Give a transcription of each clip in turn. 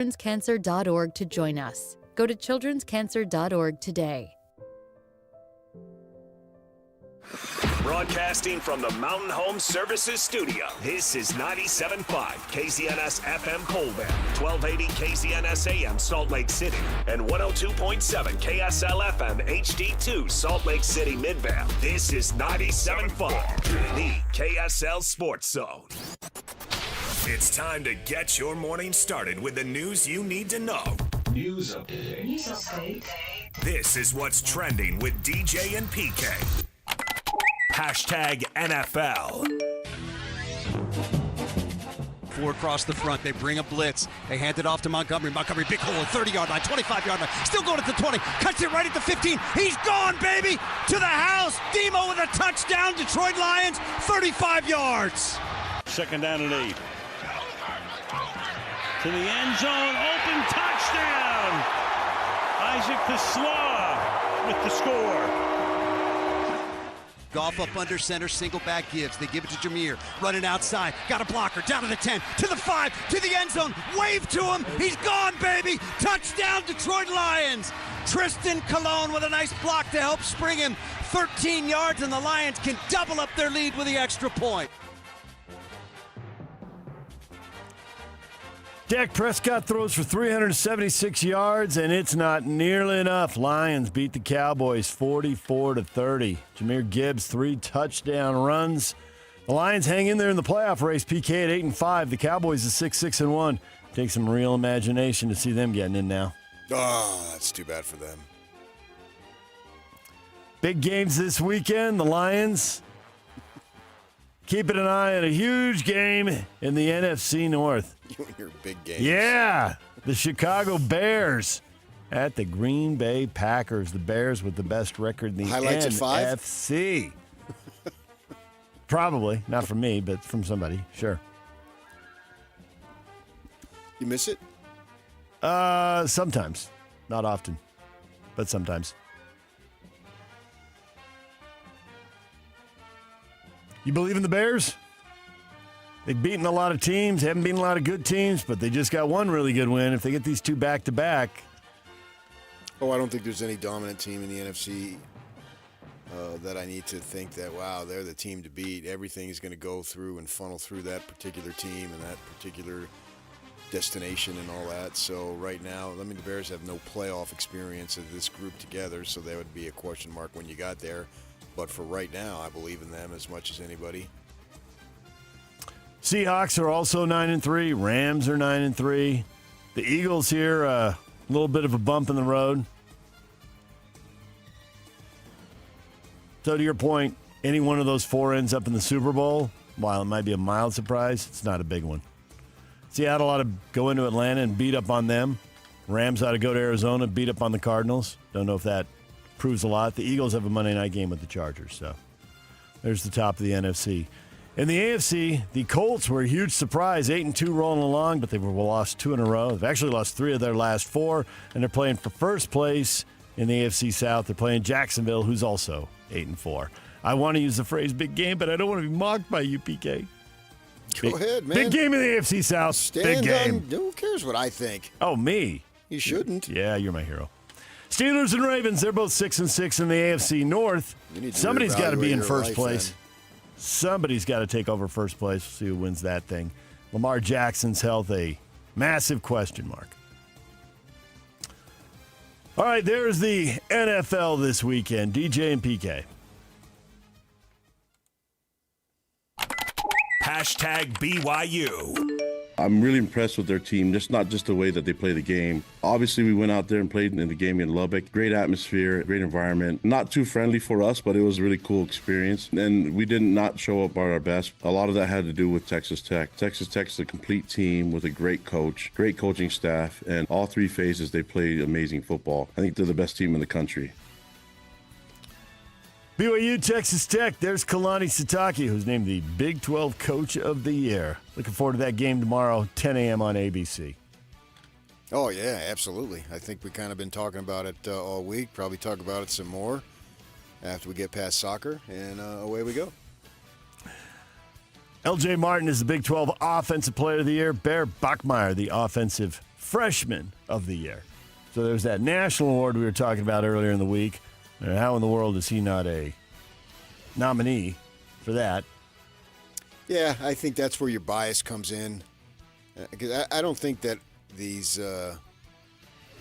childrenscancer.org to join us. Go to childrenscancer.org today. Broadcasting from the Mountain Home Services Studio, this is 97.5 KZNS FM Colbert, 1280 KZNS AM Salt Lake City, and 102.7 KSL FM HD2 Salt Lake City Midvale. This is 97.5, the KSL Sports Zone. It's time to get your morning started with the news you need to know. News update. This is what's trending with DJ and PK. Hashtag NFL. Four across the front. They bring a blitz. They hand it off to Montgomery. Montgomery, big hole, 30-yard line, 25-yard line. Still going at the 20. Cuts it right at the 15. He's gone, baby, to the house. Demo with a touchdown. Detroit Lions, 35 yards. Second down and 8. To the end zone. Open touchdown. Isaac Kasla with the score. Goff up under center, single back gives. They give it to Jameer, running outside. Got a blocker, down to the 10, to the 5, to the end zone. Wave to him. He's gone, baby. Touchdown, Detroit Lions. Tristan Colon with a nice block to help spring him 13 yards, and the Lions can double up their lead with the extra point. Dak Prescott throws for 376 yards, and it's not nearly enough. Lions beat the Cowboys 44-30. Jahmyr Gibbs, 3 touchdown runs. The Lions hang in there in the playoff race. PK at 8-5. The Cowboys is 6-1. Takes some real imagination to see them getting in now. Oh, that's too bad for them. Big games this weekend. The Lions keeping an eye on a huge game in the NFC North. You and your big games. Yeah, the Chicago Bears at the Green Bay Packers. The Bears with the best record in the Highlights at 5? NFC. Probably. Not from me, but from somebody. Sure. You miss it? Sometimes. Not often, but sometimes. You believe in the Bears? They've beaten a lot of teams, haven't beaten a lot of good teams, but they just got one really good win. If they get these two back-to-back. Oh, I don't think there's any dominant team in the NFC that I need to think that, wow, they're the team to beat. Everything is going to go through and funnel through that particular team and that particular destination and all that. So right now, the Bears have no playoff experience of this group together, so that would be a question mark when you got there. But for right now, I believe in them as much as anybody. Seahawks are also 9-3. Rams are 9-3. The Eagles here, a little bit of a bump in the road. So to your point, any one of those four ends up in the Super Bowl. While it might be a mild surprise, it's not a big one. Seattle ought to go into Atlanta and beat up on them. Rams ought to go to Arizona, beat up on the Cardinals. Don't know if that proves a lot. The Eagles have a Monday night game with the Chargers. So there's the top of the NFC. In the AFC, the Colts were a huge surprise, 8-2 rolling along, but they've lost 2 in a row. They've actually lost 3 of their last 4, and they're playing for first place in the AFC South. They're playing Jacksonville, who's also 8-4. I want to use the phrase big game, but I don't want to be mocked by you, PK. Go ahead, man. Big game in the AFC South. Big game. Who cares what I think? Oh, me. You shouldn't. Yeah, you're my hero. Steelers and Ravens, they're both 6-6 in the AFC North. Somebody's got to be in first place. Then. Somebody's got to take over first place. See who wins that thing. Lamar Jackson's health, a massive question mark. All right, there's the NFL this weekend. DJ and PK. Hashtag BYU. I'm really impressed with their team, just not just the way that they play the game. Obviously, we went out there and played in the game in Lubbock. Great atmosphere, great environment. Not too friendly for us, but it was a really cool experience. And we did not show up at our best. A lot of that had to do with Texas Tech. Texas Tech is a complete team with a great coach, great coaching staff, and all 3 phases they played amazing football. I think they're the best team in the country. BYU, Texas Tech, there's Kalani Sitake, who's named the Big 12 Coach of the Year. Looking forward to that game tomorrow, 10 a.m. on ABC. Oh, yeah, absolutely. I think we've kind of been talking about it all week. Probably talk about it some more after we get past soccer, and away we go. L.J. Martin is the Big 12 Offensive Player of the Year. Bear Bachmeier, the Offensive Freshman of the Year. So there's that national award we were talking about earlier in the week. How in the world is he not a nominee for that? Yeah, I think that's where your bias comes in. Because I don't think that these I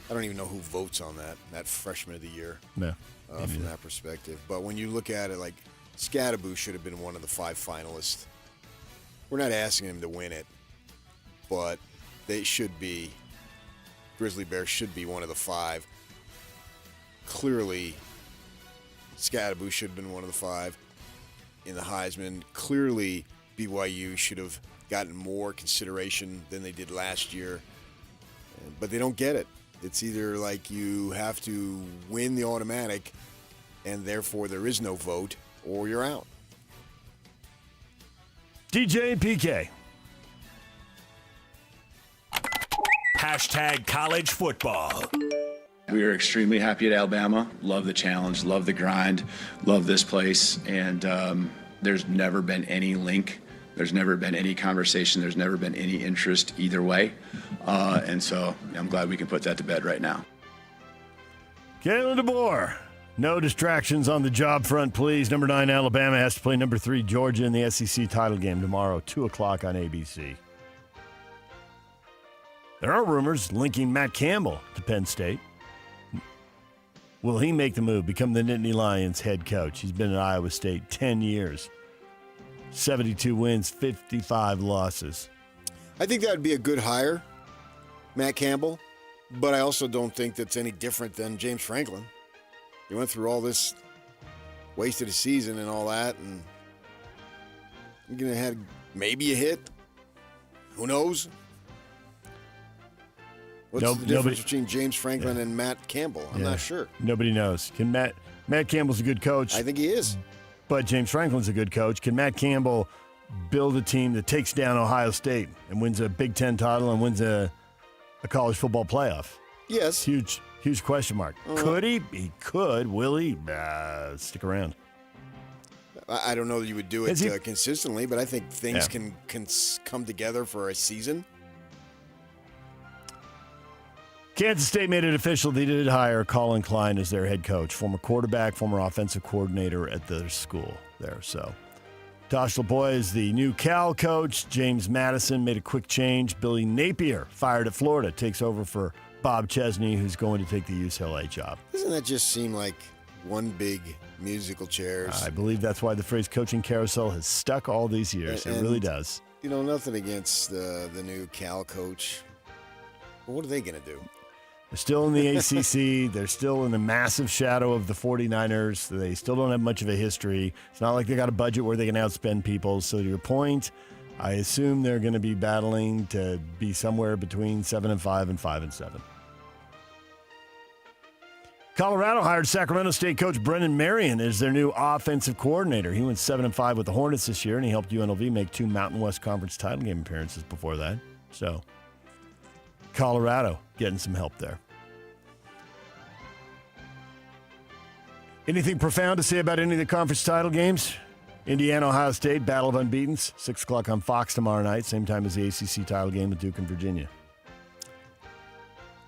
don't even know who votes on that Freshman of the Year from that perspective. But when you look at it, like, Scotty should have been one of the 5 finalists. We're not asking him to win it, but they should be. Grizzly Bears should be one of the 5. Clearly, Scotty should have been one of the 5 in the Heisman. Clearly, BYU should have gotten more consideration than they did last year, but they don't get it. It's either like you have to win the automatic, and therefore there is no vote, or you're out. DJ and PK. Hashtag college football. We are extremely happy at Alabama. Love the challenge, love the grind, love this place. And there's never been any link. There's never been any conversation. There's never been any interest either way. And so I'm glad we can put that to bed right now. Kalen DeBoer. No distractions on the job front, please. Number 9, Alabama has to play number 3, Georgia in the SEC title game tomorrow, 2 o'clock on ABC. There are rumors linking Matt Campbell to Penn State. Will he make the move, become the Nittany Lions head coach? He's been at Iowa State 10 years. 72 wins, 55 losses. I think that would be a good hire, Matt Campbell, but I also don't think that's any different than James Franklin. He went through all this, wasted a season and all that, and you're going to have maybe a hit. Who knows? What's the difference between James Franklin and Matt Campbell? I'm not sure. Nobody knows. Can Matt Campbell's a good coach. I think he is. But James Franklin's a good coach. Can Matt Campbell build a team that takes down Ohio State and wins a Big Ten title and wins a college football playoff? Yes. Huge question mark. Could he? He could. Will he? Stick around. I don't know that you would do it consistently, but I think things can come together for a season. Kansas State made it official. They did hire Colin Klein as their head coach, former quarterback, former offensive coordinator at their school there. So, Tosh LaBoy is the new Cal coach. James Madison made a quick change. Billy Napier, fired at Florida, takes over for Bob Chesney, who's going to take the UCLA job. Doesn't that just seem like one big musical chairs? I believe that's why the phrase coaching carousel has stuck all these years. It really does. You know, nothing against the new Cal coach. But what are they going to do? They're still in the ACC. They're still in the massive shadow of the 49ers. They still don't have much of a history. It's not like they got a budget where they can outspend people. So to your point, I assume they're going to be battling to be somewhere between 7-5 and 5-7. Colorado hired Sacramento State coach Brendan Marion as their new offensive coordinator. He went 7-5 with the Hornets this year, and he helped UNLV make 2 Mountain West Conference title game appearances before that. So Colorado getting some help there. Anything profound to say about any of the conference title games? Indiana, Ohio State, Battle of Unbeatens, 6 o'clock on Fox tomorrow night, same time as the ACC title game with Duke and Virginia.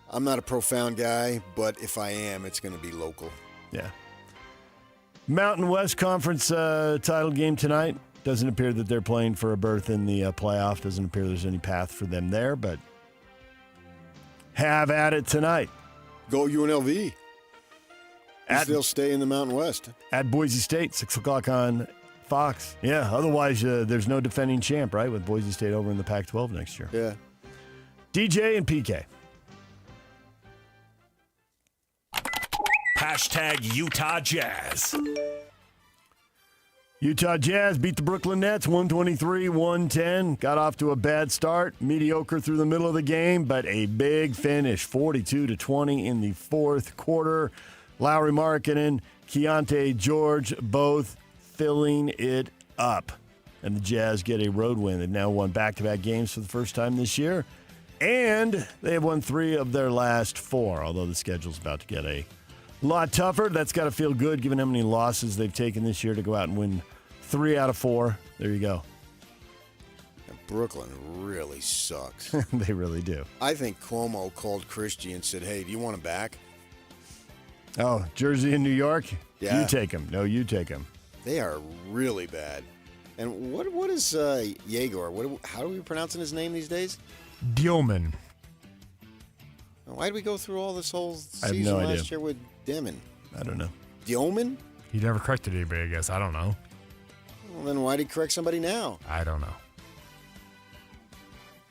I'm not a profound guy, but if I am, it's going to be local. Yeah. Mountain West Conference title game tonight. Doesn't appear that they're playing for a berth in the playoff. Doesn't appear there's any path for them there, but have at it tonight. Go UNLV. They'll stay in the Mountain West. At Boise State, 6 o'clock on Fox. Yeah, otherwise there's no defending champ, right, with Boise State over in the Pac-12 next year. Yeah. DJ and PK. Hashtag Utah Jazz. Utah Jazz beat the Brooklyn Nets 123-110. Got off to a bad start, mediocre through the middle of the game, but a big finish, 42-20 in the fourth quarter. Lauri Markkanen, Keontae George both filling it up. And the Jazz get a road win. They've now won back-to-back games for the first time this year. And they have won 3 of their last 4, although the schedule's about to get a lot tougher. That's got to feel good given how many losses they've taken this year to go out and win 3 out of 4. There you go. Brooklyn really sucks. They really do. I think Cuomo called Christie and said, hey, do you want him back? Oh, Jersey and New York? Yeah. You take him. No, you take him. They are really bad. And what is Yegor? How are we pronouncing his name these days? Dielman. Why did we go through all this whole I have season no last idea. year with Demon? I don't know. Dielman? He never corrected anybody, I guess. I don't know. Well, then why did he correct somebody now? I don't know.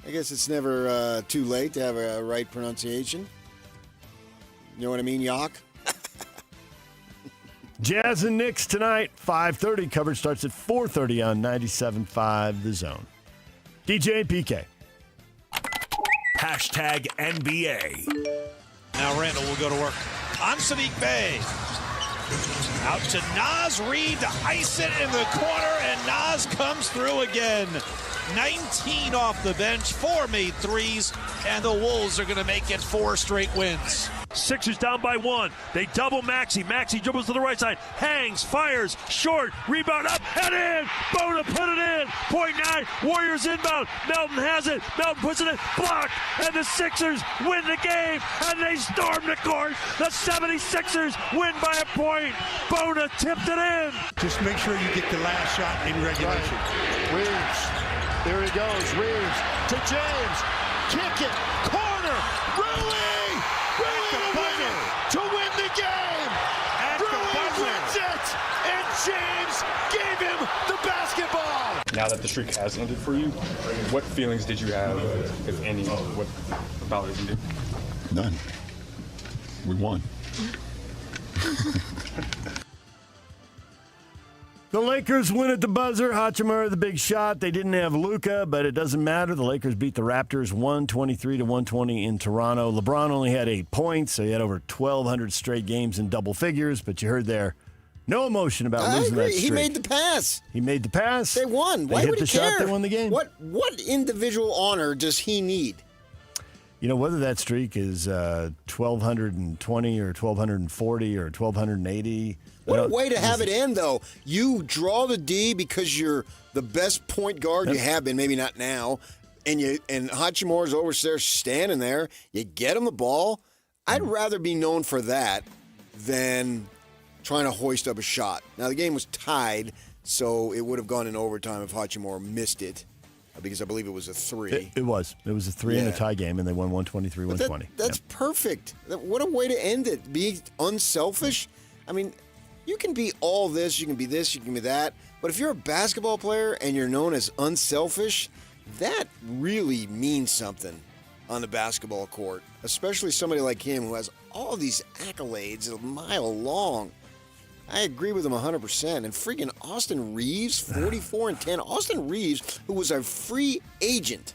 I guess it's never too late to have a right pronunciation. You know what I mean, Yak? Jazz and Knicks tonight, 5:30. Coverage starts at 4:30 on 97.5 The Zone. DJ and PK. Hashtag NBA. Now Randall will go to work on Sadiq Bey. Out to Naz Reid to ice it in the corner, and Naz comes through again. 19 off the bench, 4 made threes, and the Wolves are going to make it 4 straight wins. Sixers down by 1. They double Maxey. Maxey dribbles to the right side. Hangs, fires, short, rebound up and in. Bona put it in. Point 9. Warriors inbound. Melton has it. Melton puts it in. Blocked. And the Sixers win the game. And they storm the court. The 76ers win by a point. Bona tipped it in. Just make sure you get the last shot in regulation. Reeves. There he goes. Reeves to James. Kick it. Corner. Rui. To win the game! Rui wins it! And James gave him the basketball! Now that the streak has ended for you, what feelings did you have, if any, about it ended? None. We won. The Lakers win at the buzzer. Hachimura, the big shot. They didn't have Luka, but it doesn't matter. The Lakers beat the Raptors 123-120 in Toronto. LeBron only had 8 points, so he had over 1,200 straight games in double figures. But you heard there, no emotion about losing that streak. He made the pass. He made the pass. They won. Why hit would the he care? shot. They won the game. What individual honor does he need? You know, whether that streak is 1,220 or 1,240 or 1,280. What a way to have it end, though. You draw the D because you're the best point guard you have been, maybe not now, and Hachimura's over there standing there. You get him the ball. I'd rather be known for that than trying to hoist up a shot. Now, the game was tied, so it would have gone in overtime if Hachimura missed it, because I believe it was a 3. It was. It was a 3 in a tie game, and they won 123-120. That's perfect. What a way to end it. Being unselfish. I mean, you can be all this, you can be this, you can be that. But if you're a basketball player and you're known as unselfish, that really means something on the basketball court, especially somebody like him who has all these accolades a mile long. I agree with him 100%. And freaking Austin Reeves, 44-10. Austin Reeves, who was a free agent,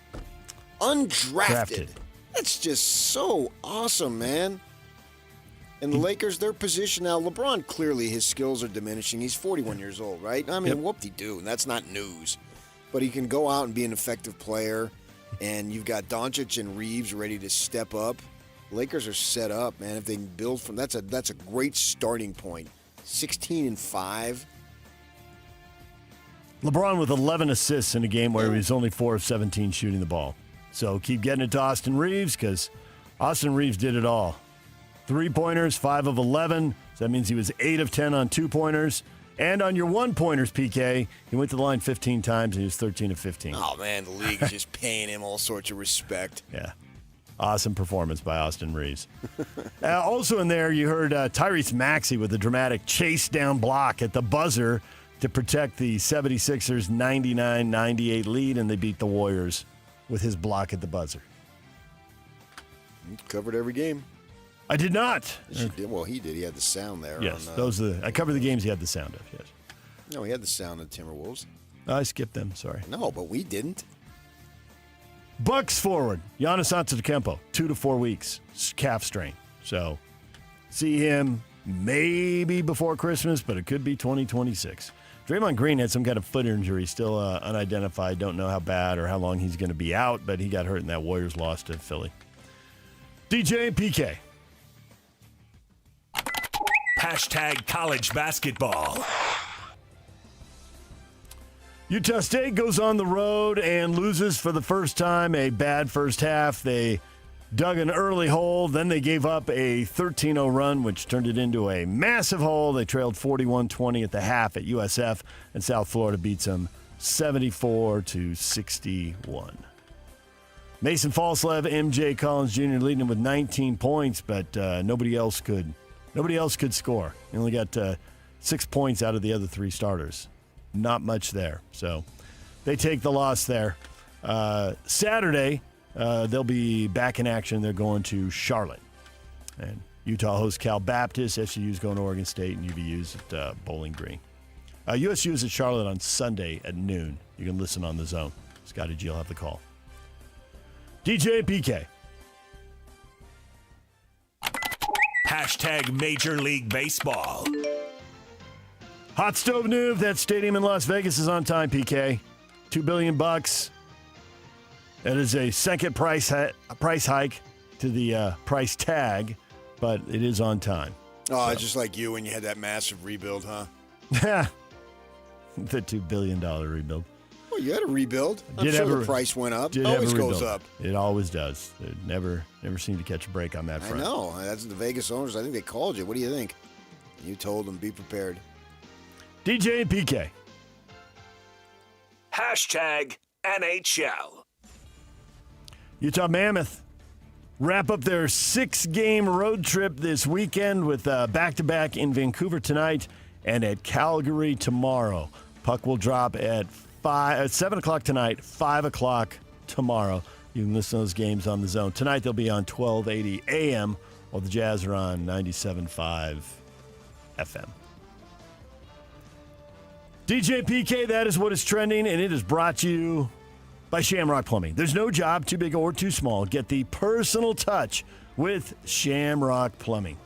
undrafted. That's just so awesome, man. And the Lakers, their position now, LeBron, clearly his skills are diminishing. He's 41 years old, right? I mean, whoop-de-doo, and that's not news. But he can go out and be an effective player, and you've got Doncic and Reeves ready to step up. Lakers are set up, man. If they can build from that's a great starting point. 16-5. LeBron with 11 assists in a game where he was only 4 of 17 shooting the ball. So keep getting it to Austin Reeves, because Austin Reeves did it all. 3-pointers, 5 of 11. So that means he was 8 of 10 on 2-pointers. And on your 1-pointers, PK, he went to the line 15 times and he was 13 of 15. Oh, man, the league is just paying him all sorts of respect. Yeah. Awesome performance by Austin Reeves. Also in there, you heard Tyrese Maxey with a dramatic chase down block at the buzzer to protect the 76ers' 99-98 lead, and they beat the Warriors with his block at the buzzer. He covered every game. I did not. Well, he did. He had the sound there. Yes, I covered the games he had the sound of, yes. No, he had the sound of Timberwolves. I skipped them, sorry. No, but we didn't. Bucks forward, Giannis Antetokounmpo, 2 to 4 weeks, calf strain. So, see him maybe before Christmas, but it could be 2026. Draymond Green had some kind of foot injury, still unidentified. Don't know how bad or how long he's going to be out, but he got hurt in that Warriors loss to Philly. DJ and PK. Hashtag college basketball. Utah State goes on the road and loses for the first time. A bad first half. They dug an early hole. Then they gave up a 13-0 run, which turned it into a massive hole. They trailed 41-20 at the half at USF, and South Florida beats them 74-61. Mason Falslev, MJ Collins Jr. leading them with 19 points, but nobody else could score. He only got 6 points out of the other three starters. Not much there. So they take the loss there. Saturday, they'll be back in action. They're going to Charlotte. And Utah hosts Cal Baptist. SU's going to Oregon State, and UVU's at Bowling Green. USU is at Charlotte on Sunday at noon. You can listen on the Zone. Scotty G will have the call. DJ PK. Hashtag Major League Baseball. Hot Stove Noob, that stadium in Las Vegas is on time, PK. $2 billion. That is a second price hike to the price tag, but it is on time. Oh, it's just like you when you had that massive rebuild, huh? The $2 billion rebuild. Well, you had a rebuild. I'm sure the price went up. It always goes up. It always does. It never seemed to catch a break on that front. I know. That's the Vegas owners. I think they called you. What do you think? You told them, be prepared. DJ and PK. Hashtag NHL. Utah Mammoth wrap up their 6-game road trip this weekend with back-to-back in Vancouver tonight and at Calgary tomorrow. Puck will drop at 7 o'clock tonight, 5 o'clock tomorrow. You can listen to those games on the Zone. Tonight they'll be on 1280 AM, while the Jazz are on 97.5 FM. DJ PK, that is what is trending, and it is brought to you by Shamrock Plumbing. There's no job too big or too small. Get the personal touch with Shamrock Plumbing.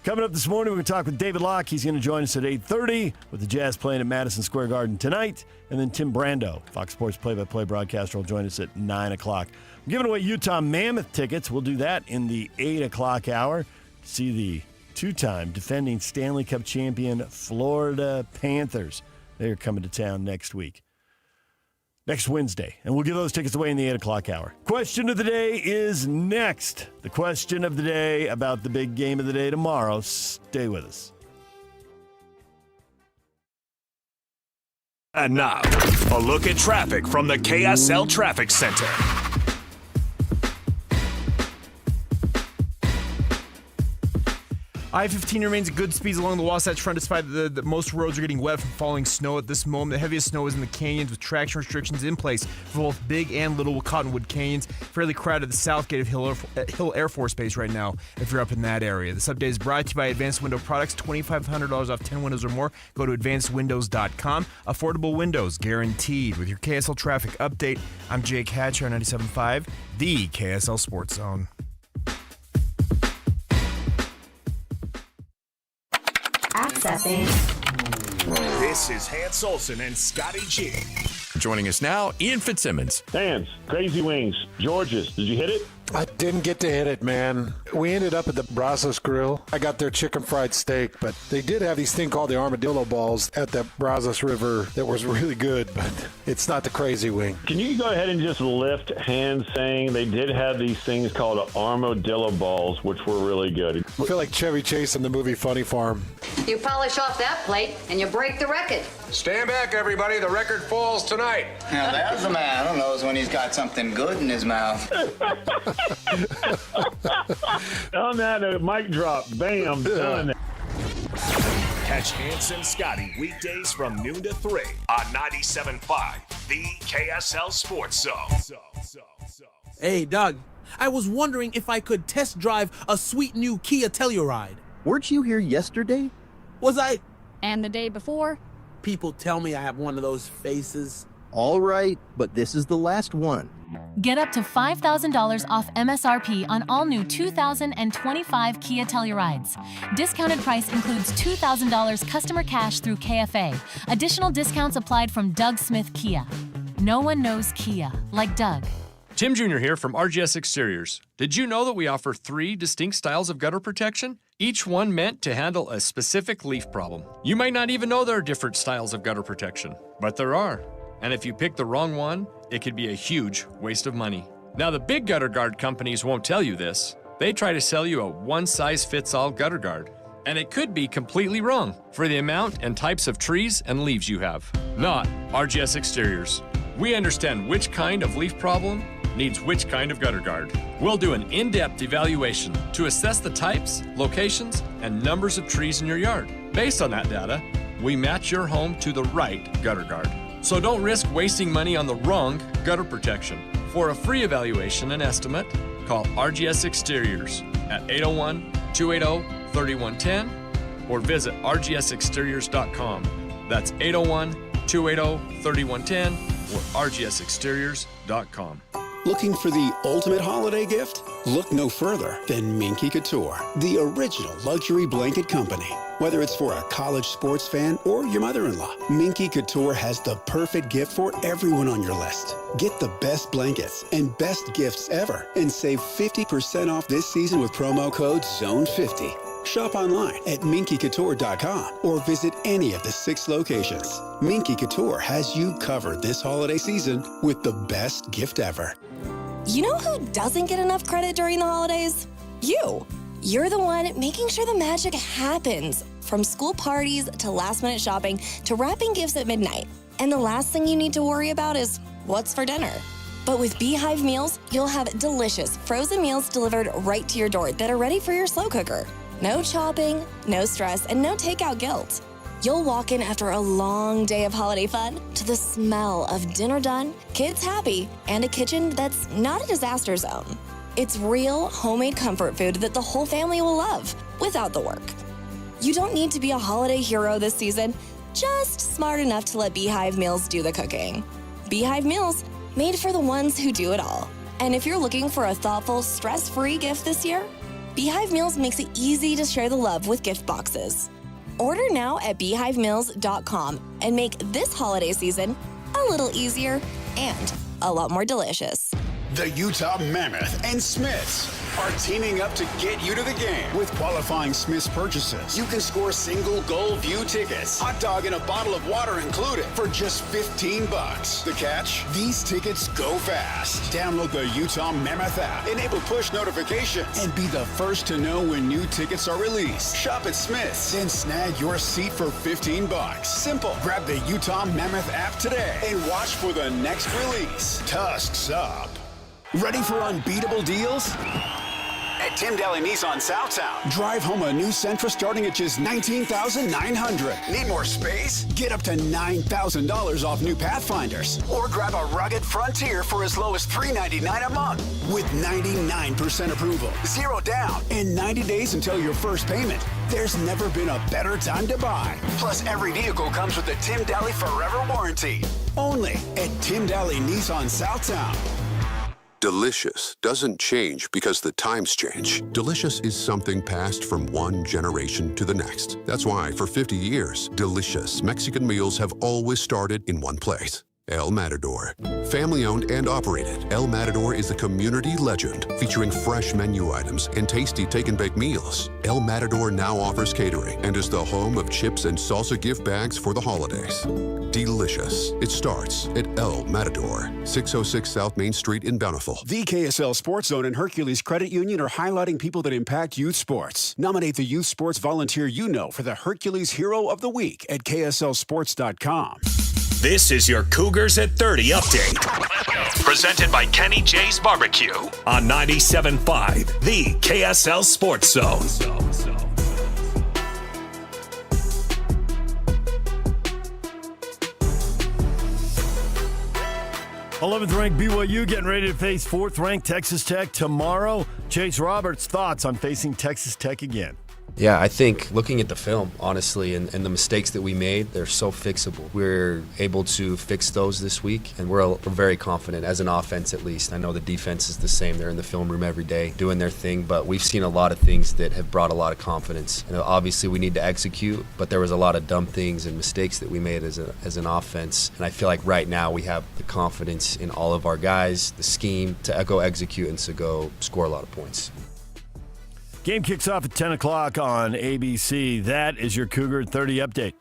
Coming up this morning, we're going to talk with David Locke. He's going to join us at 8:30 with the Jazz playing at Madison Square Garden tonight. And then Tim Brando, Fox Sports play-by-play broadcaster, will join us at 9 o'clock. We're giving away Utah Mammoth tickets. We'll do that in the 8 o'clock hour to see the two-time defending Stanley Cup champion Florida Panthers. They're coming to town next Wednesday. And we'll give those tickets away in the 8 o'clock hour. Question of the day is next. The question of the day about the big game of the day tomorrow. Stay with us. And now, a look at traffic from the KSL Traffic Center. I-15 remains at good speeds along the Wasatch Front despite the most roads are getting wet from falling snow at this moment. The heaviest snow is in the canyons with traction restrictions in place for both Big and Little Cottonwood Canyons. Fairly crowded at the south gate of Hill Air Force Base right now if you're up in that area. This update is brought to you by Advanced Window Products. $2,500 off 10 windows or more. Go to advancedwindows.com. Affordable windows guaranteed. With your KSL traffic update, I'm Jake Hatcher on 97.5, the KSL Sports Zone. Accessing. This is Hans Olsen and Scotty G. Joining us now, Ian Fitzsimmons. Hans, Crazy Wings, George's. Did you hit it? I didn't get to hit it, man. We ended up at the Brazos Grill. I got their chicken fried steak, but they did have these thing called the armadillo balls at the Brazos River that was really good, but it's not the Crazy Wing. Can you go ahead and just lift hands saying they did have these things called armadillo balls, which were really good? I feel like Chevy Chase in the movie Funny Farm. You polish off that plate and you break the record. Stand back, everybody. The record falls tonight. Now, there's a man who knows when he's got something good in his mouth. On that mic drop, bam, done. Catch Hans and Scotty weekdays from noon to 3 on 97.5, the KSL Sports Zone. Hey, Doug, I was wondering if I could test drive a sweet new Kia Telluride. Weren't you here yesterday? Was I? And the day before? People tell me I have one of those faces. All right, but this is the last one. Get up to $5,000 off MSRP on all new 2025 Kia Tellurides. Discounted price includes $2,000 customer cash through KFA. Additional discounts applied from Doug Smith Kia. No one knows Kia like Doug. Tim Jr. here from RGS Exteriors. Did you know that we offer 3 distinct styles of gutter protection? Each one meant to handle a specific leaf problem. You might not even know there are different styles of gutter protection, but there are. And if you pick the wrong one, it could be a huge waste of money. Now, the big gutter guard companies won't tell you this. They try to sell you a one-size-fits-all gutter guard. And it could be completely wrong for the amount and types of trees and leaves you have. Not RGS Exteriors. We understand which kind of leaf problem needs which kind of gutter guard. We'll do an in-depth evaluation to assess the types, locations, and numbers of trees in your yard. Based on that data, we match your home to the right gutter guard. So don't risk wasting money on the wrong gutter protection. For a free evaluation and estimate, call RGS Exteriors at 801-280-3110 or visit rgsexteriors.com. That's 801-280-3110 or rgsexteriors.com. Looking for the ultimate holiday gift? Look no further than Minky Couture, the original luxury blanket company. Whether it's for a college sports fan or your mother-in-law, Minky Couture has the perfect gift for everyone on your list. Get the best blankets and best gifts ever and save 50% off this season with promo code ZONE50. Shop online at minkycouture.com or visit any of the 6 locations. Minky Couture has you covered this holiday season with the best gift ever. You know who doesn't get enough credit during the holidays? You. You're the one making sure the magic happens. From school parties to last-minute shopping to wrapping gifts at midnight. And the last thing you need to worry about is what's for dinner. But with Beehive Meals, you'll have delicious frozen meals delivered right to your door that are ready for your slow cooker. No chopping, no stress, and no takeout guilt. You'll walk in after a long day of holiday fun to the smell of dinner done, kids happy, and a kitchen that's not a disaster zone. It's real homemade comfort food that the whole family will love without the work. You don't need to be a holiday hero this season, just smart enough to let Beehive Meals do the cooking. Beehive Meals, made for the ones who do it all. And if you're looking for a thoughtful, stress-free gift this year, Beehive Meals makes it easy to share the love with gift boxes. Order now at beehivemeals.com and make this holiday season a little easier and a lot more delicious. The Utah Mammoth and Smiths are teaming up to get you to the game. With qualifying Smiths purchases, you can score single goal view tickets, hot dog and a bottle of water included for just $15. The catch? These tickets go fast. Download the Utah Mammoth app, enable push notifications, and be the first to know when new tickets are released. Shop at Smiths and snag your seat for $15. Simple. Grab the Utah Mammoth app today and watch for the next release. Tusks up. Ready for unbeatable deals? At Tim Daly Nissan Southtown, drive home a new Sentra starting at just $19,900. Need more space? Get up to $9,000 off new Pathfinders. Or grab a rugged Frontier for as low as $399 a month. With 99% approval, 0 down, and 90 days until your first payment. There's never been a better time to buy. Plus, every vehicle comes with the Tim Daly Forever Warranty. Only at Tim Daly Nissan Southtown. Delicious doesn't change because the times change. Delicious is something passed from one generation to the next. That's why for 50 years, delicious Mexican meals have always started in one place. El Matador. Family-owned and operated, El Matador is a community legend featuring fresh menu items and tasty take-and-bake meals. El Matador now offers catering and is the home of chips and salsa gift bags for the holidays. Delicious. It starts at El Matador, 606 South Main Street in Bountiful. The KSL Sports Zone and Hercules Credit Union are highlighting people that impact youth sports. Nominate the youth sports volunteer you know for the Hercules Hero of the Week at KSLSports.com. This is your Cougars at 30 update. Presented by Kenny J's Barbecue on 97.5, the KSL Sports Zone. 11th ranked BYU getting ready to face 4th ranked Texas Tech tomorrow. Chase Roberts, thoughts on facing Texas Tech again? Yeah, I think looking at the film, honestly, and the mistakes that we made, they're so fixable. We're able to fix those this week, and we're very confident, as an offense at least. I know the defense is the same. They're in the film room every day doing their thing, but we've seen a lot of things that have brought a lot of confidence. And obviously, we need to execute, but there was a lot of dumb things and mistakes that we made as an offense. And I feel like right now we have the confidence in all of our guys, the scheme, to go execute and to go score a lot of points. Game kicks off at 10 o'clock on ABC. That is your Cougar 30 update.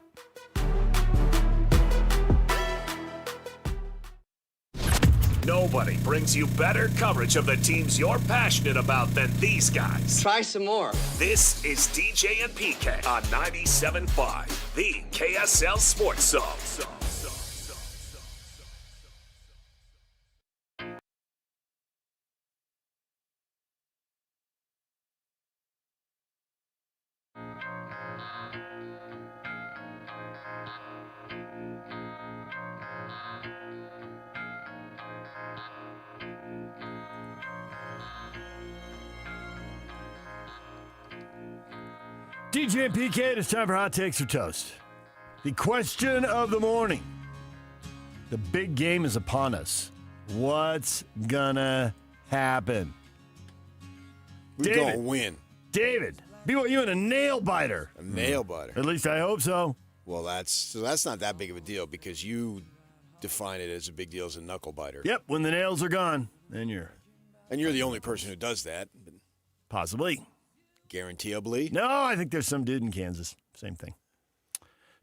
Nobody brings you better coverage of the teams you're passionate about than these guys. Try some more. This is DJ and PK on 97.5, the KSL Sports Zone. DJ and PK, it is time for Hot Takes or Toast. The question of the morning. The big game is upon us. What's gonna happen? We're gonna win. David, BYU in a nail biter. A nail biter. At least I hope so. Well, that's not that big of a deal because you define it as a big deal as a knuckle biter. Yep, when the nails are gone, then you're the only person who does that. Possibly. Guaranteeably. No, I think there's some dude in Kansas. Same thing.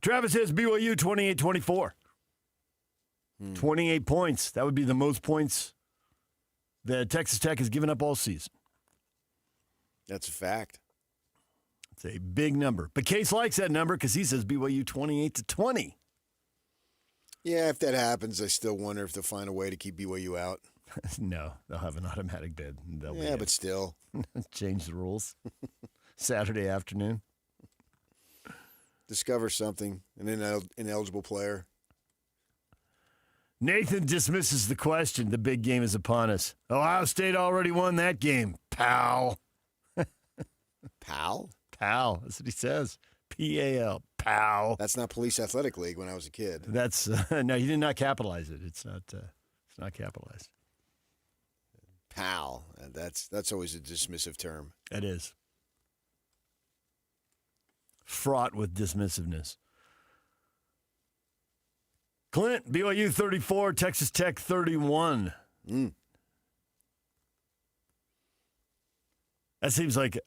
Travis says BYU 28-24. 28 points. That would be the most points that Texas Tech has given up all season. That's a fact. It's a big number. But Case likes that number because he says BYU 28-20. Yeah, if that happens, I still wonder if they'll find a way to keep BYU out. No, they'll have an automatic bid. Yeah, but still. Change the rules. Saturday afternoon. Discover something, an ineligible player. Nathan dismisses the question. The big game is upon us. Ohio State already won that game, pal. Pal? Pal. That's what he says. P-A-L. Pal. That's not Police Athletic League when I was a kid. That's no, he did not capitalize it. It's not capitalized. Pal. That's always a dismissive term. It is. Fraught with dismissiveness. Clint, BYU 34, Texas Tech 31. That seems like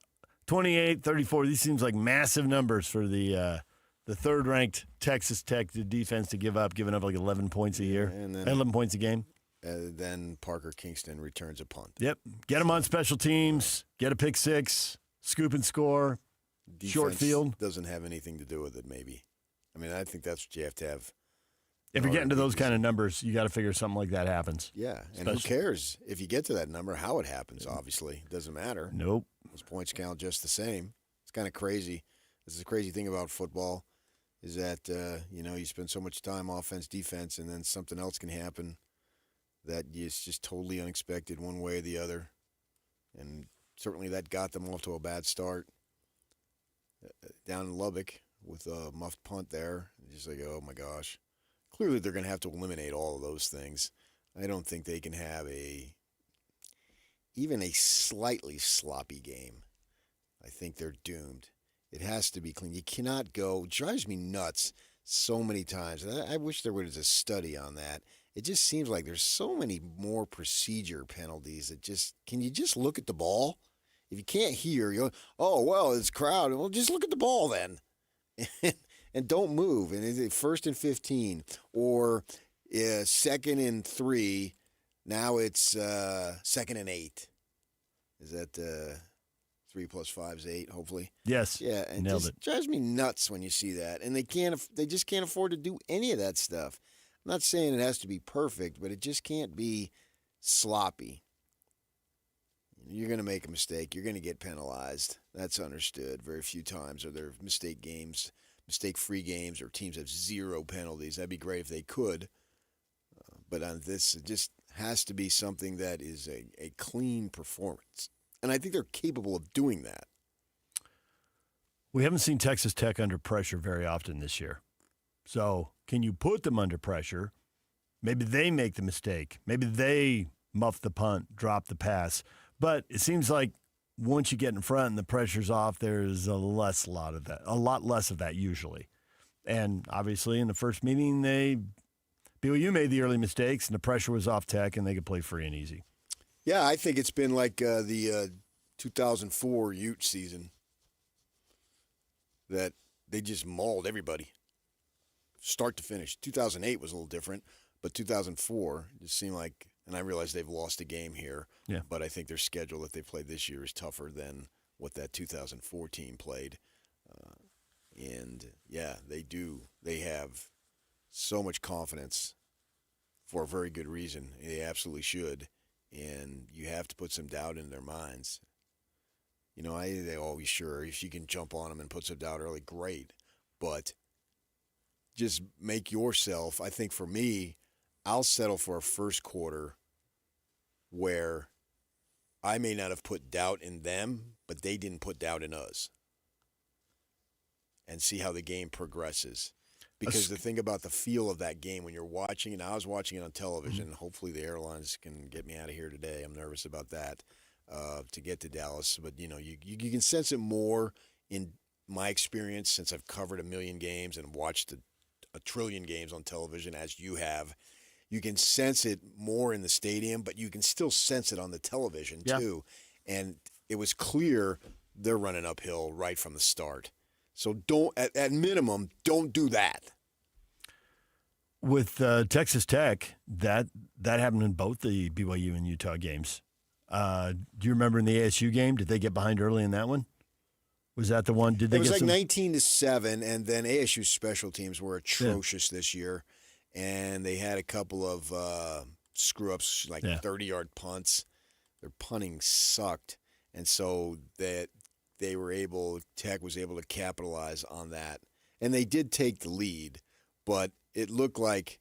28, 34. These seems like massive numbers for the third-ranked Texas Tech defense to giving up like 11 points a year, and then 11 points a game. Then Parker Kingston returns a punt. Yep. Get him on special teams, get a pick six, scoop and score, Defense short field. Doesn't have anything to do with it, maybe. I mean, I think that's what you have to have. If you're getting to those kind of numbers, you got to figure something like that happens. Yeah, and who cares if you get to that number, how it happens, obviously. It doesn't matter. Nope. Those points count just the same. It's kind of crazy. This is the crazy thing about football is that, you spend so much time offense, defense, and then something else can happen that is just totally unexpected one way or the other. And certainly that got them off to a bad start down in Lubbock with a muffed punt there. Just like, oh, my gosh. Clearly they're going to have to eliminate all of those things. I don't think they can have even a slightly sloppy game. I think they're doomed. It has to be clean. You cannot go. It drives me nuts so many times. And I wish there was a study on that. It just seems like there's so many more procedure penalties that can you just look at the ball? If you can't hear, you go, oh, well, it's crowded. Well, just look at the ball then. And don't move. And is it 1st and 15 or 2nd and 3? Now it's 2nd and 8. Is that 3 plus 5 is 8? Hopefully. Yes. Yeah, and nailed it it. drives me nuts when you see that, and they just can't afford to do any of that stuff. I'm not saying it has to be perfect, but it just can't be sloppy. You're going to make a mistake. You're going to get penalized. That's understood. Very few times are there mistake-free games, or teams have 0 penalties. That'd be great if they could. But on this, it just has to be something that is a clean performance. And I think they're capable of doing that. We haven't seen Texas Tech under pressure very often this year. So can you put them under pressure? Maybe they make the mistake. Maybe they muff the punt, drop the pass. But it seems like once you get in front and the pressure's off, there's a lot less of that usually. And obviously in the first meeting, BYU made the early mistakes and the pressure was off Tech and they could play free and easy. Yeah, I think it's been like the 2004 Utes season that they just mauled everybody, start to finish. 2008 was a little different, but 2004 just seemed like And I realize they've lost a game here, but I think their schedule that they played this year is tougher than what that 2014 played. They do. They have so much confidence for a very good reason. They absolutely should. And you have to put some doubt in their minds. They always if you can jump on them and put some doubt early, great. But just make yourself, I think for me, I'll settle for a first quarter where I may not have put doubt in them, but they didn't put doubt in us. And see how the game progresses. Because the thing about the feel of that game when you're watching it, I was watching it on television. Hopefully the airlines can get me out of here today. I'm nervous about that to get to Dallas. But, you can sense it more in my experience since I've covered 1 million games and watched a trillion games on television as you have. You can sense it more in the stadium, but you can still sense it on the television too. And it was clear they're running uphill right from the start. So at minimum, don't do that. With Texas Tech, that happened in both the BYU and Utah games. Do you remember in the ASU game? Did they get behind early in that one? Was that the one? Did they? It was like 19-7, and then ASU's special teams were atrocious this year, and they had a couple of screw-ups, like 30-yard punts. Their punting sucked, and so that Tech was able to capitalize on that, and they did take the lead, but it looked like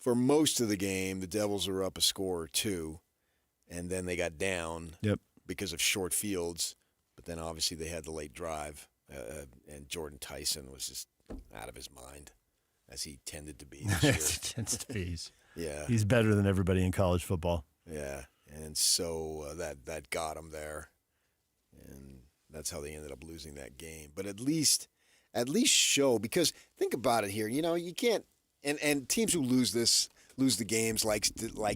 for most of the game the Devils were up a score or two, and then they got down because of short fields. But then obviously they had the late drive, and Jordan Tyson was just out of his mind, as he tended to be this year. He tends to be. Yeah. He's better than everybody in college football. Yeah, and so that got him there, and that's how they ended up losing that game. But at least show, because think about it here. You can't, and teams who lose the games like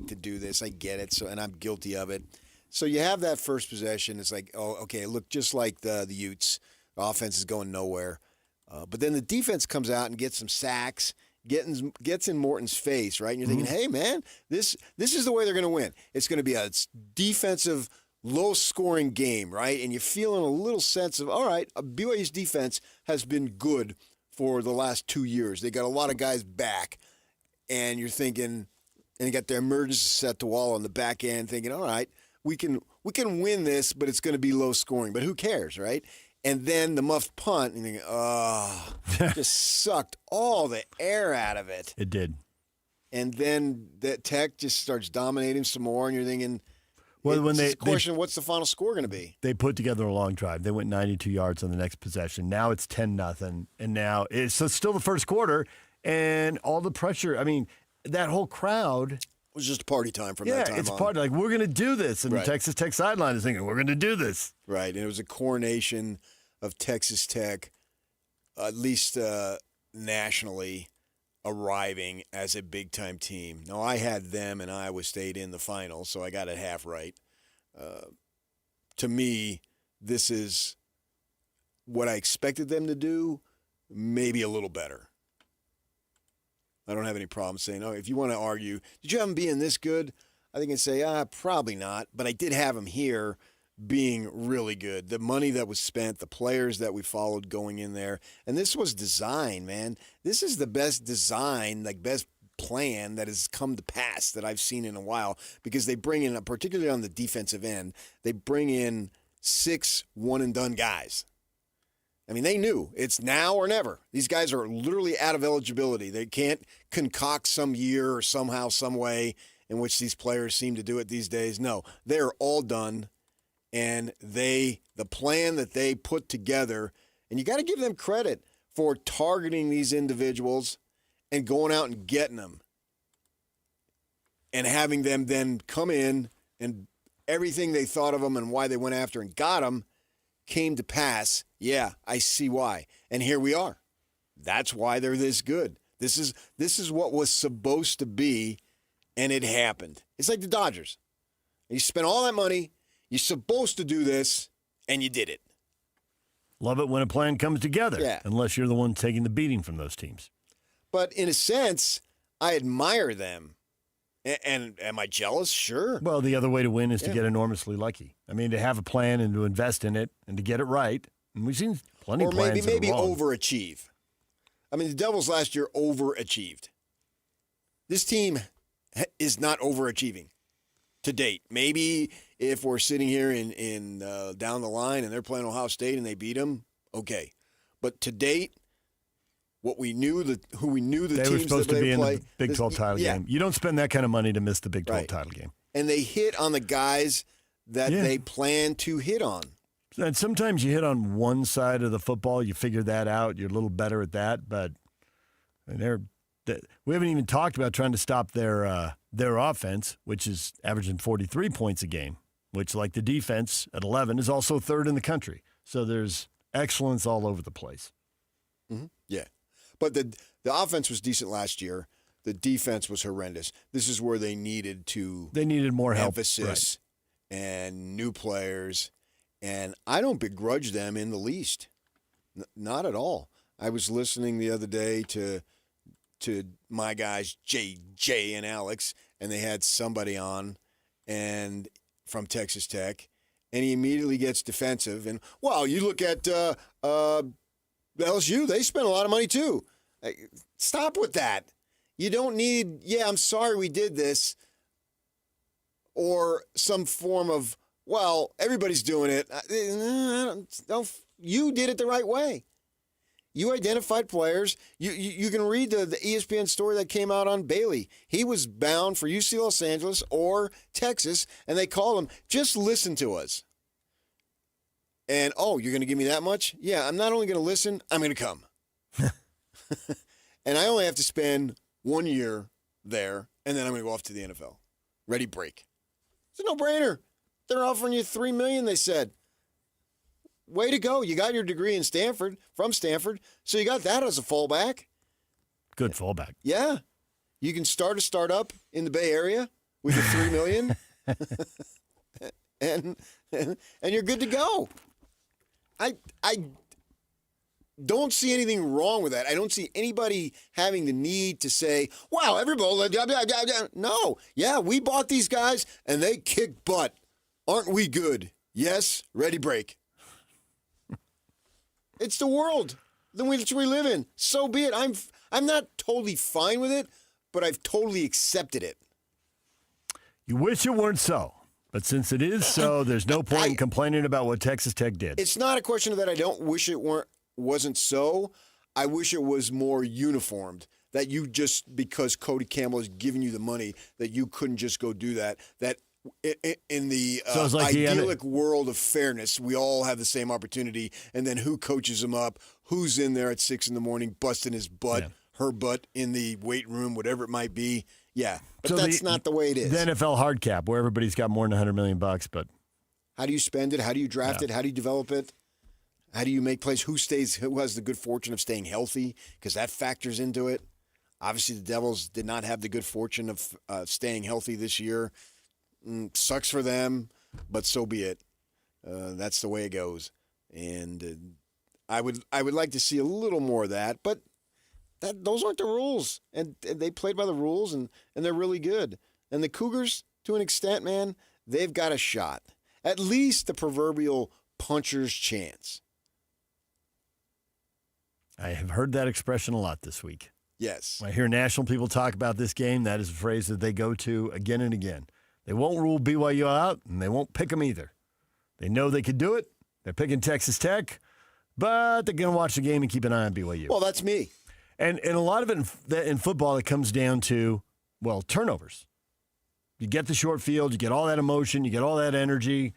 to do this. I get it. So, and I'm guilty of it. So you have that first possession. It's like, oh, okay, look, just like the Utes, the offense is going nowhere. But then the defense comes out and gets some sacks, gets in Morton's face, right? And you're thinking, hey, man, this is the way they're going to win. It's going to be a defensive, low-scoring game, right? And you're feeling a little sense of, all right, BYU's defense has been good for the last 2 years. They got a lot of guys back. And you're thinking, and you got their emergency set to wall on the back end, thinking, all right, we can win this, but it's going to be low scoring. But who cares, right? And then the muffed punt, and you think, just sucked all the air out of it. It did. And then that Tech just starts dominating some more, and you're thinking, well, when what's the final score going to be? They put together a long drive. They went 92 yards on the next possession. Now it's 10-0, and now it's still the first quarter, and all the pressure. I mean, that whole crowd. It was just party time from that time on. Yeah, it's party. Like, we're going to do this. And the Texas Tech sideline is thinking, we're going to do this. Right, and it was a coronation of Texas Tech, at least nationally, arriving as a big-time team. Now, I had them and Iowa State in the final, so I got it half right. To me, this is what I expected them to do, maybe a little better. I don't have any problem saying, if you want to argue, did you have them being this good? I think I'd say, probably not. But I did have them here being really good. The money that was spent, the players that we followed going in there. And this was design, man. This is the best design, best plan that has come to pass that I've seen in a while, because they bring in, particularly on the defensive end, they bring in 6 one-and-done guys. I mean, they knew it's now or never. These guys are literally out of eligibility. They can't concoct some year or somehow, some way in which these players seem to do it these days. No, they're all done. And the plan that they put together, and you got to give them credit for targeting these individuals and going out and getting them and having them then come in, and everything they thought of them and why they went after and got them came to pass. Yeah, I see why. And here we are. That's why they're this good. This is what was supposed to be, and it happened. It's like the Dodgers. You spent all that money, you're supposed to do this, and you did it. Love it when a plan comes together, yeah. Unless you're the one taking the beating from those teams. But in a sense, I admire them And am I jealous? Sure. Well, the other way to win is to get enormously lucky. I mean, to have a plan and to invest in it and to get it right. And we've seen plenty of plans that are maybe wrong. overachieve. I mean, the Devils last year overachieved. This team is not overachieving to date. Maybe if we're sitting here in down the line and they're playing Ohio State and they beat them, okay. But to date, who we knew the they teams were supposed that to be play, in the Big 12 title game. You don't spend that kind of money to miss the Big 12 title game. And they hit on the guys that they plan to hit on. And sometimes you hit on one side of the football, you figure that out, you're a little better at that. But we haven't even talked about trying to stop their offense, which is averaging 43 points a game, which, like the defense at 11, is also third in the country. So there's excellence all over the place. Mm-hmm. Yeah. But the offense was decent last year. The defense was horrendous. This is where they needed more help. Emphasis and new players. And I don't begrudge them in the least. Not at all. I was listening the other day to my guys, JJ and Alex, and they had somebody on and from Texas Tech, and he immediately gets defensive. And, well, you look at LSU, they spent a lot of money too. Stop with that. You don't need, I'm sorry we did this, or some form of, well, everybody's doing it. You did it the right way. You identified players. You can read the ESPN story that came out on Bailey. He was bound for UC Los Angeles or Texas, and they called him, just listen to us. And, you're going to give me that much? Yeah, I'm not only going to listen, I'm going to come. And I only have to spend 1 year there, and then I'm going to go off to the NFL. Ready, break. It's a no-brainer. They're offering you $3 million, they said. Way to go. You got your degree from Stanford, so you got that as a fallback. Good fallback. Yeah. You can start a startup in the Bay Area with your $3 million, and you're good to go. I don't see anything wrong with that. I don't see anybody having the need to say, wow, everybody, no. Yeah, we bought these guys, and they kick butt. Aren't we good? Yes, ready, break. It's the world which we live in. So be it. I'm not totally fine with it, but I've totally accepted it. You wish it weren't so. But since it is so, there's no point in complaining about what Texas Tech did. It's not a question of that I don't wish it wasn't so. I wish it was more uniformed. That you just, because Cody Campbell is giving you the money, that you couldn't just go do that. That in the idyllic world of fairness, we all have the same opportunity. And then who coaches them up? Who's in there at 6 a.m. busting his butt, her butt in the weight room, whatever it might be. Yeah, but so that's not the way it is. The NFL hard cap, where everybody's got more than $100 million, but how do you spend it? How do you draft it? How do you develop it? How do you make plays? Who has the good fortune of staying healthy? Because that factors into it. Obviously, the Devils did not have the good fortune of staying healthy this year. Sucks for them, but so be it. That's the way it goes. And I would like to see a little more of that, but those aren't the rules. And they played by the rules, and they're really good. And the Cougars, to an extent, man, they've got a shot. At least the proverbial puncher's chance. I have heard that expression a lot this week. Yes. When I hear national people talk about this game, that is a phrase that they go to again and again. They won't rule BYU out, and they won't pick them either. They know they could do it. They're picking Texas Tech, but they're going to watch the game and keep an eye on BYU. Well, that's me. And a lot of it in football, it comes down to, turnovers. You get the short field, you get all that emotion, you get all that energy,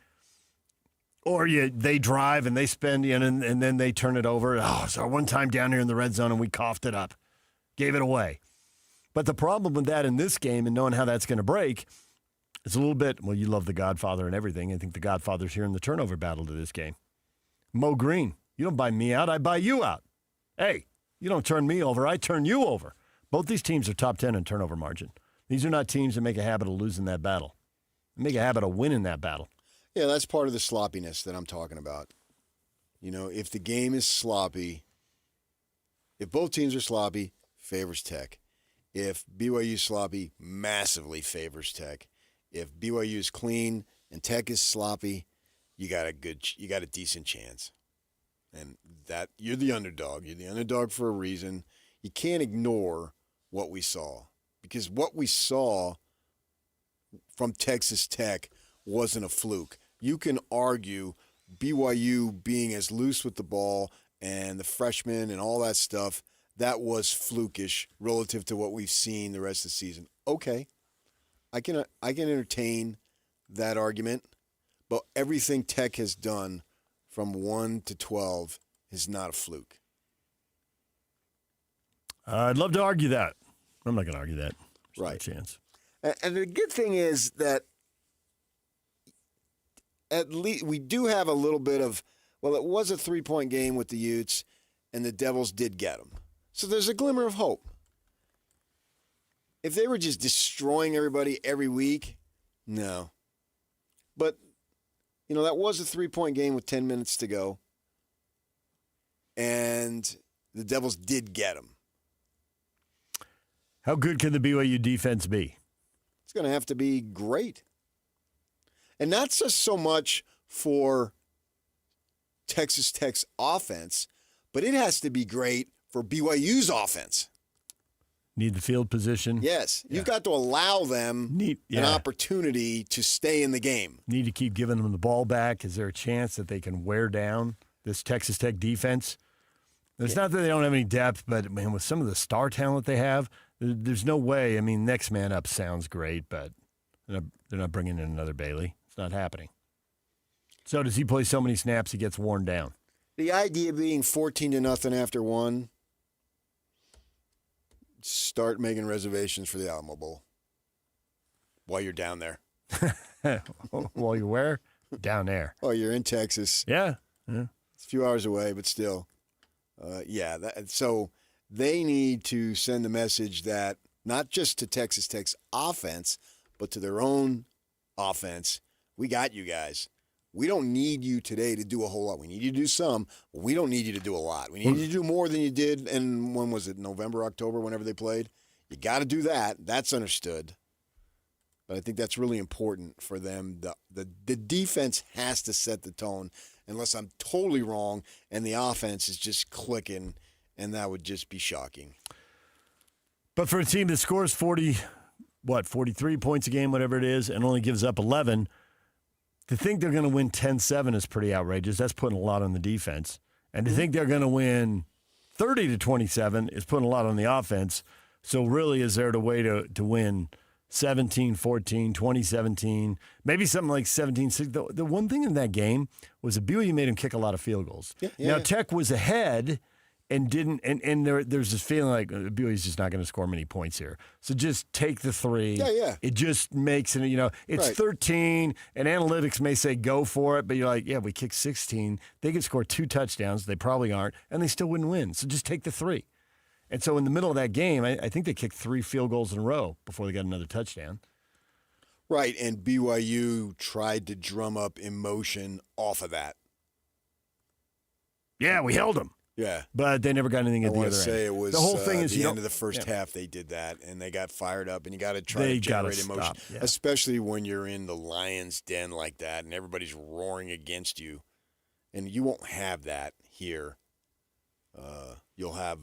or they drive and they spend, and then they turn it over. Oh, so one time down here in the red zone and we coughed it up, gave it away. But the problem with that in this game and knowing how that's going to break, it's a little bit, you love The Godfather and everything. I think The Godfather's here in the turnover battle to this game. Mo Green, you don't buy me out, I buy you out. Hey, you don't turn me over, I turn you over. Both these teams are top 10 in turnover margin. These are not teams that make a habit of losing that battle. They make a habit of winning that battle. Yeah, that's part of the sloppiness that I'm talking about. If the game is sloppy, if both teams are sloppy, favors Tech. If BYU's sloppy, massively favors Tech. If BYU's clean and Tech is sloppy, you got a decent chance. And that you're the underdog. You're the underdog for a reason. You can't ignore what we saw, because what we saw from Texas Tech wasn't a fluke. You can argue BYU being as loose with the ball and the freshmen and all that stuff, that was flukish relative to what we've seen the rest of the season. Okay, I can entertain that argument, but everything Tech has done from 1 to 12 is not a fluke. I'd love to argue that. I'm not going to argue that. There's right. No chance. And the good thing is that at least we do have a little bit of, well, it was a 3-point game with the Utes, and the Devils did get them. So there's a glimmer of hope. If they were just destroying everybody every week, no. But, that was a 3-point game with 10 minutes to go, and the Devils did get them. How good can the BYU defense be? It's going to have to be great. And not just so much for Texas Tech's offense, but it has to be great for BYU's offense. Need the field position. Yes. You've got to allow them an opportunity to stay in the game. Need to keep giving them the ball back. Is there a chance that they can wear down this Texas Tech defense? It's not that they don't have any depth, but, man, with some of the star talent they have, there's no way. I mean, next man up sounds great, but they're not bringing in another Bailey. It's not happening. So does he play so many snaps he gets worn down? The idea being 14-0 after one, start making reservations for the Alamo Bowl while you're down there. While you're where? Down there. Oh, you're in Texas. Yeah. It's a few hours away, but still. So they need to send the message that not just to Texas Tech's offense, but to their own offense, we got you guys. We don't need you today to do a whole lot. We need you to do some, but we don't need you to do a lot. We need you to do more than you did in, when was it, November, October, whenever they played? You got to do that. That's understood. But I think that's really important for them. The defense has to set the tone, unless I'm totally wrong and the offense is just clicking, and that would just be shocking. But for a team that scores 43 points a game, whatever it is, and only gives up 11, to think they're going to win 10-7 is pretty outrageous. That's putting a lot on the defense. And to think they're going to win 30-27 is putting a lot on the offense. So really, is there a way to win 17-14, 20-17, maybe something like 17-6? The one thing in that game was that BYU made him kick a lot of field goals. Now, Tech was ahead and didn't, and there's this feeling like BYU's just not going to score many points here. So just take the 3. Yeah. It just makes it, it's right. 13, and analytics may say go for it, but you're like, yeah, we kicked 16. They could score 2 touchdowns. They probably aren't, and they still wouldn't win. So just take the 3. And so in the middle of that game, I think they kicked 3 field goals in a row before they got another touchdown. Right, and BYU tried to drum up emotion off of that. Yeah, we held them. Yeah. But they never got anything at the other end. I want to say it was the whole thing is the end of the first half they did that, and they got fired up, and you got to try to generate emotion, especially when you're in the lion's den like that and everybody's roaring against you. And you won't have that here. You'll have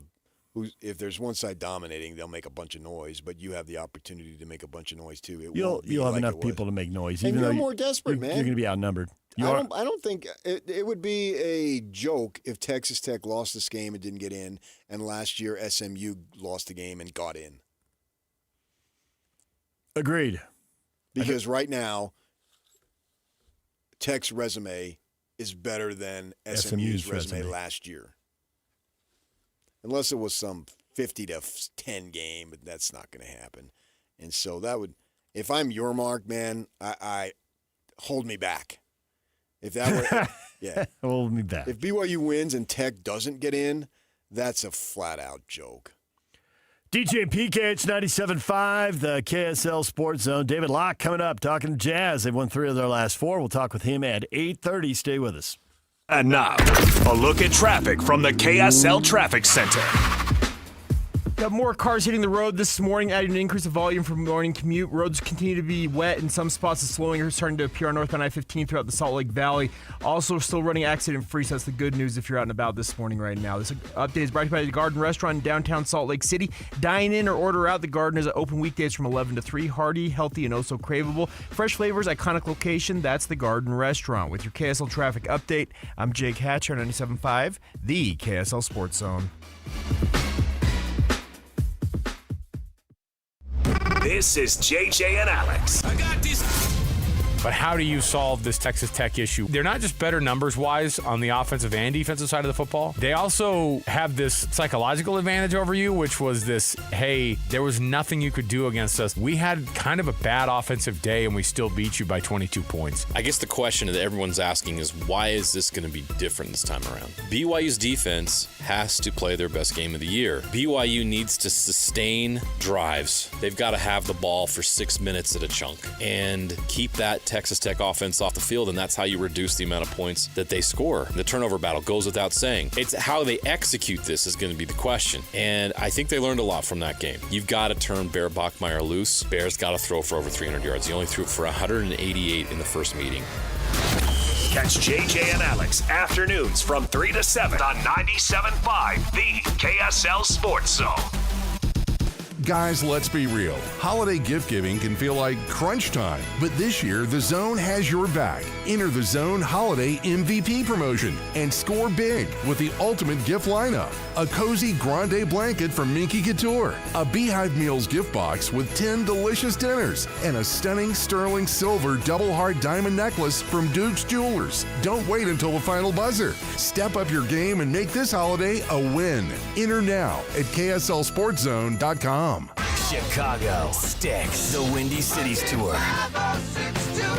if there's one side dominating, they'll make a bunch of noise, but you have the opportunity to make a bunch of noise too. You'll have enough people to make noise, and even you're though more desperate, man. You're going to be outnumbered. I don't think it would be a joke if Texas Tech lost this game and didn't get in, and last year SMU lost the game and got in. Agreed. Because right now, Tech's resume is better than SMU's resume last year. Unless it was some 50-10 game, but that's not going to happen. And so that would, if I'm your Mark, man, I hold me back. If that were, yeah, hold me back. If BYU wins and Tech doesn't get in, that's a flat-out joke. DJ and PK, it's 97.5, the KSL Sports Zone. David Locke coming up, talking to Jazz. They've won 3 of their last 4. We'll talk with him at 8:30. Stay with us. And now, a look at traffic from the KSL Traffic Center. Got more cars hitting the road this morning, adding an increase of volume for morning commute. Roads continue to be wet in some spots. The slowing are starting to appear on northbound I-15 throughout the Salt Lake Valley. Also, still running accident-free, so that's the good news if you're out and about this morning right now. This update is brought to you by the Garden Restaurant in downtown Salt Lake City. Dine in or order out. The Garden is open weekdays from 11 to 3. Hearty, healthy, and oh so craveable. Fresh flavors, iconic location. That's the Garden Restaurant. With your KSL traffic update, I'm Jake Hatcher, 97.5, the KSL Sports Zone. This is JJ and Alex. I got this. But how do you solve this Texas Tech issue? They're not just better numbers-wise on the offensive and defensive side of the football. They also have this psychological advantage over you, which was this, hey, there was nothing you could do against us. We had kind of a bad offensive day, and we still beat you by 22 points. I guess the question that everyone's asking is, why is this going to be different this time around? BYU's defense has to play their best game of the year. BYU needs to sustain drives. They've got to have the ball for 6 minutes at a chunk and keep that Texas Tech offense off the field, and that's how you reduce the amount of points that they score. The turnover battle goes without saying. It's how they execute this is going to be the question, and I think they learned a lot from that game. You've got to turn Bear Bachmeier loose. Bear's got to throw for over 300 yards. He only threw for 188 in the first meeting. Catch JJ and Alex afternoons from 3 to 7 on 97.5, the KSL Sports Zone. Guys, let's be real. Holiday gift giving can feel like crunch time, but this year, the Zone has your back. Enter the Zone Holiday MVP promotion and score big with the ultimate gift lineup. A cozy grande blanket from Minky Couture, a Beehive Meals gift box with 10 delicious dinners, and a stunning sterling silver double heart diamond necklace from Duke's Jewelers. Don't wait until the final buzzer. Step up your game and make this holiday a win. Enter now at KSLSportsZone.com. Chicago Sticks, the Windy Cities Tour.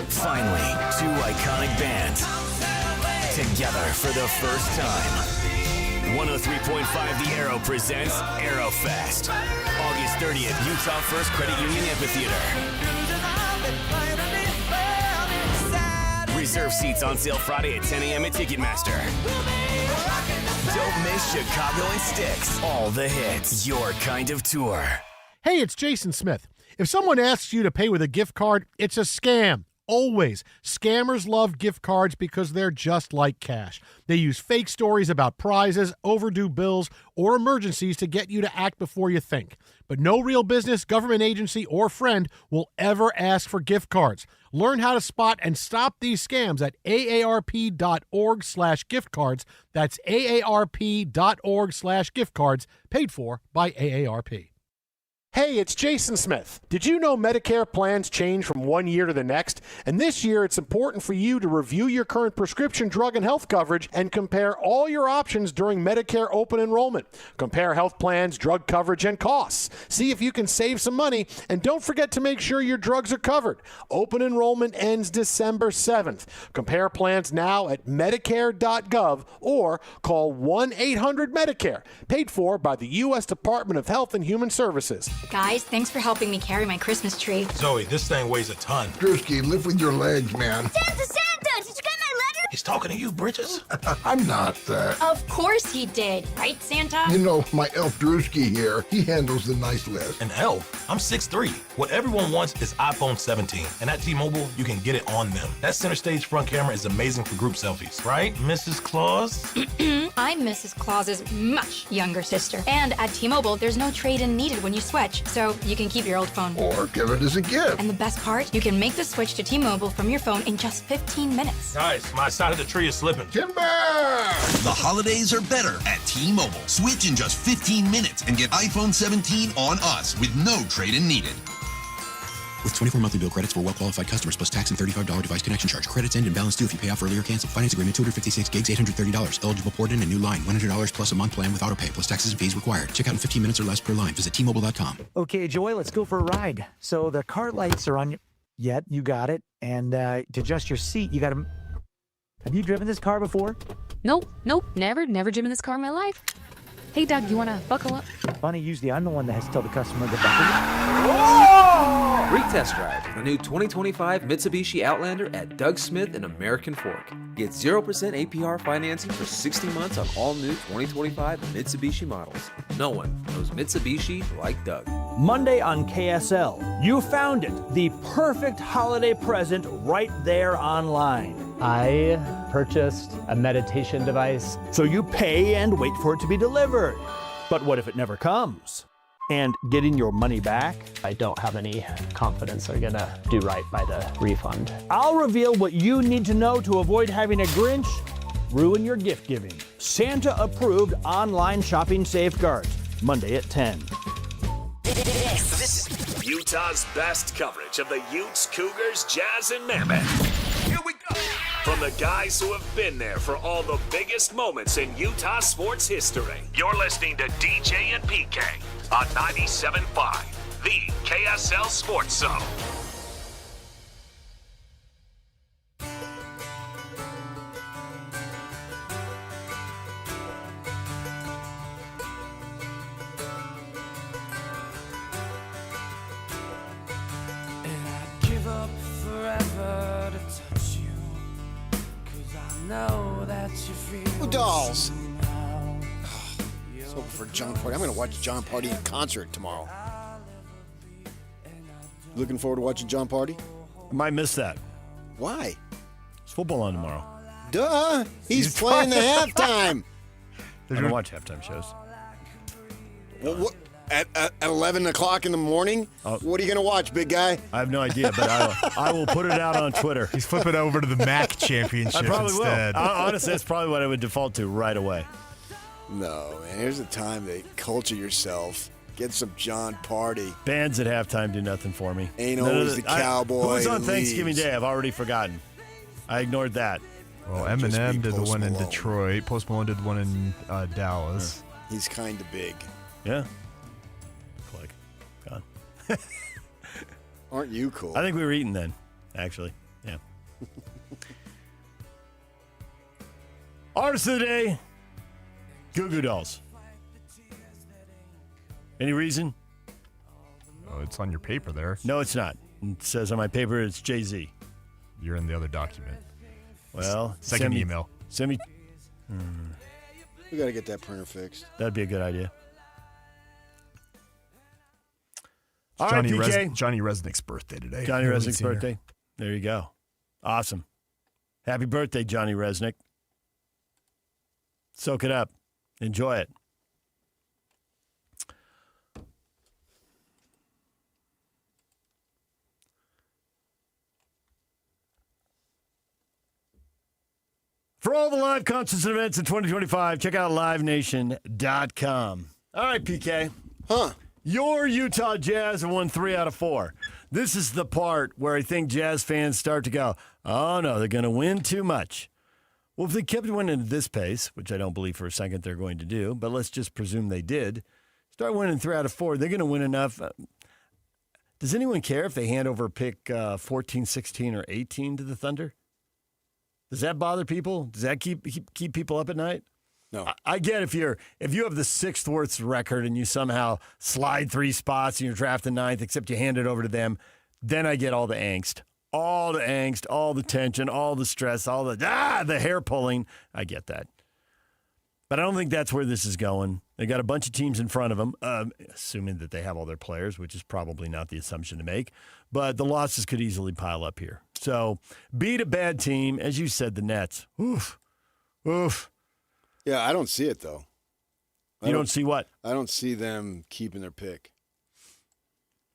Finally, two iconic bands together for the first time. 103.5 The Arrow presents ArrowFest. August 30th, Utah First Credit Union Amphitheater. Reserve seats on sale Friday at 10 a.m. at Ticketmaster. Don't miss Chicago and Sticks. All the hits. Your kind of tour. Hey, it's Jason Smith. If someone asks you to pay with a gift card, it's a scam. Always. Scammers love gift cards because they're just like cash. They use fake stories about prizes, overdue bills, or emergencies to get you to act before you think. But no real business, government agency, or friend will ever ask for gift cards. Learn how to spot and stop these scams at aarp.org/gift cards. That's aarp.org/gift cards, paid for by AARP. Hey, it's Jason Smith. Did you know Medicare plans change from one year to the next? And this year, it's important for you to review your current prescription drug and health coverage and compare all your options during Medicare open enrollment. Compare health plans, drug coverage, and costs. See if you can save some money, and don't forget to make sure your drugs are covered. Open enrollment ends December 7th. Compare plans now at Medicare.gov or call 1-800-MEDICARE, paid for by the U.S. Department of Health and Human Services. Guys, thanks for helping me carry my Christmas tree. Zoe, this thing weighs a ton. Drewski, lift with your legs, man. Santa! Did you get my letter? He's talking to you, Bridges. I'm not. Of course he did, right, Santa? You know, my elf Drewski here, he handles the nice list. An elf? I'm 6'3". What everyone wants is iPhone 17. And at T-Mobile, you can get it on them. That center stage front camera is amazing for group selfies. Right, Mrs. Claus? I'm Mrs. Claus's much younger sister. And at T-Mobile, there's no trade-in needed when you switch, so you can keep your old phone. Or give it as a gift. And the best part? You can make the switch to T-Mobile from your phone in just 15 minutes. Guys, my side of the tree is slipping. Timber! The holidays are better at T-Mobile. Switch in just 15 minutes and get iPhone 17 on us with no trade-in needed. With 24 monthly bill credits for well-qualified customers plus tax and $35 device connection charge. Credits end and balance due if you pay off early or cancel. Finance agreement, 256 gigs, $830. Eligible port in and new line. $100 plus a month plan with auto pay plus taxes and fees required. Check out in 15 minutes or less per line. Visit T-Mobile.com. Okay, Joy, let's go for a ride. So the car lights are on your... Yep, you got it. And to adjust your seat, you got to... Have you driven this car before? Nope, never driven this car in my life. Hey, Doug, you want to buckle up? Funny, usually I'm the one that has to tell the customer to buckle up. Free test drive the new 2025 Mitsubishi Outlander at Doug Smith and American Fork. Get 0% APR financing for 60 months on all new 2025 Mitsubishi models. No one knows Mitsubishi like Doug. Monday on KSL, you found it, the perfect holiday present right there online. I purchased a meditation device. So you pay and wait for it to be delivered. But what if it never comes? And getting your money back? I don't have any confidence they're gonna do right by the refund. I'll reveal what you need to know to avoid having a Grinch ruin your gift giving. Santa-approved online shopping safeguards. Monday at 10. This is Utah's best coverage of the Utes, Cougars, Jazz, and Mammoth. Here we go. From the guys who have been there for all the biggest moments in Utah sports history. You're listening to DJ and PK on 97.5, the KSL Sports Zone. Dolls. So for John Party, I'm going to watch John Party in concert tomorrow. Looking forward to watching John Party? I might miss that. Why? It's football on tomorrow. Duh. He's playing the halftime. I don't watch halftime shows. Well, what? At 11 o'clock in the morning? What are you going to watch, big guy? I have no idea, but I will put it out on Twitter. He's flipping over to the MAC championship I probably instead. will. Honestly, that's probably what I would default to right away. No, man. Here's the time to culture yourself. Get some John Party. Bands at halftime do nothing for me. Ain't always the cowboy. Who was on that Thanksgiving leaves. Day? I've already forgotten. I ignored that. Well, Eminem did the one in Detroit. Post Malone did one in Dallas. Yeah. He's kind of big. Yeah. Click. Gone. Aren't you cool? I think we were eating then, actually. Yeah. Artist of the day, Goo Goo Dolls. Any reason? Oh, it's on your paper there. No, it's not. It says on my paper it's Jay-Z. You're in the other document. Well, second email. Send me. We got to get that printer fixed. That'd be a good idea. All Johnny right, PK. Johnny Resnick's birthday today. Johnny Early Resnick's senior. birthday. There you go. Awesome. Happy birthday, Johnny Resnick. Soak it up. Enjoy it. For all the live concerts and events in 2025, check out livenation.com. All right, PK. Your Utah Jazz have won 3 out of 4. This is the part where I think Jazz fans start to go, oh, no, they're going to win too much. Well, if they kept winning at this pace, which I don't believe for a second they're going to do, but let's just presume they did, start winning 3 out of 4, they're going to win enough. Does anyone care if they hand over pick 14, 16, or 18 to the Thunder? Does that bother people? Does that keep people up at night? No. I get if you have the 6th worst record and you somehow slide 3 spots and you're drafting 9th, except you hand it over to them, then I get all the angst. All the angst, all the tension, all the stress, all the hair pulling. I get that. But I don't think that's where this is going. They got a bunch of teams in front of them, assuming that they have all their players, which is probably not the assumption to make. But the losses could easily pile up here. So beat a bad team. As you said, the Nets. Oof. Oof. Yeah, I don't see it, though. You don't see what? I don't see them keeping their pick.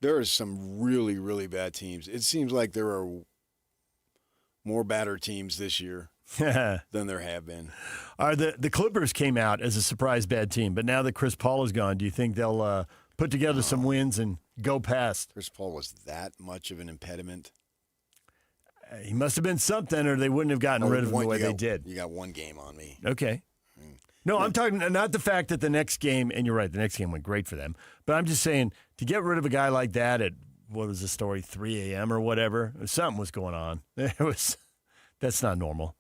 There are some really, really bad teams. It seems like there are more badder teams this year than there have been. The Clippers came out as a surprise bad team, but now that Chris Paul is gone, do you think they'll put together some wins and go past? Chris Paul was that much of an impediment? He must have been something, or they wouldn't have gotten rid of him the way they did. You got one game on me. Okay. No, I'm talking not the fact that the next game, and you're right, the next game went great for them, but I'm just saying to get rid of a guy like that at, what was the story, 3 a.m. or whatever, something was going on. That's not normal.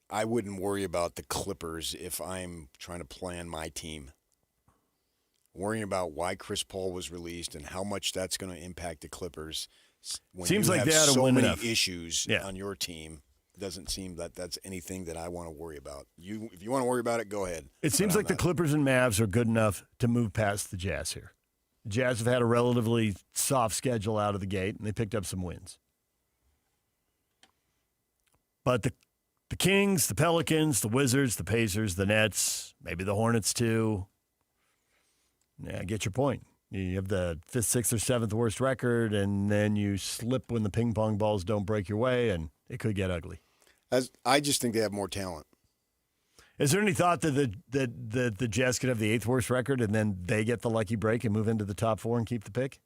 I wouldn't worry about the Clippers if I'm trying to plan my team. Worrying about why Chris Paul was released and how much that's going to impact the Clippers. When Seems you like have they ought to so win many enough issues on your team, doesn't seem that that's anything that I want to worry about. If you want to worry about it, go ahead. It seems like the Clippers and Mavs are good enough to move past the Jazz here. The Jazz have had a relatively soft schedule out of the gate, and they picked up some wins. But the Kings, the Pelicans, the Wizards, the Pacers, the Nets, maybe the Hornets too. Yeah, I get your point. You have the 5th, 6th, or 7th worst record, and then you slip when the ping pong balls don't break your way, and it could get ugly. I just think they have more talent. Is there any thought that the Jazz could have the 8th worst record, and then they get the lucky break and move into the top 4 and keep the pick?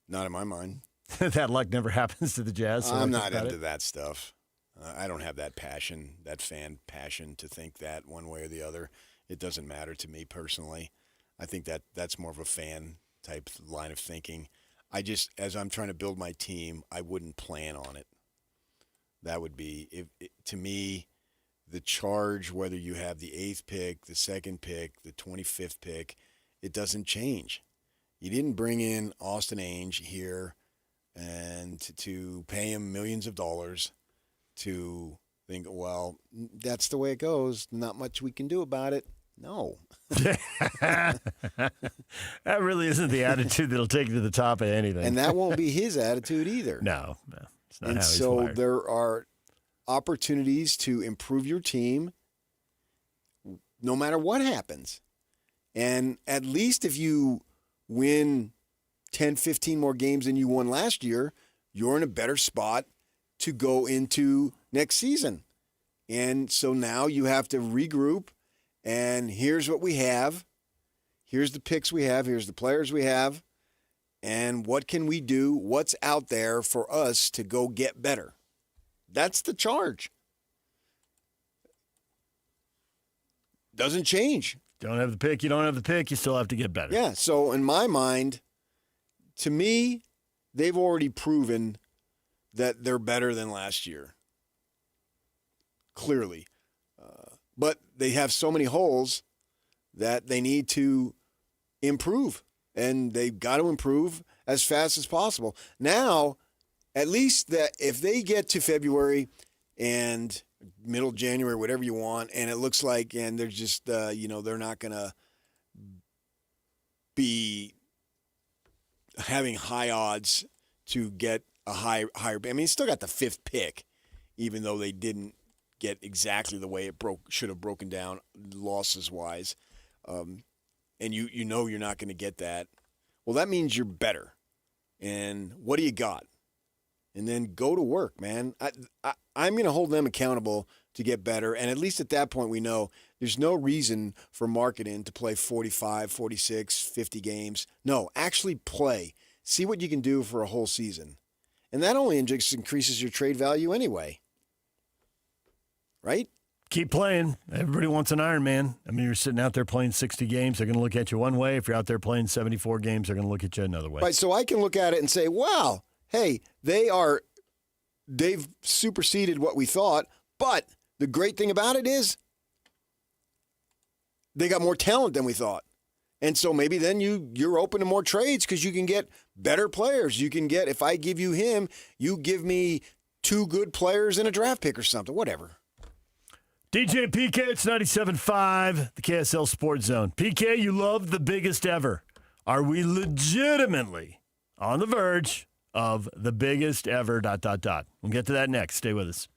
Not in my mind. That luck never happens to the Jazz. So I'm not into that stuff. I don't have that passion, that fan passion to think that one way or the other. It doesn't matter to me personally. I think that's more of a fan type line of thinking. As I'm trying to build my team, I wouldn't plan on it. That would be, to me, the charge, whether you have the 8th pick, the 2nd pick, the 25th pick, it doesn't change. You didn't bring in Austin Ainge here and to pay him millions of dollars to think, well, that's the way it goes. Not much we can do about it. No. That really isn't the attitude that'll take you to the top of anything. And that won't be his attitude either. No. It's not and how he's so wired. there are opportunities to improve your team no matter what happens. And at least if you win 10, 15 more games than you won last year, you're in a better spot to go into next season. And so now you have to regroup, and here's what we have. Here's the picks we have. Here's the players we have. And what can we do? What's out there for us to go get better? That's the charge. Doesn't change. Don't have the pick. You don't have the pick. You still have to get better. Yeah. So in my mind, to me, they've already proven that they're better than last year. Clearly. But they have so many holes that they need to improve. And they've got to improve as fast as possible. Now, at least that if they get to February and middle January, whatever you want, and it looks like, and they're just, they're not going to be having high odds to get a higher. I mean, he still got the 5th pick, even though they didn't get exactly the way it should have broken down losses wise. And you know you're not going to get that. Well, that means you're better. And what do you got? And then go to work, man. I'm going to hold them accountable to get better. And at least at that point, we know there's no reason for marketing to play 45, 46, 50 games. No, actually play. See what you can do for a whole season. And that only just increases your trade value anyway. Right? Keep playing. Everybody wants an Iron Man. I mean, you're sitting out there playing 60 games. They're going to look at you one way. If you're out there playing 74 games, they're going to look at you another way. Right. So I can look at it and say, wow, hey, they've superseded what we thought. But the great thing about it is they got more talent than we thought. And so maybe then you're open to more trades because you can get better players. You can get, if I give you him, you give me 2 good players and a draft pick or something, whatever. DJ and PK, it's 97.5, the KSL Sports Zone. PK, you love the biggest ever. Are we legitimately on the verge of the biggest ever ... We'll get to that next. Stay with us.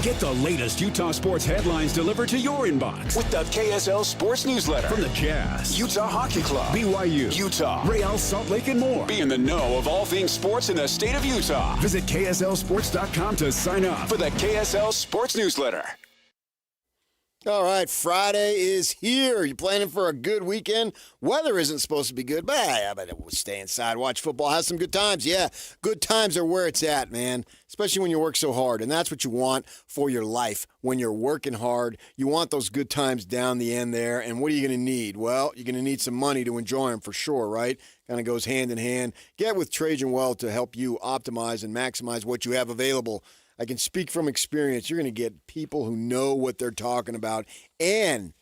Get the latest Utah sports headlines delivered to your inbox with the KSL Sports Newsletter. From the Jazz, Utah Hockey Club, BYU, Utah, Real Salt Lake, and more. Be in the know of all things sports in the state of Utah. Visit KSLSports.com to sign up for the KSL Sports Newsletter. All right, Friday is here. You planning for a good weekend? Weather isn't supposed to be good, but I bet we'll stay inside, watch football, have some good times. Yeah, good times are where it's at, man, especially when you work so hard. And that's what you want for your life. When you're working hard, you want those good times down the end there. And what are you going to need? Well, you're going to need some money to enjoy them for sure, right? Kind of goes hand in hand. Get with Trajan Wealth to help you optimize and maximize what you have available. I can speak from experience. You're going to get people who know what they're talking about, and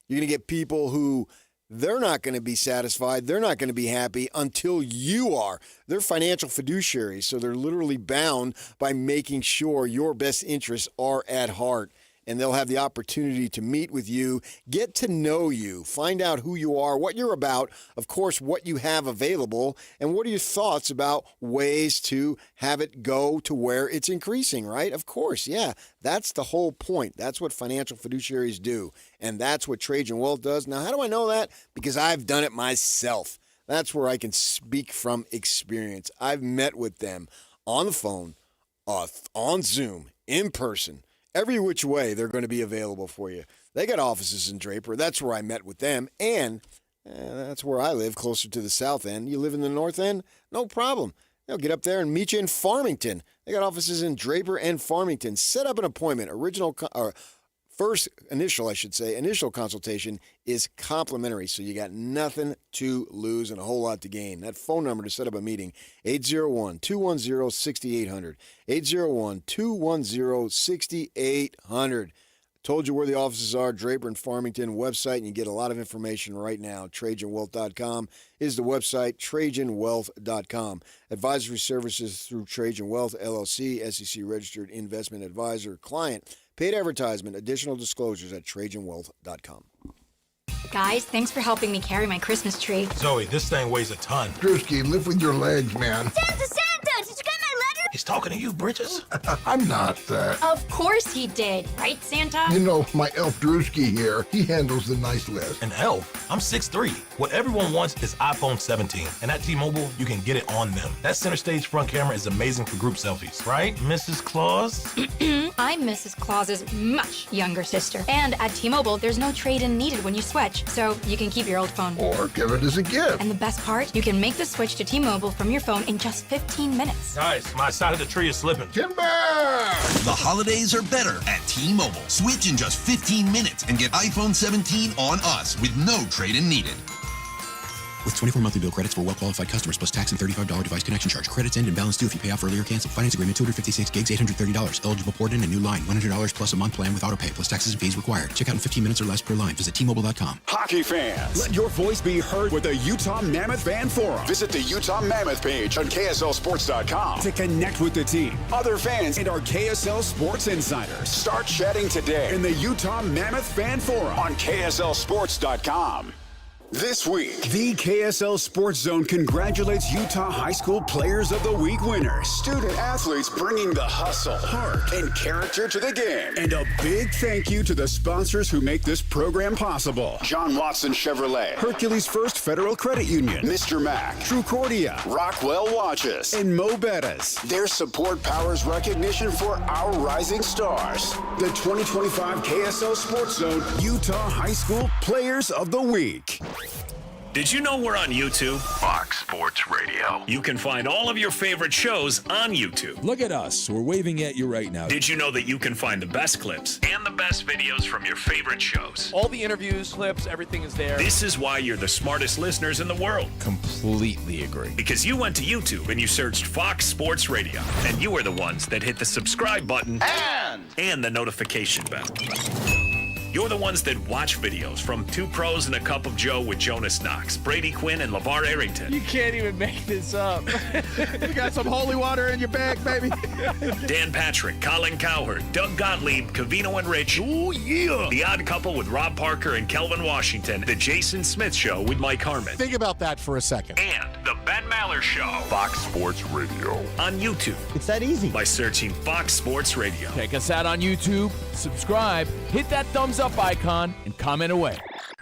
you're going to get people who they're not going to be satisfied. They're not going to be happy until you are. They're financial fiduciaries, so they're literally bound by making sure your best interests are at heart. And they'll have the opportunity to meet with you, get to know you, find out who you are, what you're about, of course, what you have available, and what are your thoughts about ways to have it go to where it's increasing, right? Of course, yeah, that's the whole point. That's what financial fiduciaries do, and that's what Trajan Wealth does. Now, how do I know that? Because I've done it myself. That's where I can speak from experience. I've met with them on the phone, on Zoom, in person. Every which way, they're going to be available for you. They got offices in Draper. That's where I met with them. And that's where I live, closer to the south end. You live in the north end? No problem. They'll get up there and meet you in Farmington. They got offices in Draper and Farmington. Set up an appointment. Initial consultation is complimentary, so you got nothing to lose and a whole lot to gain. That phone number to set up a meeting, 801-210-6800. 801-210-6800. Told you where the offices are, Draper and Farmington website, and you get a lot of information right now. TrajanWealth.com is the website, TrajanWealth.com. Advisory services through Trajan Wealth, LLC, SEC-registered investment advisor, client. Paid advertisement, additional disclosures at TrajanWealth.com. Guys, thanks for helping me carry my Christmas tree. Zoe, this thing weighs a ton. Drewski, lift with your legs, man. Santa! Did you get my letter? He's talking to you, Bridges. I'm not that. Of course he did, right, Santa? You know, my elf Drewski here, he handles the nice list. An elf? I'm 6'3". What everyone wants is iPhone 17. And at T-Mobile, you can get it on them. That center stage front camera is amazing for group selfies. Right, Mrs. Claus? I'm Mrs. Claus's much younger sister. And at T-Mobile, there's no trade-in needed when you switch, so you can keep your old phone. Or give it as a gift. And the best part? You can make the switch to T-Mobile from your phone in just 15 minutes. Guys, my side of the tree is slipping. Timber! The holidays are better at T-Mobile. Switch in just 15 minutes and get iPhone 17 on us with no trade-in needed. With 24 monthly bill credits for well-qualified customers plus tax and $35 device connection charge. Credits end and balance due if you pay off early or cancel. Finance agreement, 256 gigs, $830. Eligible port in a new line. $100 plus a month plan with auto pay plus taxes and fees required. Check out in 15 minutes or less per line. Visit T-Mobile.com. Hockey fans, let your voice be heard with the Utah Mammoth Fan Forum. Visit the Utah Mammoth page on KSLSports.com to connect with the team, other fans, and our KSL Sports insiders. Start chatting today in the Utah Mammoth Fan Forum on KSLSports.com. This week, the KSL Sports Zone congratulates Utah High School Players of the Week winners. Student athletes bringing the hustle, heart, and character to the game. And a big thank you to the sponsors who make this program possible. John Watson Chevrolet, Hercules First Federal Credit Union, Mr. Mac, Trucordia, Rockwell Watches, and Mo Bettas. Their support powers recognition for our rising stars. The 2025 KSL Sports Zone Utah High School Players of the Week. Did you know we're on YouTube? Fox Sports Radio. You can find all of your favorite shows on YouTube. Look at us. We're waving at you right now. Did you know that you can find the best clips and the best videos from your favorite shows? All the interviews, clips, everything is there. This is why you're the smartest listeners in the world. Completely agree. Because you went to YouTube and you searched Fox Sports Radio, and you were the ones that hit the subscribe button and the notification bell. You're the ones that watch videos from Two Pros and a Cup of Joe with Jonas Knox, Brady Quinn, and LeVar Arrington. You can't even make this up. You got some holy water in your bag, baby. Dan Patrick, Colin Cowherd, Doug Gottlieb, Cavino and Rich. Oh, yeah. The Odd Couple with Rob Parker and Kelvin Washington. The Jason Smith Show with Mike Harmon. Think about that for a second. And the Ben Maller Show. Fox Sports Radio. On YouTube. It's that easy. By searching Fox Sports Radio. Check us out on YouTube, subscribe, hit that thumbs up icon, and comment away.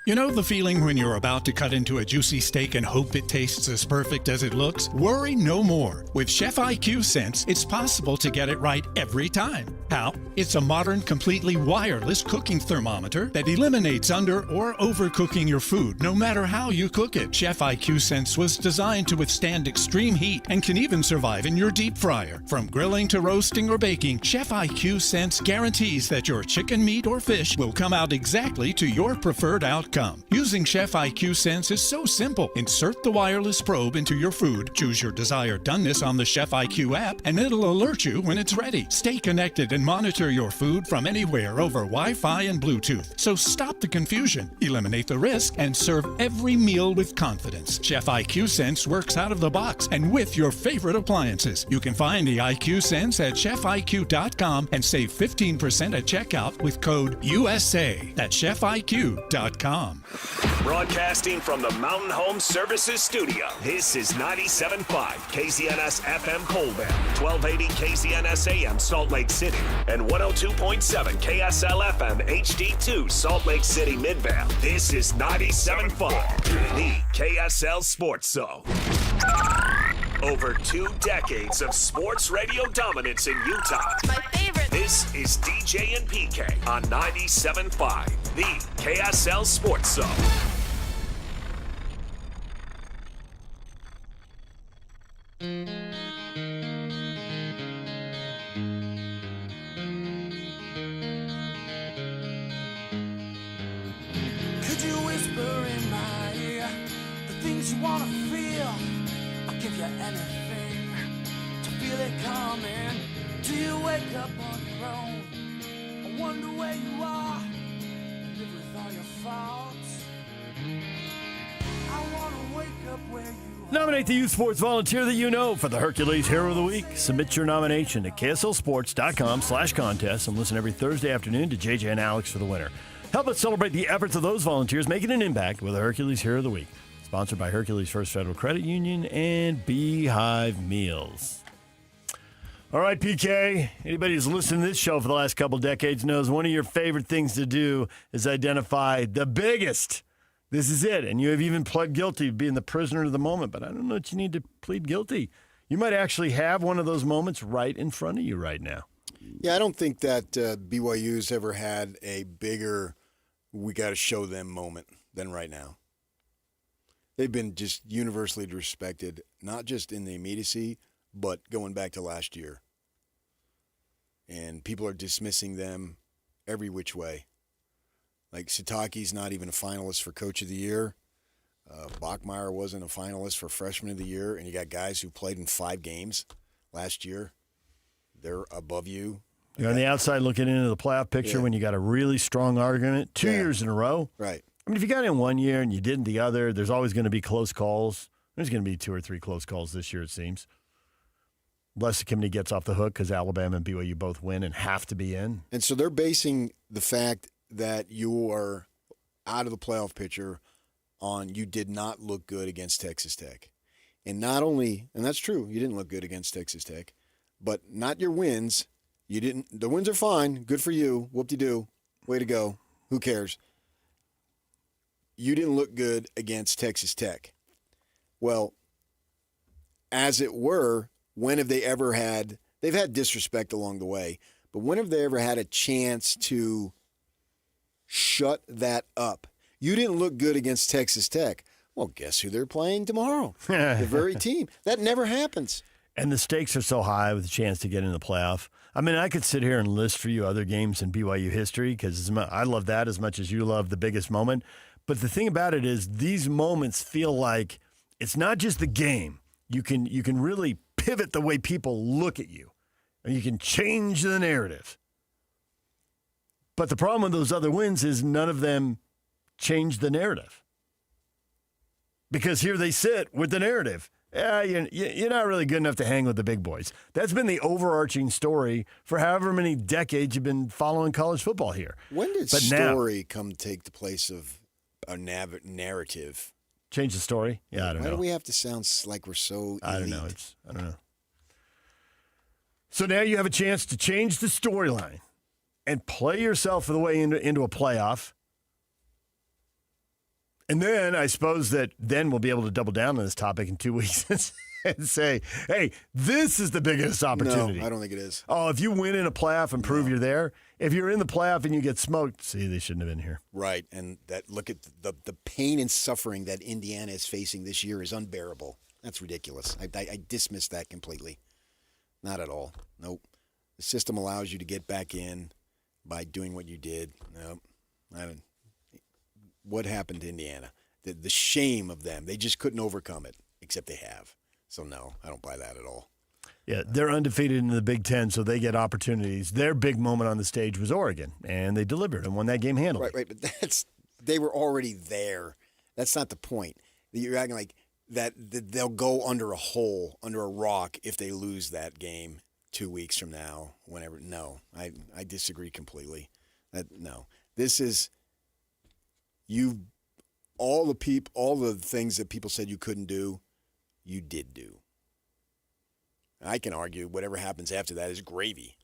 You know the feeling when you're about to cut into a juicy steak and hope it tastes as perfect as it looks? Worry no more. With Chef IQ Sense, it's possible to get it right every time. How? It's a modern, completely wireless cooking thermometer that eliminates under or overcooking your food, no matter how you cook it. Chef IQ Sense was designed to withstand extreme heat and can even survive in your deep fryer. From grilling to roasting or baking, Chef IQ Sense guarantees that your chicken, meat, or fish will come out exactly to your preferred outcome. ChefIQ.com. Using Chef IQ Sense is so simple. Insert the wireless probe into your food, choose your desired doneness on the Chef IQ app, and it'll alert you when it's ready. Stay connected and monitor your food from anywhere over Wi-Fi and Bluetooth. So stop the confusion, eliminate the risk, and serve every meal with confidence. Chef IQ Sense works out of the box and with your favorite appliances. You can find the IQ Sense at chefiq.com and save 15% at checkout with code USA. That's chefiq.com. Broadcasting from the Mountain Home Services Studio, this is 97.5 KZNS FM Colbert, 1280 KZNS AM Salt Lake City, and 102.7 KSL FM HD2 Salt Lake City Midvale. This is 97.5, the KSL Sports Zone. Over 2 decades of sports radio dominance in Utah. My favorite. This is DJ and PK on 97.5, the KSL Sports Zone. Could you whisper in my ear the things you want to feel? I'll give you anything to feel it coming. Do you wake up on your own? I wonder where you are. Live with all your faults. I want to wake up where you Nominate the youth sports volunteer that you know for the Hercules Hero of the Week. Submit your nomination at kslsports.com/contest and listen every Thursday afternoon to JJ and Alex for the winner. Help us celebrate the efforts of those volunteers making an impact with the Hercules Hero of the Week. Sponsored by Hercules First Federal Credit Union and Beehive Meals. All right, PK, anybody who's listened to this show for the last couple decades knows one of your favorite things to do is identify the biggest. This is it. And you have even pled guilty to being the prisoner of the moment, but I don't know that you need to plead guilty. You might actually have one of those moments right in front of you right now. Yeah, I don't think that BYU's ever had a bigger we got to show them moment than right now. They've been just universally respected, not just in the immediacy, but going back to last year. And people are dismissing them every which way. Like Sitake's not even a finalist for Coach of the Year. Bachmeier wasn't a finalist for Freshman of the Year. And you got guys who played in 5 games last year. They're above you. You're on the outside looking into the playoff picture when you got a really strong argument 2 years in a row. Right. I mean, if you got in one year and you didn't the other, there's always going to be close calls. There's going to be 2 or 3 close calls this year, it seems. Unless the committee gets off the hook because Alabama and BYU both win and have to be in. And so they're basing the fact that you are out of the playoff picture on you did not look good against Texas Tech. And not only, and that's true, you didn't look good against Texas Tech, but not your wins. You didn't. The wins are fine. Good for you. Whoop-de-doo. Way to go. Who cares? You didn't look good against Texas Tech. Well, as it were, when have they ever had, they've had disrespect along the way, but when have they ever had a chance to shut that up? You didn't look good against Texas Tech. Well, guess who they're playing tomorrow? The very team. That never happens. And the stakes are so high with a chance to get in the playoff. I mean, I could sit here and list for you other games in BYU history because I love that as much as you love the biggest moment. But the thing about it is these moments feel like it's not just the game. You can really pivot the way people look at you, and you can change the narrative. But the problem with those other wins is none of them change the narrative. Because here they sit with the narrative. Yeah, you're not really good enough to hang with the big boys. That's been the overarching story for however many decades you've been following college football here. When did story come take the place of a narrative? Change the story? Yeah, I don't know. Why do we have to sound like we're so elite? I don't know. I don't know. So now you have a chance to change the storyline and play yourself for the way into a playoff. And then I suppose that then we'll be able to double down on this topic in 2 weeks and say, hey, this is the biggest opportunity. No, I don't think it is. Oh, if you win in a playoff and prove you're there, if you're in the playoff and you get smoked, see, they shouldn't have been here. Right, and that look at the pain and suffering that Indiana is facing this year is unbearable. That's ridiculous. I dismiss that completely. Not at all. Nope. The system allows you to get back in by doing what you did. Nope. what happened to Indiana. The shame of them. They just couldn't overcome it, except they have. So, no, I don't buy that at all. Yeah, they're undefeated in the Big Ten, so they get opportunities. Their big moment on the stage was Oregon, and they delivered and won that game handily. Right, but they were already there. That's not the point. You're acting like that they'll go under a hole, under a rock, if they lose that game 2 weeks from now, whenever. No, I disagree completely. No. This is all the things that people said you couldn't do, you did do. I can argue whatever happens after that is gravy.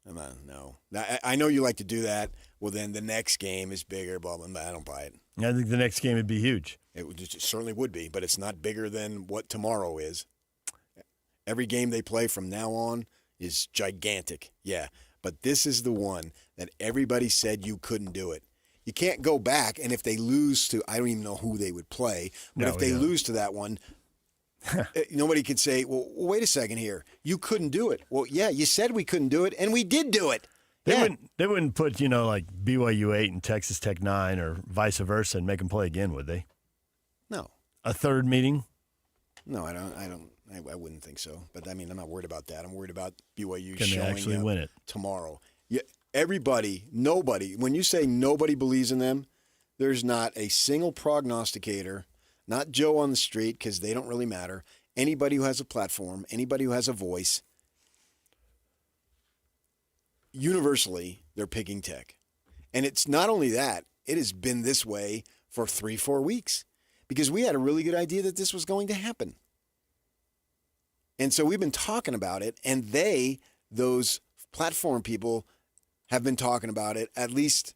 No. I know you like to do that. Well, then the next game is bigger, blah, blah, blah. I don't buy it. I think the next game would be huge. It certainly would be, but it's not bigger than what tomorrow is. Every game they play from now on is gigantic. Yeah, but this is the one that everybody said you couldn't do it. You can't go back, and if they lose to, I don't even know who they would play, but if they lose to that one, nobody could say, well, wait a second here. You couldn't do it. Well, yeah, you said we couldn't do it, and we did do it. They wouldn't put, like BYU 8 and Texas Tech 9 or vice versa and make them play again, would they? No. A third meeting? No, I wouldn't think so. But, I mean, I'm not worried about that. I'm worried about BYU Can showing they actually win it tomorrow. Yeah, nobody, when you say nobody believes in them, there's not a single prognosticator, not Joe on the street, because they don't really matter, anybody who has a platform, anybody who has a voice, universally, they're picking Tech. And it's not only that, it has been this way for 3-4 weeks because we had a really good idea that this was going to happen. And so we've been talking about it, and those platform people, have been talking about it, at least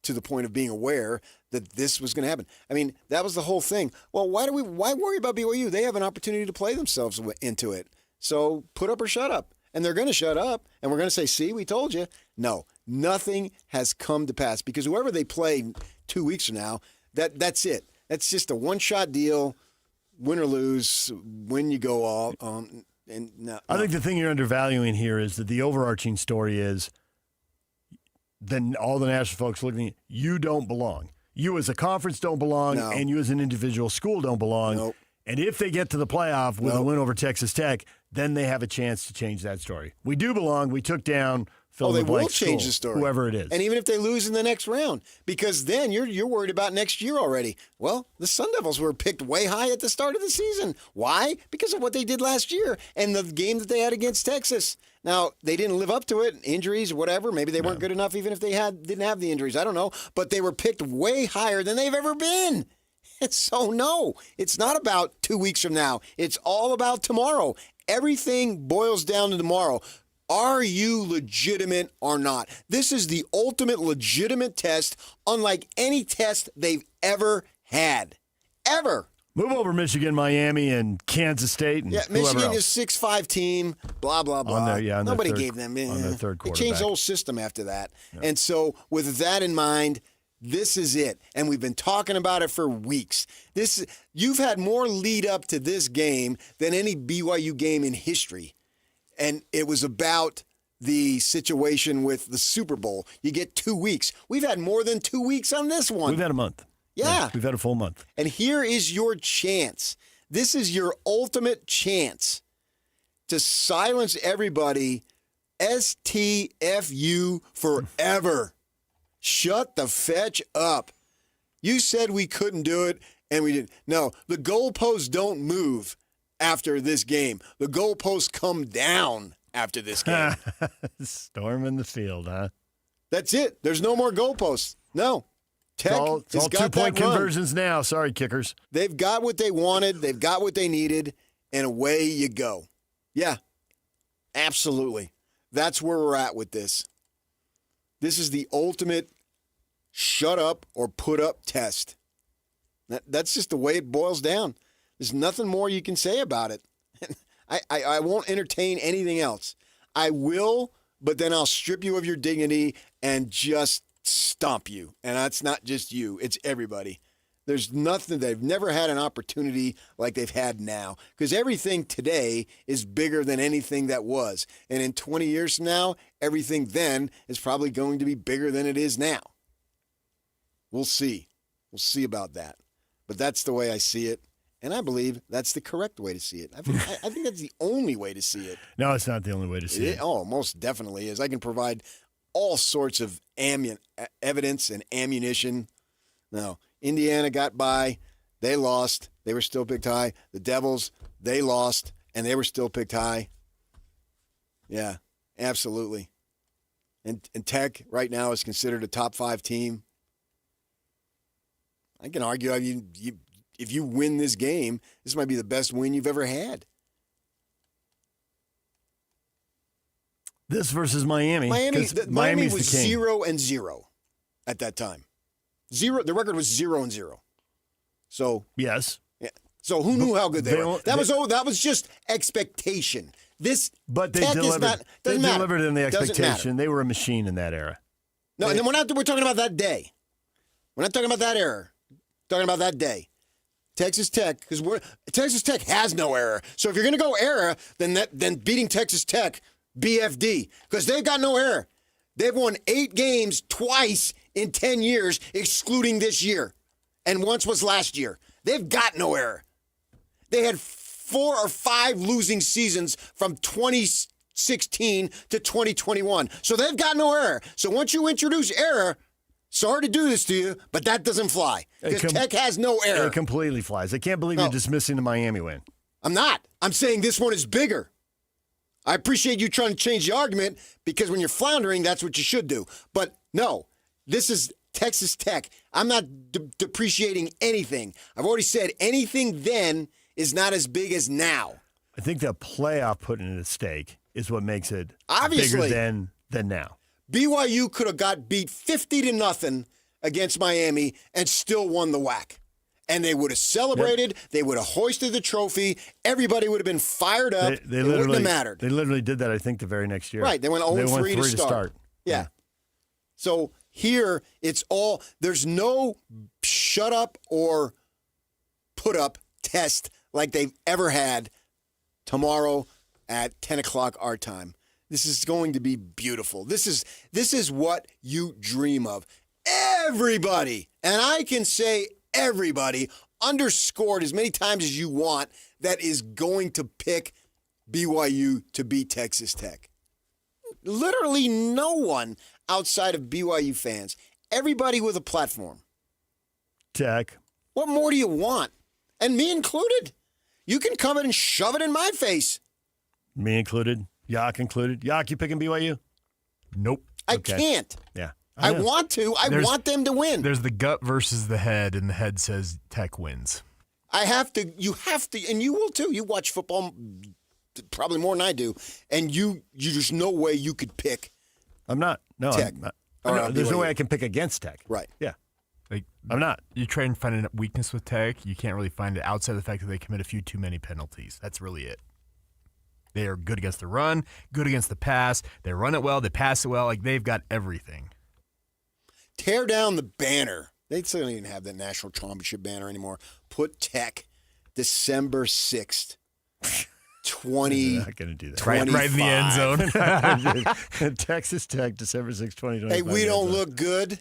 to the point of being aware that this was going to happen. I mean, that was the whole thing. Well, why worry about BYU? They have an opportunity to play themselves into it. So put up or shut up. And they're going to shut up, and we're going to say, see, we told you. No, nothing has come to pass because whoever they play 2 weeks from now, that's it. That's just a one-shot deal, win or lose, when you go all. I think the thing you're undervaluing here is that the overarching story is then all the national folks looking at you don't belong. You as a conference don't belong, and you as an individual school don't belong. Nope. And if they get to the playoff with a win over Texas Tech, then they have a chance to change that story. We do belong. We took down fill in the blank school, they will change the story. Whoever it is. And even if they lose in the next round, because then you're worried about next year already. Well, the Sun Devils were picked way high at the start of the season. Why? Because of what they did last year and the game that they had against Texas. Now, they didn't live up to it, injuries or whatever. Maybe they weren't good enough even if they didn't have the injuries. I don't know. But they were picked way higher than they've ever been. So, no, it's not about 2 weeks from now. It's all about tomorrow. Everything boils down to tomorrow. Are you legitimate or not? This is the ultimate legitimate test, unlike any test they've ever had. Ever. Move over Michigan, Miami, and Kansas State. And Michigan is 6'5" team, blah, blah, blah. Nobody gave them. On their third quarterback. They changed the whole system after that. Yeah. And so with that in mind, this is it. And we've been talking about it for weeks. You've had more lead up to this game than any BYU game in history. And it was about the situation with the Super Bowl. You get 2 weeks. We've had more than 2 weeks on this one. We've had a month. Yeah. We've had a full month. And here is your chance. This is your ultimate chance to silence everybody. STFU forever. Shut the fetch up. You said we couldn't do it, and we didn't. No, the goalposts don't move after this game. The goalposts come down after this game. Storm in the field, huh? That's it. There's no more goalposts. No. Tech it's all 2-point conversions now. Sorry, kickers. They've got what they wanted. They've got what they needed, and away you go. Yeah, absolutely. That's where we're at with this. This is the ultimate shut up or put up test. That's just the way it boils down. There's nothing more you can say about it. I won't entertain anything else. I will, but then I'll strip you of your dignity and just stomp you. And that's not just you. It's everybody. There's nothing. They've never had an opportunity like they've had now because everything today is bigger than anything that was. And in 20 years from now, everything then is probably going to be bigger than it is now. We'll see. We'll see about that. But that's the way I see it. And I believe that's the correct way to see it. I think that's the only way to see it. No, it's not the only way to see it. Oh, most definitely is. I can provide all sorts of evidence and ammunition. Now, Indiana got by. They lost. They were still picked high. The Devils, they lost, and they were still picked high. Yeah, absolutely. And Tech right now is considered a top 5 team. I can argue, if you win this game, this might be the best win you've ever had. This versus Miami. Miami was the king. 0-0 at that time. The record was 0-0. So yes. Yeah. So who knew how good they were? That was just expectation. But they Tech delivered. They delivered in the expectation. They were a machine in that era. No, and then we're talking about that day. We're not talking about that era. We're talking about that day. Texas Tech, because Texas Tech has no error. So if you're going to go error, then beating Texas Tech, BFD, because they've got no error. They've won 8 games twice in 10 years, excluding this year, and once was last year. They've got no error. They had 4 or 5 losing seasons from 2016 to 2021. So they've got no error. So once you introduce error, sorry to do this to you, but that doesn't fly. Because Tech has no error. It completely flies. I can't believe you're dismissing the Miami win. I'm not. I'm saying this one is bigger. I appreciate you trying to change the argument because when you're floundering, that's what you should do. But no, this is Texas Tech. I'm not depreciating anything. I've already said anything then is not as big as now. I think the playoff putting it at stake is what makes it Obviously, bigger than now. BYU could have got beat 50-0 against Miami and still won the WAC. And they would have celebrated. Yep. They would have hoisted the trophy. Everybody would have been fired up. It wouldn't have mattered. They literally did that, I think, the very next year. Right. They went 0-3 to start. Yeah. So here, it's all – there's no shut up or put up test like they've ever had tomorrow at 10 o'clock our time. This is going to be beautiful. This is what you dream of. Everybody, and I can say everybody, underscored as many times as you want, that is going to pick BYU to beat Texas Tech. Literally no one outside of BYU fans. Everybody with a platform. Tech. What more do you want? And me included. You can come in and shove it in my face. Me included. Yak included. Yak, you picking BYU? Nope. I can't. Yeah. I want to. I want them to win. There's the gut versus the head, and the head says Tech wins. I have to. You have to, and you will too. You watch football probably more than I do, and you there's no way you could pick. I'm not. No. Tech. There's no way I can pick against Tech. Right. Yeah. I'm not. You try and find a weakness with Tech, you can't really find it outside of the fact that they commit a few too many penalties. That's really it. They are good against the run, good against the pass. They run it well, they pass it well. Like, they've got everything. Tear down the banner. They still don't even have the national championship banner anymore. Put Tech December 6th. 20. Not going to do that. Right in the end zone. Texas Tech, December 6th, 2025. Hey, we don't look good.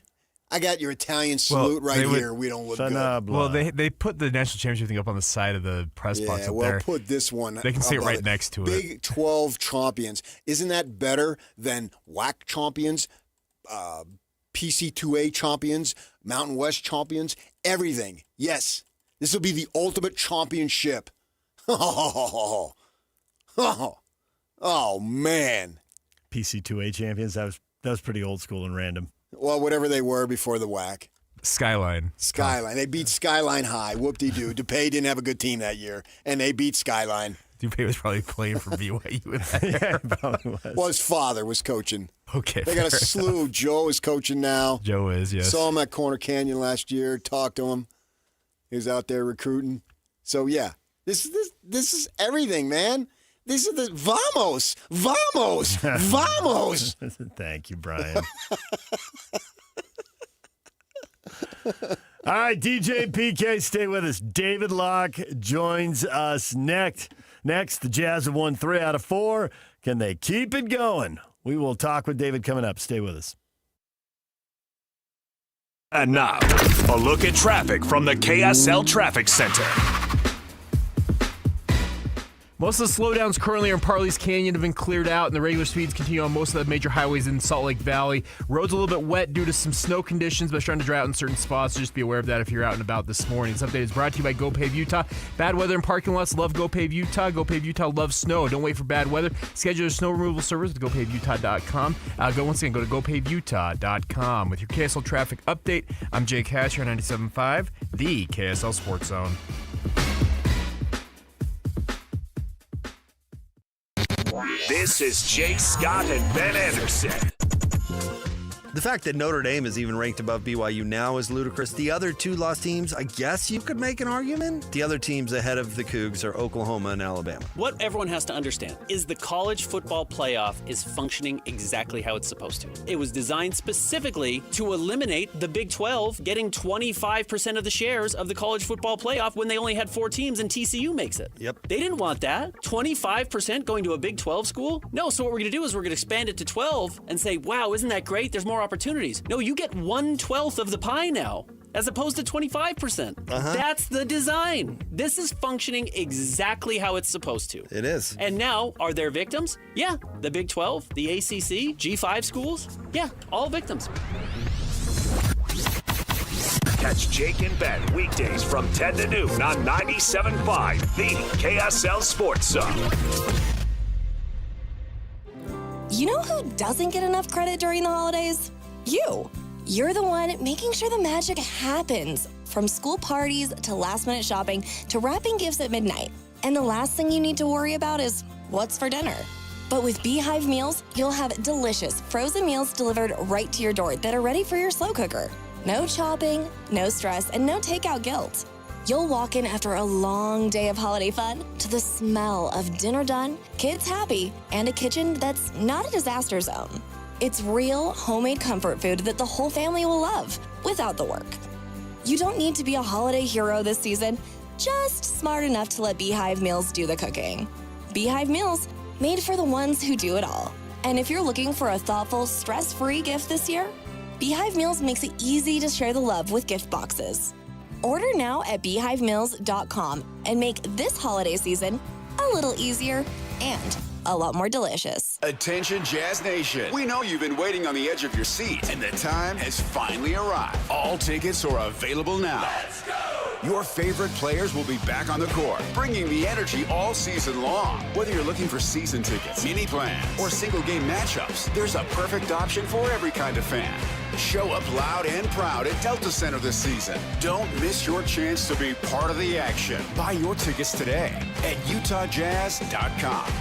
I got your Italian salute here. We don't look good. Well, they put the national championship thing up on the side of the press box up there. Put this one. They can see it right next to it. Big 12 champions. Isn't that better than WAC champions, PC2A champions, Mountain West champions, everything? Yes. This will be the ultimate championship. Oh, man. PC2A champions, that was pretty old school and random. Well, whatever they were before the WAC. Skyline. They beat Skyline High. Whoop-de-doo. DuPay didn't have a good team that year, and they beat Skyline. DuPay was probably playing for BYU in that year. Probably was. Well, his father was coaching. Okay. They got a slew. Joe is coaching now. Joe is, yes. Saw him at Corner Canyon last year. Talked to him. He was out there recruiting. So, yeah. This is everything, man. This is the vamos. Thank you, Brian. All right, DJ PK, stay with us. David Locke joins us next. The Jazz have won 3 out of 4. Can they keep it going? We will talk with David coming up. Stay with us. And now, a look at traffic from the KSL Traffic Center. Most of the slowdowns currently in Parley's Canyon have been cleared out, and the regular speeds continue on most of the major highways in Salt Lake Valley. Roads a little bit wet due to some snow conditions, but starting to dry out in certain spots, so just be aware of that if you're out and about this morning. This update is brought to you by GoPave Utah. Bad weather in parking lots, love GoPave Utah. GoPave Utah loves snow. Don't wait for bad weather. Schedule your snow removal service at GoPaveUtah.com. Once again, go to GoPaveUtah.com. With your KSL traffic update, I'm Jake Hatch here on 97.5, the KSL Sports Zone. This is Jake Scott and Ben Anderson. The fact that Notre Dame is even ranked above BYU now is ludicrous. The other two lost teams, I guess you could make an argument. The other teams ahead of the Cougs are Oklahoma and Alabama. What everyone has to understand is the college football playoff is functioning exactly how it's supposed to. It was designed specifically to eliminate the Big 12 getting 25% of the shares of the college football playoff when they only had 4 teams and TCU makes it. Yep. They didn't want that. 25% going to a Big 12 school? No, so what we're going to do is we're going to expand it to 12 and say, wow, isn't that great? There's more opportunities. No, you get 1/12 of the pie now, as opposed to 25%. That's the design. This is functioning exactly how it's supposed to. It is. And now, are there victims? Yeah. The Big 12, the ACC, G5 schools? Yeah, all victims. Catch Jake and Ben weekdays from 10 to noon on 97.5, the KSL Sports Zone. You know who doesn't get enough credit during the holidays? You. You're the one making sure the magic happens. From school parties to last-minute shopping to wrapping gifts at midnight. And the last thing you need to worry about is what's for dinner. But with Beehive Meals, you'll have delicious frozen meals delivered right to your door that are ready for your slow cooker. No chopping, no stress, and no takeout guilt. You'll walk in after a long day of holiday fun to the smell of dinner done, kids happy, and a kitchen that's not a disaster zone. It's real, homemade comfort food that the whole family will love, without the work. You don't need to be a holiday hero this season, just smart enough to let Beehive Meals do the cooking. Beehive Meals, made for the ones who do it all. And if you're looking for a thoughtful, stress-free gift this year, Beehive Meals makes it easy to share the love with gift boxes. Order now at beehivemeals.com and make this holiday season a little easier and a lot more delicious. Attention Jazz Nation. We know you've been waiting on the edge of your seat, and the time has finally arrived. All tickets are available now. Let's go! Your favorite players will be back on the court, bringing the energy all season long. Whether you're looking for season tickets, mini plans, or single game matchups, there's a perfect option for every kind of fan. Show up loud and proud at Delta Center this season. Don't miss your chance to be part of the action. Buy your tickets today at utahjazz.com.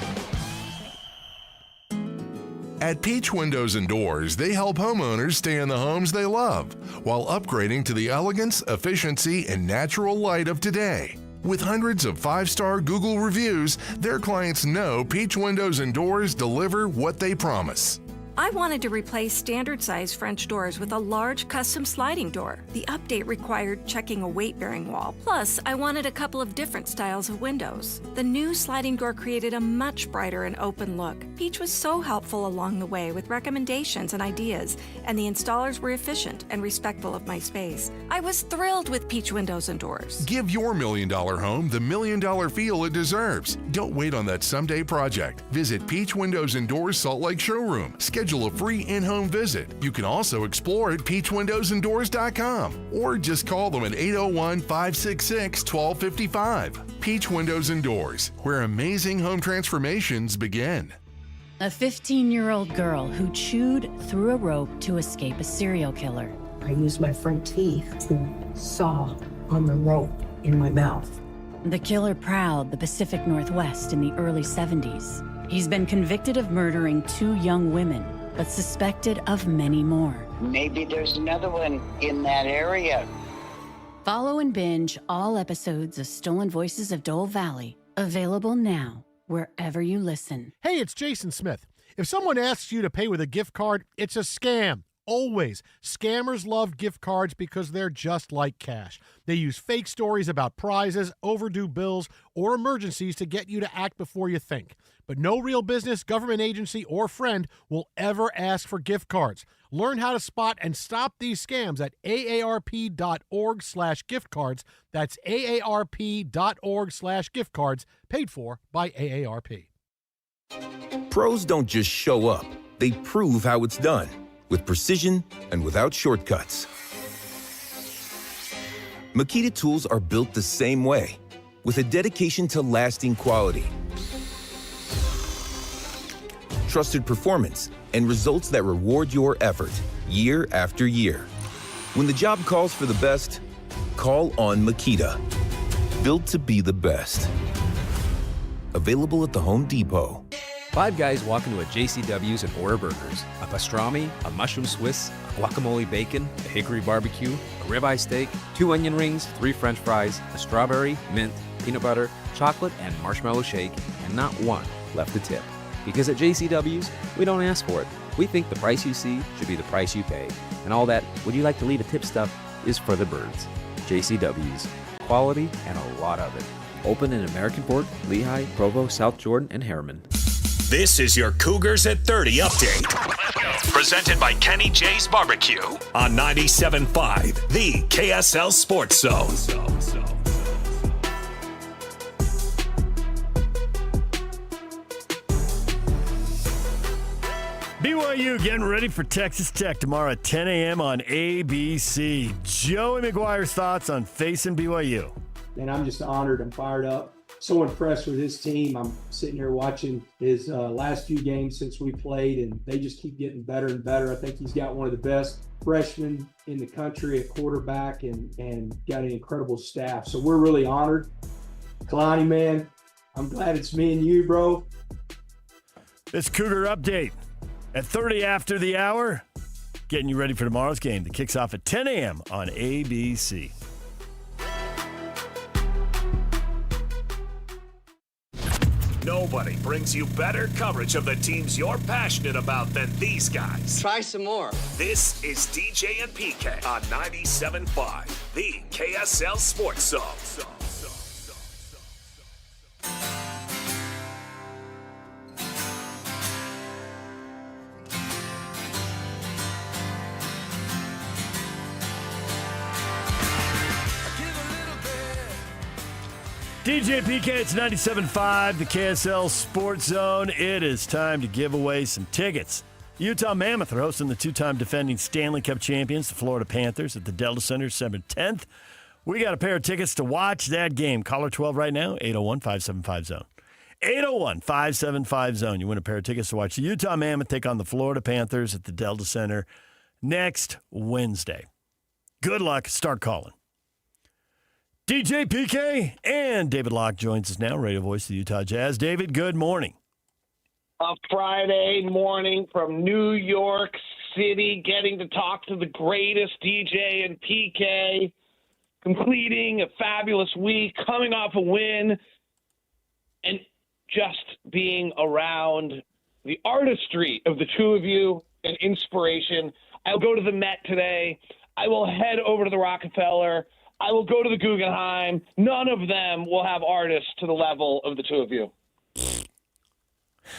At Peach Windows and Doors, they help homeowners stay in the homes they love while upgrading to the elegance, efficiency, and natural light of today. With hundreds of 5-star Google reviews, their clients know Peach Windows and Doors deliver what they promise. I wanted to replace standard-size French doors with a large custom sliding door. The update required checking a weight-bearing wall. Plus, I wanted a couple of different styles of windows. The new sliding door created a much brighter and open look. Peach was so helpful along the way with recommendations and ideas, and the installers were efficient and respectful of my space. I was thrilled with Peach Windows and Doors. Give your $1 million home the $1 million feel it deserves. Don't wait on that someday project. Visit Peach Windows and Doors Salt Lake Showroom. Schedule a free in-home visit. You can also explore at peachwindowsanddoors.com or just call them at 801-566-1255. Peach Windows and Doors, where amazing home transformations begin. A 15-year-old girl who chewed through a rope to escape a serial killer. I used my front teeth to saw on the rope in my mouth. The killer prowled the Pacific Northwest in the early 70s. He's been convicted of murdering 2 young women, but suspected of many more. Maybe there's another one in that area. Follow and binge all episodes of Stolen Voices of Dole Valley, available now wherever you listen. Hey, it's Jason Smith. If someone asks you to pay with a gift card, it's a scam. Always. Scammers love gift cards because they're just like cash. They use fake stories about prizes, overdue bills, or emergencies to get you to act before you think. But no real business, government agency, or friend will ever ask for gift cards. Learn how to spot and stop these scams at aarp.org/gift cards. That's aarp.org/gift cards, paid for by AARP. Pros don't just show up. They prove how it's done, with precision and without shortcuts. Makita tools are built the same way, with a dedication to lasting quality, trusted performance, and results that reward your effort year after year. When the job calls for the best, call on Makita. Built to be the best. Available at the Home Depot. Five guys walk into a JCW's and order burgers. A pastrami, a mushroom Swiss, a guacamole bacon, a hickory barbecue, a ribeye steak, 2 onion rings, 3 french fries, a strawberry, mint, peanut butter, chocolate, and marshmallow shake, and not one left to tip. Because at JCW's, we don't ask for it. We think the price you see should be the price you pay. And all that, would you like to leave a tip stuff, is for the birds. JCW's. Quality and a lot of it. Open in American Fork, Lehigh, Provo, South Jordan, and Harriman. This is your Cougars at 30 update. Presented by Kenny J's Barbecue on 97.5, the KSL Sports Zone. BYU getting ready for Texas Tech tomorrow at 10 a.m. on ABC. Joey McGuire's thoughts on facing BYU. And I'm just honored and fired up. So impressed with his team. I'm sitting here watching his last few games since we played, and they just keep getting better and better. I think he's got one of the best freshmen in the country at quarterback and got an incredible staff. So we're really honored. Kalani, man, I'm glad it's me and you, bro. This Cougar update at 30 after the hour, getting you ready for tomorrow's game that kicks off at 10 a.m. on ABC. Nobody brings you better coverage of the teams you're passionate about than these guys. Try some more. This is DJ and PK on 97.5, the KSL Sports Zone. DJ PK, it's 97.5, the KSL Sports Zone. It is time to give away some tickets. Utah Mammoth are hosting the 2-time defending Stanley Cup champions, the Florida Panthers, at the Delta Center December 10th. We got a pair of tickets to watch that game. Caller 12 right now, 801-575-ZONE. 801-575-ZONE. You win a pair of tickets to watch the Utah Mammoth take on the Florida Panthers at the Delta Center next Wednesday. Good luck. Start calling. DJ PK and David Locke joins us now, radio voice of the Utah Jazz. David, good morning. A Friday morning from New York City, getting to talk to the greatest DJ and PK, completing a fabulous week, coming off a win, and just being around the artistry of the two of you and inspiration. I'll go to the Met today. I will head over to the Rockefeller. I will go to the Guggenheim. None of them will have artists to the level of the two of you.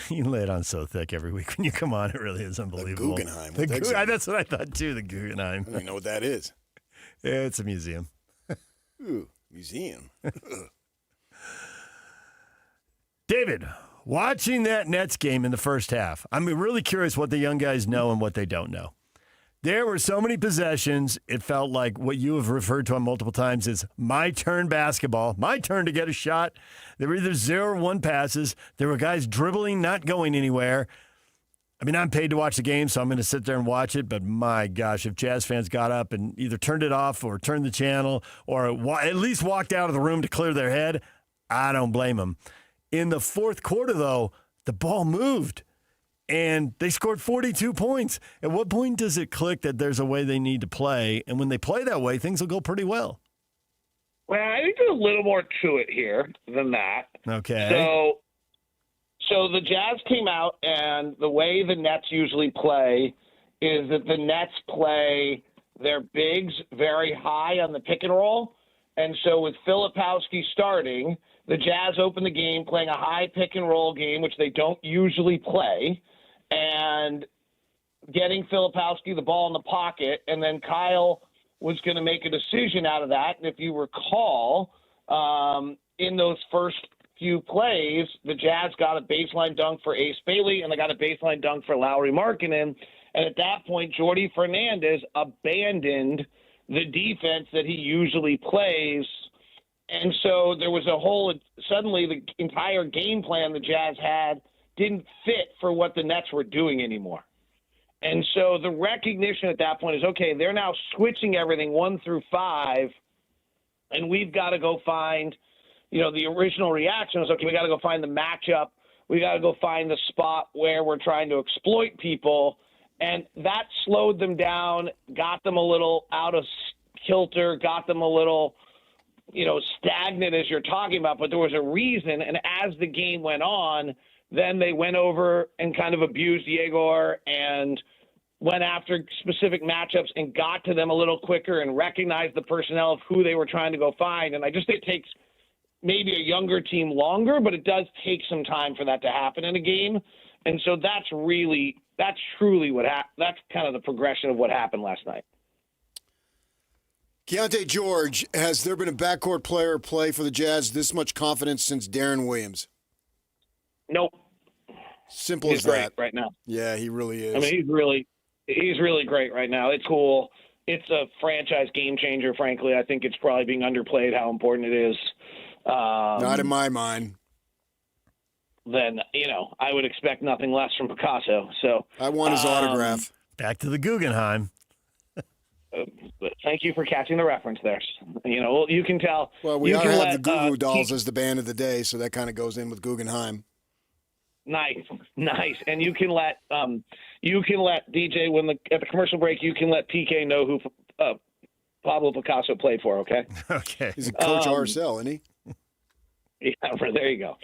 You lay it on so thick every week when you come on. It really is unbelievable. The Guggenheim. That's what I thought, too, the Guggenheim. I don't even know what that is. Yeah, it's a museum. Ooh, museum. David, watching that Nets game in the first half, I'm really curious what the young guys know and what they don't know. There were so many possessions, it felt like what you have referred to on multiple times is my turn basketball, my turn to get a shot. There were either 0 or 1 passes. There were guys dribbling, not going anywhere. I mean, I'm paid to watch the game, so I'm going to sit there and watch it. But my gosh, if Jazz fans got up and either turned it off or turned the channel or at least walked out of the room to clear their head, I don't blame them. In the fourth quarter, though, the ball moved. And they scored 42 points. At what point does it click that there's a way they need to play? And when they play that way, things will go pretty well. Well, I think there's a little more to it here than that. Okay. So the Jazz came out, and the way the Nets usually play is that the Nets play their bigs very high on the pick and roll. And so with Filipowski starting, the Jazz open the game playing a high pick and roll game, which they don't usually play, and getting Filipowski the ball in the pocket. And then Kyle was going to make a decision out of that. And if you recall, in those first few plays, the Jazz got a baseline dunk for Ace Bailey, and they got a baseline dunk for Lauri Markkanen. And at that point, Jordi Fernandez abandoned the defense that he usually plays. And so there was suddenly the entire game plan the Jazz had didn't fit for what the Nets were doing anymore. And so the recognition at that point is, okay, they're now switching everything 1 through 5, and we've got to go find, the original reaction was, okay, we got to go find the matchup. We got to go find the spot where we're trying to exploit people. And that slowed them down, got them a little out of kilter, got them a little, stagnant as you're talking about. But there was a reason. And as the game went on, then they went over and kind of abused Yegor and went after specific matchups and got to them a little quicker and recognized the personnel of who they were trying to go find. And I just think it takes maybe a younger team longer, but it does take some time for that to happen in a game. And so that's truly what that's kind of the progression of what happened last night. Keontae George, has there been a backcourt player play for the Jazz this much confidence since Darren Williams? Nope. Simple he's as great that. right now. Yeah, he really is. I mean, he's really great right now. It's cool. It's a franchise game changer, frankly. I think it's probably being underplayed how important it is. Not in my mind. Then, I would expect nothing less from Picasso. So I want his autograph. Back to the Guggenheim. Thank you for catching the reference there. You can tell. Well, we have the Goo Goo Dolls as the band of the day, so that kind of goes in with Guggenheim. Nice. And you can let DJ at the commercial break. You can let PK know who Pablo Picasso played for. Okay. Okay. He's a coach RSL, isn't he? Yeah, there you go.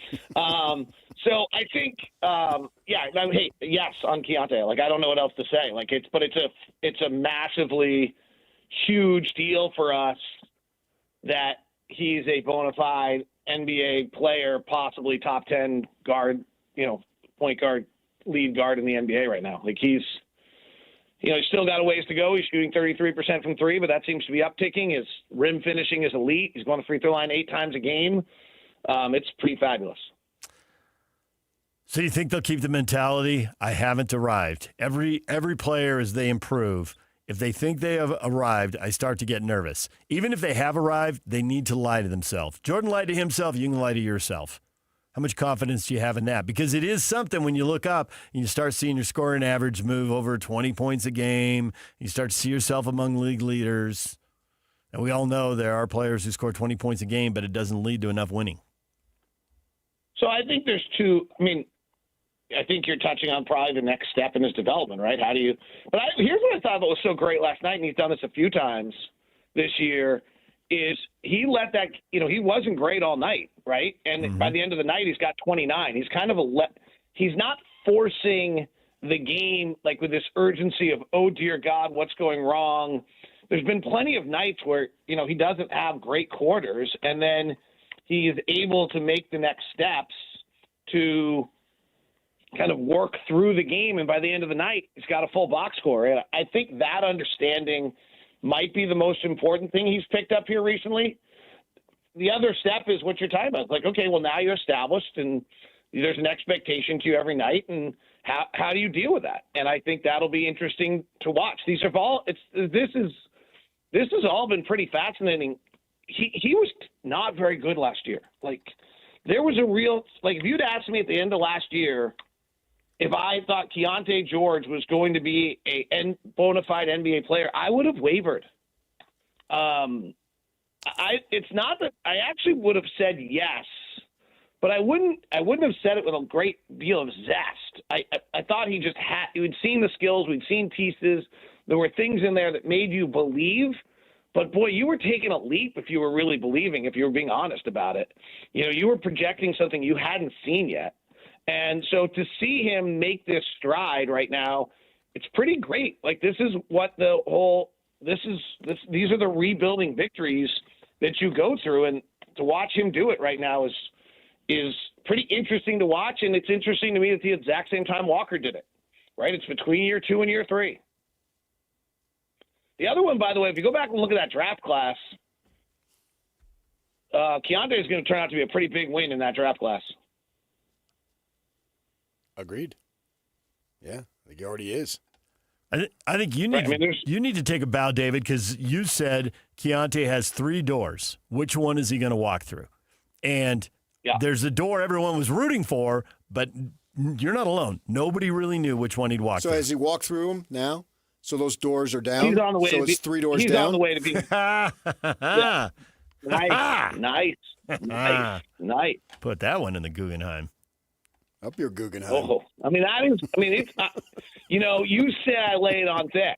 So I think, hey, yes, on Keontae. Like, I don't know what else to say. Like, it's a massively huge deal for us that he's a bona fide NBA player, possibly top 10 guard, point guard, lead guard in the NBA right now. Like, he's still got a ways to go. He's shooting 33% from 3, but that seems to be upticking. His rim finishing is elite. He's going to the free throw line 8 times a game. It's pretty fabulous. So you think they'll keep the mentality, I haven't arrived? Every player, as they improve, if they think they have arrived, I start to get nervous. Even if they have arrived, they need to lie to themselves. Jordan lied to himself, you can lie to yourself. How much confidence do you have in that? Because it is something when you look up and you start seeing your scoring average move over 20 points a game. You start to see yourself among league leaders. And we all know there are players who score 20 points a game, but it doesn't lead to enough winning. So I think there's two. I mean, I think you're touching on probably the next step in his development, right? Here's what I thought was so great last night, and he's done this a few times this year, is he let that, he wasn't great all night, right? And by the end of the night, he's got 29. He's kind of he's not forcing the game like with this urgency of, oh, dear God, what's going wrong? There's been plenty of nights where, he doesn't have great quarters, and then he is able to make the next steps to kind of work through the game. And by the end of the night, he's got a full box score. And I think that understanding might be the most important thing he's picked up here recently. The other step is what you're talking about. Like, okay, well, now you're established and there's an expectation to you every night. And how do you deal with that? And I think that'll be interesting to watch. This has all been pretty fascinating. He was not very good last year. Like, there was a real, like, if you'd asked me at the end of last year if I thought Keontae George was going to be a bona fide NBA player, I would have wavered. It's not that I actually would have said yes, but I wouldn't have said it with a great deal of zest. I thought we'd seen the skills, we'd seen pieces. There were things in there that made you believe. But, boy, you were taking a leap if you were really believing, if you were being honest about it. You were projecting something you hadn't seen yet. And so to see him make this stride right now, it's pretty great. Like, this is what these are the rebuilding victories that you go through, and to watch him do it right now is pretty interesting to watch, and it's interesting to me at the exact same time Walker did it, right? It's between year 2 and year 3. The other one, by the way, if you go back and look at that draft class, Keontae is going to turn out to be a pretty big win in that draft class. Agreed. Yeah, I think he already is. I think you need you need to take a bow, David, because you said Keontae has 3 doors. Which one is he going to walk through? And there's a door everyone was rooting for, but you're not alone. Nobody really knew which one he'd walk through. So has he walked through them now? So those doors are down? He's on the way so it's 3 doors he's down? He's on the way to be. Yeah. Nice. Put that one in the Guggenheim. Up your Guggenheim. Oh, it's, you say I lay it on thick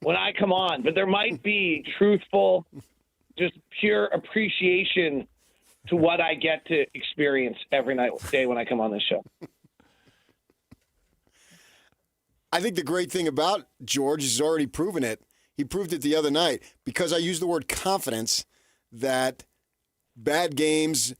when I come on, but there might be truthful, just pure appreciation to what I get to experience every day when I come on this show. I think the great thing about George is he's already proven it. He proved it the other night because I used the word confidence that bad games,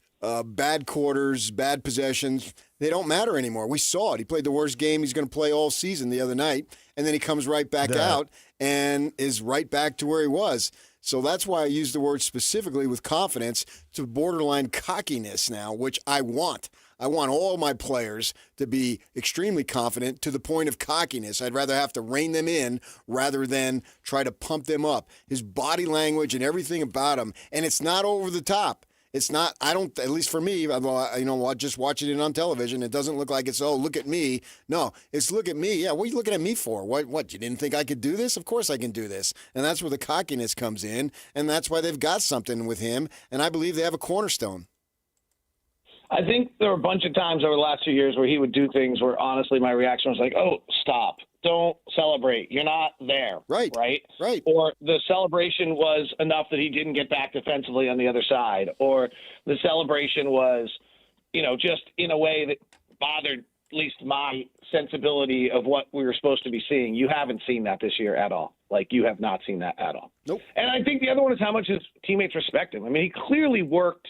bad quarters, bad possessions, they don't matter anymore. We saw it. He played the worst game he's going to play all season the other night, and then he comes right back out and is right back to where he was. So that's why I use the word specifically with confidence to borderline cockiness now, which I want. I want all my players to be extremely confident to the point of cockiness. I'd rather have to rein them in rather than try to pump them up. His body language and everything about him, and it's not over the top. It's not, at least for me, just watching it on television, it doesn't look like it's, oh, look at me. No, it's look at me. Yeah, what are you looking at me for? What, you didn't think I could do this? Of course I can do this. And that's where the cockiness comes in, and that's why they've got something with him, and I believe they have a cornerstone. I think there were a bunch of times over the last 2 years where he would do things where, honestly, my reaction was like, oh, stop. Don't celebrate. You're not there. Right. Or the celebration was enough that he didn't get back defensively on the other side. Or the celebration was, just in a way that bothered at least my sensibility of what we were supposed to be seeing. You haven't seen that this year at all. Like, you have not seen that at all. Nope. And I think the other one is how much his teammates respect him. I mean, he clearly worked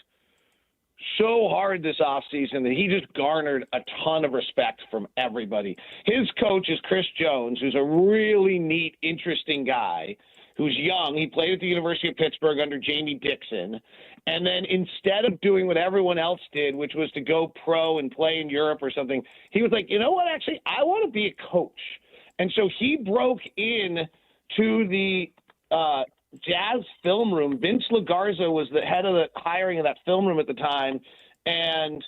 so hard this offseason that he just garnered a ton of respect from everybody. His coach is Chris Jones, who's a really neat, interesting guy who's young. He played at the University of Pittsburgh under Jamie Dixon. And then instead of doing what everyone else did, which was to go pro and play in Europe or something, he was like, you know what, actually, I want to be a coach. And so he broke in to the Jazz film room. Vince LaGarza was the head of the hiring of that film room at the time, and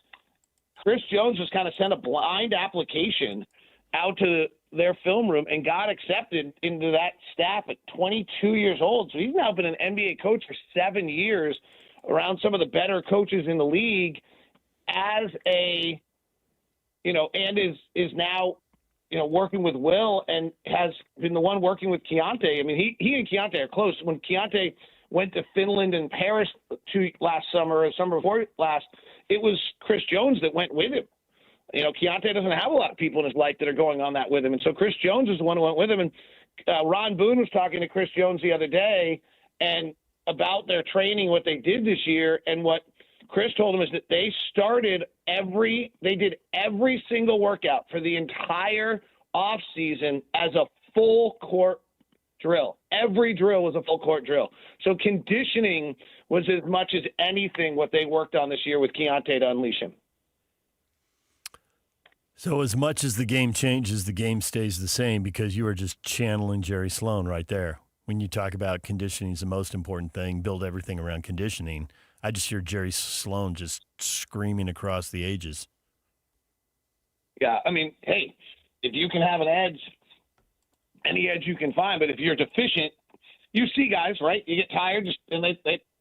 Chris Jones just kind of sent a blind application out to their film room and got accepted into that staff at 22 years old. So he's now been an NBA coach for 7 years around some of the better coaches in the league as a, and is now, working with Will and has been the one working with Keontae. I mean, he and Keontae are close. When Keontae went to Finland and Paris last summer or summer before last, it was Chris Jones that went with him. Keontae doesn't have a lot of people in his life that are going on that with him. And so Chris Jones is the one who went with him. And Ron Boone was talking to Chris Jones the other day and about their training, what they did this year, and what Chris told him is that they did every single workout for the entire off season as a full court drill. Every drill was a full court drill. So conditioning was as much as anything what they worked on this year with Keontae to unleash him. So as much as the game changes, the game stays the same, because you are just channeling Jerry Sloan right there. When you talk about conditioning is the most important thing, build everything around conditioning. I just hear Jerry Sloan just screaming across the ages. Yeah, I mean, hey, if you can have an edge, any edge you can find, but if you're deficient, you see guys, right? You get tired and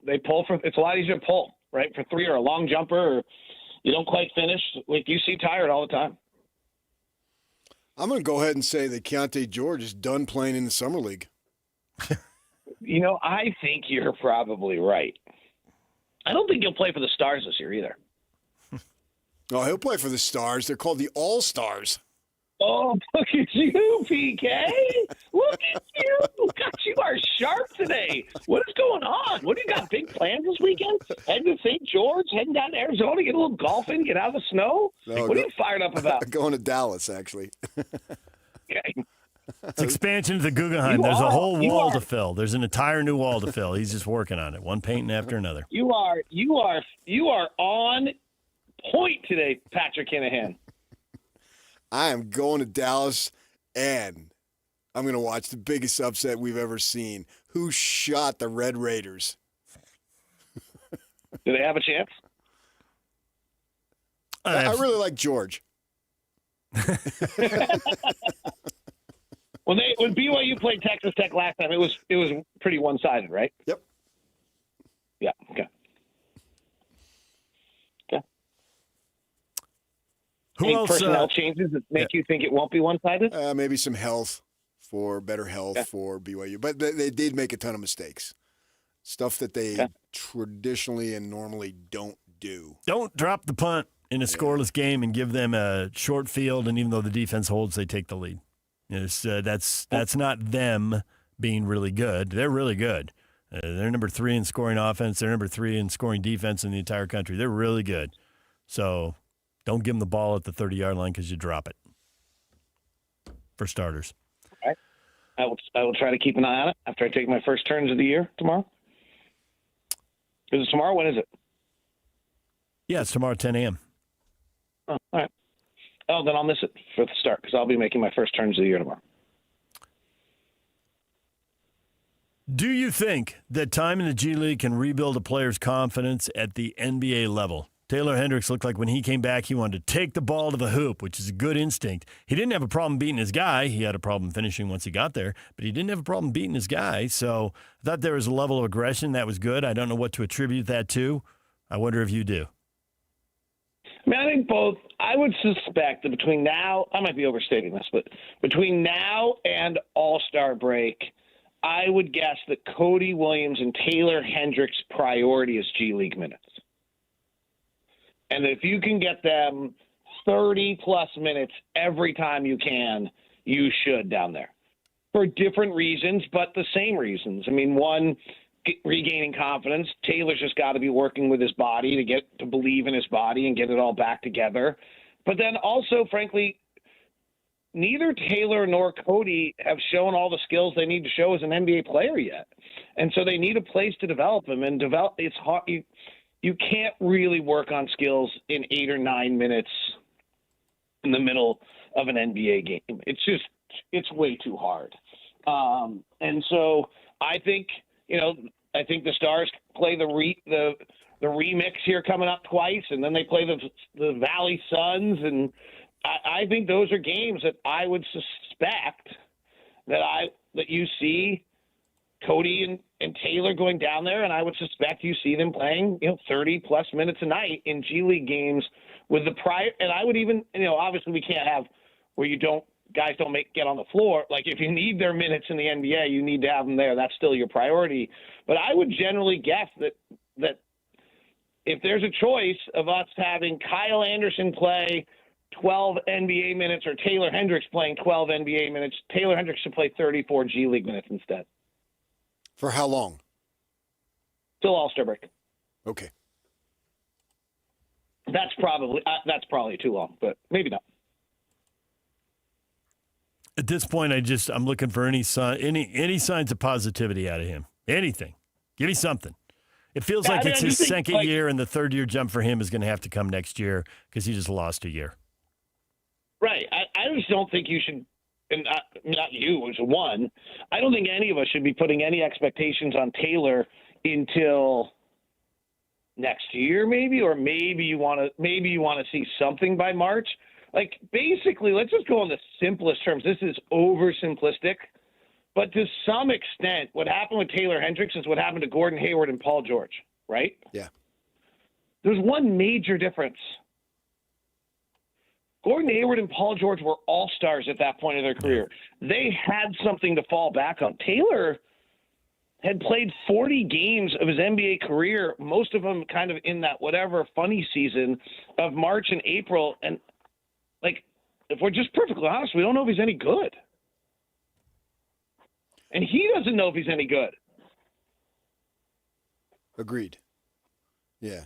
they pull for, it's a lot easier to pull, right? For three, or a long jumper, or you don't quite finish. Like, you see tired all the time. I'm going to go ahead and say that Keontae George is done playing in the Summer League. I think you're probably right. I don't think he'll play for the Stars this year either. Oh, he'll play for the Stars. They're called the All-Stars. Oh, look at you, PK. Look at you. Gosh, you are sharp today. What is going on? What do you got? Big plans this weekend? Heading to St. George? Heading down to Arizona? Get a little golfing? Get out of the snow? No, what are you fired up about? Going to Dallas, actually. Okay. It's expansion to the Guggenheim. There's a whole wall to fill. There's an entire new wall to fill. He's just working on it, one painting after another. You are on point today, Patrick Kinahan. I am going to Dallas, and I'm going to watch the biggest upset we've ever seen. Who shot the Red Raiders? Do they have a chance? I really like George. When BYU played Texas Tech last time, it was pretty one-sided, right? Yep. Yeah. Okay. Who Any else? Personnel changes that make you think it won't be one-sided? Maybe some better health for BYU, but they did make a ton of mistakes, stuff that they traditionally and normally don't do. Don't drop the punt in a scoreless game and give them a short field, and even though the defense holds, they take the lead. That's not them being really good. They're really good. They're number 3 in scoring offense. They're number 3 in scoring defense in the entire country. They're really good. So don't give them the ball at the 30-yard line because you drop it, for starters. All right. I will try to keep an eye on it after I take my first turns of the year tomorrow. Is it tomorrow? When is it? Yeah, it's tomorrow at 10 a.m. Oh, all right. Oh, then I'll miss it for the start because I'll be making my first turns of the year tomorrow. Do you think that time in the G League can rebuild a player's confidence at the NBA level? Taylor Hendricks looked like when he came back, he wanted to take the ball to the hoop, which is a good instinct. He didn't have a problem beating his guy. He had a problem finishing once he got there, but he didn't have a problem beating his guy. So I thought there was a level of aggression that was good. I don't know what to attribute that to. I wonder if you do. I mean, I think both. I would suspect that between now, I might be overstating this, but between now and All-Star break, I would guess that Cody Williams and Taylor Hendricks' priority is G League minutes. And if you can get them 30-plus minutes every time you can, you should down there. For different reasons, but the same reasons. I mean, one, regaining confidence. Taylor's just got to be working with his body to get to believe in his body and get it all back together. But then also, frankly, neither Taylor nor Cody have shown all the skills they need to show as an NBA player yet. And so they need a place to develop them. And it's hard. You can't really work on skills in 8 or 9 minutes in the middle of an NBA game. It's way too hard. And so I think the Stars play the remix here coming up twice, and then they play the Valley Suns, and I think those are games that I would suspect that you see Cody and Taylor going down there, and I would suspect you see them playing 30-plus minutes a night in G League games with the prior. And I would even obviously we can't have where guys don't get on the floor. Like if you need their minutes in the NBA, you need to have them there. That's still your priority. But I would generally guess that if there's a choice of us having Kyle Anderson play 12 NBA minutes or Taylor Hendricks playing 12 NBA minutes, Taylor Hendricks should play 34 G League minutes instead. For how long? Till All-Star break. Okay. That's probably too long, but maybe not. At this point, I'm looking for any signs of positivity out of him. Anything. Give me something. It feels like it's his second year, and the third-year jump for him is going to have to come next year because he just lost a year. Right. I just don't think you should, and not you as one, I don't think any of us should be putting any expectations on Taylor until next year, maybe, or maybe you want to see something by March. Like, basically, let's just go on the simplest terms. This is oversimplistic, but to some extent, what happened with Taylor Hendricks is what happened to Gordon Hayward and Paul George, right? Yeah. There's one major difference. Gordon Hayward and Paul George were all-stars at that point of their career. They had something to fall back on. Taylor had played 40 games of his NBA career, most of them kind of in that whatever funny season of March and April, and like if we're just perfectly honest, we don't know if he's any good. And he doesn't know if he's any good. Agreed. Yeah.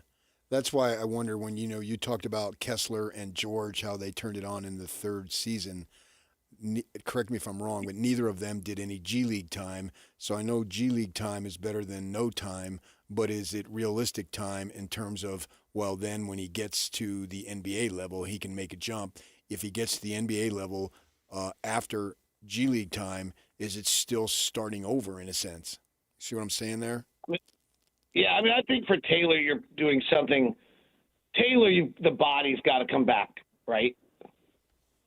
That's why I wonder when, you talked about Kessler and George, how they turned it on in the third season. Correct me if I'm wrong, but neither of them did any G League time. So I know G League time is better than no time, but is it realistic time in terms of, well, then when he gets to the NBA level, he can make a jump. If he gets to the NBA level after G League time, is it still starting over in a sense? See what I'm saying there? Yeah, I mean, I think for Taylor, you're doing something. Taylor, the body's got to come back, right?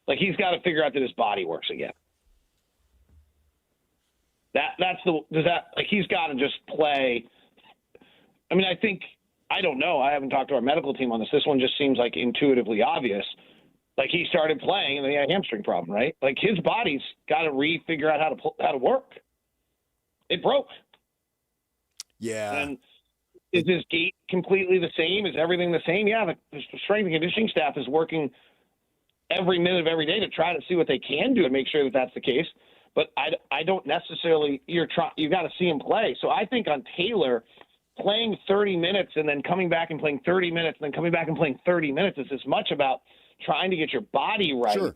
Like, he's got to figure out that his body works again. He's got to just play. I mean, I don't know. I haven't talked to our medical team on this. This one just seems like intuitively obvious. Like, he started playing and then he had a hamstring problem, right? Like, his body's got to figure out how to work. It broke. Yeah. And is his gait completely the same? Is everything the same? Yeah, the strength and conditioning staff is working every minute of every day to try to see what they can do and make sure that that's the case. But I don't necessarily – you've got to see him play. So I think on Taylor, playing 30 minutes and then coming back and playing 30 minutes and then coming back and playing 30 minutes is as much about trying to get your body right. Sure.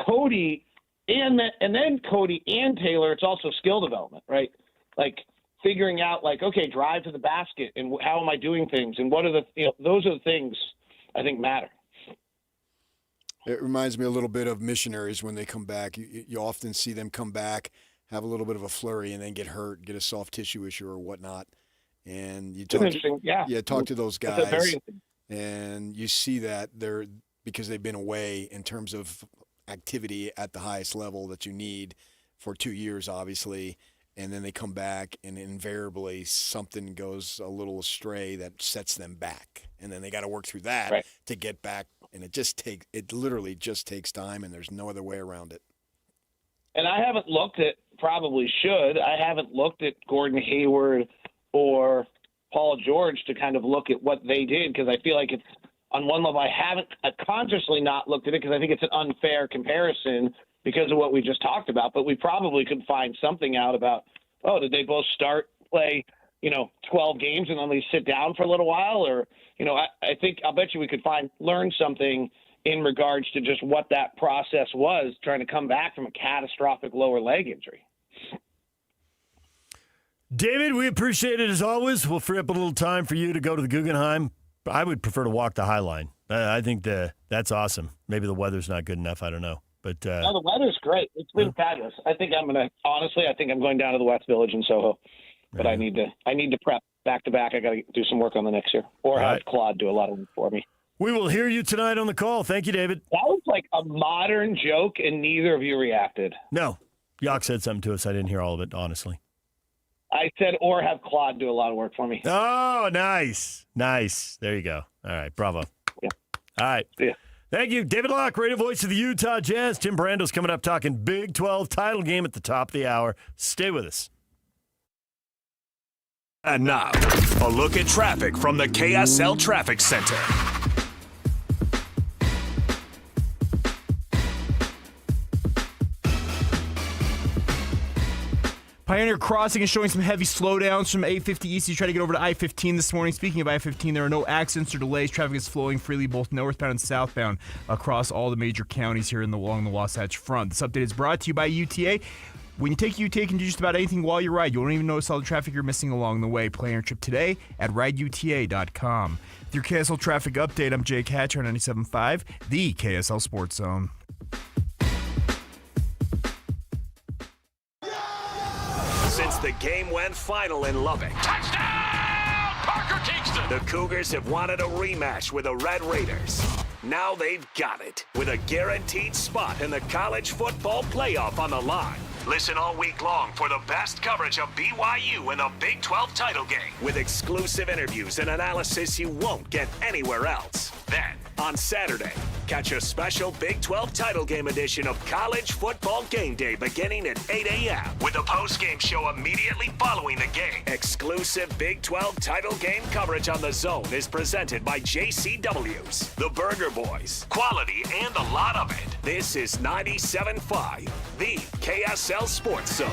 Cody and then Cody and Taylor, it's also skill development, right? Like figuring out, like, okay, drive to the basket and how am I doing things and what are those are the things I think matter. It reminds me a little bit of missionaries when they come back. You often see them come back, have a little bit of a flurry, and then get hurt, get a soft tissue issue or whatnot. And you talk to those guys, and you see that they're because they've been away in terms of activity at the highest level that you need for 2 years, obviously. And then they come back, and invariably something goes a little astray that sets them back. And then they got to work through that to get back. And it literally just takes time, and there's no other way around it. And I haven't looked at, probably should, I haven't looked at Gordon Hayward or Paul George to kind of look at what they did, because I feel like it's, on one level, I've consciously not looked at it because I think it's an unfair comparison because of what we just talked about, but we probably could find something out about, did they both play 12 games and then they sit down for a little while? Or, I'll bet you we could learn something in regards to just what that process was, trying to come back from a catastrophic lower leg injury. David, we appreciate it as always. We'll free up a little time for you to go to the Guggenheim. I would prefer to walk the High Line. I think that's awesome. Maybe the weather's not good enough. I don't know. But the weather's great. It's been fabulous. I think I'm going down to the West Village in Soho. But I need to prep back to back. I got to do some work on the next year, or have Claude do a lot of work for me. We will hear you tonight on the call. Thank you, David. That was like a modern joke, and neither of you reacted. No, Yock said something to us. I didn't hear all of it, honestly. I said, or have Claude do a lot of work for me. Oh, nice. There you go. All right, bravo. Yeah. All right. See ya. Thank you. David Locke, radio voice of the Utah Jazz. Tim Brando's coming up talking Big 12 title game at the top of the hour. Stay with us. And now, a look at traffic from the KSL Traffic Center. Pioneer Crossing is showing some heavy slowdowns from 850 East. You try to get over to I-15 this morning. Speaking of I-15, there are no accidents or delays. Traffic is flowing freely both northbound and southbound across all the major counties here along the Wasatch Front. This update is brought to you by UTA. When you take UTA, you can do just about anything while you ride. You won't even notice all the traffic you're missing along the way. Plan your trip today at rideuta.com. With your KSL traffic update, I'm Jake Hatcher on 97.5, the KSL Sports Zone. Since the game went final in Lubbock, touchdown, Parker Kingston! The Cougars have wanted a rematch with the Red Raiders. Now they've got it, with a guaranteed spot in the college football playoff on the line. Listen all week long for the best coverage of BYU in the Big 12 title game, with exclusive interviews and analysis you won't get anywhere else. Then, on Saturday, Catch a special Big 12 title game edition of College Football Game Day beginning at 8 a.m. with a post-game show immediately following the game. Exclusive Big 12 title game coverage on The Zone is presented by JCW's, the Burger Boys, quality and a lot of it. This is 97.5, the KSL Sports Zone.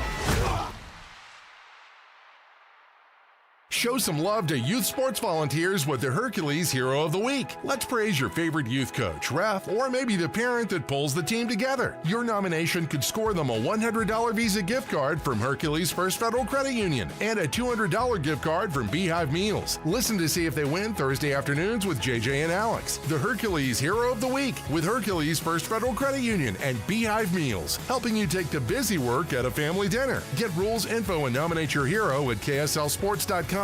Show some love to youth sports volunteers with the Hercules Hero of the Week. Let's praise your favorite youth coach, ref, or maybe the parent that pulls the team together. Your nomination could score them a $100 Visa gift card from Hercules First Federal Credit Union and a $200 gift card from Beehive Meals. Listen to see if they win Thursday afternoons with JJ and Alex. The Hercules Hero of the Week with Hercules First Federal Credit Union and Beehive Meals, helping you take the busy work at a family dinner. Get rules, info, and nominate your hero at KSLSports.com/contests.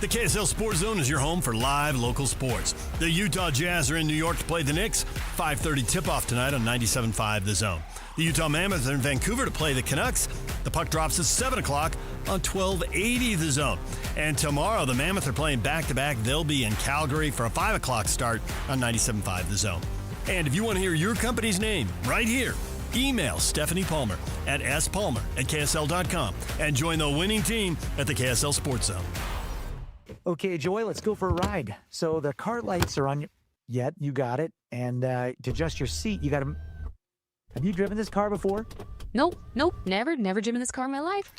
The KSL Sports Zone is your home for live local sports. The Utah Jazz are in New York to play the Knicks. 5:30 tip-off tonight on 97.5 The Zone. The Utah Mammoth are in Vancouver to play the Canucks. The puck drops at 7 o'clock on 1280 The Zone. And tomorrow, the Mammoth are playing back-to-back. They'll be in Calgary for a 5 o'clock start on 97.5 The Zone. And if you want to hear your company's name right here, email Stephanie Palmer at spalmer@ksl.com and join the winning team at the KSL Sports Zone. Okay, Joy, let's go for a ride. So the car lights are on. Yep, you got it. And to adjust your seat, you got to. Have you driven this car before? Nope, never driven this car in my life.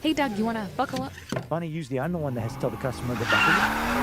Hey, Doug, you want to buckle up? Funny, usually I'm the one that has to tell the customer to buckle up.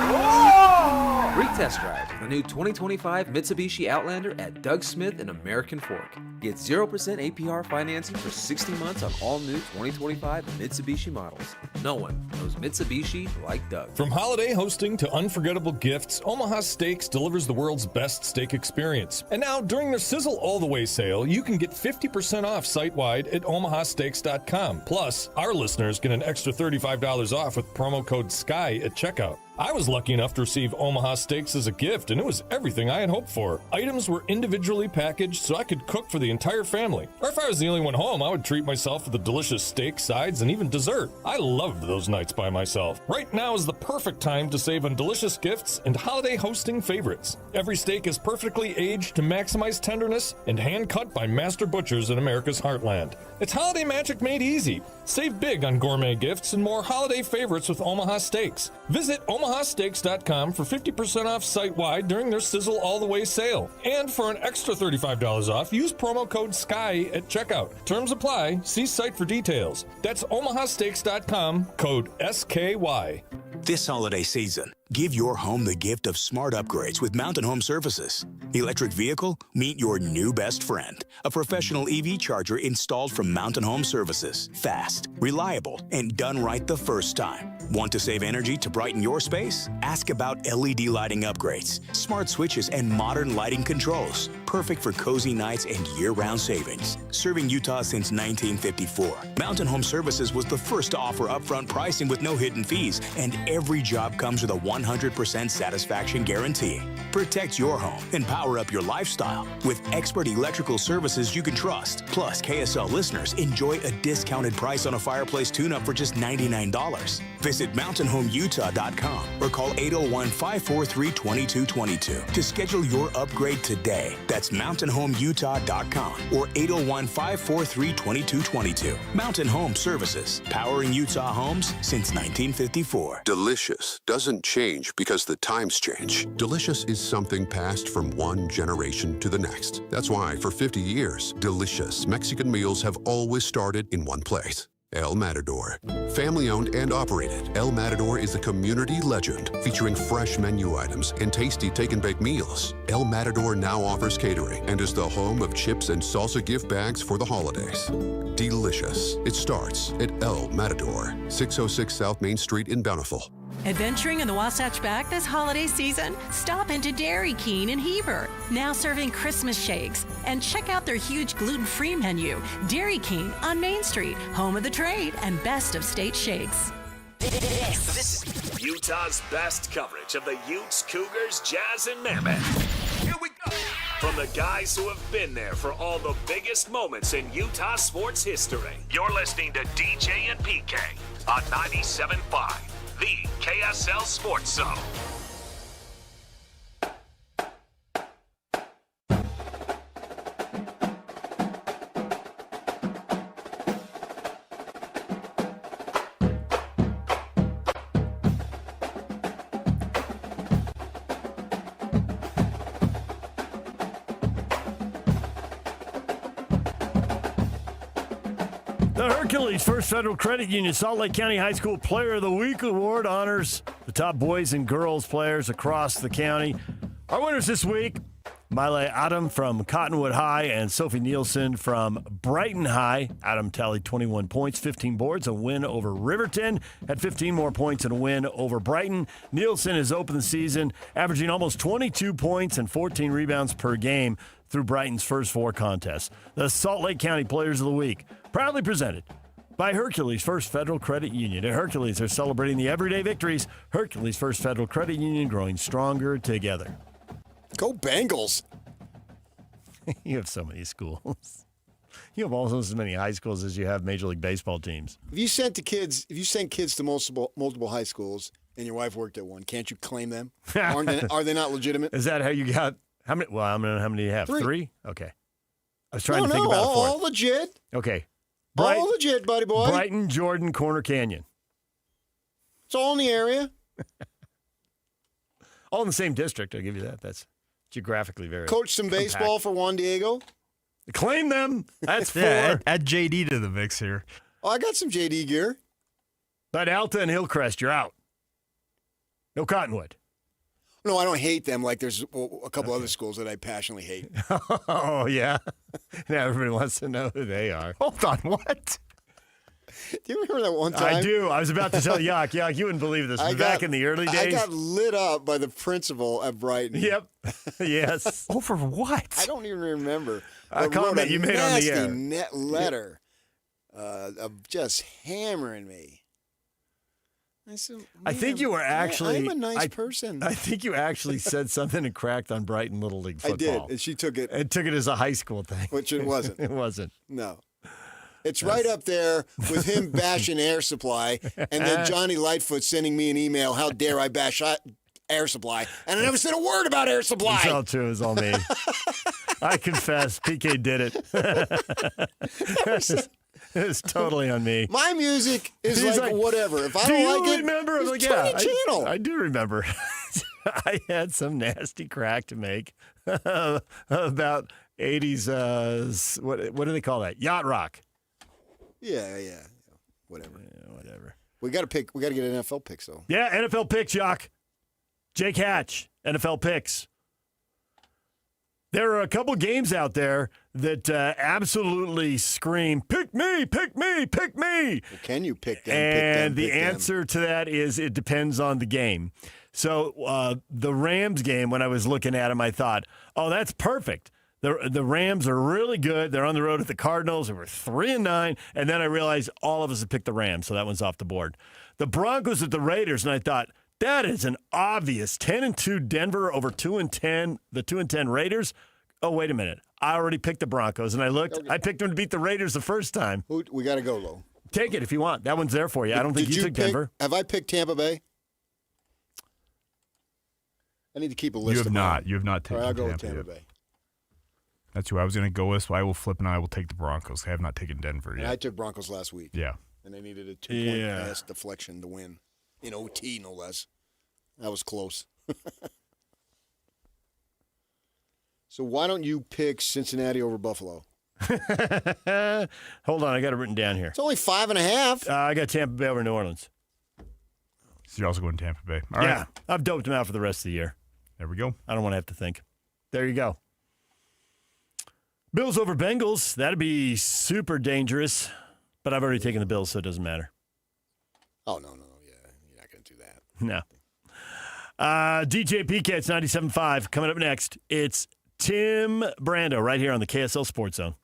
Free test drive the new 2025 Mitsubishi Outlander at Doug Smith and American Fork. Get 0% APR financing for 60 months on all new 2025 Mitsubishi models. No one knows Mitsubishi like Doug. From holiday hosting to unforgettable gifts, Omaha Steaks delivers the world's best steak experience. And now, during their Sizzle All the Way sale, you can get 50% off site-wide at omahasteaks.com. Plus, our listeners get an extra $35 off with promo code SKY at checkout. I was lucky enough to receive Omaha Steaks as a gift, and it was everything I had hoped for. Items were individually packaged so I could cook for the entire family. Or if I was the only one home, I would treat myself with a delicious steak, sides, and even dessert. I loved those nights by myself. Right now is the perfect time to save on delicious gifts and holiday hosting favorites. Every steak is perfectly aged to maximize tenderness and hand-cut by master butchers in America's heartland. It's holiday magic made easy. Save big on gourmet gifts and more holiday favorites with Omaha Steaks. Visit omahasteaks.com for 50% off site-wide during their Sizzle All the Way sale. And for an extra $35 off, use promo code SKY at checkout. Terms apply. See site for details. That's omahasteaks.com, code SKY. This holiday season, give your home the gift of smart upgrades with Mountain Home Services. Electric vehicle? Meet your new best friend. A professional EV charger installed from Mountain Home Services. Fast, reliable, and done right the first time. Want to save energy to brighten your space? Ask about LED lighting upgrades, smart switches, and modern lighting controls. Perfect for cozy nights and year-round savings. Serving Utah since 1954, Mountain Home Services was the first to offer upfront pricing with no hidden fees, and every job comes with a 100% satisfaction guarantee. Protect your home and power up your lifestyle with expert electrical services you can trust. Plus, KSL listeners enjoy a discounted price on a fireplace tune-up for just $99. Visit mountainhomeutah.com or call 801-543-2222 to schedule your upgrade today. That's mountainhomeutah.com or 801-543-2222. Mountain Home Services, powering Utah homes since 1954. Delicious doesn't change because the times change. Delicious is something passed from one generation to the next. That's why for 50 years, delicious Mexican meals have always started in one place. El Matador. Family-owned and operated, El Matador is a community legend featuring fresh menu items and tasty take-and-bake meals. El Matador now offers catering and is the home of chips and salsa gift bags for the holidays. Delicious. It starts at El Matador, 606 South Main Street in Bountiful. Adventuring in the Wasatch Back this holiday season? Stop into Dairy King in Heber, now serving Christmas shakes. And check out their huge gluten-free menu. Dairy King on Main Street, home of the trade and best of state shakes. This is Utah's best coverage of the Utes, Cougars, Jazz, and Mammoth. Here we go. From the guys who have been there for all the biggest moments in Utah sports history. You're listening to DJ and PK on 97.5. The KSL Sports Zone. The Hercules First Federal Credit Union Salt Lake County High School Player of the Week Award honors the top boys and girls players across the county. Our winners this week, Miley Adam from Cottonwood High and Sophie Nielsen from Brighton High. Adam tallied 21 points, 15 boards, a win over Riverton, had 15 more points and a win over Brighton. Nielsen has opened the season averaging almost 22 points and 14 rebounds per game through Brighton's first 4 contests. The Salt Lake County Players of the Week, proudly presented by Hercules First Federal Credit Union. At Hercules, they're celebrating the everyday victories. Hercules First Federal Credit Union, growing stronger together. Go Bengals. You have so many schools. You have almost as many high schools as you have Major League Baseball teams. If you sent kids to multiple high schools and your wife worked at one, can't you claim them? Are they not legitimate? Is that how you got? How many? Well, how many do you have? 3? Okay. I was trying to think about a 4th. All legit. Okay. All legit, buddy boy. Brighton, Jordan, Corner Canyon. It's all in the area. All in the same district. I'll give you that. That's geographically very Coach some compact. baseball for Juan Diego. Claim them. That's 4. Yeah, add JD to the mix here. Oh, I got some JD gear. But Alta and Hillcrest, you're out. No Cottonwood. No, I don't hate them like there's a couple other schools that I passionately hate. Oh, yeah? Now everybody wants to know who they are. Hold on, what? Do you remember that one time? I do. I was about to tell Yak, you wouldn't believe this. Back in the early days. I got lit up by the principal at Brighton. Yep. Yes. Over what? I don't even remember. A comment you made on the air. Net letter of just hammering me. I said, I think you were actually. I'm a nice person. I think you actually said something and cracked on Brighton Little League football. I did, and she took it. And took it as a high school thing. Which it wasn't. It wasn't. No. It's right up there with him bashing Air Supply, and then Johnny Lightfoot sending me an email, how dare I bash Air Supply, and I never said a word about Air Supply. It's all true. It was all me. I confess, PK did it. It's totally on me. My music is like whatever. If I don't like it, remember? just like, turn the channel. I do remember. I had some nasty crack to make about 80s, what do they call that? Yacht rock. Yeah. Whatever. Yeah, whatever. We got to get NFL picks, though. Yeah, NFL picks, Jock. Jake Hatch, NFL picks. There are a couple games out there that absolutely scream, pick me, pick me, pick me. Well, can you pick them? And the answer to that is it depends on the game. So the Rams game, when I was looking at them, I thought, oh, that's perfect. The Rams are really good. They're on the road at the Cardinals. They were 3-9. And then I realized all of us had picked the Rams, so that one's off the board. The Broncos at the Raiders, and I thought, that is an obvious 10-2 Denver over 2-10, the 2-10 Raiders. Oh, wait a minute. I already picked the Broncos, and I looked. I picked them to beat the Raiders the first time. We got to go, Lo. Take it if you want. That one's there for you. I don't think you took Denver. Have I picked Tampa Bay? I need to keep a list. You have not. You have not taken All right, I'll go Tampa with Tampa yet. Bay. That's who I was going to go with, so I will flip and I will take the Broncos. I have not taken Denver yet. And I took Broncos last week. Yeah. And they needed a 2-point pass deflection to win. In OT, no less. That was close. So why don't you pick Cincinnati over Buffalo? Hold on, I got it written down here. It's only 5.5. I got Tampa Bay over New Orleans. So you're also going Tampa Bay. All yeah, right. I've doped them out for the rest of the year. There we go. I don't want to have to think. There you go. Bills over Bengals. That'd be super dangerous. But I've already taken the Bills, so it doesn't matter. Oh, no. Yeah, you're not going to do that. No. DJ PK, it's 97.5. Coming up next, it's Tim Brando right here on the KSL Sports Zone.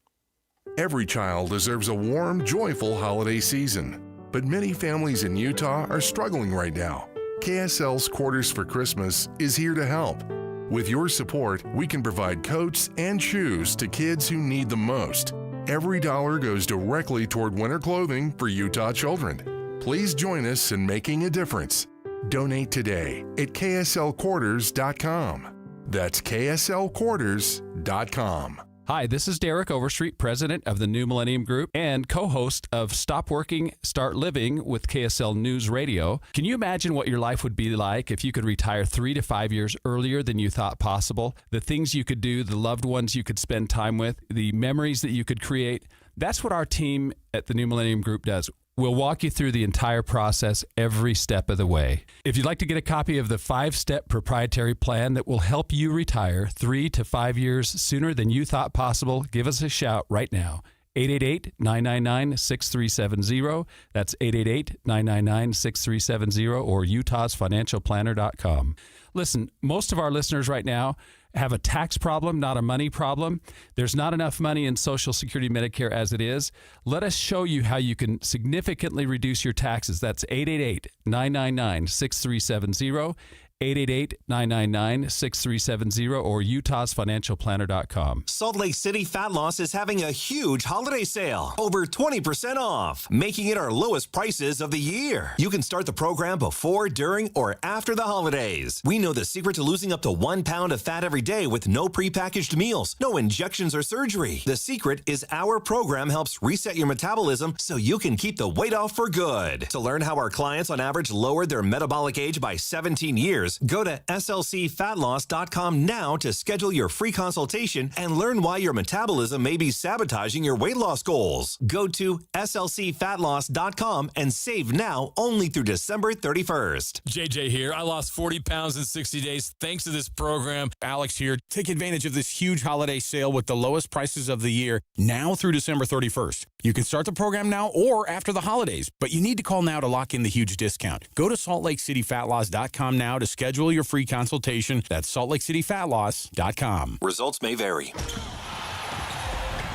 Every child deserves a warm, joyful holiday season. But many families in Utah are struggling right now. KSL's Quarters for Christmas is here to help. With your support, we can provide coats and shoes to kids who need them most. Every dollar goes directly toward winter clothing for Utah children. Please join us in making a difference. Donate today at kslquarters.com. That's kslquarters.com. Hi, this is Derek Overstreet, president of the New Millennium Group and co-host of Stop Working, Start Living with KSL News Radio. Can you imagine what your life would be like if you could retire 3 to 5 years earlier than you thought possible? The things you could do, the loved ones you could spend time with, the memories that you could create. That's what our team at the New Millennium Group does. We'll walk you through the entire process every step of the way. If you'd like to get a copy of the 5-step proprietary plan that will help you retire 3 to 5 years sooner than you thought possible, give us a shout right now. 888-999-6370. That's 888-999-6370 or utahsfinancialplanner.com. Listen, most of our listeners right now have a tax problem, not a money problem. There's not enough money in Social Security Medicare as it is. Let us show you how you can significantly reduce your taxes. That's 888-999-6370. 888-999-6370 or utahsfinancialplanner.com. Salt Lake City Fat Loss is having a huge holiday sale. Over 20% off, making it our lowest prices of the year. You can start the program before, during, or after the holidays. We know the secret to losing up to 1 pound of fat every day with no prepackaged meals, no injections or surgery. The secret is our program helps reset your metabolism so you can keep the weight off for good. To learn how our clients on average lowered their metabolic age by 17 years, go to slcfatloss.com now to schedule your free consultation and learn why your metabolism may be sabotaging your weight loss goals. Go to slcfatloss.com and save now only through December 31st. JJ here. I lost 40 pounds in 60 days thanks to this program. Alex here. Take advantage of this huge holiday sale with the lowest prices of the year now through December 31st. You can start the program now or after the holidays, but you need to call now to lock in the huge discount. Go to saltlakeCityFatLoss.com now to schedule your free consultation. That's saltlakeCityFatLoss.com. Results may vary.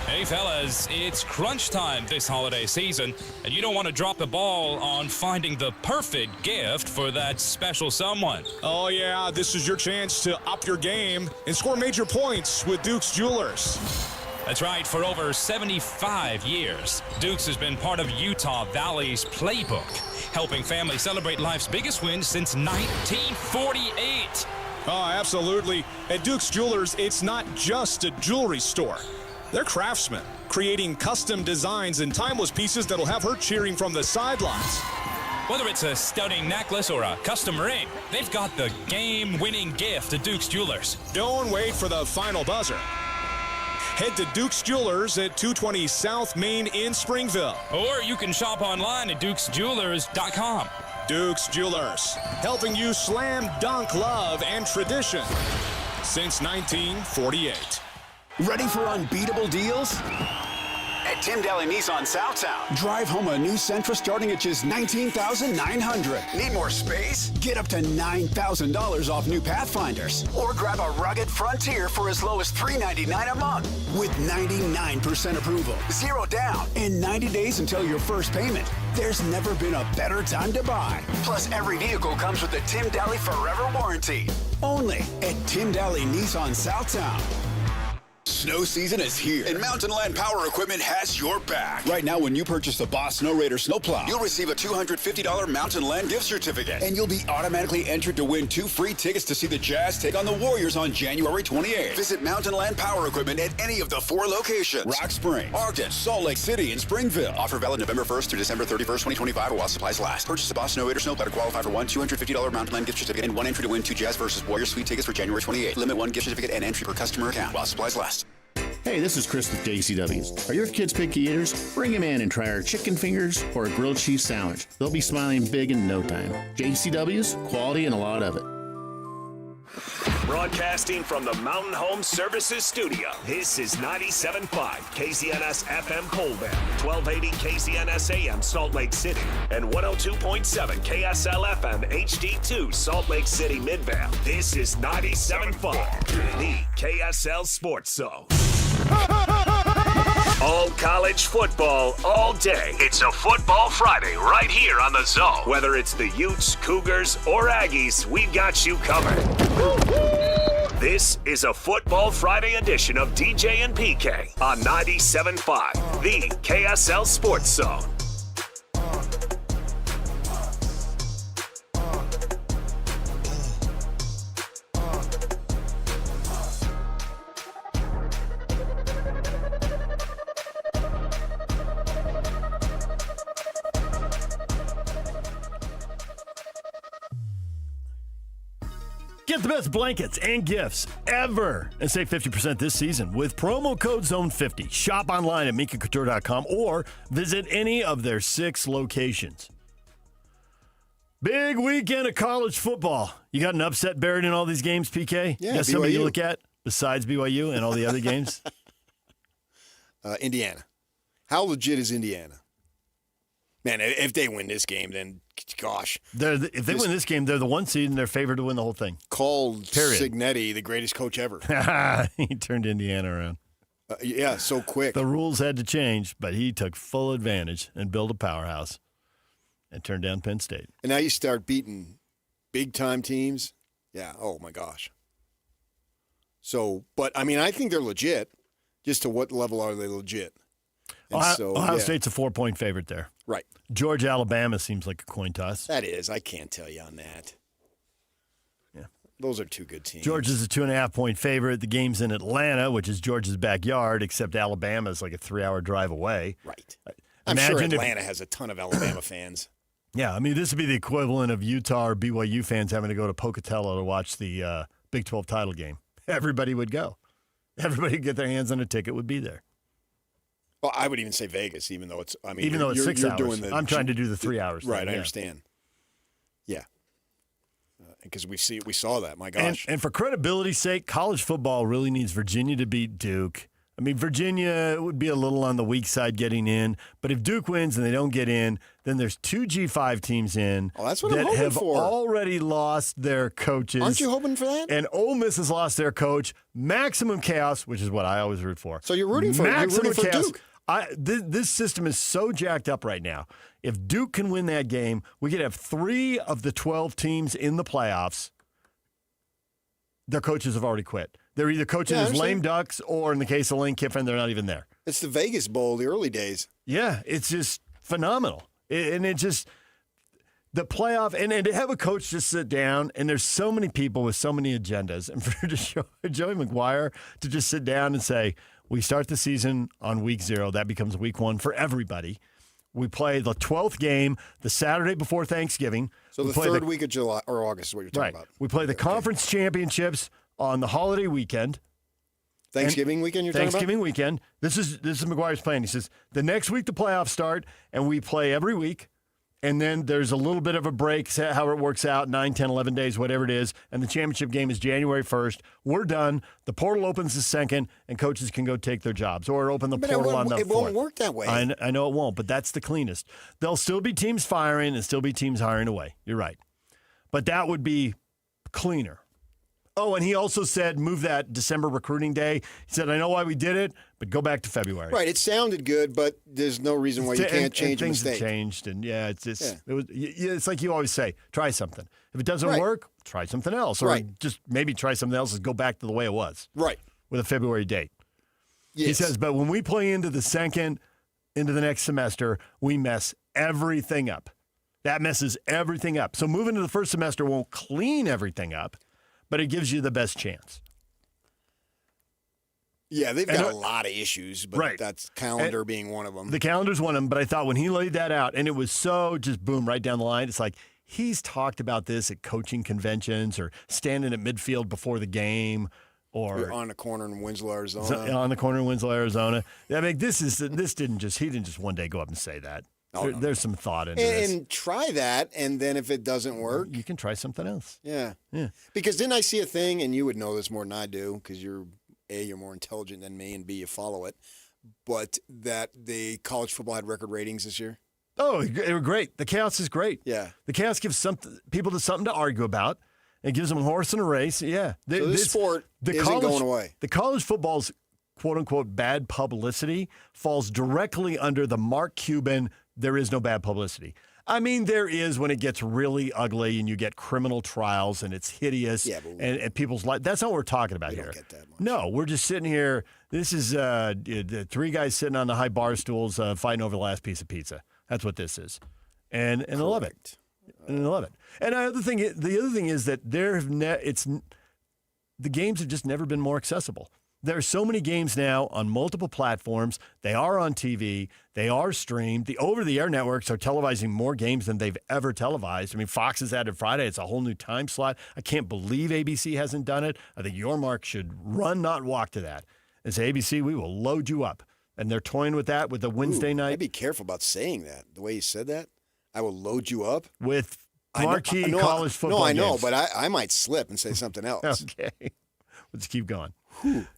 Hey fellas, it's crunch time this holiday season, and you don't want to drop the ball on finding the perfect gift for that special someone. Oh yeah, this is your chance to up your game and score major points with Duke's Jewelers. That's right, for over 75 years, Duke's has been part of Utah Valley's playbook, helping families celebrate life's biggest wins since 1948. Oh, absolutely. At Duke's Jewelers, it's not just a jewelry store. They're craftsmen, creating custom designs and timeless pieces that'll have her cheering from the sidelines. Whether it's a stunning necklace or a custom ring, they've got the game-winning gift at Duke's Jewelers. Don't wait for the final buzzer. Head to Duke's Jewelers at 220 South Main in Springville. Or you can shop online at dukesjewelers.com. Duke's Jewelers, helping you slam dunk love and tradition since 1948. Ready for unbeatable deals? At Tim Daly Nissan Southtown, drive home a new Sentra starting at just $19,900. Need more space? Get up to $9,000 off new Pathfinders. Or grab a rugged Frontier for as low as $399 a month. With 99% approval, 0 down, and 90 days until your first payment. There's never been a better time to buy. Plus, every vehicle comes with the Tim Daly Forever Warranty. Only at Tim Daly Nissan Southtown. Snow season is here, and Mountain Land Power Equipment has your back. Right now, when you purchase the Boss Snow Raider snowplow, you'll receive a $250 Mountain Land gift certificate, and you'll be automatically entered to win 2 free tickets to see the Jazz take on the Warriors on January 28th. Visit Mountain Land Power Equipment at any of the 4 locations: Rock Springs, Ogden, Salt Lake City, and Springville. Offer valid November 1st through December 31st, 2025, while supplies last. Purchase a Boss Snow Raider snowplow to qualify for one $250 Mountain Land gift certificate and 1 entry to win 2 Jazz versus Warriors suite tickets for January 28th. Limit 1 gift certificate and entry per customer account while supplies last. Hey, this is Chris with JCW's. Are your kids picky eaters? Bring them in and try our chicken fingers or a grilled cheese sandwich. They'll be smiling big in no time. JCW's, quality and a lot of it. Broadcasting from the Mountain Home Services Studio, this is 97.5 KZNS FM Colbert, 1280 KZNS AM Salt Lake City, and 102.7 KSL FM HD2 Salt Lake City Midvale. This is 97.5, the KSL Sports Zone. All college football, all day. It's a Football Friday right here on the Zone. Whether it's the Utes, Cougars, or Aggies, we've got you covered. This is a Football Friday edition of DJ and PK on 97.5, the KSL Sports Zone. Get the best blankets and gifts ever and save 50% this season with promo code ZONE50. Shop online at MinkaCouture.com or visit any of their 6 locations. Big weekend of college football. You got an upset buried in all these games, PK? Yeah, you got somebody BYU. you look at besides BYU and all the other games? Indiana. How legit is Indiana? Man, if they win this game, then gosh. If they win this game, they're the 1 seed and they're favored to win the whole thing. Called Period. Cignetti the greatest coach ever. He turned Indiana around. Yeah, so quick. The rules had to change, but he took full advantage and built a powerhouse and turned down Penn State. And now you start beating big-time teams. Yeah, oh my gosh. So, but, I mean, I think they're legit. Just to what level are they legit? And Ohio State's a 4-point favorite there. Right. Georgia, Alabama seems like a coin toss. That is. I can't tell you on that. Yeah. Those are 2 good teams. Georgia's a 2.5-point favorite. The game's in Atlanta, which is Georgia's backyard, except Alabama's like a 3-hour drive away. Right. I'm sure Imagine Atlanta has a ton of Alabama fans. Yeah, I mean, this would be the equivalent of Utah or BYU fans having to go to Pocatello to watch the Big 12 title game. Everybody would go. Everybody would get their hands on a ticket, would be there. Well, I would even say Vegas, even though it's, I mean, even though it's 6 hours. Doing I'm trying to do the 3 hours. Right, thing, I yeah. understand. Yeah. Because we saw that, my gosh. And for credibility's sake, college football really needs Virginia to beat Duke. I mean, Virginia would be a little on the weak side getting in, but if Duke wins and they don't get in, then there's 2 G5 teams in that's what I'm that hoping have for. already lost their coaches. Aren't you hoping for that? And Ole Miss has lost their coach. Maximum chaos, which is what I always root for. So you're rooting for Duke. This system is so jacked up right now. If Duke can win that game, we could have 3 of the 12 teams in the playoffs. Their coaches have already quit. They're either coaching as lame ducks or, in the case of Lane Kiffin, they're not even there. It's the Vegas Bowl, the early days. Yeah, it's just phenomenal. And it just, the playoff, and to have a coach just sit down, and there's so many people with so many agendas, and for Joey McGuire to just sit down and say, we start the season on week 0, that becomes week 1 for everybody. We play the 12th game the Saturday before Thanksgiving. So the 3rd week of July or August is what you're talking about. We play the conference championships on the holiday weekend. Thanksgiving weekend you're talking about? Thanksgiving weekend. This is McGuire's plan. He says, the next week the playoffs start, and we play every week. And then there's a little bit of a break, how it works out, 9, 10, 11 days, whatever it is. And the championship game is January 1st. We're done. The portal opens the 2nd, and coaches can go take their jobs. Or open the portal on the 4th. It won't work that way. I know it won't, but that's the cleanest. There'll still be teams firing and still be teams hiring away. You're right. But that would be cleaner. Oh, and he also said move that December recruiting day. He said, I know why we did it, but go back to February. Right. It sounded good, but there's no reason why you can't change a things mistake. Have changed, and it was. It's like you always say, try something. If it doesn't work, try something else, or just maybe try something else and go back to the way it was. Right. With a February date. Yes. He says, but when we play into the 2nd, into the next semester, we mess everything up. That messes everything up. So moving to the first semester won't clean everything up, but it gives you the best chance. Yeah, they've got a lot of issues, but that's calendar being one of them. The calendar's one of them, but I thought when he laid that out, and it was so just boom, right down the line, it's like he's talked about this at coaching conventions or standing at midfield before the game or on the corner in Winslow, Arizona. On the corner in Winslow, Arizona. I mean, he didn't just one day go up and say that. There's some thought into this. And try that, and then if it doesn't work, you can try something else. Yeah. Yeah. Because didn't I see a thing, and you would know this more than I do, because you're more intelligent than me, and B, you follow it, but that the college football had record ratings this year? Oh, they were great. The chaos is great. Yeah. The chaos gives people something to argue about. It gives them a horse in a race. Yeah. So this sport isn't going away. The college football's quote-unquote bad publicity falls directly under the Mark Cuban there is no bad publicity. I mean, there is when it gets really ugly and you get criminal trials and it's hideous and people's life. That's not what we're talking about here. Don't get that much. No, we're just sitting here. This is 3 guys sitting on the high bar stools fighting over the last piece of pizza. That's what this is. And I love it. And I love it. And the other thing is that the games have just never been more accessible. There are so many games now on multiple platforms. They are on TV. They are streamed. The over-the-air networks are televising more games than they've ever televised. I mean, Fox has added Friday. It's a whole new time slot. I can't believe ABC hasn't done it. I think your mark should run, not walk to that. And say, ABC, we will load you up. And they're toying with that with the Wednesday night. I'd be careful about saying that. The way you said that, I will load you up. With marquee college football No, I know, games. but I might slip and say something else. Okay. Let's keep going.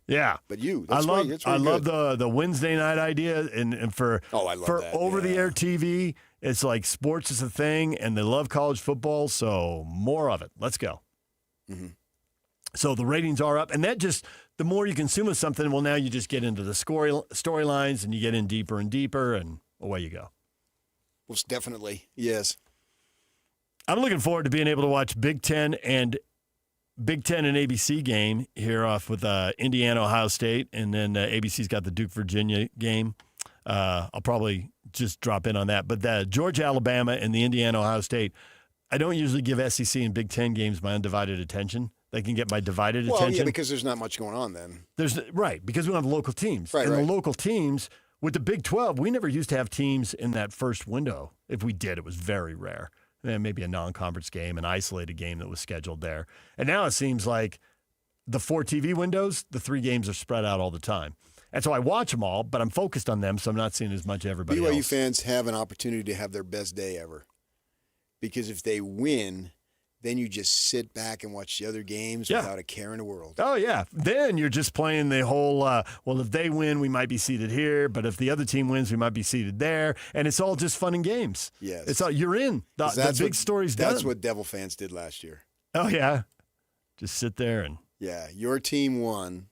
Yeah. But I love the Wednesday night idea. And for that, over-the-air TV, it's like sports is a thing, and they love college football, so more of it. Let's go. Mm-hmm. So the ratings are up, and that just – the more you consume of something, well, now you just get into the storylines, and you get in deeper and deeper, and away you go. Well, definitely, yes. I'm looking forward to being able to watch Big Ten and ABC game here off with Indiana, Ohio State, and then ABC's got the Duke, Virginia game. I'll probably just drop in on that. But the Georgia, Alabama, and the Indiana, Ohio State, I don't usually give SEC and Big Ten games my undivided attention. They can get my divided attention. Well, yeah, because there's not much going on then. Right, because we don't have local teams. Right, and right. the local teams, with the Big 12, we never used to have teams in that first window. If we did, it was very rare. And maybe a non-conference game, an isolated game that was scheduled there. And now it seems like the 4 TV windows, the 3 games are spread out all the time. And so I watch them all, but I'm focused on them, so I'm not seeing as much everybody BYU else. fans have an opportunity to have their best day ever. Because if they win, then you just sit back and watch the other games without a care in the world. Oh, yeah. Then you're just playing the whole, well, if they win, we might be seated here, but if the other team wins, we might be seated there. And it's all just fun and games. Yes. It's all, you're in. The big story's done. That's what Devil fans did last year. Oh, yeah. Just sit there and. Yeah, your team won,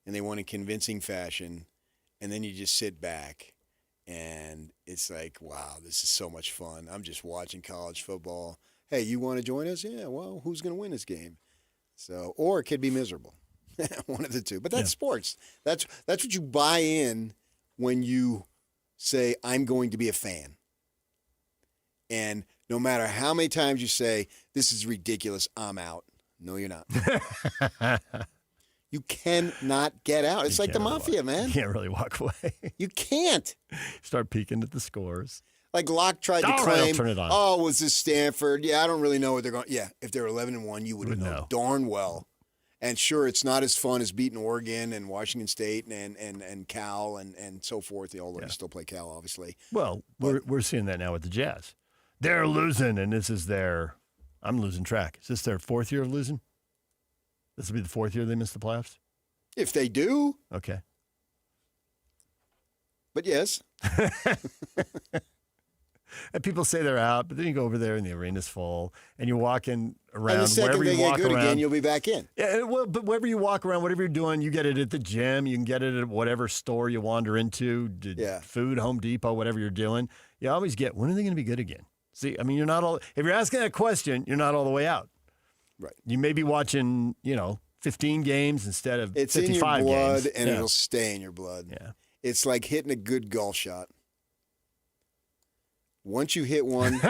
and they won in convincing fashion, and then you just sit back, and it's like, wow, this is so much fun. I'm just watching college football. Hey, you want to join us? Yeah, well, who's going to win this game? So, or it could be miserable. One of the two. But that's sports. That's what you buy in when you say, I'm going to be a fan. And no matter how many times you say, this is ridiculous, I'm out. No, you're not. You cannot get out. It's like the mafia, man. You can't really walk away. You can't. Start peeking at the scores. Like Locke tried to All right, claim, I'll turn it on. oh, was this Stanford? Yeah, I don't really know what they're going. Yeah, if they're 11-1, you would know darn well. And sure, it's not as fun as beating Oregon and Washington State and Cal and so forth. Although you still play Cal, obviously. Well, we're seeing that now with the Jazz. They're losing, and this is their. I'm losing track. Is this their 4th year of losing? This will be the 4th year they missed the playoffs. If they do, okay. But yes. And people say they're out, but then you go over there and the arena's full, and you're walking around. And the second wherever they you get walk good around, again, you'll be back in. Yeah, well, but wherever you walk around, whatever you're doing, you get it at the gym. You can get it at whatever store you wander into, food, Home Depot, whatever you're doing. You always get, when are they going to be good again? See, I mean, you're not all. If you're asking that question, you're not all the way out. Right. You may be watching, 15 games instead of 55 games. It's in your blood, games. and it'll stay in your blood. Yeah. It's like hitting a good golf shot. Once you hit one,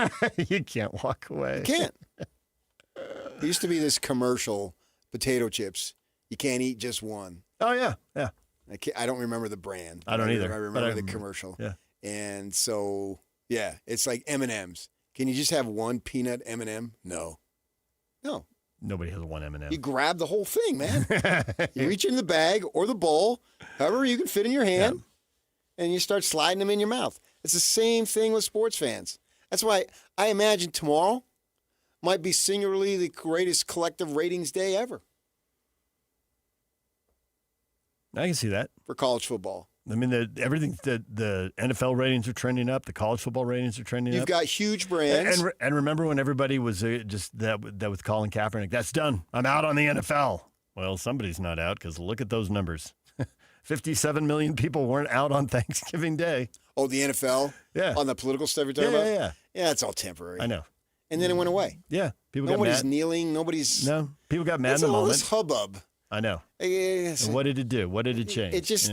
you can't walk away. You can't. There used to be this commercial, potato chips. You can't eat just one. Oh, yeah, yeah. I don't remember the brand. I don't either. I remember the commercial. Yeah. And so, yeah, it's like M&Ms. Can you just have one peanut M&M? No. Nobody has one M&M. You grab the whole thing, man. You reach in the bag or the bowl, however you can fit in your hand, and you start sliding them in your mouth. It's the same thing with sports fans. That's why I imagine tomorrow might be singularly the greatest collective ratings day ever. I can see that. For college football. I mean, everything, the NFL ratings are trending up. The college football ratings are trending up. You've got huge brands. And remember when everybody was just that with Colin Kaepernick, that's done. I'm out on the NFL. Well, somebody's not out because look at those numbers. 57 million people weren't out on Thanksgiving Day. Oh, the NFL? Yeah. On the political stuff you're talking about? Yeah. Yeah, it's all temporary. I know. And then it went away. Yeah. Nobody's got mad. keening. No. People got mad in the moment. It's all this hubbub. I know. Yes. And what did it do? What did it change? It just...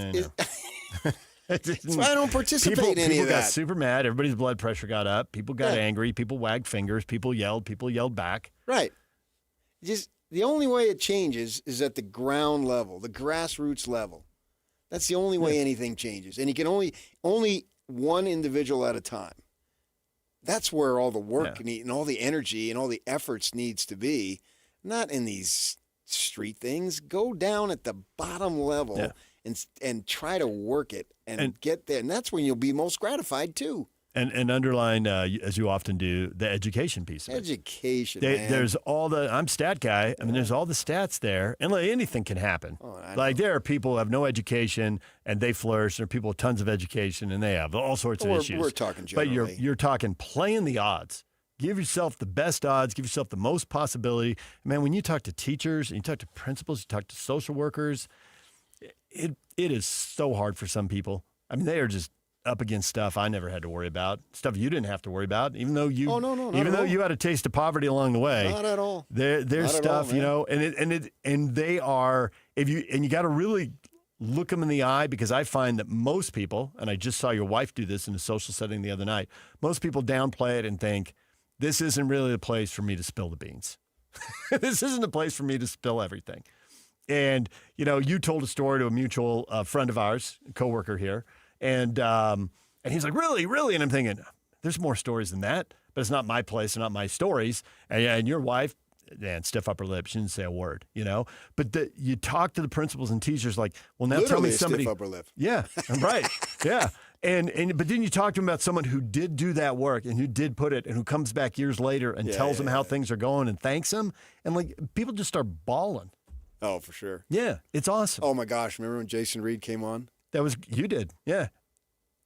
That's why I don't participate in any of that. People got super mad. Everybody's blood pressure got up. People got angry. People wagged fingers. People yelled. People yelled back. Right. Just The only way it changes is at the ground level, the grassroots level. That's the only way anything changes. And you can only one individual at a time. That's where all the work and all the energy and all the efforts needs to be, not in these street things. Go down at the bottom level and try to work it and get there. And that's when you'll be most gratified too. And underline, as you often do, the education piece of it. Education, man. There's all the – I'm stat guy. I mean, there's all the stats there. And anything can happen. There are people who have no education and they flourish. There are people with tons of education and they have all sorts of issues. We're talking generally. But you're talking playing the odds. Give yourself the best odds. Give yourself the most possibility. Man, when you talk to teachers and you talk to principals, you talk to social workers, it is so hard for some people. I mean, they are just – up against stuff I never had to worry about, stuff you didn't have to worry about, even though you you had a taste of poverty along the way. Not at all. There's stuff, and they are, you got to really look them in the eye, because I find that most people, and I just saw your wife do this in a social setting the other night, most people downplay it and think, this isn't really the place for me to spill the beans. This isn't the place for me to spill everything. And, you told a story to a mutual friend of ours, a coworker here, and he's like, really, really? And I'm thinking, there's more stories than that, but it's not my place, not my stories. And your wife, man, stiff upper lip, she didn't say a word, But you talk to the principals and teachers like, well, now Literally tell me somebody. Stiff upper lip. Yeah, right. Yeah. But then you talk to them about someone who did do that work and who did put it and who comes back years later and tells them how things are going and thanks them. And people just start bawling. Oh, for sure. Yeah, it's awesome. Oh my gosh. Remember when Jason Reed came on? You did. Yeah.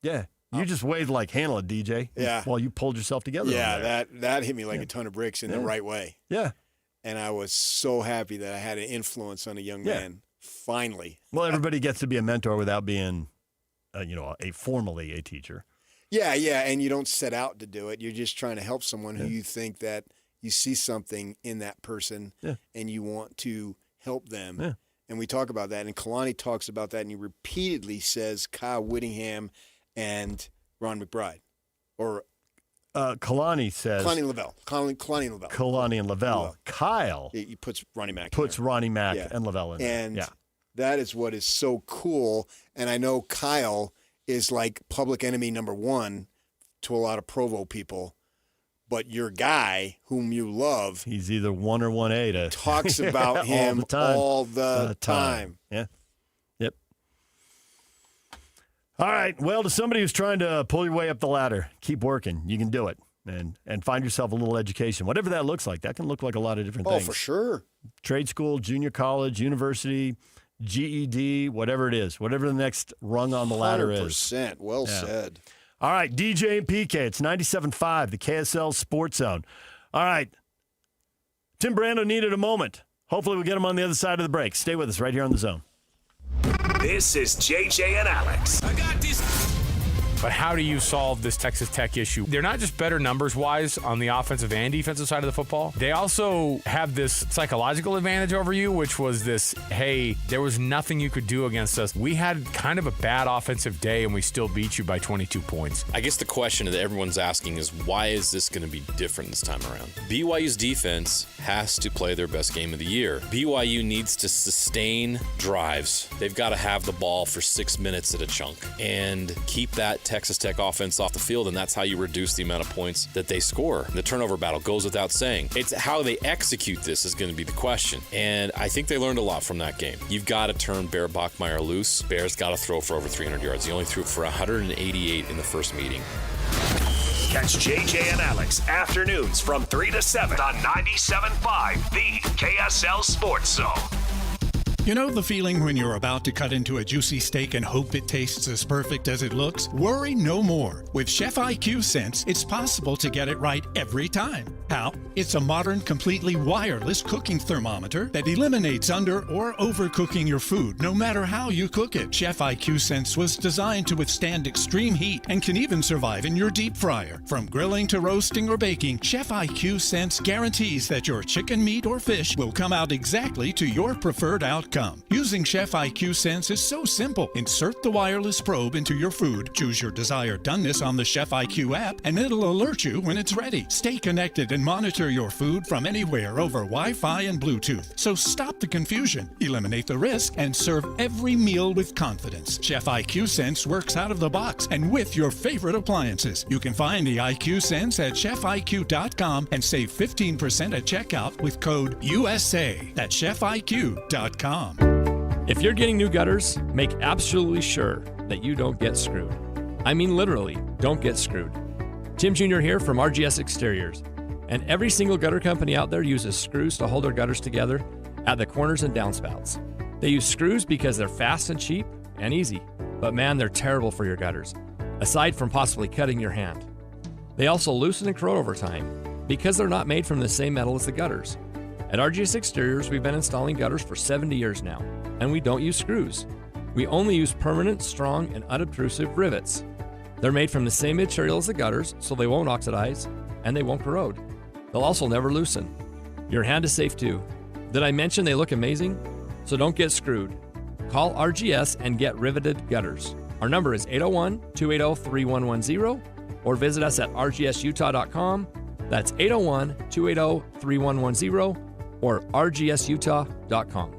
Yeah. You just waved like, handle it, DJ. Yeah. While you pulled yourself together. Yeah, that hit me like a ton of bricks in the right way. Yeah. And I was so happy that I had an influence on a young man, finally. Well, everybody gets to be a mentor without being, formally a teacher. Yeah, and you don't set out to do it. You're just trying to help someone who you think that you see something in that person and you want to help them. Yeah. And we talk about that, and Kalani talks about that, and he repeatedly says Kyle Whittingham and Ron McBride. Or Kalani says... Kalani Lavelle. Kalani and Lavelle. Kalani and Lavelle. Kyle... He puts Ronnie Mack Ronnie Mack and Lavelle in there. And that is what is so cool. And I know Kyle is like public enemy number one to a lot of Provo people. But your guy, whom you love, he's either 1 or 1A to talks about him all the time. Yeah. Yep. All right. Well, to somebody who's trying to pull your way up the ladder, keep working. You can do it. And find yourself a little education, whatever that looks like. That can look like a lot of different things. Oh, for sure. Trade school, junior college, university, GED, whatever it is, whatever the next rung on the ladder is. 100%. Well said. All right, DJ and PK, it's 97.5, the KSL Sports Zone. All right, Tim Brando needed a moment. Hopefully we'll get him on the other side of the break. Stay with us right here on The Zone. This is JJ and Alex. I got this. But how do you solve this Texas Tech issue? They're not just better numbers-wise on the offensive and defensive side of the football. They also have this psychological advantage over you, which was this, hey, there was nothing you could do against us. We had kind of a bad offensive day, and we still beat you by 22 points. I guess the question that everyone's asking is, why is this going to be different this time around? BYU's defense has to play their best game of the year. BYU needs to sustain drives. They've got to have the ball for 6 minutes at a chunk and keep that Texas Tech offense off the field, and that's how you reduce the amount of points that they score. The turnover battle goes without saying. It's how they execute this is going to be the question, and I think they learned a lot from that game. You've got to turn Bear Bachmeier loose. Bear's got to throw for over 300 yards. He only threw for 188 in the first meeting. Catch JJ and Alex afternoons from 3 to 7 on 97.5, the KSL Sports Zone. You know the feeling when you're about to cut into a juicy steak and hope it tastes as perfect as it looks? Worry no more. With Chef IQ Sense, it's possible to get it right every time. How? It's a modern, completely wireless cooking thermometer that eliminates under or overcooking your food, no matter how you cook it. Chef IQ Sense was designed to withstand extreme heat and can even survive in your deep fryer. From grilling to roasting or baking, Chef IQ Sense guarantees that your chicken, meat, or fish will come out exactly to your preferred outcome. Using Chef IQ Sense is so simple. Insert the wireless probe into your food, choose your desired doneness on the Chef IQ app, and it'll alert you when it's ready. Stay connected and monitor your food from anywhere over Wi-Fi and Bluetooth. So stop the confusion, eliminate the risk, and serve every meal with confidence. Chef IQ Sense works out of the box and with your favorite appliances. You can find the IQ Sense at chefiq.com and save 15% at checkout with code USA. That's chefiq.com. If you're getting new gutters, make absolutely sure that you don't get screwed. I mean literally, don't get screwed. Tim Jr. here from RGS Exteriors. And every single gutter company out there uses screws to hold their gutters together at the corners and downspouts. They use screws because they're fast and cheap and easy. But man, they're terrible for your gutters, aside from possibly cutting your hand. They also loosen and corrode over time because they're not made from the same metal as the gutters. At RGS Exteriors, we've been installing gutters for 70 years now, and we don't use screws. We only use permanent, strong, and unobtrusive rivets. They're made from the same material as the gutters, so they won't oxidize and they won't corrode. They'll also never loosen. Your hand is safe too. Did I mention they look amazing? So don't get screwed. Call RGS and get riveted gutters. Our number is 801-280-3110 or visit us at rgsutah.com. That's 801-280-3110 or rgsutah.com.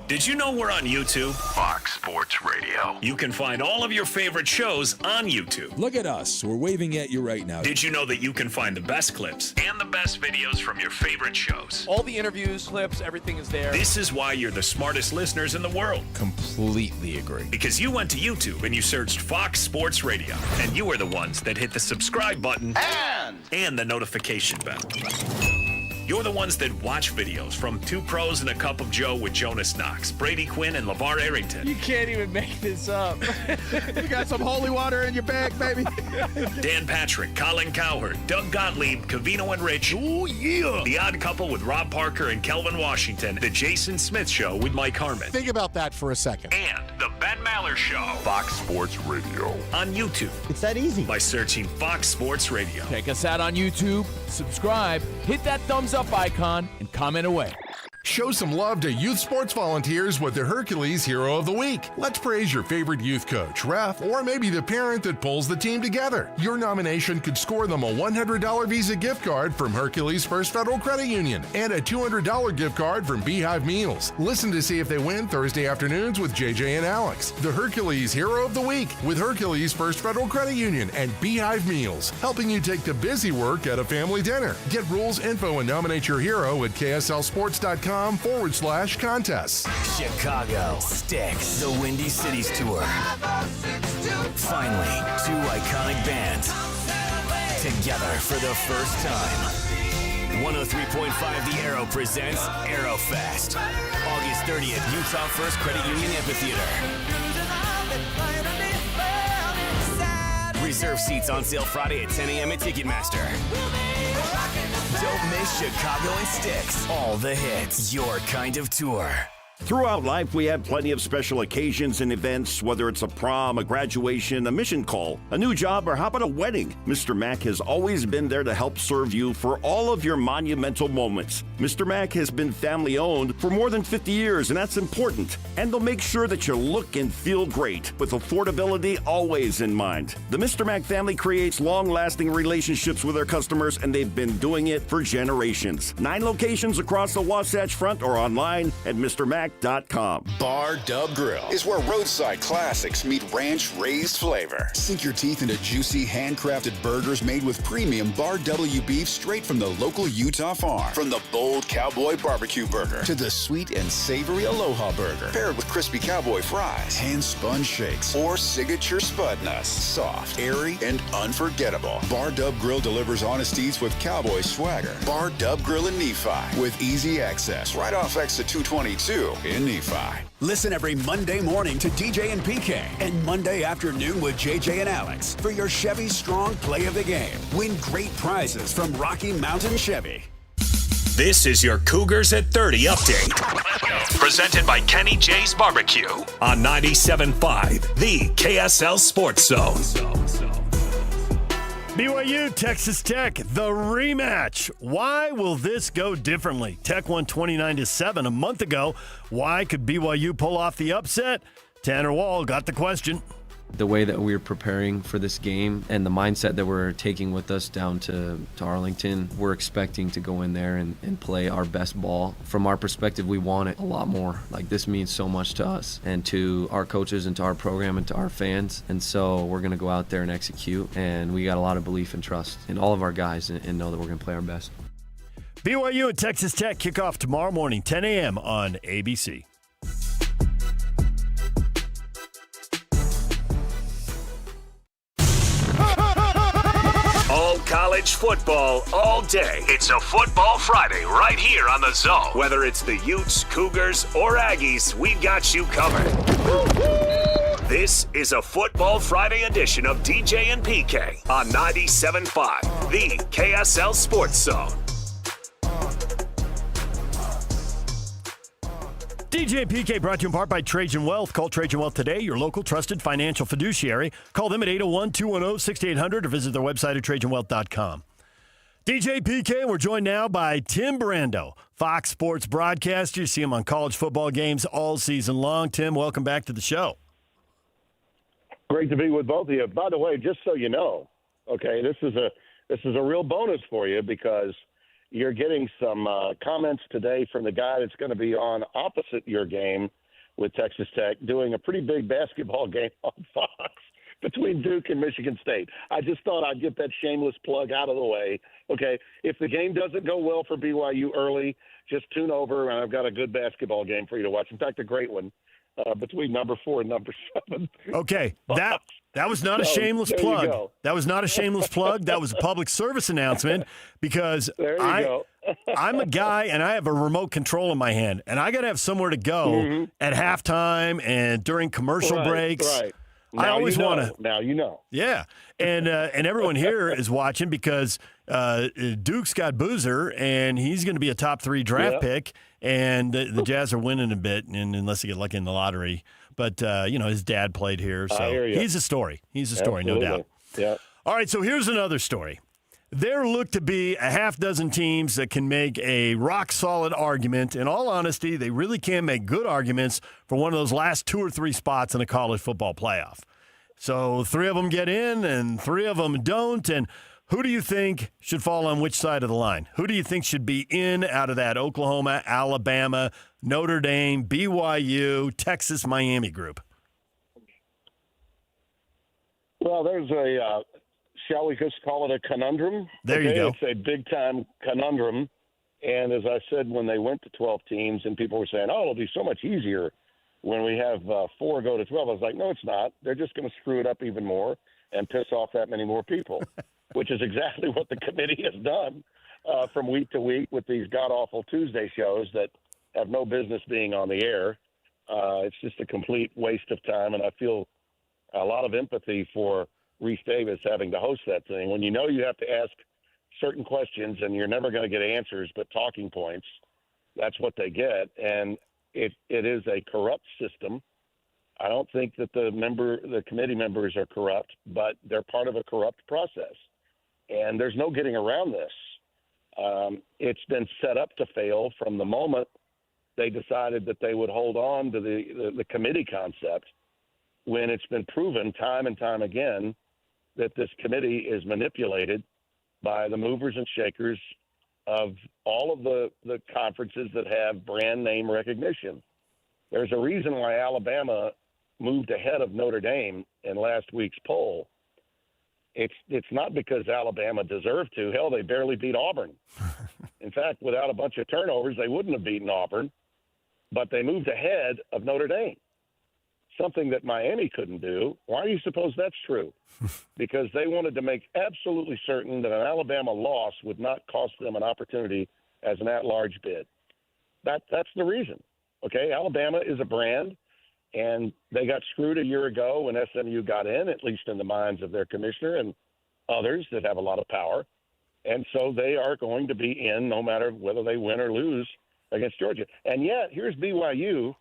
Did you know we're on YouTube? Fox Sports Radio. You can find all of your favorite shows on YouTube. Look at us. We're waving at you right now. Did you know that you can find the best clips and the best videos from your favorite shows? All the interviews, clips, everything is there. This is why you're the smartest listeners in the world. Completely agree. Because you went to YouTube and you searched Fox Sports Radio, and you were the ones that hit the subscribe button and the notification bell. You're the ones that watch videos from Two Pros and a Cup of Joe with Jonas Knox, Brady Quinn, and LeVar Arrington. You can't even make this up. You got some holy water in your bag, baby. Dan Patrick, Colin Cowherd, Doug Gottlieb, Cavino and Rich. Oh, yeah. The Odd Couple with Rob Parker and Kelvin Washington. The Jason Smith Show with Mike Harmon. Think about that for a second. And the Ben Maller Show. Fox Sports Radio. On YouTube. It's that easy. By searching Fox Sports Radio. Check us out on YouTube, subscribe, hit that thumbs up icon, and comment away. Show some love to youth sports volunteers with the Hercules Hero of the Week. Let's praise your favorite youth coach, ref, or maybe the parent that pulls the team together. Your nomination could score them a $100 Visa gift card from Hercules First Federal Credit Union and a $200 gift card from Beehive Meals. Listen to see if they win Thursday afternoons with JJ and Alex. The Hercules Hero of the Week with Hercules First Federal Credit Union and Beehive Meals, helping you take the busy work at a family dinner. Get rules, info, and nominate your hero at kslsports.com/contests. Chicago Sticks, the Windy Cities Tour. Finally, two iconic bands together for the first time. 103.5 The Arrow presents ArrowFest. August 30th, Utah First Credit Union Amphitheater. Reserve seats on sale Friday at 10 a.m. at Ticketmaster. Don't miss Chicago and Sticks. All the hits. Your kind of tour. Throughout life, we have plenty of special occasions and events, whether it's a prom, a graduation, a mission call, a new job, or how about a wedding? Mr. Mac has always been there to help serve you for all of your monumental moments. Mr. Mac has been family-owned for more than 50 years, and that's important. And they'll make sure that you look and feel great, with affordability always in mind. The Mr. Mac family creates long-lasting relationships with their customers, and they've been doing it for generations. 9 locations across the Wasatch Front or online at MrMac.com. Bar Dub Grill is where roadside classics meet ranch-raised flavor. Sink your teeth into juicy, handcrafted burgers made with premium Bar W beef straight from the local Utah farm. From the bold cowboy barbecue burger to the sweet and savory Aloha burger, paired with crispy cowboy fries, hand-spun shakes, or signature spud nuts. Soft, airy, and unforgettable. Bar Dub Grill delivers honesties with cowboy swagger. Bar Dub Grill in Nephi with easy access right off exit 222. In Nephi. Listen every Monday morning to DJ and PK and Monday afternoon with JJ and Alex for your Chevy Strong Play of the Game. Win great prizes from Rocky Mountain Chevy. This is your Cougars at 30 update. Presented by Kenny J's Barbecue on 97.5, the KSL Sports Zone. BYU, Texas Tech, the rematch. Why will this go differently? Tech won 29-7 a month ago. Why could BYU pull off the upset? Tanner Wall got the question. the way that we're preparing for this game and the mindset that we're taking with us down to Arlington, we're expecting to go in there and play our best ball. From our perspective, we want it a lot more. Like, this means so much to us and to our coaches and to our program and to our fans. And so we're going to go out there and execute. And we got a lot of belief and trust in all of our guys and know that we're going to play our best. BYU and Texas Tech kick off tomorrow morning, 10 a.m. on ABC. All college football all day. It's a Football Friday right here on the Zone. Whether it's the Utes, Cougars, or Aggies, we got you covered. This is a Football Friday edition of DJ and PK on 97.5, the KSL Sports Zone. DJ PK brought to you in part by Trajan Wealth. Call Trajan Wealth today, your local trusted financial fiduciary. Call them at 801-210-6800 or visit their website at TrajanWealth.com. DJ PK, we're joined now by Tim Brando, Fox Sports broadcaster. You see him on college football games all season long. Tim, welcome back to the show. Great to be with both of you. By the way, just so you know, okay, this is a real bonus for you because you're getting some comments today from the guy that's going to be on opposite your game with Texas Tech, doing a pretty big basketball game on Fox between Duke and Michigan State. I just thought I'd get that shameless plug out of the way. Okay, if the game doesn't go well for BYU early, just tune over, and I've got a good basketball game for you to watch. In fact, a great one between number 4 and number 7. Okay, that was not a shameless plug. That was not a shameless plug. That was a public service announcement because I'm a guy and I have a remote control in my hand, and I got to have somewhere to go at halftime and during commercial breaks. Right. Now I always want to. Now you know. Yeah, and everyone here is watching because Duke's got Boozer, and he's going to be a top 3 draft pick, and the Jazz are winning a bit, and unless they get lucky in the lottery. But, his dad played here, so he's a story. He's a story, Absolutely. no doubt. Yeah. All right, so here's another story. There look to be a half dozen teams that can make a rock-solid argument. In all honesty, they really can make good arguments for one of those last 2 or 3 spots in a college football playoff. So 3 of them get in and 3 of them don't. And who do you think should fall on which side of the line? Who do you think should be in out of that Oklahoma, Alabama, Notre Dame, BYU, Texas, Miami group? Well, there's a shall we just call it a conundrum? There you go. It's a big-time conundrum. And as I said, when they went to 12 teams and people were saying, oh, it'll be so much easier when we have 4 go to 12, I was like, no, it's not. They're just going to screw it up even more and piss off that many more people, which is exactly what the committee has done from week to week with these god-awful Tuesday shows that have no business being on the air. It's just a complete waste of time, and I feel a lot of empathy for Reese Davis having to host that thing. When you know you have to ask certain questions and you're never going to get answers but talking points, that's what they get. And it is a corrupt system. I don't think that the committee members are corrupt, but they're part of a corrupt process. And there's no getting around this. It's been set up to fail from the moment they decided that they would hold on to the committee concept, when it's been proven time and time again that this committee is manipulated by the movers and shakers of all of the conferences that have brand name recognition. There's a reason why Alabama moved ahead of Notre Dame in last week's poll. It's not because Alabama deserved to. Hell, they barely beat Auburn. In fact, without a bunch of turnovers, they wouldn't have beaten Auburn, but they moved ahead of Notre Dame, something that Miami couldn't do. Why do you suppose that's true? Because they wanted to make absolutely certain that an Alabama loss would not cost them an opportunity as an at-large bid. That's the reason. Okay, Alabama is a brand, and they got screwed a year ago when SMU got in, at least in the minds of their commissioner and others that have a lot of power. And so they are going to be in no matter whether they win or lose against Georgia. And yet, here's BYU,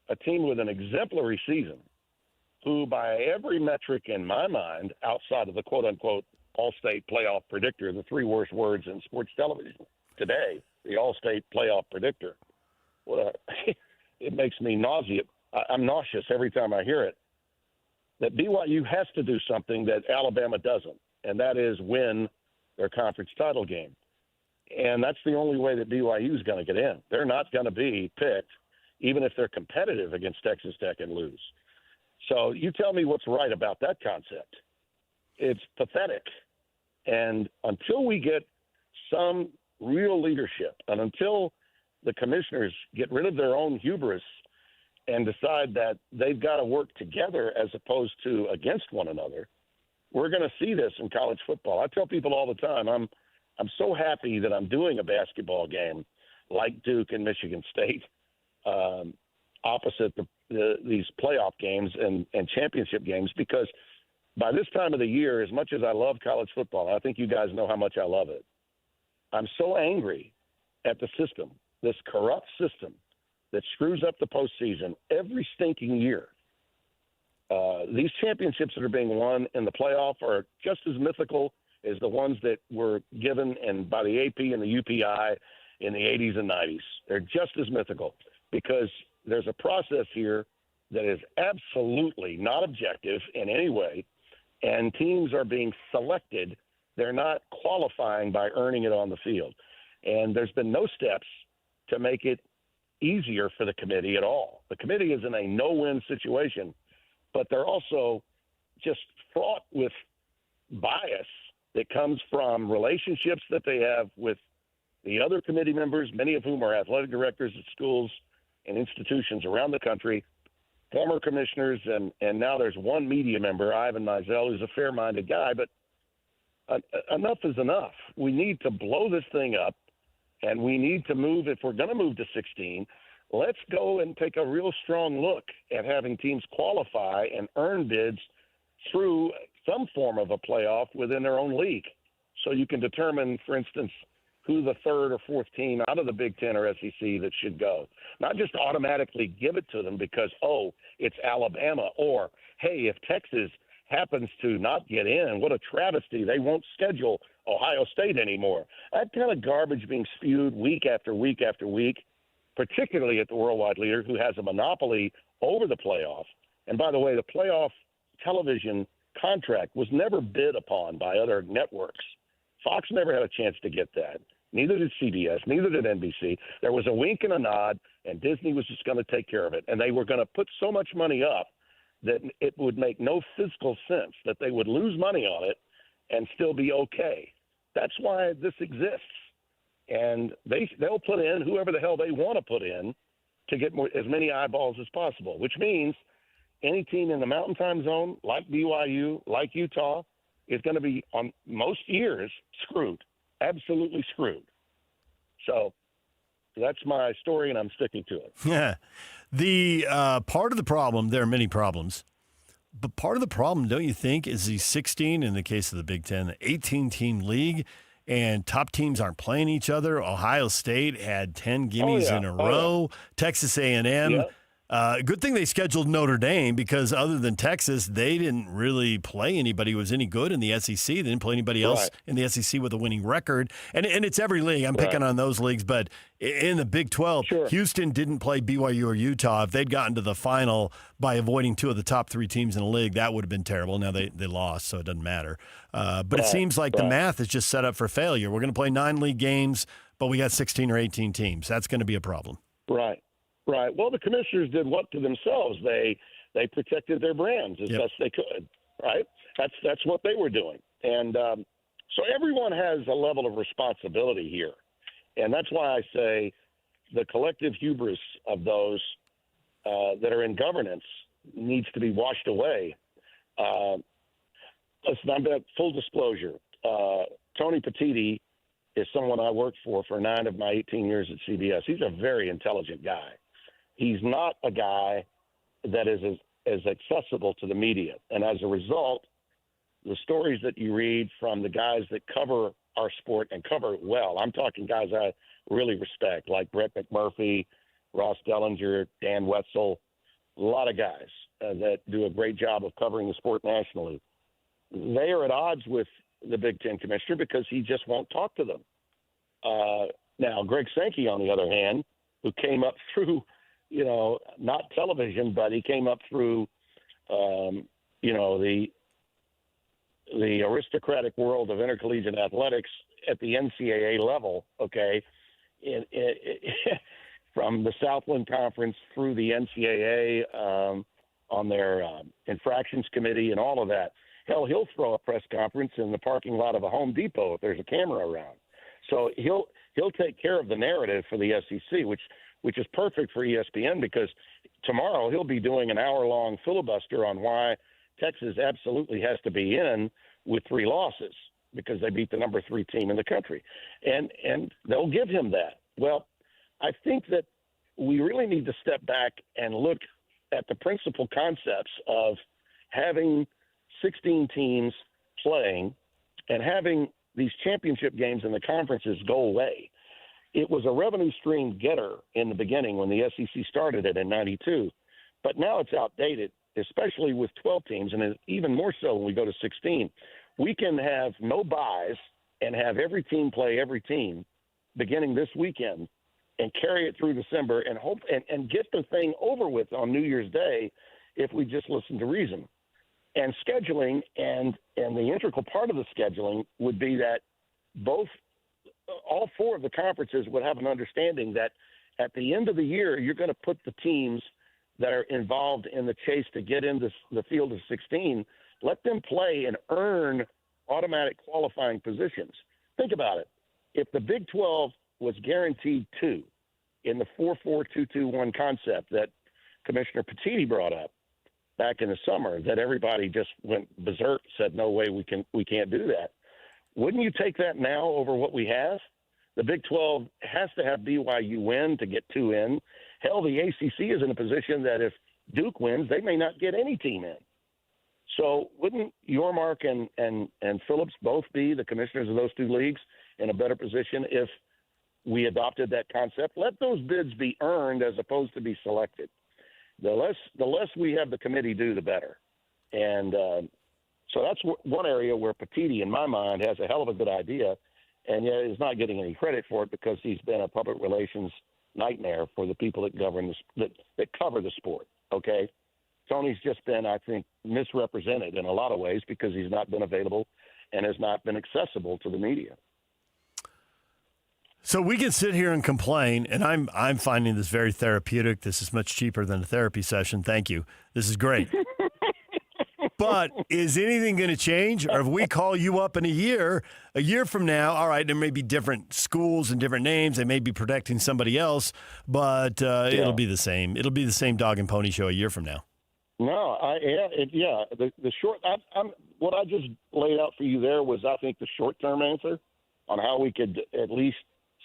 a team with an exemplary season, who by every metric in my mind, outside of the quote-unquote all-state playoff predictor, the 3 worst words in sports television today, the all-state playoff predictor, it makes me nauseous. I'm nauseous every time I hear it. that BYU has to do something that Alabama doesn't, and that is win their conference title game. And that's the only way that BYU is going to get in. They're not going to be picked, even if they're competitive against Texas Tech and lose. So you tell me what's right about that concept. It's pathetic. And until we get some real leadership, and until the commissioners get rid of their own hubris and decide that they've got to work together as opposed to against one another, we're going to see this in college football. I tell people all the time, I'm so happy that I'm doing a basketball game like Duke and Michigan State opposite these playoff games and championship games, because by this time of the year, as much as I love college football, I think you guys know how much I love it, I'm so angry at the system, this corrupt system that screws up the postseason every stinking year. These championships that are being won in the playoff are just as mythical as the ones that were given by the AP and the UPI in the 80s and 90s. They're just as mythical because there's a process here that is absolutely not objective in any way, and teams are being selected. They're not qualifying by earning it on the field. And there's been no steps to make it easier for the committee at all. The committee is in a no-win situation, but they're also just fraught with bias that comes from relationships that they have with the other committee members, many of whom are athletic directors at schools and institutions around the country, former commissioners, and now there's one media member, Ivan Mizell, who's a fair-minded guy, but enough is enough. We need to blow this thing up, and we need to move. If we're going to move to 16, let's go and take a real strong look at having teams qualify and earn bids through some form of a playoff within their own league. So you can determine, for instance, who the third or fourth team out of the Big Ten or SEC that should go. Not just automatically give it to them because, oh, it's Alabama, or, hey, if Texas happens to not get in, what a travesty. They won't schedule Ohio State anymore. That kind of garbage being spewed week after week after week, particularly at the worldwide leader who has a monopoly over the playoff. And by the way, the playoff television contract was never bid upon by other networks. Fox never had a chance to get that. Neither did CBS, neither did NBC. There was a wink and a nod, and Disney was just going to take care of it. And they were going to put so much money up that it would make no physical sense, that they would lose money on it and still be okay. That's why this exists. And they'll put in whoever the hell they want to put in to get as many eyeballs as possible, which means any team in the Mountain Time Zone, like BYU, like Utah, is going to be, on most years, screwed, absolutely screwed. So that's my story, and I'm sticking to it. Yeah. The part of the problem, there are many problems, but part of the problem, don't you think, is the 16, in the case of the Big Ten, the 18-team league, and top teams aren't playing each other. Ohio State had 10 gimmies in a row. Texas A&M. Yeah. Good thing they scheduled Notre Dame, because other than Texas, they didn't really play anybody who was any good in the SEC. They didn't play anybody else in the SEC with a winning record. And it's every league. I'm picking on those leagues. But in the Big 12, Houston didn't play BYU or Utah. If they'd gotten to the final by avoiding two of the top three teams in the league, that would have been terrible. Now they lost, so it doesn't matter. But it seems like the math is just set up for failure. We're going to play 9 league games, but we got 16 or 18 teams. That's going to be a problem. Right. Right. Well, the commissioners did what to themselves? They protected their brands as best they could. Right. That's what they were doing, and so everyone has a level of responsibility here, and that's why I say the collective hubris of those that are in governance needs to be washed away. Listen, I'm at full disclosure. Tony Petitti is someone I worked for 9 of my 18 years at CBS. He's a very intelligent guy. He's not a guy that is as accessible to the media. And as a result, the stories that you read from the guys that cover our sport and cover it well, I'm talking guys I really respect, like Brett McMurphy, Ross Dellinger, Dan Wetzel, a lot of guys that do a great job of covering the sport nationally. They are at odds with the Big Ten commissioner because he just won't talk to them. Now, Greg Sankey, on the other hand, who came up through, not television, but he came up through the aristocratic world of intercollegiate athletics at the NCAA level, okay, from the Southland Conference through the NCAA on their infractions committee and all of that. Hell, he'll throw a press conference in the parking lot of a Home Depot if there's a camera around. So he'll take care of the narrative for the SEC, which is perfect for ESPN, because tomorrow he'll be doing an hour-long filibuster on why Texas absolutely has to be in with 3 losses because they beat the number 3 team in the country. And they'll give him that. Well, I think that we really need to step back and look at the principal concepts of having 16 teams playing and having these championship games in the conferences go away. It was a revenue stream getter in the beginning when the SEC started it in 92, but now it's outdated, especially with 12 teams, and even more so when we go to 16. We can have no buys and have every team play every team beginning this weekend and carry it through December and hope and get the thing over with on New Year's Day if we just listen to reason. And scheduling and the integral part of the scheduling would be that all 4 of the conferences would have an understanding that at the end of the year, you're going to put the teams that are involved in the chase to get into the field of 16, let them play and earn automatic qualifying positions. Think about it. If the Big 12 was guaranteed 2 in the 4-4-2-2-1 concept that Commissioner Petitti brought up back in the summer, that everybody just went berserk, said, no way, we can't do that. Wouldn't you take that now over what we have? The Big 12 has to have BYU win to get 2 in. Hell, the ACC is in a position that if Duke wins, they may not get any team in. So wouldn't Yormark and Phillips both be the commissioners of those 2 leagues in a better position if we adopted that concept? Let those bids be earned as opposed to be selected. The less we have the committee do, the better. And so that's one area where Petitti, in my mind, has a hell of a good idea, and yet is not getting any credit for it because he's been a public relations nightmare for the people that govern that cover the sport. Okay, Tony's just been, I think, misrepresented in a lot of ways because he's not been available and has not been accessible to the media. So we can sit here and complain, and I'm finding this very therapeutic. This is much cheaper than a therapy session. Thank you. This is great. But is anything going to change? Or if we call you up in a year from now, all right, there may be different schools and different names. They may be protecting somebody else, but it'll be the same. It'll be the same dog and pony show a year from now. No, the short. What I just laid out for you there was, I think, the short-term answer on how we could at least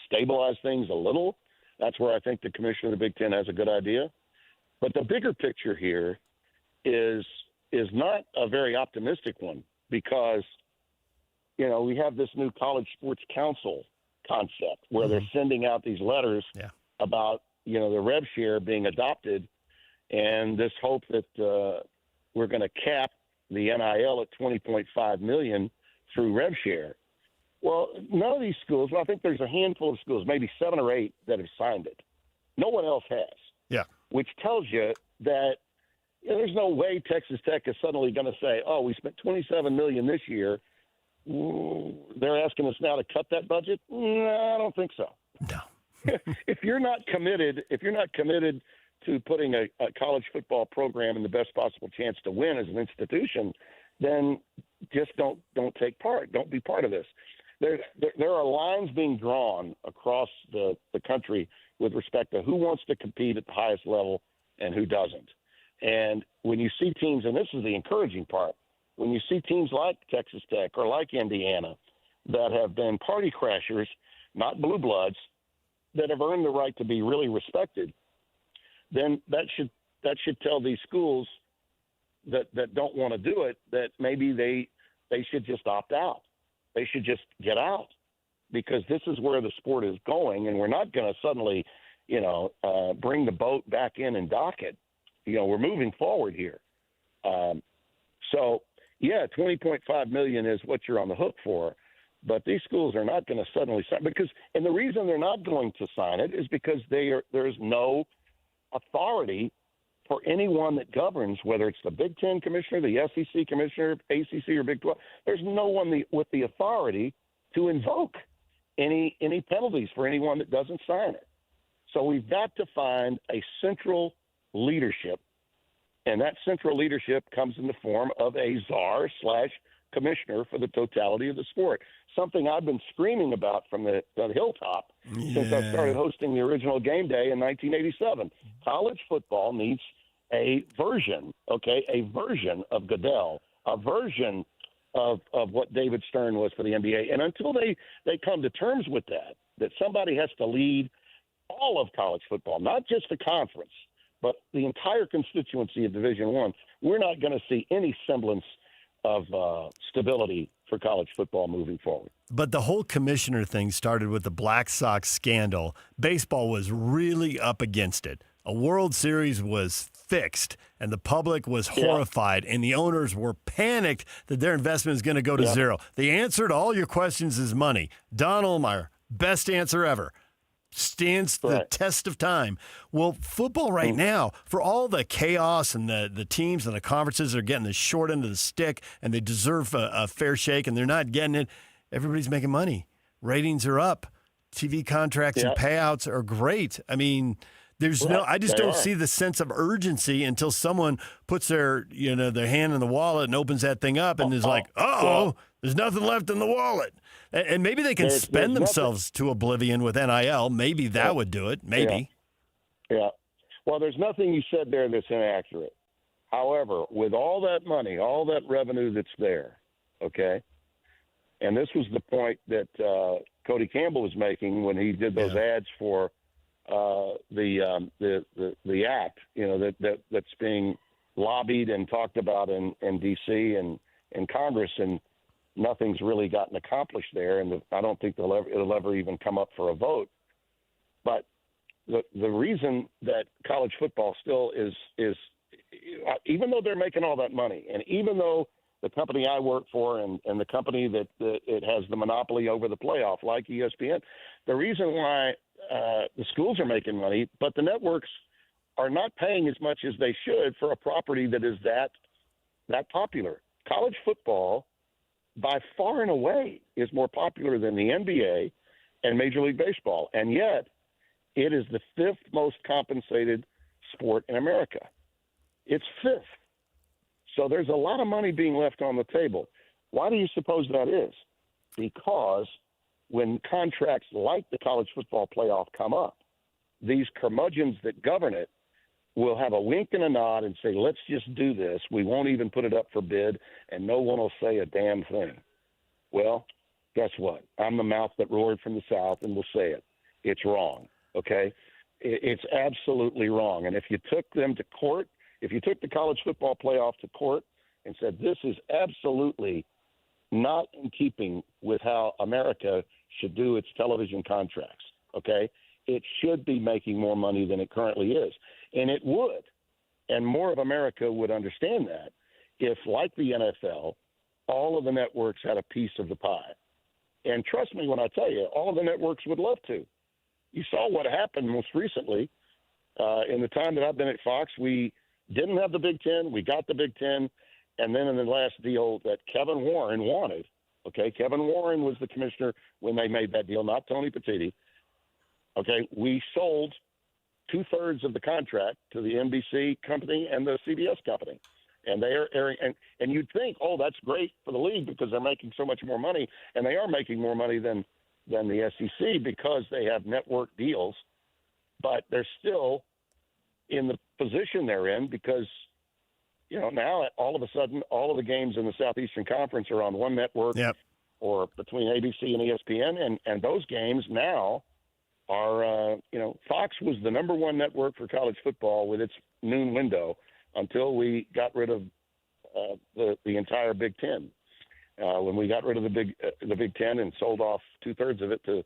stabilize things a little. That's where I think the commissioner of the Big Ten has a good idea. But the bigger picture here is not a very optimistic one because, we have this new College Sports Council concept where they're sending out these letters about, the rev share being adopted and this hope that we're going to cap the NIL at $20.5 million through rev share. Well, none of these schools, I think there's a handful of schools, maybe 7 or 8 that have signed it. No one else has. Yeah. Which tells you that there's no way Texas Tech is suddenly going to say, oh, we spent $27 million this year. They're asking us now to cut that budget? No, I don't think so. No. If you're not committed to putting a college football program in the best possible chance to win as an institution, then just don't take part. Don't be part of this. There are lines being drawn across the country with respect to who wants to compete at the highest level and who doesn't. And when you see teams, and this is the encouraging part, when you see teams like Texas Tech or like Indiana that have been party crashers, not blue bloods, that have earned the right to be really respected, then that should tell these schools that don't want to do it that maybe they should just opt out. They should just get out because this is where the sport is going, and we're not going to suddenly, bring the boat back in and dock it. We're moving forward here. So, yeah, $20.5 million is what you're on the hook for, but these schools are not going to suddenly sign and the reason they're not going to sign it is because there's no authority for anyone that governs, whether it's the Big Ten commissioner, the SEC commissioner, ACC, or Big 12. There's no one with the authority to invoke any penalties for anyone that doesn't sign it. So we've got to find a central leadership, and that central leadership comes in the form of a czar/commissioner for the totality of the sport, something I've been screaming about from the hilltop since I started hosting the original game day in 1987. College football needs a version of Goodell, a version of what David Stern was for the NBA. And until they come to terms with that somebody has to lead all of college football, not just the conference, but the entire constituency of Division I, we're not going to see any semblance of stability for college football moving forward. But the whole commissioner thing started with the Black Sox scandal. Baseball was really up against it. A World Series was fixed, and the public was horrified, and the owners were panicked that their investment is going to go to zero. The answer to all your questions is money. Don Olmeyer, best answer ever. Stands the test of time. Well, football right now, for all the chaos and the teams and the conferences are getting the short end of the stick and they deserve a fair shake and they're not getting it, everybody's making money. Ratings are up. TV contracts and payouts are great. I mean, I just don't see the sense of urgency until someone puts their hand in the wallet and opens that thing up and is like, there's nothing left in the wallet. And maybe they can spend themselves to oblivion with NIL. Maybe that would do it. Maybe. Yeah. Well, there's nothing you said there that's inaccurate. However, with all that money, all that revenue that's there, okay, and this was the point that Cody Campbell was making when he did those ads for the act, that's being lobbied and talked about in D.C. and in Congress, and nothing's really gotten accomplished there, and I don't think it'll ever even come up for a vote. But the reason that college football still is even though they're making all that money, and even though the company I work for and the company that it has the monopoly over the playoff, like ESPN, the reason why the schools are making money, but the networks are not paying as much as they should for a property that is that popular. College football, by far and away, is more popular than the NBA and Major League Baseball, and yet it is the fifth most compensated sport in America. It's fifth. So there's a lot of money being left on the table. Why do you suppose that is? Because when contracts like the college football playoff come up, these curmudgeons that govern it will have a wink and a nod and say, let's just do this. We won't even put it up for bid, and no one will say a damn thing. Well, guess what? I'm the mouth that roared from the South, and will say it. It's wrong, okay? It's absolutely wrong. And if you took them to court, if you took the college football playoff to court and said this is absolutely not in keeping with how America should do its television contracts, okay, it should be making more money than it currently is. And it would. And more of America would understand that if, like the NFL, all of the networks had a piece of the pie. And trust me when I tell you, all of the networks would love to. You saw what happened most recently. In the time that I've been at Fox, we didn't have the Big Ten. We got the Big Ten. And then in the last deal that Kevin Warren wanted, okay, Kevin Warren was the commissioner when they made that deal, not Tony Petitti. Okay, we sold 2/3 of the contract to the NBC company and the CBS company. And they are airing, and you'd think, oh, that's great for the league because they're making so much more money, and they are making more money than the SEC because they have network deals, but they're still in the position they're in because, now all of a sudden all of the games in the Southeastern Conference are on one network or between ABC and ESPN, and those games now are, Fox was the number one network for college football with its noon window until we got rid of the entire Big Ten. When we got rid of the Big Ten and sold off 2/3 of it to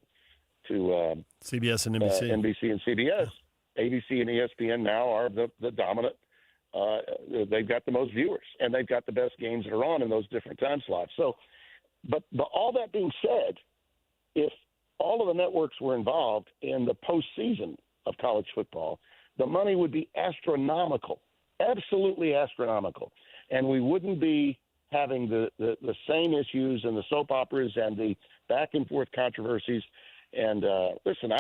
CBS and NBC, NBC and CBS, ABC and ESPN now are the dominant. They've got the most viewers, and they've got the best games that are on in those different time slots. So, but all that being said, if all of the networks were involved in the postseason of college football, the money would be astronomical. absolutely astronomical. And we wouldn't be having the same issues and the soap operas and the back-and-forth controversies. And listen,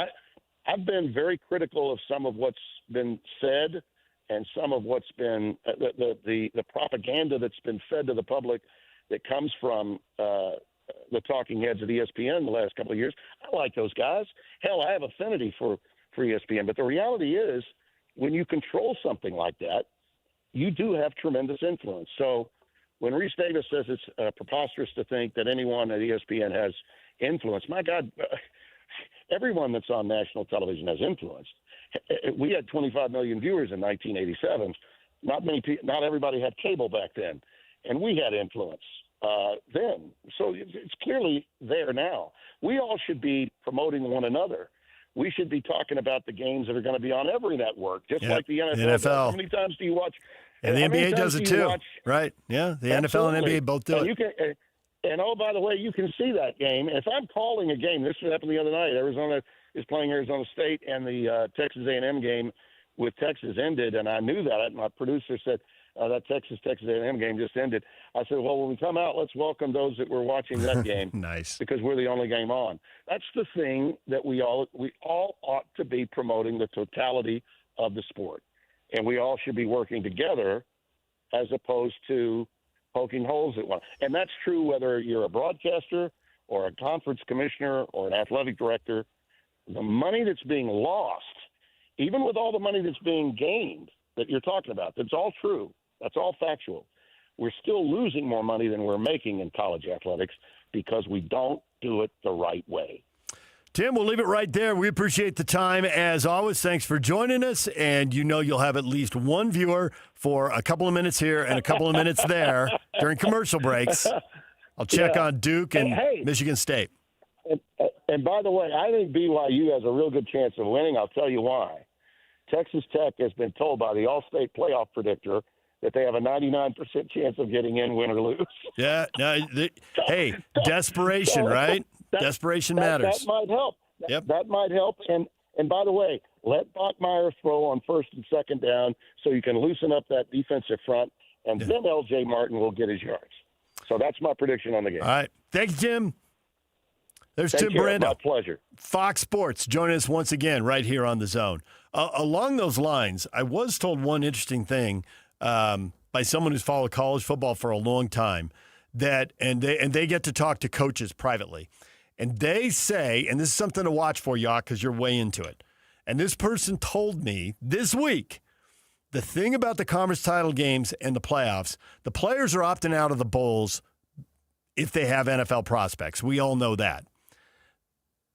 I've been very critical of some of what's been said and some of what's been the propaganda that's been fed to the public that comes from the talking heads of ESPN the last couple of years. I like those guys. Hell, I have affinity for ESPN. But the reality is, when you control something like that, you do have tremendous influence. So when Reese Davis says it's preposterous to think that anyone at ESPN has influence, my God, everyone that's on national television has influence. We had 25 million viewers in 1987. Not everybody had cable back then, and we had influence then. So it's clearly there now. We all should be promoting one another. We should be talking about the games that are going to be on every network, just like the NFL. does. How many times do you watch? And the NBA does it too, right? Yeah, the NFL and NBA both do it. You can, and oh, by the way, you can see that game. If I'm calling a game, this happened the other night. Arizona is playing Arizona State, and the Texas A&M game with Texas ended, and I knew that. My producer said that Texas A&M game just ended. I said, well, when we come out, let's welcome those that were watching that game. Nice. Because we're the only game on. That's the thing that we all ought to be promoting, the totality of the sport. And we all should be working together as opposed to poking holes at one. And that's true whether you're a broadcaster or a conference commissioner or an athletic director. The money that's being lost, even with all the money that's being gained that you're talking about, that's all true. That's all factual. We're still losing more money than we're making in college athletics because we don't do it the right way. Tim, we'll leave it right there. We appreciate the time. As always, thanks for joining us. And you'll have at least one viewer for a couple of minutes here and a couple of minutes there during commercial breaks. I'll check on Duke and Michigan State. And by the way, I think BYU has a real good chance of winning. I'll tell you why. Texas Tech has been told by the All-State playoff predictor that they have a 99% chance of getting in, win or lose. Yeah. No, hey, desperation, right? Desperation matters. That might help. That might help. And by the way, let Bachmeier throw on first and second down so you can loosen up that defensive front, and then L.J. Martin will get his yards. So that's my prediction on the game. All right. Thank you, Tim. There's Take Tim care. Brando. My pleasure. Fox Sports joining us once again right here on The Zone. Along those lines, I was told one interesting thing by someone who's followed college football for a long time, that and they get to talk to coaches privately. And they say, and this is something to watch for, y'all, because you're way into it. And this person told me this week, the thing about the conference title games and the playoffs, the players are opting out of the bowls if they have NFL prospects. We all know that.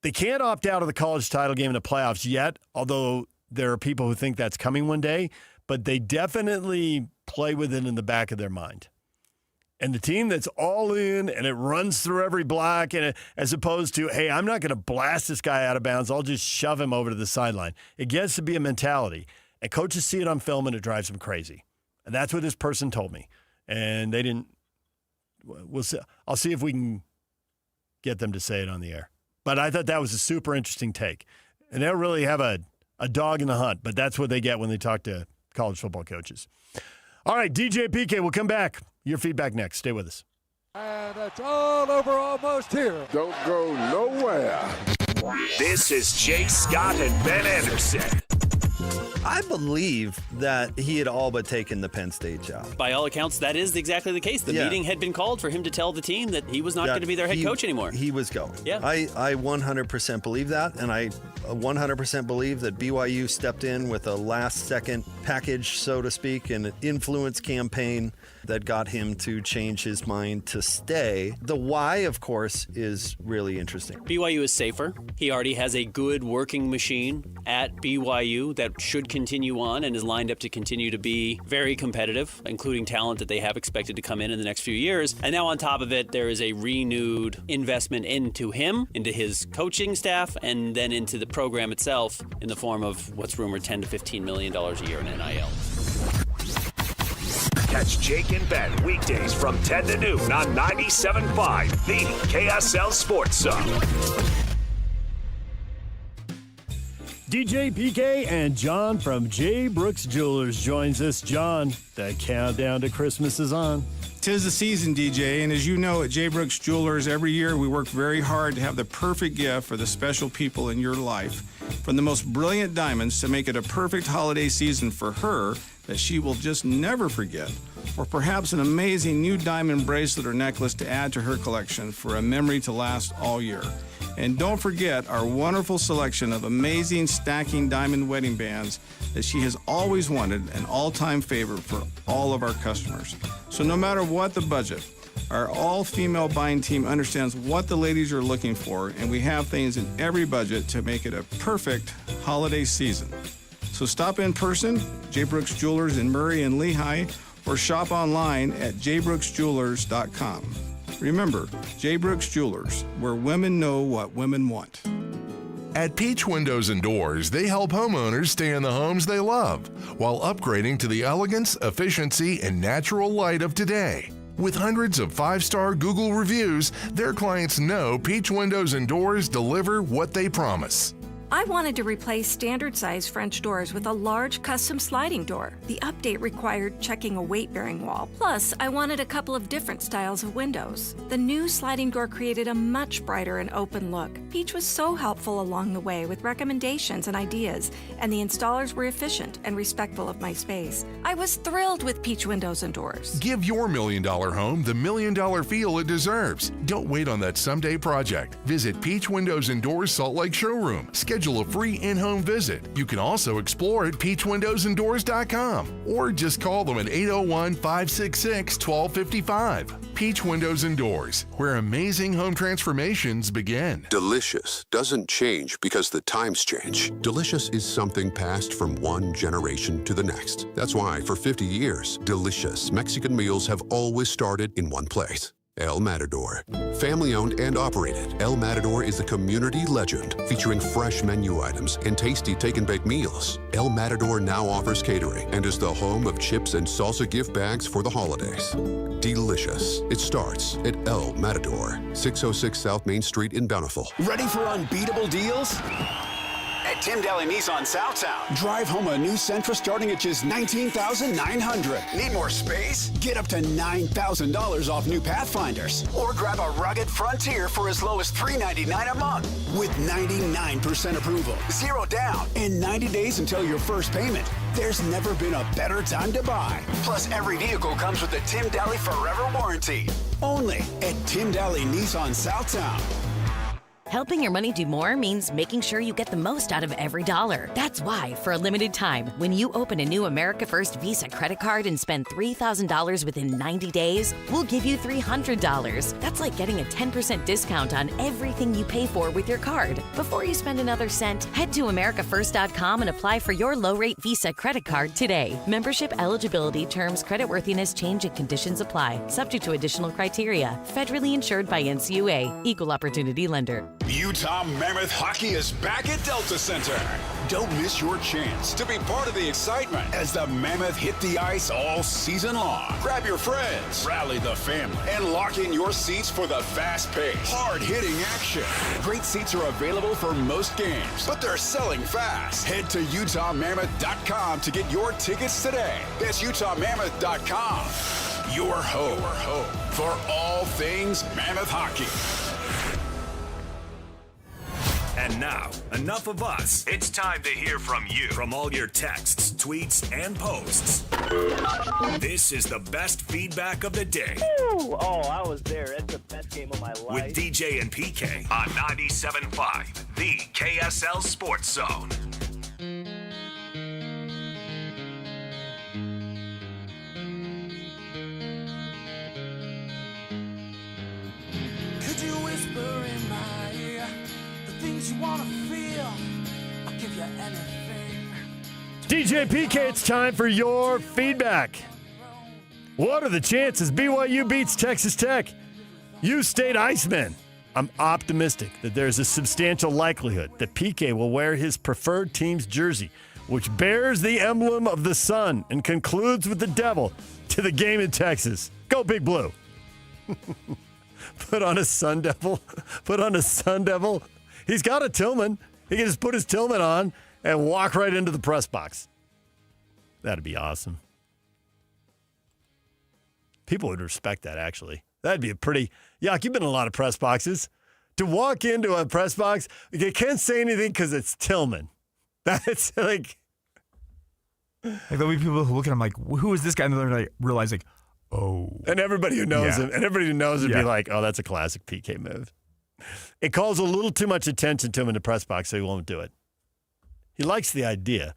They can't opt out of the college title game in the playoffs yet, although there are people who think that's coming one day, but they definitely play with it in the back of their mind. And the team that's all in and it runs through every block, and as opposed to, hey, I'm not going to blast this guy out of bounds, I'll just shove him over to the sideline. It gets to be a mentality. And coaches see it on film and it drives them crazy. And that's what this person told me. And they didn't. We'll see. I'll see if we can get them to say it on the air. But I thought that was a super interesting take. And they don't really have a dog in the hunt, but that's what they get when they talk to college football coaches. All right, DJ PK, we'll come back. Your feedback next. Stay with us. And it's all over almost here. Don't go nowhere. This is Jay Scott and Ben Anderson. I believe that he had all but taken the Penn State job. By all accounts, that is exactly the case. The meeting had been called for him to tell the team that he was not going to be their head coach anymore. He was going. Yeah. I 100% believe that, and I 100% believe that BYU stepped in with a last-second package, so to speak, an influence campaign that got him to change his mind to stay. The why, of course, is really interesting. BYU is safer. He already has a good working machine at BYU that should continue on and is lined up to continue to be very competitive, including talent that they have expected to come in the next few years. And now on top of it, there is a renewed investment into him, into his coaching staff, and then into the program itself in the form of what's rumored $10 to $15 million a year in NIL. Catch Jake and Ben weekdays from 10 to noon on 97.5, the KSL Sports Zone. DJ PK and John from J. Brooks Jewelers joins us. John, the countdown to Christmas is on. 'Tis the season, DJ, and as you know, at J. Brooks Jewelers, every year we work very hard to have the perfect gift for the special people in your life. From the most brilliant diamonds to make it a perfect holiday season for her that she will just never forget, or perhaps an amazing new diamond bracelet or necklace to add to her collection for a memory to last all year. And don't forget our wonderful selection of amazing stacking diamond wedding bands that she has always wanted, an all-time favorite for all of our customers. So no matter what the budget, our all-female buying team understands what the ladies are looking for, and we have things in every budget to make it a perfect holiday season. So stop in person, J. Brooks Jewelers in Murray and Lehigh, or shop online at jbrooksjewelers.com. Remember, J. Brooks Jewelers, where women know what women want. At Peach Windows and Doors, they help homeowners stay in the homes they love while upgrading to the elegance, efficiency, and natural light of today. With hundreds of 5-star Google reviews, their clients know Peach Windows and Doors deliver what they promise. I wanted to replace standard-size French doors with a large custom sliding door. The update required checking a weight-bearing wall. Plus, I wanted a couple of different styles of windows. The new sliding door created a much brighter and open look. Peach was so helpful along the way with recommendations and ideas, and the installers were efficient and respectful of my space. I was thrilled with Peach Windows and Doors. Give your $1 million home the $1 million feel it deserves. Don't wait on that someday project. Visit Peach Windows and Doors Salt Lake Showroom. Schedule a free in-home visit. You can also explore at peachwindowsanddoors.com or just call them at 801-566-1255. Peach Windows and Doors, where amazing home transformations begin. Delicious doesn't change because the times change. Delicious is something passed from one generation to the next. That's why for 50 years, delicious Mexican meals have always started in one place. El Matador. Family owned and operated, El Matador is a community legend featuring fresh menu items and tasty take and bake meals. El Matador now offers catering and is the home of chips and salsa gift bags for the holidays. Delicious. It starts at El Matador, 606 South Main Street in Bountiful. Ready for unbeatable deals? At Tim Daly Nissan Southtown. Drive home a new Sentra starting at just $19,900. Need more space? Get up to $9,000 off new Pathfinders. Or grab a rugged Frontier for as low as $399 a month. With 99% approval, 0 down, and 90 days until your first payment. There's never been a better time to buy. Plus, every vehicle comes with a Tim Daly Forever warranty. Only at Tim Daly Nissan Southtown. Helping your money do more means making sure you get the most out of every dollar. That's why, for a limited time, when you open a new America First Visa credit card and spend $3,000 within 90 days, we'll give you $300. That's like getting a 10% discount on everything you pay for with your card. Before you spend another cent, head to AmericaFirst.com and apply for your low-rate Visa credit card today. Membership eligibility, terms, creditworthiness, change, and conditions apply. Subject to additional criteria. Federally insured by NCUA. Equal Opportunity Lender. Utah Mammoth Hockey is back at Delta Center. Don't miss your chance to be part of the excitement as the Mammoth hit the ice all season long. Grab your friends, rally the family, and lock in your seats for the fast-paced, hard-hitting action. Great seats are available for most games, but they're selling fast. Head to UtahMammoth.com to get your tickets today. That's UtahMammoth.com. Your home for all things Mammoth hockey. And now, enough of us. It's time to hear from you. From all your texts, tweets, and posts. This is the best feedback of the day. Woo! Oh, I was there. It's the best game of my life. With DJ and PK on 97.5, the KSL Sports Zone. Could you whisper in my ear the things you want to feel? I'll give you anything. DJ PK, it's time for your feedback. What are the chances BYU beats Texas Tech? You State Icemen. I'm optimistic that there's a substantial likelihood that PK will wear his preferred team's jersey, which bears the emblem of the sun and concludes with the devil, to the game in Texas. Go Big Blue. Put on a Sun Devil. He's got a Tillman. He can just put his Tillman on and walk right into the press box. That'd be awesome. People would respect that, actually. That'd be a pretty... Yuck, you've been in a lot of press boxes. To walk into a press box, you can't say anything because it's Tillman. That's like... there'll be people who look at him like, who is this guy? And they're like, realize like, oh. And everybody who knows him, and everybody who knows it be like, oh, that's a classic PK move. It calls a little too much attention to him in the press box, so he won't do it. He likes the idea.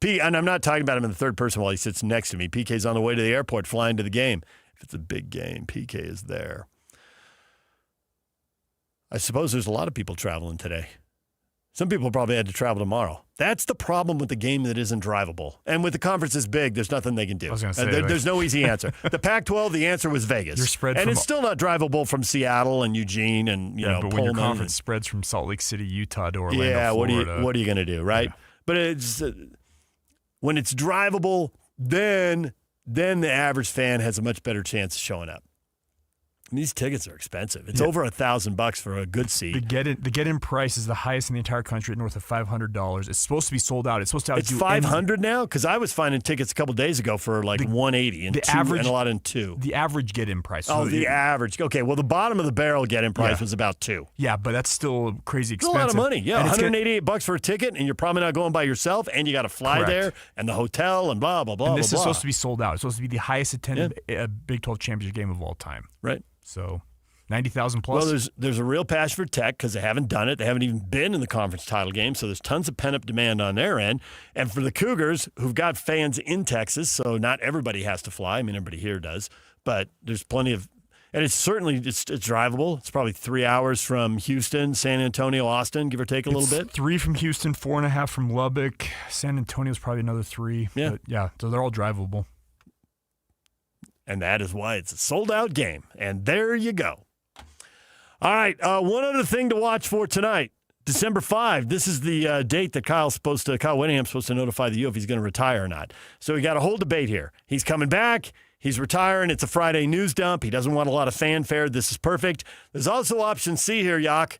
And I'm not talking about him in the third person while he sits next to me. PK's on the way to the airport, flying to the game. If it's a big game, PK is there. I suppose there's a lot of people traveling today. Some people probably had to travel tomorrow. That's the problem with the game that isn't drivable. And with the conference this big, there's nothing they can do. I was gonna say, there's no easy answer. The Pac-12, the answer was Vegas. You're spread and from it's still not drivable from Seattle and Eugene and but Pullman when your conference spreads from Salt Lake City, Utah to Orlando, Florida. what are you going to do, right? Yeah. But it's when it's drivable, then the average fan has a much better chance of showing up. These tickets are expensive. It's over $1,000 for a good seat. The get-in price is the highest in the entire country at north of $500. It's supposed to be sold out. It's supposed to It's $500 now? Because I was finding tickets a couple days ago for like $180 and and a lot in $2. The average get-in price. Oh, the average. Okay, well, the bottom of the barrel get-in price was about $2. Yeah, but that's still crazy expensive. It's a lot of money. Yeah, $188 for a ticket, and you're probably not going by yourself, and you got to fly there, and the hotel, and blah, blah, blah, and this blah, is blah. supposed to be sold out. It's supposed to be the highest attended Big 12 championship game of all time. Right. So 90,000 plus. Well, there's a real passion for Tech because they haven't done it. They haven't even been in the conference title game, so there's tons of pent-up demand on their end. And for the Cougars, who've got fans in Texas, so not everybody has to fly. I mean, everybody here does. But there's plenty of – and it's drivable. It's probably 3 hours from Houston, San Antonio, Austin, give or take a little bit. 3 from Houston, 4.5 from Lubbock. San Antonio's probably another 3. Yeah. But yeah, so they're all drivable. And that is why it's a sold-out game. And there you go. All right, one other thing to watch for tonight, December 5. This is the date that Kyle Whittingham's supposed to notify the U if he's going to retire or not. So we got a whole debate here. He's coming back. He's retiring. It's a Friday news dump. He doesn't want a lot of fanfare. This is perfect. There's also option C here, Yak.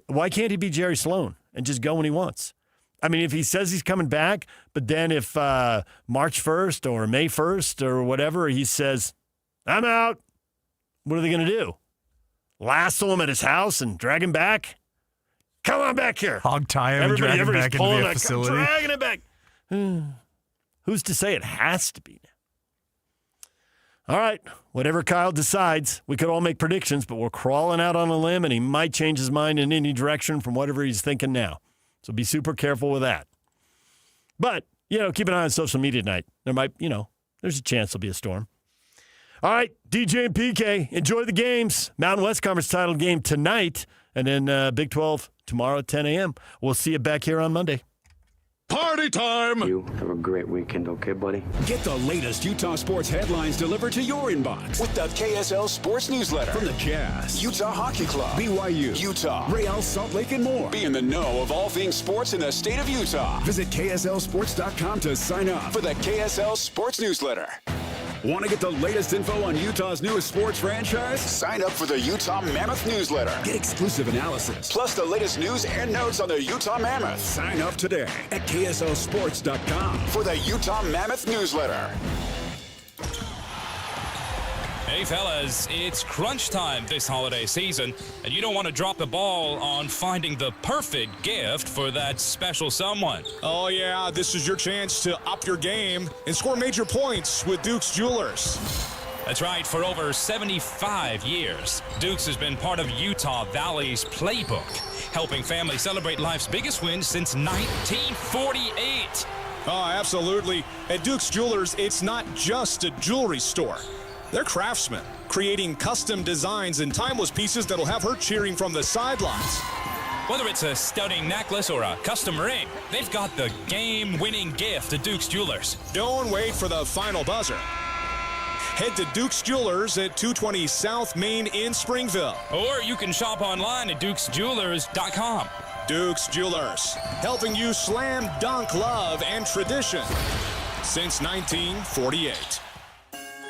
Why can't he be Jerry Sloan and just go when he wants? I mean, if he says he's coming back, but then if March 1st or May 1st or whatever, he says, I'm out. What are they going to do? Lasso him at his house and drag him back? Come on back here. Hog tie him and drag him back into the facility. Dragging him back. Who's to say it has to be now? All right, whatever Kyle decides, we could all make predictions, but we're crawling out on a limb, and he might change his mind in any direction from whatever he's thinking now. So be super careful with that. But, keep an eye on social media tonight. There might, there's a chance there'll be a storm. All right, DJ and PK, enjoy the games. Mountain West Conference title game tonight, and then Big 12 tomorrow at 10 a.m. We'll see you back here on Monday. Party time! You have a great weekend, okay, buddy? Get the latest Utah sports headlines delivered to your inbox with the KSL Sports Newsletter. From the Jazz, Utah Hockey Club, BYU, Utah, Real Salt Lake, and more. Be in the know of all things sports in the state of Utah. Visit KSLSports.com to sign up for the KSL Sports Newsletter. Want to get the latest info on Utah's newest sports franchise? Sign up for the Utah Mammoth newsletter. Get exclusive analysis. Plus the latest news and notes on the Utah Mammoth. Sign up today at KSLSports.com for the Utah Mammoth newsletter. Hey fellas, it's crunch time this holiday season, and you don't want to drop the ball on finding the perfect gift for that special someone. Oh yeah, this is your chance to up your game and score major points with Duke's Jewelers. That's right, for over 75 years, Duke's has been part of Utah Valley's playbook, helping families celebrate life's biggest wins since 1948. Oh, absolutely. At Duke's Jewelers, it's not just a jewelry store. They're craftsmen, creating custom designs and timeless pieces that'll have her cheering from the sidelines. Whether it's a stunning necklace or a custom ring, they've got the game-winning gift at Duke's Jewelers. Don't wait for the final buzzer. Head to Duke's Jewelers at 220 South Main in Springville. Or you can shop online at dukesjewelers.com. Duke's Jewelers, helping you slam dunk love and tradition since 1948.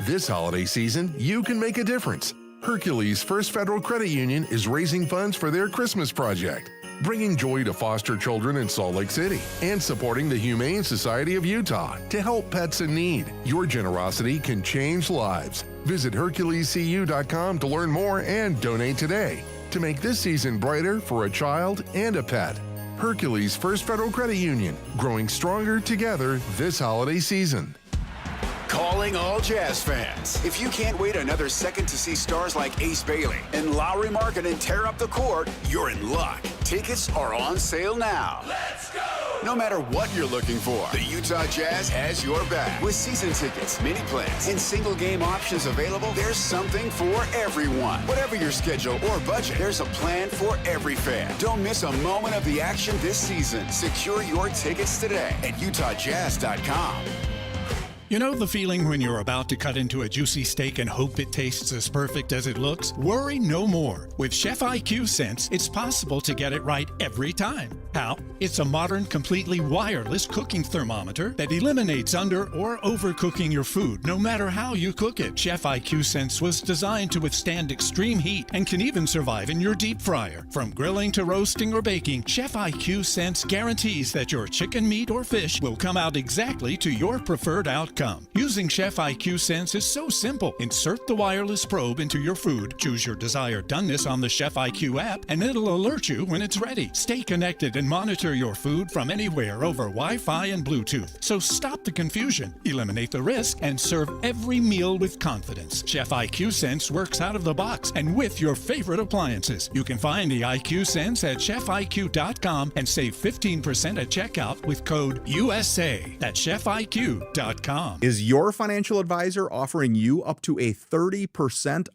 This holiday season, you can make a difference. Hercules First Federal Credit Union is raising funds for their Christmas project. bringing joy to foster children in Salt Lake City and supporting the Humane Society of Utah to help pets in need. Your generosity can change lives. Visit HerculesCU.com to learn more and donate today to make this season brighter for a child and a pet. Hercules First Federal Credit Union, growing stronger together this holiday season. Calling all Jazz fans. If you can't wait another second to see stars like Ace Bailey and Lowry Markkanen tear up the court, you're in luck. Tickets are on sale now. Let's go! No matter what you're looking for, the Utah Jazz has your back. With season tickets, mini plans, and single game options available, there's something for everyone. Whatever your schedule or budget, there's a plan for every fan. Don't miss a moment of the action this season. Secure your tickets today at UtahJazz.com. You know the feeling when you're about to cut into a juicy steak and hope it tastes as perfect as it looks? Worry no more. With Chef IQ Sense, it's possible to get it right every time. How? It's a modern, completely wireless cooking thermometer that eliminates under or overcooking your food, no matter how you cook it. Chef IQ Sense was designed to withstand extreme heat and can even survive in your deep fryer. From grilling to roasting or baking, Chef IQ Sense guarantees that your chicken, meat, or fish will come out exactly to your preferred outcome. Using Chef IQ Sense is so simple. Insert the wireless probe into your food, choose your desired doneness on the Chef IQ app, and it'll alert you when it's ready. Stay connected and monitor your food from anywhere over Wi-Fi and Bluetooth. So stop the confusion, eliminate the risk, and serve every meal with confidence. Chef IQ Sense works out of the box and with your favorite appliances. You can find the IQ Sense at chefiq.com and save 15% at checkout with code USA. That's chefiq.com. Is your financial advisor offering you up to a 30%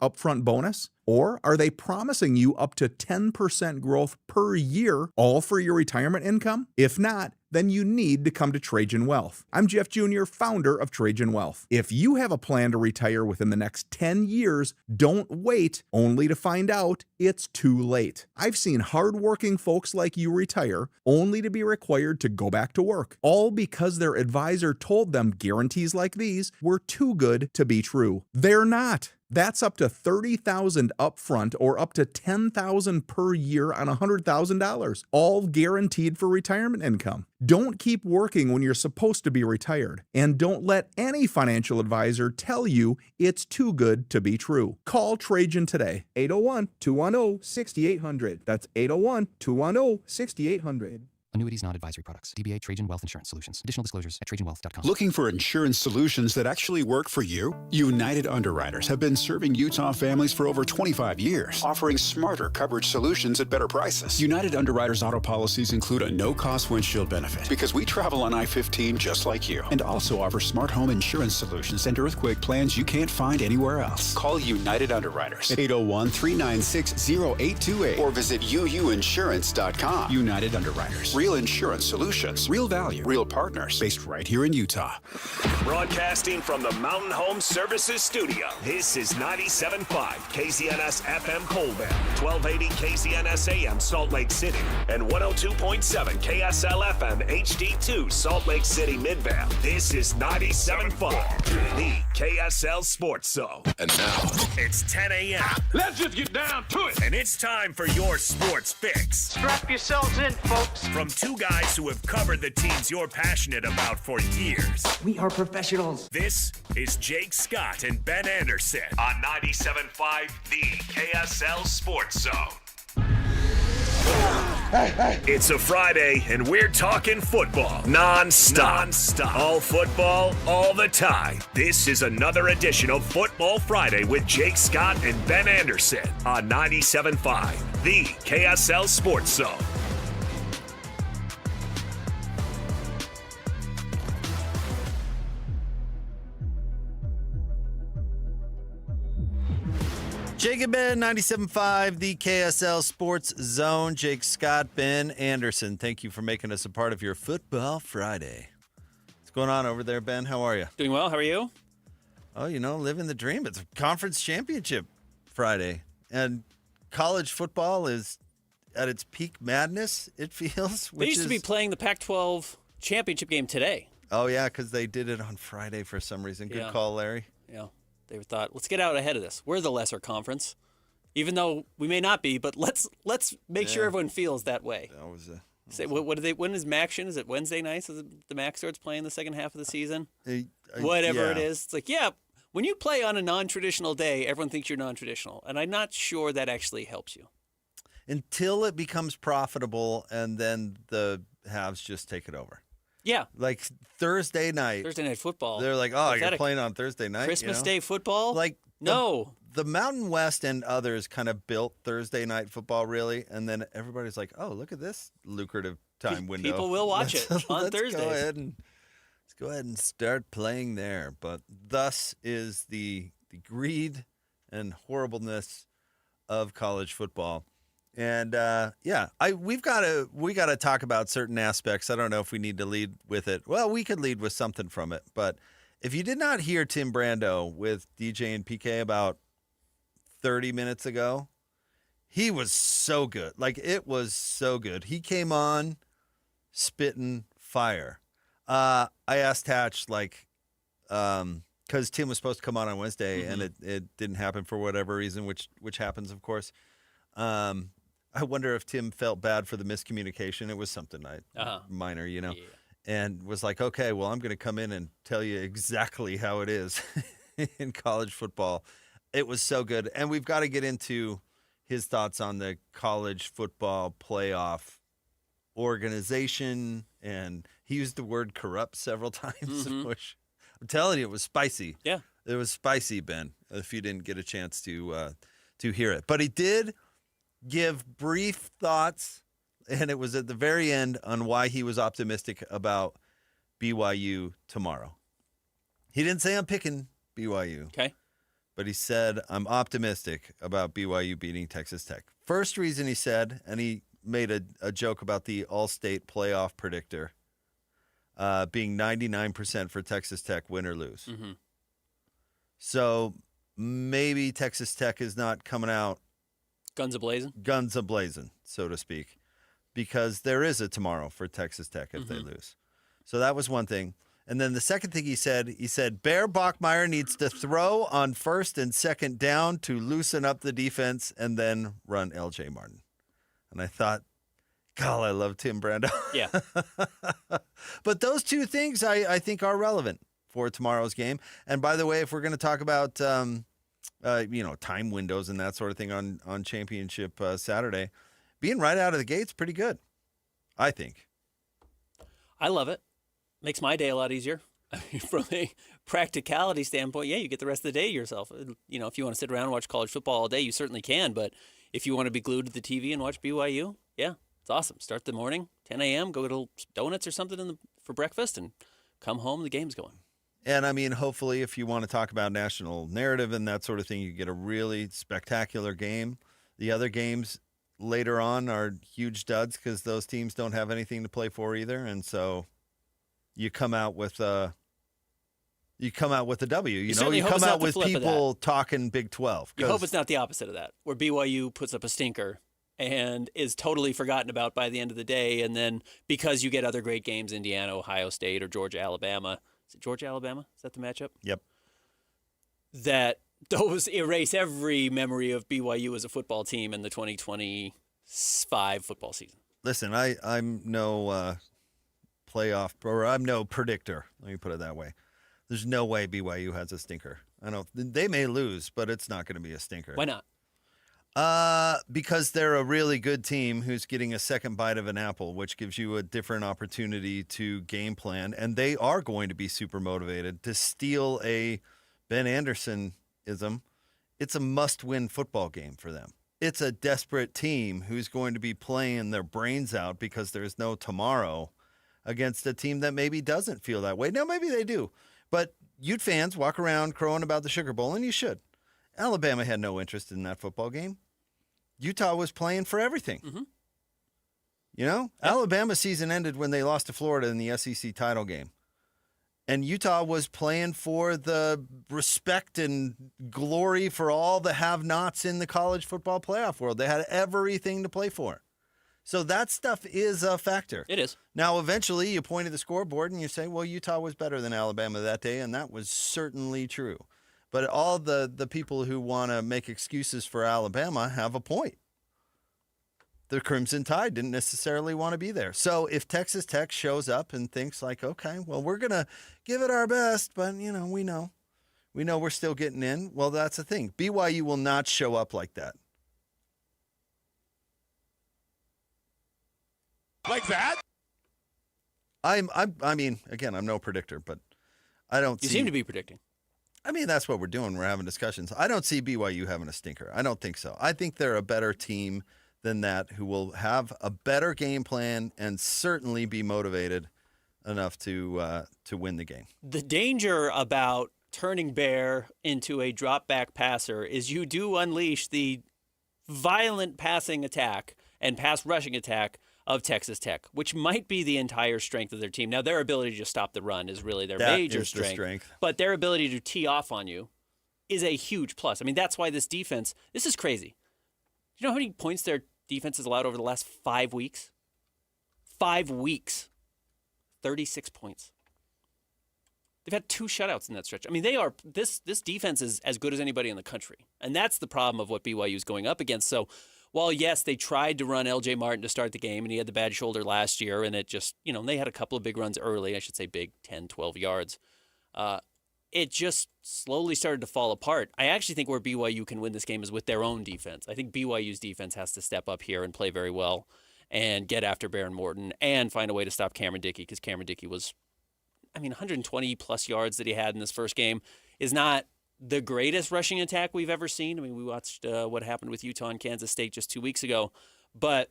upfront bonus? Or are they promising you up to 10% growth per year, all for your retirement income? If not, then you need to come to Trajan Wealth. I'm Jeff Jr., founder of Trajan Wealth. If you have a plan to retire within the next 10 years, don't wait only to find out it's too late. I've seen hardworking folks like you retire only to be required to go back to work, all because their advisor told them guarantees like these were too good to be true. They're not. That's up to $30,000 upfront or up to $10,000 per year on $100,000, all guaranteed for retirement income. Don't keep working when you're supposed to be retired, and don't let any financial advisor tell you it's too good to be true. Call Trajan today, 801-210-6800. That's 801-210-6800. Annuities, not advisory products. DBA Trajan Wealth Insurance Solutions. Additional disclosures at TrajanWealth.com. Looking for insurance solutions that actually work for you? United Underwriters have been serving Utah families for over 25 years, offering smarter coverage solutions at better prices. United Underwriters auto policies include a no-cost windshield benefit because we travel on I-15 just like you, and also offer smart home insurance solutions and earthquake plans you can't find anywhere else. Call United Underwriters at 801-396-0828 or visit uuinsurance.com. United Underwriters. Real insurance solutions, real value, real partners, based right here in Utah. Broadcasting from the Mountain Home Services Studio, this is 97.5 KZNS FM Colbert, 1280 KZNS AM Salt Lake City, and 102.7 KSL FM HD2 Salt Lake City Midvale. This is 97.5, the KSL Sports Zone. And now, it's 10 a.m. Let's just get down to it. And it's time for your sports fix. Strap yourselves in, folks. From two guys who have covered the teams you're passionate about for years. We are professionals. This is Jake Scott and Ben Anderson on 97.5, the KSL Sports Zone. It's a Friday, and we're talking football non-stop. All football, all the time. This is another edition of Football Friday with Jake Scott and Ben Anderson on 97.5, the KSL Sports Zone. Jake and Ben, 97.5, the KSL Sports Zone. Jake Scott, Ben Anderson, thank you for making us a part of your Football Friday. What's going on over there, Ben? How are you? Doing well. How are you? Oh, you know, living the dream. It's a conference championship Friday, and college football is at its peak madness, it feels. They used to be playing the Pac-12 championship game today. Oh, yeah, because they did it on Friday for some reason. Good call, Larry. Yeah. They thought, let's get out ahead of this. We're the lesser conference. Even though we may not be, but let's make sure everyone feels that way. That was Say, what do they? When is MACtion? Is it Wednesday nights? Is it the MAC starts playing the second half of the season? Whatever it is, it's like when you play on a non-traditional day, everyone thinks you're non-traditional, and I'm not sure that actually helps you. Until it becomes profitable, and then the halves just take it over. Yeah. Like Thursday night football. They're like, oh, you're playing on Thursday night? Christmas Day football? Like, no. The Mountain West and others kind of built Thursday night football, really. And then everybody's like, oh, look at this lucrative time window. People will watch it on Thursdays. Let's go ahead and start playing there. But thus is the greed and horribleness of college football. And we got to talk about certain aspects. I don't know if we need to lead with it. Well, we could lead with something from it. But if you did not hear Tim Brando with DJ and PK about 30 minutes ago, he was so good. Like, it was so good. He came on spitting fire. I asked Hatch, because Tim was supposed to come on Wednesday, and it didn't happen for whatever reason, which happens, of course. I wonder if Tim felt bad for the miscommunication. It was something minor, and was like, okay, well, I'm going to come in and tell you exactly how it is in college football. It was so good. And we've got to get into his thoughts on the college football playoff organization. And he used the word corrupt several times, which I'm telling you, it was spicy. Yeah. It was spicy, Ben, if you didn't get a chance to hear it. But he did give brief thoughts, and it was at the very end, on why he was optimistic about BYU tomorrow. He didn't say I'm picking BYU. Okay. But he said, I'm optimistic about BYU beating Texas Tech. First reason he said, and he made a joke about the all-state playoff predictor being 99% for Texas Tech, win or lose. Mm-hmm. So maybe Texas Tech is not coming out guns a-blazing? Guns a-blazing, so to speak, because there is a tomorrow for Texas Tech if they lose. So that was one thing. And then the second thing he said, Bear Bachmeier needs to throw on first and second down to loosen up the defense and then run LJ Martin. And I thought, God, I love Tim Brando. Yeah. But those two things I think are relevant for tomorrow's game. And by the way, if we're going to talk about, time windows and that sort of thing on championship Saturday, being right out of the gate's pretty good, I think. I love it. Makes my day a lot easier. From a practicality standpoint, you get the rest of the day to yourself. If you want to sit around and watch college football all day, you certainly can. But if you want to be glued to the TV and watch BYU, it's awesome. Start the morning, 10 a.m., go to donuts or something for breakfast, and come home, the game's going. And, I mean, hopefully if you want to talk about national narrative and that sort of thing, you get a really spectacular game. The other games later on are huge duds because those teams don't have anything to play for either. And so you come out with a W. You come out with people talking Big 12. You hope it's not the opposite of that, where BYU puts up a stinker and is totally forgotten about by the end of the day. And then because you get other great games, Indiana, Ohio State, or Georgia, Alabama. Is it Georgia, Alabama? Is that the matchup? Yep. That those erase every memory of BYU as a football team in the 2025 football season. Listen, I'm no I'm no predictor. Let me put it that way. There's no way BYU has a stinker. I know they may lose, but it's not going to be a stinker. Why not? Because they're a really good team who's getting a second bite of an apple, which gives you a different opportunity to game plan. And they are going to be super motivated to steal a Ben Anderson-ism. It's a must-win football game for them. It's a desperate team who's going to be playing their brains out because there's no tomorrow against a team that maybe doesn't feel that way. Now, maybe they do. But Ute fans walk around crowing about the Sugar Bowl, and you should. Alabama had no interest in that football game. Utah was playing for everything. Mm-hmm. Alabama's season ended when they lost to Florida in the SEC title game. And Utah was playing for the respect and glory for all the have-nots in the college football playoff world. They had everything to play for. So that stuff is a factor. It is. Now, eventually, you point at the scoreboard and you say, well, Utah was better than Alabama that day, and that was certainly true. But all the people who want to make excuses for Alabama have a point. The Crimson Tide didn't necessarily want to be there. So if Texas Tech shows up and thinks like, okay, well, we're going to give it our best, but, we know we're still getting in. Well, that's the thing. BYU will not show up like that. Like that? I mean, again, I'm no predictor, but I don't You seem to be predicting. I mean, that's what we're doing. We're having discussions. I don't see BYU having a stinker. I don't think so. I think they're a better team than that, who will have a better game plan and certainly be motivated enough to win the game. The danger about turning Bear into a drop back passer is you do unleash the violent passing attack and pass rushing attack of Texas Tech, which might be the entire strength of their team. Now, their ability to stop the run is really their major strength, but their ability to tee off on you is a huge plus. I mean, that's why this defense, this is crazy. Do you know how many points their defense has allowed over the last 5 weeks? 5 weeks. 36 points. They've had 2 shutouts in that stretch. I mean, this defense is as good as anybody in the country. And that's the problem of what BYU is going up against. So while, yes, they tried to run L.J. Martin to start the game, and he had the bad shoulder last year, and it just, they had a couple of big runs early, I should say big, 10, 12 yards. It just slowly started to fall apart. I actually think where BYU can win this game is with their own defense. I think BYU's defense has to step up here and play very well and get after Baron Morton and find a way to stop Cameron Dickey, because Cameron Dickey was, 120-plus yards that he had in this first game is not the greatest rushing attack we've ever seen. I mean, we watched what happened with Utah and Kansas State just 2 weeks ago. But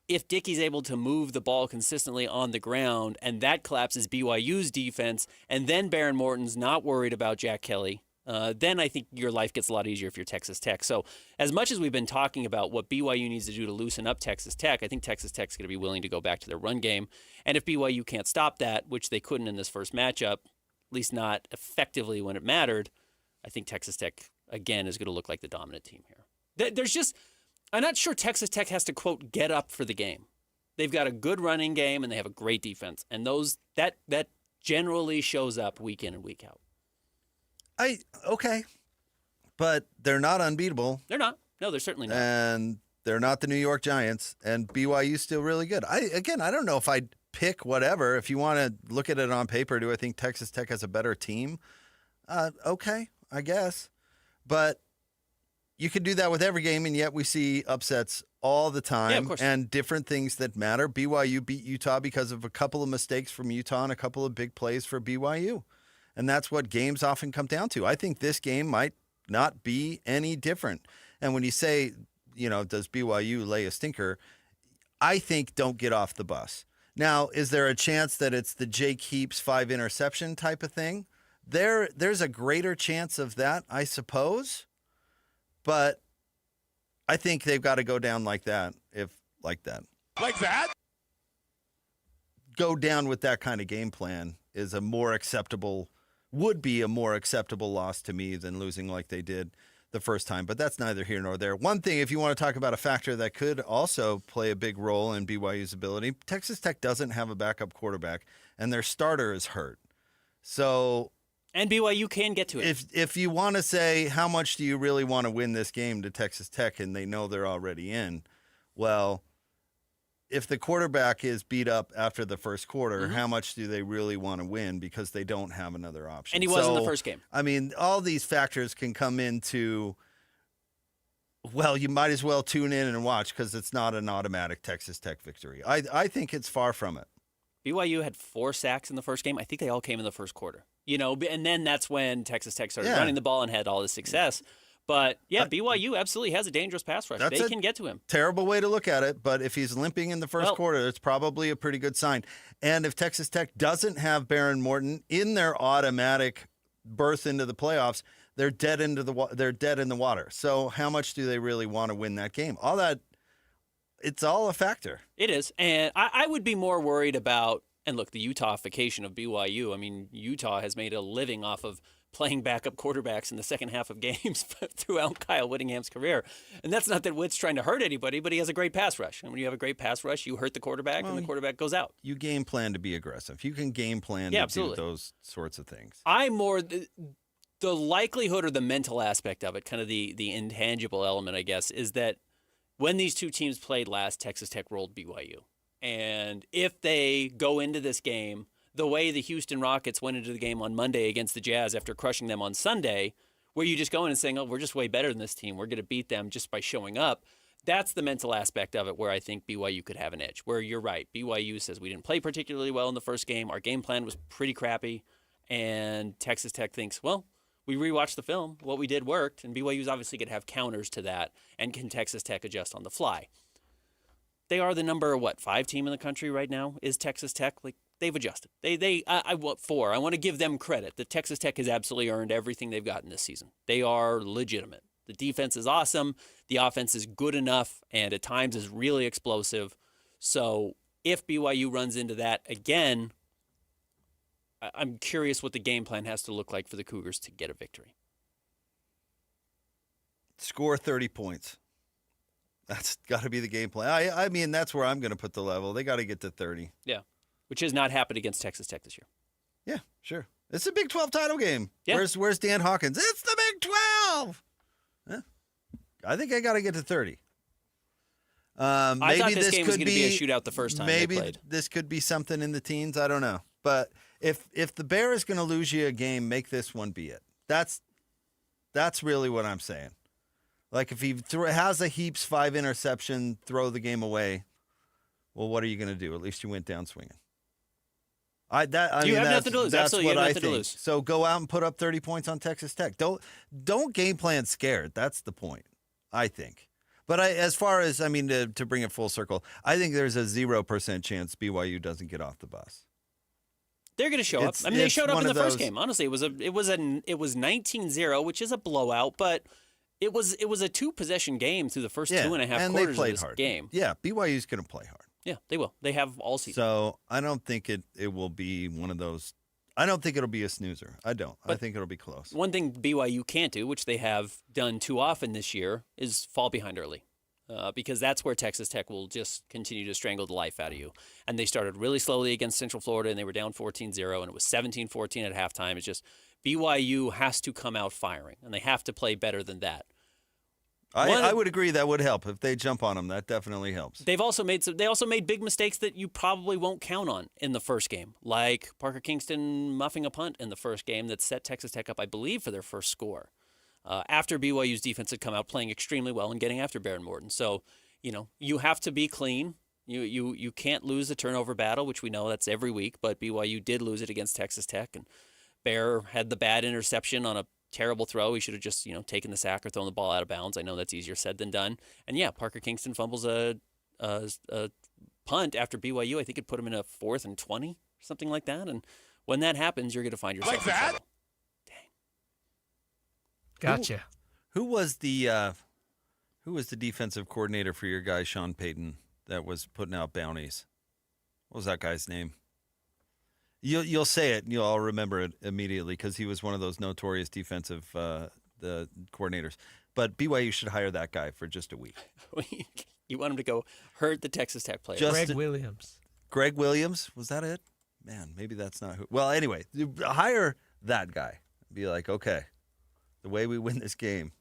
if Dickey's able to move the ball consistently on the ground and that collapses BYU's defense, and then Baron Morton's not worried about Jack Kelly, then I think your life gets a lot easier if you're Texas Tech. So as much as we've been talking about what BYU needs to do to loosen up Texas Tech, I think Texas Tech's going to be willing to go back to their run game. And if BYU can't stop that, which they couldn't in this first matchup, at least not effectively when it mattered, I think Texas Tech, again, is going to look like the dominant team here. I'm not sure Texas Tech has to, quote, get up for the game. They've got a good running game, and they have a great defense. And that generally shows up week in and week out. Okay. But they're not unbeatable. They're not. No, they're certainly not. And they're not the New York Giants. And BYU's still really good. I don't know if I'd pick whatever. If you want to look at it on paper, do I think Texas Tech has a better team? Okay, I guess. But you could do that with every game, and yet we see upsets all the time and different things that matter. BYU beat Utah because of a couple of mistakes from Utah and a couple of big plays for BYU. And that's what games often come down to. I think this game might not be any different. And when you say, does BYU lay a stinker, I think don't get off the bus. Now, is there a chance that it's the Jake Heaps 5 interception type of thing? There's a greater chance of that, I suppose. But I think they've got to go down like that, Like that? Go down with that kind of game plan would be a more acceptable loss to me than losing like they did the first time. But that's neither here nor there. One thing, if you want to talk about a factor that could also play a big role in BYU's ability, Texas Tech doesn't have a backup quarterback, and their starter is hurt. So... And BYU can get to it. If you want to say, how much do you really want to win this game to Texas Tech, and they know they're already in, well, if the quarterback is beat up after the first quarter, how much do they really want to win because they don't have another option? And he was in the first game. I mean, all these factors can come into, well, you might as well tune in and watch because it's not an automatic Texas Tech victory. I think it's far from it. BYU had 4 sacks in the first game. I think they all came in the first quarter. And then that's when Texas Tech started running the ball and had all the success. But, BYU absolutely has a dangerous pass rush. They can get to him. Terrible way to look at it, but if he's limping in the first quarter, it's probably a pretty good sign. And if Texas Tech doesn't have Baron Morton in their automatic berth into the playoffs, they're dead in the water. So how much do they really want to win that game? All that, it's all a factor. It is. And I would be more worried about, and look, the Utahification of BYU. I mean, Utah has made a living off of playing backup quarterbacks in the second half of games throughout Kyle Whittingham's career. And that's not that Witt's trying to hurt anybody, but he has a great pass rush. And when you have a great pass rush, you hurt the quarterback, and the quarterback goes out. You game plan to be aggressive. You can game plan to do those sorts of things. The likelihood or the mental aspect of it, kind of the intangible element, I guess, is that when these two teams played last, Texas Tech rolled BYU. And if they go into this game the way the Houston Rockets went into the game on Monday against the Jazz after crushing them on Sunday, where you just go in and saying, oh, we're just way better than this team, we're going to beat them just by showing up, that's the mental aspect of it where I think BYU could have an edge. Where you're right, BYU says we didn't play particularly well in the first game, our game plan was pretty crappy, and Texas Tech thinks, well, we rewatched the film, what we did worked, and BYU's obviously going to have counters to that, and can Texas Tech adjust on the fly? They are the number, 5 team in the country right now, is Texas Tech. Like, they've adjusted. I want 4. I want to give them credit. The Texas Tech has absolutely earned everything they've gotten this season. They are legitimate. The defense is awesome. The offense is good enough, and at times is really explosive. So if BYU runs into that again, I'm curious what the game plan has to look like for the Cougars to get a victory. Score 30 points. That's got to be the game plan. I mean, that's where I'm going to put the level. They got to get to 30. Yeah, which has not happened against Texas Tech this year. Yeah, sure. It's a Big 12 title game. Yeah. Where's Dan Hawkins? It's the Big 12. Yeah. I think I got to get to 30. I thought this game was going to be a shootout the first time they played. Maybe this could be something in the teens. I don't know. But if the Bear is going to lose you a game, make this one be it. That's really what I'm saying. Like if he has a heaps 5 interception, throw the game away. Well, what are you going to do? At least you went down swinging. You have nothing to lose. That's Absolutely, what you have I nothing think. to lose. So go out and put up 30 points on Texas Tech. Don't game plan scared. That's the point, I think. But as far as, to bring it full circle, I think there's a 0% chance BYU doesn't get off the bus. They're going to show up. They showed up in the first game. Honestly, it was 19-0, which is a blowout, but it was a 2-possession game through the first 2.5 quarters they played of this hard. game. Yeah, BYU's going to play hard. Yeah, they will. They have all season. So I don't think it will be one of those. I don't think it'll be a snoozer. I don't. But I think it'll be close. One thing BYU can't do, which they have done too often this year, is fall behind early. Because that's where Texas Tech will just continue to strangle the life out of you. And they started really slowly against Central Florida, and they were down 14-0, and it was 17-14 at halftime. It's just BYU has to come out firing, and they have to play better than that. I would agree that would help if they jump on them. That definitely helps. They also made big mistakes that you probably won't count on in the first game, like Parker Kingston muffing a punt in the first game that set Texas Tech up, I believe, for their first score. After BYU's defense had come out playing extremely well and getting after Baron Morton. So, you have to be clean. You can't lose the turnover battle, which we know that's every week, but BYU did lose it against Texas Tech, and Bear had the bad interception on a terrible throw. He should have just, taken the sack or thrown the ball out of bounds. I know that's easier said than done. And yeah, Parker Kingston fumbles a punt after BYU. I think it put him in a 4th and 20, something like that. And when that happens, you're going to find yourself in trouble. Gotcha. Who was the defensive coordinator for your guy Sean Payton that was putting out bounties? What was that guy's name? You'll say it and you'll all remember it immediately because he was one of those notorious defensive the coordinators. But BYU should hire that guy for just a week. You want him to go hurt the Texas Tech players. Greg Williams. Greg Williams? Was that it? Man, maybe that's not who. Well, anyway, hire that guy. Be like, okay, the way we win this game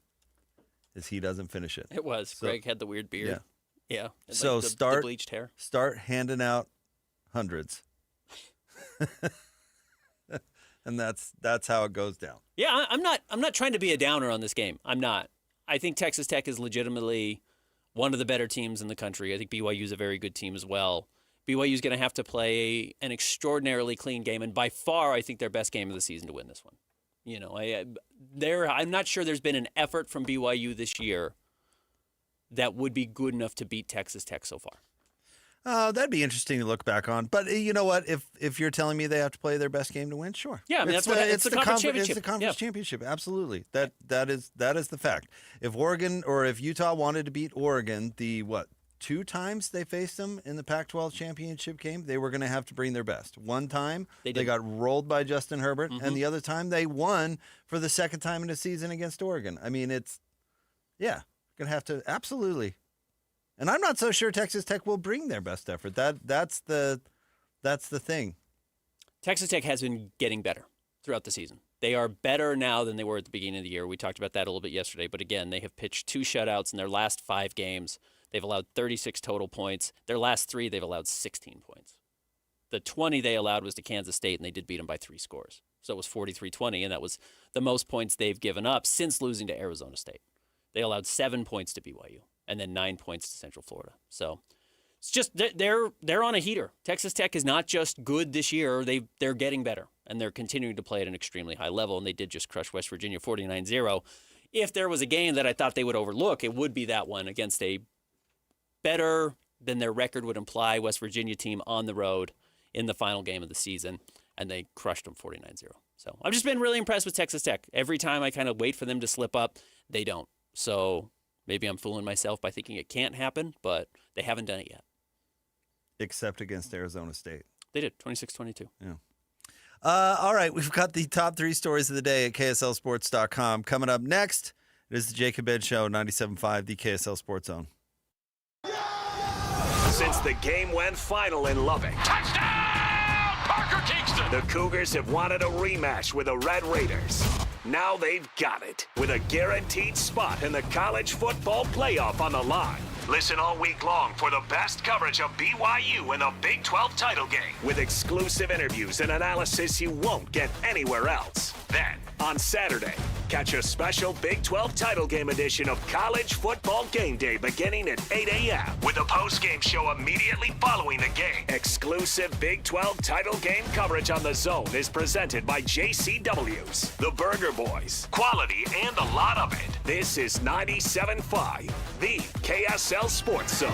is he doesn't finish it. It was. So, Greg had the weird beard. Yeah. So the bleached hair. Start handing out hundreds. And that's how it goes down. Yeah, I'm not trying to be a downer on this game. I'm not. I think Texas Tech is legitimately one of the better teams in the country. I think BYU is a very good team as well. BYU is going to have to play an extraordinarily clean game, and by far, I think their best game of the season to win this one. I'm not sure there's been an effort from BYU this year that would be good enough to beat Texas Tech so far. That'd be interesting to look back on. But you know what? If you're telling me they have to play their best game to win, sure. Yeah, it's the conference championship. It's the conference championship. Absolutely. That is the fact. If Oregon or if Utah wanted to beat Oregon, 2 times they faced them in the Pac-12 championship game, they were going to have to bring their best. One time they got rolled by Justin Herbert, and the other time they won for the second time in the season against Oregon. I mean, going to have to absolutely. And I'm not so sure Texas Tech will bring their best effort. That's the thing. Texas Tech has been getting better throughout the season. They are better now than they were at the beginning of the year. We talked about that a little bit yesterday. But again, they have pitched 2 shutouts in their last 5 games. They've allowed 36 total points. Their last 3, they've allowed 16 points. The 20 they allowed was to Kansas State, and they did beat them by 3 scores. So it was 43-20, and that was the most points they've given up since losing to Arizona State. They allowed 7 points to BYU, and then 9 points to Central Florida. So it's just they're on a heater. Texas Tech is not just good this year. They're getting better, and they're continuing to play at an extremely high level, and they did just crush West Virginia 49-0. If there was a game that I thought they would overlook, it would be that one against a better than their record would imply West Virginia team on the road in the final game of the season, and they crushed them 49-0. So I've just been really impressed with Texas Tech. Every time I kind of wait for them to slip up, they don't. So maybe I'm fooling myself by thinking it can't happen, but they haven't done it yet. Except against Arizona State. They did, 26-22. Yeah. All right, we've got the top 3 stories of the day at KSLSports.com. Coming up next, it is the Jacob Ed Show, 97.5, the KSL Sports Zone. Since the game went final in Lubbock, Touchdown, Parker Kingston. the Cougars have wanted a rematch with the Red Raiders. Now they've got it, with a guaranteed spot in the college football playoff on the line. Listen all week long for the best coverage of BYU in the Big 12 title game, with exclusive interviews and analysis you won't get anywhere else. Then, on Saturday, catch a special Big 12 title game edition of College Football Game Day beginning at 8 a.m. with a post-game show immediately following the game. Exclusive Big 12 title game coverage on The Zone is presented by JCW's, the Burger Boys. Quality and a lot of it. This is 97.5, the KSL Sports Zone.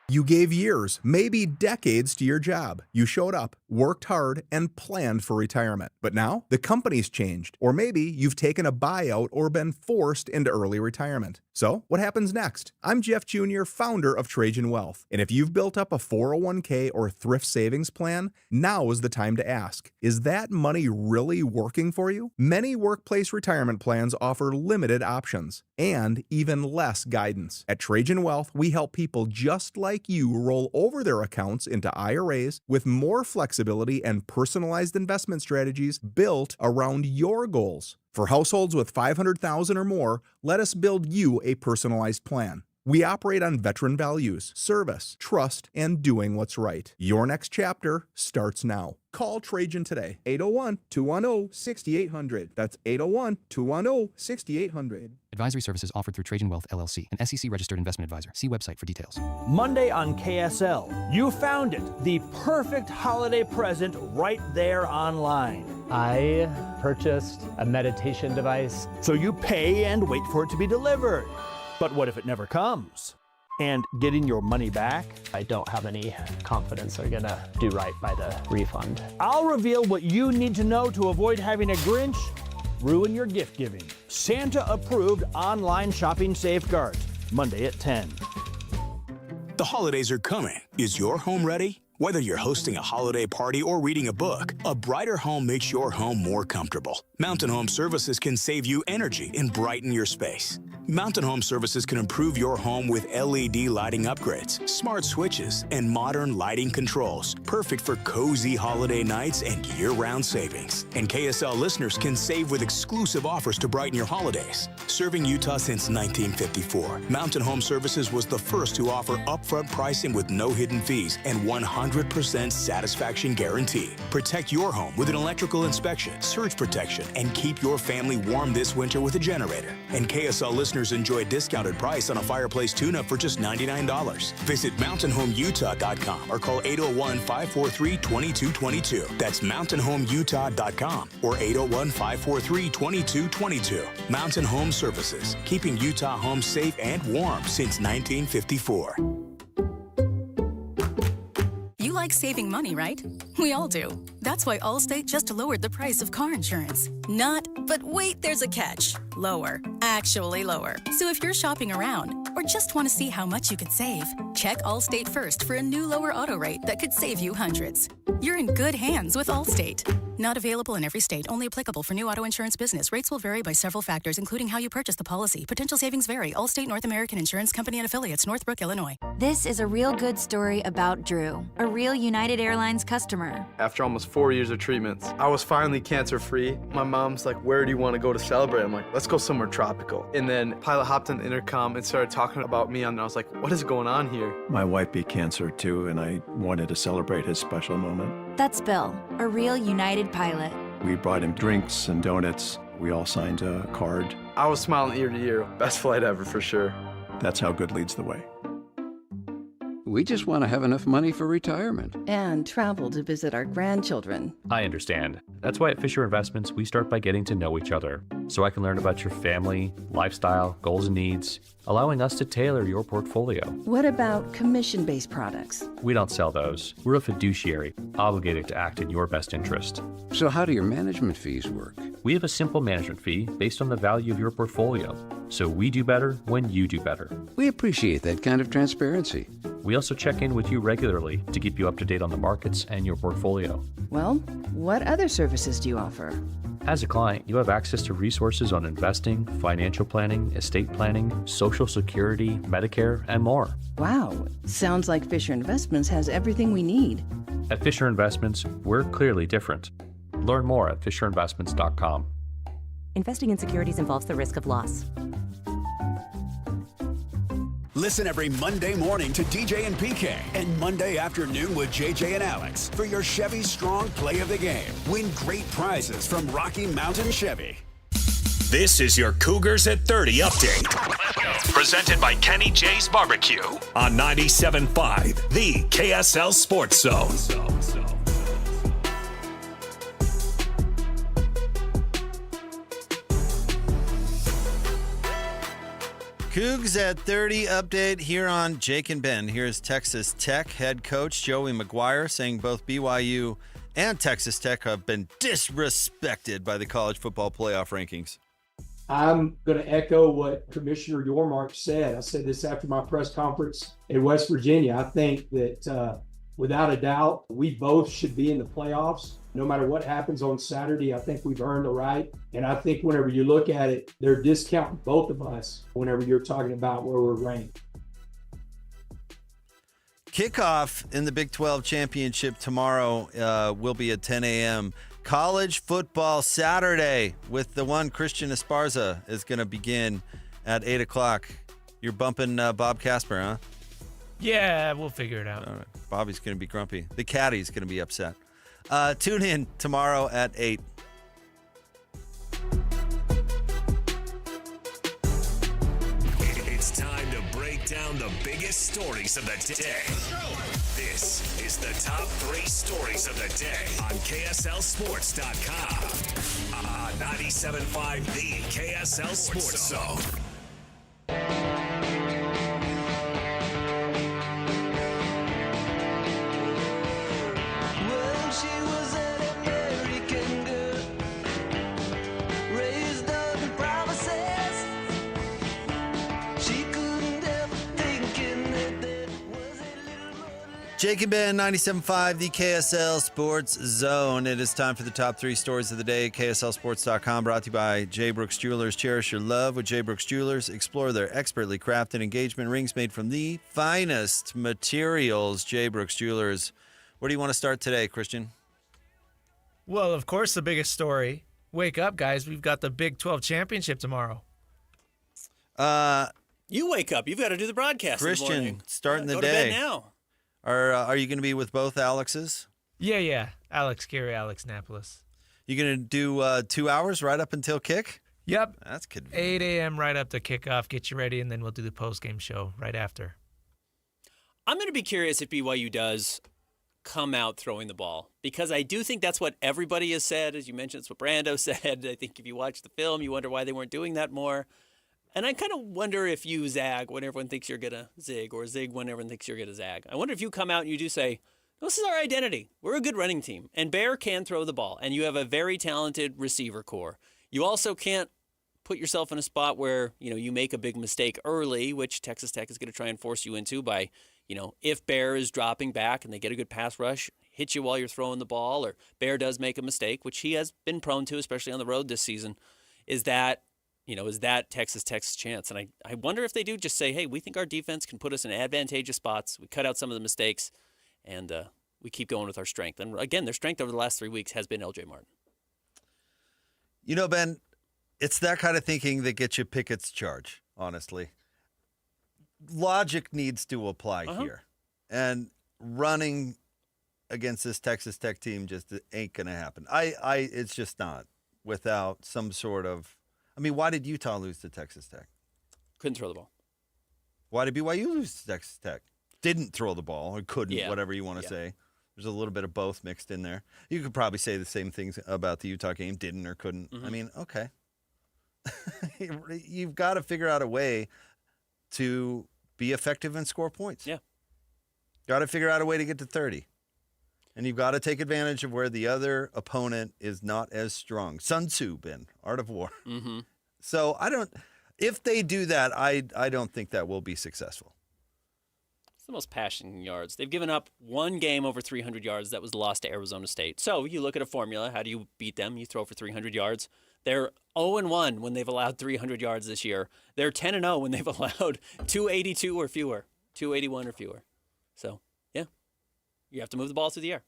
You gave years, maybe decades to your job. You showed up, worked hard, and planned for retirement. But now, the company's changed. Or maybe you've taken a buyout or been forced into early retirement. So, what happens next? I'm Jeff Jr., founder of Trajan Wealth. And if you've built up a 401k or thrift savings plan, now is the time to ask, is that money really working for you? Many workplace retirement plans offer limited options and even less guidance. At Trajan Wealth, we help people just like you roll over their accounts into IRAs with more flexibility and personalized investment strategies built around your goals. For households with $500,000 or more, let us build you a personalized plan. We operate on veteran values, service, trust, and doing what's right. Your next chapter starts now. Call Trajan today, 801-210-6800. That's 801-210-6800. Advisory services offered through Trajan Wealth, LLC, an SEC-registered investment advisor. See website for details. Monday on KSL, you found it, the perfect holiday present right there online. I purchased a meditation device. So you pay and wait for it to be delivered. But what if it never comes? And getting your money back? I don't have any confidence they're gonna do right by the refund. I'll reveal what you need to know to avoid having a Grinch ruin your gift giving. Santa-approved online shopping safeguards. Monday at 10. The holidays are coming. Is your home ready? Whether you're hosting a holiday party or reading a book, a brighter home makes your home more comfortable. Mountain Home Services can save you energy and brighten your space. Mountain Home Services can improve your home with LED lighting upgrades, smart switches, and modern lighting controls, perfect for cozy holiday nights and year-round savings. And KSL listeners can save with exclusive offers to brighten your holidays. Serving Utah since 1954, Mountain Home Services was the first to offer upfront pricing with no hidden fees and 100% satisfaction guarantee. Protect your home with an electrical inspection, surge protection, and keep your family warm this winter with a generator. And KSL listeners enjoy a discounted price on a fireplace tune-up for just $99. Visit mountainhomeutah.com or call 801-543-2222. That's mountainhomeutah.com or 801-543-2222. Mountain Home Services, keeping Utah homes safe and warm since 1954. You like saving money, right? We all do. That's why Allstate just lowered the price of car insurance. Not, but wait, there's a catch. Lower. Actually lower. So if you're shopping around or just want to see how much you could save, Check Allstate first for a new lower auto rate that could save you hundreds. You're in good hands with Allstate. Not available in every state, only applicable for new auto insurance business. Rates will vary by several factors, including how you purchase the policy. Potential savings vary. Allstate North American Insurance Company and Affiliates, Northbrook, Illinois. This is a real good story about Drew, a real United Airlines customer. After almost 4 years of treatments, I was finally cancer-free. My mom's like, where do you want to go to celebrate? I'm like, let's go somewhere tropical. And then pilot hopped on the intercom and started talking about me, and I was like, what is going on here? My wife beat cancer too, and I wanted to celebrate his special moment. That's Bill, a real United pilot. We brought him drinks and donuts. We all signed a card. I was smiling ear to ear. Best flight ever for sure. That's how good leads the way. We just want to have enough money for retirement. And travel to visit our grandchildren. I understand. That's why at Fisher Investments, we start by getting to know each other, so I can learn about your family, lifestyle, goals and needs, allowing us to tailor your portfolio. What about commission-based products? We don't sell those. We're a fiduciary, obligated to act in your best interest. So how do your management fees work? We have a simple management fee based on the value of your portfolio, so we do better when you do better. We appreciate that kind of transparency. We also check in with you regularly to keep you up to date on the markets and your portfolio. Well, what other services do you offer? As a client, you have access to resources on investing, financial planning, estate planning, Social Security, Medicare, and more. Wow, sounds like Fisher Investments has everything we need. At Fisher Investments, we're clearly different. Learn more at fisherinvestments.com. Investing in securities involves the risk of loss. Listen every Monday morning to DJ and PK and Monday afternoon with JJ and Alex for your Chevy Strong Play of the Game. Win great prizes from Rocky Mountain Chevy. This is your Cougars at 30 update. Presented by Kenny J's Barbecue on 97.5, the KSL Sports Zone. Cougs at 30 update here on Jake and Ben. Here's Texas Tech head coach Joey McGuire saying both BYU and Texas Tech have been disrespected by the college football playoff rankings. I'm going to echo what Commissioner Yormark said. I said this after my press conference in West Virginia. I think that without a doubt, we both should be in the playoffs. No matter what happens on Saturday, I think we've earned the right. And I think whenever you look at it, they're discounting both of us whenever you're talking about where we're ranked. Kickoff in the Big 12 Championship tomorrow will be at 10 a.m. College football Saturday with the one Christian Esparza is going to begin at 8 o'clock. You're bumping Bob Casper, huh? Yeah, we'll figure it out. All right. Bobby's going to be grumpy. The caddy's going to be upset. Tune in tomorrow at 8. It's time to break down the biggest stories of the day. This is the top 3 stories of the day on KSLSports.com. 97.5, the KSL Sports Zone. Jake and Ben, 97.5, the KSL Sports Zone. It is time for the top 3 stories of the day. KSLSports.com, brought to you by J. Brooks Jewelers. Cherish your love with J. Brooks Jewelers. Explore their expertly crafted engagement rings made from the finest materials. J. Brooks Jewelers. Where do you want to start today, Christian? Well, of course, the biggest story. Wake up, guys. We've got the Big 12 Championship tomorrow. You wake up. You've got to do the broadcast Christian, in the morning. starting the Go day. to bed now. Are you going to be with both Alexes? Yeah. Alex Carey, Alex Napolis. You going to do 2 hours right up until kick? Yep. That's convenient. 8 a.m. right up to kickoff. Get you ready, and then we'll do the post-game show right after. I'm going to be curious if BYU does come out throwing the ball, because I do think that's what everybody has said. As you mentioned, it's what Brando said. I think if you watch the film, you wonder why they weren't doing that more. And I kind of wonder if you zag when everyone thinks you're going to zig, or zig when everyone thinks you're going to zag. I wonder if you come out and you do say, this is our identity. We're a good running team, and Bear can throw the ball, and you have a very talented receiver core. You also can't put yourself in a spot where, you make a big mistake early, which Texas Tech is going to try and force you into by, if Bear is dropping back and they get a good pass rush, hit you while you're throwing the ball, or Bear does make a mistake, which he has been prone to, especially on the road this season, is that Texas Tech's chance? And I wonder if they do just say, hey, we think our defense can put us in advantageous spots. We cut out some of the mistakes, and we keep going with our strength. And again, their strength over the last 3 weeks has been L.J. Martin. Ben, it's that kind of thinking that gets you Pickett's charge, honestly. Logic needs to apply here. And running against this Texas Tech team just ain't going to happen. It's just not without some sort of... why did Utah lose to Texas Tech? Couldn't throw the ball. Why did BYU lose to Texas Tech? Didn't throw the ball or couldn't, whatever you want to say. There's a little bit of both mixed in there. You could probably say the same things about the Utah game, didn't or couldn't. Okay. You've got to figure out a way to be effective and score points. Yeah. Got to figure out a way to get to 30. And you've got to take advantage of where the other opponent is not as strong. Sun Tzu, Ben, Art of War. Mm-hmm. So if they do that, I don't think that will be successful. It's the most passing yards. They've given up one game over 300 yards that was lost to Arizona State. So you look at a formula. How do you beat them? You throw for 300 yards. They're 0-1 when they've allowed 300 yards this year. They're 10-0 when they've allowed 282 or fewer, 281 or fewer. So, yeah, you have to move the ball through the air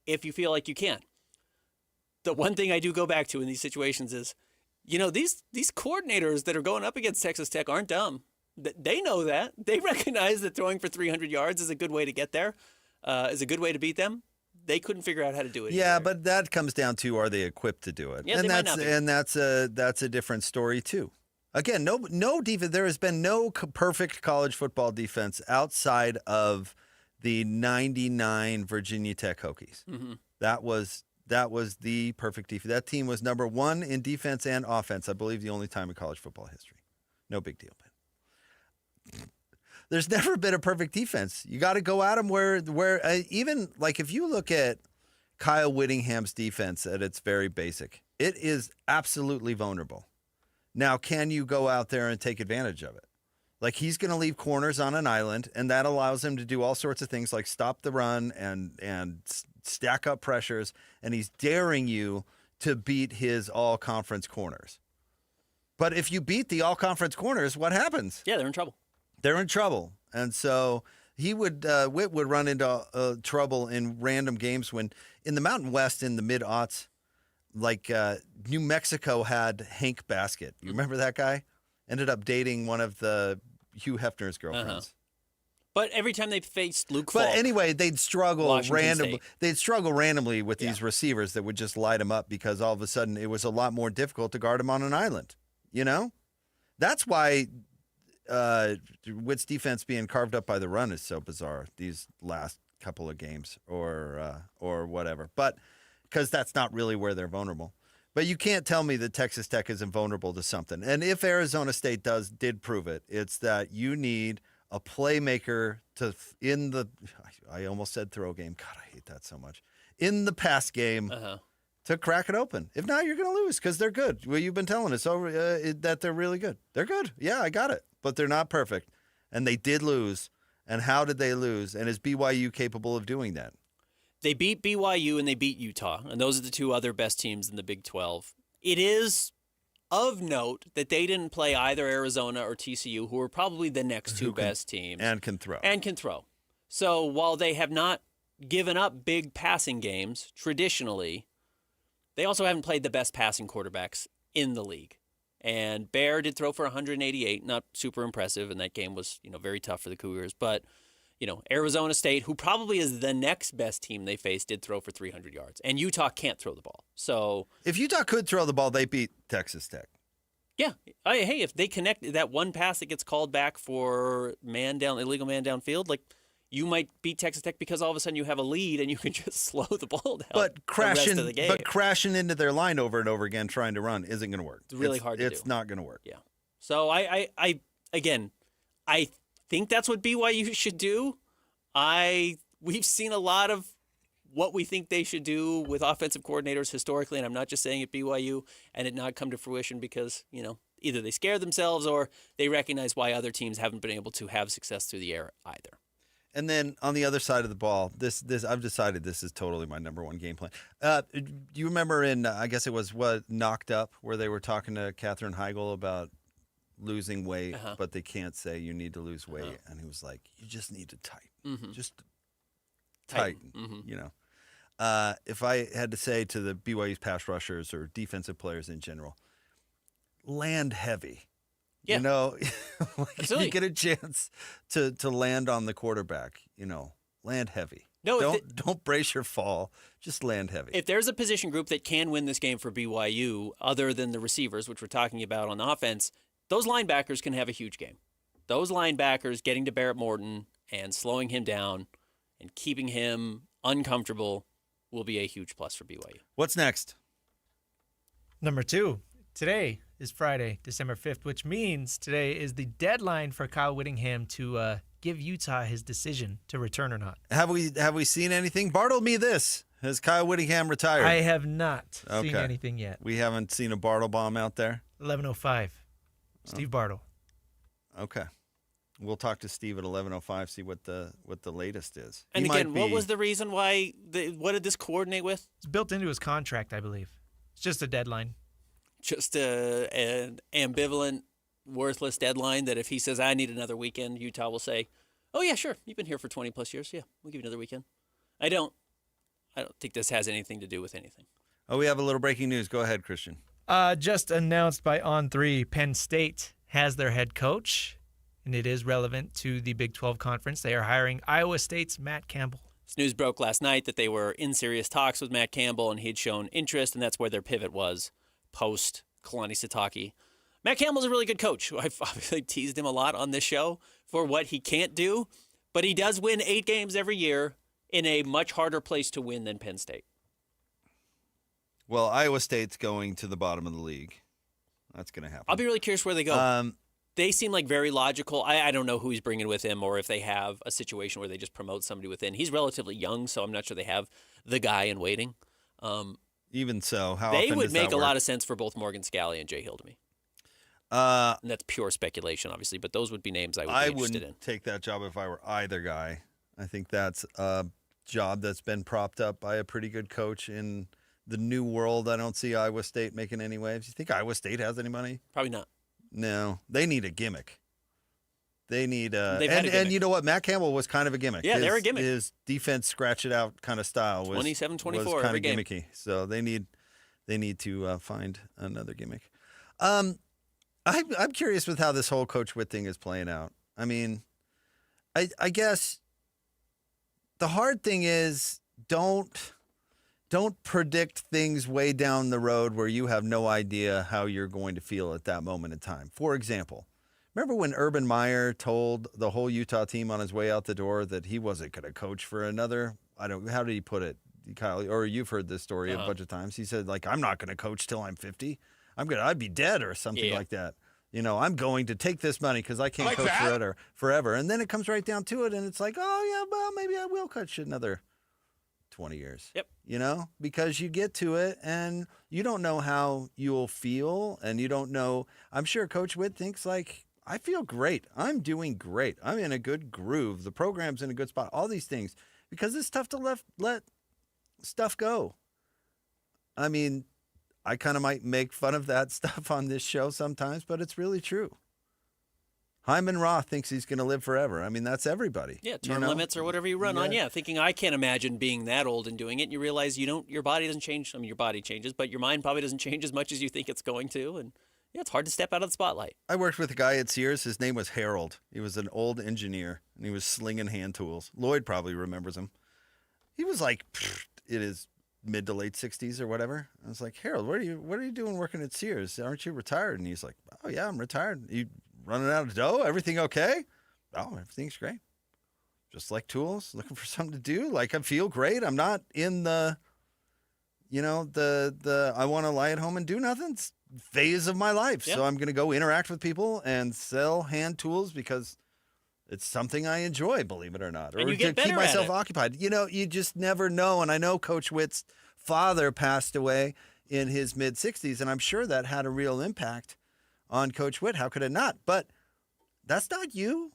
if you feel like you can. The one thing I do go back to in these situations is, these coordinators that are going up against Texas Tech aren't dumb. They know that. They recognize that throwing for 300 yards is a good way to get there, is a good way to beat them. They couldn't figure out how to do it. Yeah, but that comes down to, are they equipped to do it? Yeah, they might not be. And that's a different story too. Again, no defense. There has been no perfect college football defense outside of the '99 Virginia Tech Hokies. Mm-hmm. That was the perfect defense. That team was number one in defense and offense. I believe the only time in college football history. No big deal, man. There's never been a perfect defense. You got to go at them where even like if you look at Kyle Whittingham's defense at its very basic, it is absolutely vulnerable. Now, can you go out there and take advantage of it? Like he's going to leave corners on an island, and that allows him to do all sorts of things like stop the run and stack up pressures, and he's daring you to beat his all-conference corners. But if you beat the all-conference corners, what happens? Yeah, they're in trouble. They're in trouble. And so Whit would run into trouble in random games when in the Mountain West in the mid-aughts, like New Mexico had Hank Baskett. You remember that guy? Ended up dating one of the Hugh Hefner's girlfriends. Uh-huh. But every time they faced Luke Falk, but anyway, they'd struggle Washington randomly with these receivers that would just light them up because all of a sudden it was a lot more difficult to guard them on an island. That's why Witt's defense being carved up by the run is so bizarre these last couple of games or whatever. But because that's not really where they're vulnerable. But you can't tell me that Texas Tech isn't vulnerable to something. And if Arizona State did prove it, it's that you need a playmaker I almost said throw game. God, I hate that so much. In the pass game to crack it open. If not, you're going to lose because they're good. Well, you've been telling us that they're really good. They're good. Yeah, I got it. But they're not perfect. And they did lose. And how did they lose? And is BYU capable of doing that? They beat BYU and they beat Utah, and those are the two other best teams in the Big 12. It is of note that they didn't play either Arizona or TCU, who are probably the next two best teams. And can throw. So while they have not given up big passing games traditionally, they also haven't played the best passing quarterbacks in the league. And Bear did throw for 188, not super impressive, and that game was very tough for the Cougars, but Arizona State, who probably is the next best team they faced, did throw for 300 yards. And Utah can't throw the ball. So if Utah could throw the ball, they beat Texas Tech. Yeah. Hey, if they connect that one pass that gets called back for illegal man downfield, like you might beat Texas Tech because all of a sudden you have a lead and you can just slow the ball down. But crashing into their line over and over again trying to run isn't going to work. It's really hard to do. It's not going to work. Yeah. So I think that's what BYU should do. We've seen a lot of what we think they should do with offensive coordinators historically, and I'm not just saying at BYU, and it not come to fruition because, either they scare themselves or they recognize why other teams haven't been able to have success through the air either. And then on the other side of the ball, this I've decided this is totally my number one game plan. Do you remember in I guess it was Knocked Up, where they were talking to Katherine Heigl about losing weight, but they can't say you need to lose weight, and he was like, you just need to tighten, just tighten. You know, if I had to say to the BYU's pass rushers or defensive players in general, land heavy. Yeah. You know, like if you get a chance to land on the quarterback, you know, land heavy. No, don't brace your fall. Just land heavy. If there's a position group that can win this game for BYU, other than the receivers, which we're talking about on the offense, those linebackers can have a huge game. Those linebackers getting to Barrett Morton and slowing him down and keeping him uncomfortable will be a huge plus for BYU. What's next? Number 2. Today is Friday, December 5th, which means today is the deadline for Kyle Whittingham to give Utah his decision to return or not. Have we seen anything? Bartle me this. Has Kyle Whittingham retired? I have not seen anything yet. We haven't seen a Bartle bomb out there? 11:05. Steve Bartle. Okay. We'll talk to Steve at 11:05, see what the latest is. And again, what was the reason why? What did this coordinate with? It's built into his contract, I believe. It's just a deadline. Just an ambivalent, worthless deadline that if he says, I need another weekend, Utah will say, oh, yeah, sure. You've been here for 20-plus years. Yeah, we'll give you another weekend. I don't think this has anything to do with anything. Oh, we have a little breaking news. Go ahead, Christian. Just announced by On3, Penn State has their head coach, and it is relevant to the Big 12 Conference. They are hiring Iowa State's Matt Campbell. This news broke last night that they were in serious talks with Matt Campbell, and he'd shown interest, and that's where their pivot was post Kalani Sitake. Matt Campbell's a really good coach. I've obviously teased him a lot on this show for what he can't do, but he does win 8 games every year in a much harder place to win than Penn State. Well, Iowa State's going to the bottom of the league. That's going to happen. I'll be really curious where they go. They seem like very logical. I don't know who he's bringing with him or if they have a situation where they just promote somebody within. He's relatively young, so I'm not sure they have the guy in waiting. Even so, how they often would does make that a work? lot of sense for both Morgan Scalley and Jay Hill to me. And that's pure speculation, obviously, but those would be names I would be interested in. I wouldn't take that job if I were either guy. I think that's a job that's been propped up by a pretty good coach in the new world. I don't see Iowa State making any waves. You think Iowa State has any money? Probably not. No, they need a gimmick. They need and you know what? Matt Campbell was kind of a gimmick. Yeah, they're a gimmick. His defense scratch it out kind of style was 27-24 was kind every of game. gimmicky. So they need to find another gimmick. I'm curious with how this whole Coach Witt thing is playing out. I mean, I guess the hard thing is don't predict things way down the road where you have no idea how you're going to feel at that moment in time. For example, remember when Urban Meyer told the whole Utah team on his way out the door that he wasn't going to coach for another, how did he put it, Kyle? Or you've heard this story a bunch of times. He said, like, I'm not going to coach till I'm 50. I'd be dead or something like that. You know, I'm going to take this money because I can't coach forever. And then it comes right down to it, and it's like, oh, yeah, well, maybe I will coach another 20 years. Yep. You know, because you get to it, and you don't know how you'll feel, and you don't know. I'm sure Coach Witt thinks, like, I feel great. I'm doing great. I'm in a good groove. The program's in a good spot. All these things. Because it's tough to let stuff go. I mean, I kind of might make fun of that stuff on this show sometimes, but it's really true. Hyman Roth thinks he's going to live forever. I mean, that's everybody. Yeah, term limits or whatever you run on. Yeah, thinking I can't imagine being that old and doing it. And you realize your body doesn't change. I mean, your body changes, but your mind probably doesn't change as much as you think it's going to. And yeah, it's hard to step out of the spotlight. I worked with a guy at Sears. His name was Harold. He was an old engineer, and he was slinging hand tools. Lloyd probably remembers him. He was like, it is mid to late 60s or whatever. I was like, Harold, what are you doing working at Sears? Aren't you retired? And he's like, oh, yeah, I'm retired. You running out of dough? Everything okay? Oh, everything's great. Just like tools, looking for something to do. Like, I feel great. I'm not in the I want to lie at home and do nothing phase of my life. Yep. So I'm going to go interact with people and sell hand tools because it's something I enjoy, believe it or not, or and you get to keep better at myself it. occupied. You know, you just never know. And I know Coach Witt's father passed away in his mid 60s, and I'm sure that had a real impact on Coach Witt. How could it not? But that's not you.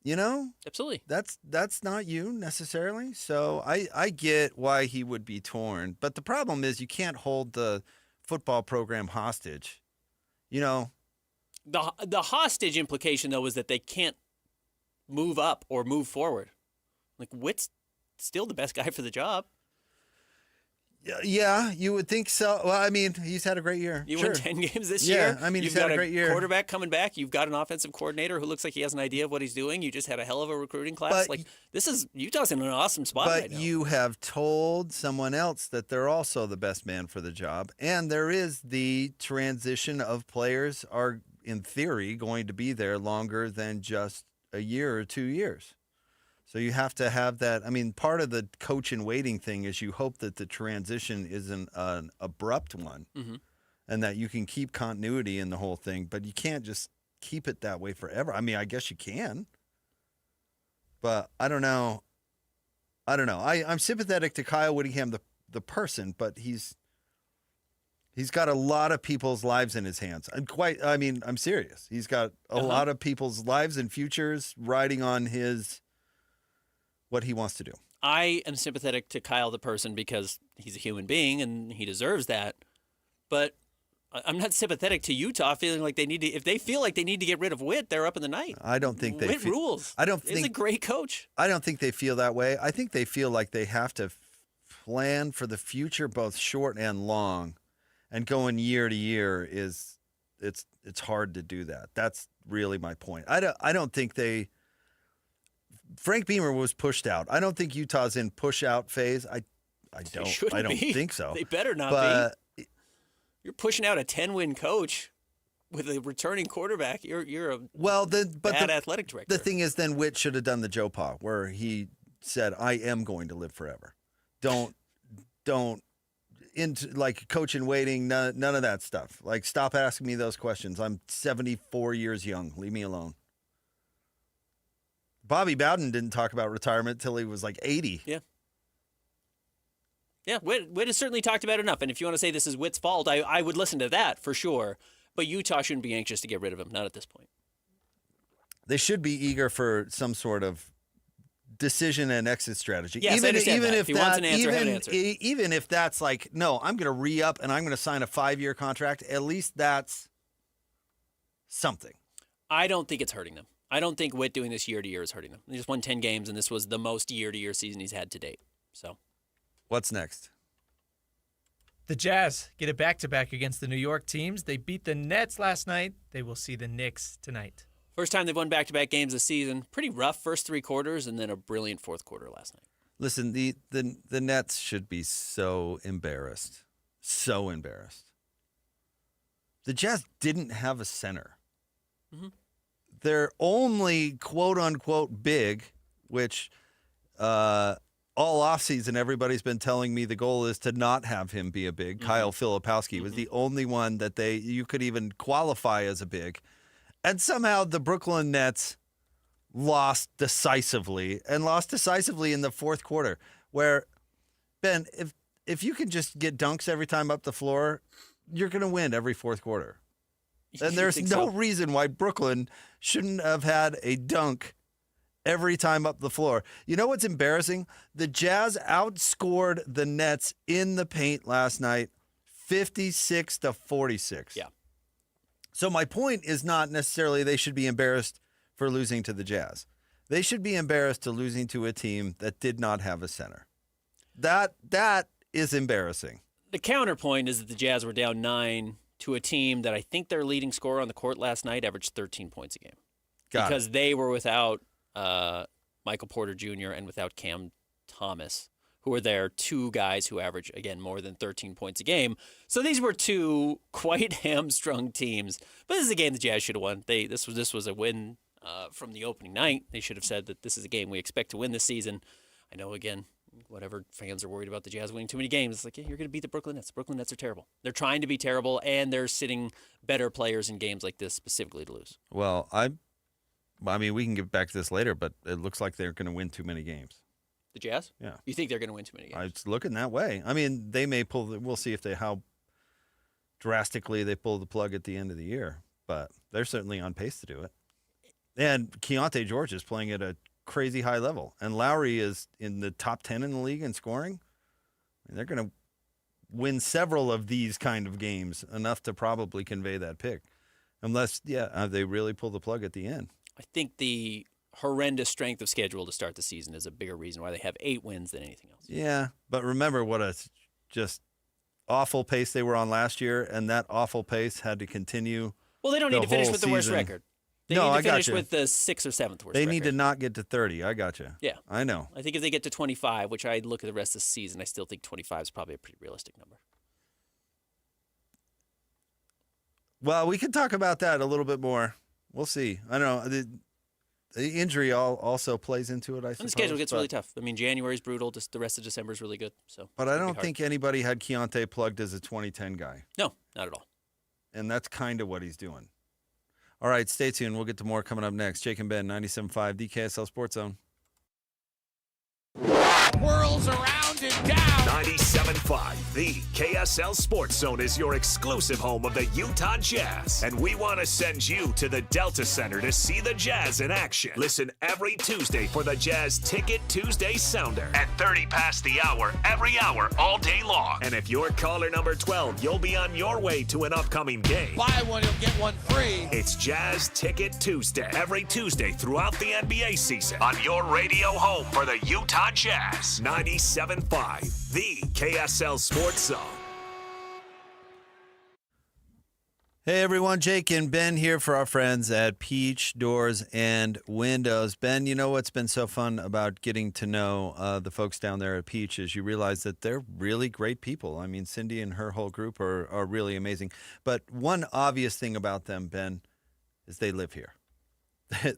You know? Absolutely. That's not you necessarily. So I get why he would be torn. But the problem is you can't hold the football program hostage. You know? The hostage implication, though, is that they can't move up or move forward. Like, Witt's still the best guy for the job. Yeah, you would think so. Well, I mean, he's had a great year. You Sure. win 10 games this Yeah, year. I mean, You've he's had got a great year. quarterback coming back. You've got an offensive coordinator who looks like he has an idea of what he's doing. You just had a hell of a recruiting class. But- Utah's in an awesome spot But right now. you have told someone else that they're also the best man for the job. And there is the transition of players are, in theory, going to be there longer than just a year or 2 years. So you have to have that. I mean, part of the coach in waiting thing is you hope that the transition isn't an abrupt one and that you can keep continuity in the whole thing. But you can't just keep it that way forever. I mean, I guess you can. But I don't know. I'm sympathetic to Kyle Whittingham, the person, but he's got a lot of people's lives in his hands. I'm serious. He's got a lot of people's lives and futures riding on what he wants to do. I am sympathetic to Kyle the person because he's a human being and he deserves that. But I'm not sympathetic to Utah feeling like they need to. If they feel like they need to get rid of Witt, they're up in the night. I don't think they Witt rules. He's a great coach. I don't think they feel that way. I think they feel like they have to plan for the future, both short and long, and going year to year it's hard to do that. That's really my point. I don't think they. Frank Beamer was pushed out. I don't think Utah's in push out phase. I don't think so. They better not be. You're pushing out a 10-win coach with a returning quarterback. You're a bad athletic director. The thing is, then Witt should have done the Joe Pa, where he said, "I am going to live forever." Don't into like coach in waiting. None of that stuff. Like, stop asking me those questions. I'm 74 years young. Leave me alone. Bobby Bowden didn't talk about retirement till he was like 80. Yeah. Yeah, Witt has certainly talked about it enough. And if you want to say this is Witt's fault, I would listen to that for sure. But Utah shouldn't be anxious to get rid of him, not at this point. They should be eager for some sort of decision and exit strategy. Yes, I understand that. If he wants an answer, have an answer. Even if that's like, no, I'm going to re-up and I'm going to sign a 5-year contract, at least that's something. I don't think it's hurting them. I don't think Witt doing this year to year is hurting them. They just won 10 games, and this was the most year to year season he's had to date. So, what's next? The Jazz get a back-to-back against the New York teams. They beat the Nets last night. They will see the Knicks tonight. First time they've won back-to-back games this season. Pretty rough first 3 quarters, and then a brilliant fourth quarter last night. Listen, the Nets should be so embarrassed. So embarrassed. The Jazz didn't have a center. Mm-hmm. Their only quote-unquote big, which all offseason everybody's been telling me the goal is to not have him be a big. Mm-hmm. Kyle Filipowski was the only one that you could even qualify as a big. And somehow the Brooklyn Nets lost decisively in the fourth quarter, where, Ben, if you can just get dunks every time up the floor, you're going to win every fourth quarter. And there's no reason why Brooklyn shouldn't have had a dunk every time up the floor. You know what's embarrassing? The Jazz outscored the Nets in the paint last night, 56-46. Yeah. So my point is not necessarily they should be embarrassed for losing to the Jazz. They should be embarrassed to losing to a team that did not have a center. That is embarrassing. The counterpoint is that the Jazz were down 9 to a team that I think their leading scorer on the court last night averaged 13 points a game. Because they were without Michael Porter Jr. and without Cam Thomas, who were their 2 guys who average, again, more than 13 points a game. So these were 2 quite hamstrung teams. But this is a game the Jazz should have won. This was a win from the opening night. They should have said that this is a game we expect to win this season. I know, again, whatever fans are worried about the Jazz winning too many games, it's like, yeah, you're going to beat the Brooklyn Nets. The Brooklyn Nets are terrible. They're trying to be terrible, and they're sitting better players in games like this specifically to lose. Well, I mean, we can get back to this later, but it looks like they're going to win too many games. The Jazz? Yeah. You think they're going to win too many games? It's looking that way. I mean, they may pull. We'll see how drastically they pull the plug at the end of the year, but they're certainly on pace to do it. And Keontae George is playing at a crazy high level. And Lowry is in the top 10 in the league in scoring. And they're going to win several of these kind of games, enough to probably convey that pick. Unless, they really pull the plug at the end. I think the horrendous strength of schedule to start the season is a bigger reason why they have 8 wins than anything else. Yeah, but remember what a just awful pace they were on last year, and that awful pace had to continue. Well, they don't need to finish with the worst record. They need to finish with the 6th or 7th worst They record. need to not get to 30. I got you. Yeah. I know. I think if they get to 25, which I look at the rest of the season, I still think 25 is probably a pretty realistic number. Well, we can talk about that a little bit more. We'll see. I don't know. The injury also plays into it, I suppose. And the schedule gets really tough. I mean, January's brutal. Just the rest of December is really good. So, but I don't think anybody had Keontae plugged as a 2010 guy. No, not at all. And that's kind of what he's doing. All right, stay tuned. We'll get to more coming up next. Jake and Ben, 97.5, the KSL Sports Zone. Whirls around and down. 97.5, the KSL Sports Zone is your exclusive home of the Utah Jazz. And we want to send you to the Delta Center to see the Jazz in action. Listen every Tuesday for the Jazz Ticket Tuesday Sounder at 30 past the hour, every hour, all day long. And if you're caller number 12, you'll be on your way to an upcoming game. Buy one, you'll get one free. It's Jazz Ticket Tuesday, every Tuesday throughout the NBA season on your radio home for the Utah Jazz. 97.5, the KSL Sports Zone. Hey everyone, Jake and Ben here for our friends at Peach Doors and Windows. Ben, you know what's been so fun about getting to know the folks down there at Peach is you realize that they're really great people. I mean, Cindy and her whole group are really amazing. But one obvious thing about them, Ben, is they live here.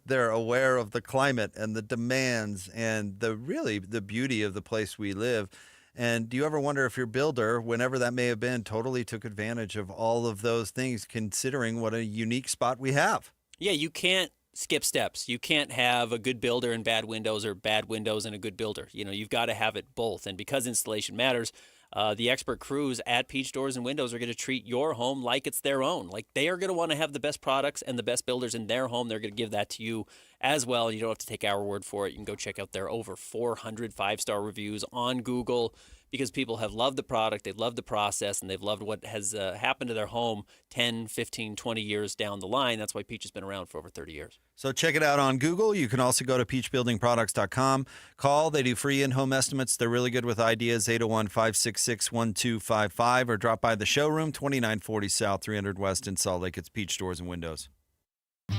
They're aware of the climate and the demands and the beauty of the place we live. And do you ever wonder if your builder, whenever that may have been, totally took advantage of all of those things, considering what a unique spot we have? Yeah, you can't skip steps. You can't have a good builder and bad windows or bad windows and a good builder. You know, you've got to have it both. And because installation matters, the expert crews at Peach Doors and Windows are going to treat your home like it's their own. Like they are going to want to have the best products and the best builders in their home. They're going to give that to you as well. You don't have to take our word for it. You can go check out their over 400 5-star reviews on Google because people have loved the product, they've loved the process, and they've loved what has happened to their home 10, 15, 20 years down the line. That's why Peach has been around for over 30 years. So check it out on Google. You can also go to peachbuildingproducts.com. Call. They do free in-home estimates. They're really good with ideas, 801-566-1255, or drop by the showroom, 2940 South, 300 West in Salt Lake. It's Peach Doors and Windows.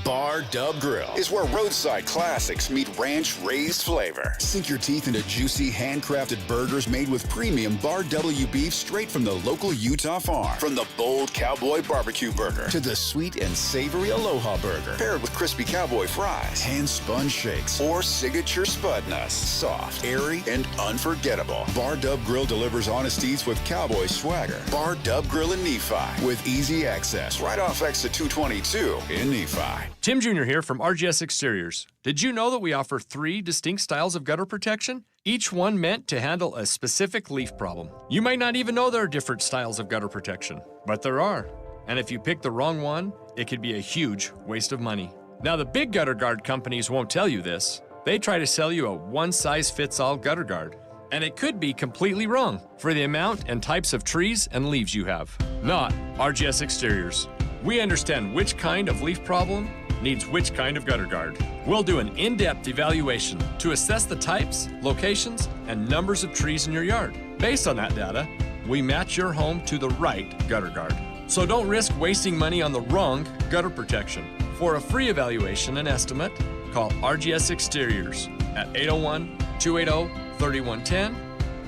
Bar Dub Grill is where roadside classics meet ranch-raised flavor. Sink your teeth into juicy, handcrafted burgers made with premium Bar W beef straight from the local Utah farm. From the bold cowboy barbecue burger to the sweet and savory Aloha burger, paired with crispy cowboy fries, hand-spun shakes, or signature spud nuts. Soft, airy, and unforgettable. Bar Dub Grill delivers honest eats with cowboy swagger. Bar Dub Grill in Nephi with easy access right off exit 222 in Nephi. Tim Jr. here from RGS Exteriors. Did you know that we offer 3 distinct styles of gutter protection? Each one meant to handle a specific leaf problem. You might not even know there are different styles of gutter protection, but there are. And if you pick the wrong one, it could be a huge waste of money. Now, the big gutter guard companies won't tell you this. They try to sell you a one-size-fits-all gutter guard. And it could be completely wrong for the amount and types of trees and leaves you have. Not RGS Exteriors. We understand which kind of leaf problem needs which kind of gutter guard. We'll do an in-depth evaluation to assess the types, locations, and numbers of trees in your yard. Based on that data, we match your home to the right gutter guard. So don't risk wasting money on the wrong gutter protection. For a free evaluation and estimate, call RGS Exteriors at 801-280-3110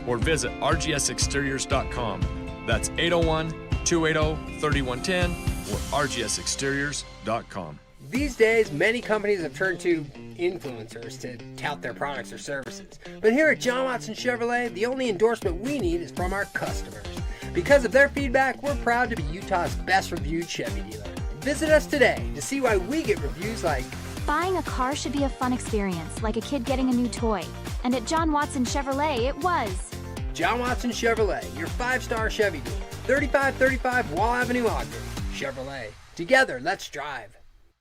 or visit rgsexteriors.com. That's 801-280-3110 or rgsexteriors.com. These days, many companies have turned to influencers to tout their products or services. But here at John Watson Chevrolet, the only endorsement we need is from our customers. Because of their feedback, we're proud to be Utah's best reviewed Chevy dealer. Visit us today to see why we get reviews like, buying a car should be a fun experience, like a kid getting a new toy. And at John Watson Chevrolet, it was. John Watson Chevrolet, your 5-star Chevy dealer, 3535 Wall Avenue, Ogden. Chevrolet. Together, let's drive.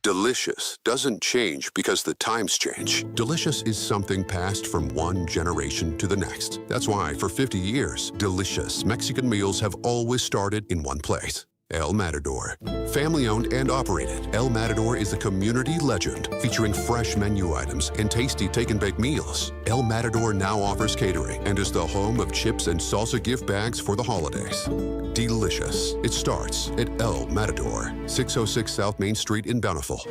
Delicious doesn't change because the times change. Delicious is something passed from one generation to the next. That's why, for 50 years, delicious Mexican meals have always started in one place. El Matador. Family-owned and operated, El Matador is a community legend featuring fresh menu items and tasty take-and-bake meals. El Matador now offers catering and is the home of chips and salsa gift bags for the holidays. Delicious. It starts at El Matador, 606 South Main Street in Bountiful.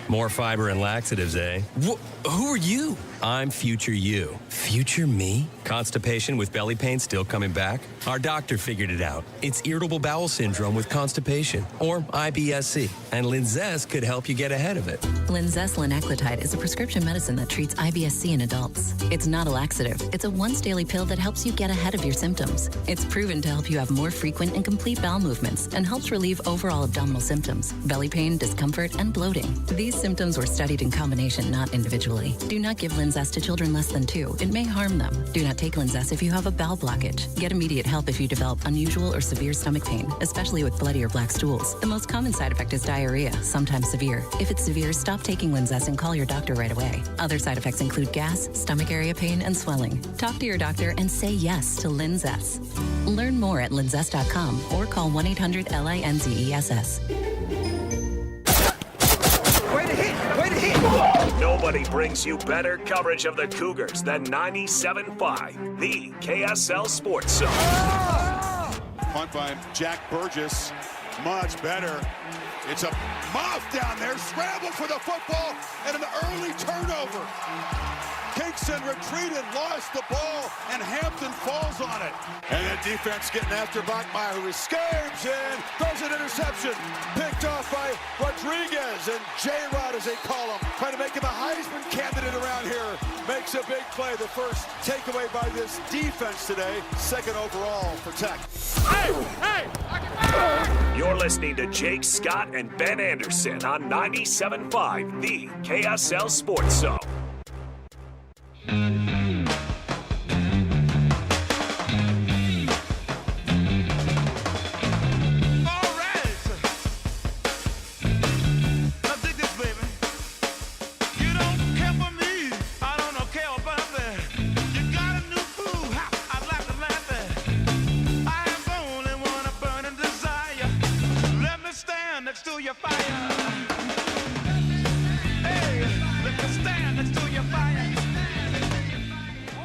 More fiber and laxatives, eh? Who are you? I'm future you. Future me? Constipation with belly pain still coming back? Our doctor figured it out. It's irritable bowel syndrome with constipation, or IBS-C, and Linzess could help you get ahead of it. Linzess linaclotide is a prescription medicine that treats IBS-C in adults. It's not a laxative. It's a once-daily pill that helps you get ahead of your symptoms. It's proven to help you have more frequent and complete bowel movements and helps relieve overall abdominal symptoms, belly pain, discomfort, and bloating. These symptoms were studied in combination, not individually. Do not give Linzess to children less than 2. It may harm them. Do not take Linzess if you have a bowel blockage. Get immediate help if you develop unusual or severe stomach pain, especially with bloody or black stools. The most common side effect is diarrhea, sometimes severe. If it's severe, stop taking Linzess and call your doctor right away. Other side effects include gas, stomach area pain, and swelling. Talk to your doctor and say yes to Linzess. Learn more at linzess.com or call 1-800-LINZESS. Nobody brings you better coverage of the Cougars than 97.5, the KSL Sports Zone. Punt by Jack Burgess, much better. It's a Mammoth down there, scrambled for the football, and an early turnover. Kingston retreated, lost the ball, and Hampton falls on it. And then defense getting after Bachmeyer, who escapes and throws an interception. Picked off by Rodriguez, and J-Rod, as they call him, trying to make him a Heisman candidate around here. Makes a big play, the first takeaway by this defense today. Second overall for Tech. You're listening to Jake Scott and Ben Anderson on 97.5, the KSL Sports Zone.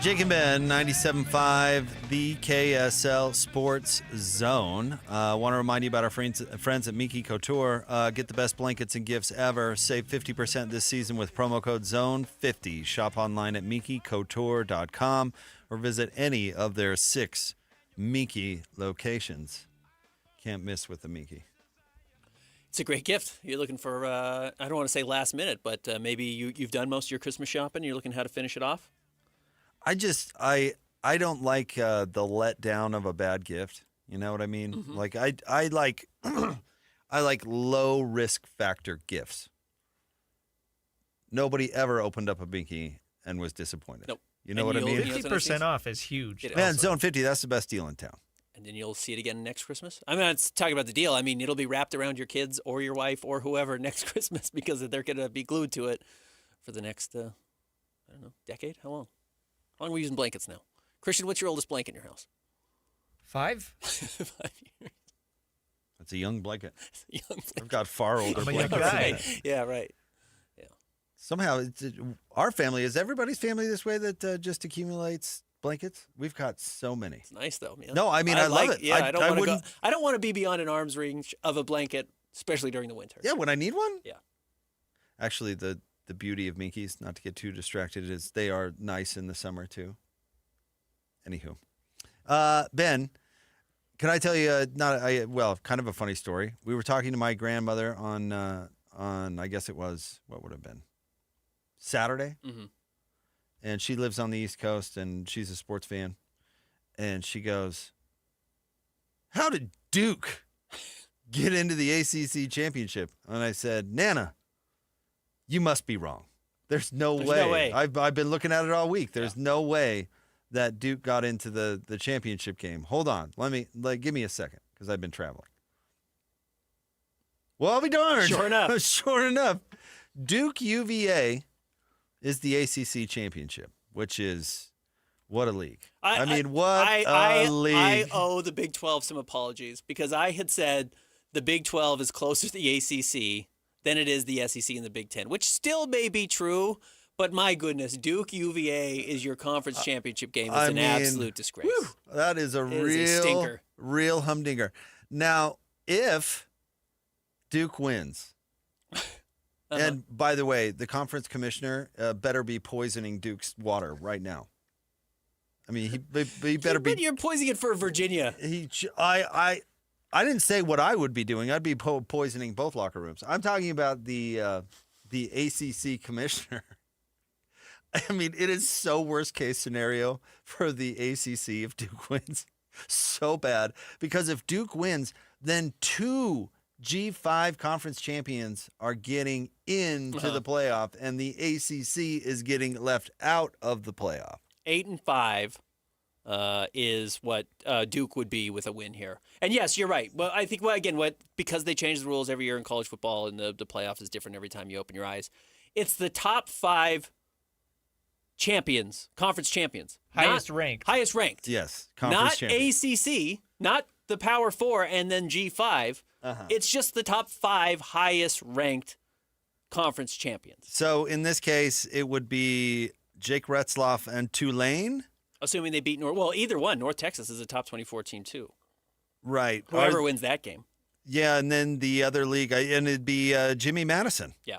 Jake and Ben, 97.5, the KSL Sports Zone. Want to remind you about our friends at Miki Couture. Get the best blankets and gifts ever. Save 50% this season with promo code ZONE50. Shop online at MikiCouture.com or visit any of their 6 Miki locations. Can't miss with the Miki. It's a great gift. You're looking for, I don't want to say last minute, but maybe you've done most of your Christmas shopping. You're looking how to finish it off. I don't like the letdown of a bad gift. You know what I mean? Mm-hmm. Like I like I like low risk factor gifts. Nobody ever opened up a binky and was disappointed. Nope. You know what I mean? 50% off is huge. Man, Zone 50, that's the best deal in town. And then you'll see it again next Christmas. I'm not talking about the deal. I mean, it'll be wrapped around your kids or your wife or whoever next Christmas because they're going to be glued to it for the next, decade? How long? How long are we using blankets now? Christian, what's your oldest blanket in your house? 5? 5 years. That's a young blanket. Young blanket. I've got far older I'm a young blankets. guy. Yeah, right. Yeah. Somehow, our family, is everybody's family this way that just accumulates blankets? We've got so many. It's nice, though. Man. No, I mean, I love it. Yeah, I don't want to be beyond an arm's reach of a blanket, especially during the winter. Yeah, when I need one? Yeah. Actually, the beauty of Miki's, not to get too distracted, is they are nice in the summer, too. Anywho. Ben, can I tell you, kind of a funny story. We were talking to my grandmother on I guess it was, what would have been, Saturday? Mm-hmm. And she lives on the East Coast, and she's a sports fan. And she goes, how did Duke get into the ACC championship? And I said, Nana, you must be wrong. There's no way. I've been looking at it all week. There's no way that Duke got into the championship game. Hold on. Give me a second, because I've been traveling. Well, I'll be darned. Sure enough. Sure enough. Duke UVA is the ACC championship, which is what a league. What a league. I owe the Big 12 some apologies because I had said the Big 12 is closer to the ACC than it is the SEC and the Big 10, which still may be true, but my goodness, Duke UVA is your conference championship game. It's an absolute disgrace. That is real humdinger. Now, if Duke wins, and by the way, the conference commissioner better be poisoning Duke's water right now. I mean, he better be. But you're poisoning it for Virginia. I didn't say what I would be doing. I'd be poisoning both locker rooms. I'm talking about the ACC commissioner. I mean, it is so worst case scenario for the ACC if Duke wins. So bad. Because if Duke wins, then 2 G5 conference champions are getting into the playoff, and the ACC is getting left out of the playoff. 8-5 is what Duke would be with a win here. And yes, you're right. Well, I think because they change the rules every year in college football, and the playoff is different every time you open your eyes. It's the top 5 champions, conference champions, highest ranked. Yes, conference champions. ACC, not the Power 4 and then G5. It's just the top 5 highest ranked conference champions. So in this case, it would be Jake Retzloff and Tulane. Assuming they beat either one. North Texas is a top 24 team too. Right. Whoever wins that game. Yeah, and then the other league, and it'd be Jimmy Madison. Yeah.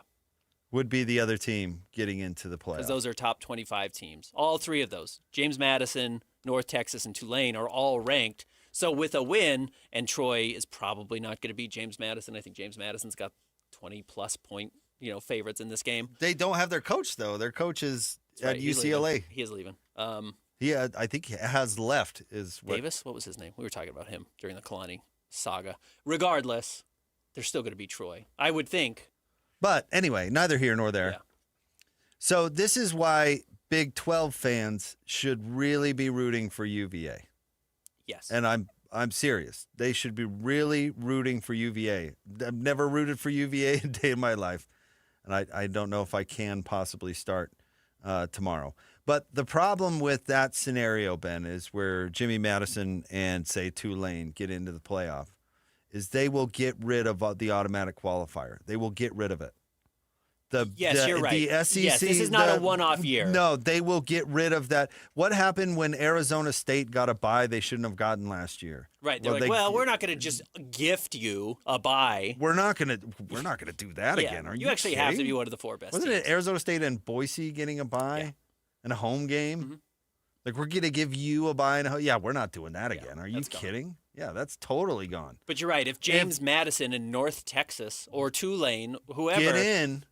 Would be the other team getting into the playoffs. Because those are top 25 teams. All 3 of those, James Madison, North Texas, and Tulane, are all ranked. So with a win, and Troy is probably not going to beat James Madison. I think James Madison's got 20-plus point favorites in this game. They don't have their coach, though. Their coach is at UCLA. He is leaving. I think he has left. Davis? What was his name? We were talking about him during the Kalani saga. Regardless, they're still going to beat Troy, I would think. But anyway, neither here nor there. Yeah. So this is why Big 12 fans should really be rooting for UVA. Yes. And I'm serious. They should be really rooting for UVA. I've never rooted for UVA a day in my life. And I don't know if I can possibly start tomorrow. But the problem with that scenario, Ben, is where Jimmy Madison and, say, Tulane get into the playoff, is they will get rid of the automatic qualifier. They will get rid of it. You're right. The SEC, yes, this is not a one-off year. No, they will get rid of that. What happened when Arizona State got a bye they shouldn't have gotten last year? Right. They're we're not going to just gift you a bye. We're not going to do that again. Are you actually kidding? have to be one of the 4 best Wasn't teams. it Arizona State and Boise getting a bye and a home game? Mm-hmm. Like, we're going to give you a bye we're not doing that again. Are you kidding? Gone. Yeah, that's totally gone. But you're right. If James Madison in North Texas or Tulane, whoever get in,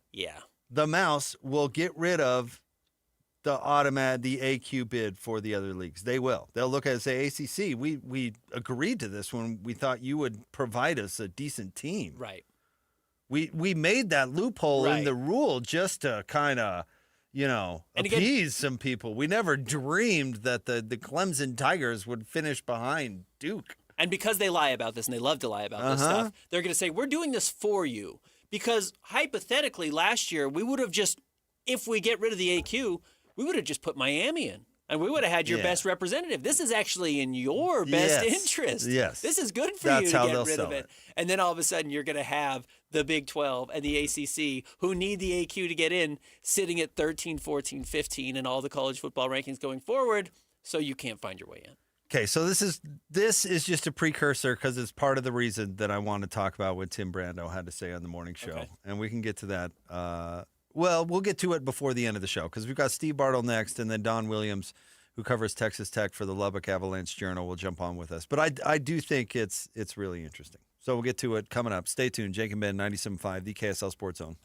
the Mouse will get rid of the AQ bid for the other leagues. They will. They'll look at it and say, ACC, we agreed to this when we thought you would provide us a decent team. Right. We made that loophole in the rule just to kind of, appease some people. We never dreamed that the Clemson Tigers would finish behind Duke. And because they lie about this, and they love to lie about this stuff, they're going to say, we're doing this for you. Because hypothetically, last year, we would have just, if we get rid of the AQ, we would have just put Miami in. And we would have had your best representative. This is actually in your best interest. Yes. This is good for you to get rid of it. And then all of a sudden, you're going to have the Big 12 and the ACC, who need the AQ to get in, sitting at 13, 14, 15 in all the college football rankings going forward, so you can't find your way in. Okay, so this is just a precursor because it's part of the reason that I want to talk about what Tim Brando had to say on the morning show, and we can get to that. We'll get to it before the end of the show because we've got Steve Bartle next, and then Don Williams, who covers Texas Tech for the Lubbock Avalanche Journal, will jump on with us. But I do think it's really interesting. So we'll get to it coming up. Stay tuned. Jake and Ben, 97.5, the KSL Sports Zone.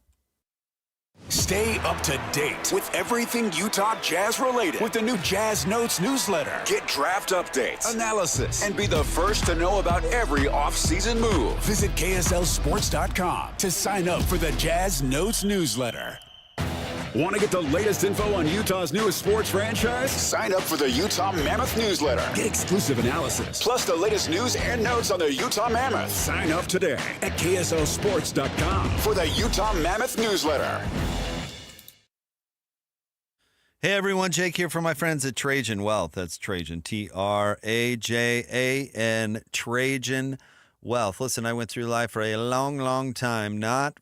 Stay up to date with everything Utah Jazz related with the new Jazz Notes newsletter. Get draft updates, analysis, and be the first to know about every offseason move. Visit KSLSports.com to sign up for the Jazz Notes newsletter. Want to get the latest info on Utah's newest sports franchise? Sign up for the Utah Mammoth newsletter. Get exclusive analysis, plus the latest news and notes on the Utah Mammoth. Sign up today at KSLSports.com for the Utah Mammoth newsletter. Hey everyone, Jake here from my friends at Trajan Wealth. That's Trajan, Trajan, Trajan Wealth. Listen, I went through life for a long, long time not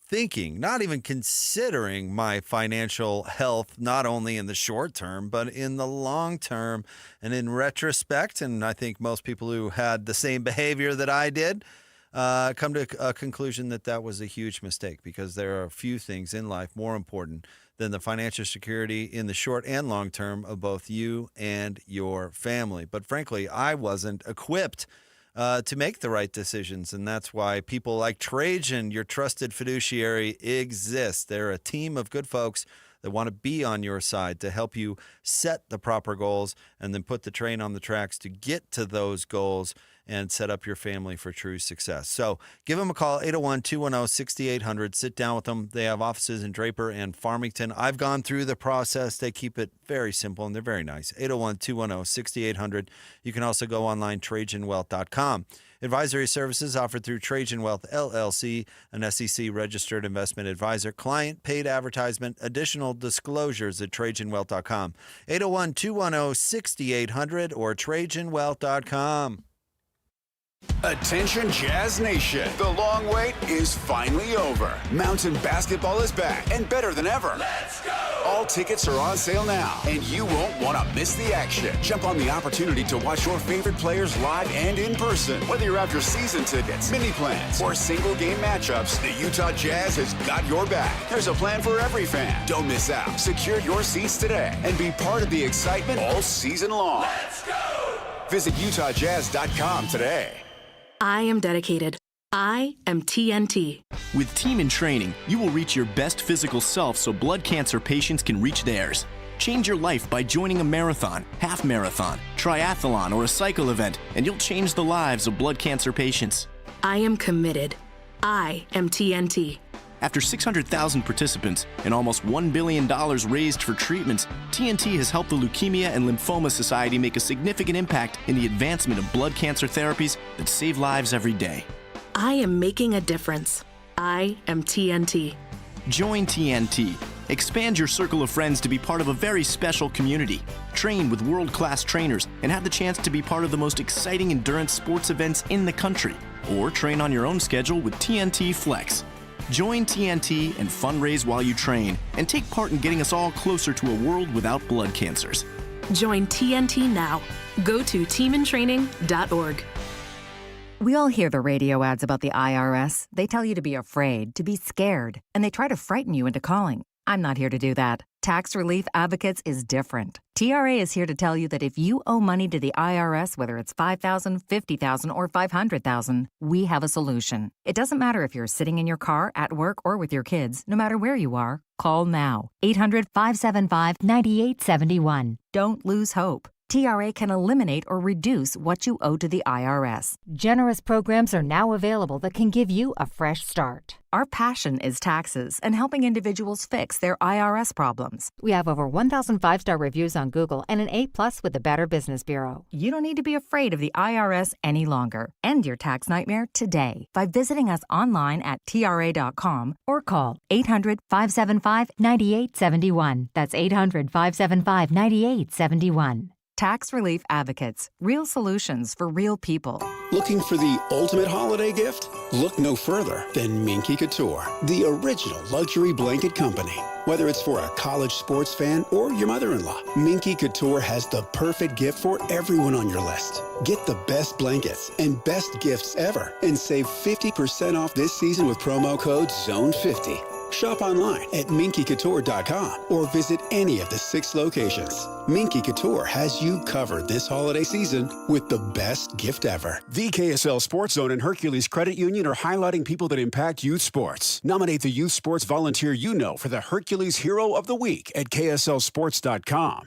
thinking, not even considering my financial health, not only in the short term, but in the long term. And in retrospect, and I think most people who had the same behavior that I did come to a conclusion that that was a huge mistake, because there are a few things in life more important than the financial security in the short and long term of both you and your family. But frankly, I wasn't equipped to make the right decisions, and that's why people like Trajan, your trusted fiduciary, exist. They're a team of good folks that want to be on your side to help you set the proper goals and then put the train on the tracks to get to those goals and set up your family for true success. So give them a call, 801-210-6800. Sit down with them. They have offices in Draper and Farmington. I've gone through the process. They keep it very simple, and they're very nice. 801-210-6800. You can also go online, TrajanWealth.com. Advisory services offered through Trajan Wealth, LLC, an SEC-registered investment advisor. Client paid advertisement. Additional disclosures at TrajanWealth.com. 801-210-6800 or TrajanWealth.com. Attention Jazz Nation. The long wait is finally over. Mountain basketball is back and better than ever. Let's go! All tickets are on sale now, and you won't want to miss the action. Jump on the opportunity to watch your favorite players live and in person. Whether you're after season tickets, mini plans, or single game matchups, the Utah Jazz has got your back. There's a plan for every fan. Don't miss out. Secure your seats today and be part of the excitement all season long. Let's go! Visit UtahJazz.com today. I am dedicated. I am TNT. With Team in Training, you will reach your best physical self so blood cancer patients can reach theirs. Change your life by joining a marathon, half marathon, triathlon, or a cycle event, and you'll change the lives of blood cancer patients. I am committed. I am TNT. After 600,000 participants and almost $1 billion raised for treatments, TNT has helped the Leukemia and Lymphoma Society make a significant impact in the advancement of blood cancer therapies that save lives every day. I am making a difference. I am TNT. Join TNT. Expand your circle of friends to be part of a very special community. Train with world-class trainers and have the chance to be part of the most exciting endurance sports events in the country. Or train on your own schedule with TNT Flex. Join TNT and fundraise while you train, and take part in getting us all closer to a world without blood cancers. Join TNT now. Go to teamintraining.org. We all hear the radio ads about the IRS. They tell you to be afraid, to be scared, and they try to frighten you into calling. I'm not here to do that. Tax Relief Advocates is different. TRA is here to tell you that if you owe money to the IRS, whether it's $5,000, $50,000, or $500,000, we have a solution. It doesn't matter if you're sitting in your car, at work, or with your kids. No matter where you are, call now. 800-575-9871. Don't lose hope. TRA can eliminate or reduce what you owe to the IRS. Generous programs are now available that can give you a fresh start. Our passion is taxes and helping individuals fix their IRS problems. We have over 1,000 5-star reviews on Google and an A+ with the Better Business Bureau. You don't need to be afraid of the IRS any longer. End your tax nightmare today by visiting us online at TRA.com or call 800-575-9871. That's 800-575-9871. Tax Relief Advocates. Real solutions for real people. Looking for the ultimate holiday gift? Look no further than Minky Couture, the original luxury blanket company. Whether it's for a college sports fan or your mother-in-law, Minky Couture has the perfect gift for everyone on your list. Get the best blankets and best gifts ever and save 50% off this season with promo code ZONE50. Shop online at minkycouture.com or visit any of the 6 locations. Minky Couture has you covered this holiday season with the best gift ever. The KSL Sports Zone and Hercules Credit Union are highlighting people that impact youth sports. Nominate the youth sports volunteer you know for the Hercules Hero of the Week at KSLSports.com.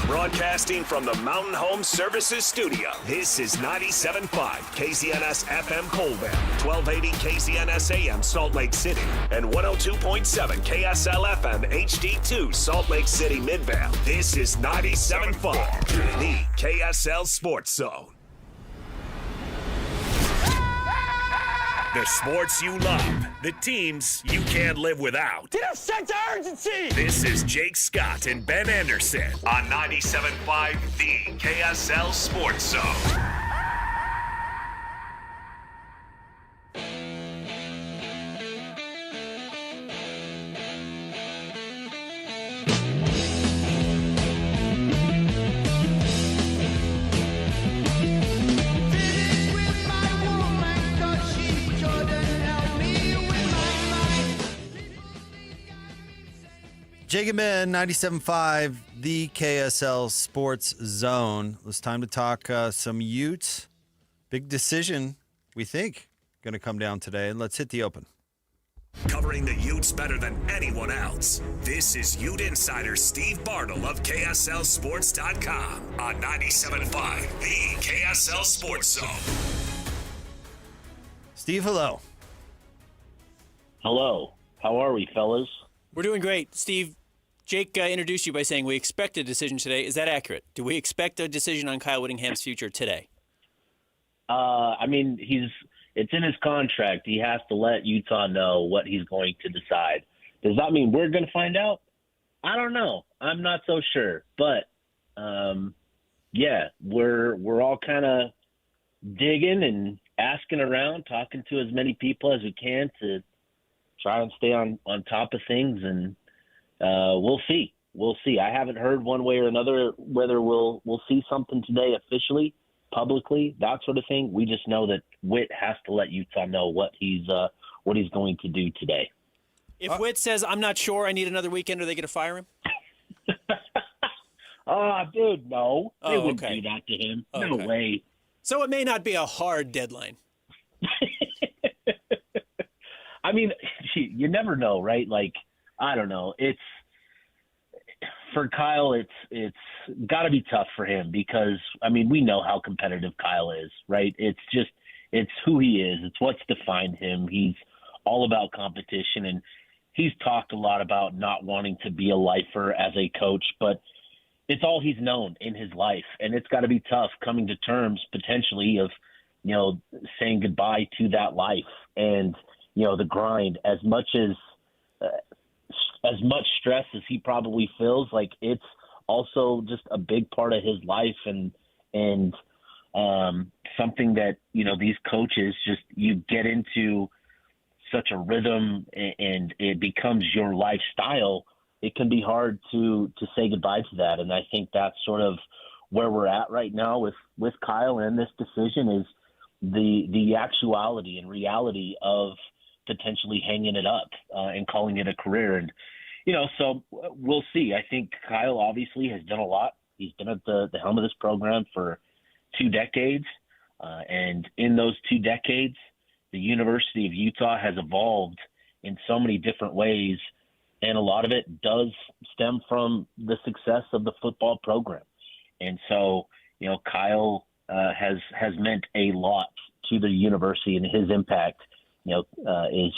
Broadcasting from the Mountain Home Services Studio, this is 97.5 KZNS FM Colbert, 1280 KZNS AM Salt Lake City, and 102.7 102.7 KSL FM HD2 Salt Lake City Midvale. This is 97.5, the KSL Sports Zone. The sports you love, the teams you can't live without. Get a sense of urgency! This is Jake Scott and Ben Anderson on 97.5, the KSL Sports Zone. Jake and Ben, 97.5, the KSL Sports Zone. It's time to talk some Utes. Big decision, we think, going to come down today. Let's hit the open. Covering the Utes better than anyone else. This is Ute Insider Steve Bartle of KSLSports.com on 97.5, the KSL Sports Zone. Steve, hello. Hello. How are we, fellas? We're doing great. Steve, Jake introduced you by saying we expect a decision today. Is that accurate? Do we expect a decision on Kyle Whittingham's future today? I mean, it's in his contract. He has to let Utah know what he's going to decide. Does that mean we're going to find out? I don't know. I'm not so sure. But, yeah, we're all kind of digging and asking around, talking to as many people as we can to try and stay on top of things, and we'll see. We'll see. I haven't heard one way or another whether we'll see something today officially, publicly, that sort of thing. We just know that Witt has to let Utah know what he's going to do today. If Witt says, I'm not sure, I need another weekend, are they going to fire him? Dude, no. They wouldn't okay. do that to him. Okay. No way. So it may not be a hard deadline. I mean, you never know, right? Like, I don't know. It's for Kyle. It's got to be tough for him because, I mean, we know how competitive Kyle is, right? It's who he is. It's what's defined him. He's all about competition, and he's talked a lot about not wanting to be a lifer as a coach, but it's all he's known in his life, and it's got to be tough coming to terms potentially of, saying goodbye to that life and, the grind. As much stress as he probably feels, like it's also just a big part of his life and something that, these coaches just, you get into such a rhythm and it becomes your lifestyle. It can be hard to say goodbye to that. And I think that's sort of where we're at right now with Kyle, and this decision is the actuality and reality of potentially hanging it up and calling it a career. And, so we'll see. I think Kyle obviously has done a lot. He's been at the helm of this program for 2 decades. And in those 2 decades, the University of Utah has evolved in so many different ways. And a lot of it does stem from the success of the football program. And so, Kyle has meant a lot to the university, and his impact is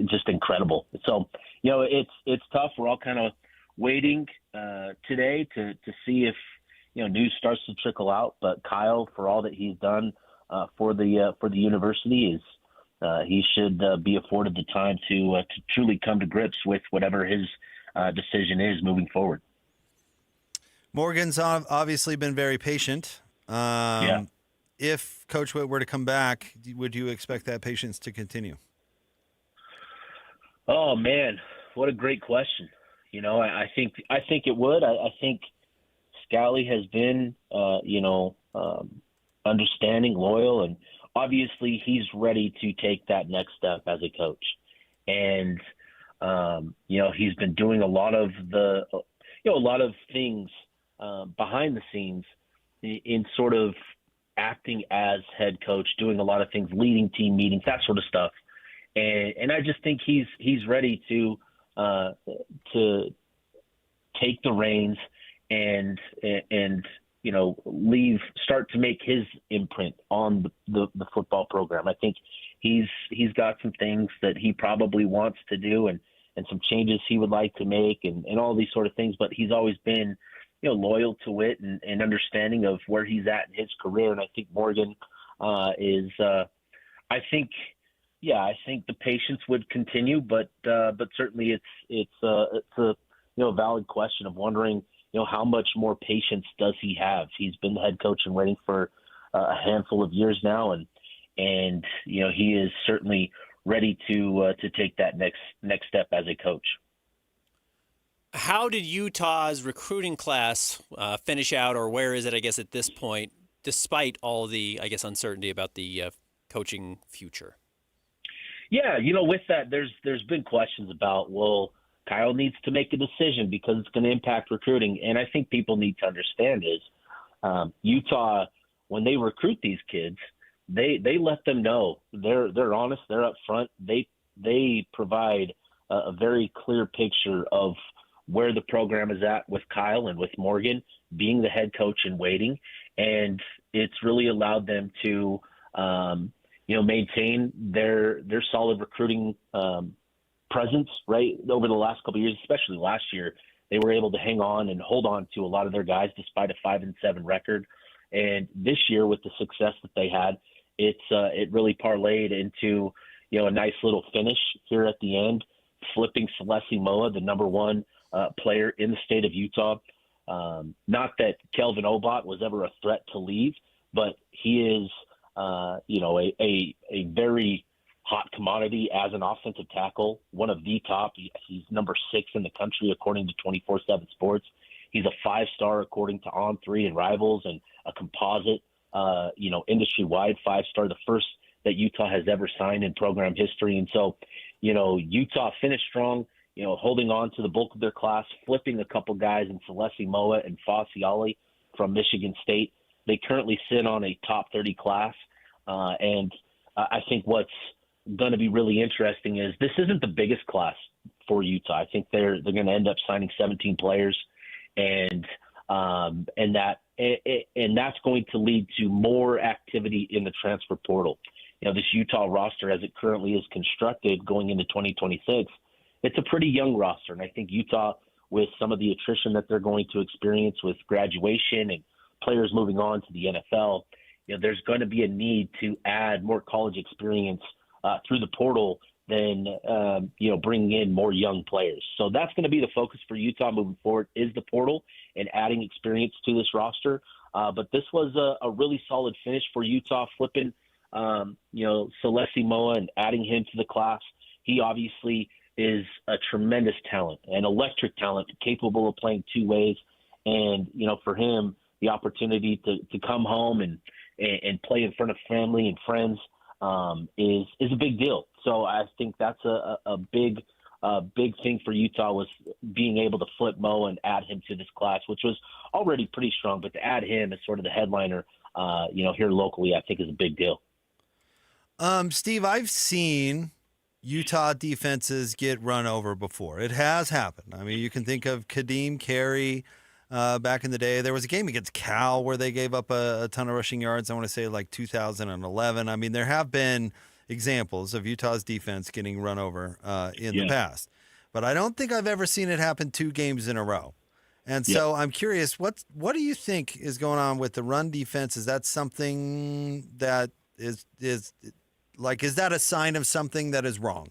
just incredible. So, it's tough. We're all kind of waiting today to see if, news starts to trickle out. But Kyle, for all that he's done for the university, is he should be afforded the time to truly come to grips with whatever his decision is moving forward. Morgan's obviously been very patient. Yeah. If Coach Witt were to come back, would you expect that patience to continue? Oh man, what a great question. I think it would. I think Scally has been, understanding, loyal, and obviously he's ready to take that next step as a coach. And, he's been doing a lot of things behind the scenes in sort of acting as head coach, doing a lot of things, leading team meetings, that sort of stuff. And I just think he's ready to take the reins and start to make his imprint on the football program. I think he's got some things that he probably wants to do, and some changes he would like to make and all these sort of things. But he's always been, loyal to it and understanding of where he's at in his career. And I think Morgan is, I think the patience would continue, but certainly it's a valid question of wondering, how much more patience does he have? He's been the head coach in waiting for a handful of years now, and he is certainly ready to take that next step as a coach. How did Utah's recruiting class finish out, or where is it, I guess, at this point, despite all the, I guess, uncertainty about the coaching future? Yeah, with that, there's been questions about, well, Kyle needs to make a decision because it's going to impact recruiting. And I think people need to understand is Utah, when they recruit these kids, they let them know. They're honest. They're up front. They provide a very clear picture of where the program is at with Kyle and with Morgan being the head coach in waiting. And it's really allowed them to, maintain their solid recruiting presence, right? Over the last couple of years, especially last year, they were able to hang on and hold on to a lot of their guys despite a 5-7 record. And this year, with the success that they had, it really parlayed into, a nice little finish here at the end, flipping Celeste Moa, the number one player in the state of Utah. Not that Kelvin Obot was ever a threat to leave, but he is, a very hot commodity as an offensive tackle, one of the top. He's number 6 in the country, according to 24/7 Sports. He's a 5-star, according to On3 and Rivals, and a composite, industry-wide 5-star, the first that Utah has ever signed in program history. And so, Utah finished strong, holding on to the bulk of their class, flipping a couple guys in Celeste Moa and Fossey Ali from Michigan State. They currently sit on a top 30 class. And I think what's going to be really interesting is this isn't the biggest class for Utah. I think they're going to end up signing 17 players, and that's going to lead to more activity in the transfer portal. This Utah roster, as it currently is constructed going into 2026, it's a pretty young roster. And I think Utah, with some of the attrition that they're going to experience with graduation and players moving on to the NFL, there's going to be a need to add more college experience through the portal than, bringing in more young players. So that's going to be the focus for Utah moving forward, is the portal and adding experience to this roster. But this was a really solid finish for Utah, flipping, Celeste Moa and adding him to the class. He obviously is a tremendous talent, an electric talent, capable of playing two ways. And, for him, the opportunity to come home and play in front of family and friends is a big deal. So I think that's a big thing for Utah, was being able to flip Mo and add him to this class, which was already pretty strong. But to add him as sort of the headliner, here locally, I think is a big deal. Steve, I've seen Utah defenses get run over before. It has happened. I mean, you can think of Kadeem Carey. Back in the day, there was a game against Cal where they gave up a ton of rushing yards. I want to say like 2011. I mean, there have been examples of Utah's defense getting run over in the past, but I don't think I've ever seen it happen 2 games in a row. And so I'm curious, what do you think is going on with the run defense? Is that something that is that a sign of something that is wrong?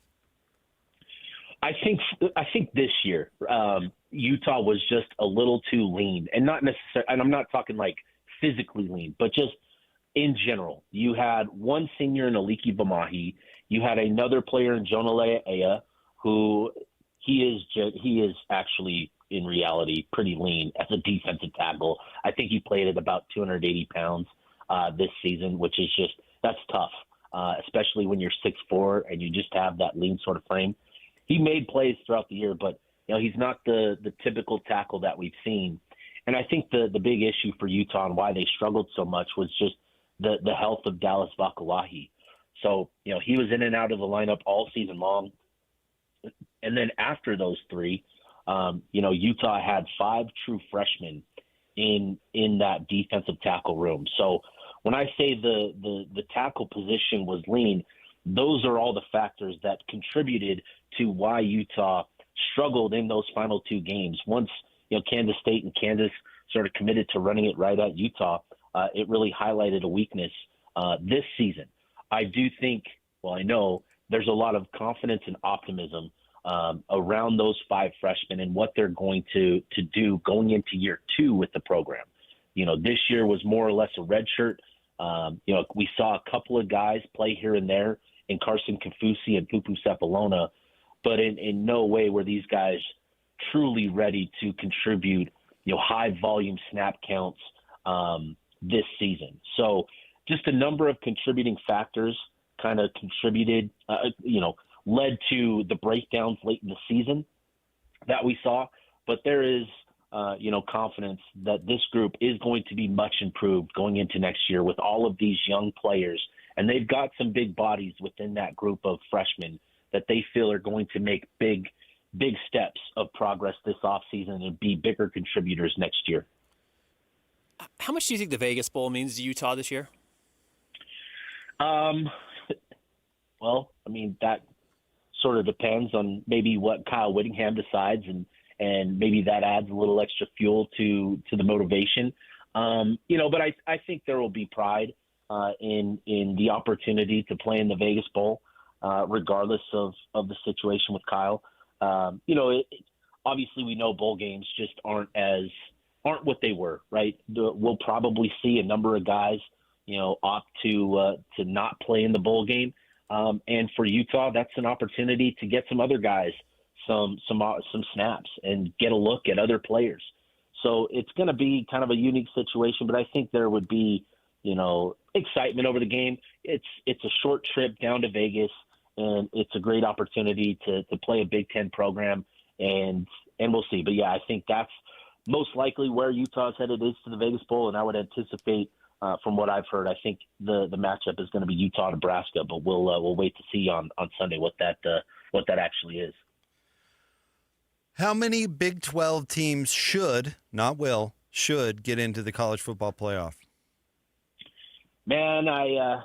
I think this year, Utah was just a little too lean, and not necessarily, and I'm not talking like physically lean, but just in general. You had one senior in Aliki Bamahi. You had another player in Jonale Ea, who he is actually in reality pretty lean as a defensive tackle. I think he played at about 280 pounds this season, which is that's tough, especially when you're 6'4" and you just have that lean sort of frame. He made plays throughout the year, but he's not the typical tackle that we've seen. And I think the big issue for Utah and why they struggled so much was just the health of Dallas Vakalahi. So, he was in and out of the lineup all season long. And then after those 3, Utah had 5 true freshmen in that defensive tackle room. So when I say the tackle position was lean, those are all the factors that contributed to why Utah struggled in those final two games. Once Kansas State and Kansas sort of committed to running it right at Utah, it really highlighted a weakness this season. I do think, I know there's a lot of confidence and optimism around those five freshmen and what they're going to do going into year two with the program. This year was more or less a red shirt. We saw a couple of guys play here and there in Carson Kafusi and Pupu Sepulona, but in no way were these guys truly ready to contribute, high volume snap counts this season. So just a number of contributing factors kind of contributed, led to the breakdowns late in the season that we saw. But there is, confidence that this group is going to be much improved going into next year with all of these young players. And they've got some big bodies within that group of freshmen that they feel are going to make big steps of progress this offseason and be bigger contributors next year. How much do you think the Vegas Bowl means to Utah this year? That sort of depends on maybe what Kyle Whittingham decides, and maybe that adds a little extra fuel to the motivation. But I think there will be pride in the opportunity to play in the Vegas Bowl, regardless of the situation with Kyle. Obviously we know bowl games just aren't what they were, right? We'll probably see a number of guys, opt to not play in the bowl game. And for Utah, that's an opportunity to get some other guys some snaps and get a look at other players. So it's going to be kind of a unique situation, but I think there would be, excitement over the game. It's a short trip down to Vegas, and it's a great opportunity to play a Big Ten program, and we'll see. But yeah, I think that's most likely where Utah's headed is to the Vegas Bowl, and I would anticipate, from what I've heard, I think the matchup is going to be Utah-Nebraska, but we'll wait to see on Sunday what that actually is. How many Big 12 teams should get into the college football playoff? Man, I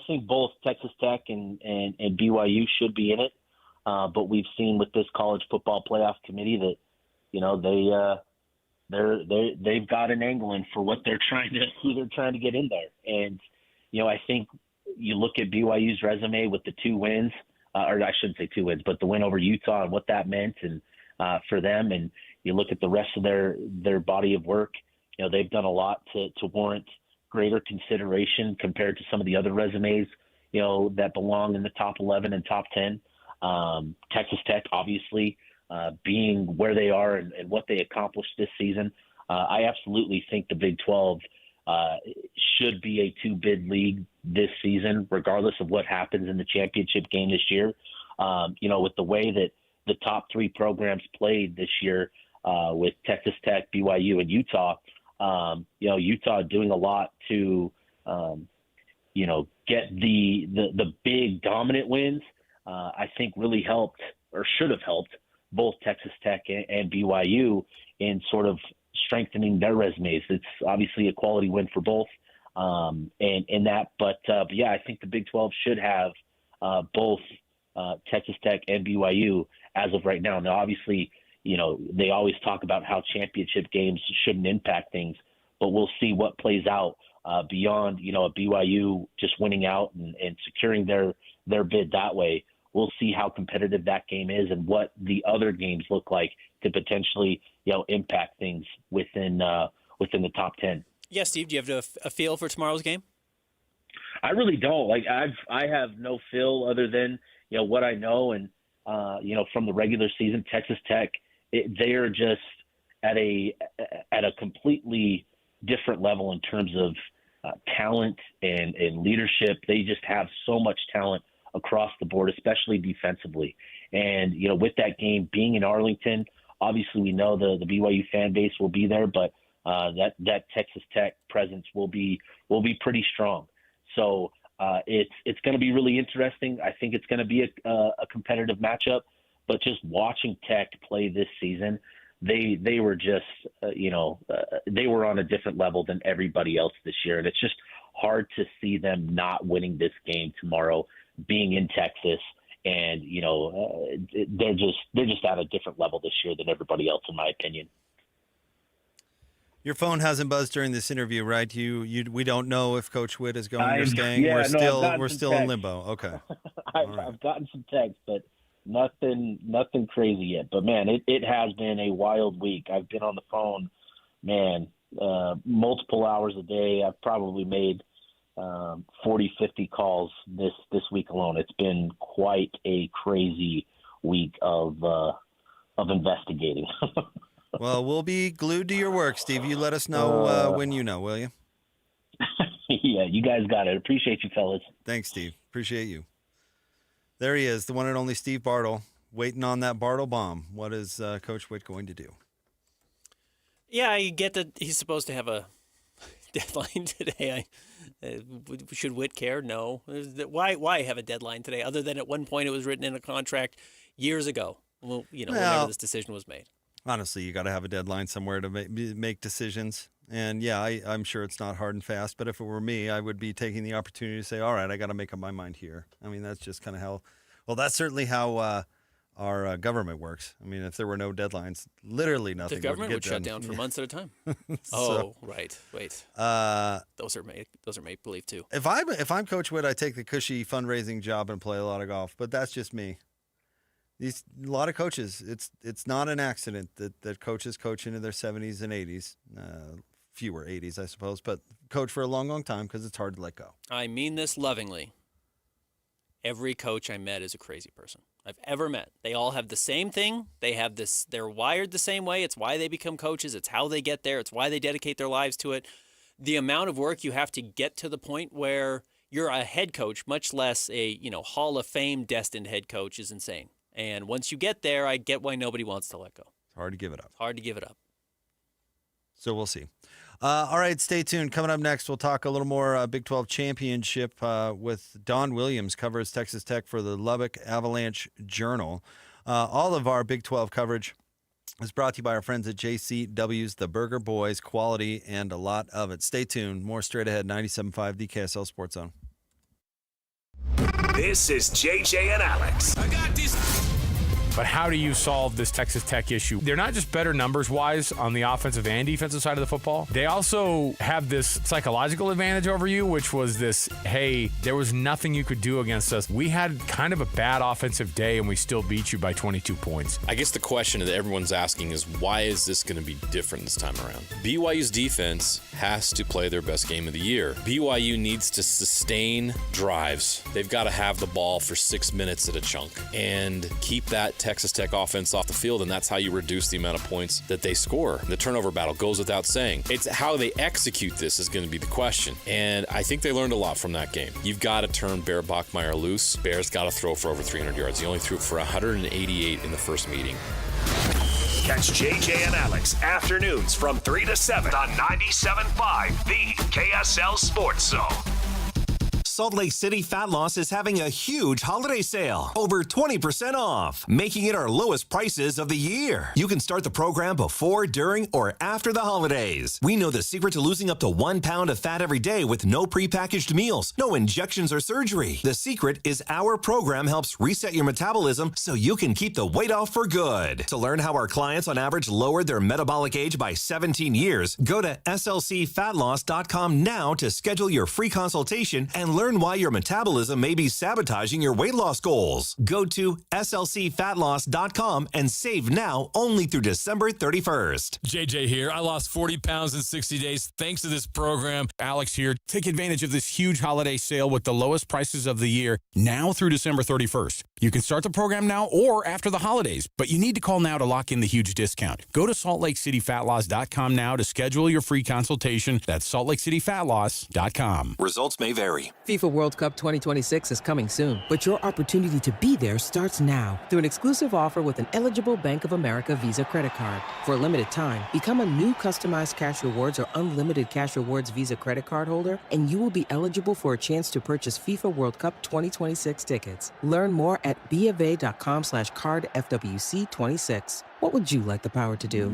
think both Texas Tech and BYU should be in it. But we've seen with this college football playoff committee that, they've got an angling for what they're trying to get in there. And, I think you look at BYU's resume with the 2 wins, or I shouldn't say 2 wins, but the win over Utah and what that meant and for them. And you look at the rest of their body of work, they've done a lot to warrant greater consideration compared to some of the other resumes, that belong in the top 11 and top 10. Texas Tech, obviously, being where they are and what they accomplished this season. I absolutely think the Big 12 should be a 2-bid league this season, regardless of what happens in the championship game this year. With the way that the top 3 programs played this year, with Texas Tech, BYU, and Utah, Utah doing a lot to, get the big dominant wins, I think really helped or should have helped both Texas Tech and BYU in sort of strengthening their resumes. It's obviously a quality win for both, but yeah, I think the Big 12 should have both Texas Tech and BYU as of right now. Now, obviously, they always talk about how championship games shouldn't impact things, but we'll see what plays out beyond, a BYU just winning out and securing their bid that way. We'll see how competitive that game is and what the other games look like to potentially, impact things within the top 10. Yeah, Steve, do you have a feel for tomorrow's game? I really don't. I have no feel other than, what I know. And, from the regular season, Texas Tech, they are just at a completely different level in terms of talent and leadership. They just have so much talent across the board, especially defensively. And, with that game being in Arlington, obviously we know the BYU fan base will be there, but that Texas Tech presence will be pretty strong. So it's going to be really interesting. I think it's going to be a competitive matchup, but just watching Tech play this season, they were just, they were on a different level than everybody else this year. And it's just hard to see them not winning this game tomorrow, being in Texas. And, they're just at a different level this year than everybody else, in my opinion. Your phone hasn't buzzed during this interview, right? We don't know if Coach Witt is going or staying. Yeah, we're still in limbo. Okay. I've gotten some texts, but nothing crazy yet. But man, it has been a wild week. I've been on the phone, man, multiple hours a day. I've probably made 40, 50 calls this week alone. It's been quite a crazy week of investigating. Well, we'll be glued to your work, Steve. You let us know when you know, will you? Yeah, you guys got it. Appreciate you, fellas. Thanks, Steve. Appreciate you. There he is, the one and only Steve Bartle, waiting on that Bartle bomb. What is Coach Witt going to do? Yeah, you get that he's supposed to have a deadline today. Should Witt care? No. Why have a deadline today, other than at one point it was written in a contract years ago, whenever this decision was made? Honestly, you got to have a deadline somewhere to make decisions. And, yeah, I'm sure it's not hard and fast. But if it were me, I would be taking the opportunity to say, all right, I got to make up my mind here. I mean, that's just kind of how – well, that's certainly how our government works. I mean, if there were no deadlines, literally nothing would get done. The government would shut down for months at a time. Right. Wait. Those are make-believe, too. If I'm Coach Witt, I take the cushy fundraising job and play a lot of golf. But that's just me. A lot of coaches, it's not an accident that coaches coach into their 70s and 80s, fewer 80s, I suppose, but coach for a long, long time because it's hard to let go. I mean this lovingly. Every coach I met is a crazy person I've ever met. They all have the same thing. They're wired the same way. It's why they become coaches. It's how they get there. It's why they dedicate their lives to it. The amount of work you have to get to the point where you're a head coach, much less a Hall of Fame destined head coach, is insane. And once you get there, I get why nobody wants to let go. It's hard to give it up. Hard to give it up. So we'll see. All right, stay tuned. Coming up next, we'll talk a little more Big 12 championship with Don Williams, covers Texas Tech for the Lubbock Avalanche Journal. All of our Big 12 coverage is brought to you by our friends at JCW's, the Burger Boys, quality and a lot of it. Stay tuned. More straight ahead, 97.5, the KSL Sports Zone. This is JJ and Alex. I got this. But how do you solve this Texas Tech issue? They're not just better numbers-wise on the offensive and defensive side of the football. They also have this psychological advantage over you, which was this, hey, there was nothing you could do against us. We had kind of a bad offensive day, and we still beat you by 22 points. I guess the question that everyone's asking is, why is this going to be different this time around? BYU's defense has to play their best game of the year. BYU needs to sustain drives. They've got to have the ball for 6 minutes at a chunk and keep that Texas Tech offense off the field, and that's how you reduce the amount of points that they score. The turnover battle goes without saying. It's how they execute this is going to be the question, and I think they learned a lot from that game. You've got to turn Bear Bachmeier loose. Bear's got to throw for over 300 yards. He only threw for 188 in the first meeting. Catch JJ and Alex afternoons from 3 to 7 on 97.5, the KSL Sports Zone. Salt Lake City Fat Loss is having a huge holiday sale, over 20% off, making it our lowest prices of the year. You can start the program before, during, or after the holidays. We know the secret to losing up to 1 pound of fat every day with no prepackaged meals, no injections or surgery. The secret is our program helps reset your metabolism so you can keep the weight off for good. To learn how our clients on average lowered their metabolic age by 17 years, go to slcfatloss.com now to schedule your free consultation and learn why your metabolism may be sabotaging your weight loss goals. Go to slcfatloss.com and save now only through December 31st. JJ here. I lost 40 pounds in 60 days thanks to this program. Alex here. Take advantage of this huge holiday sale with the lowest prices of the year now through December 31st. You can start the program now or after the holidays, but you need to call now to lock in the huge discount. Go to saltlakeCityFatLoss.com now to schedule your free consultation. That's saltlakeCityFatLoss.com. Results may vary. FIFA World Cup 2026 is coming soon, but your opportunity to be there starts now through an exclusive offer with an eligible Bank of America Visa credit card. For a limited time, become a new customized cash rewards or unlimited cash rewards Visa credit card holder, and you will be eligible for a chance to purchase FIFA World Cup 2026 tickets. Learn more at BofA.com/cardFWC26. What would you like the power to do?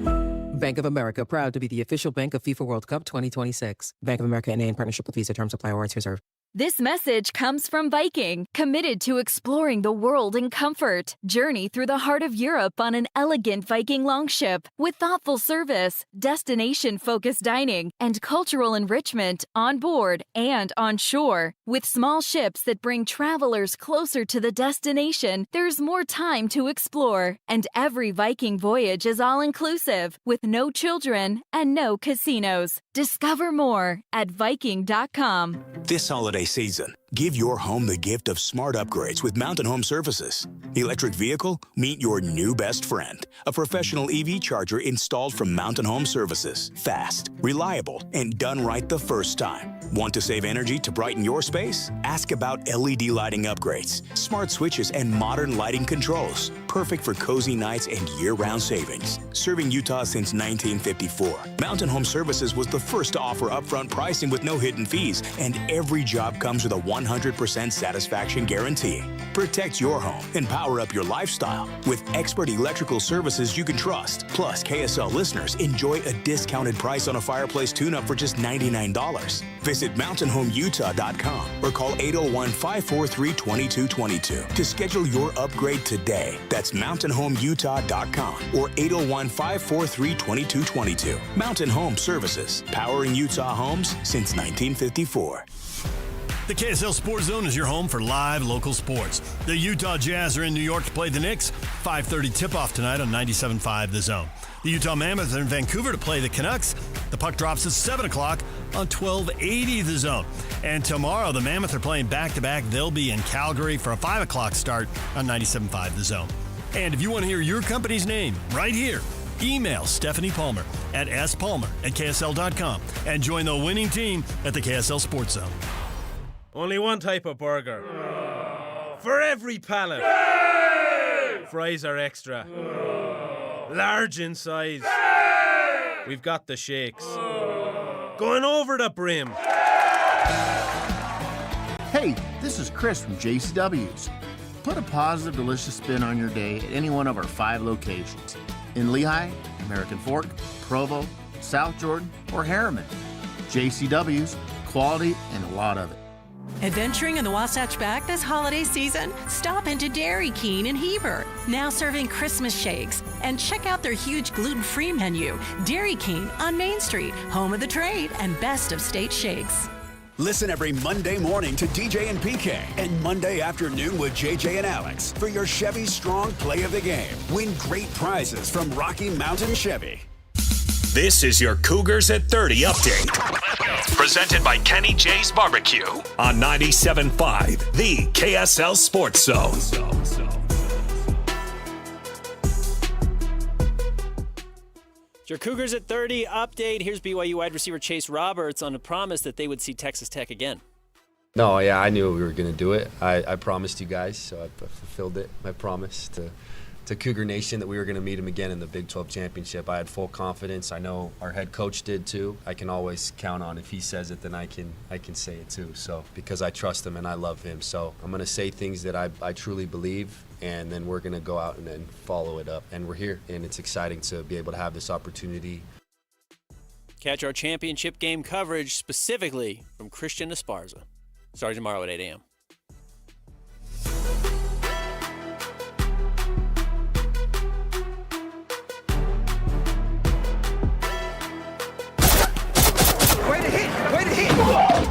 Bank of America, proud to be the official bank of FIFA World Cup 2026. Bank of America NA in partnership with Visa. Terms apply. Warrants reserved. This message comes from Viking, committed to exploring the world in comfort. Journey through the heart of Europe on an elegant Viking longship with thoughtful service, destination-focused dining, and cultural enrichment on board and on shore. With small ships that bring travelers closer to the destination, there's more time to explore. And every Viking voyage is all-inclusive, with no children and no casinos. Discover more at Viking.com. This holiday season, give your home the gift of smart upgrades with Mountain Home Services. Electric vehicle? Meet your new best friend. A professional EV charger installed from Mountain Home Services. Fast, reliable, and done right the first time. Want to save energy to brighten your space? Ask about LED lighting upgrades, smart switches, and modern lighting controls. Perfect for cozy nights and year-round savings. Serving Utah since 1954, Mountain Home Services was the first to offer upfront pricing with no hidden fees, and every job comes with a 100% satisfaction guarantee. Protect your home and power up your lifestyle with expert electrical services you can trust. Plus, KSL listeners enjoy a discounted price on a fireplace tune-up for just $99. Visit mountainhomeutah.com or call 801-543-2222 to schedule your upgrade today. That's mountainhomeutah.com or 801-543-2222. Mountain Home Services, powering Utah homes since 1954. The KSL Sports Zone is your home for live local sports. The Utah Jazz are in New York to play the Knicks. 5:30 tip-off tonight on 97.5 The Zone. The Utah Mammoth are in Vancouver to play the Canucks. The puck drops at 7 o'clock on 1280 The Zone. And tomorrow, the Mammoth are playing back-to-back. They'll be in Calgary for a 5 o'clock start on 97.5 The Zone. And if you want to hear your company's name right here, email Stephanie Palmer at spalmer@ksl.com and join the winning team at the KSL Sports Zone. Only one type of burger. For every pallet. Fries are extra. Large in size. We've got the shakes. Going over the brim. Hey, this is Chris from JCW's. Put a positive, delicious spin on your day at any one of our 5 locations. In Lehigh, American Fork, Provo, South Jordan, or Harriman. JCW's, quality and a lot of it. Adventuring in the Wasatch Back this holiday season? Stop into Dairy King in Heber, now serving Christmas shakes. And check out their huge gluten-free menu. Dairy King on Main Street, home of the trade and best of state shakes. Listen every Monday morning to DJ and PK and Monday afternoon with JJ and Alex for your Chevy Strong Play of the Game. Win great prizes from Rocky Mountain Chevy. This is your Cougars at 30 update. Presented by Kenny J's Barbecue on 97.5, the KSL Sports Zone. Your Cougars at 30 update. Here's BYU wide receiver Chase Roberts on a promise that they would see Texas Tech again. No, yeah, I knew we were going to do it. I promised you guys, so I fulfilled it. My promise to Cougar Nation that we were going to meet him again in the Big 12 Championship. I had full confidence. I know our head coach did too. I can always count on if he says it, then I can say it too. So because I trust him and I love him, so I'm going to say things that I truly believe, and then we're going to go out and then follow it up. And we're here, and it's exciting to be able to have this opportunity. Catch our championship game coverage specifically from Christian Esparza, starting tomorrow at 8 a.m.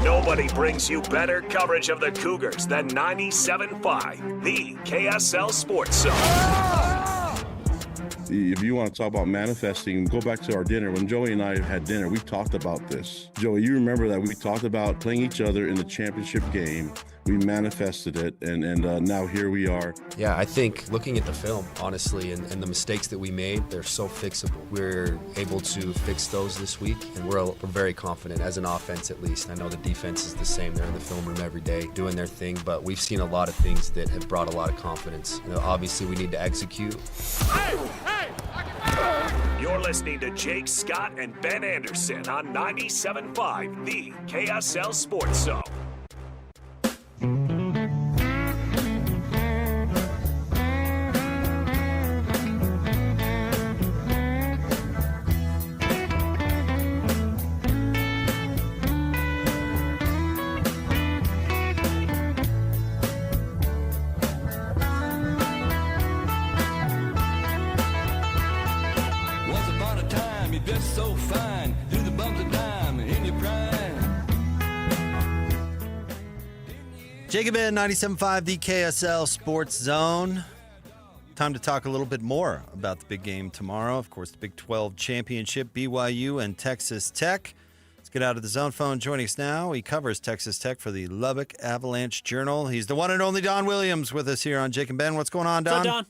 Nobody brings you better coverage of the Cougars than 97.5, the KSL Sports Zone. If you want to talk about manifesting, go back to our dinner. When Joey and I had dinner, we talked about this. Joey, you remember that we talked about playing each other in the championship game. We manifested it, and now here we are. Yeah, I think looking at the film, honestly, and the mistakes that we made, they're so fixable. We're able to fix those this week, and we're very confident, as an offense at least. I know the defense is the same. They're in the film room every day doing their thing, but we've seen a lot of things that have brought a lot of confidence. Obviously, we need to execute. You're listening to Jake Scott and Ben Anderson on 97.5, the KSL Sports Zone. So fine, through the bumps of time in your prime. Jacob in 97.5, the KSL Sports Zone. Time to talk a little bit more about the big game tomorrow. Of course, the Big 12 Championship, BYU and Texas Tech. Let's get out of the zone phone. Joining us now, he covers Texas Tech for the Lubbock Avalanche Journal. He's the one and only Don Williams with us here on Jake and Ben. What's going on, Don? What's up, Don?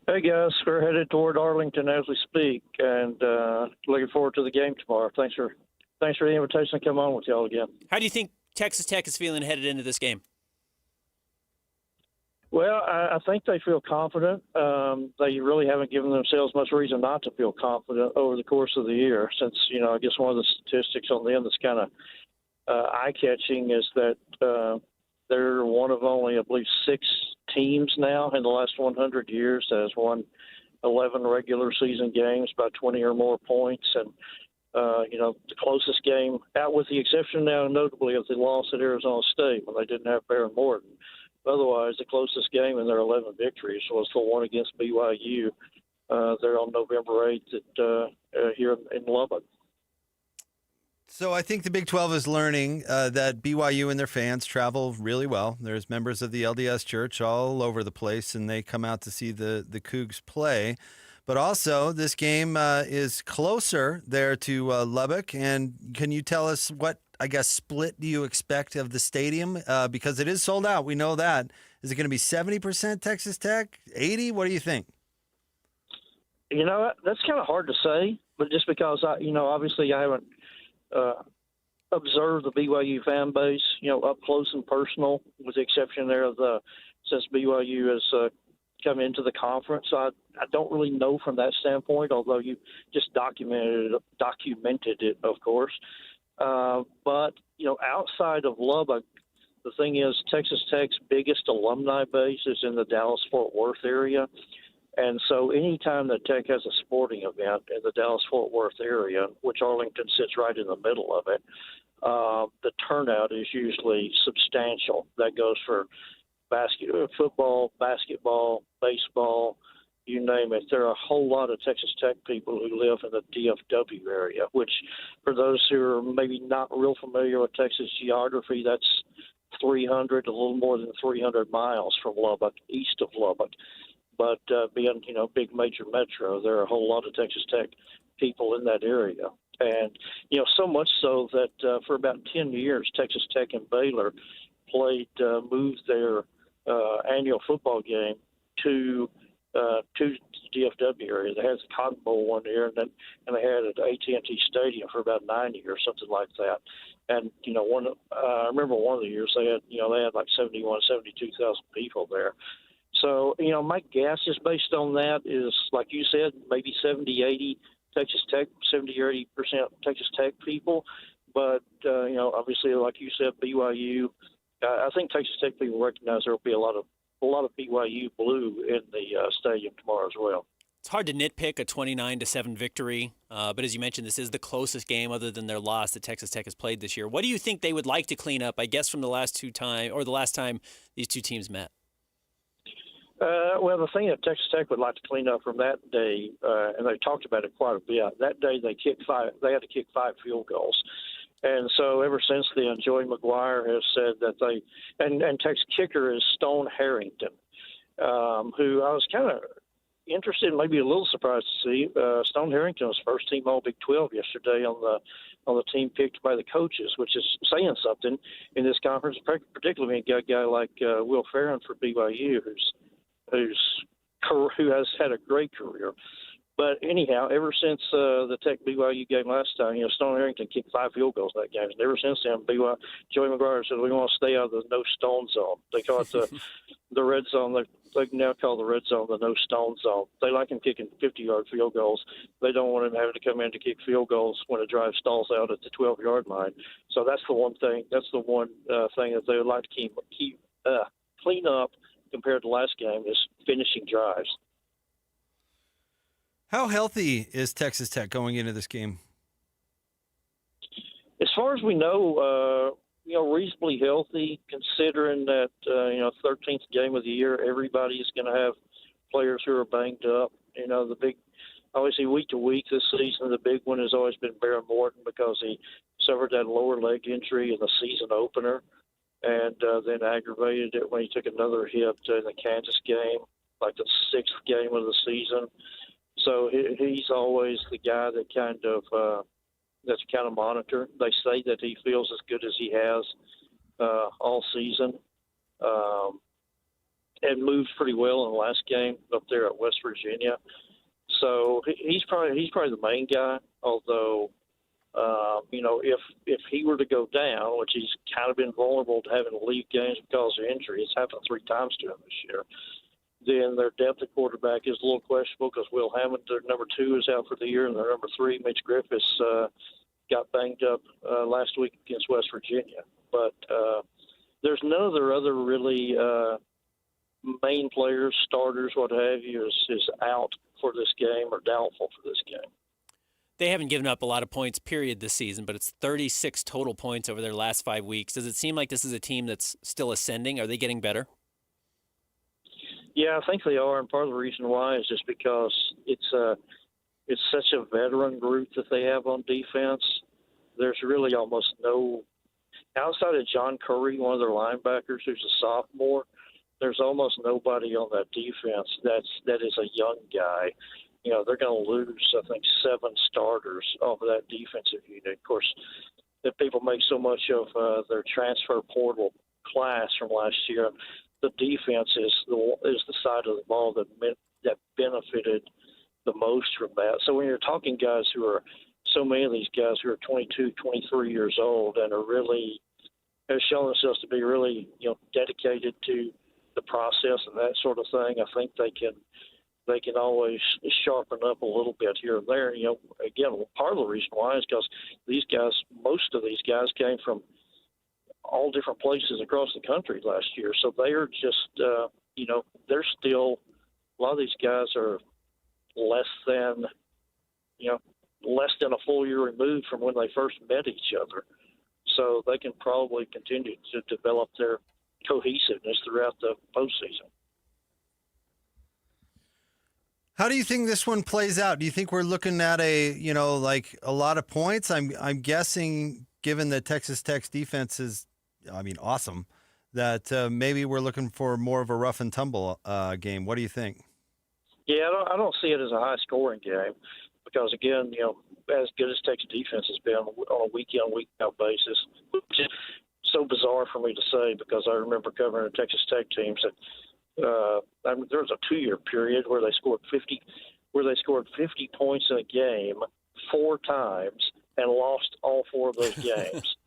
Hey, guys. We're headed toward Arlington as we speak, and looking forward to the game tomorrow. Thanks for the invitation to come on with y'all again. How do you think Texas Tech is feeling headed into this game? Well, I think they feel confident. They really haven't given themselves much reason not to feel confident over the course of the year, since, I guess one of the statistics on the end that's kind of eye-catching is that they're one of only, I believe, 6 teams now in the last 100 years that has won 11 regular season games by 20 or more points. And, the closest game, out with the exception now notably of the loss at Arizona State when they didn't have Baron Morton. Otherwise, the closest game in their 11 victories was the one against BYU there on November 8th here in Lubbock. So I think the Big 12 is learning that BYU and their fans travel really well. There's members of the LDS Church all over the place, and they come out to see the Cougs play. But also, this game is closer there to Lubbock. And can you tell us what, split do you expect of the stadium? Because it is sold out. We know that. Is it going to be 70% Texas Tech, 80%? What do you think? That's kind of hard to say, but just because, obviously I haven't observe the BYU fan base, up close and personal, with the exception there of since BYU has come into the conference. I don't really know from that standpoint, although you just documented it, of course. But outside of Lubbock, the thing is, Texas Tech's biggest alumni base is in the Dallas-Fort Worth area. And so anytime that Tech has a sporting event in the Dallas-Fort Worth area, which Arlington sits right in the middle of it, the turnout is usually substantial. That goes for football, basketball, baseball, you name it. There are a whole lot of Texas Tech people who live in the DFW area, which for those who are maybe not real familiar with Texas geography, that's a little more than 300 miles from Lubbock, east of Lubbock. But being, big major metro, there are a whole lot of Texas Tech people in that area. And, so much so that for about 10 years, Texas Tech and Baylor moved their annual football game to the DFW area. They had the Cotton Bowl one year, and they had it at AT&T Stadium for about 90 or something like that. And, I remember one of the years they had like 72,000 people there. So, my guess is based on that is, like you said, maybe 70, 80 Texas Tech, 70 or 80% Texas Tech people. But, obviously, like you said, BYU, I think Texas Tech people recognize there will be a lot of BYU blue in the stadium tomorrow as well. It's hard to nitpick a 29-7 victory, but as you mentioned, this is the closest game other than their loss that Texas Tech has played this year. What do you think they would like to clean up, I guess, from the last time these two teams met? Well, the thing that Texas Tech would like to clean up from that day, and they talked about it quite a bit, that day they had to kick 5 field goals. And so ever since then, Joey McGuire has said that and Tech's kicker is Stone Harrington, who I was kind of, interested, maybe a little surprised to see Stone Harrington was first team All Big 12 yesterday on the team picked by the coaches, which is saying something in this conference, particularly when you got a guy like Will Farron for BYU, who has had a great career. But anyhow, ever since the Tech BYU game last time, Stone Harrington kicked 5 field goals that game. And ever since then, Joey McGuire said, we want to stay out of the no stone zone. They call it the red zone. They now call the red zone the no stone zone. They like him kicking 50-yard field goals. They don't want him having to come in to kick field goals when a drive stalls out at the 12-yard line. So that's the one thing. That's the one thing that they would like to clean up compared to last game is finishing drives. How healthy is Texas Tech going into this game? As far as we know, reasonably healthy, considering that, 13th game of the year, everybody is going to have players who are banged up. Obviously week to week this season, the big one has always been Baron Morton because he suffered that lower leg injury in the season opener and then aggravated it when he took another hit in the Kansas game, like the 6th game of the season. So he's always the guy that that's kind of monitored. They say that he feels as good as he has all season, and moved pretty well in the last game up there at West Virginia. So he's probably the main guy. Although, if he were to go down, which he's kind of been vulnerable to having to leave games because of injury, it's happened 3 times to him this year. Then their depth at quarterback is a little questionable because Will Hammond, their number 2, is out for the year, and their number 3, Mitch Griffiths, got banged up last week against West Virginia. But there's none of their other really main players, starters, what have you, is out for this game or doubtful for this game. They haven't given up a lot of points, period, this season, but it's 36 total points over their last 5 weeks. Does it seem like this is a team that's still ascending? Are they getting better? Yeah, I think they are, and part of the reason why is just because it's such a veteran group that they have on defense. There's really almost no – outside of John Curry, one of their linebackers, who's a sophomore, there's almost nobody on that defense that is a young guy. They're going to lose, I think, 7 starters off of that defensive unit. Of course, that people make so much of their transfer portal class from last year. The defense is the side of the ball that benefited the most from that. So when you're talking guys who are so many of these guys who are 22, 23 years old and have shown themselves to be really dedicated to the process and that sort of thing, I think they can always sharpen up a little bit here and there. Again, part of the reason why is because most of these guys came from all different places across the country last year. So they are just, they're still, a lot of these guys are less than a full year removed from when they first met each other. So they can probably continue to develop their cohesiveness throughout the postseason. How do you think this one plays out? Do you think we're looking at a lot of points? I'm guessing, given that Texas Tech's defense is, awesome, that maybe we're looking for more of a rough and tumble game. What do you think? Yeah, I don't see it as a high-scoring game because, again, as good as Texas defense has been on a week-in, week-out basis, which is so bizarre for me to say because I remember covering the Texas Tech teams that there was a 2-year period where they scored 50 points in a game 4 times and lost all 4 of those games.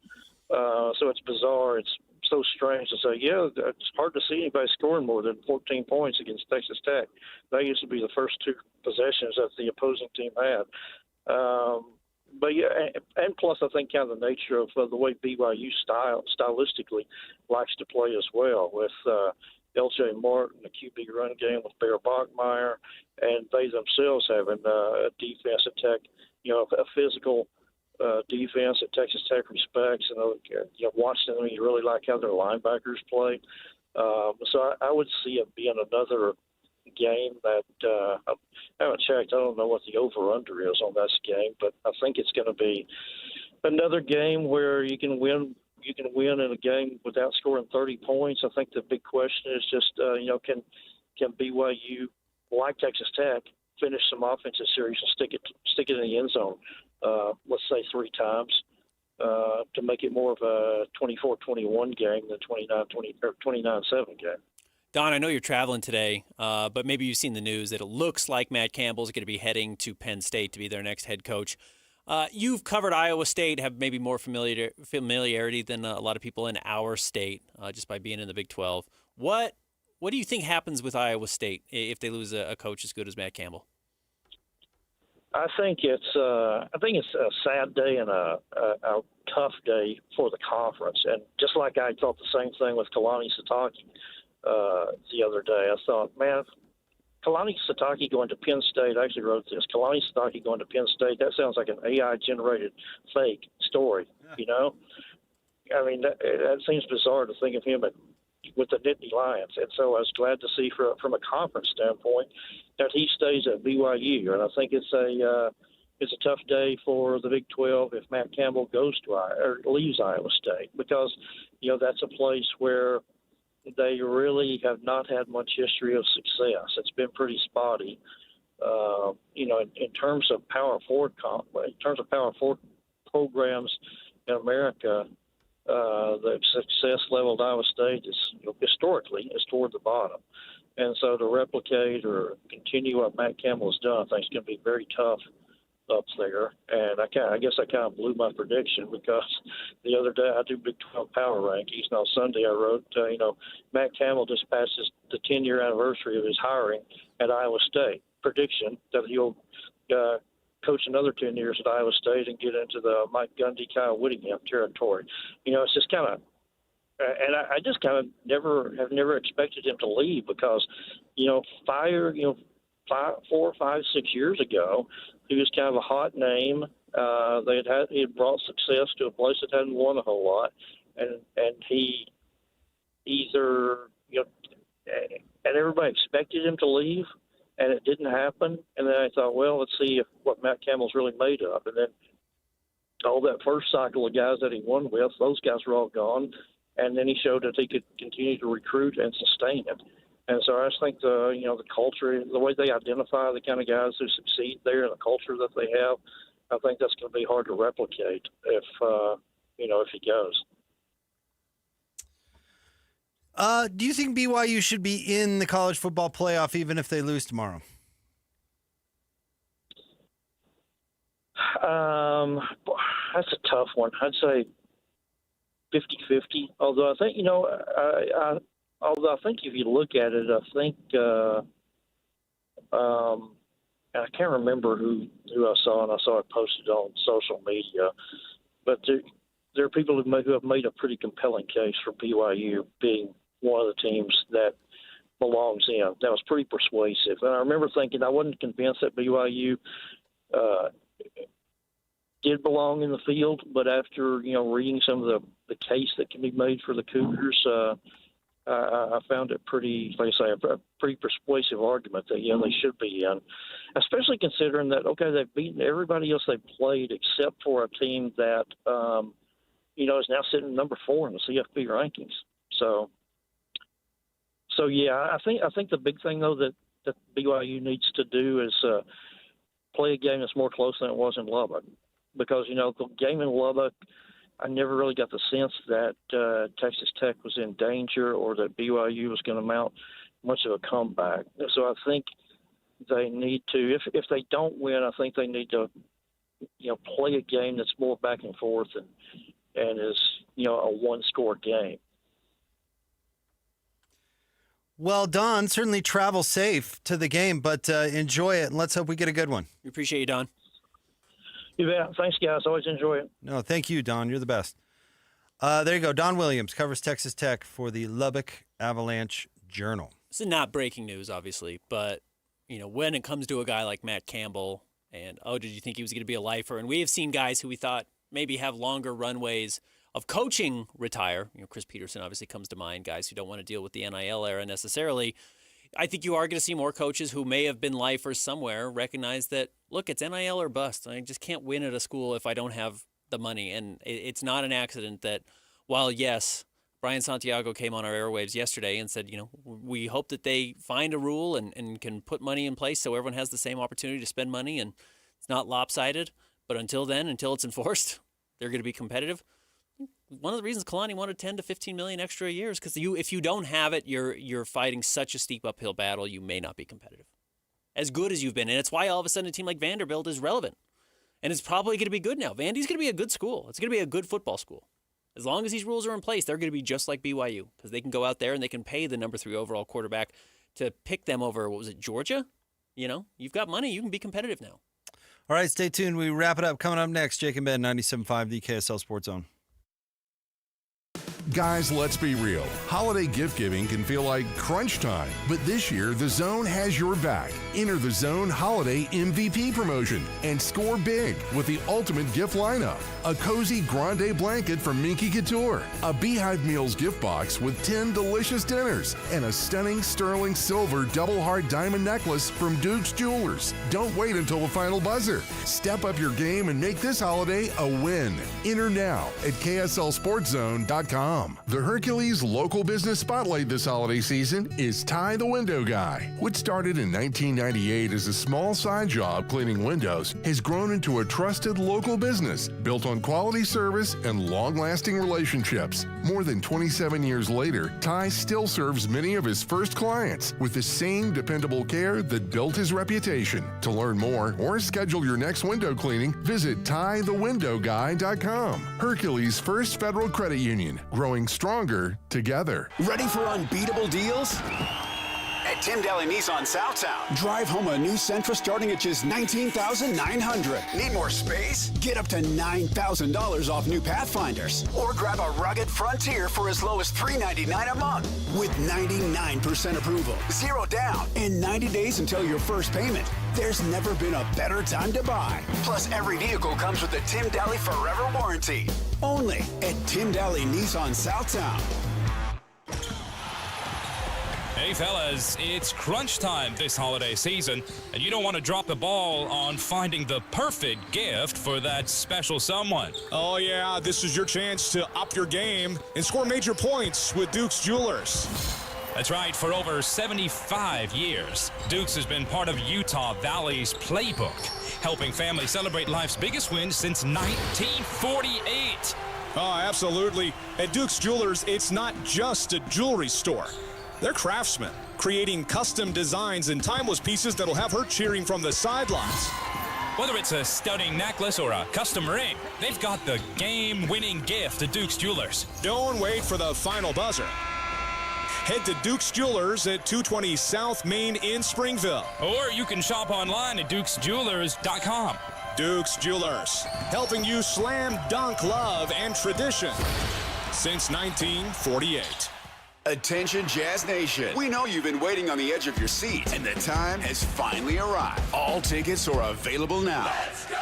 So it's bizarre. It's so strange to say, it's hard to see anybody scoring more than 14 points against Texas Tech. That used to be the first 2 possessions that the opposing team had. But and plus I think kind of the nature of the way BYU stylistically likes to play as well with L.J. Martin, the QB run game with Bear Bachmeier, and they themselves having a defense at Tech, a physical defense that Texas Tech respects. And watching them, you really like how their linebackers play. So I would see it being another game that I haven't checked. I don't know what the over/under is on this game, but I think it's going to be another game where you can win. You can win in a game without scoring 30 points. I think the big question is just, can BYU like Texas Tech, finish some offensive series and stick it in the end zone, let's say 3 times, to make it more of a 24-21 game than 29-20 or 29-7 game. Don, I know you're traveling today, but maybe you've seen the news that it looks like Matt Campbell's going to be heading to Penn State to be their next head coach. You've covered Iowa State, have maybe more familiarity than a lot of people in our state, just by being in the Big 12. What do you think happens with Iowa State if they lose a coach as good as Matt Campbell? I think it's a sad day and a tough day for the conference. And just like I thought the same thing with Kalani Sitake the other day, I thought, man, Kalani Sitake going to Penn State, I actually wrote this, Kalani Sitake going to Penn State, that sounds like an AI-generated fake story, you know? I mean, that seems bizarre to think of him with the Nittany Lions. And so I was glad to see from a conference standpoint that he stays at BYU. And I think it's a tough day for the Big 12 if Matt Campbell goes to or leaves Iowa State, because, you know, that's a place where they really have not had much history of success. It's been pretty spotty. You know, in terms of power forward programs in America, the success level at Iowa State is, you know, historically is toward the bottom. And so to replicate or continue what Matt Campbell has done, I think it's going to be very tough up there. And I guess I kind of blew my prediction, because the other day I do Big 12 power rankings, and on Sunday I wrote, you know, Matt Campbell just passed the 10-year anniversary of his hiring at Iowa State. Prediction that he'll coach another 10 years at Iowa State and get into the Mike Gundy, Kyle Whittingham territory. You know, it's just kind of, and I just kind of never expected him to leave, because, you know, 4, 5, 6 years ago, he was kind of a hot name. He had brought success to a place that hadn't won a whole lot, and he either, you know, and everybody expected him to leave, and it didn't happen. And then I thought, well, let's see what Matt Campbell's really made of. And then all that first cycle of guys that he won with, those guys were all gone. And then he showed that he could continue to recruit and sustain it. And so I just think the culture, the way they identify the kind of guys who succeed there, and the culture that they have, I think that's going to be hard to replicate if he goes. Do you think BYU should be in the college football playoff even if they lose tomorrow? That's a tough one. I'd say 50-50. Although I think, I think if you look at it, I think I can't remember who I saw, and I saw it posted on social media, but there are people who have made a pretty compelling case for BYU being one of the teams that belongs in. That was pretty persuasive. And I remember thinking I wasn't convinced that BYU did belong in the field, but after, reading some of the case that can be made for the Cougars, I found it pretty, like I say, a pretty persuasive argument that, they should be in, especially considering that, okay, they've beaten everybody else they've played except for a team that, is now sitting number 4 in the CFP rankings. So yeah, I think the big thing, though, that BYU needs to do is play a game that's more close than it was in Lubbock. Because, the game in Lubbock, I never really got the sense that Texas Tech was in danger or that BYU was going to mount much of a comeback. So I think they need to, if they don't win, I think they need to, play a game that's more back and forth and is, a one-score game. Well, Don, certainly travel safe to the game, but enjoy it, and let's hope we get a good one. We appreciate you, Don. You bet. Thanks, guys. Always enjoy it. No, thank you, Don. You're the best. There you go. Don Williams covers Texas Tech for the Lubbock Avalanche Journal. This is not breaking news, obviously, but, when it comes to a guy like Matt Campbell and, did you think he was going to be a lifer? And we have seen guys who we thought maybe have longer runways of coaching retire. Chris Peterson obviously comes to mind, guys who don't want to deal with the NIL era necessarily. I think you are going to see more coaches who may have been lifers somewhere recognize that, look, it's NIL or bust. I just can't win at a school if I don't have the money. And it's not an accident that while, yes, Brian Santiago came on our airwaves yesterday and said, we hope that they find a rule and can put money in place so everyone has the same opportunity to spend money and it's not lopsided. But until then, until it's enforced, they're going to be competitive. One of the reasons Kalani wanted 10 to 15 million extra a year is because if you don't have it, you're fighting such a steep uphill battle, you may not be competitive. As good as you've been. And it's why all of a sudden a team like Vanderbilt is relevant. And it's probably going to be good now. Vandy's going to be a good school. It's going to be a good football school. As long as these rules are in place, they're going to be just like BYU because they can go out there and they can pay the number 3 overall quarterback to pick them over, Georgia? You've got money. You can be competitive now. All right, stay tuned. We wrap it up. Coming up next, Jake and Ben, 97.5, the KSL Sports Zone. Guys, let's be real. Holiday gift giving can feel like crunch time, but this year, the Zone has your back. Enter the Zone Holiday MVP promotion and score big with the ultimate gift lineup. A cozy grande blanket from Minky Couture, a Beehive Meals gift box with 10 delicious dinners, and a stunning sterling silver double heart diamond necklace from Duke's Jewelers. Don't wait until the final buzzer. Step up your game and make this holiday a win. Enter now at KSLSportsZone.com. The Hercules Local Business Spotlight this holiday season is Ty the Window Guy. What started in 1998 as a small side job cleaning windows has grown into a trusted local business built on quality service and long-lasting relationships. More than 27 years later, Ty still serves many of his first clients with the same dependable care that built his reputation. To learn more or schedule your next window cleaning, visit TyTheWindowGuy.com. Hercules First Federal Credit Union. Growing stronger together. Ready for unbeatable deals? At Tim Daly Nissan Southtown, drive home a new Sentra starting at just $19,900. Need more space? Get up to $9,000 off new Pathfinders. Or grab a rugged Frontier for as low as $399 a month. With 99% approval, 0 down, and 90 days until your first payment. There's never been a better time to buy. Plus, every vehicle comes with a Tim Daly Forever warranty. Only at Tim Daly Nissan Southtown. Hey fellas, it's crunch time this holiday season, and you don't want to drop the ball on finding the perfect gift for that special someone. Oh yeah, this is your chance to up your game and score major points with Duke's Jewelers. That's right, for over 75 years, Duke's has been part of Utah Valley's playbook, helping families celebrate life's biggest wins since 1948. Oh, absolutely. At Duke's Jewelers, it's not just a jewelry store. They're craftsmen, creating custom designs and timeless pieces that'll have her cheering from the sidelines. Whether it's a stunning necklace or a custom ring, they've got the game-winning gift at Duke's Jewelers. Don't wait for the final buzzer. Head to Duke's Jewelers at 220 South Main in Springville. Or you can shop online at dukesjewelers.com. Duke's Jewelers, helping you slam dunk love and tradition since 1948. Attention Jazz Nation. We know you've been waiting on the edge of your seat, and the time has finally arrived. All tickets are available now. Let's go!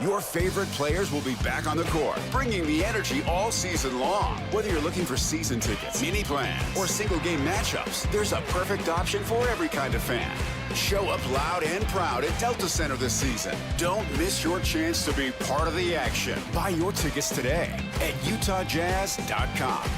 Your favorite players will be back on the court, bringing the energy all season long. Whether you're looking for season tickets, mini plans, or single game matchups, there's a perfect option for every kind of fan. Show up loud and proud at Delta Center this season. Don't miss your chance to be part of the action. Buy your tickets today at UtahJazz.com.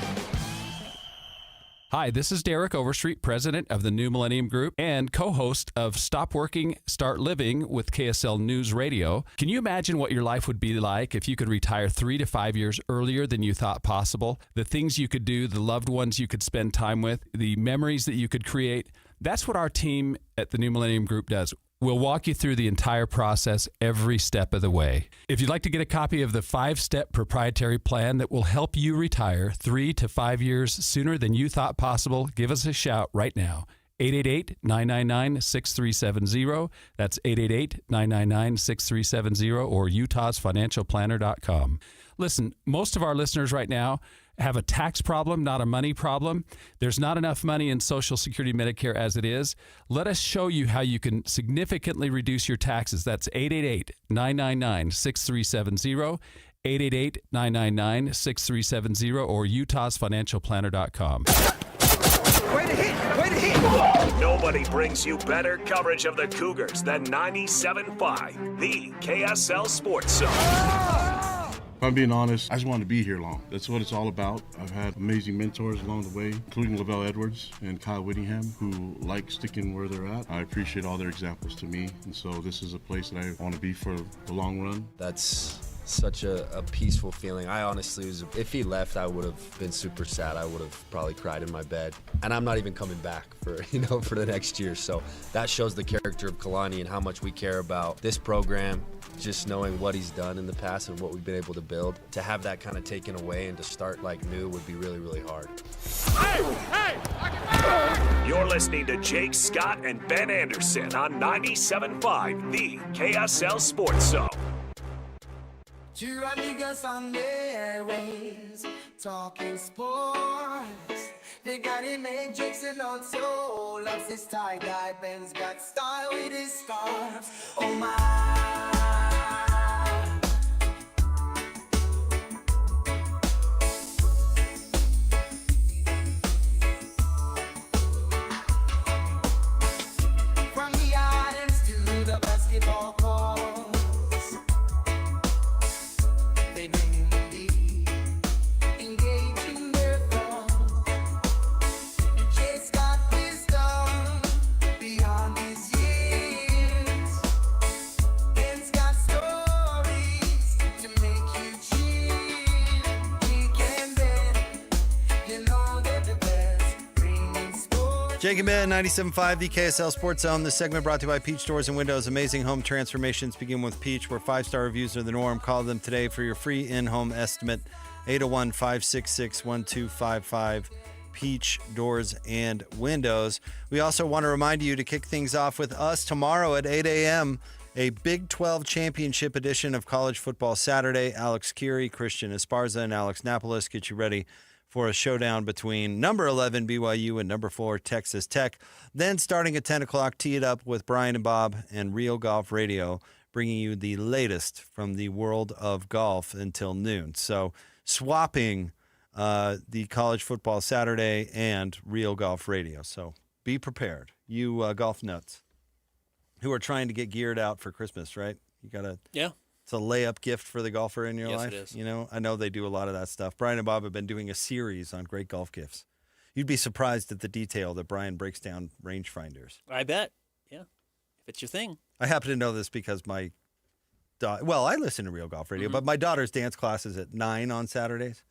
Hi, this is Derek Overstreet, president of the New Millennium Group and co-host of Stop Working, Start Living with KSL News Radio. Can you imagine what your life would be like if you could retire 3 to 5 years earlier than you thought possible? The things you could do, the loved ones you could spend time with, the memories that you could create. That's what our team at the New Millennium Group does. We'll walk you through the entire process every step of the way. If you'd like to get a copy of the 5-step proprietary plan that will help you retire 3 to 5 years sooner than you thought possible, give us a shout right now. 888-999-6370. That's 888-999-6370 or utahsfinancialplanner.com. Listen, most of our listeners right now have a tax problem, not a money problem. There's not enough money in Social Security Medicare as it is. Let us show you how you can significantly reduce your taxes. That's 888-999-6370, 888-999-6370, or utahsfinancialplanner.com. Way to hit! Nobody brings you better coverage of the Cougars than 97.5, the KSL Sports Zone. If I'm being honest, I just wanted to be here long. That's what it's all about. I've had amazing mentors along the way, including Lavelle Edwards and Kyle Whittingham, who like sticking where they're at. I appreciate all their examples to me, and so this is a place that I want to be for the long run. That's such a peaceful feeling. I honestly was, if he left, I would have been super sad. I would have probably cried in my bed. And I'm not even coming back for the next year. So that shows the character of Kalani and how much we care about this program. Just knowing what he's done in the past and what we've been able to build, to have that kind of taken away and to start like new would be really, really hard. You're listening to Jake Scott and Ben Anderson on 97.5, the KSL Sports Zone. Two niggas on the airways, talking sports. They got him made Jakes and also loves his tie-dye. Ben's got style with his scarf. Oh my. From the islands to the basketball courts, they bring me engaging their thoughts. Jake's got wisdom beyond his years. Ben's got stories to make you cheer. He can bet, you know they're the best. Bringing sports. Jake and Ben, 97.5, the KSL Sports Zone. This segment brought to you by Peach Doors and Windows. Amazing home transformations begin with Peach, where 5-star reviews are the norm. Call them today for your free in-home estimate, 801-566-1255. Peach Doors and Windows. We also want to remind you to kick things off with us tomorrow at 8 a.m., a Big 12 Championship edition of College Football Saturday. Alex Curie, Christian Esparza, and Alex Napolis get you ready for a showdown between number 11 BYU and number 4 Texas Tech. Then starting at 10 o'clock, tee it up with Brian and Bob and Real Golf Radio, bringing you the latest from the world of golf until noon. So swapping the College Football Saturday and Real Golf Radio. So be prepared, you golf nuts who are trying to get geared out for Christmas, right? You got to... Yeah. It's a layup gift for the golfer in your life. Yes, it is. You know, I know they do a lot of that stuff. Brian and Bob have been doing a series on great golf gifts. You'd be surprised at the detail that Brian breaks down rangefinders. I bet. Yeah. If it's your thing. I happen to know this because my well, I listen to Real Golf Radio, but my daughter's dance class is at 9 on Saturdays.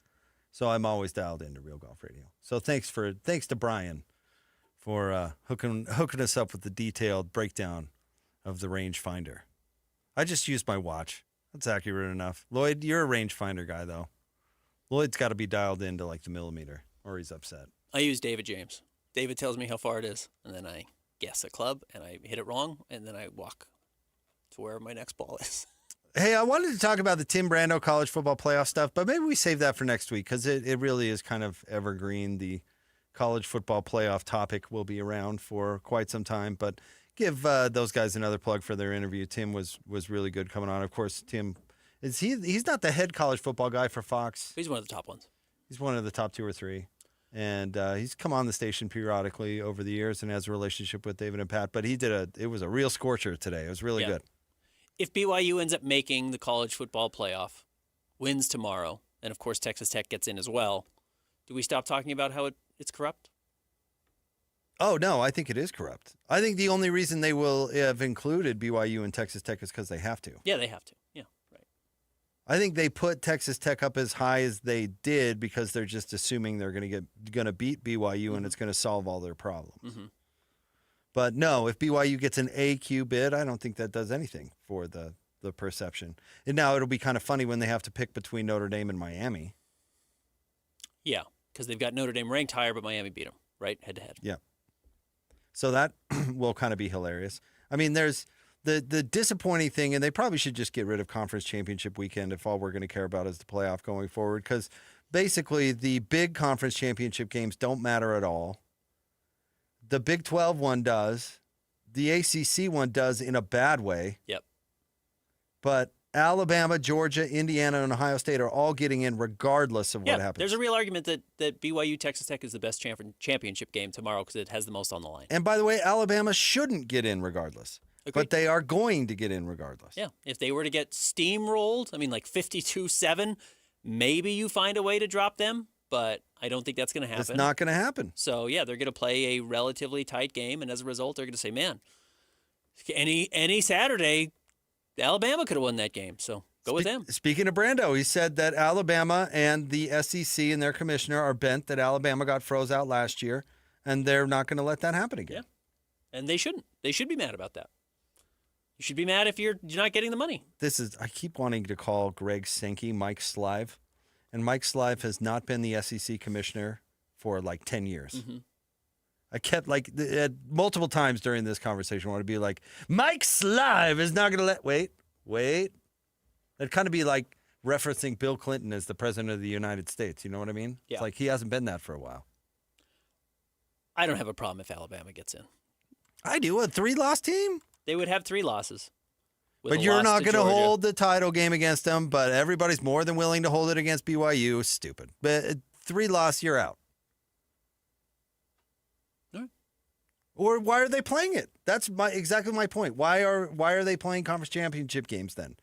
So I'm always dialed into Real Golf Radio. So thanks to Brian for hooking us up with the detailed breakdown of the rangefinder. I just used my watch. That's accurate enough. Lloyd, you're a rangefinder guy, though. Lloyd's got to be dialed into like the millimeter, or he's upset. I use David James. David tells me how far it is, and then I guess a club, and I hit it wrong, and then I walk to where my next ball is. Hey, I wanted to talk about the Tim Brando college football playoff stuff, but maybe we save that for next week because it really is kind of evergreen. The college football playoff topic will be around for quite some time, but give those guys another plug for their interview. Tim was really good coming on. Of course, Tim, he's not the head college football guy for Fox. He's one of the top ones. He's one of the top 2 or 3. And he's come on the station periodically over the years and has a relationship with David and Pat. But it was a real scorcher today. It was really good. If BYU ends up making the college football playoff, wins tomorrow, and of course Texas Tech gets in as well, do we stop talking about how it's corrupt? Oh, no, I think it is corrupt. I think the only reason they will have included BYU and Texas Tech is because they have to. Yeah, they have to. Yeah, right. I think they put Texas Tech up as high as they did because they're just assuming they're going to beat BYU and it's going to solve all their problems. Mm-hmm. But no, if BYU gets an AQ bid, I don't think that does anything for the perception. And now it'll be kind of funny when they have to pick between Notre Dame and Miami. Yeah, because they've got Notre Dame ranked higher, but Miami beat them, right, head to head. Yeah. So that will kind of be hilarious. I mean, there's the disappointing thing, and they probably should just get rid of Conference Championship Weekend if all we're going to care about is the playoff going forward, because basically the big Conference Championship games don't matter at all. The Big 12 one does. The ACC one does in a bad way. Yep. But Alabama, Georgia, Indiana, and Ohio State are all getting in regardless of what happens. There's a real argument that BYU Texas Tech is the best championship game tomorrow because it has the most on the line. And by the way, Alabama shouldn't get in regardless. But they are going to get in regardless. Yeah. If they were to get steamrolled, I mean, like 52-7, maybe you find a way to drop them, but I don't think that's going to happen. It's not going to happen. So, yeah, they're going to play a relatively tight game, and as a result, they're going to say, man, any Saturday, Alabama could have won that game. So go with them. Speaking of Brando, he said that Alabama and the SEC and their commissioner are bent that Alabama got froze out last year, and they're not going to let that happen again. Yeah. And they shouldn't. They should be mad about that. You should be mad if you're not getting the money. I keep wanting to call Greg Sankey Mike Slive, and Mike Slive has not been the SEC commissioner for like 10 years. Mm-hmm. I kept multiple times during this conversation, I want to be like, Mike Slive is not going to wait. It'd kind of be like referencing Bill Clinton as the president of the United States. You know what I mean? Yeah. It's like he hasn't been that for a while. I don't have a problem if Alabama gets in. I do. A 3-loss team? They would have 3 losses. But you're not going to hold the title game against them, but everybody's more than willing to hold it against BYU. Stupid. But 3-loss, you're out. All right. Or why are they playing it? That's exactly my point. Why are they playing conference championship games then?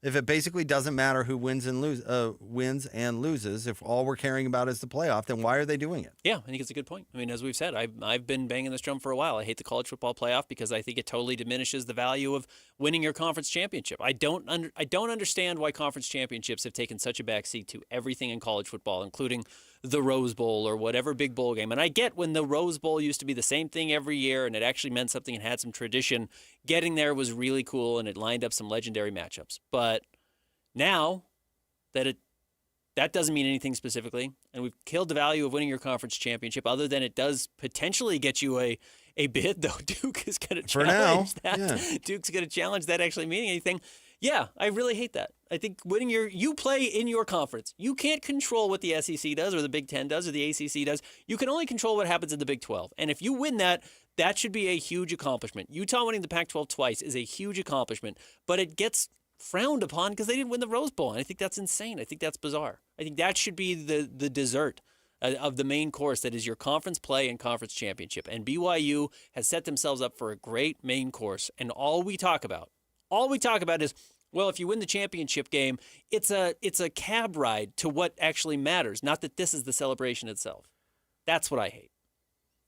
If it basically doesn't matter who wins and loses, if all we're caring about is the playoff, then why are they doing it? Yeah, I think it's a good point. I mean, as we've said, I've been banging this drum for a while. I hate the college football playoff because I think it totally diminishes the value of winning your conference championship. I don't understand why conference championships have taken such a backseat to everything in college football, including the Rose Bowl or whatever big bowl game. And I get when the Rose Bowl used to be the same thing every year and it actually meant something and had some tradition. Getting there was really cool and it lined up some legendary matchups. But now that doesn't mean anything specifically, and we've killed the value of winning your conference championship other than it does potentially get you a bid, though Duke is going to challenge that. Yeah. Duke's going to challenge that actually meaning anything. Yeah, I really hate that. I think you play in your conference. You can't control what the SEC does or the Big Ten does or the ACC does. You can only control what happens in the Big 12. And if you win that should be a huge accomplishment. Utah winning the Pac-12 twice is a huge accomplishment, but it gets frowned upon because they didn't win the Rose Bowl. And I think that's insane. I think that's bizarre. I think that should be the dessert of the main course that is your conference play and conference championship. And BYU has set themselves up for a great main course. And all we talk about is, well, if you win the championship game, it's a cab ride to what actually matters, not that this is the celebration itself. That's what I hate.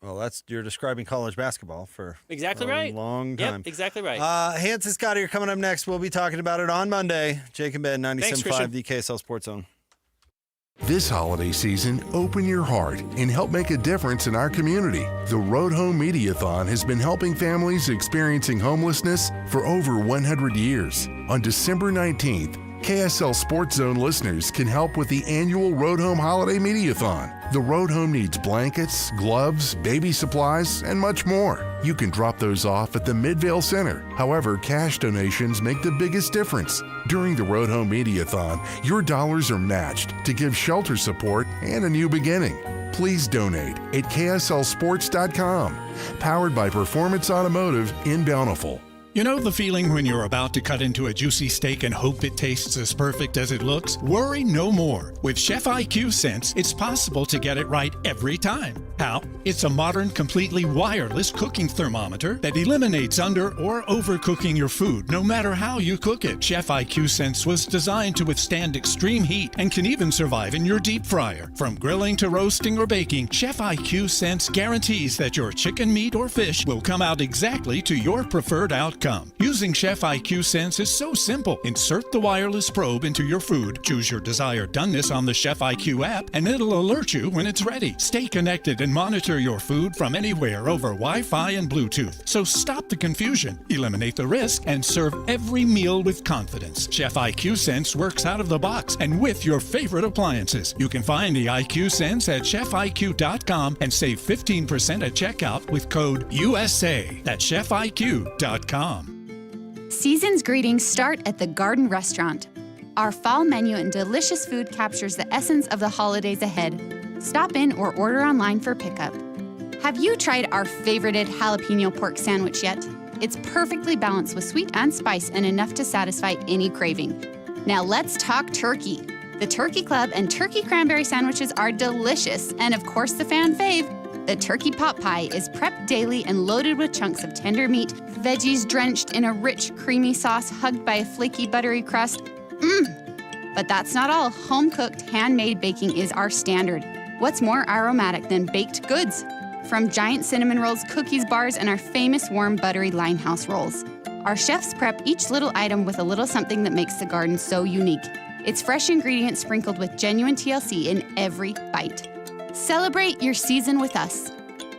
Well, you're describing college basketball for exactly a right. long time. Yep, exactly right. Hans and Scotty are coming up next. We'll be talking about it on Monday. Jake and Ben, 97.5, the KSL Sports Zone. This holiday season, open your heart and help make a difference in our community. The Road Home Mediathon has been helping families experiencing homelessness for over 100 years. On December 19th, KSL Sports Zone listeners can help with the annual Road Home Holiday Mediathon. The Road Home needs blankets, gloves, baby supplies, and much more. You can drop those off at the Midvale Center. However, cash donations make the biggest difference. During the Road Home Mediathon, your dollars are matched to give shelter support and a new beginning. Please donate at kslsports.com. Powered by Performance Automotive in Bountiful. You know the feeling when you're about to cut into a juicy steak and hope it tastes as perfect as it looks? Worry no more. With Chef IQ Sense, it's possible to get it right every time. How? It's a modern, completely wireless cooking thermometer that eliminates under or overcooking your food, no matter how you cook it. Chef IQ Sense was designed to withstand extreme heat and can even survive in your deep fryer. From grilling to roasting or baking, Chef IQ Sense guarantees that your chicken, meat, or fish will come out exactly to your preferred outcome. Using Chef IQ Sense is so simple. Insert the wireless probe into your food, choose your desired doneness on the Chef IQ app, and it'll alert you when it's ready. Stay connected and monitor your food from anywhere over Wi-Fi and Bluetooth. So stop the confusion, eliminate the risk, and serve every meal with confidence. Chef IQ Sense works out of the box and with your favorite appliances. You can find the IQ Sense at chefiq.com and save 15% at checkout with code USA. That's chefiq.com. Season's greetings start at the Garden Restaurant. Our fall menu and delicious food captures the essence of the holidays ahead. Stop in or order online for pickup. Have you tried our favorited jalapeno pork sandwich yet? It's perfectly balanced with sweet and spice and enough to satisfy any craving. Now let's talk turkey. The Turkey Club and turkey cranberry sandwiches are delicious, and of course the fan fave, The turkey pot pie is prepped daily and loaded with chunks of tender meat, veggies drenched in a rich, creamy sauce hugged by a flaky, buttery crust. But that's not all. Home-cooked, handmade baking is our standard. What's more aromatic than baked goods? From giant cinnamon rolls, cookies, bars, and our famous warm, buttery Limehouse rolls. Our chefs prep each little item with a little something that makes the garden so unique. It's fresh ingredients sprinkled with genuine TLC in every bite. Celebrate your season with us.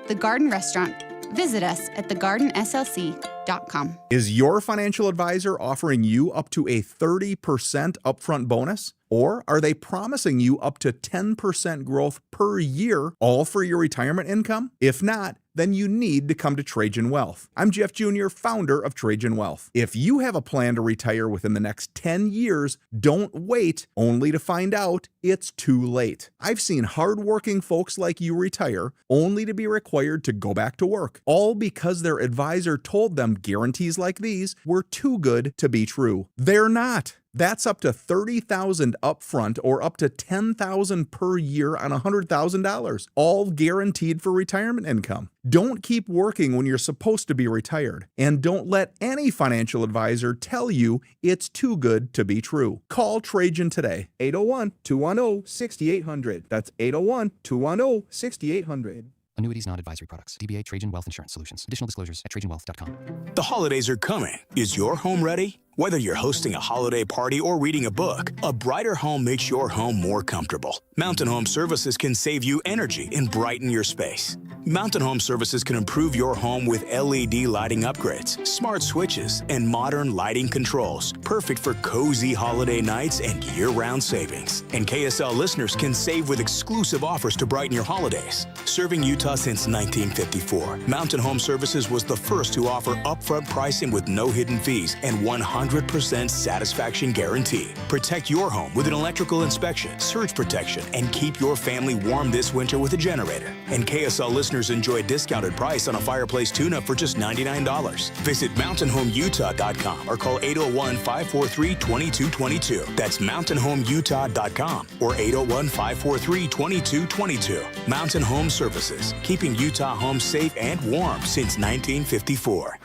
The Garden Restaurant. Visit us at thegardenslc.com. Is your financial advisor offering you up to a 30% upfront bonus? Or are they promising you up to 10% growth per year, all for your retirement income? If not, then you need to come to Trajan Wealth. I'm Jeff Jr., founder of Trajan Wealth. If you have a plan to retire within the next 10 years, don't wait only to find out it's too late. I've seen hardworking folks like you retire only to be required to go back to work, all because their advisor told them guarantees like these were too good to be true. They're not. That's up to $30,000 upfront or up to $10,000 per year on $100,000, all guaranteed for retirement income. Don't keep working when you're supposed to be retired, and don't let any financial advisor tell you it's too good to be true. Call Trajan today, 801-210-6800. That's 801-210-6800. Annuities, non-advisory products. DBA Trajan Wealth Insurance Solutions. Additional disclosures at TrajanWealth.com. The holidays are coming. Is your home ready? Whether you're hosting a holiday party or reading a book, a brighter home makes your home more comfortable. Mountain Home Services can save you energy and brighten your space. Mountain Home Services can improve your home with LED lighting upgrades, smart switches, and modern lighting controls, perfect for cozy holiday nights and year-round savings. And KSL listeners can save with exclusive offers to brighten your holidays. Serving Utah since 1954, Mountain Home Services was the first to offer upfront pricing with no hidden fees and 100% satisfaction guarantee. Protect your home with an electrical inspection, surge protection, and keep your family warm this winter with a generator. And KSL listeners enjoy a discounted price on a fireplace tune-up for just $99. Visit mountainhomeutah.com or call 801-543-2222. That's mountainhomeutah.com or 801-543-2222. Mountain Home Services, keeping Utah homes safe and warm since 1954.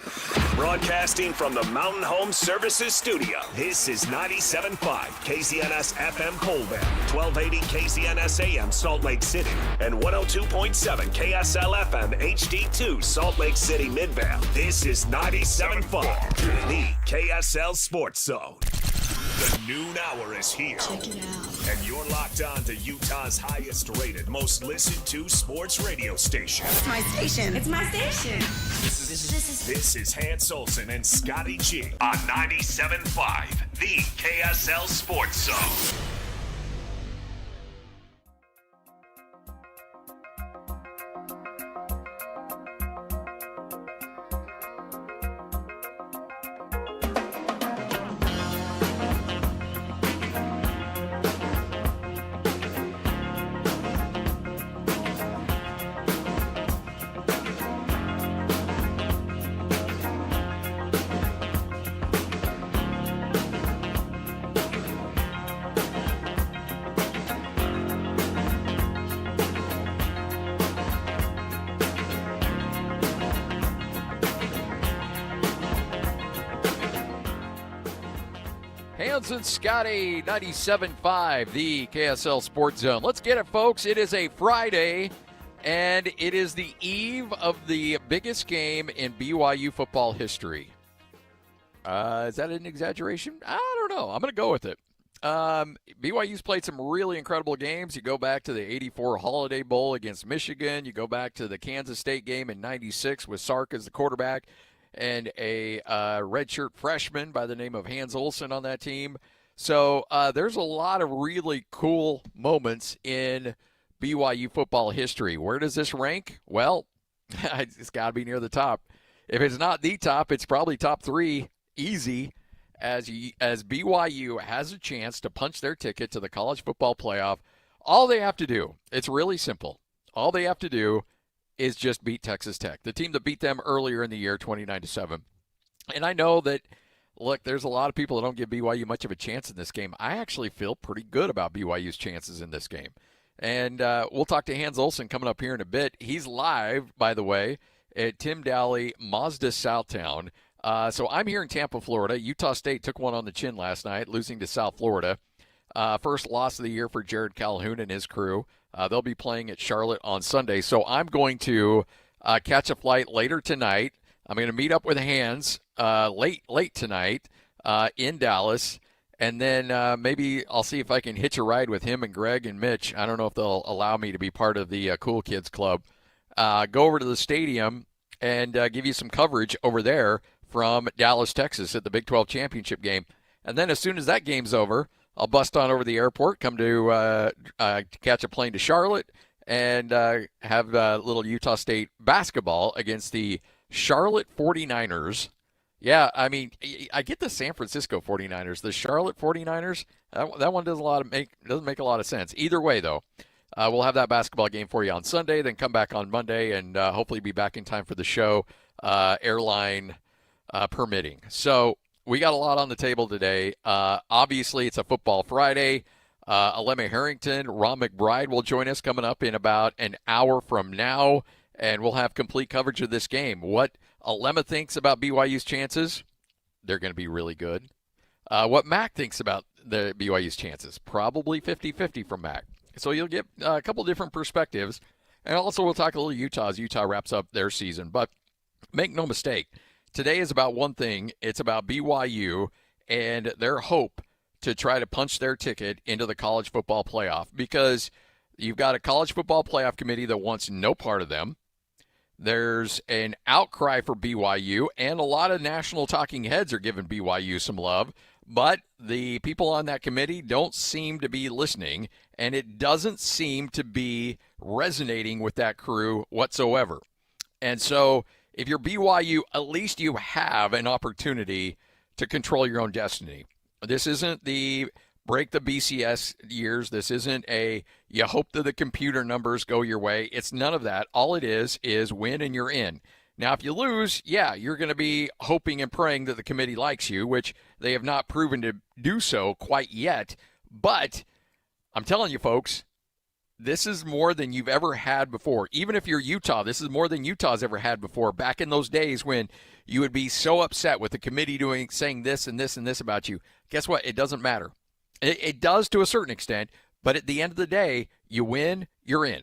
Broadcasting from the Mountain Home Services Studio, this is 97.5 KZNS FM Colbert, 1280 KZNS AM Salt Lake City, and 102.7 KSL FM HD2 Salt Lake City Midvale. This is 97.5, the KSL Sports Zone. The noon hour is here. Check it out. And you're locked on to Utah's highest rated, most listened to sports radio station. It's my station. It's my station. This is Hans Olsen and Scotty G on 97.5, the KSL Sports Zone. Hans and Scotty, 97.5, the KSL Sports Zone. Let's get it, folks. It is a Friday, and it is the eve of the biggest game in BYU football history. Is that an exaggeration? I don't know. I'm going to go with it. BYU's played some really incredible games. You go back to the 84 Holiday Bowl against Michigan. You go back to the Kansas State game in 96 with Sark as the quarterback and a redshirt freshman by the name of Hans Olsen on that team. So there's a lot of really cool moments in BYU football history. Where does this rank? Well, it's got to be near the top. If it's not the top, it's probably top three, easy, as BYU has a chance to punch their ticket to the college football playoff. All they have to do, it's really simple. All they have to do is just beat Texas Tech, the team that beat them earlier in the year, 29-7. And I know that, look, there's a lot of people that don't give BYU much of a chance in this game. I actually feel pretty good about BYU's chances in this game. And we'll talk to Hans Olsen coming up here in a bit. He's live, by the way, at Tim Dowley Mazda Southtown. So I'm here in Tampa, Florida. Utah State took one on the chin last night, losing to South Florida. First loss of the year for Jared Calhoun and his crew. They'll be playing at Charlotte on Sunday. So I'm going to catch a flight later tonight. I'm going to meet up with Hans late tonight in Dallas. And then maybe I'll see if I can hitch a ride with him and Greg and Mitch. I don't know if they'll allow me to be part of the Cool Kids Club. Go over to the stadium and give you some coverage over there from Dallas, Texas at the Big 12 Championship game. And then as soon as that game's over, I'll bust on over to the airport, come to catch a plane to Charlotte, and have a little Utah State basketball against the Charlotte 49ers. Yeah, I mean, I get the San Francisco 49ers. The Charlotte 49ers, that one doesn't make a lot of sense. Either way, though, we'll have that basketball game for you on Sunday, then come back on Monday, and hopefully be back in time for the show, airline permitting. So we got a lot on the table today. Obviously, it's a Football Friday. Alema Harrington, Ron McBride will join us coming up in about an hour from now, and we'll have complete coverage of this game. What Alema thinks about BYU's chances, they're going to be really good. What Mac thinks about the BYU's chances, probably 50-50 from Mac. So you'll get a couple different perspectives. And also we'll talk a little Utah as Utah wraps up their season. But make no mistake, today is about one thing. It's about BYU and their hope to try to punch their ticket into the college football playoff, because you've got a college football playoff committee that wants no part of them. There's an outcry for BYU, and a lot of national talking heads are giving BYU some love, but the people on that committee don't seem to be listening, and it doesn't seem to be resonating with that crew whatsoever. And so if you're BYU, at least you have an opportunity to control your own destiny. This isn't the break the BCS years. This isn't a you hope that the computer numbers go your way. It's none of that. All it is win and you're in. Now, if you lose, yeah, you're going to be hoping and praying that the committee likes you, which they have not proven to do so quite yet. But I'm telling you, folks, this is more than you've ever had before. Even if you're Utah, this is more than Utah's ever had before. Back in those days when you would be so upset with the committee saying this and this and this about you, guess what? It doesn't matter. It does to a certain extent, but at the end of the day, you win, you're in.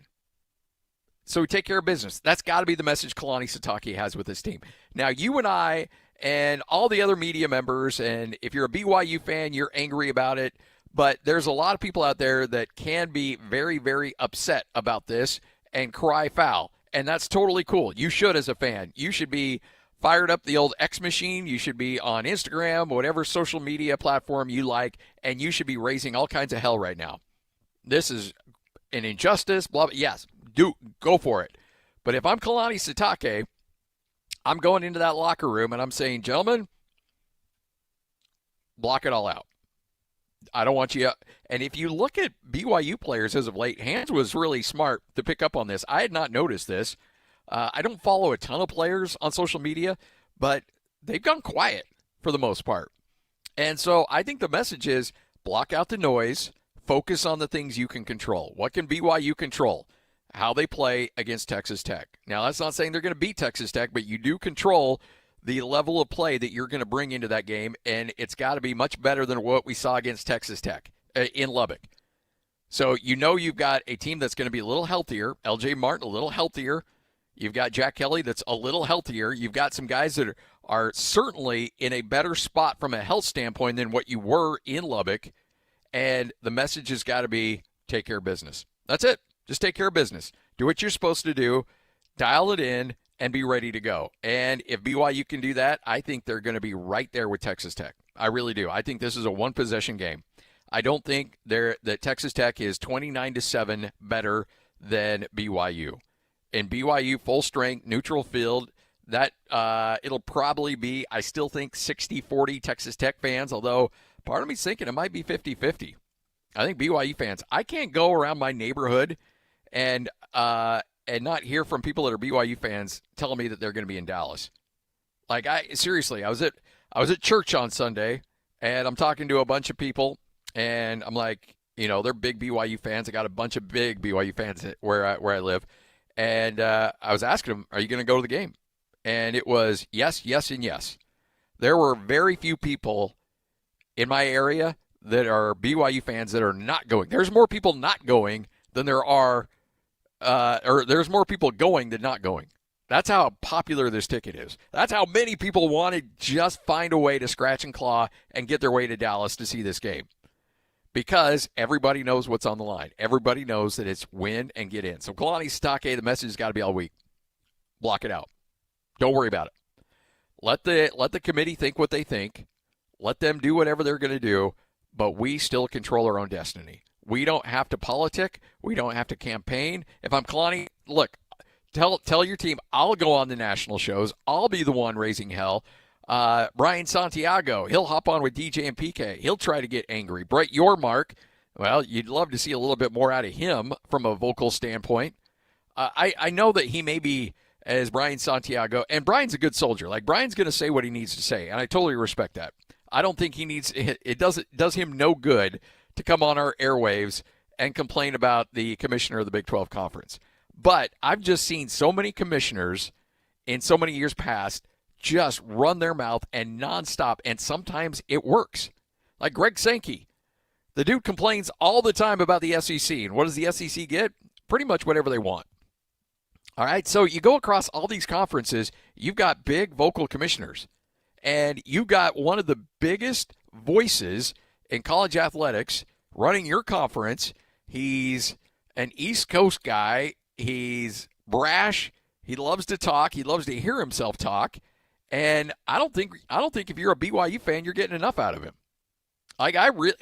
So take care of business. That's got to be the message Kalani Sitake has with his team. Now, you and I and all the other media members, and if you're a BYU fan, you're angry about it, but there's a lot of people out there that can be very, very upset about this and cry foul, and that's totally cool. You should as a fan. You should be fired up the old X machine. You should be on Instagram, whatever social media platform you like, and you should be raising all kinds of hell right now. This is an injustice, blah, blah. Yes, go for it. But if I'm Kalani Sitake, I'm going into that locker room and I'm saying, gentlemen, block it all out. I don't want you. And if you look at BYU players as of late, Hans was really smart to pick up on this. I had not noticed this. I don't follow a ton of players on social media, but they've gone quiet for the most part. And so I think the message is block out the noise, focus on the things you can control. What can BYU control? How they play against Texas Tech. Now, that's not saying they're going to beat Texas Tech, but you do control the level of play that you're going to bring into that game, and it's got to be much better than what we saw against Texas Tech in Lubbock. So you know you've got a team that's going to be a little healthier, L.J. Martin a little healthier. You've got Jack Kelly that's a little healthier. You've got some guys that are certainly in a better spot from a health standpoint than what you were in Lubbock. And the message has got to be take care of business. That's it. Just take care of business. Do what you're supposed to do. Dial it in and be ready to go. And if BYU can do that, I think they're going to be right there with Texas Tech. I really do. I think this is a one-possession game. I don't think that Texas Tech is 29-7 better than BYU. In BYU, full strength, neutral field, that it'll probably be, I still think, 60-40 Texas Tech fans, although part of me's thinking it might be 50-50. I think BYU fans, I can't go around my neighborhood and not hear from people that are BYU fans telling me that they're going to be in Dallas. Like, seriously, I was at church on Sunday, and I'm talking to a bunch of people, and I'm like, They're big BYU fans. I got a bunch of big BYU fans where I live. And I was asking them, are you going to go to the game? And it was yes, yes, and yes. There were very few people in my area that are BYU fans that are not going. There's more people not going than there are, or there's more people going than not going. That's how popular this ticket is. That's how many people want to just find a way to scratch and claw and get their way to Dallas to see this game. Because everybody knows what's on the line. Everybody knows that it's win and get in. So Kalani Sitake, the message has got to be all week. Block it out. Don't worry about it. Let the committee think what they think. Let them do whatever they're going to do, but we still control our own destiny. We don't have to politic. We don't have to campaign. If I'm Kalani, look, tell your team I'll go on the national shows. I'll be the one raising hell. Brian Santiago, he'll hop on with DJ and PK. He'll try to get angry. Brett Yormark, well, you'd love to see a little bit more out of him from a vocal standpoint. I know that he may be as Brian Santiago, and Brian's a good soldier. Like, Brian's going to say what he needs to say, and I totally respect that. I don't think he needs – it does him no good to come on our airwaves and complain about the commissioner of the Big 12 Conference. But I've just seen so many commissioners in so many years past just run their mouth and nonstop, and sometimes it works. Like Greg Sankey. The dude complains all the time about the SEC, and what does the SEC get? Pretty much whatever they want. All right, so you go across all these conferences, you've got big vocal commissioners, and you've got one of the biggest voices in college athletics running your conference. He's an East Coast guy. He's brash. He loves to talk. He loves to hear himself talk. And I don't think if you're a BYU fan, you're getting enough out of him.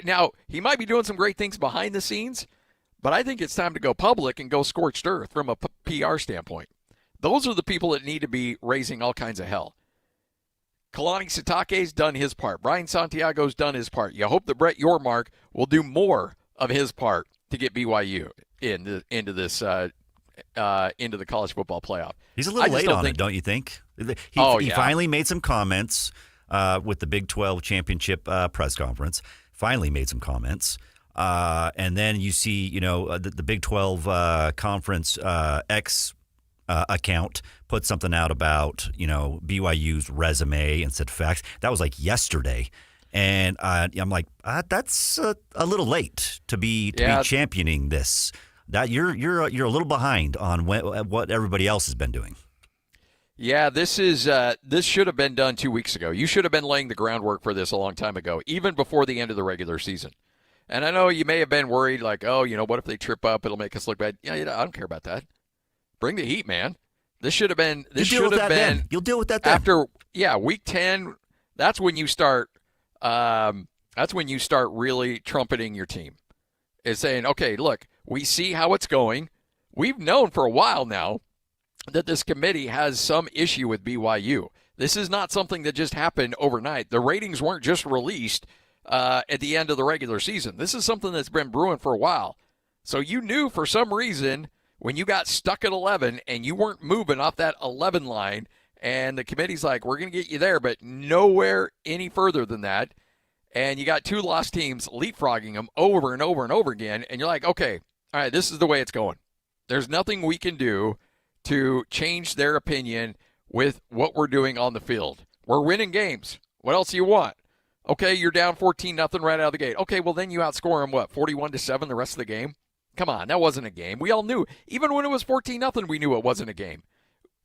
Now, he might be doing some great things behind the scenes, but I think it's time to go public and go scorched earth from a PR standpoint. Those are the people that need to be raising all kinds of hell. Kalani Sitake's done his part. Brian Santiago's done his part. You hope that Brett Yormark will do more of his part to get BYU into the college football playoff. He's a little late on it, don't you think? He finally made some comments with the Big 12 championship press conference. Finally made some comments. And then you see, the Big 12 conference X account put something out about, BYU's resume instead of facts. That was like yesterday. And I'm like, that's a little late to be championing this. That you're a little behind on what everybody else has been doing. Yeah, this should have been done 2 weeks ago. You should have been laying the groundwork for this a long time ago, even before the end of the regular season. And I know you may have been worried, like, what if they trip up? It'll make us look bad. Yeah, I don't care about that. Bring the heat, man. This should have been. You'll deal with that then. After week 10. That's when you start. That's when you start really trumpeting your team. Is saying, okay, look, we see how it's going. We've known for a while now that this committee has some issue with BYU. This is not something that just happened overnight. The ratings weren't just released at the end of the regular season. This is something that's been brewing for a while. So you knew for some reason when you got stuck at 11 and you weren't moving off that 11 line, and the committee's like, we're going to get you there, but nowhere any further than that. And you got two lost teams leapfrogging them over and over and over again, and you're like, okay, all right, this is the way it's going. There's nothing we can do to change their opinion with what we're doing on the field. We're winning games. What else do you want? Okay, you're down 14-0 right out of the gate. Okay, well, then you outscore them, 41-7 the rest of the game? Come on, that wasn't a game. We all knew. Even when it was 14-0, we knew it wasn't a game.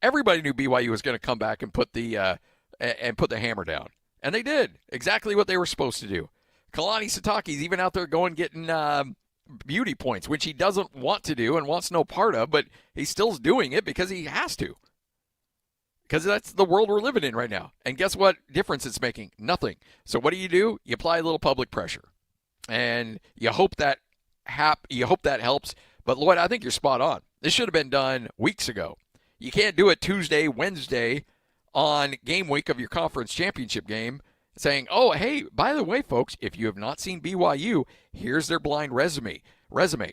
Everybody knew BYU was going to come back and put the hammer down. And they did exactly what they were supposed to do. Kalani Sitake's even out there getting beauty points, which he doesn't want to do and wants no part of, but he still's doing it because he has to. Because that's the world we're living in right now. And guess what difference it's making? Nothing. So what do? You apply a little public pressure. And you hope that helps. But Lloyd, I think you're spot on. This should have been done weeks ago. You can't do it Tuesday, Wednesday on game week of your conference championship game saying, oh, hey, by the way, folks, if you have not seen BYU, here's their blind resume.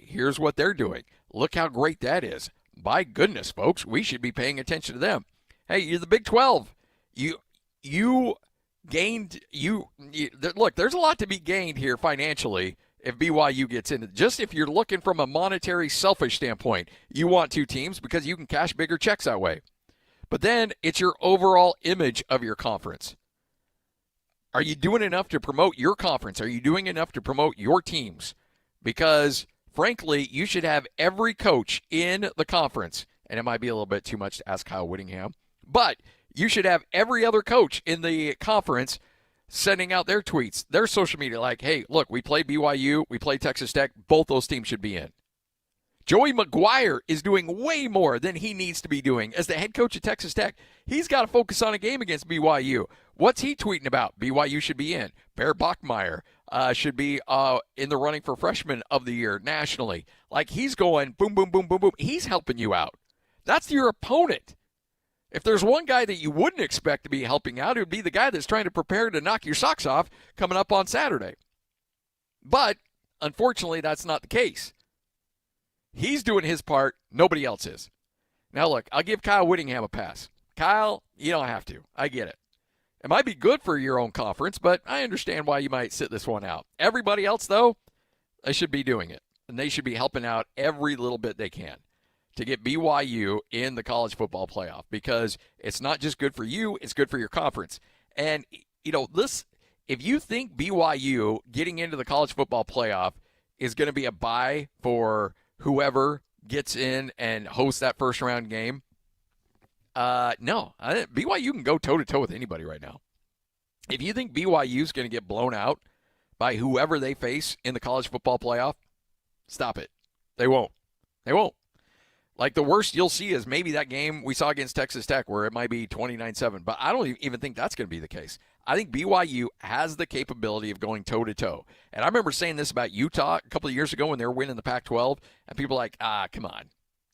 Here's what they're doing. Look how great that is. By goodness, folks, we should be paying attention to them. Hey, you're the Big 12. Look, there's a lot to be gained here financially if BYU gets in. Just if you're looking from a monetary, selfish standpoint, you want two teams because you can cash bigger checks that way. But then it's your overall image of your conference. Are you doing enough to promote your conference? Are you doing enough to promote your teams? Because, frankly, you should have every coach in the conference, and it might be a little bit too much to ask Kyle Whittingham, but you should have every other coach in the conference sending out their tweets, their social media, like, hey, look, we played BYU, we played Texas Tech, both those teams should be in. Joey McGuire is doing way more than he needs to be doing. As the head coach of Texas Tech, he's got to focus on a game against BYU. What's he tweeting about? BYU should be in. Bear Bachmeier should be in the running for Freshman of the Year nationally. Like, he's going boom, boom, boom, boom, boom. He's helping you out. That's your opponent. If there's one guy that you wouldn't expect to be helping out, it would be the guy that's trying to prepare to knock your socks off coming up on Saturday. But, unfortunately, that's not the case. He's doing his part. Nobody else is. Now, look, I'll give Kyle Whittingham a pass. Kyle, you don't have to. I get it. It might be good for your own conference, but I understand why you might sit this one out. Everybody else, though, they should be doing it. And they should be helping out every little bit they can to get BYU in the college football playoff, because it's not just good for you, it's good for your conference. And, you know, this, if you think BYU getting into the college football playoff is going to be a bye for whoever gets in and hosts that first round game, no. BYU can go toe-to-toe with anybody right now. If you think BYU is going to get blown out by whoever they face in the college football playoff, stop it. They won't. They won't. Like, the worst you'll see is maybe that game we saw against Texas Tech where it might be 29-7. But I don't even think that's going to be the case. I think BYU has the capability of going toe-to-toe. And I remember saying this about Utah a couple of years ago when they were winning the Pac-12. And people were like, come on.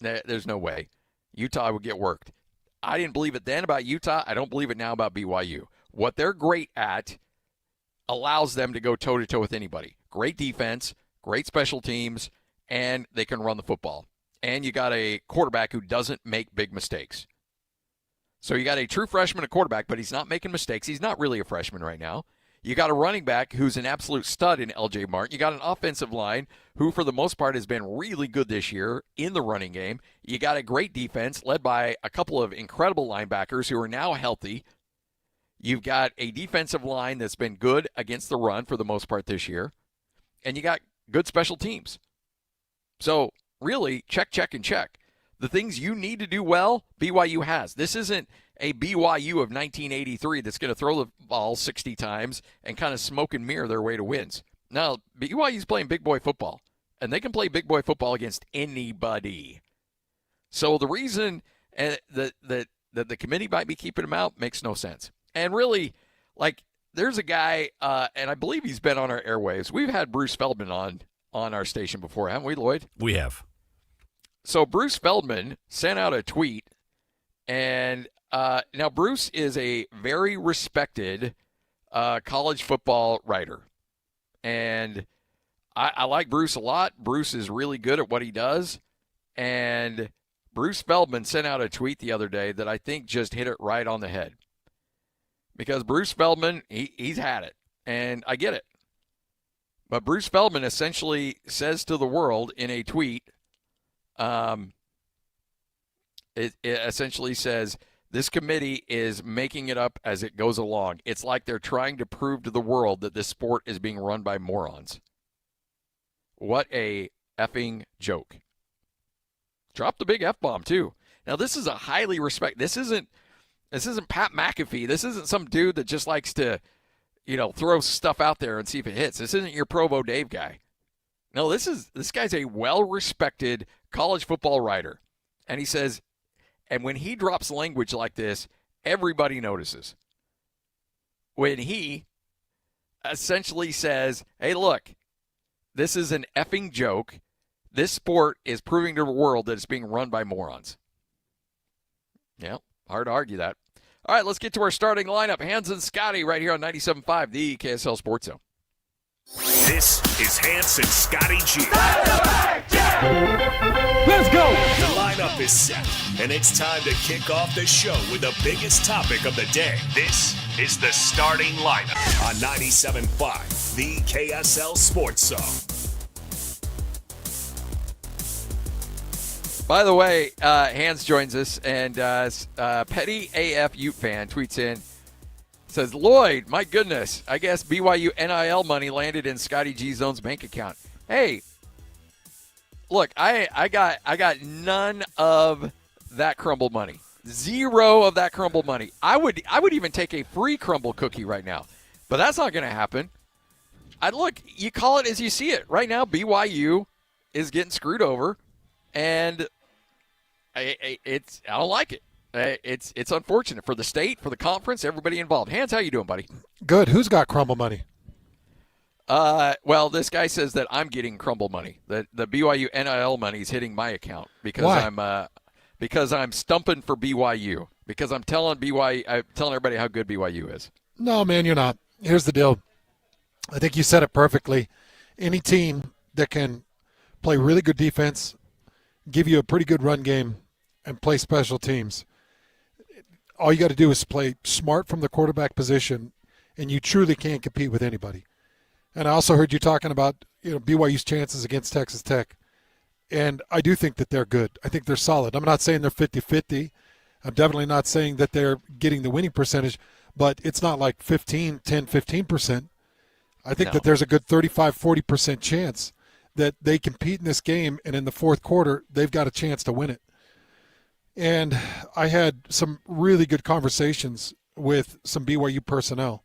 There's no way. Utah would get worked. I didn't believe it then about Utah. I don't believe it now about BYU. What they're great at allows them to go toe-to-toe with anybody. Great defense, great special teams, and they can run the football. And you got a quarterback who doesn't make big mistakes. So you got a true freshman at quarterback, but he's not making mistakes. He's not really a freshman right now. You got a running back who's an absolute stud in LJ Martin. You got an offensive line who, for the most part, has been really good this year in the running game. You got a great defense led by a couple of incredible linebackers who are now healthy. You've got a defensive line that's been good against the run for the most part this year. And you got good special teams. So, really, check, check, and check. The things you need to do well, BYU has. This isn't a BYU of 1983 that's going to throw the ball 60 times and kind of smoke and mirror their way to wins. Now, BYU's playing big boy football, and they can play big boy football against anybody. So the reason that the committee might be keeping him out makes no sense. And really, like, there's a guy, and I believe he's been on our airwaves. We've had Bruce Feldman on our station before, haven't we, Lloyd? We have. So Bruce Feldman sent out a tweet, and now Bruce is a very respected college football writer. And I like Bruce a lot. Bruce is really good at what he does. And Bruce Feldman sent out a tweet the other day that I think just hit it right on the head. Because Bruce Feldman, he's had it, and I get it. But Bruce Feldman essentially says to the world in a tweet, it essentially says, this committee is making it up as it goes along. It's like they're trying to prove to the world that this sport is being run by morons. What a effing joke. Drop the big F-bomb, too. Now, this is a highly respected. This isn't Pat McAfee. This isn't some dude that just likes to, throw stuff out there and see if it hits. This isn't your Provo Dave guy. No, this guy's a well-respected college football writer. And he says, and when he drops language like this, everybody notices. When he essentially says, hey, look, this is an effing joke. This sport is proving to the world that it's being run by morons. Yeah, hard to argue that. All right, let's get to our starting lineup. Hans and Scotty right here on 97.5, the KSL Sports Zone. This is Hans and Scotty G. Let's go! The lineup is set, and it's time to kick off the show with the biggest topic of the day. This is the starting lineup on 97.5, the KSL Sports Zone. By the way, Hans joins us, and Petty AF Ute fan tweets in, says, Lloyd, my goodness, I guess BYU NIL money landed in Scotty G Zone's bank account. Hey, look, I got none of that crumble money. Zero of that crumble money. I would even take a free crumble cookie right now, but that's not going to happen. Look, you call it as you see it. Right now, BYU is getting screwed over, and I don't like it. It's unfortunate for the state, for the conference, everybody involved. Hans, how you doing, buddy? Good. Who's got crumble money? Well, this guy says that I'm getting crumble money. The BYU NIL money is hitting my account because Why? Because I'm stumping for BYU. Because I'm telling everybody how good BYU is. No, man, you're not. Here's the deal. I think you said it perfectly. Any team that can play really good defense, give you a pretty good run game, and play special teams, all you got to do is play smart from the quarterback position, and you truly can't compete with anybody. And I also heard you talking about BYU's chances against Texas Tech. And I do think that they're good. I think they're solid. I'm not saying they're 50-50. I'm definitely not saying that they're getting the winning percentage, but it's not like 15%. I think that there's a good 35-40% chance that they compete in this game, and in the fourth quarter, they've got a chance to win it. And I had some really good conversations with some BYU personnel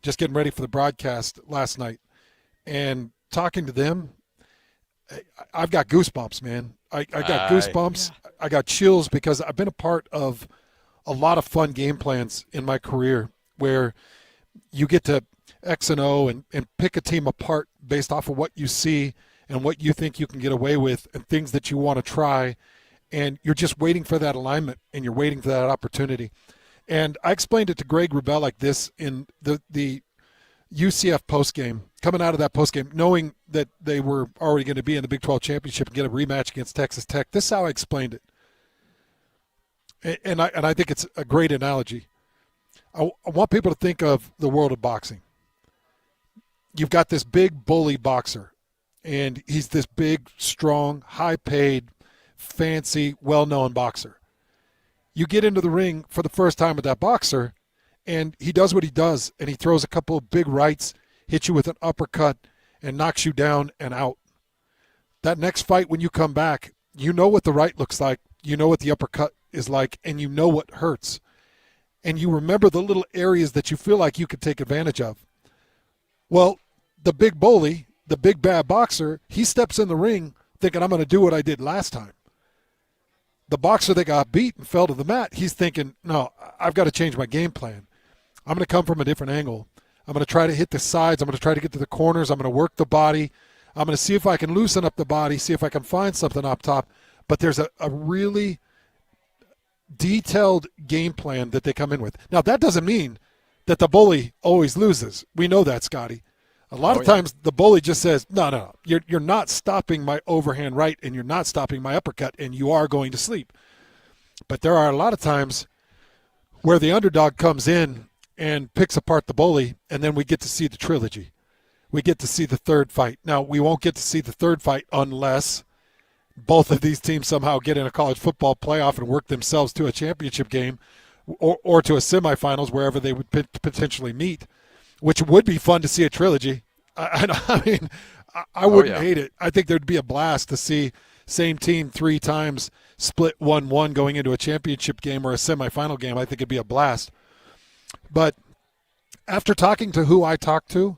just getting ready for the broadcast last night. And talking to them, I've got goosebumps, man. I got goosebumps. Yeah. I got chills because I've been a part of a lot of fun game plans in my career where you get to X and O and pick a team apart based off of what you see and what you think you can get away with and things that you want to try. And you're just waiting for that alignment and you're waiting for that opportunity. And I explained it to Greg Wrubell like this in the UCF postgame, coming out of that postgame, knowing that they were already going to be in the Big 12 championship and get a rematch against Texas Tech. This is how I explained it. And I think it's a great analogy. I want people to think of the world of boxing. You've got this big bully boxer, and he's this big, strong, high-paid, fancy, well-known boxer. You get into the ring for the first time with that boxer, and he does what he does, and he throws a couple of big rights, hits you with an uppercut, and knocks you down and out. That next fight, when you come back, you know what the right looks like, you know what the uppercut is like, and you know what hurts. And you remember the little areas that you feel like you could take advantage of. Well, the big bully, the big bad boxer, he steps in the ring thinking, I'm going to do what I did last time. The boxer that got beat and fell to the mat, he's thinking, no, I've got to change my game plan. I'm going to come from a different angle. I'm going to try to hit the sides. I'm going to try to get to the corners. I'm going to work the body. I'm going to see if I can loosen up the body, see if I can find something up top. But there's a really detailed game plan that they come in with. Now, that doesn't mean that the bully always loses. We know that, Scotty. A lot of times the bully just says, no, you're not stopping my overhand right and you're not stopping my uppercut and you are going to sleep. But there are a lot of times where the underdog comes in and picks apart the bully, and then we get to see the trilogy. We get to see the third fight. Now, we won't get to see the third fight unless both of these teams somehow get in a college football playoff and work themselves to a championship game or to a semifinals, wherever they would potentially meet, which would be fun to see a trilogy. I mean, I wouldn't hate it. I think there'd be a blast to see same team 3 times split 1-1 going into a championship game or a semifinal game. I think it'd be a blast. But after talking to who I talked to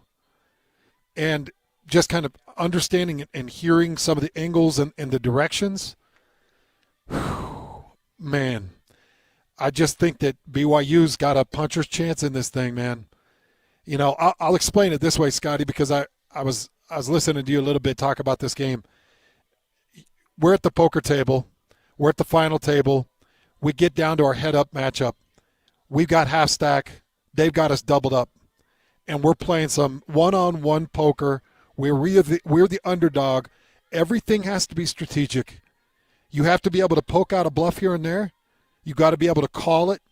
and just kind of understanding and hearing some of the angles and the directions, man, I just think that BYU's got a puncher's chance in this thing, man. You know, I'll explain it this way, Scotty, because I was listening to you a little bit talk about this game. We're at the poker table. We're at the final table. We get down to our head-up matchup. We've got half stack. They've got us doubled up. And we're playing some one-on-one poker where we're the underdog. Everything has to be strategic. You have to be able to poke out a bluff here and there. You got to be able to call it,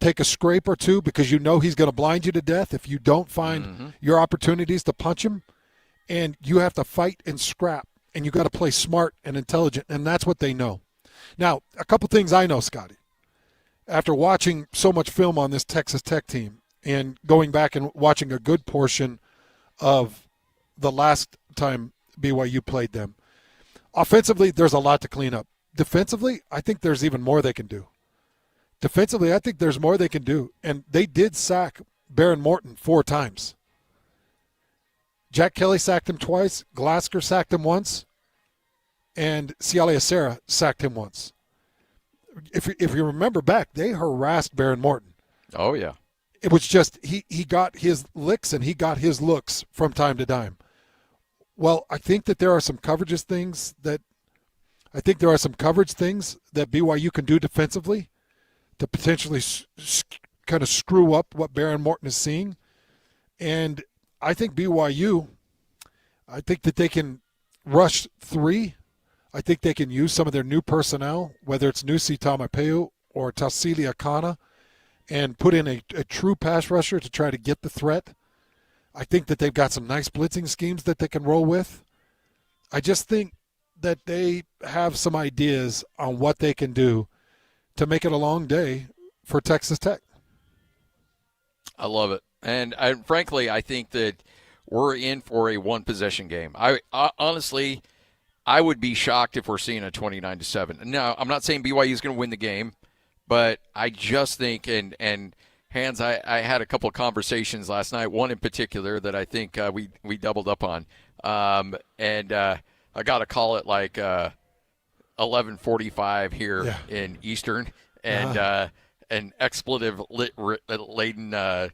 take a scrape or two, because you know he's going to blind you to death if you don't find your opportunities to punch him. And you have to fight and scrap. And you got to play smart and intelligent. And that's what they know. Now, a couple things I know, Scotty. After watching so much film on this Texas Tech team and going back and watching a good portion of the last time BYU played them, offensively, there's a lot to clean up. Defensively, I think there's even more they can do. Defensively, I think there's more they can do. And they did sack Baron Morton 4 times. Jack Kelly sacked him twice. Glasgow sacked him once. And Siale Acera sacked him once. If you remember back, they harassed Baron Morton. Oh, yeah. It was just he got his licks and he got his looks from time to time. Well, I think that there are some coverage things that BYU can do defensively to potentially kind of screw up what Baron Morton is seeing. And I think BYU, I think that they can rush 3. I think they can use some of their new personnel, whether it's Nusi Tamapeu or Tausili Akana, and put in a true pass rusher to try to get the threat. I think that they've got some nice blitzing schemes that they can roll with. I just think that they have some ideas on what they can do to make it a long day for Texas Tech. I love it. And frankly, I think that we're in for a one-possession game. I honestly, I would be shocked if we're seeing a 29-7. Now, I'm not saying BYU is going to win the game, but I just think, and Hans, I had a couple of conversations last night, one in particular that I think we doubled up on. And I got to call it like 11:45 here in Eastern, and an expletive-laden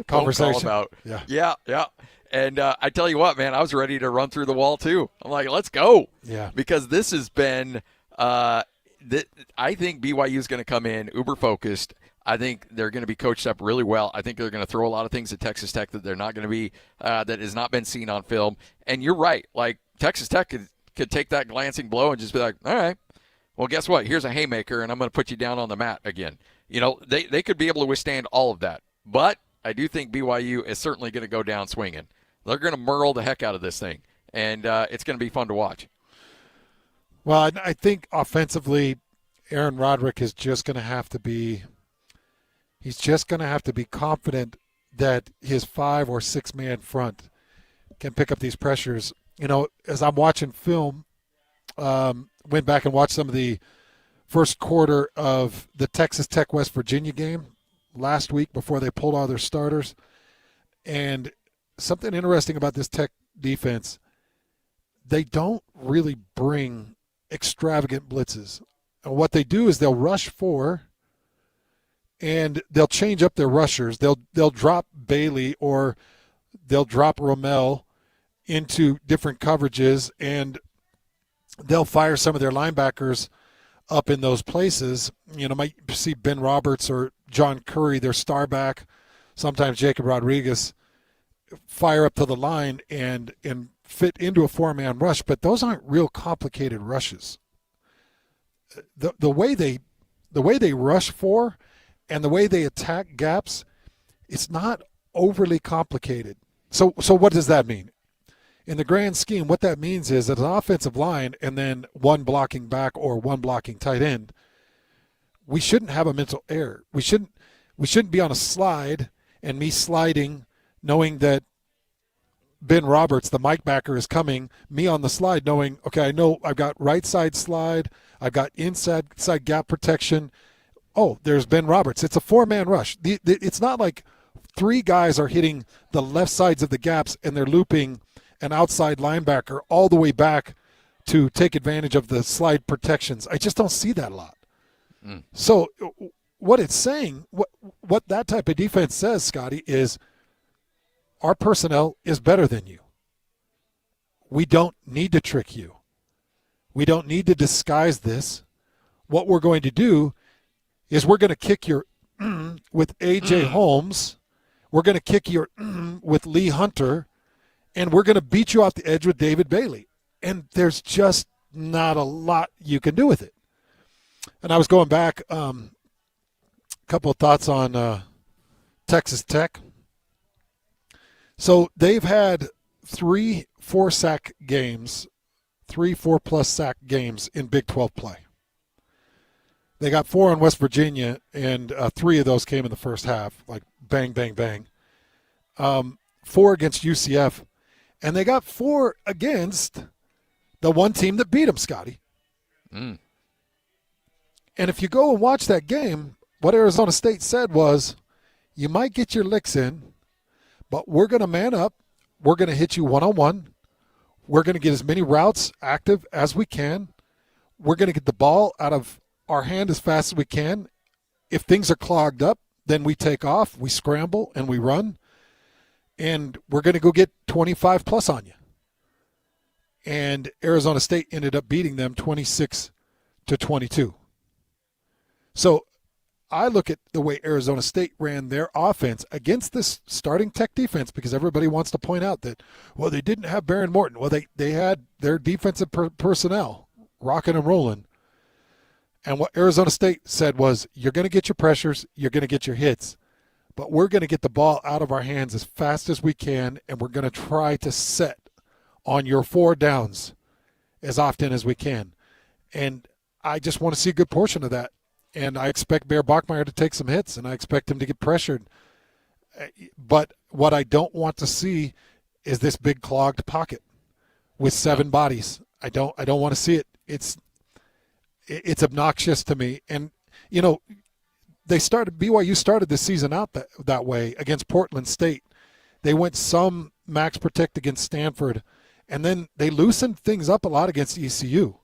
conversation about yeah. And I tell you what, man, I was ready to run through the wall too. I'm like, let's go, because this has been. I think BYU is going to come in uber focused. I think they're going to be coached up really well. I think they're going to throw a lot of things at Texas Tech that they're not going to be that has not been seen on film. And you're right, like Texas Tech could take that glancing blow and just be like, all right, well, guess what? Here's a haymaker, and I'm going to put you down on the mat again. You know, they could be able to withstand all of that. But I do think BYU is certainly going to go down swinging. They're going to murl the heck out of this thing, and it's going to be fun to watch. Well, I think offensively, Aaron Roderick is just going to have to be – he's just going to have to be confident that his 5 or 6 man front can pick up these pressures. You know, as I'm watching film, went back and watched some of the first quarter of the Texas Tech West Virginia game last week before they pulled all their starters. And something interesting about this Tech defense, they don't really bring extravagant blitzes. And what they do is they'll rush 4 and they'll change up their rushers. They'll drop Bailey or they'll drop Rommel into different coverages, and they'll fire some of their linebackers up in those places. You know, might see Ben Roberts or John Curry, their star back, sometimes Jacob Rodriguez, fire up to the line and fit into a 4-man rush, but those aren't real complicated rushes. The way they rush 4 and the way they attack gaps, it's not overly complicated. So what does that mean? In the grand scheme, what that means is that an offensive line and then one blocking back or one blocking tight end, we shouldn't have a mental error. We shouldn't be on a slide and me sliding knowing that Ben Roberts, the Mike backer, is coming, me on the slide knowing, okay, I know I've got right side slide, I've got inside gap protection. Oh, there's Ben Roberts. It's a 4-man rush. It's not like 3 guys are hitting the left sides of the gaps and they're looping an outside linebacker all the way back to take advantage of the slide protections. I just don't see that a lot. So what it's saying, what that type of defense says, Scotty, is our personnel is better than you. We don't need to trick you. We don't need to disguise this. What we're going to do is we're going to kick your with A.J. Holmes. We're going to kick your with Lee Hunter. And we're going to beat you off the edge with David Bailey. And there's just not a lot you can do with it. And I was going back, a couple of thoughts on Texas Tech. So they've had 3 4-sack games, 3 4-plus sack games in Big 12 play. They got 4 on West Virginia, and 3 of those came in the first half, like bang, bang, bang. 4 against UCF, and they got 4 against the one team that beat them, Scotty. Mm. And if you go and watch that game, what Arizona State said was, you might get your licks in, but we're going to man up. We're going to hit you one-on-one. We're going to get as many routes active as we can. We're going to get the ball out of our hand as fast as we can. If things are clogged up, then we take off, we scramble, and we run. And we're going to go get 25-plus on you. And Arizona State ended up beating them 26-22. So I look at the way Arizona State ran their offense against this starting Tech defense, because everybody wants to point out that, well, they didn't have Baron Morton. Well, they had their defensive personnel rocking and rolling. And what Arizona State said was, you're going to get your pressures, you're going to get your hits, but we're going to get the ball out of our hands as fast as we can, and we're going to try to set on your 4 downs as often as we can. And I just want to see a good portion of that. And I expect Bear Bachmeier to take some hits, and I expect him to get pressured. But what I don't want to see is this big clogged pocket with 7 bodies. I don't want to see it. It's obnoxious to me. And, you know, BYU started this season out that way against Portland State. They went some max protect against Stanford, and then they loosened things up a lot against ECU.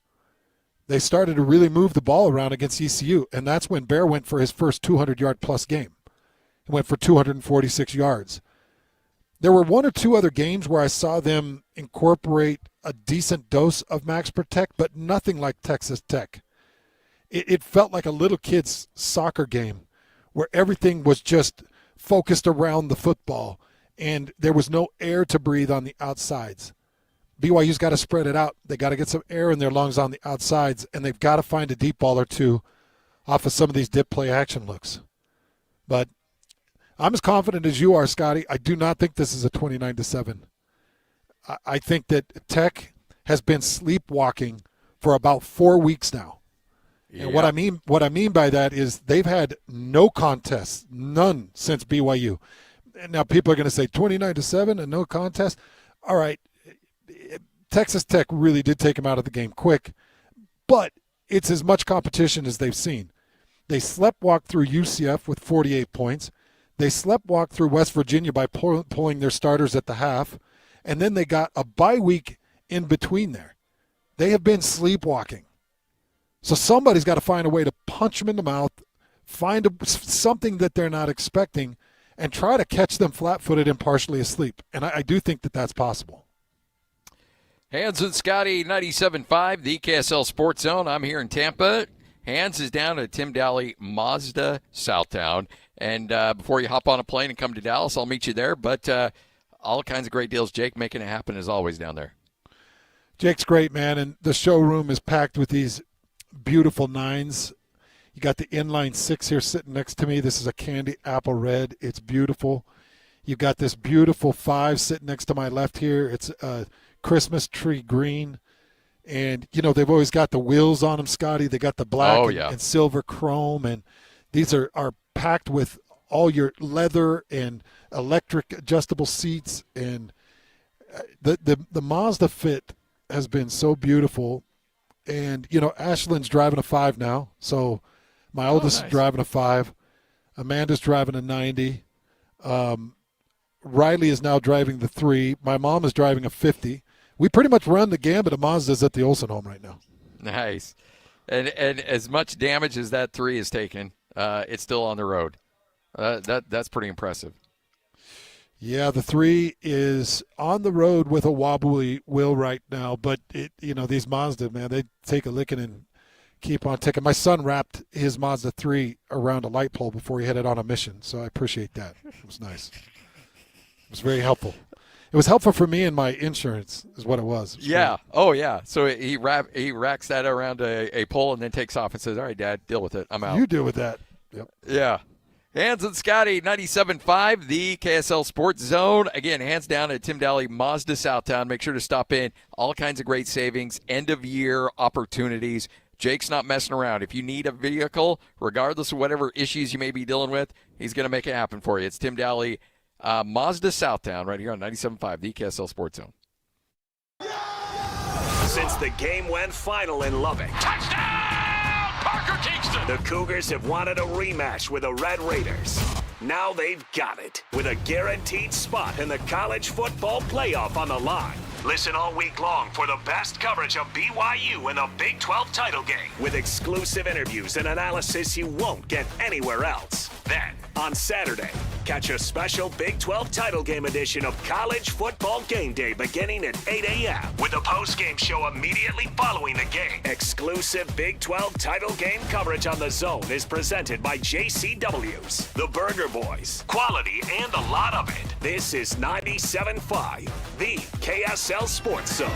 They started to really move the ball around against ECU, and that's when Bear went for his first 200-yard-plus game. He went for 246 yards. There were 1 or 2 other games where I saw them incorporate a decent dose of max protect, but nothing like Texas Tech. It felt like a little kid's soccer game where everything was just focused around the football, and there was no air to breathe on the outsides. BYU's got to spread it out. They got to get some air in their lungs on the outsides, and they've got to find a deep ball or 2 off of some of these dip play action looks. But I'm as confident as you are, Scotty. I do not think this is a 29-7. I think that Tech has been sleepwalking for about 4 weeks now. Yeah. And what I mean by that is they've had no contests, none since BYU. And now people are going to say 29-7 and no contest. All right. Texas Tech really did take them out of the game quick, but it's as much competition as they've seen. They sleptwalked through UCF with 48 points. They sleptwalked through West Virginia by pulling their starters at the half, and then they got a bye week in between there. They have been sleepwalking. So somebody's got to find a way to punch them in the mouth, find something that they're not expecting, and try to catch them flat-footed and partially asleep. And I do think that that's possible. Hans and Scotty, 97.5, the KSL Sports Zone. I'm here in Tampa. Hans is down at Tim Daly Mazda Southtown. And before you hop on a plane and come to Dallas, I'll meet you there. But all kinds of great deals. Jake making it happen as always down there. Jake's great, man. And the showroom is packed with these beautiful 9s. You got the inline 6 here sitting next to me. This is a candy apple red. It's beautiful. You've got this beautiful 5 sitting next to my left here. It's Christmas tree green. And, you know, they've always got the wheels on them, Scotty. They got the black and silver chrome. And these are packed with all your leather and electric adjustable seats. And the Mazda fit has been so beautiful. And, you know, Ashlyn's driving a 5 now. So my oldest is driving a 5. Amanda's driving a 90. Riley is now driving the 3. My mom is driving a 50. We pretty much run the gambit of Mazdas at the Olsen home right now. Nice. And as much damage as that 3 has taken, it's still on the road. That's pretty impressive. Yeah, the 3 is on the road with a wobbly wheel right now, but these Mazda, man, they take a licking and keep on ticking. My son wrapped his Mazda 3 around a light pole before he headed on a mission, so I appreciate that. It was nice. It was very helpful. It was helpful for me and my insurance is what it was. Yeah. Great. Oh, yeah. So he racks that around a pole and then takes off and says, all right, Dad, deal with it. I'm out. You deal with that. Yep. Yeah. Hans and Scotty, 97.5, the KSL Sports Zone. Again, hands down at Tim Daly Mazda Southtown. Make sure to stop in. All kinds of great savings, end-of-year opportunities. Jake's not messing around. If you need a vehicle, regardless of whatever issues you may be dealing with, he's going to make it happen for you. It's Tim Dowley, Mazda Southtown, right here on 97.5, the KSL Sports Zone. Since the game went final in Lubbock, touchdown, Parker Kingston! The Cougars have wanted a rematch with the Red Raiders. Now they've got it, with a guaranteed spot in the college football playoff on the line. Listen all week long for the best coverage of BYU in the Big 12 title game, with exclusive interviews and analysis you won't get anywhere else. Then, on Saturday, catch a special Big 12 title game edition of College Football Game Day beginning at 8 a.m. with a post-game show immediately following the game. Exclusive Big 12 title game coverage on The Zone is presented by JCW's, the Burger Boys, quality and a lot of it. This is 97.5, the KSL Sports Zone.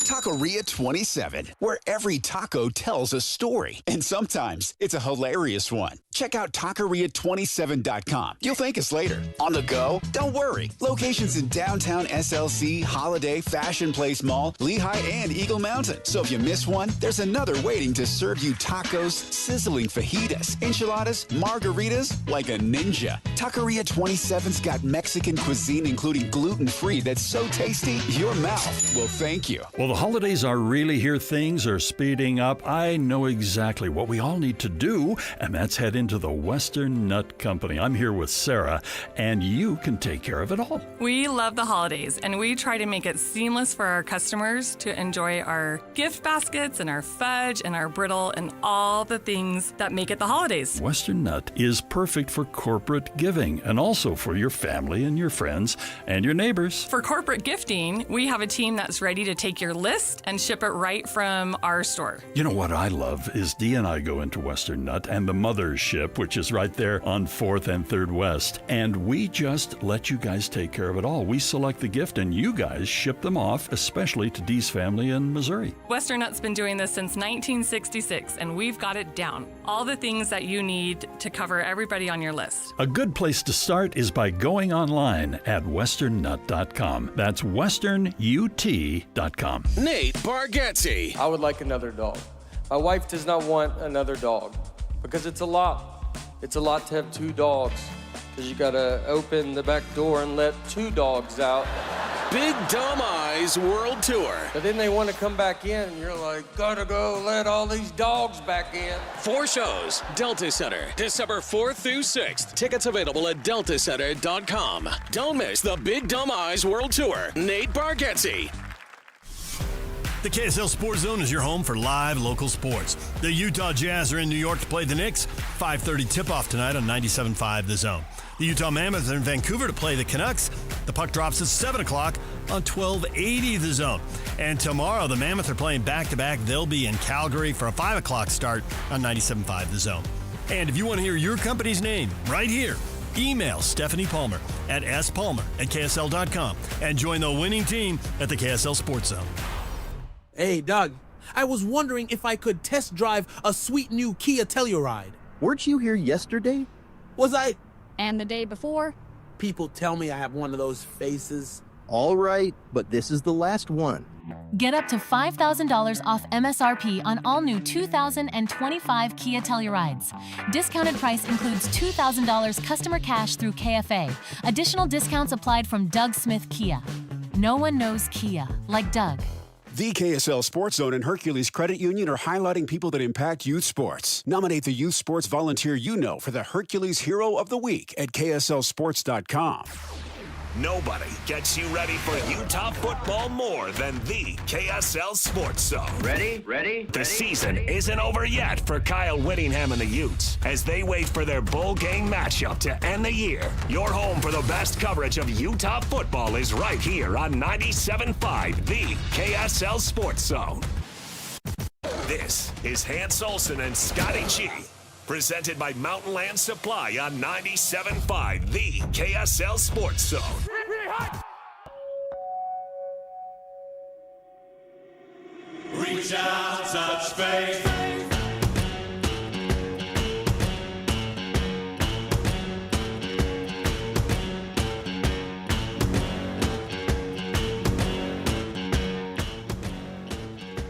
Taqueria 27, where every taco tells a story. And sometimes it's a hilarious one. Check out Taqueria27.com. You'll thank us later. On the go? Don't worry. Locations in downtown SLC, Holiday, Fashion Place Mall, Lehigh, and Eagle Mountain. So if you miss one, there's another waiting to serve you tacos, sizzling fajitas, enchiladas, margaritas, like a ninja. Taqueria 27's got Mexican cuisine, including gluten-free, that's so tasty, your mouth will thank you. Well, the holidays are really here. Things are speeding up. I know exactly what we all need to do, and that's head into the Western Nut Company. I'm here with Sarah, and you can take care of it all. We love the holidays, and we try to make it seamless for our customers to enjoy our gift baskets and our fudge and our brittle and all the things that make it the holidays. Western Nut is perfect for corporate giving and also for your family and your friends and your neighbors. For corporate gifting, we have a team that's ready to take your list and ship it right from our store. You know what I love is Dee and I go into Western Nut and the Mother's Ship, which is right there on 4th and 3rd West, and we just let you guys take care of it all. We select the gift and you guys ship them off, especially to Dee's family in Missouri. Western Nut's been doing this since 1966, and we've got it down. All the things that you need to cover everybody on your list. A good place to start is by going online at westernnut.com. That's westernut.com. Nate Bargatze. I would like another dog. My wife does not want another dog because it's a lot. It's a lot to have two dogs because you gotta open the back door and let two dogs out. Big Dumb Eyes World Tour. But then they want to come back in and you're like, gotta go let all these dogs back in. 4 shows, Delta Center, December 4th through 6th. Tickets available at deltacenter.com. Don't miss the Big Dumb Eyes World Tour. Nate Bargatze. The KSL Sports Zone is your home for live local sports. The Utah Jazz are in New York to play the Knicks. 5:30 tip-off tonight on 97.5 The Zone. The Utah Mammoth are in Vancouver to play the Canucks. The puck drops at 7 o'clock on 1280 The Zone. And tomorrow, the Mammoth are playing back-to-back. They'll be in Calgary for a 5 o'clock start on 97.5 The Zone. And if you want to hear your company's name right here, email Stephanie Palmer at spalmer@ksl.com and join the winning team at the KSL Sports Zone. Hey, Doug, I was wondering if I could test drive a sweet new Kia Telluride. Weren't you here yesterday? Was I? And the day before? People tell me I have one of those faces. All right, but this is the last one. Get up to $5,000 off MSRP on all new 2025 Kia Tellurides. Discounted price includes $2,000 customer cash through KFA. Additional discounts applied from Doug Smith Kia. No one knows Kia like Doug. The KSL Sports Zone and Hercules Credit Union are highlighting people that impact youth sports. Nominate the youth sports volunteer you know for the Hercules Hero of the Week at KSLSports.com. Nobody gets you ready for Utah football more than the KSL Sports Zone. Ready? The season isn't over yet for Kyle Whittingham and the Utes as they wait for their bowl game matchup to end the year. Your home for the best coverage of Utah football is right here on 97.5, the KSL Sports Zone. This is Hans Olsen and Scotty G. Presented by Mountain Land Supply on 97.5, the KSL Sports Zone. Reach out, touch faith.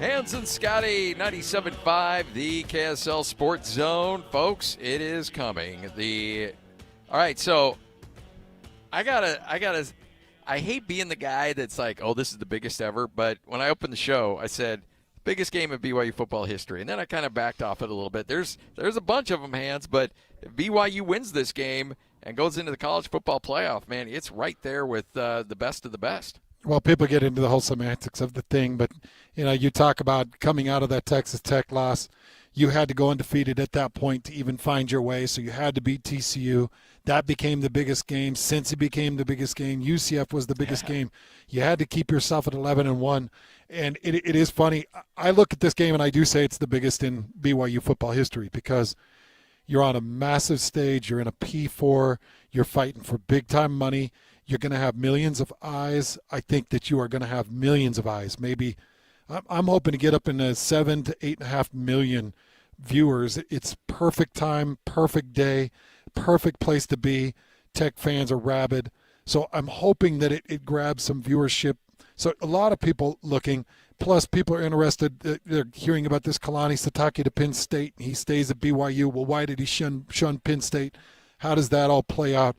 Hans and Scotty, 97.5, the KSL Sports Zone. Folks, it is coming. All right, so I hate being the guy that's like, oh, this is the biggest ever. But when I opened the show, I said, biggest game of BYU football history. And then I kind of backed off it a little bit. There's a bunch of them, Hans, but if BYU wins this game and goes into the college football playoff, man, it's right there with the best of the best. Well, people get into the whole semantics of the thing, but, you talk about coming out of that Texas Tech loss. You had to go undefeated at that point to even find your way, so you had to beat TCU. That became the biggest game. Cincy became the biggest game. UCF was the biggest game. You had to keep yourself at 11-1. And it is funny. I look at this game, and I do say it's the biggest in BYU football history because you're on a massive stage. You're in a P4. You're fighting for big-time money. You're going to have millions of eyes. I think that you are going to have millions of eyes. Maybe I'm hoping to get up in the 7 to 8.5 million viewers. It's perfect time, perfect day, perfect place to be. Tech fans are rabid. So I'm hoping that it grabs some viewership. So a lot of people looking, plus people are interested. They're hearing about this Kalani Sitake to Penn State. He stays at BYU. Well, why did he shun Penn State? How does that all play out?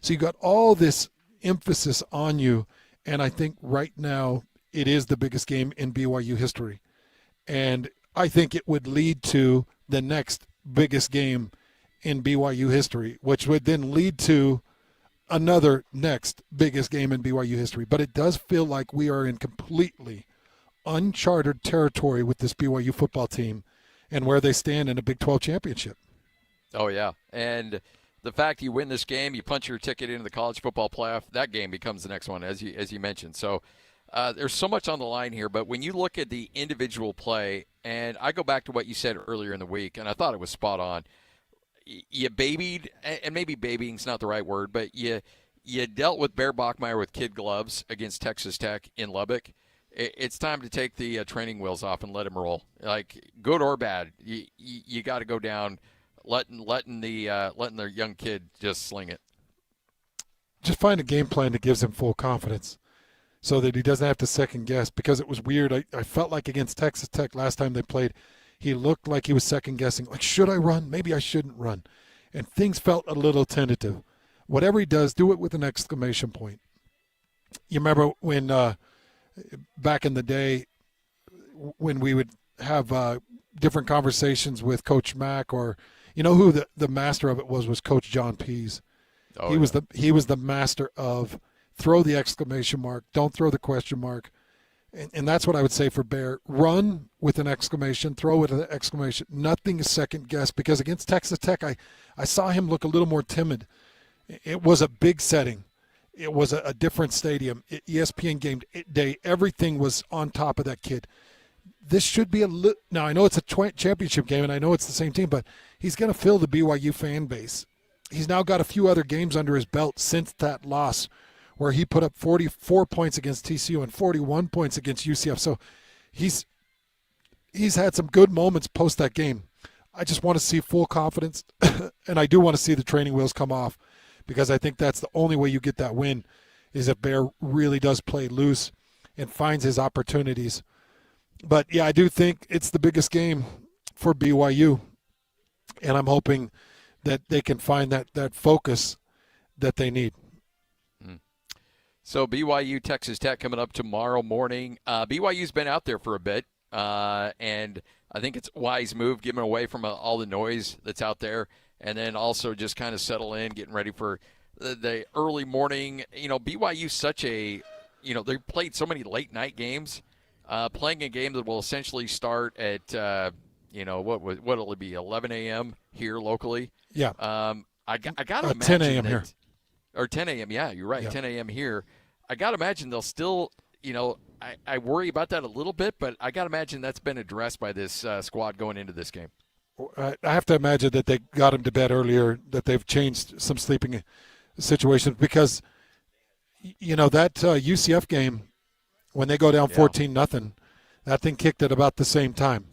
So you got all this emphasis on you, and I think right now it is the biggest game in BYU history. And I think it would lead to the next biggest game in BYU history, which would then lead to another next biggest game in BYU history. But it does feel like we are in completely uncharted territory with this BYU football team and where they stand in a Big 12 championship. Oh, yeah. And the fact you win this game, you punch your ticket into the college football playoff, that game becomes the next one, as you mentioned. So there's so much on the line here. But when you look at the individual play, and I go back to what you said earlier in the week, and I thought it was spot on. You babied, and maybe babying's not the right word, but you dealt with Bear Bachmeier with kid gloves against Texas Tech in Lubbock. It's time to take the training wheels off and let him roll. Like, good or bad, you got to go down, letting their young kid just sling it. Just find a game plan that gives him full confidence so that he doesn't have to second guess, because it was weird. I felt like against Texas Tech last time they played, he looked like he was second-guessing. Like, should I run? Maybe I shouldn't run. And things felt a little tentative. Whatever he does, do it with an exclamation point. You remember when back in the day when we would have different conversations with Coach Mack, or who the master of it was Coach John Pease. Oh, he was the master of throw the exclamation mark, don't throw the question mark. And that's what I would say for Bear. Run with an exclamation, throw with an exclamation. Nothing is second guess, because against Texas Tech, I saw him look a little more timid. It was a big setting. It was a different stadium. ESPN game day, everything was on top of that kid. This should be now I know it's a championship game and I know it's the same team, but he's going to fill the BYU fan base. He's now got a few other games under his belt since that loss, where he put up 44 points against TCU and 41 points against UCF. So he's had some good moments post that game. I just want to see full confidence, and I do want to see the training wheels come off, because I think that's the only way you get that win, is if Bear really does play loose and finds his opportunities. But, yeah, I do think it's the biggest game for BYU, and I'm hoping that they can find that focus that they need. So BYU, Texas Tech coming up tomorrow morning. BYU's been out there for a bit, and I think it's a wise move, getting away from all the noise that's out there, and then also just kind of settle in, getting ready for the early morning. BYU's such a, they played so many late-night games. Playing a game that will essentially start at, what'll it be, 11 a.m. here locally? Yeah. I got to imagine 10 a.m. here. Or 10 a.m., yeah, you're right, yeah. 10 a.m. here. I got to imagine they'll still, I worry about that a little bit, but I got to imagine that's been addressed by this squad going into this game. I have to imagine that they got him to bed earlier, that they've changed some sleeping situations, because, that UCF game, when they go down 14-0, that thing kicked at about the same time.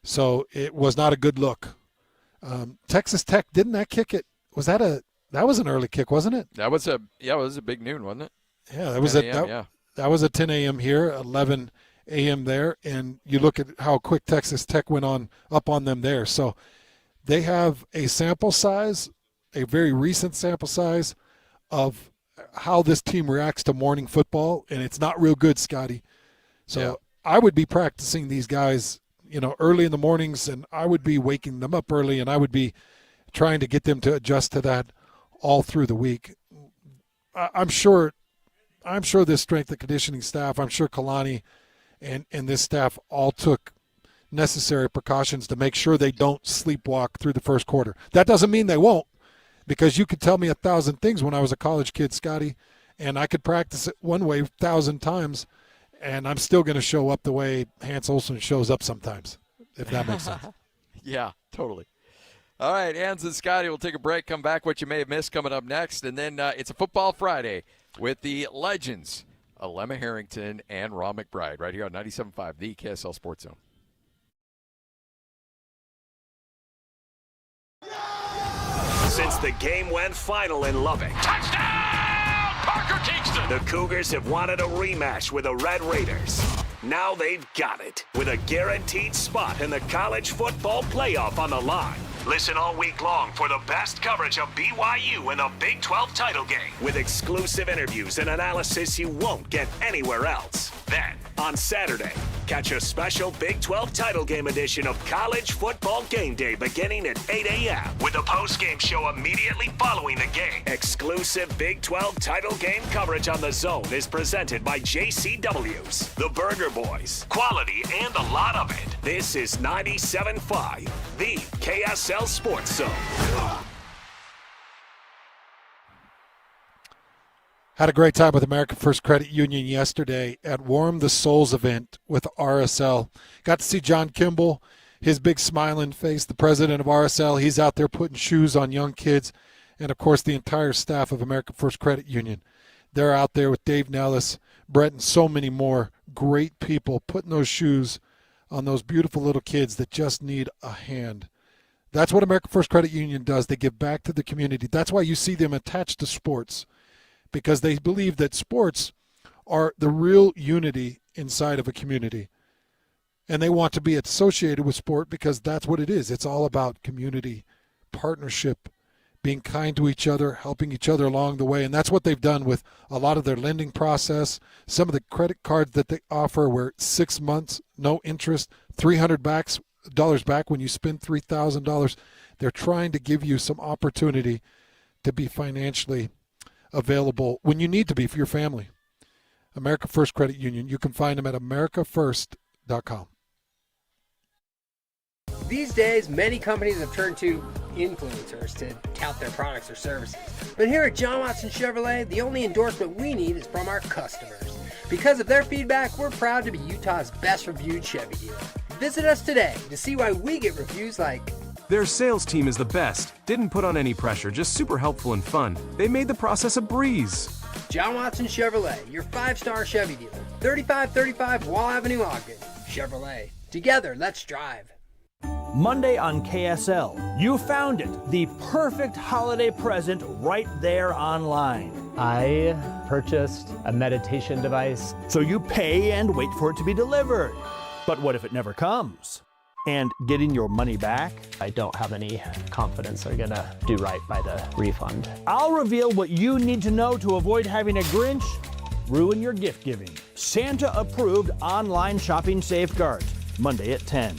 So it was not a good look. Texas Tech, didn't that kick it? That was an early kick, wasn't it? That was it was a big noon, wasn't it? Yeah, that was that was a 10 a.m. here, 11 A&M there, and you look at how quick Texas Tech went up on them there. So they have a sample size, a very recent sample size of how this team reacts to morning football, and it's not real good, Scotty. So I would be practicing these guys, early in the mornings, and I would be waking them up early, and I would be trying to get them to adjust to that all through the week. I'm sure this strength and conditioning staff, I'm sure Kalani and this staff all took necessary precautions to make sure they don't sleepwalk through the first quarter. That doesn't mean they won't, because you could tell me 1,000 things when I was a college kid, Scotty, and I could practice it one way 1,000 times, and I'm still going to show up the way Hans Olsen shows up sometimes, if that makes sense. Yeah, totally. All right, Hans and Scotty, we'll take a break, come back, what you may have missed coming up next, and then it's a Football Friday with the legends, Alema Harrington and Ron McBride, right here on 97.5, the KSL Sports Zone. Since the game went final in Lubbock, touchdown, Parker Kingston! The Cougars have wanted a rematch with the Red Raiders. Now they've got it, with a guaranteed spot in the college football playoff on the line. Listen all week long for the best coverage of BYU in the Big 12 title game, with exclusive interviews and analysis you won't get anywhere else. Then, on Saturday, catch a special Big 12 title game edition of College Football Game Day beginning at 8 a.m. with a post-game show immediately following the game. Exclusive Big 12 title game coverage on The Zone is presented by JCW's, the Burger Boys, quality and a lot of it. This is 97.5, the KSL Sports Zone. Had a great time with American First Credit Union yesterday at Warm the Souls event with RSL. Got to see John Kimball, his big smiling face, the president of RSL. He's out there putting shoes on young kids. And, of course, the entire staff of American First Credit Union. They're out there with Dave Nellis, Brett, and so many more great people putting those shoes on those beautiful little kids that just need a hand. That's what American First Credit Union does. They give back to the community. That's why you see them attached to sports, because they believe that sports are the real unity inside of a community. And they want to be associated with sport because that's what it is. It's all about community, partnership, being kind to each other, helping each other along the way. And that's what they've done with a lot of their lending process. Some of the credit cards that they offer were 6 months, no interest, $300 back when you spend $3,000. They're trying to give you some opportunity to be financially available when you need to be for your family. America First Credit Union. You can find them at americafirst.com. These days, many companies have turned to influencers to tout their products or services. But here at John Watson Chevrolet, the only endorsement we need is from our customers. Because of their feedback, we're proud to be Utah's best reviewed Chevy dealer. Visit us today to see why we get reviews like, their sales team is the best. Didn't put on any pressure, just super helpful and fun. They made the process a breeze. John Watson Chevrolet, your 5-star Chevy dealer. 3535 Wall Avenue, Ogden. Chevrolet. Together, let's drive. Monday on KSL, you found it. The perfect holiday present right there online. I purchased a meditation device. So you pay and wait for it to be delivered. But what if it never comes? And getting your money back? I don't have any confidence they're gonna do right by the refund. I'll reveal what you need to know to avoid having a Grinch ruin your gift giving. Santa-approved online shopping safeguards. Monday at 10.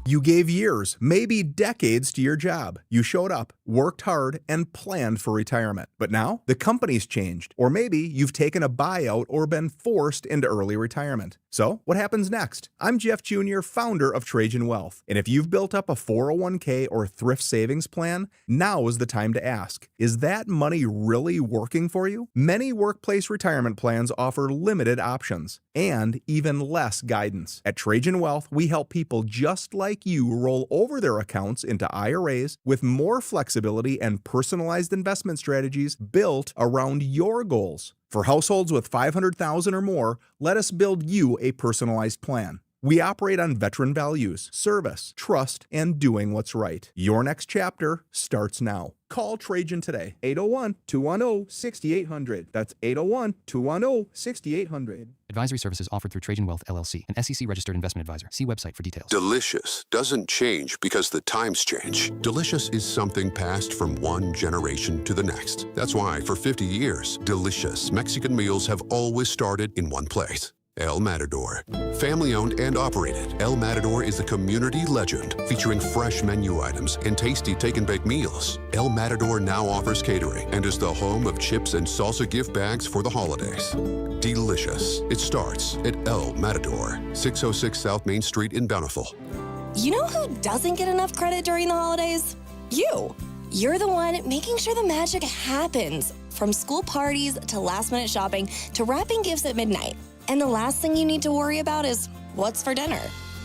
You gave years, maybe decades to your job. You showed up, worked hard, and planned for retirement. But now, the company's changed. Or maybe you've taken a buyout or been forced into early retirement. So, what happens next? I'm Jeff Jr., founder of Trajan Wealth. And if you've built up a 401k or thrift savings plan, now is the time to ask, is that money really working for you? Many workplace retirement plans offer limited options and even less guidance. At Trajan Wealth, we help people just like you roll over their accounts into IRAs with more flexibility and personalized investment strategies built around your goals. For households with $500,000 or more, let us build you a personalized plan. We operate on veteran values, service, trust, and doing what's right. Your next chapter starts now. Call Trajan today, 801-210-6800. That's 801-210-6800. Advisory services offered through Trajan Wealth, LLC, an SEC-registered investment advisor. See website for details. Delicious doesn't change because the times change. Delicious is something passed from one generation to the next. That's why, for 50 years, delicious Mexican meals have always started in one place. El Matador. Family-owned and operated, El Matador is a community legend featuring fresh menu items and tasty take-and-bake meals. El Matador now offers catering and is the home of chips and salsa gift bags for the holidays. Delicious. It starts at El Matador, 606 South Main Street in Bountiful. You know who doesn't get enough credit during the holidays? You. You're the one making sure the magic happens. From school parties to last-minute shopping to wrapping gifts at midnight. And the last thing you need to worry about is what's for dinner.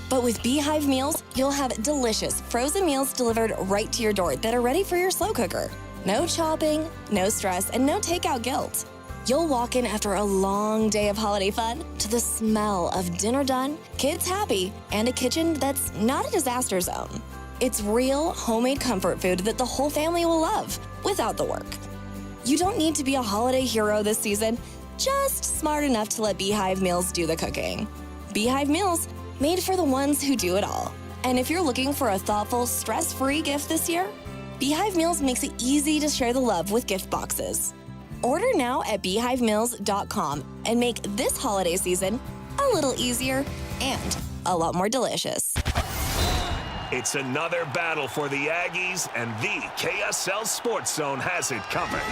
But with Beehive Meals, you'll have delicious frozen meals delivered right to your door that are ready for your slow cooker. No chopping, no stress, and no takeout guilt. You'll walk in after a long day of holiday fun to the smell of dinner done, kids happy, and a kitchen that's not a disaster zone. It's real homemade comfort food that the whole family will love without the work. You don't need to be a holiday hero this season. Just smart enough to let Beehive Meals do the cooking. Beehive Meals, made for the ones who do it all. And if you're looking for a thoughtful, stress-free gift this year, Beehive Meals makes it easy to share the love with gift boxes. Order now at beehivemeals.com and make this holiday season a little easier and a lot more delicious. It's another battle for the Aggies, and the KSL Sports Zone has it covered.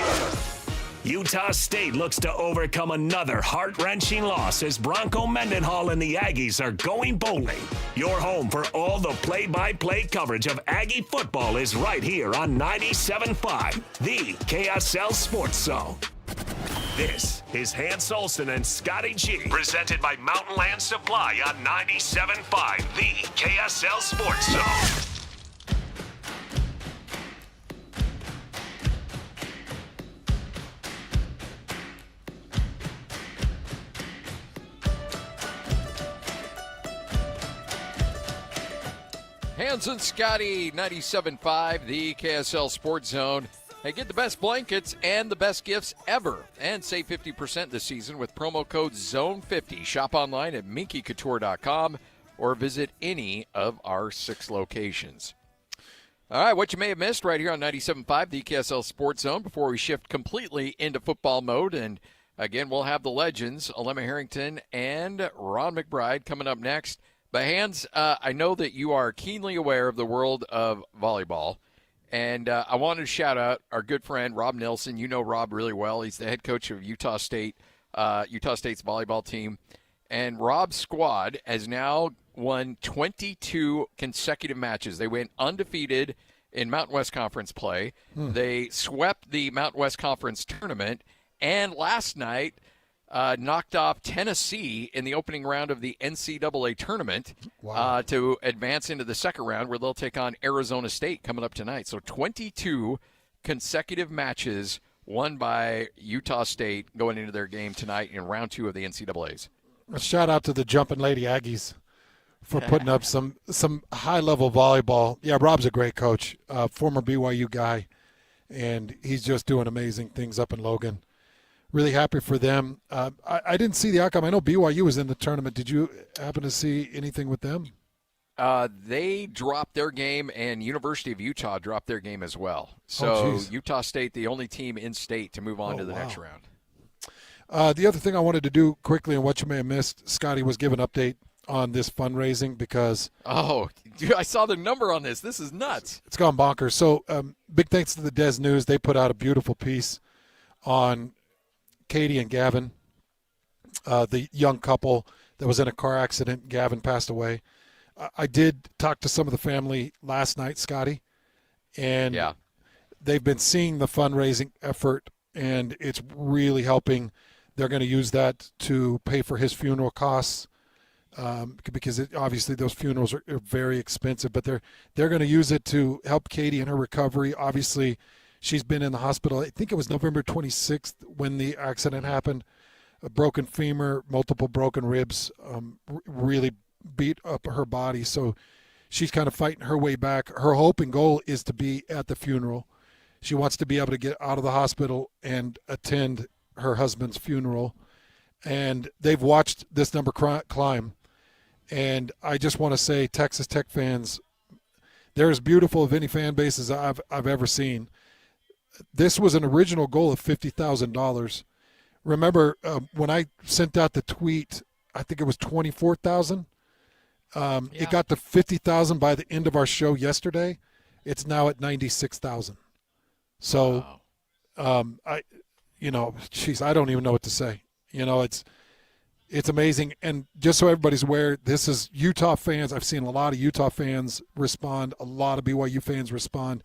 Utah State looks to overcome another heart-wrenching loss as Bronco Mendenhall and the Aggies are going bowling. Your home for all the play-by-play coverage of Aggie football is right here on 97.5, the KSL Sports Zone. This is Hans Olsen and Scotty G, presented by Mountain Land Supply on 97.5, the KSL Sports Zone. Hans and Scotty, 97.5, the KSL Sports Zone. Hey, get the best blankets and the best gifts ever. And save 50% this season with promo code ZONE50. Shop online at minkycouture.com or visit any of our 6 locations. All right, what you may have missed right here on 97.5, the KSL Sports Zone, before we shift completely into football mode. And again, we'll have the legends, Alema Harrington and Ron McBride, coming up next. But Hans, I know that you are keenly aware of the world of volleyball, and I wanted to shout out our good friend Rob Nilsson. You know Rob really well. He's the head coach of Utah State's volleyball team, and Rob's squad has now won 22 consecutive matches. They went undefeated in Mountain West Conference play. They swept the Mountain West Conference tournament, and last night knocked off Tennessee in the opening round of the NCAA tournament to advance into the second round, where they'll take on Arizona State coming up tonight. So 22 consecutive matches won by Utah State going into their game tonight in round 2 of the NCAAs. A shout out to the Jumpin' Lady Aggies for putting up some high-level volleyball. Yeah, Rob's a great coach, former BYU guy, and he's just doing amazing things up in Logan. Really happy for them. I didn't see the outcome. I know BYU was in the tournament. Did you happen to see anything with them? They dropped their game, and University of Utah dropped their game as well. So Utah State, the only team in state to move on to the next round. The other thing I wanted to do quickly, and what you may have missed, Scotty, was give an update on this fundraising because dude, I saw the number on this. This is nuts. It's gone bonkers. So big thanks to the Des News. They put out a beautiful piece on Katie and Gavin, the young couple that was in a car accident. Gavin passed away. I did talk to some of the family last night, Scotty, and they've been seeing the fundraising effort, and it's really helping. They're going to use that to pay for his funeral costs because obviously those funerals are very expensive, but they're going to use it to help Katie in her recovery. Obviously, she's been in the hospital. I think it was November 26th when the accident happened. A broken femur, multiple broken ribs, really beat up her body. So she's kind of fighting her way back. Her hope and goal is to be at the funeral. She wants to be able to get out of the hospital and attend her husband's funeral. And they've watched this number climb. And I just want to say, Texas Tech fans, they're as beautiful of any fan base as I've ever seen. This was an original goal of $50,000. Remember when I sent out the tweet, I think it was 24,000. It got to 50,000 by the end of our show yesterday. It's now at 96,000. So, I don't even know what to say. It's amazing. And just so everybody's aware, this is Utah fans. I've seen a lot of Utah fans respond, a lot of BYU fans respond.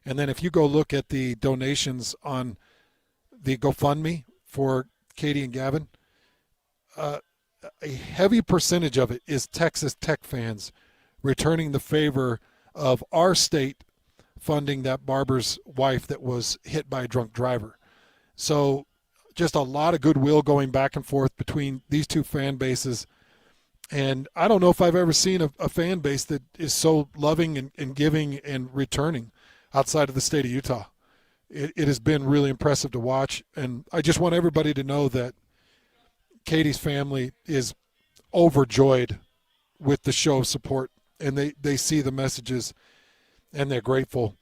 And then if you go look at the donations on the GoFundMe for Katie and Gavin, a heavy percentage of it is Texas Tech fans returning the favor of our state funding that barber's wife that was hit by a drunk driver. So just a lot of goodwill going back and forth between these two fan bases. And I don't know if I've ever seen a fan base that is so loving and giving and returning outside of the state of Utah. It has been really impressive to watch. And I just want everybody to know that Katie's family is overjoyed with the show of support. And they see the messages and they're grateful.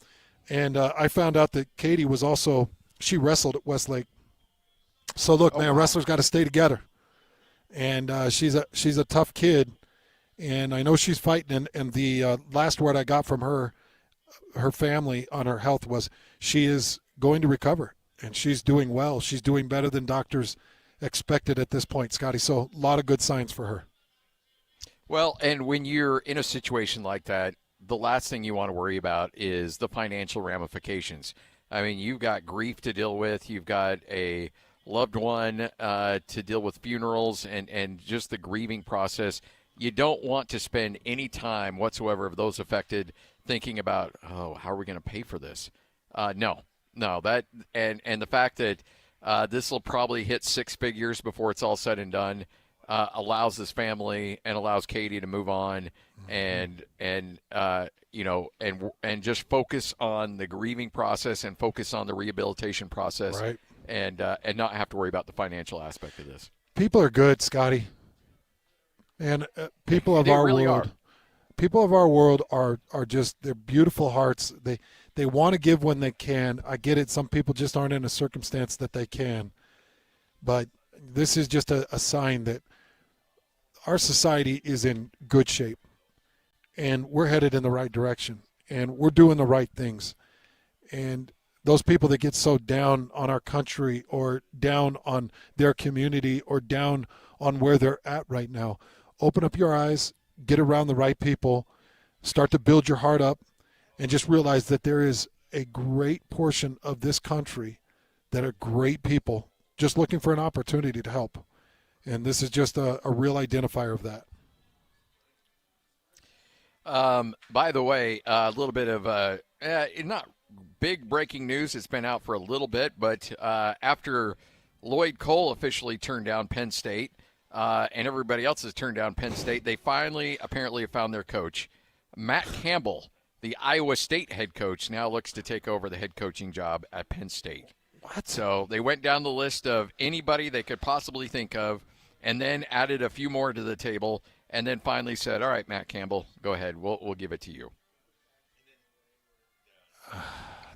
And I found out that Katie was also, she wrestled at Westlake. So look, man, wrestlers got to stay together. And she's a tough kid. And I know she's fighting. And the last word I got from her family on her health was she is going to recover. And she's doing well. She's doing better than doctors expected at this point, Scotty. So a lot of good signs for her. Well, and when you're in a situation like that, the last thing you want to worry about is the financial ramifications. I mean, you've got grief to deal with. You've got a loved one to deal with, funerals and just the grieving process. You don't want to spend any time whatsoever of those affected thinking about, how are we going to pay for this? No, that and the fact that this will probably hit six figures before it's all said and done allows this family and allows Katie to move on and just focus on the grieving process and focus on the rehabilitation process. Right. And not have to worry about the financial aspect of this. People are good, Scotty. And people of our really world, are. People of our world are just, they're beautiful hearts. They want to give when they can. I get it. Some people just aren't in a circumstance that they can. But this is just a sign that our society is in good shape. And we're headed in the right direction. And we're doing the right things. And those people that get so down on our country or down on their community or down on where they're at right now, open up your eyes, get around the right people, start to build your heart up, and just realize that there is a great portion of this country that are great people just looking for an opportunity to help. And this is just a real identifier of that. By the way, a little bit of not big breaking news. It's been out for a little bit, but after Lloyd Cole officially turned down Penn State and everybody else has turned down Penn State, they finally apparently have found their coach. Matt Campbell, the Iowa State head coach, now looks to take over the head coaching job at Penn State. What? So they went down the list of anybody they could possibly think of and then added a few more to the table and then finally said, all right, Matt Campbell, go ahead. We'll give it to you.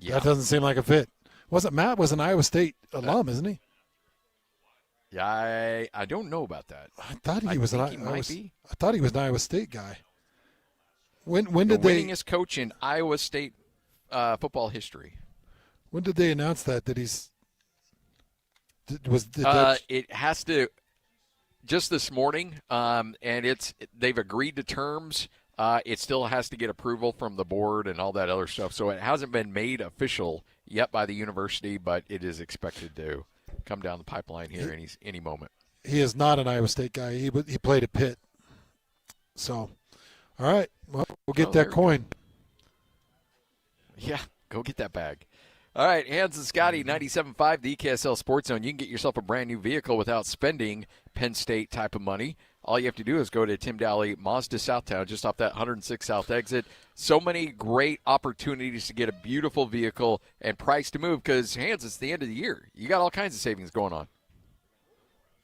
That doesn't seem like a fit. Matt was an Iowa State alum, isn't he? Yeah, I don't know about that. I thought he was I thought he was an Iowa State guy. When did the they winningest coach in Iowa State football history? When did they announce that he's it has to just this morning, and they've agreed to terms. It still has to get approval from the board and all that other stuff. So it hasn't been made official yet by the university, but it is expected to come down the pipeline here any moment. He is not an Iowa State guy. He played at Pitt. So, all right. Well, we'll get that coin. Yeah, go get that bag. All right, Hans and Scotty, 97.5, the KSL Sports Zone. You can get yourself a brand new vehicle without spending Penn State type of money. all you have to do is go to Tim Daly Mazda Southtown, just off that 106 South exit. So many great opportunities to get a beautiful vehicle and price to move because, Hans, it's the end of the year. You got all kinds of savings going on.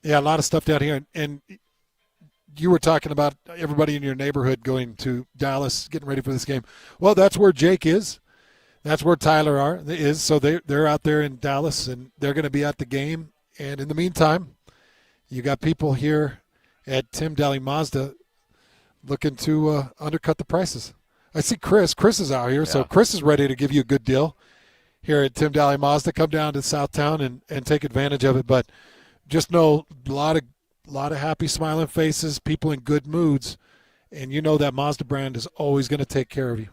Yeah, a lot of stuff down here. And you were talking about everybody in your neighborhood going to Dallas, getting ready for this game. Well, that's where Jake is. That's where Tyler is. So they're out there in Dallas, and they're going to be at the game. And in the meantime, you got people here at Tim Daly Mazda looking to undercut the prices. I see Chris. Chris is out here, so Chris is ready to give you a good deal here at Tim Daly Mazda. Come down to Southtown and take advantage of it. But just know a lot of happy, smiling faces, people in good moods, and you know that Mazda brand is always going to take care of you.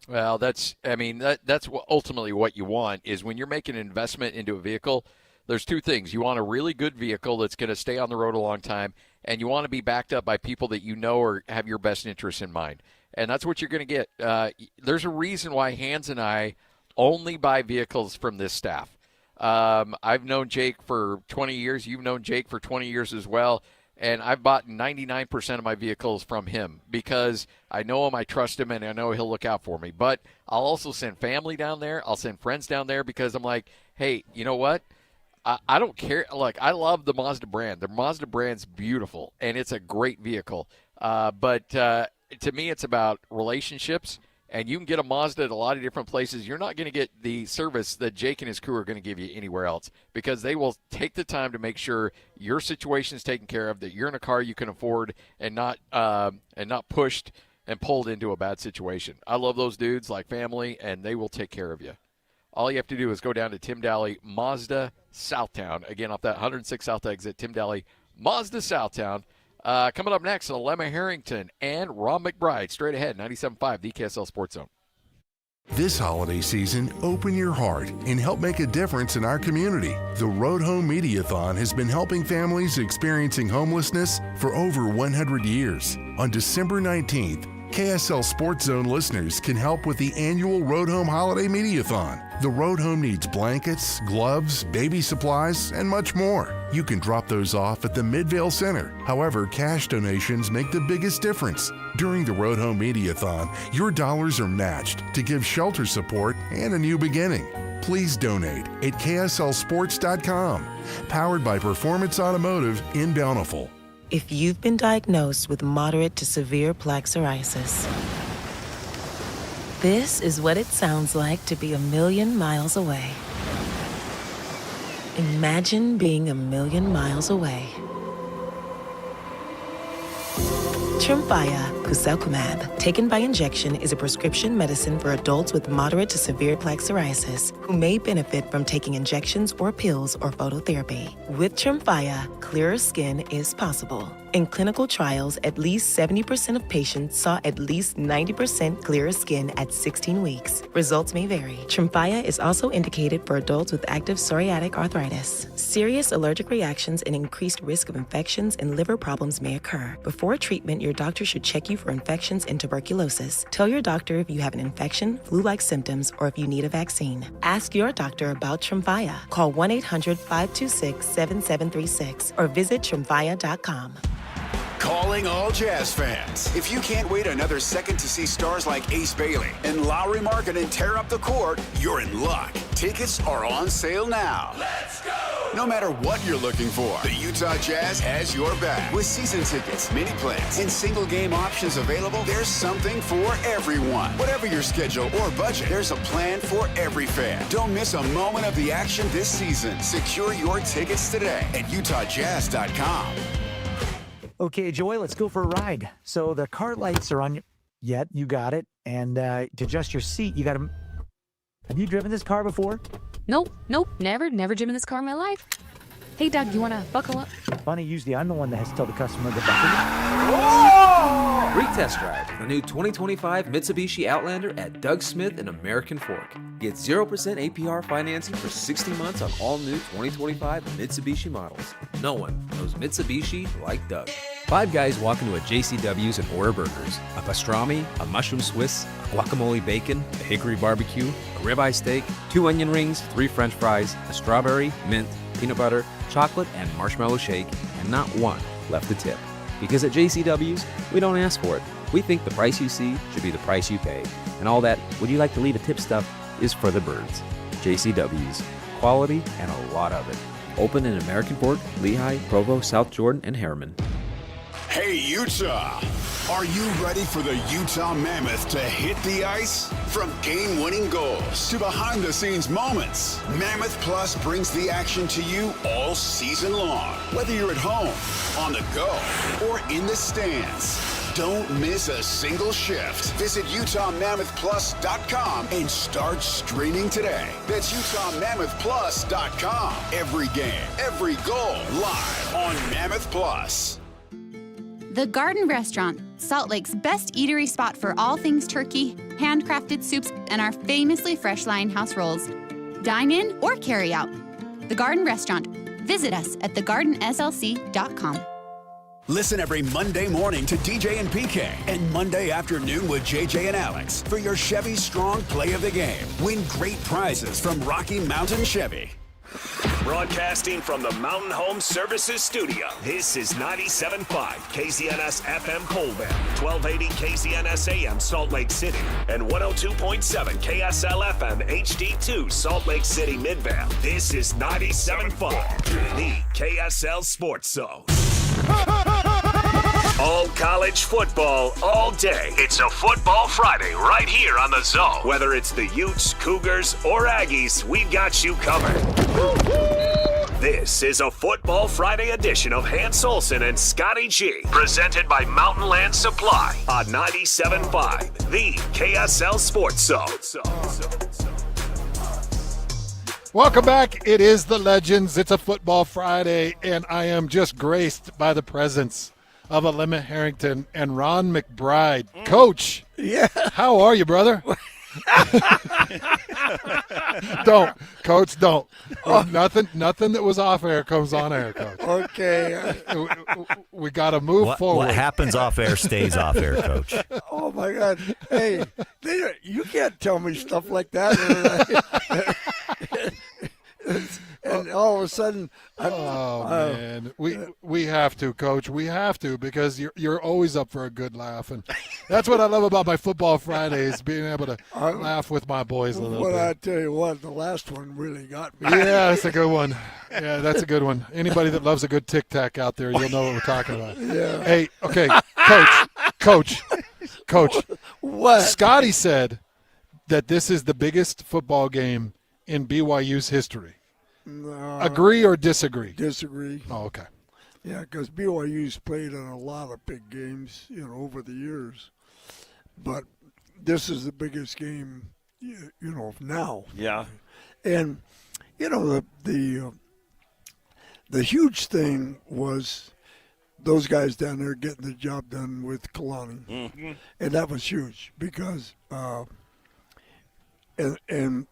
Well, that's ultimately what you want is when you're making an investment into a vehicle, there's two things. You want a really good vehicle that's going to stay on the road a long time, and you want to be backed up by people that you know or have your best interests in mind. And that's what you're going to get. There's a reason why Hans and I only buy vehicles from this staff. I've known Jake for 20 years. You've known Jake for 20 years as well. And I've bought 99% of my vehicles from him because I know him, I trust him, and I know he'll look out for me. But I'll also send family down there. I'll send friends down there because I'm like, hey, you know what? I don't care. Like, I love the Mazda brand. The Mazda brand's beautiful, and it's a great vehicle. But to me, it's about relationships. And you can get a Mazda at a lot of different places. You're not going to get the service that Jake and his crew are going to give you anywhere else because they will take the time to make sure your situation is taken care of, that you're in a car you can afford and not pushed and pulled into a bad situation. I love those dudes like family, and they will take care of you. All you have to do is go down to Tim Daly Mazda Southtown. Again, off that 106 South exit, Tim Daly Mazda Southtown. Coming up next, Lemma Harrington and Ron McBride. Straight ahead, 97.5, the KSL Sports Zone. This holiday season, open your heart and help make a difference in our community. The Road Home Mediathon has been helping families experiencing homelessness for over 100 years. On December 19th, KSL Sports Zone listeners can help with the annual Road Home Holiday Mediathon. The Road Home needs blankets, gloves, baby supplies, and much more. You can drop those off at the Midvale Center. However, cash donations make the biggest difference. During the Road Home Mediathon, your dollars are matched to give shelter support and a new beginning. Please donate at kslsports.com. Powered by Performance Automotive in Bountiful. If you've been diagnosed with moderate to severe plaque psoriasis, this is what it sounds like to be 1,000,000 miles away. Imagine being 1,000,000 miles away. Tremfya guselkumab, taken by injection, is a prescription medicine for adults with moderate to severe plaque psoriasis who may benefit from taking injections or pills or phototherapy. With Tremfya, clearer skin is possible. In clinical trials, at least 70% of patients saw at least 90% clearer skin at 16 weeks. Results may vary. Tremfya is also indicated for adults with active psoriatic arthritis. Serious allergic reactions and increased risk of infections and liver problems may occur. Before treatment, your doctor should check you for infections and tuberculosis. Tell your doctor if you have an infection, flu-like symptoms, or if you need a vaccine. Ask your doctor about Tremfya. Call 1-800-526-7736 or visit tremfya.com. Calling all Jazz fans. If you can't wait another second to see stars like Ace Bailey and Lowry Markkanen tear up the court, you're in luck. Tickets are on sale now. Let's go! No matter what you're looking for, the Utah Jazz has your back. With season tickets, mini plans, and single game options available, there's something for everyone. Whatever your schedule or budget, there's a plan for every fan. Don't miss a moment of the action this season. Secure your tickets today at utahjazz.com. Okay, Joy, let's go for a ride. So the car lights are on your... Yep, you got it. And to adjust your seat, you got to... Have you driven this car before? Nope, never driven this car in my life. Hey, Doug, you want to buckle up? Funny, usually I'm the one that has to tell the customer to buckle up. Free test drive the new 2025 Mitsubishi Outlander at Doug Smith and American Fork. Get 0% APR financing for 60 months on all new 2025 Mitsubishi models. No one knows Mitsubishi like Doug. Five guys walk into a JCW's and order burgers. A pastrami, a mushroom Swiss, a guacamole bacon, a hickory barbecue, a ribeye steak, 2 onion rings, 3 french fries, a strawberry, mint, peanut butter, chocolate, and marshmallow shake, and not one left a tip. Because at JCW's, we don't ask for it. We think the price you see should be the price you pay. And all that, would you like to leave a tip stuff, is for the birds. JCW's. Quality and a lot of it. Open in American Fork, Lehigh, Provo, South Jordan, and Harriman. Hey, Utah! Are you ready for the Utah Mammoth to hit the ice? From game-winning goals to behind-the-scenes moments, Mammoth Plus brings the action to you all season long. Whether you're at home, on the go, or in the stands, don't miss a single shift. Visit UtahMammothPlus.com and start streaming today. That's UtahMammothPlus.com. Every game, every goal, live on Mammoth Plus. The Garden Restaurant, Salt Lake's best eatery spot for all things turkey, handcrafted soups, and our famously fresh Lionhouse rolls. Dine in or carry out. The Garden Restaurant. Visit us at thegardenslc.com. Listen every Monday morning to DJ and PK and Monday afternoon with JJ and Alex for your Chevy Strong Play of the Game. Win great prizes from Rocky Mountain Chevy. Broadcasting from the Mountain Home Services Studio, this is 97.5 KZNS FM Colbert, 1280 KZNS AM Salt Lake City, and 102.7 KSL FM HD2 Salt Lake City Midvale. This is 97.5, the KSL Sports Zone. All college football, all day. It's a Football Friday right here on the Zone. Whether it's the Utes, Cougars, or Aggies, we've got you covered. This is a Football Friday edition of Hans Olsen and Scotty G, presented by Mountain Land Supply on 97.5, the KSL Sports Zone. Welcome back. It is the Legends. It's a Football Friday, and I am just graced by the presence of Alema Harrington and Ron McBride. Coach, how are you, brother? Don't, Coach, don't. Nothing that was off air comes on air, Coach. Okay. We got to move forward. What happens off air stays off air, Coach. Oh, my God. Hey, you can't tell me stuff like that. And all of a sudden, man, we have to, Coach. We have to, because you're always up for a good laugh, and that's what I love about my Football Fridays, being able to laugh with my boys a little bit. I tell you what, the last one really got me. Yeah, that's a good one. Yeah, that's a good one. Anybody that loves a good Tic Tac out there, you'll know what we're talking about. Yeah. Hey, okay, Coach. What? Scotty said that this is the biggest football game in BYU's history. No, agree or disagree? Disagree. Oh, okay. Yeah, because BYU's played in a lot of big games, over the years. But this is the biggest game, now. Yeah. And, the huge thing was those guys down there getting the job done with Kalani. Mm-hmm. And that was huge because and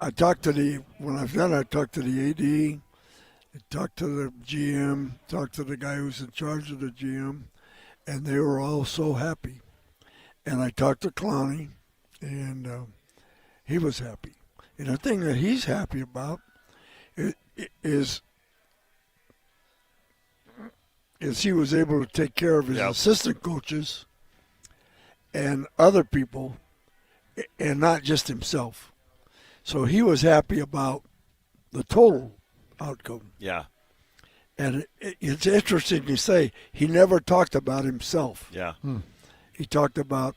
I talked to the AD, I talked to the GM, talked to the guy who's in charge of the GM, and they were all so happy. And I talked to Kalani, and he was happy. And the thing that he's happy about is he was able to take care of his assistant coaches and other people, and not just himself. So he was happy about the total outcome. Yeah. And it's interesting to say he never talked about himself. Yeah. He talked about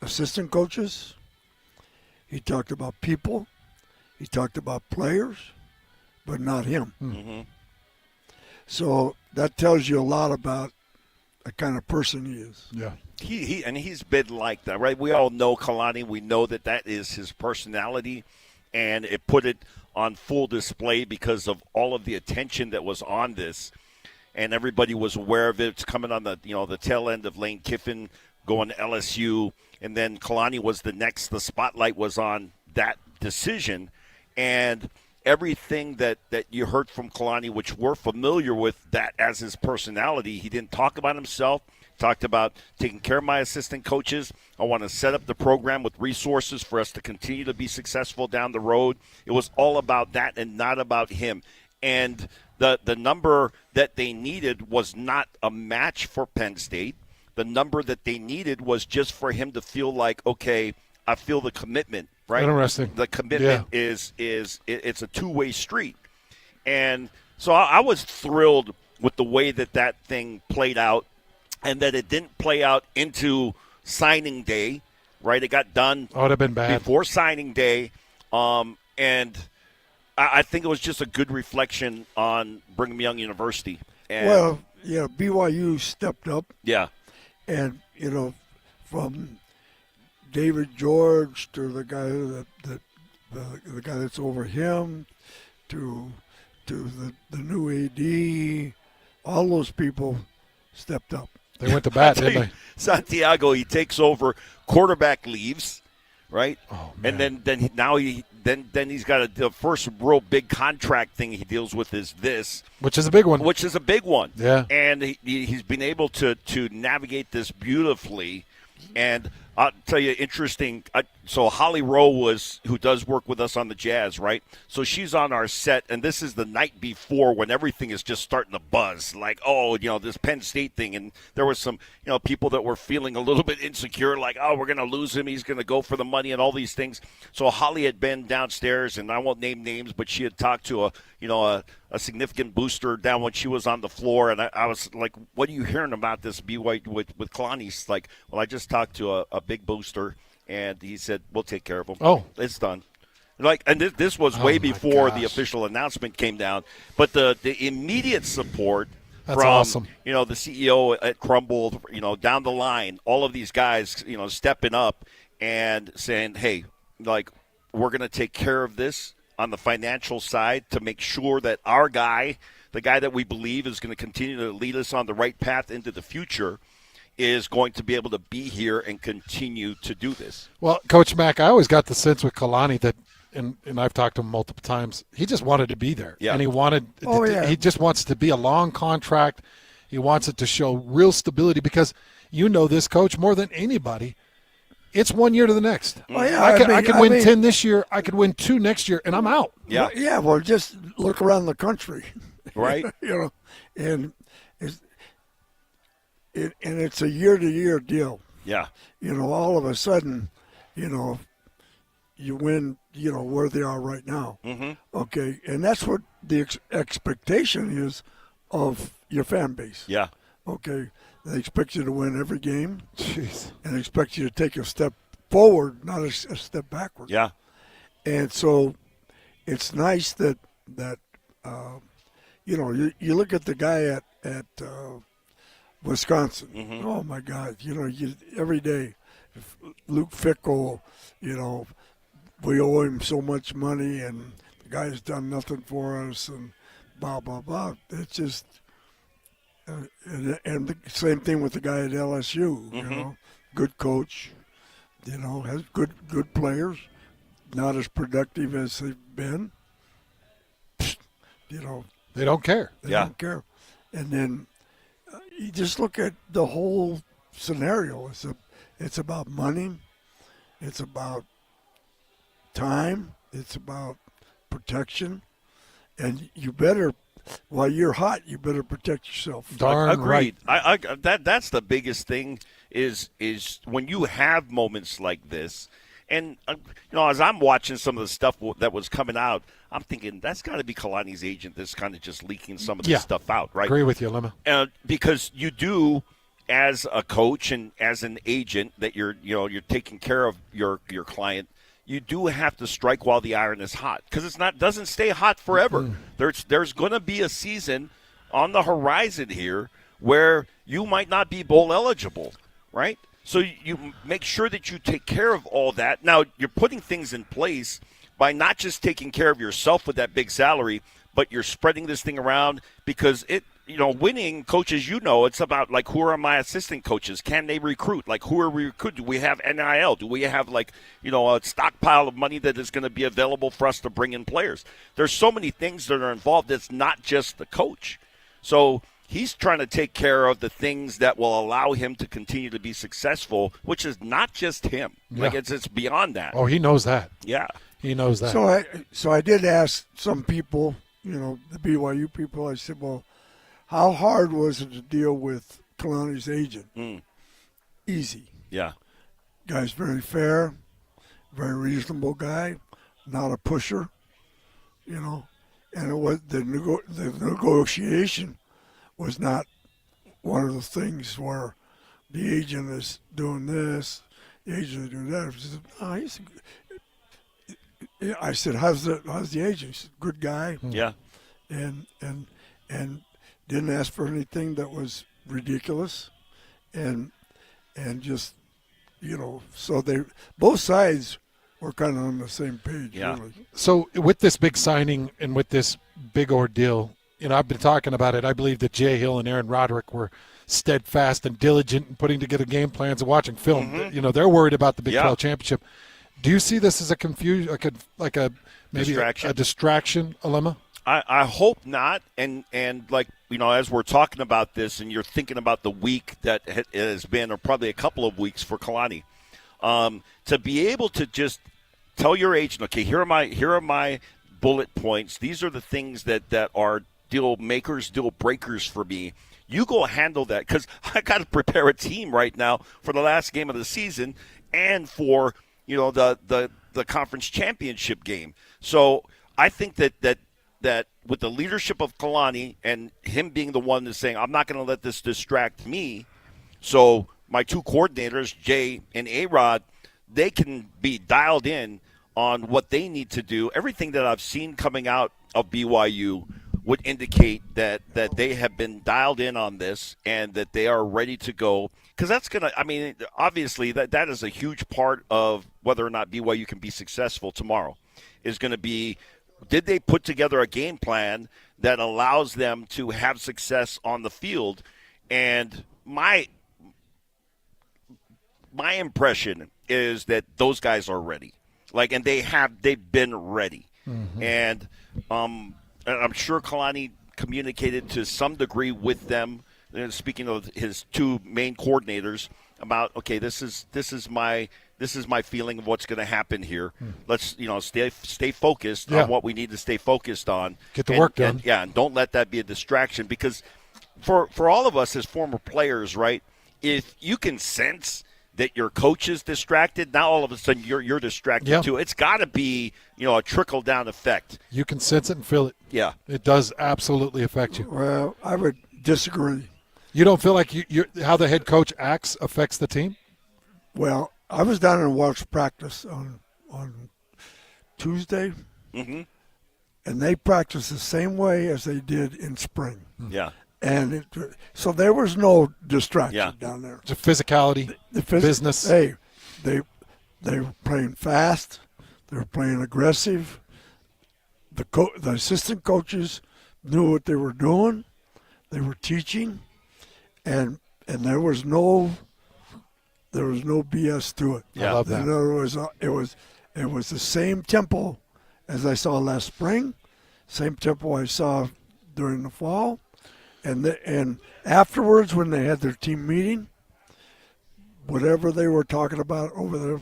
assistant coaches. He talked about people. He talked about players, but not him. Mm-hmm. So that tells you a lot about the kind of person he is. Yeah. He's been like that, right? We all know Kalani. We know that is his personality. And it put it on full display because of all of the attention that was on this, and everybody was aware of it. It's coming on the the tail end of Lane Kiffin going to LSU, and then Kalani was the next. The spotlight was on that decision, and everything that you heard from Kalani, which we're familiar with that as his personality. He didn't talk about himself. Talked about taking care of my assistant coaches. I want to set up the program with resources for us to continue to be successful down the road. It was all about that and not about him. And The number that they needed was not a match for Penn State. The number that they needed was just for him to feel like, okay, I feel the commitment, right? Interesting. The commitment is it's a two-way street. And so I was thrilled with the way that thing played out, and that it didn't play out into signing day, right? It got done would have been bad before signing day. And I think it was just a good reflection on Brigham Young University. And well, yeah, BYU stepped up. Yeah. And, from David George to the guy the guy that's over him to the new AD, all those people stepped up. They went to bat, didn't they? Santiago, he takes over, quarterback leaves, right? Oh, man. And then he's got the first real big contract thing he deals with is this. Which is a big one. Which is a big one. Yeah. And he's been able to navigate this beautifully. And I'll tell you, interesting. So Holly Rowe who does work with us on the Jazz, right? So she's on our set, and this is the night before when everything is just starting to buzz. Like, this Penn State thing. And there was some, people that were feeling a little bit insecure, like, oh, we're going to lose him. He's going to go for the money and all these things. So Holly had been downstairs, and I won't name names, but she had talked to a significant booster down when she was on the floor. And I was like, what are you hearing about this BYU with Kalani? He's like, well, I just talked to a big booster, and he said, we'll take care of him. Oh. It's done. And this was way before the official announcement came down. But the immediate support That's from, awesome. the CEO at Crumble, down the line, all of these guys, stepping up and saying, hey, we're going to take care of this on the financial side to make sure that our guy, the guy that we believe is going to continue to lead us on the right path into the future, is going to be able to be here and continue to do this. Well, Coach Mack, I always got the sense with Kalani that, and I've talked to him multiple times, he just wanted to be there. Yeah. And he just wants to be a long contract. He wants it to show real stability because this, Coach, more than anybody, it's 1 year to the next. Oh, yeah, I can win 10 this year. I could win 2 next year, and I'm out. Yeah. Well, just look around the country. Right. And it's a year-to-year deal. Yeah. All of a sudden, you win, where they are right now. Mm-hmm. Okay, and that's what the expectation is of your fan base. Yeah. Okay, they expect you to win every game. Jeez. And expect you to take a step forward, not a step backward. Yeah. And so it's nice that you look at the guy at Wisconsin. Mm-hmm. Oh my God! Every day, Luke Fickle. We owe him so much money, and the guy's done nothing for us, and blah blah blah. It's just, and the same thing with the guy at LSU. Mm-hmm. Good coach. Has good players. Not as productive as they've been. They don't care. They don't care. And then you just look at the whole scenario. It's about money. It's about time. It's about protection. And you better, while you're hot, you better protect yourself. Darn Agreed. right. That's the biggest thing is when you have moments like this. And, as I'm watching some of the stuff that was coming out, I'm thinking that's got to be Kalani's agent that's kind of just leaking some of this stuff out, right? Agree with you, Lemma. Because you do, as a coach and as an agent, that you're taking care of your client, you do have to strike while the iron is hot because doesn't stay hot forever. Mm-hmm. There's going to be a season on the horizon here where you might not be bowl eligible, right? So you make sure that you take care of all that. Now, you're putting things in place by not just taking care of yourself with that big salary, but you're spreading this thing around because winning, coaches, it's about, who are my assistant coaches? Can they recruit? Who are we recruiting? Do we have NIL? Do we have, a stockpile of money that is going to be available for us to bring in players? There's so many things that are involved. It's not just the coach. So he's trying to take care of the things that will allow him to continue to be successful, which is not just him. Yeah. It's beyond that. Oh, he knows that. Yeah. He knows that. So I did ask some people the BYU people, I said, well, how hard was it to deal with Kalani's agent? Easy. Yeah. Guy's very fair, very reasonable guy, not a pusher, and it was the negotiation was not one of the things where the agent is doing this, the agent is doing that. I said, how's the agent? He said, good guy. Yeah. And didn't ask for anything that was ridiculous, and just so they both sides were kind of on the same page. Yeah. Really. So with this big signing and with this big ordeal, I've been talking about it. I believe that Jay Hill and Aaron Roderick were steadfast and diligent in putting together game plans and watching film. They're worried about the Big 12 championship. Do you see this as a confusion, like a maybe distraction. a distraction, Alema? I hope not. And like, as we're talking about this and you're thinking about the week that has been, or probably a couple of weeks for Kalani, to be able to just tell your agent, okay, here are my bullet points. These are the things that are deal makers, deal breakers for me. You go handle that, because I got to prepare a team right now for the last game of the season and for the conference championship game. So I think that with the leadership of Kalani and him being the one that's saying, I'm not going to let this distract me. So my two coordinators, Jay and A-Rod, they can be dialed in on what they need to do. Everything that I've seen coming out of BYU would indicate that they have been dialed in on this and that they are ready to go. Because that's going to, obviously that is a huge part of whether or not BYU can be successful tomorrow, is going to be, did they put together a game plan that allows them to have success on the field? And my impression is that those guys are ready. And they've been ready. Mm-hmm. And I'm sure Kalani communicated to some degree with them, speaking of his two main coordinators, about, okay, this is my feeling of what's going to happen here. Let's stay focused on what we need to stay focused on. Get the work done. And don't let that be a distraction, because for all of us as former players, right, if you can sense that your coach is distracted, now all of a sudden you're distracted too. It's got to be a trickle down effect. You can sense it and feel it. Yeah, it does absolutely affect you. Well, I would disagree. You don't feel like how the head coach acts affects the team? Well, I was down in Welsh practice on Tuesday, mm-hmm. and they practiced the same way as they did in spring. Yeah. And so there was no distraction down there. It's a physicality, business. Hey, they were playing fast. They were playing aggressive. The assistant coaches knew what they were doing. They were teaching, and there was no BS to it. Yeah. I love that. In other words, it was the same tempo as I saw last spring, same tempo I saw during the fall. And afterwards, when they had their team meeting, whatever they were talking about over there,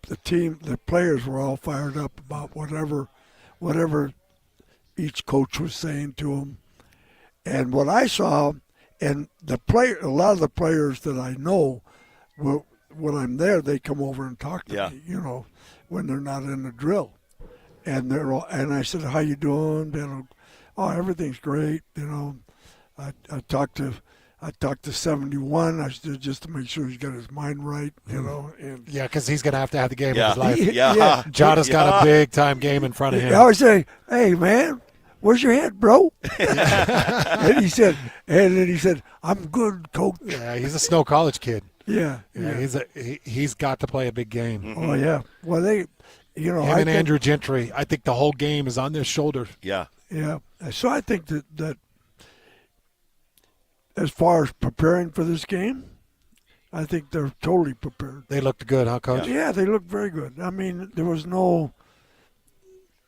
the players were all fired up about whatever each coach was saying to them. And what I saw, and a lot of the players that I know, when I'm there, they come over and talk to me, when they're not in the drill. And I said, "How you doing?" "Oh, everything's great," I talked to 71. I said, just to make sure he's got his mind right, And because he's going to have the game of his life. Yeah. Jada's got a big time game in front of him. I always say, "Hey, man, where's your head, bro?" and he said, "I'm good, coach." Yeah, he's a Snow College kid. Yeah. He's got to play a big game. Mm-hmm. Oh yeah. Well, him and Andrew Gentry. I think the whole game is on their shoulders. Yeah. Yeah. So I think that as far as preparing for this game, I think they're totally prepared. They looked good, huh, Coach? Yeah, they looked very good. There was no,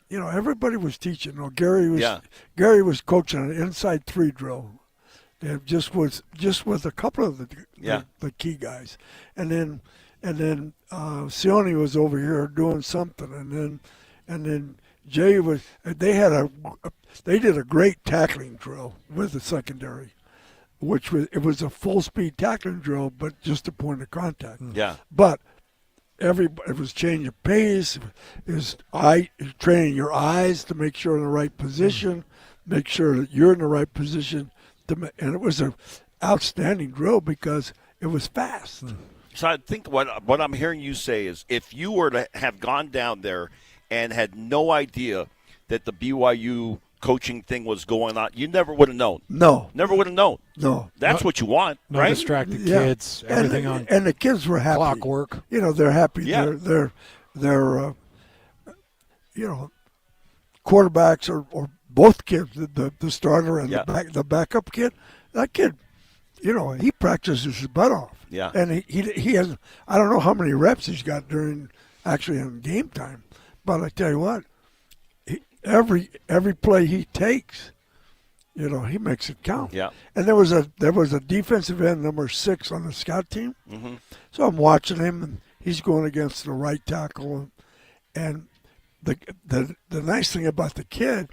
everybody was teaching. Gary was coaching an inside three drill, and just with a couple of the key guys, and then Sione was over here doing something, and then Jay was. They did a great tackling drill with the secondary, which was a full speed tackling drill, but just a point of contact. Yeah. But it was change of pace. It was training your eyes to make sure in the right position, make sure that you're in the right position, and it was an outstanding drill because it was fast. So I think what I'm hearing you say is if you were to have gone down there and had no idea that the BYU coaching thing was going on, you never would have known. No. Never would have known. No. That's what you want, No right? distracted kids, everything on. And the kids were happy. Clockwork. They're happy. Yeah. They're quarterbacks or both kids, the starter and the backup kid. That kid, he practices his butt off. Yeah. And he has, I don't know how many reps he's got during actually in game time, but I tell you what, every play he takes, he makes it count. Yeah. And there was a defensive end, number 6 on the scout team. Mm-hmm. So I'm watching him, and he's going against the right tackle, and the nice thing about the kid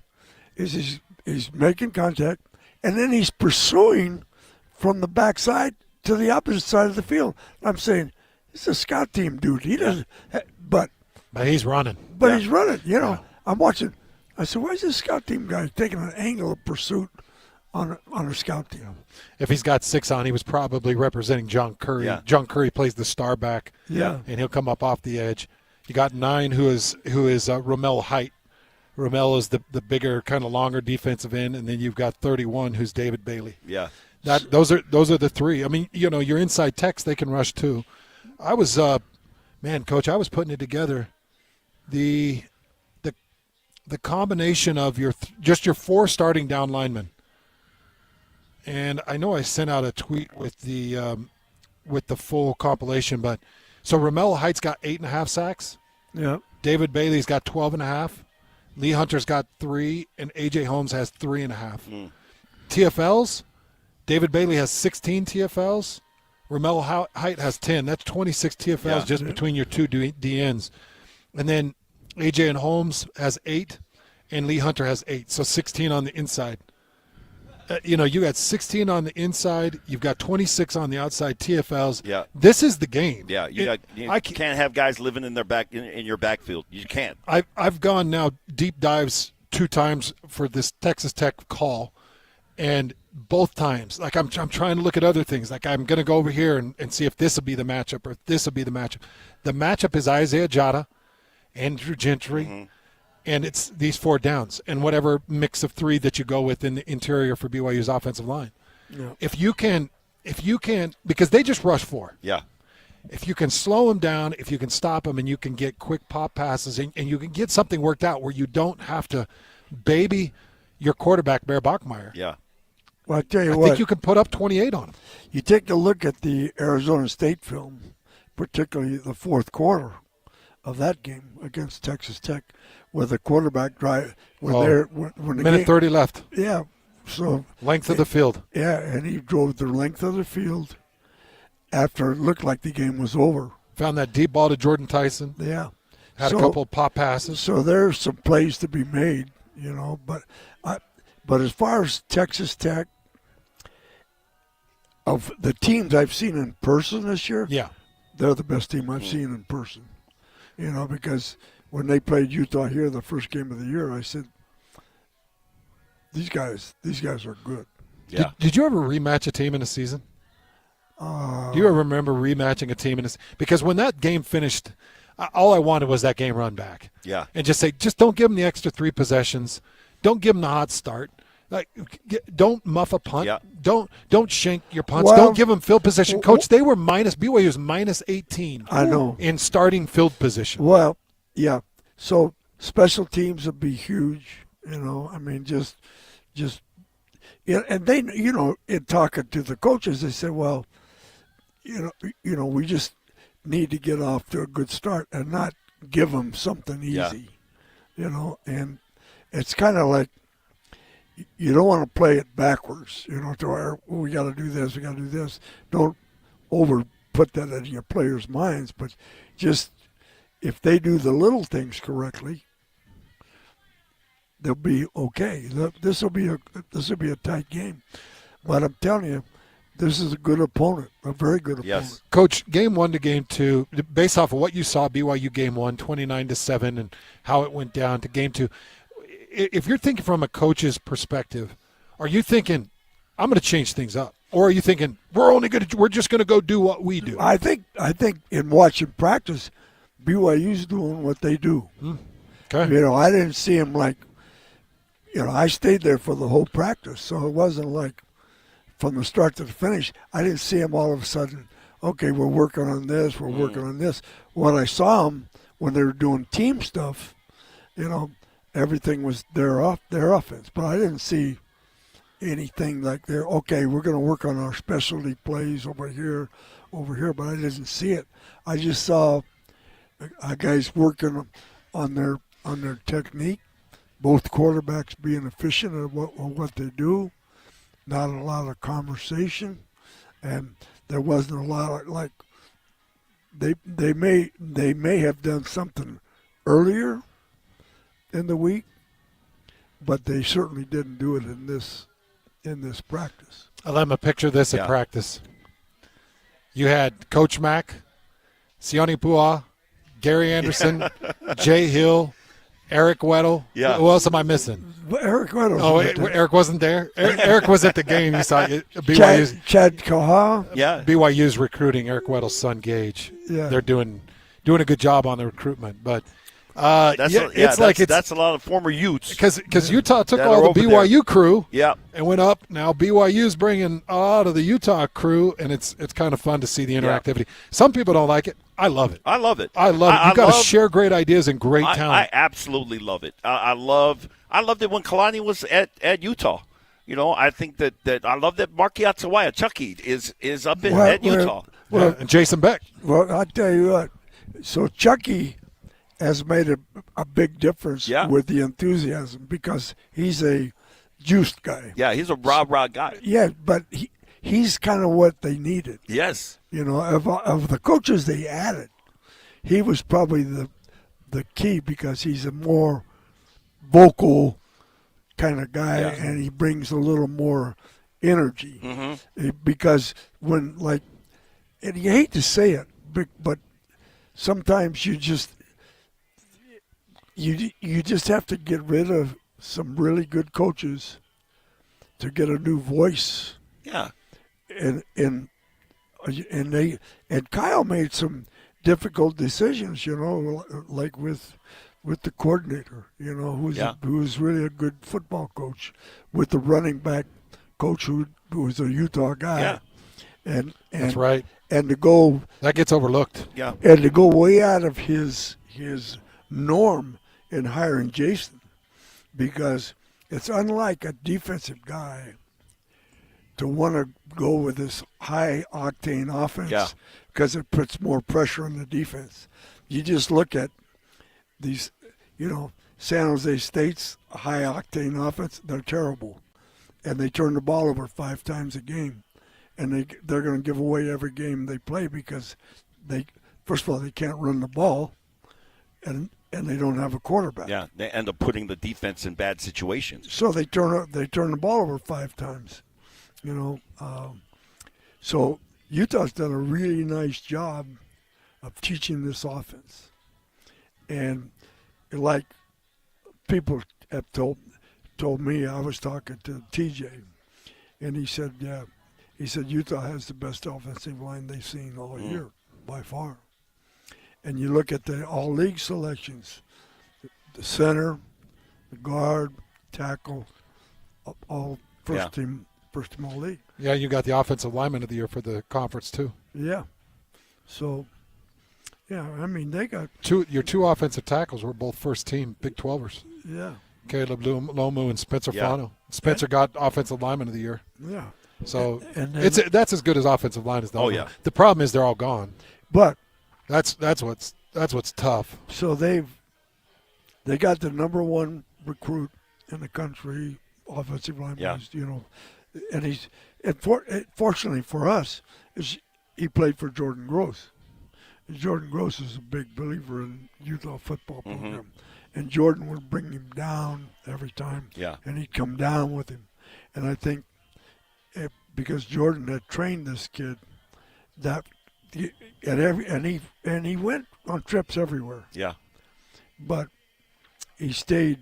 is he's making contact, and then he's pursuing from the backside to the opposite side of the field. I'm saying, it's a scout team, dude. He doesn't, but he's running. But he's running. I'm watching. I said, why is this scout team guy taking an angle of pursuit on a scout team? If he's got 6 on, he was probably representing John Curry. Yeah. John Curry plays the star back. Yeah. And he'll come up off the edge. You got 9 who is Ramel Height. Ramel is the bigger, kind of longer defensive end, and then you've got 31 who's David Bailey. Yeah. Those are the 3. I mean, your inside techs, they can rush too. I was Coach, I was putting it together. The combination of just your 4 starting down linemen. And I know I sent out a tweet with the full compilation, but so Ramel Height's got 8.5 sacks. Yeah. David Bailey's got 12.5. Lee Hunter's got 3, and AJ Holmes has 3.5. TFLs, David Bailey has 16 TFLs. Ramel Height has 10. That's 26 TFLs just between your 2 DNs. And then AJ and Holmes has 8, and Lee Hunter has 8. So 16 on the inside. You got 16 on the inside. You've got 26 on the outside TFLs. Yeah. This is the game. Yeah, you can't have guys living in their back in your backfield. You can't. I've gone now deep dives 2 times for this Texas Tech call, and both times, like I'm trying to look at other things. Like I'm going to go over here and see if this will be the matchup or if this will be the matchup. The matchup is Isaiah Jota, Andrew Gentry, and it's these 4 downs and whatever mix of 3 that you go with in the interior for BYU's offensive line. Yeah. If you can, because they just rush 4. Yeah. If you can slow them down, if you can stop them, and you can get quick pop passes, and you can get something worked out where you don't have to baby your quarterback, Bear Bachmeier. Yeah. Well, I tell you I what. think you can put up 28 on him. You take a look at the Arizona State film, particularly the 4th quarter of that game against Texas Tech, where the quarterback drive when the minute game, 30 left. Yeah, so length of the field. Yeah, and he drove the length of the field after it looked like the game was over. Found that deep ball to Jordan Tyson. Yeah, had a couple of pop passes. So there's some plays to be made, but as far as Texas Tech, of the teams I've seen in person this year, they're the best team I've seen in person. Because when they played Utah here the first game of the year, I said, these guys are good. Yeah. Did you ever rematch a team in a season? Do you ever remember rematching a team in a season? Because when that game finished, all I wanted was that game run back. Yeah. And just don't give them the extra 3 possessions. Don't give them the hot start. Like, don't muff a punt. Yeah. Don't shank your punts. Well, don't give them field position. Coach, they were BYU was minus 18. I know. In starting field position. Well, yeah. So special teams would be huge. I mean, just and they, in talking to the coaches, they said, well, we just need to get off to a good start and not give them something easy. And it's kind of like, you don't want to play it backwards, to where we got to do this, we got to do this. Don't put that in your players' minds, but just if they do the little things correctly, they'll be okay. This will be a tight game. But I'm telling you, this is a good opponent, a very good opponent. Yes. Coach, game 1 to game 2, based off of what you saw BYU game 1, 29-7, and how it went down to game 2, if you're thinking from a coach's perspective, are you thinking, I'm going to change things up? Or are you thinking, we're just going to go do what we do? I think in watching practice, BYU's doing what they do. Okay. You know, I didn't see them like, you know, I stayed there for the whole practice, so it wasn't like from the start to the finish. I didn't see them all of a sudden, okay, we're working on this, we're working on this. When I saw them, when they were doing team stuff, you know, everything was their offense. But I didn't see anything like they're, okay, we're going to work on our specialty plays over here, but I didn't see it. I just saw guys working on their technique, both quarterbacks being efficient at what they do, not a lot of conversation, and there wasn't a lot of, like, they may have done something earlier in the week, but they certainly didn't do it in this practice. I'll let me picture this at practice. You had Coach Mack, Sione Pua, Gary Anderson, Jay Hill, Eric Weddle. Yeah. Who else am I missing? Eric Weddle. Oh, Eric wasn't there? Eric was at the game. You saw BYU's. Chad Kaha. Yeah. BYU's recruiting Eric Weddle's son, Gage. Yeah. They're doing a good job on the recruitment. But that's a lot of former Utes. Because Utah took that all the BYU crew and went up. Now BYU's bringing a lot of the Utah crew, and it's kind of fun to see the interactivity. Some people don't like it. I love it. I love it. You got to share great ideas and great talent. I absolutely love it. I loved it when Kalani was at Utah. You know, I think that I love that Marky Atsawaya, Chucky, is up at Utah. And Jason Beck. Well, I'll tell you what. So Chucky has made a big difference with the enthusiasm because he's a juiced guy. Yeah, he's a rah-rah guy. Yeah, but he's kind of what they needed. Yes. You know, of the coaches they added, he was probably the key because he's a more vocal kind of guy, and he brings a little more energy. Because when, like, and you hate to say it, but sometimes you just have to get rid of some really good coaches to get a new voice. Yeah. And Kyle made some difficult decisions, you know, like with the coordinator, you know, who's really a good football coach, with the running back coach who was a Utah guy. Yeah. And that's right. And to go that gets overlooked. Yeah. And to go way out of his norm in hiring Jason, because it's unlike a defensive guy to want to go with this high-octane offense because it puts more pressure on the defense. You just look at these, you know, San Jose State's high-octane offense, they're terrible. And they turn the ball over 5 times a game. And they're going to give away every game they play because first of all, they can't run the ball, and they don't have a quarterback. Yeah, they end up putting the defense in bad situations. So they turn the ball over 5 times. You know, so Utah's done a really nice job of teaching this offense, and like people have told me, I was talking to TJ, and he said Utah has the best offensive line they've seen all year by far. And you look at the all-league selections, the center, the guard, tackle, all first team all league. Yeah, you got the offensive lineman of the year for the conference too. Yeah. So, yeah, I mean, they got your two offensive tackles were both first team Big 12ers. Yeah. Caleb Lomu and Spencer Fano. Spencer got offensive lineman of the year. Yeah. So that's as good as offensive line as the Oh yeah. The problem is they're all gone. But that's what's tough. So they got the number 1 recruit in the country, offensive lineman. Yeah. You know, and fortunately for us, he played for Jordan Gross. And Jordan Gross is a big believer in Utah football program, and Jordan would bring him down every time. Yeah. And he'd come down with him. And I think because Jordan had trained this kid, and he went on trips everywhere. Yeah. But he stayed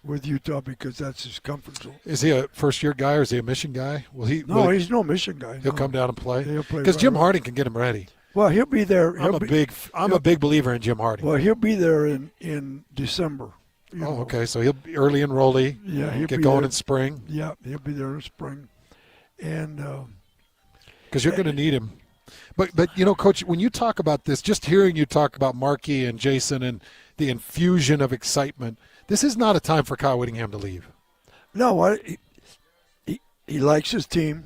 with Utah because that's his comfort zone. Is he a first-year guy or is he a mission guy? No, he's no mission guy. He'll come down and play? He'll play because Jim right Harding can get him ready. Well, he'll be there. I'm a big believer in Jim Harding. Well, he'll be there in December. Okay, so he'll be early enrollee. Yeah, he'll get be going there. in spring. Yeah, he'll be there in spring, and because you're going to need him. But Coach, when you talk about this, just hearing you talk about Markey and Jason and the infusion of excitement, this is not a time for Kyle Whittingham to leave. No, he likes his team.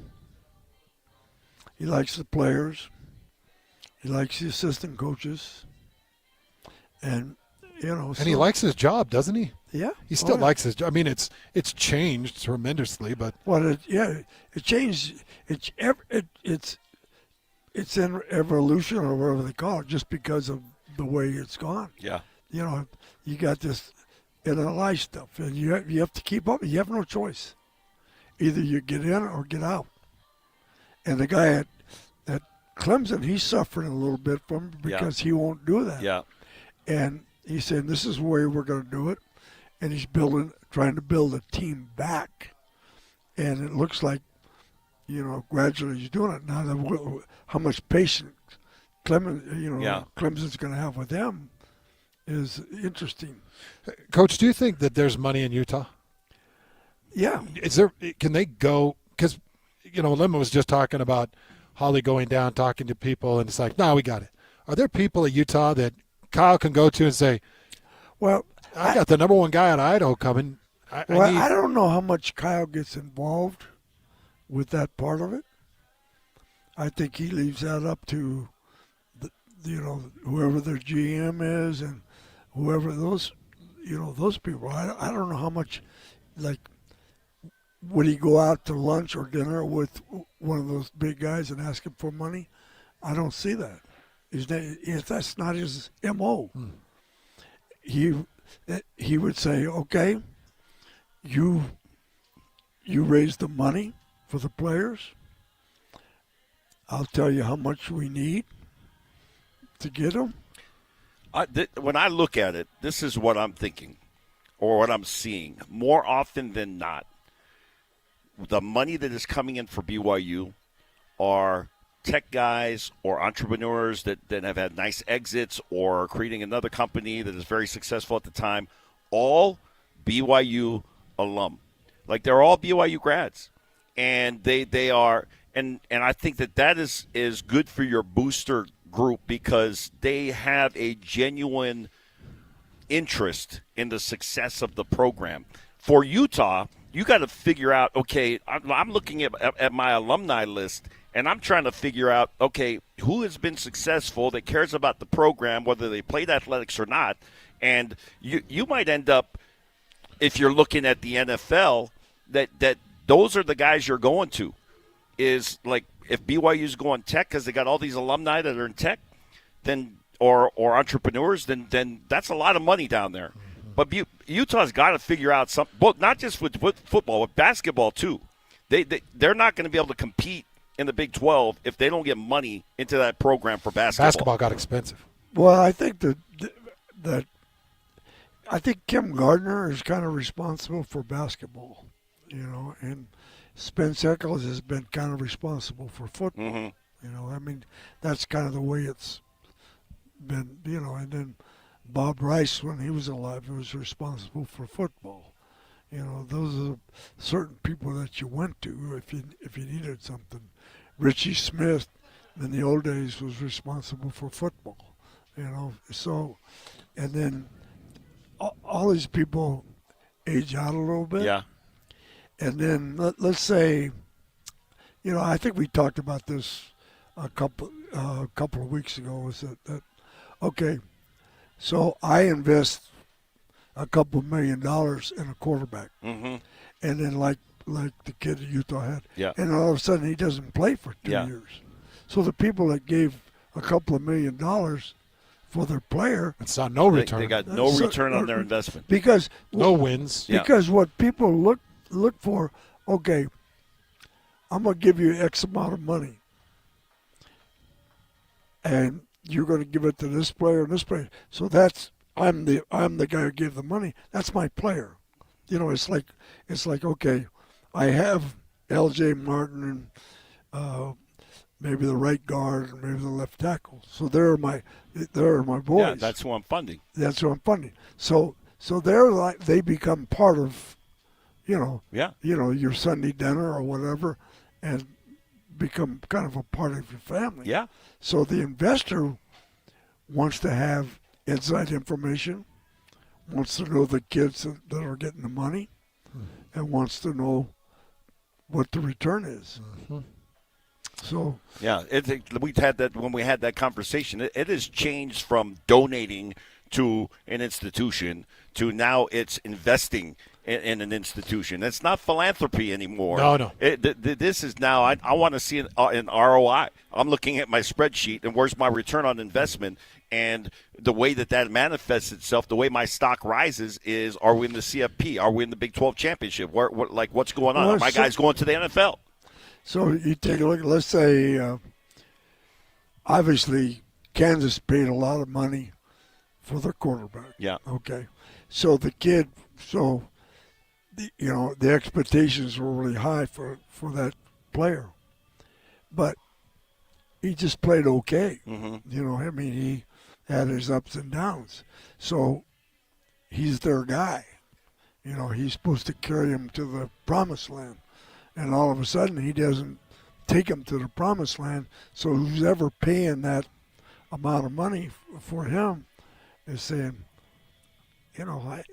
He likes the players. He likes the assistant coaches, and and he likes his job, doesn't he? Yeah, he still likes his job. I mean, it's changed tremendously, but it changed. It's in evolution or whatever they call it, just because of the way it's gone. Yeah, you got this NLI stuff, and you have to keep up. You have no choice. Either you get in or get out. And the guy at Clemson, he's suffering a little bit from it because he won't do that. Yeah. And he's saying, this is the way we're going to do it. And he's trying to build a team back. And it looks like, gradually he's doing it. Now, how much patience Clemson's going to have with them is interesting. Coach, do you think that there's money in Utah? Yeah. Can they go? Because, Lemon was just talking about Holly going down, talking to people, and it's like, no, we got it. Are there people at Utah that Kyle can go to and say, well, I got the number one guy out of Idaho coming. I don't know how much Kyle gets involved with that part of it. I think he leaves that up to, whoever their GM is and whoever those people. I don't know how much, would he go out to lunch or dinner with one of those big guys and ask him for money? I don't see that. That's not his MO. He would say, okay, you raise the money for the players. I'll tell you how much we need to get them. When I look at it, this is what I'm thinking or what I'm seeing. More often than not, the money that is coming in for BYU are tech guys or entrepreneurs that have had nice exits or creating another company that is very successful at the time, all BYU alum. Like, they're all BYU grads. And they are – and I think that is good for your booster group because they have a genuine interest in the success of the program. For Utah – you got to figure out, okay, I'm looking at my alumni list, and I'm trying to figure out, okay, who has been successful that cares about the program, whether they played athletics or not. And you might end up, if you're looking at the NFL, that those are the guys you're going to. Is like if BYU's going tech because they got all these alumni that are in tech, then or entrepreneurs, then that's a lot of money down there. But Utah's got to figure out something, not just with football, with basketball too. They're not going to be able to compete in the Big 12 if they don't get money into that program for basketball. Basketball got expensive. Well, I think that Kim Gardner is kind of responsible for basketball, and Spence Eccles has been kind of responsible for football. I mean, that's kind of the way it's been, and then Bob Rice, when he was alive, was responsible for football. Those are certain people that you went to if you needed something. Richie Smith, in the old days, was responsible for football. So, and then all these people age out a little bit. Yeah. And then let's say, I think we talked about this a couple of weeks ago. Was that okay? So I invest a couple $1 million in a quarterback, and then like the kid at Utah had, and all of a sudden he doesn't play for 2 years. So the people that gave a couple of $1 million for their player. It's not no return. They got no return on their investment. Because no wins. Because what people look for, okay, I'm going to give you X amount of money. And you're going to give it to this player and this player. So I'm the guy who gave the money. That's my player. You know, it's like okay, I have L.J. Martin and maybe the right guard and maybe the left tackle. So they're my boys. Yeah, that's who I'm funding. That's who I'm funding. So they become part of, your Sunday dinner or whatever, and become kind of a part of your family. Yeah. So the investor wants to have inside information, wants to know the kids that are getting the money, and wants to know what the return is. Mm-hmm. So yeah, we had that when we had that conversation. It has changed from donating to an institution to now it's investing in an institution. It's not philanthropy anymore. No. This is now. I want to see an ROI. I'm looking at my spreadsheet and where's my return on investment. And the way that manifests itself, the way my stock rises is: are we in the CFP? Are we in the Big 12 championship? What's going on? Are my guys going to the NFL? So you take a look. Let's say, obviously, Kansas paid a lot of money for their quarterback. Yeah. Okay. So the kid, the expectations were really high for that player, but he just played okay. Mm-hmm. He had his ups and downs. So he's their guy. He's supposed to carry him to the promised land. And all of a sudden, he doesn't take him to the promised land. So who's ever paying that amount of money for him is saying,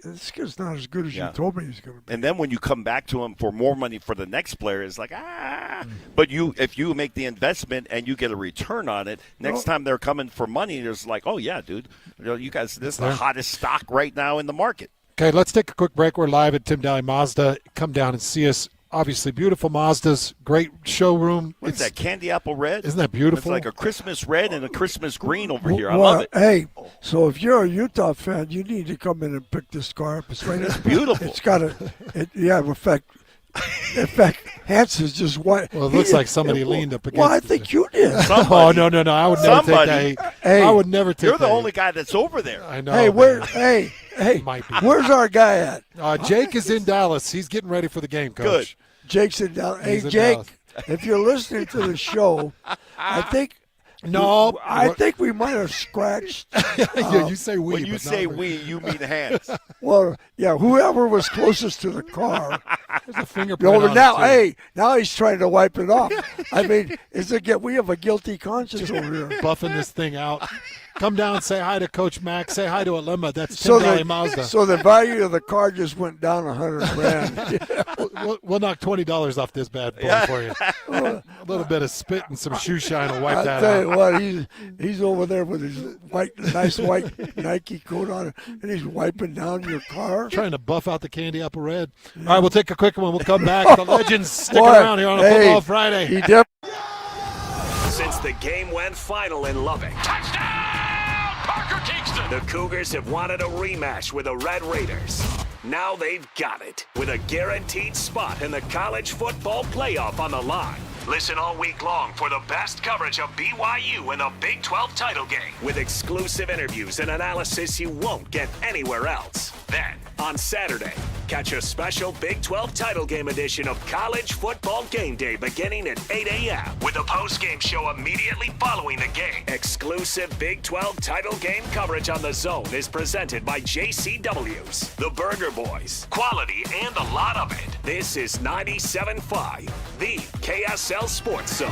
this kid's not as good as you told me he's going to be. And then when you come back to him for more money for the next player, it's like, But if you make the investment and you get a return on it, next time they're coming for money, it's like, oh, yeah, dude, you guys, this is the hottest stock right now in the market. Okay, let's take a quick break. We're live at Tim Daly Mazda. Come down and see us. Obviously, beautiful Mazdas, great showroom. What's that, candy apple red? Isn't that beautiful? It's like a Christmas red and a Christmas green over here. I love it. Hey, so if you're a Utah fan, you need to come in and pick this car up. It's beautiful. It's got in fact, Hanson's just white. Well, it looks like somebody leaned up against Well, I think you did. Oh, no. I would never take that. Hey, I would never take that. You're the only guy that's over there. I know. Hey, where's our guy at? Jake is in Dallas. He's getting ready for the game, Coach. Good. Jake's in Dallas. Hey, Jake, if you're listening to the show, I think we might have scratched. You say we. When you say we, you mean hands. Well, yeah, whoever was closest to the car. There's a fingerprint on now, it, too. now he's trying to wipe it off. We have a guilty conscience over here. Buffing this thing out. Come down and say hi to Coach Mack. Say hi to Alema. That's Tim Daly Mazda. So the value of the car just went down $100,000. We'll knock $20 off this bad boy for you. A little bit of spit and some shoe shine will wipe that out. I'll tell you what, he's over there with his nice white Nike coat on, and he's wiping down your car. Trying to buff out the candy apple red. All right, we'll take a quick one. We'll come back. The legends stick around here on a Football Friday. Since the game went final in Lubbock, the Cougars have wanted a rematch with the Red Raiders. Now they've got it, with a guaranteed spot in the college football playoff on the line. Listen all week long for the best coverage of BYU in the Big 12 title game, with exclusive interviews and analysis you won't get anywhere else. Then, on Saturday, catch a special Big 12 title game edition of College Football Game Day beginning at 8 a.m. with a post-game show immediately following the game. Exclusive Big 12 title game coverage on The Zone is presented by JCW's, the Burger Boys, quality and a lot of it. This is 97.5, the KSL Sports Zone.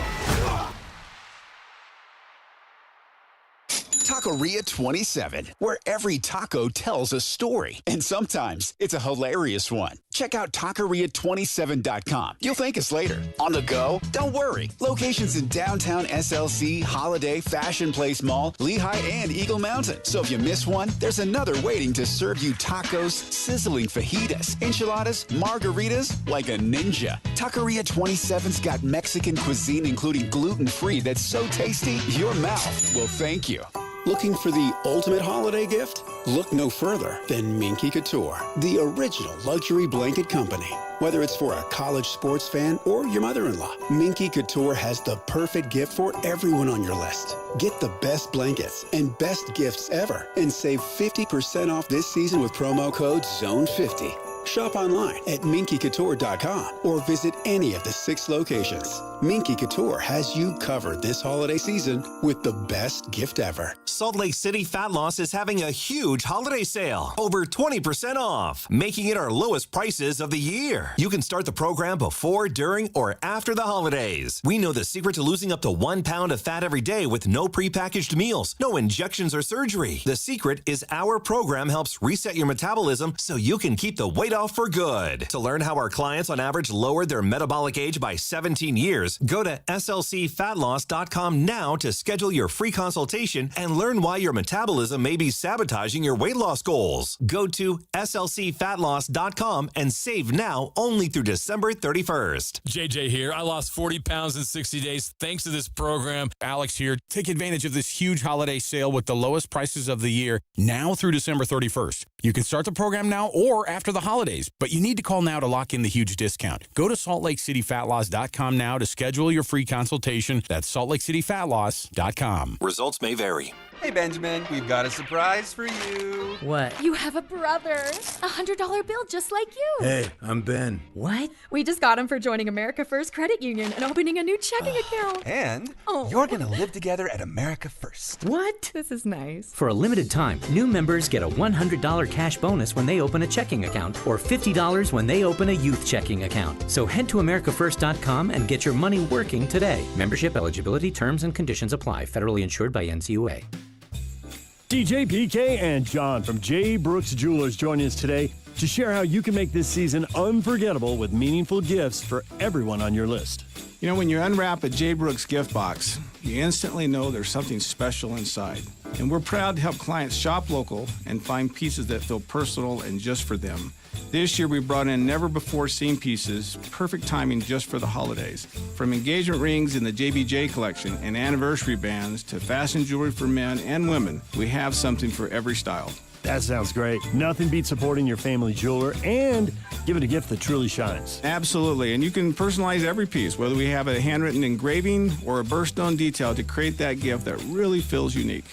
Taqueria 27, where every taco tells a story. And sometimes it's a hilarious one. Check out Taqueria27.com. You'll thank us later. On the go? Don't worry. Locations in downtown SLC, Holiday, Fashion Place Mall, Lehigh, and Eagle Mountain. So if you miss one, there's another waiting to serve you tacos, sizzling fajitas, enchiladas, margaritas, like a ninja. Taqueria 27's got Mexican cuisine, including gluten-free, that's so tasty, your mouth will thank you. Looking for the ultimate holiday gift? Look no further than Minky Couture, the original luxury blanket company. Whether it's for a college sports fan or your mother-in-law, Minky Couture has the perfect gift for everyone on your list. Get the best blankets and best gifts ever and save 50% off this season with promo code ZONE50. Shop online at minkycouture.com or visit any of the 6 locations. Minky Couture has you covered this holiday season with the best gift ever. Salt Lake City Fat Loss is having a huge holiday sale, over 20% off, making it our lowest prices of the year. You can start the program before, during, or after the holidays. We know the secret to losing up to 1 pound of fat every day with no prepackaged meals, no injections or surgery. The secret is our program helps reset your metabolism so you can keep the weight off for good. To learn how our clients on average lowered their metabolic age by 17 years, go to slcfatloss.com now to schedule your free consultation and learn why your metabolism may be sabotaging your weight loss goals. Go to slcfatloss.com and save now only through December 31st. JJ here. I lost 40 pounds in 60 days thanks to this program. Alex here. Take advantage of this huge holiday sale with the lowest prices of the year now through December 31st. You can start the program now or after the holidays, but you need to call now to lock in the huge discount. Go to saltlakeCityFatLoss.com now to schedule your free consultation. That's saltlakeCityFatLoss.com. Results may vary. Hey, Benjamin, we've got a surprise for you. What? You have a brother. $100 bill just like you. Hey, I'm Ben. What? We just got him for joining America First Credit Union and opening a new checking account. And you're going to live together at America First. What? This is nice. For a limited time, new members get a $100 cash bonus when they open a checking account or $50 when they open a youth checking account. So head to AmericaFirst.com and get your money working today. Membership eligibility, terms, and conditions apply. Federally insured by NCUA. DJ, PK, and John from J. Brooks Jewelers join us today to share how you can make this season unforgettable with meaningful gifts for everyone on your list. You know, when you unwrap a J. Brooks gift box, you instantly know there's something special inside. And we're proud to help clients shop local and find pieces that feel personal and just for them. This year we brought in never-before-seen pieces, perfect timing just for the holidays. From engagement rings in the JBJ collection and anniversary bands to fashion jewelry for men and women, we have something for every style. That sounds great. Nothing beats supporting your family jeweler and give it a gift that truly shines. Absolutely, and you can personalize every piece, whether we have a handwritten engraving or a birthstone detail to create that gift that really feels unique.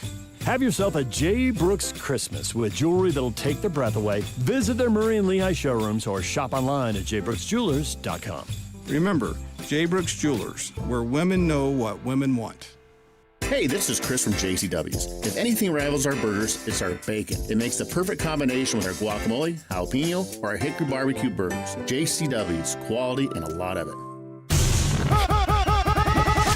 Have yourself a J. Brooks Christmas with jewelry that'll take the breath away. Visit their Murray and Lehigh showrooms or shop online at jbrooksjewelers.com. Remember, J. Brooks Jewelers, where women know what women want. Hey, this is Chris from JCW's. If anything rivals our burgers, it's our bacon. It makes the perfect combination with our guacamole, jalapeno, or our hickory barbecue burgers. JCW's, quality and a lot of it.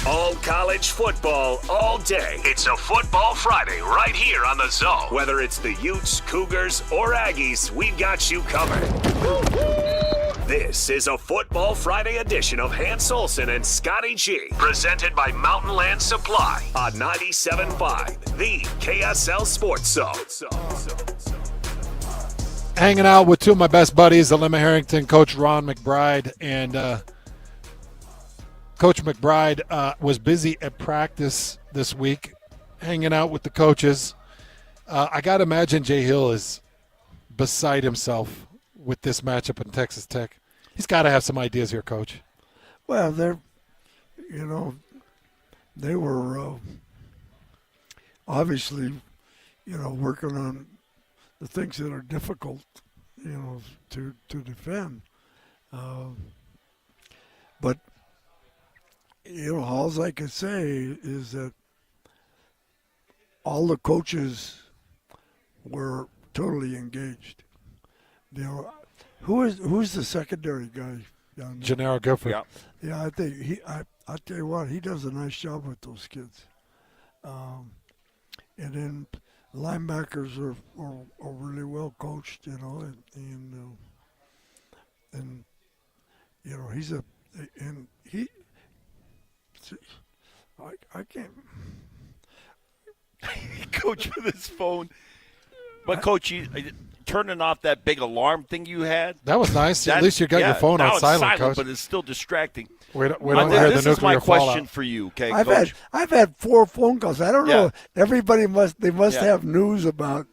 All college football all day. It's a Football Friday right here on the Zone. Whether it's the Utes, Cougars, or Aggies, we've got you covered. This is a Football Friday edition of Hans Olsen and Scotty G, presented by Mountain Land Supply on 97.5, the KSL Sports Zone. Hanging out with two of my best buddies, Alema Harrington, Coach Ron McBride, and Coach McBride was busy at practice this week, hanging out with the coaches. I got to imagine Jay Hill is beside himself with this matchup in Texas Tech. He's got to have some ideas here, Coach. Well, they were obviously, working on the things that are difficult, to defend. But all I can say is that all the coaches were totally engaged. Who's the secondary guy down there? Gennaro Gifford. Yeah, I think I'll tell you what, he does a nice job with those kids. And then linebackers are really well coached, and I can't. Coach with his phone. But, Coach, turning off that big alarm thing you had. That was nice. At least you got your phone now on it's silent, Coach. but it's still distracting. We don't hear the nuclear This is my question fallout. for you, okay, I've Coach? had 4 phone calls. I don't know. Everybody must Yeah. have news about.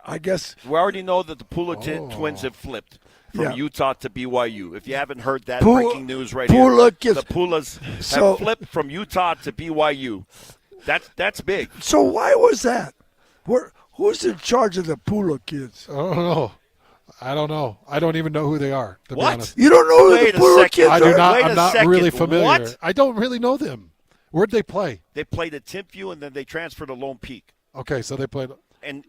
I guess We already know that the Pula twins have flipped from Yeah. Utah to BYU. If you haven't heard that Pula- breaking news right Pula here, kids. the Pulas So- have flipped from Utah to BYU. That's big. so. Why was that? Who's in charge of the Pula kids? I don't know. I don't even know who they are, to be What? honest. You don't know who Wait the a Pula second. kids I do are? not. Wait I'm a not second. really familiar. What? I don't really know them. Where'd they play? They played at Timpview and then they transferred to Lone Peak. Okay, so they played. And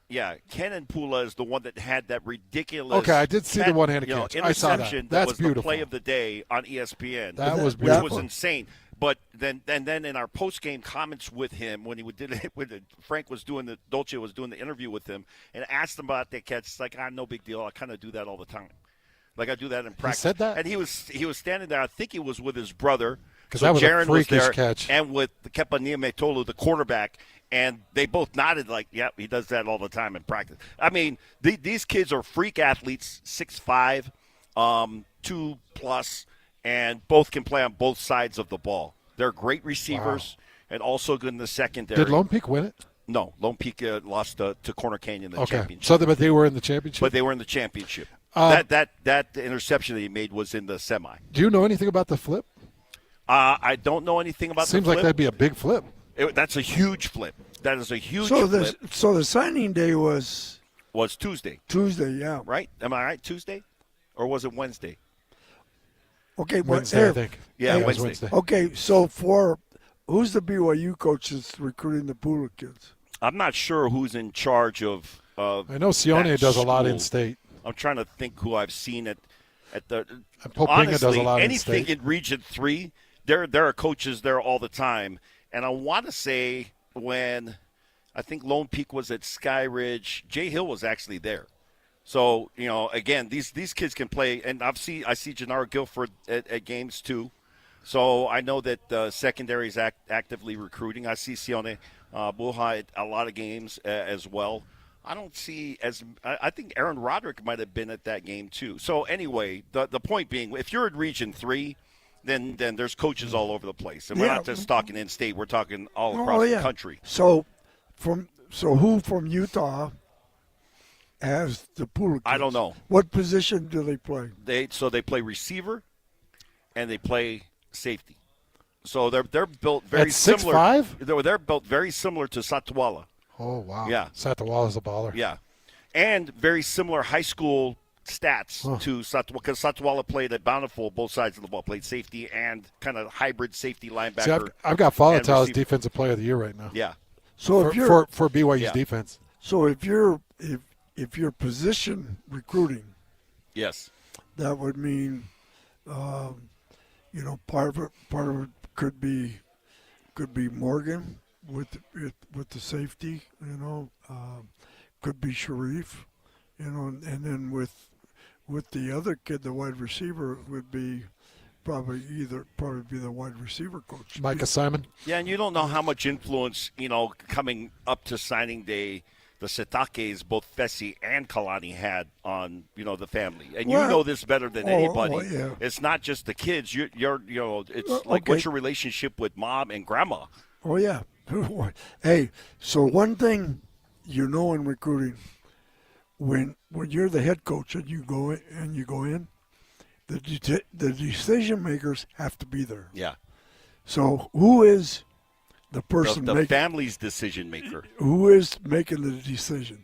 yeah, Kenan Pula is the one that had that ridiculous. Okay, I did see the one-handed catch. I saw that. Interception That's was beautiful. the play of the day on ESPN. That was which beautiful. was insane. But then in our post game comments with him, when he did it, when Frank was doing Dolce was doing the interview with him, and asked him about that catch, it's like, no big deal. I kind of do that all the time. Like I do that in practice. He said that? And he was standing there. I think he was with his brother. 'Cause So that was a Jaron was freakish there, catch. and with Kepa Niumetolu, the quarterback, and they both nodded like, "Yep, he does that all the time in practice." I mean, these kids are freak athletes, 6'5", 2+, and both can play on both sides of the ball. They're great receivers and also good in the secondary. Did Lone Peak win it? No, Lone Peak lost to Corner Canyon in the Okay, championship. so but they were in the championship. But they were in the championship. That interception that he made was in the semi. Do you know anything about the flip? I don't know anything about Seems the flip. like that'd be a big flip. That's a huge flip. That is a huge So flip. the signing day was Tuesday. Tuesday, yeah. Right? Am I right? Tuesday? Or was it Wednesday? Okay, but Wednesday, I think. Yeah, it was Wednesday. Okay, so who's the BYU coach that's recruiting the Pula kids? I'm not sure who's in charge of I know Sione that does a lot school. in state. I'm trying to think who I've seen at the And Popinga honestly, does a lot in anything state. in Region 3, there are coaches there all the time. And I want to say when I think Lone Peak was at Sky Ridge, Jay Hill was actually there. So, again, these kids can play. And I see Gennaro Guilford at games too. So I know that secondary is actively recruiting. I see Sione Buha at a lot of games as well. I don't see I think Aaron Roderick might have been at that game too. So anyway, the point being, if you're in Region 3, then there's coaches all over the place. And we're not just talking in-state. We're talking all across the country. So who from Utah has the Pula kids? I don't know. What position do they play? They play receiver and they play safety. So they're built very At similar. 6'5"? They're built very similar to Satawala. Oh, wow. Yeah. Satawala's a baller. Yeah. And very similar high school stats to Satawala, because Satawala played at Bountiful, both sides of the ball, played safety and kind of hybrid safety linebacker. See, I've got Falatau as receiver. Defensive Player of the Year right now. Yeah. So for BYU's Yeah. defense. So if you're position recruiting, Yes. that would mean, part of it could be Morgan with the safety, could be Sharif, and then with the other kid, the wide receiver would be probably be the wide receiver coach. Micah Simon. Yeah, and you don't know how much influence, coming up to signing day, the Sitakes, both Fesi and Kalani had on, the family. And you know this better than anybody. yeah. It's not just the kids. It's like, what's your relationship with mom and grandma? Oh, yeah. Hey, so one thing in recruiting, when you're the head coach and you go in, the decision makers have to be there. Yeah. So who is the person the family's decision maker? Who is making the decision?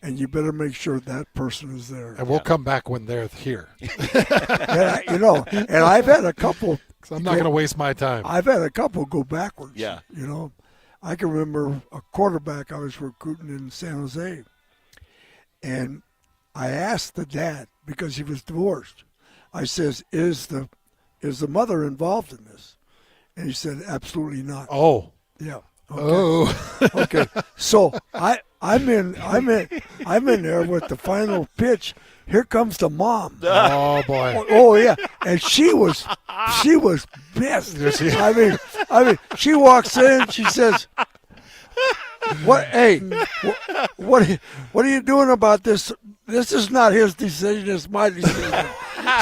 And you better make sure that person is there. And we'll come back when they're here. And I've had a couple. So I'm not going to waste my time. I've had a couple go backwards. Yeah. I can remember a quarterback I was recruiting in San Jose. And I asked the dad, because he was divorced, I says, is the mother involved in this? And he said, absolutely not. Oh. Yeah. Okay. Oh. Okay. So I'm in there with the final pitch. Here comes the mom. Oh boy. Oh yeah. And she was pissed. I mean, she walks in, she says, What? Hey, what are you doing about this? This is not his decision. It's my decision.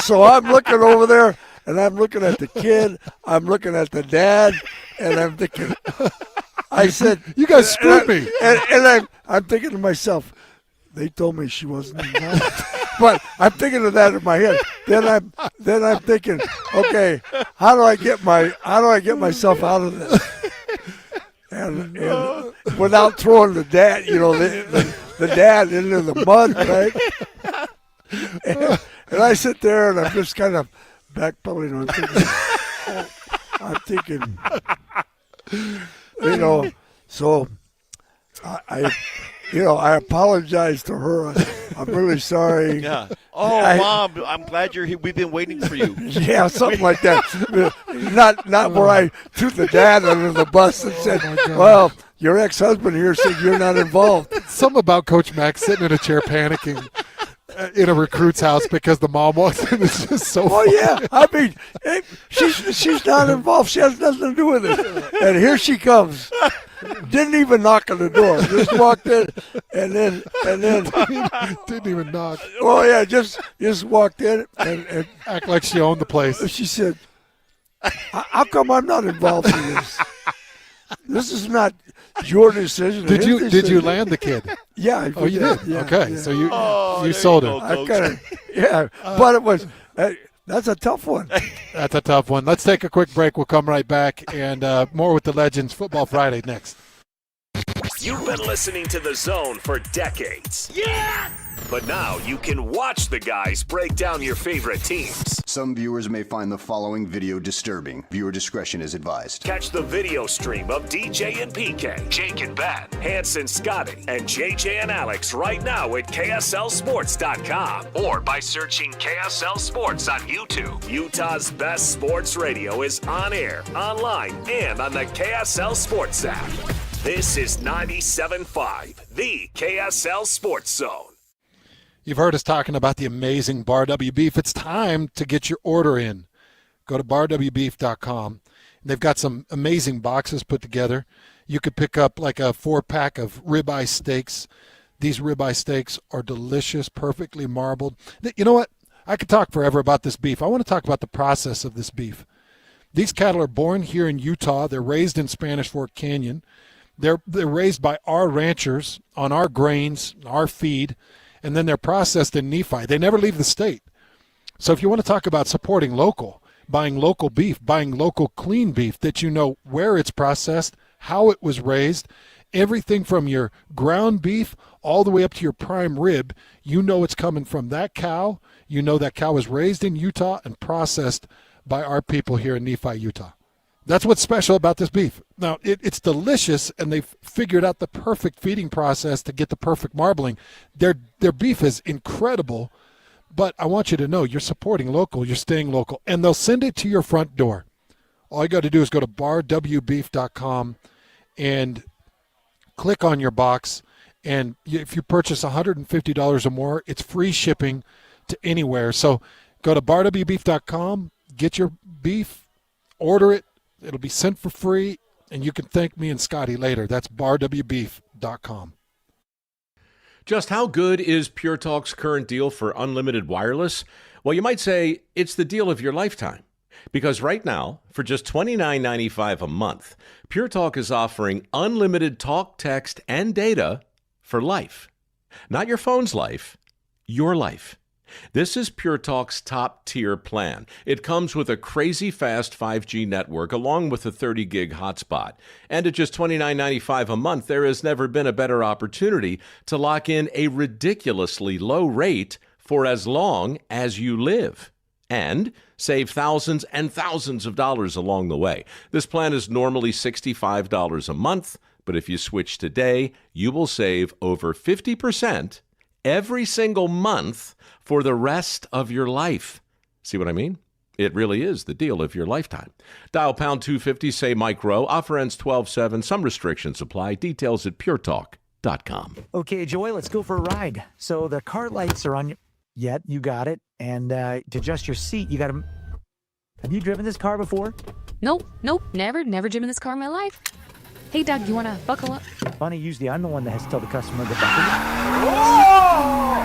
So I'm looking over there, and I'm looking at the kid. I'm looking at the dad, and I'm thinking. I said, "You guys screwed me," and I'm thinking to myself, they told me she wasn't involved. But I'm thinking of that in my head. Then I'm thinking, okay, how do I get myself out of this? And without throwing the dad, the dad into the mud, right? And I sit there and I'm just kind of backpedaling. I'm thinking, so I apologize to her. I'm really sorry. Yeah. Oh, Mom, I'm glad you're here. We've been waiting for you. Yeah, something like that. Not where I threw the dad under the bus and said, well, your ex-husband here said you're not involved. Something about Coach Mack sitting in a chair panicking in a recruit's house because the mom walks in. It's just so funny. Yeah. I mean, she's not involved. She has nothing to do with it. And here she comes. Didn't even knock on the door. Just walked in, and then didn't even knock. Oh yeah, just walked in and act like she owned the place. She said, "How come I'm not involved in this? This is not your decision." Did you land the kid? Yeah. You did. Yeah, okay, yeah. so you sold it. I kind of but it was. That's a tough one. That's a tough one. Let's take a quick break. We'll come right back and more with the Legends Football Friday next. You've been listening to The Zone for decades. Yes! But now you can watch the guys break down your favorite teams. Some viewers may find the following video disturbing. Viewer discretion is advised. Catch the video stream of DJ and PK, Jake and Ben, Hanson, Scotty, and JJ and Alex right now at KSLSports.com or by searching KSL Sports on YouTube. Utah's best sports radio is on air, online, and on the KSL Sports app. This is 97.5, the KSL Sports Zone. You've heard us talking about the amazing Bar W Beef. It's time to get your order in. Go to barwbeef.com. They've got some amazing boxes put together. You could pick up like a 4-pack of ribeye steaks. These ribeye steaks are delicious, perfectly marbled. You know what? I could talk forever about this beef. I want to talk about the process of this beef. These cattle are born here in Utah. They're raised in Spanish Fork Canyon. They're raised by our ranchers on our grains, our feed, and then they're processed in Nephi. They never leave the state. So if you want to talk about supporting local, buying local beef, buying local clean beef that you know where it's processed, how it was raised, everything from your ground beef all the way up to your prime rib, you know it's coming from that cow. You know that cow was raised in Utah and processed by our people here in Nephi, Utah. That's what's special about this beef. Now, it's delicious, and they've figured out the perfect feeding process to get the perfect marbling. Their beef is incredible, but I want you to know you're supporting local, you're staying local, and they'll send it to your front door. All you got to do is go to barwbeef.com and click on your box, and if you purchase $150 or more, it's free shipping to anywhere. So go to barwbeef.com, get your beef, order it. It'll be sent for free, and you can thank me and Scotty later. That's barwbeef.com. Just how good is Pure Talk's current deal for unlimited wireless? Well, you might say it's the deal of your lifetime. Because right now, for just $29.95 a month, Pure Talk is offering unlimited talk, text, and data for life. Not your phone's life, your life. This is Pure Talk's top-tier plan. It comes with a crazy fast 5G network along with a 30-gig hotspot. And at just $29.95 a month, there has never been a better opportunity to lock in a ridiculously low rate for as long as you live. And save thousands and thousands of dollars along the way. This plan is normally $65 a month, but if you switch today, you will save over 50% every single month for the rest of your life. See what I mean? It really is the deal of your lifetime. Dial pound 250, say Mike Rowe. Offer ends 12/7. Some restrictions apply. Details at puretalk.com. Okay, Joy, let's go for a ride. So the car lights are on. Yet you got it. And to adjust your seat, you got to. Have you driven this car before? Nope, never driven this car in my life. Hey, Doug, you want to buckle up? Funny, usually I'm the one that has to tell the customer to buckle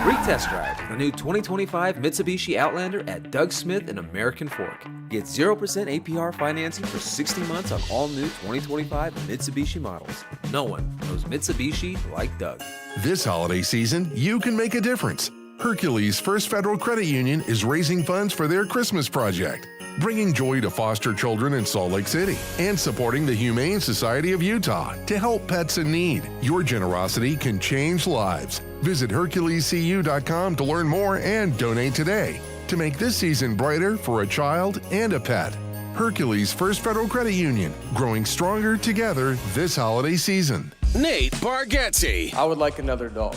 Free test drive the new 2025 Mitsubishi Outlander at Doug Smith and American Fork. Get 0% APR financing for 60 months on all new 2025 Mitsubishi models. No one knows Mitsubishi like Doug. This holiday season, you can make a difference. Hercules First Federal Credit Union is raising funds for their Christmas project, bringing joy to foster children in Salt Lake City and supporting the Humane Society of Utah to help pets in need. Your generosity can change lives. Visit HerculesCU.com to learn more and donate today to make this season brighter for a child and a pet. Hercules First Federal Credit Union, growing stronger together this holiday season. Nate Bargatze. I would like another dog.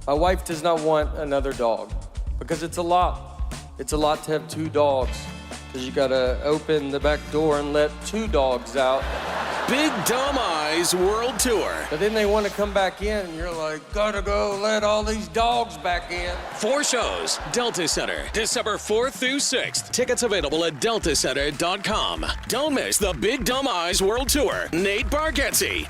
My wife does not want another dog because it's a lot. It's a lot to have 2 dogs because you gotta open the back door and let 2 dogs out. Big Dumb Eyes World Tour. But then they want to come back in and you're like, gotta go let all these dogs back in. 4 shows, Delta Center, December 4th through 6th. Tickets available at deltacenter.com. Don't miss the Big Dumb Eyes World Tour. Nate Bargatze.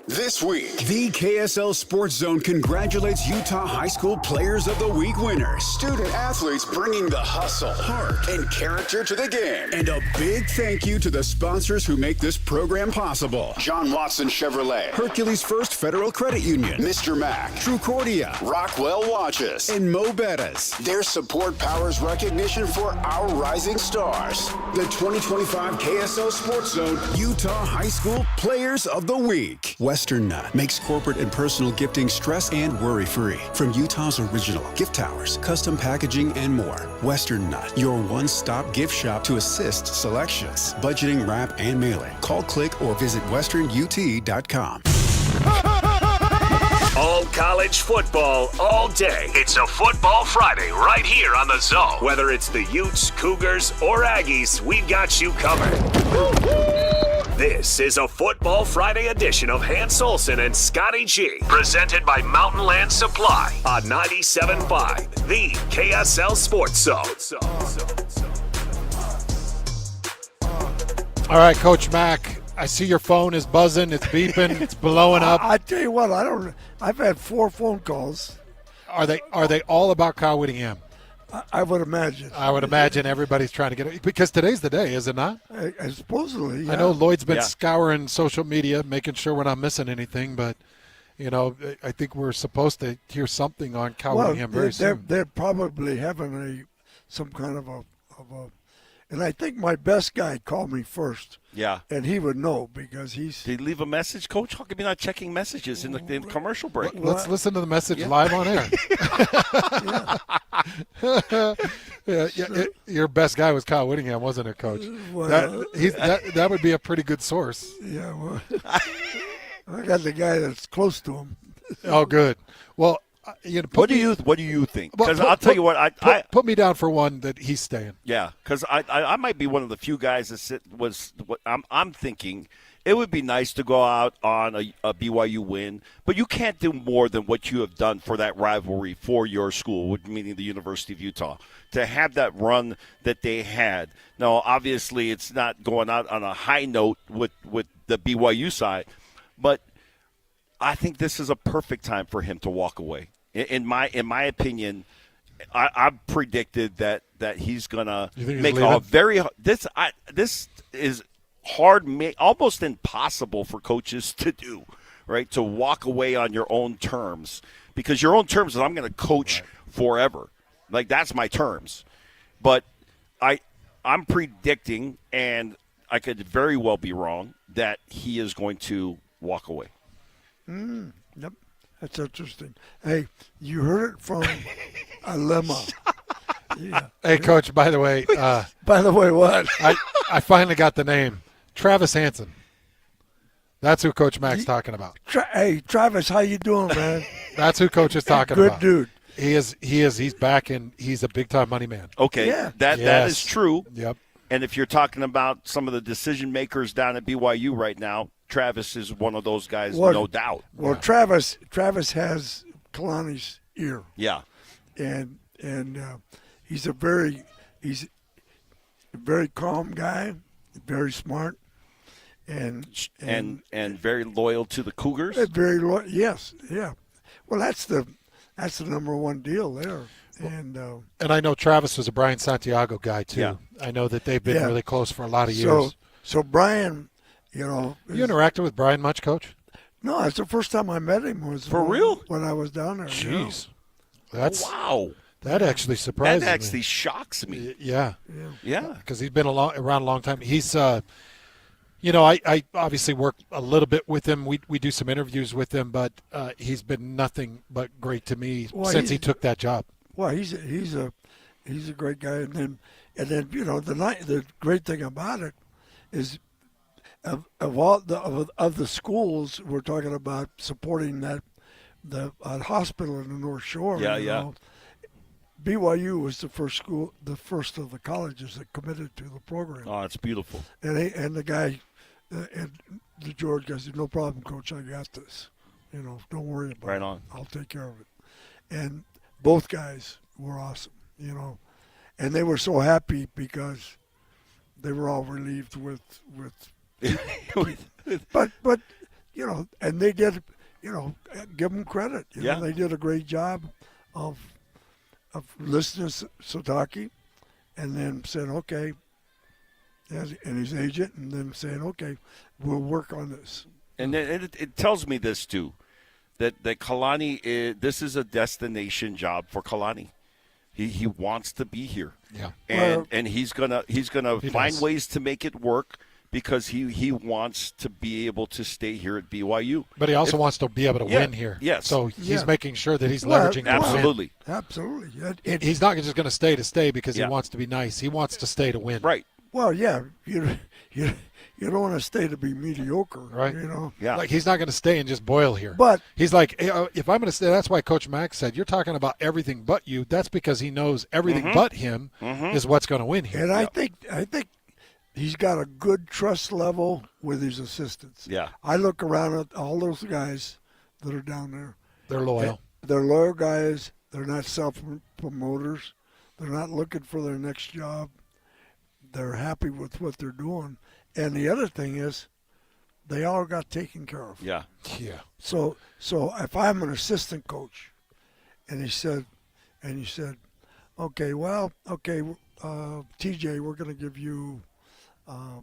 This week, the KSL Sports Zone congratulates Utah High School Players of the Week winners. Student athletes bringing the hustle, heart, and character to the game. And a big thank you to the sponsors who make this program possible. John Watson Chevrolet, Hercules First Federal Credit Union, Mr. Mac, Trucordia, Rockwell Watches, and Mo Bettas. Their support powers recognition for our rising stars. The 2025 KSL Sports Zone Utah High School Players of the Week. Western Nut makes corporate and personal gifting stress and worry-free. From Utah's original gift towers, custom packaging, and more. Western Nut, your one-stop gift shop to assist selections, budgeting, wrap, and mailing. Call, click, or visit westernut.com. All college football, all day. It's a Football Friday right here on the Zone. Whether it's the Utes, Cougars, or Aggies, we've got you covered. This is a Football Friday edition of Hans Olsen and Scotty G, presented by Mountain Land Supply on 97.5, the KSL Sports Zone. All right, Coach Mack, I see your phone is buzzing, it's beeping, it's blowing up. I tell you what, I've had 4 phone calls. Are they all about Kyle Whittingham? I would imagine. I would imagine everybody's trying to get it because today's the day, is it not? Supposedly, yeah. I know Lloyd's been scouring social media, making sure we're not missing anything, but I think we're supposed to hear something on Kyle Whittingham very soon. They're probably having some kind of a, and I think my best guy called me first. Yeah. And he would know because he's. Did he leave a message, Coach? How come you're not checking messages in the commercial break? Let's listen to the message live on air. Your best guy was Kyle Whittingham, wasn't it, Coach? Well, that would be a pretty good source. Yeah, well, I got the guy that's close to him. Oh, good. Well, what do you think? Because I'll tell you what, put me down for one that he's staying. Yeah, because I might be one of the few guys that I'm thinking. It would be nice to go out on a BYU win, but you can't do more than what you have done for that rivalry for your school, meaning the University of Utah, to have that run that they had. Now, obviously, it's not going out on a high note with the BYU side, but I think this is a perfect time for him to walk away. In my opinion, I've predicted that he's gonna make a very this is hard, almost impossible for coaches to do, right? To walk away on your own terms, because your own terms is I'm going to coach forever, like that's my terms. But I'm predicting, and I could very well be wrong, that he is going to walk away. Yep. That's interesting. Hey, you heard it from Alema. Yeah. Hey, Coach, by the way. By the way, what? I finally got the name. Travis Hansen. That's who Coach Mack's talking about. Hey, Travis, how you doing, man? That's who Coach is talking Good about. dude. He is. He's back, and he's a big-time money man. Okay, yeah. That is true. Yep. And if you're talking about some of the decision makers down at BYU right now, Travis is one of those guys, no doubt. Well, yeah. Travis has Kalani's ear. Yeah. And he's a very calm guy, very smart, and very loyal to the Cougars. Very loyal. Yes, yeah. Well, that's the number one deal there. And I know Travis was a Brian Santiago guy too. Yeah. I know that they've been really close for a lot of years. So Brian, you know, you interacted with Brian much, Coach? No, it's the first time I met him was for real when I was down there. Jeez, wow. That actually surprises me. That actually shocks me. Yeah. Because he's been around a long time. He's, you know, I obviously work a little bit with him. We do some interviews with him, but he's been nothing but great to me since he took that job. Well, he's a great guy, and then you know the great thing about it is of the schools we're talking about supporting the hospital in the North Shore. You know, BYU was the first of the colleges that committed to the program. Oh, it's beautiful. And the guy, and the George guy said, "No problem, Coach. I got this. You know, don't worry about it. Right on. I'll take care of it." And both guys were awesome, you know, and they were so happy because they were all relieved with but you know, and they did, you know, give them credit. You know, they did a great job of listening to Sataki, and then saying okay, and his agent, and then saying okay, we'll work on this. And it tells me this too. That Kalani, this is a destination job for Kalani. He wants to be here. Yeah. And he's gonna find ways to make it work because he wants to be able to stay here at BYU. But he also wants to be able to win here. Yes. So he's making sure that he's leveraging. Absolutely. Absolutely. He's not just going to stay because he wants to be nice. He wants to stay to win. Right. Well, yeah. You don't want to stay to be mediocre, right? You know, like he's not going to stay and just boil here. But he's like, if I'm going to stay, that's why Coach Mack said you're talking about everything but you. That's because he knows everything but him is what's going to win here. And I think he's got a good trust level with his assistants. Yeah, I look around at all those guys that are down there. They're loyal. They're loyal guys. They're not self-promoters. They're not looking for their next job. They're happy with what they're doing. And the other thing is, they all got taken care of. Yeah. So if I'm an assistant coach, and he said, TJ, we're going to give you a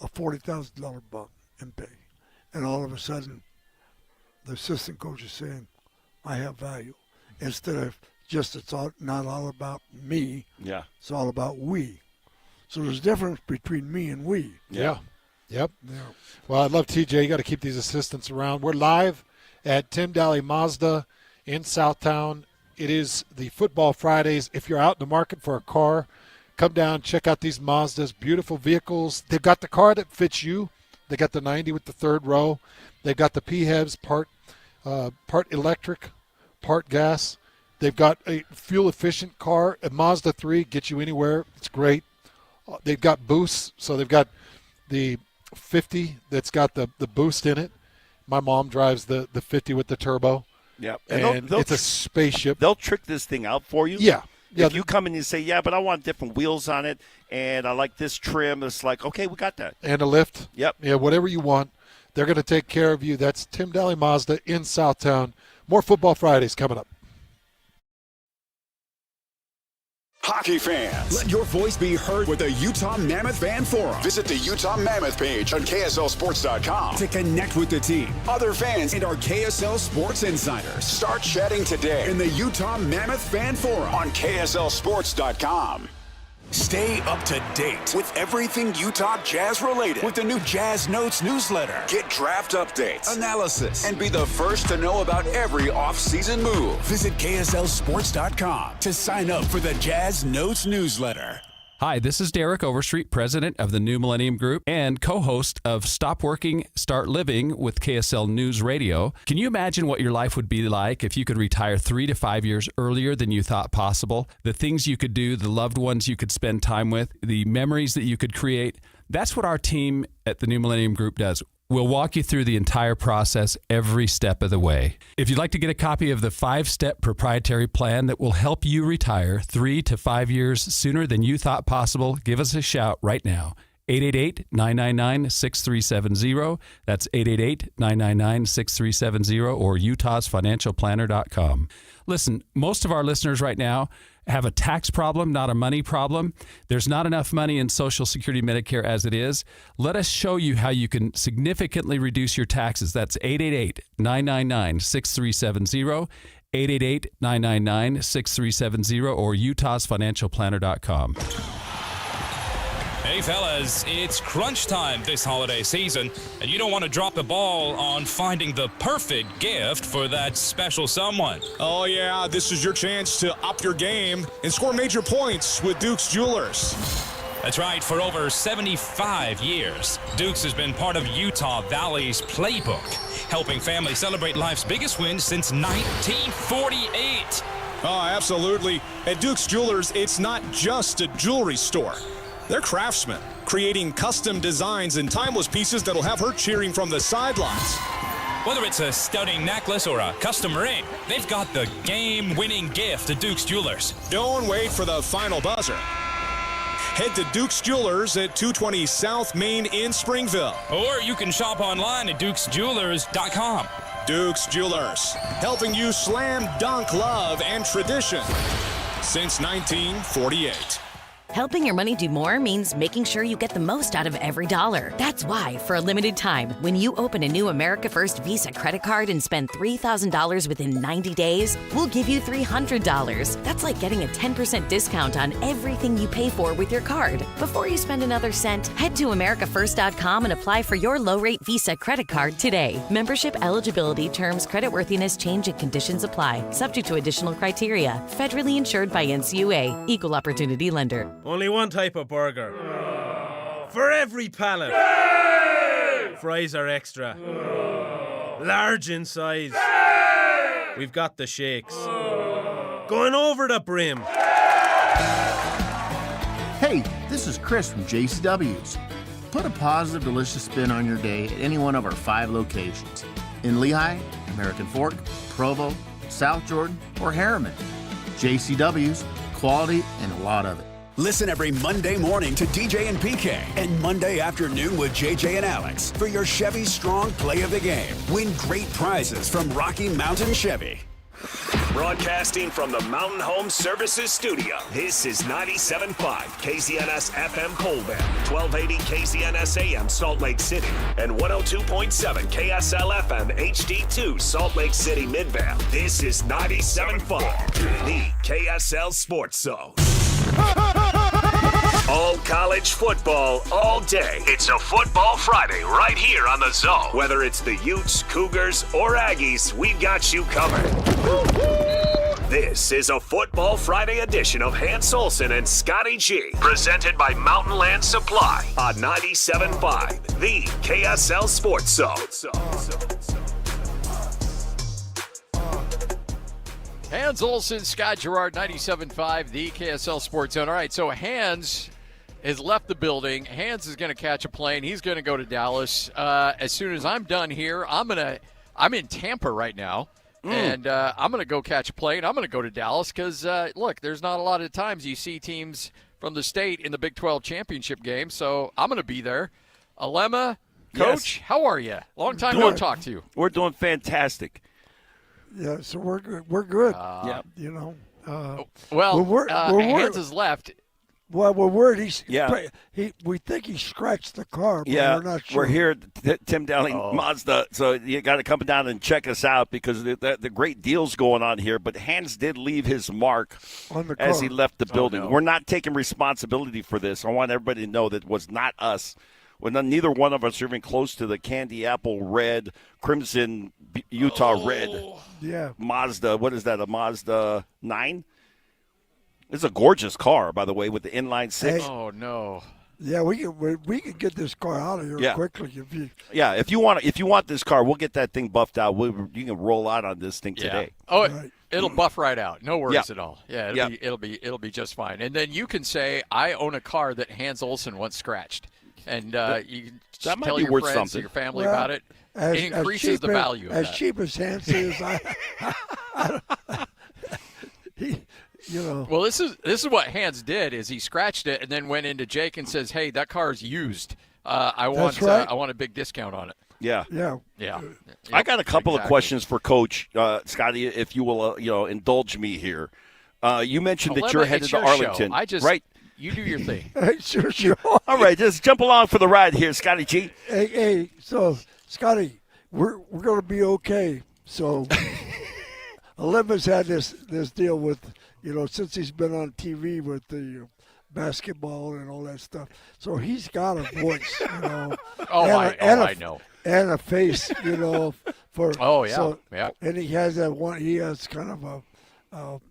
$40,000 bump in pay, and all of a sudden, the assistant coach is saying, I have value, instead of just not all about me. Yeah. It's all about we. So there's a difference between me and we. Yeah. Yep. Yeah. Well, I love TJ. You got to keep these assistants around. We're live at Tim Daly Mazda in Southtown. It is the Football Fridays. If you're out in the market for a car, come down, check out these Mazdas. Beautiful vehicles. They've got the car that fits you. They got the 90 with the third row. They've got the PHEVs, part electric, part gas. They've got a fuel-efficient car. A Mazda 3 gets you anywhere. It's great. They've got boosts, so they've got the 50 that's got the boost in it. My mom drives the 50 with the turbo. Yeah, and it's a spaceship. They'll trick this thing out for you. Yeah. If you come in and say, but I want different wheels on it, and I like this trim, it's like, okay, we got that. And a lift. Yep. Yeah, whatever you want. They're going to take care of you. That's Tim Daly Mazda in Southtown. More Football Fridays coming up. Hockey fans, let your voice be heard with the Utah Mammoth Fan Forum. Visit the Utah Mammoth page on KSLSports.com to connect with the team, other fans, and our KSL Sports insiders. Start chatting today in the Utah Mammoth Fan Forum on KSLSports.com. Stay up to date with everything Utah Jazz related with the new Jazz Notes newsletter. Get draft updates, analysis, and be the first to know about every offseason move. Visit KSLSports.com to sign up for the Jazz Notes newsletter. Hi, this is Derek Overstreet, president of the New Millennium Group and co-host of Stop Working, Start Living with KSL News Radio. Can you imagine what your life would be like if you could retire 3 to 5 years earlier than you thought possible? The things you could do, the loved ones you could spend time with, the memories that you could create. That's what our team at the New Millennium Group does. We'll walk you through the entire process every step of the way. If you'd like to get a copy of the 5-step proprietary plan that will help you retire 3 to 5 years sooner than you thought possible, give us a shout right now. 888-999-6370. That's 888-999-6370 or utahsfinancialplanner.com. Listen, most of our listeners right now have a tax problem, not a money problem. There's not enough money in Social Security Medicare as it is. Let us show you how you can significantly reduce your taxes. That's 888-999-6370, 888-999-6370 or utahsfinancialplanner.com. Hey fellas, it's crunch time this holiday season, and you don't want to drop the ball on finding the perfect gift for that special someone. Oh yeah, this is your chance to up your game and score major points with Duke's Jewelers. That's right, for over 75 years, Duke's has been part of Utah Valley's playbook, helping families celebrate life's biggest wins since 1948. Oh, absolutely. At Duke's Jewelers, it's not just a jewelry store. They're craftsmen, creating custom designs and timeless pieces that'll have her cheering from the sidelines. Whether it's a stunning necklace or a custom ring, they've got the game-winning gift at Duke's Jewelers. Don't wait for the final buzzer. Head to Duke's Jewelers at 220 South Main in Springville. Or you can shop online at dukesjewelers.com. Duke's Jewelers, helping you slam dunk love and tradition since 1948. Helping your money do more means making sure you get the most out of every dollar. That's why, for a limited time, when you open a new America First Visa credit card and spend $3,000 within 90 days, we'll give you $300. That's like getting a 10% discount on everything you pay for with your card. Before you spend another cent, head to AmericaFirst.com and apply for your low-rate Visa credit card today. Membership eligibility, terms, creditworthiness, change, and conditions apply. Subject to additional criteria. Federally insured by NCUA. Equal Opportunity Lender. Only one type of burger. For every pallet. Fries are extra. Large in size. We've got the shakes. Going over the brim. Hey, this is Chris from JCW's. Put a positive, delicious spin on your day at any one of our 5 locations. In Lehigh, American Fork, Provo, South Jordan, or Harriman. JCW's, quality and a lot of it. Listen every Monday morning to DJ and PK and Monday afternoon with JJ and Alex for your Chevy Strong Play of the Game. Win great prizes from Rocky Mountain Chevy. Broadcasting from the Mountain Home Services Studio, this is 97.5 KZNS FM Colbert, 1280 KZNS AM Salt Lake City, and 102.7 KSL FM HD2 Salt Lake City Midvale. This is 97.5, the KSL Sports Zone. All college football, all day. It's a Football Friday right here on the Zone. Whether it's the Utes, Cougars, or Aggies, we've got you covered. This is a Football Friday edition of Hans Olsen and Scotty G, presented by Mountain Land Supply on 97.5, the KSL Sports Zone. Hans Olsen, Scott Gerard, 97.5, the KSL Sports Zone. All right, so Hans has left the building. Hans is going to catch a plane. He's going to go to Dallas. As soon as I'm done here, I'm in Tampa right now, and I'm going to go catch a plane. I'm going to go to Dallas because, look, there's not a lot of times you see teams from the state in the Big 12 championship game, so I'm going to be there. Alema, Coach, yes. How are you? Long time no talk to you. We're doing fantastic. Yeah, so we're good. Yeah, you know. Hans has left. Well, we're worried we think he scratched the car, but we're not sure. We're here at Tim Dowling Mazda, so you got to come down and check us out because the great deals going on here. But Hans did leave his mark on the as car. he left the building. No. We're not taking responsibility for this. I want everybody to know that it was not us. Neither one of us are even close to the candy apple red, crimson Utah red Mazda. What is that, a Mazda 9? It's a gorgeous car, by the way, with the inline 6. Hey. Oh, no. Yeah, we can get this car out of here quickly. If you want this car, we'll get that thing buffed out. You can roll out on this thing today. Oh, it'll buff right out. No worries at all. Yeah, it'll be just fine. And then you can say, I own a car that Hans Olsen once scratched. And you can tell your friends or your family about it. It increases the value of that. As cheap as Hans is, you know. Well, this is what Hans did. Is he scratched it and then went into Jake and says, "Hey, that car's used. I want a big discount on it." Yeah. Yeah. I got a couple of questions for Coach Scotty, if you will, indulge me here. You mentioned that you're headed to Arlington, right? You do your thing. Sure. All right, just jump along for the ride here, Scotty G. Hey, so Scotty, we're going to be okay. So, Olympus had this deal with, since he's been on TV with the basketball and all that stuff. So he's got a voice, I know. And a face, for. Oh yeah, so, yeah. And he has that one. He has kind of a.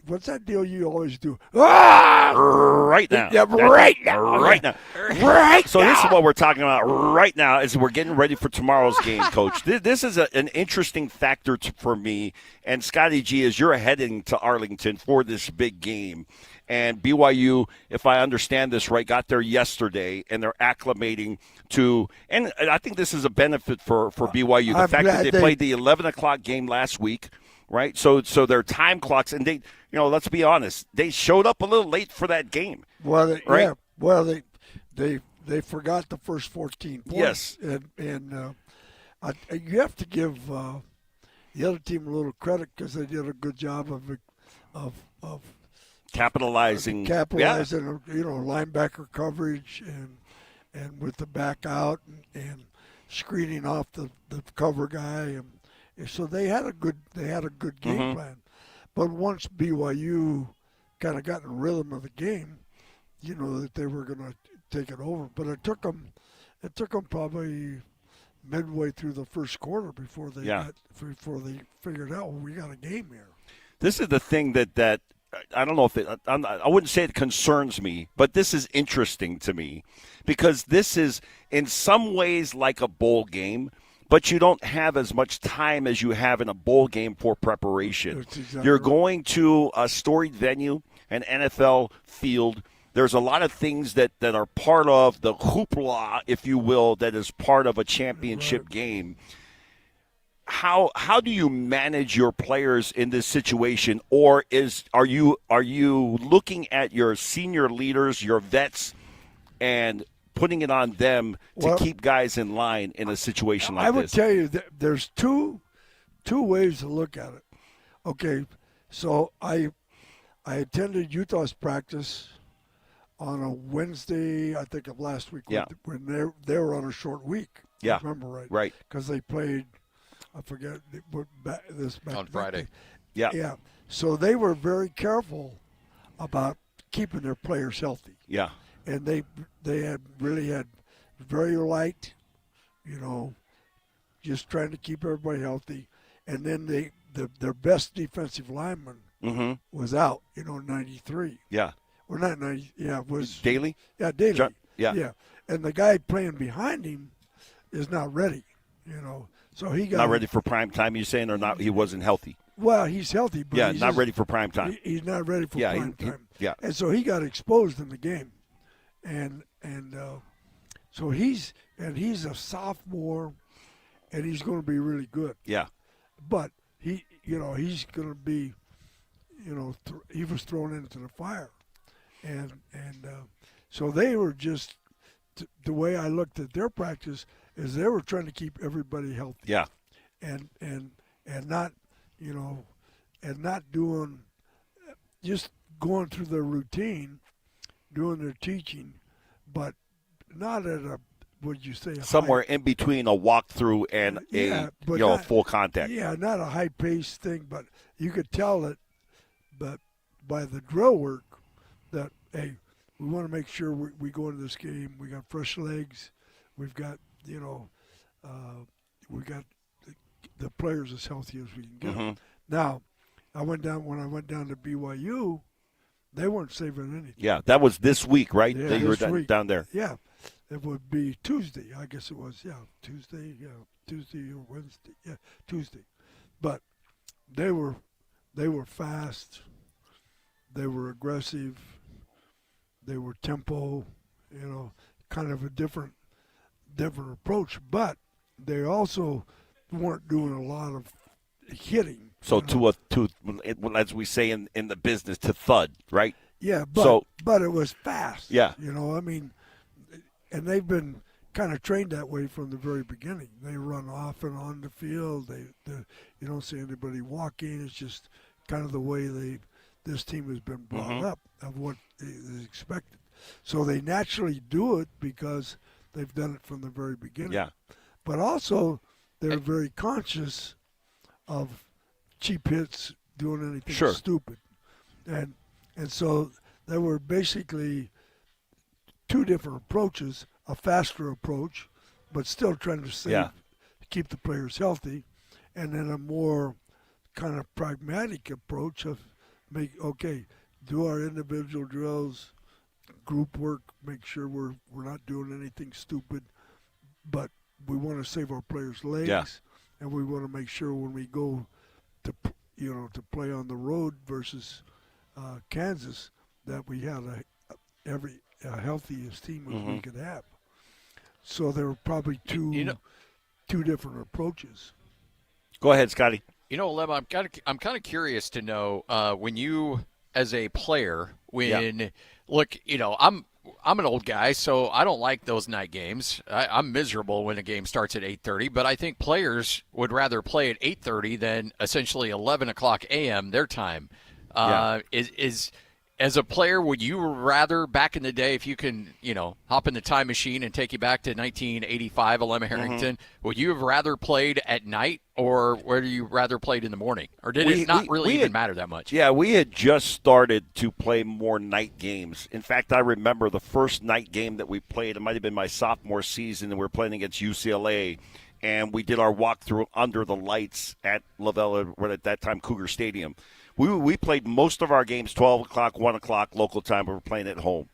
What's that deal you always do? Ah! Right now. Yeah, right now. Right now. Right So now. this is what we're talking about right now as we're getting ready for tomorrow's game, Coach. This is an interesting factor for me. And Scotty G, as you're heading to Arlington for this big game. And BYU, if I understand this right, got there yesterday, and they're acclimating to – and I think this is a benefit for BYU. The fact that they played the 11 o'clock game last week. Right, so their time clocks, and they, let's be honest, they showed up a little late for that game. Well, right? Yeah. Well, they forgot the first 14 points. Yes, and you have to give the other team a little credit because they did a good job of capitalizing, linebacker coverage and with the back out and screening off the cover guy and. So they had a good game plan, but once BYU kind of got in the rhythm of the game, that they were going to take it over. But it took them probably midway through the first quarter before they figured out, well, we got a game here. This is the thing that I don't know if I wouldn't say it concerns me, but this is interesting to me because this is in some ways like a bowl game. But you don't have as much time as you have in a bowl game for preparation. Exactly You're going to a storied venue, an NFL field. There's a lot of things that are part of the hoopla, if you will, that is part of a championship game. How do you manage your players in this situation, or are you looking at your senior leaders, your vets, and putting it on them to keep guys in line in a situation like this? I would tell you that there's two ways to look at it. Okay, so I attended Utah's practice on a Wednesday, I think of last week, when they were on a short week. Yeah, I remember right? Right. Because they played, I forget this on Friday. Yeah. So they were very careful about keeping their players healthy. Yeah. And they had very light, just trying to keep everybody healthy. And then their best defensive lineman was out, 93. Yeah. Or not 90. Yeah, it was Daly. Yeah, Daly. Yeah. And the guy playing behind him is not ready. So he got not ready for prime time. You saying or not? He wasn't healthy. Well, he's healthy, but he's not ready for prime time. He's not ready for prime time. Yeah. And so he got exposed in the game. And so he's a sophomore, and he's going to be really good. Yeah. But he's going to be, he was thrown into the fire, and so they were just the way I looked at their practice is they were trying to keep everybody healthy. Yeah. And not and not doing just going through their routine. Doing their teaching, but not at a, would you say, somewhere in between a walkthrough and a full contact. Yeah, not a high-paced thing, but you could tell that, but by the drill work, that, hey, we want to make sure we go into this game. We got fresh legs. We've got, we got the players as healthy as we can get them. Now, when I went down to BYU, they weren't saving anything. Yeah, that was this week, right? Yeah, that you were down there. Yeah, it would be Tuesday. I guess it was. Yeah, Tuesday. Yeah, Tuesday or Wednesday. Yeah, Tuesday. But they were fast. They were aggressive. They were tempo. Kind of a different approach. But they also weren't doing a lot of hitting. So as we say in the business, to thud, right? Yeah, but it was fast. Yeah. I mean, and they've been kind of trained that way from the very beginning. They run off and on the field. You don't see anybody walking. It's just kind of the way this team has been brought up of what is expected. So they naturally do it because they've done it from the very beginning. Yeah. But also they're very conscious of cheap hits, doing anything stupid. And so there were basically two different approaches, a faster approach, but still trying to keep the players healthy, and then a more kind of pragmatic approach of do our individual drills, group work, make sure we're not doing anything stupid, but we want to save our players' legs, and we want to make sure when we go to play on the road versus Kansas that we had a healthiest team as we could have. So there were probably two different approaches. Go ahead, Scotty. Lem, I'm kind of curious to know when you, as a player, look, I'm an old guy, so I don't like those night games. I'm miserable when a game starts at 8:30, but I think players would rather play at 8:30 than essentially 11 o'clock a.m. their time. As a player, would you rather, back in the day, if you can, hop in the time machine and take you back to 1985, Alema Harrington, would you have rather played at night, or would you rather played in the morning? Or did it not really even matter that much? Yeah, we had just started to play more night games. In fact, I remember the first night game that we played, it might have been my sophomore season, and we were playing against UCLA, and we did our walkthrough under the lights at Lavella, at that time Cougar Stadium. We played most of our games 12 o'clock, 1 o'clock local time. We were playing at home.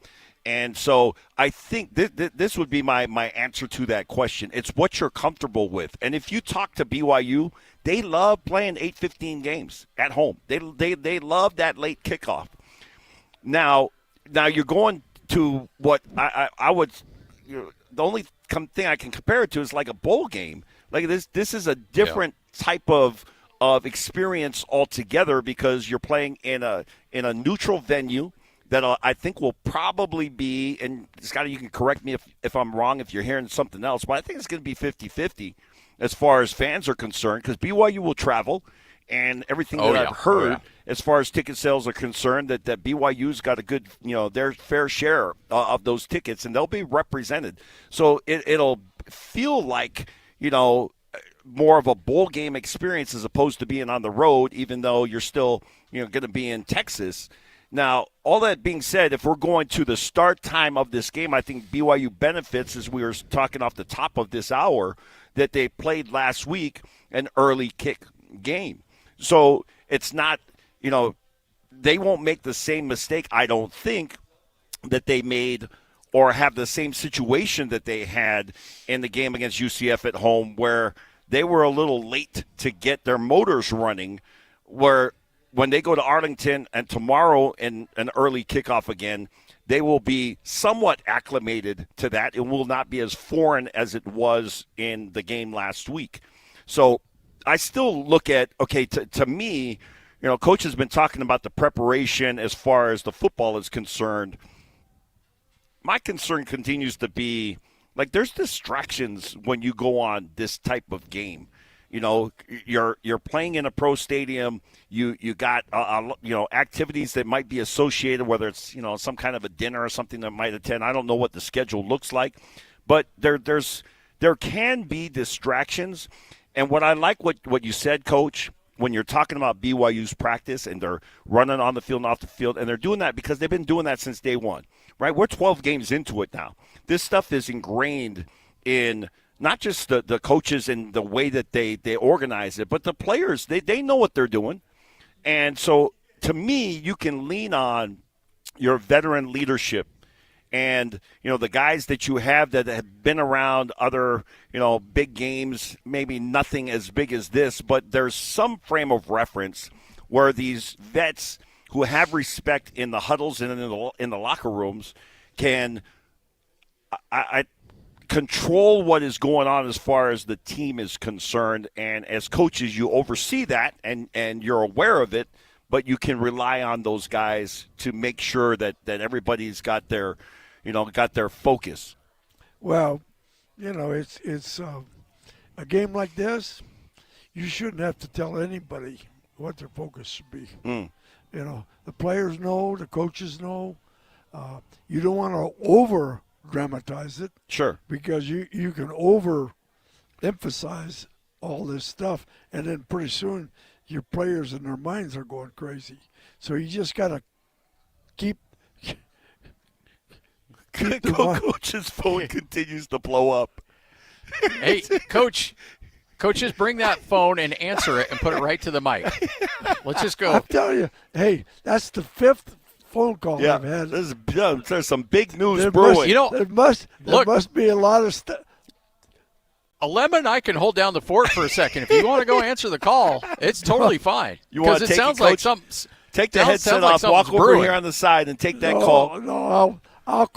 And so I think this would be my answer to that question. It's what you're comfortable with. And if you talk to BYU, they love playing 8:15 games at home. They love that late kickoff. Now you're going to what I would the only thing I can compare it to is like a bowl game. Like this is a different type of experience altogether because you're playing in a neutral venue that I think will probably be, and Scotty, you can correct me if I'm wrong if you're hearing something else, but I think it's going to be 50-50 as far as fans are concerned because BYU will travel, and everything I've heard as far as ticket sales are concerned that BYU's got a good, their fair share of those tickets, and they'll be represented. So it'll feel like, more of a bowl game experience as opposed to being on the road, even though you're still, going to be in Texas. Now, all that being said, if we're going to the start time of this game, I think BYU benefits, as we were talking off the top of this hour, that they played last week an early kick game. So it's not, they won't make the same mistake, I don't think, that they made or have the same situation that they had in the game against UCF at home where they were a little late to get their motors running, where when they go to Arlington and tomorrow in an early kickoff again, they will be somewhat acclimated to that. It will not be as foreign as it was in the game last week. So I still look at, to me, Coach has been talking about the preparation as far as the football is concerned. My concern continues to be, there's distractions when you go on this type of game. You're playing in a pro stadium. You got activities that might be associated, whether it's some kind of a dinner or something that might attend. I don't know what the schedule looks like, but there can be distractions. And what I like what you said, Coach, when you're talking about BYU's practice and they're running on the field and off the field, and they're doing that because they've been doing that since day one, right? We're 12 games into it now. This stuff is ingrained in not just the coaches and the way that they organize it, but the players, they know what they're doing. And so, to me, you can lean on your veteran leadership and, the guys that you have that have been around other, big games, maybe nothing as big as this, but there's some frame of reference where these vets who have respect in the huddles and in the locker rooms can control what is going on as far as the team is concerned, and as coaches you oversee that and you're aware of it, but you can rely on those guys to make sure that everybody's got their focus. Well, it's a game like this, you shouldn't have to tell anybody what their focus should be. The players know, the coaches know. You don't want to over-dramatize it. Sure. Because you can over-emphasize all this stuff, and then pretty soon your players and their minds are going crazy. So you just got to keep Coach's phone continues to blow up. Hey, Coach, just bring that phone and answer it and put it right to the mic. Let's just go. I'm telling you, hey, that's the 5th phone call I've had. There's some big news brewing. There must be a lot of stuff. A lemon, I can hold down the fort for a second. If you want to go answer the call, it's totally fine. You want to take sounds it, like Coach? Take the headset off, walk over brewing. here on the side, and take that call. No, I'll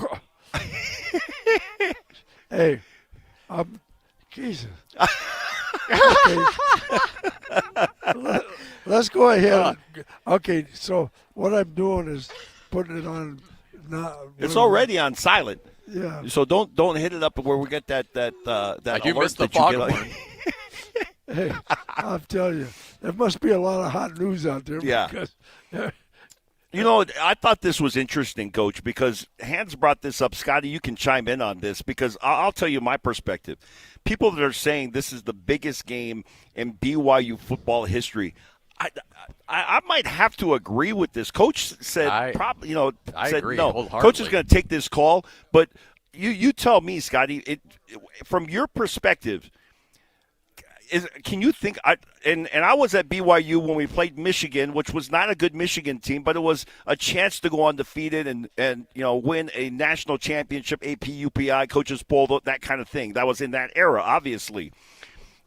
hey, Jesus. Okay. Let's go ahead. Okay, so what I'm doing is putting it on. It's already on silent. Yeah. So don't hit it up where we get that you alert missed the that you fog get. horn. Hey, I'll tell you, there must be a lot of hot news out there. Yeah. Because, I thought this was interesting, Coach, because Hans brought this up. Scotty, you can chime in on this because I'll tell you my perspective. People that are saying this is the biggest game in BYU football history, I might have to agree with this. Coach said I said agree no. wholeheartedly. Coach is going to take this call, but you tell me, Scotty, from your perspective, can you think? And I was at BYU when we played Michigan, which was not a good Michigan team, but it was a chance to go undefeated and win a national championship, AP, UPI, Coaches Bowl, that kind of thing. That was in that era, obviously.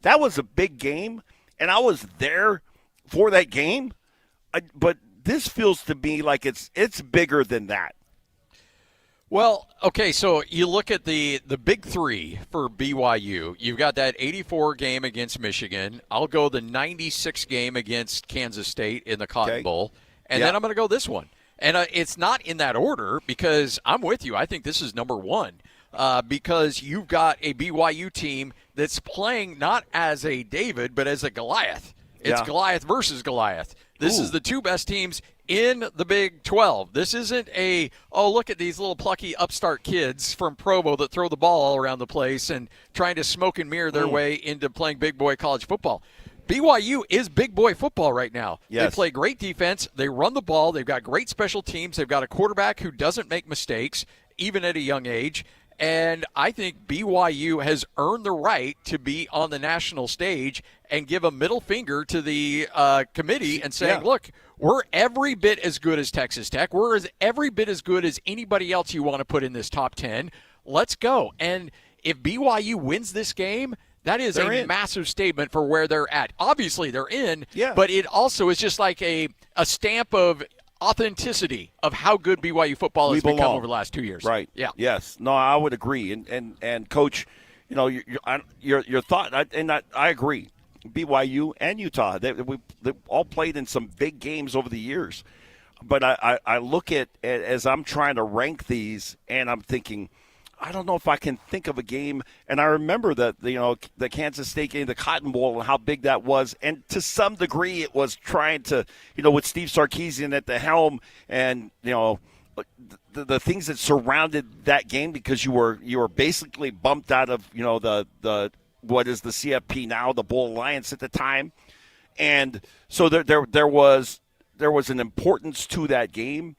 That was a big game, and I was there for that game. But this feels to me like it's bigger than that. Well, okay, so you look at the big three for BYU. You've got that 84 game against Michigan. I'll go the 96 game against Kansas State in the Cotton Bowl. And then I'm going to go this one. And it's not in that order because I'm with you. I think this is number one because you've got a BYU team that's playing not as a David but as a Goliath. It's Goliath versus Goliath. This is the two best teams in the Big 12. This isn't look at these little plucky upstart kids from Provo that throw the ball all around the place and trying to smoke and mirror their way into playing big boy college football. BYU is big boy football right now. Yes. They play great defense. They run the ball. They've got great special teams. They've got a quarterback who doesn't make mistakes, even at a young age. And I think BYU has earned the right to be on the national stage and give a middle finger to the committee and saying, look, we're every bit as good as Texas Tech. We're every bit as good as anybody else you want to put in this top 10. Let's go. And if BYU wins this game, that is a massive statement for where they're at. Obviously, they're in, but it also is just like a stamp of authenticity of how good BYU football has become over the last 2 years. Right. Yeah. Yes. No, I would agree. And Coach, your thought, and I agree. BYU and Utah, they all played in some big games over the years. But I look at as I'm trying to rank these, and I'm thinking, I don't know if I can think of a game. And I remember that the Kansas State game, the Cotton Bowl, and how big that was. And to some degree, it was trying to, with Steve Sarkisian at the helm, and the things that surrounded that game, because you were basically bumped out of the what is the CFP now, the Bowl Alliance at the time, and so there was an importance to that game.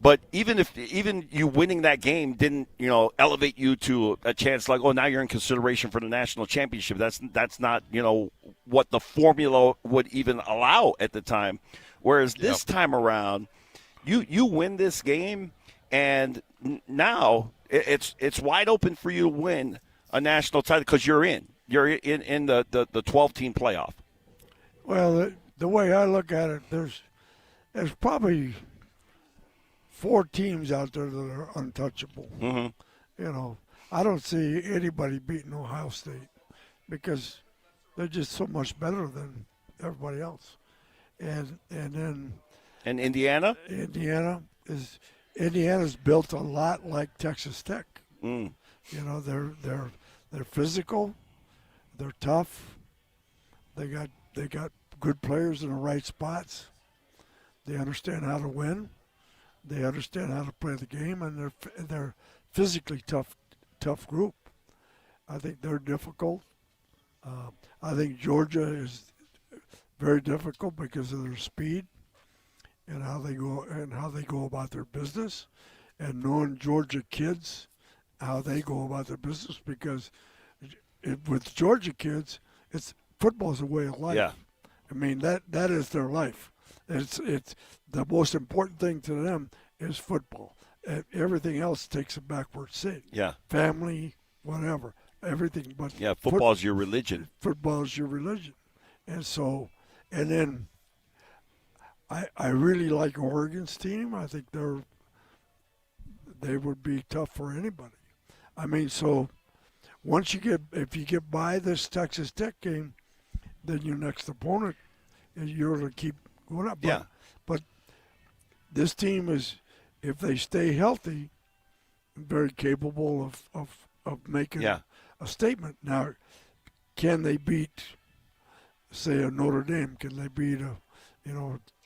But even you winning that game didn't elevate you to a chance like, oh, now you're in consideration for the national championship. That's not what the formula would even allow at the time. Whereas this time around, you win this game, and now it's wide open for you to win a national title because you're in the 12-team playoff. Well, the way I look at it, there's probably 4 teams out there that are untouchable. Mm-hmm. I don't see anybody beating Ohio State because they're just so much better than everybody else. And then Indiana? Indiana's built a lot like Texas Tech. Mm. You know, they're physical, they're tough. They got good players in the right spots. They understand how to win. They understand how to play the game, and they're physically tough group. I think they're difficult. I think Georgia is very difficult because of their speed and how they go about their business, and knowing Georgia kids, how they go about their business, because with Georgia kids, football is a way of life. Yeah. I mean, that is their life. It's the most important thing to them is football. Everything else takes a backward seat. Yeah. Family, whatever, everything. But yeah, football is your religion. Football is your religion, and then I really like Oregon's team. I think they would be tough for anybody. I mean, so if you get by this Texas Tech game, then your next opponent, you're going to keep going up. But this team is, if they stay healthy, very capable of making a statement. Now, can they beat, say, a Notre Dame? Can they beat a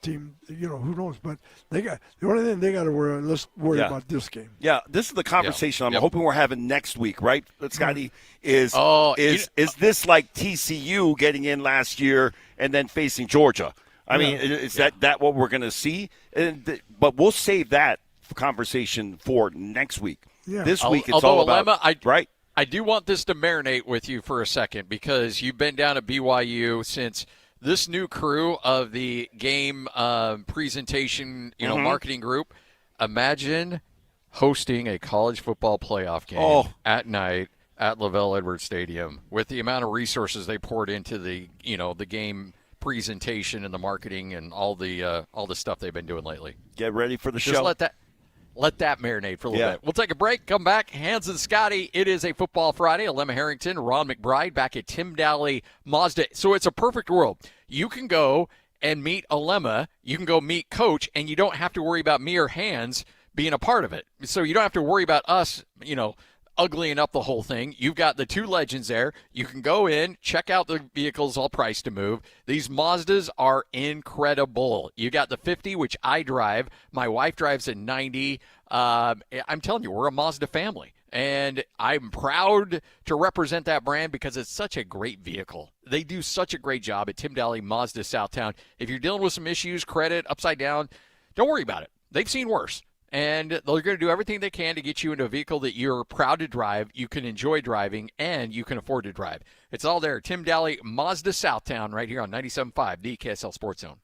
team? Who knows? But the only thing they got to worry about this game. Yeah, this is the conversation I'm hoping we're having next week, right, Scotty? Is this like TCU getting in last year and then facing Georgia? I mean, is that what we're going to see? But we'll save that conversation for next week. Yeah. This week it's all about right. I do want this to marinate with you for a second, because you've been down at BYU since this new crew of the game presentation, marketing group. Imagine hosting a college football playoff game at night at LaVell Edwards Stadium with the amount of resources they poured into the game presentation and the marketing and all the stuff they've been doing lately. Get ready for the Just show. Let that marinate for a little bit. We'll take a break, come back. Hans and Scotty, it is a Football Friday. Alema Harrington, Ron McBride back at Tim Daly Mazda. So it's a perfect world. You can go and meet Alema. You can go meet Coach, and you don't have to worry about me or Hans being a part of it. So you don't have to worry about us, uglying up the whole thing. You've got the two legends there. You can go in, check out the vehicles, all priced to move. These Mazdas are incredible. You got the 50, which I drive. My wife drives a 90. I'm telling you, we're a Mazda family. And I'm proud to represent that brand because it's such a great vehicle. They do such a great job at Tim Daly Mazda Southtown. If you're dealing with some issues, credit, upside down, don't worry about it. They've seen worse. And they're going to do everything they can to get you into a vehicle that you're proud to drive, you can enjoy driving, and you can afford to drive. It's all there. Tim Daly, Mazda Southtown, right here on 97.5, the KSL Sports Zone.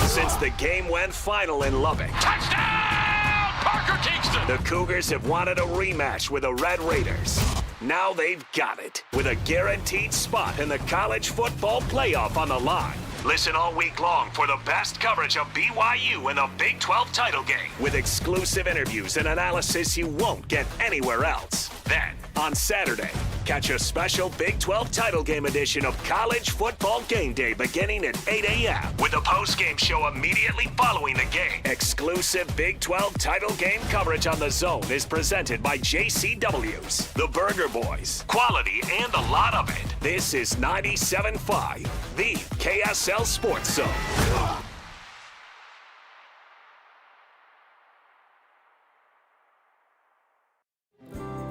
Since the game went final in Lubbock, touchdown, Parker Kingston! The Cougars have wanted a rematch with the Red Raiders. Now they've got it, with a guaranteed spot in the college football playoff on the line. Listen all week long for the best coverage of BYU in the Big 12 title game, with exclusive interviews and analysis you won't get anywhere else. Then, on Saturday, catch a special Big 12 title game edition of College Football Game Day beginning at 8 a.m. with a post-game show immediately following the game. Exclusive Big 12 title game coverage on The Zone is presented by JCW's, the Burger Boys, quality and a lot of it. This is 97.5, the KSL Sports Zone.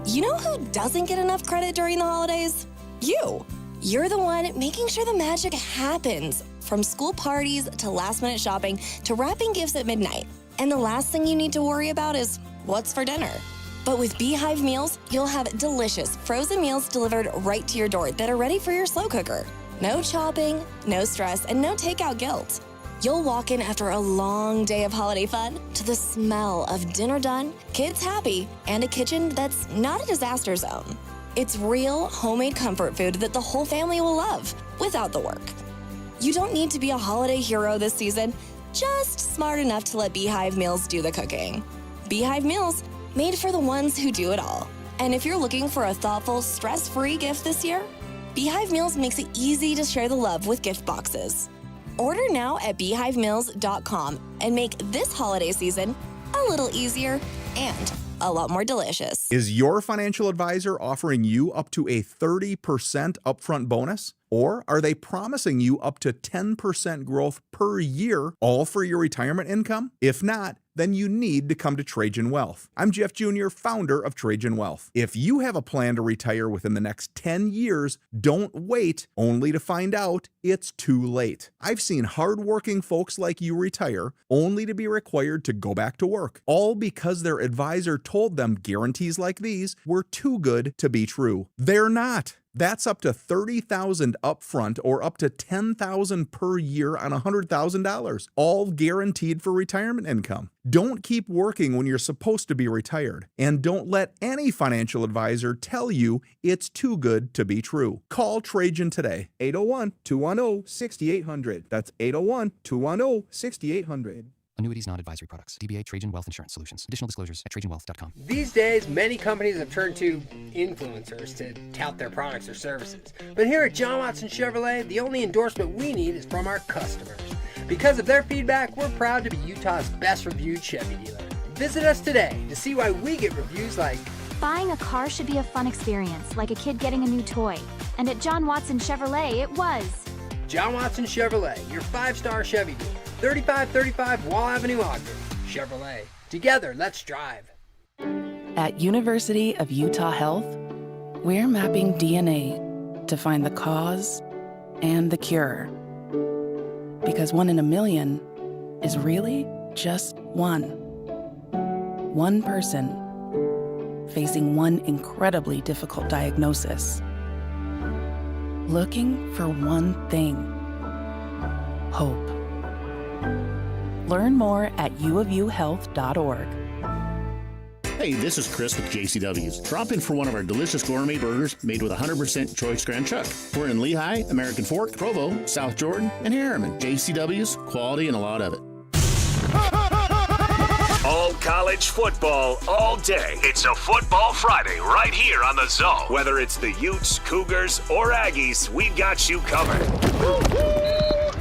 You know who doesn't get enough credit during the holidays? You. You're the one making sure the magic happens. From school parties to last-minute shopping to wrapping gifts at midnight. And the last thing you need to worry about is what's for dinner. But with Beehive Meals, you'll have delicious frozen meals delivered right to your door that are ready for your slow cooker. No chopping, no stress, and no takeout guilt. You'll walk in after a long day of holiday fun to the smell of dinner done, kids happy, and a kitchen that's not a disaster zone. It's real homemade comfort food that the whole family will love without the work. You don't need to be a holiday hero this season. just smart enough to let Beehive Meals do the cooking. Beehive Meals, made for the ones who do it all. And if you're looking for a thoughtful, stress-free gift this year, Beehive Meals makes it easy to share the love with gift boxes. Order now at beehivemeals.com and make this holiday season a little easier and a lot more delicious. Is your financial advisor offering you up to a 30% upfront bonus? Or are they promising you up to 10% growth per year, all for your retirement income? If not, then you need to come to Trajan Wealth. I'm Jeff Jr., founder of Trajan Wealth. If you have a plan to retire within the next 10 years, don't wait only to find out it's too late. I've seen hardworking folks like you retire only to be required to go back to work, all because their advisor told them guarantees like these were too good to be true. They're not. That's up to $30,000 upfront or up to $10,000 per year on $100,000, all guaranteed for retirement income. Don't keep working when you're supposed to be retired, and don't let any financial advisor tell you it's too good to be true. Call Trajan today, 801-210-6800. That's 801-210-6800. Annuities, non-advisory products. DBA Trajan Wealth Insurance Solutions. Additional disclosures at TrajanWealth.com. These days, many companies have turned to influencers to tout their products or services. But here at John Watson Chevrolet, the only endorsement we need is from our customers. Because of their feedback, we're proud to be Utah's best reviewed Chevy dealer. Visit us today to see why we get reviews like, buying a car should be a fun experience, like a kid getting a new toy. And at John Watson Chevrolet, it was. John Watson Chevrolet, your 5-star Chevy dealer. 3535 Wall Avenue, Ogden. Chevrolet. Together, let's drive. At University of Utah Health, we're mapping DNA to find the cause and the cure. Because 1 in a million is really just one. One person facing one incredibly difficult diagnosis. Looking for one thing: hope. Learn more at uofuhealth.org. Hey, this is Chris with JCW's. Drop in for one of our delicious gourmet burgers made with 100% choice ground chuck. We're in Lehigh, American Fork, Provo, South Jordan, and Harriman. JCW's, quality and a lot of it. All college football, all day. It's a Football Friday right here on The Zone. Whether it's the Utes, Cougars, or Aggies, we've got you covered.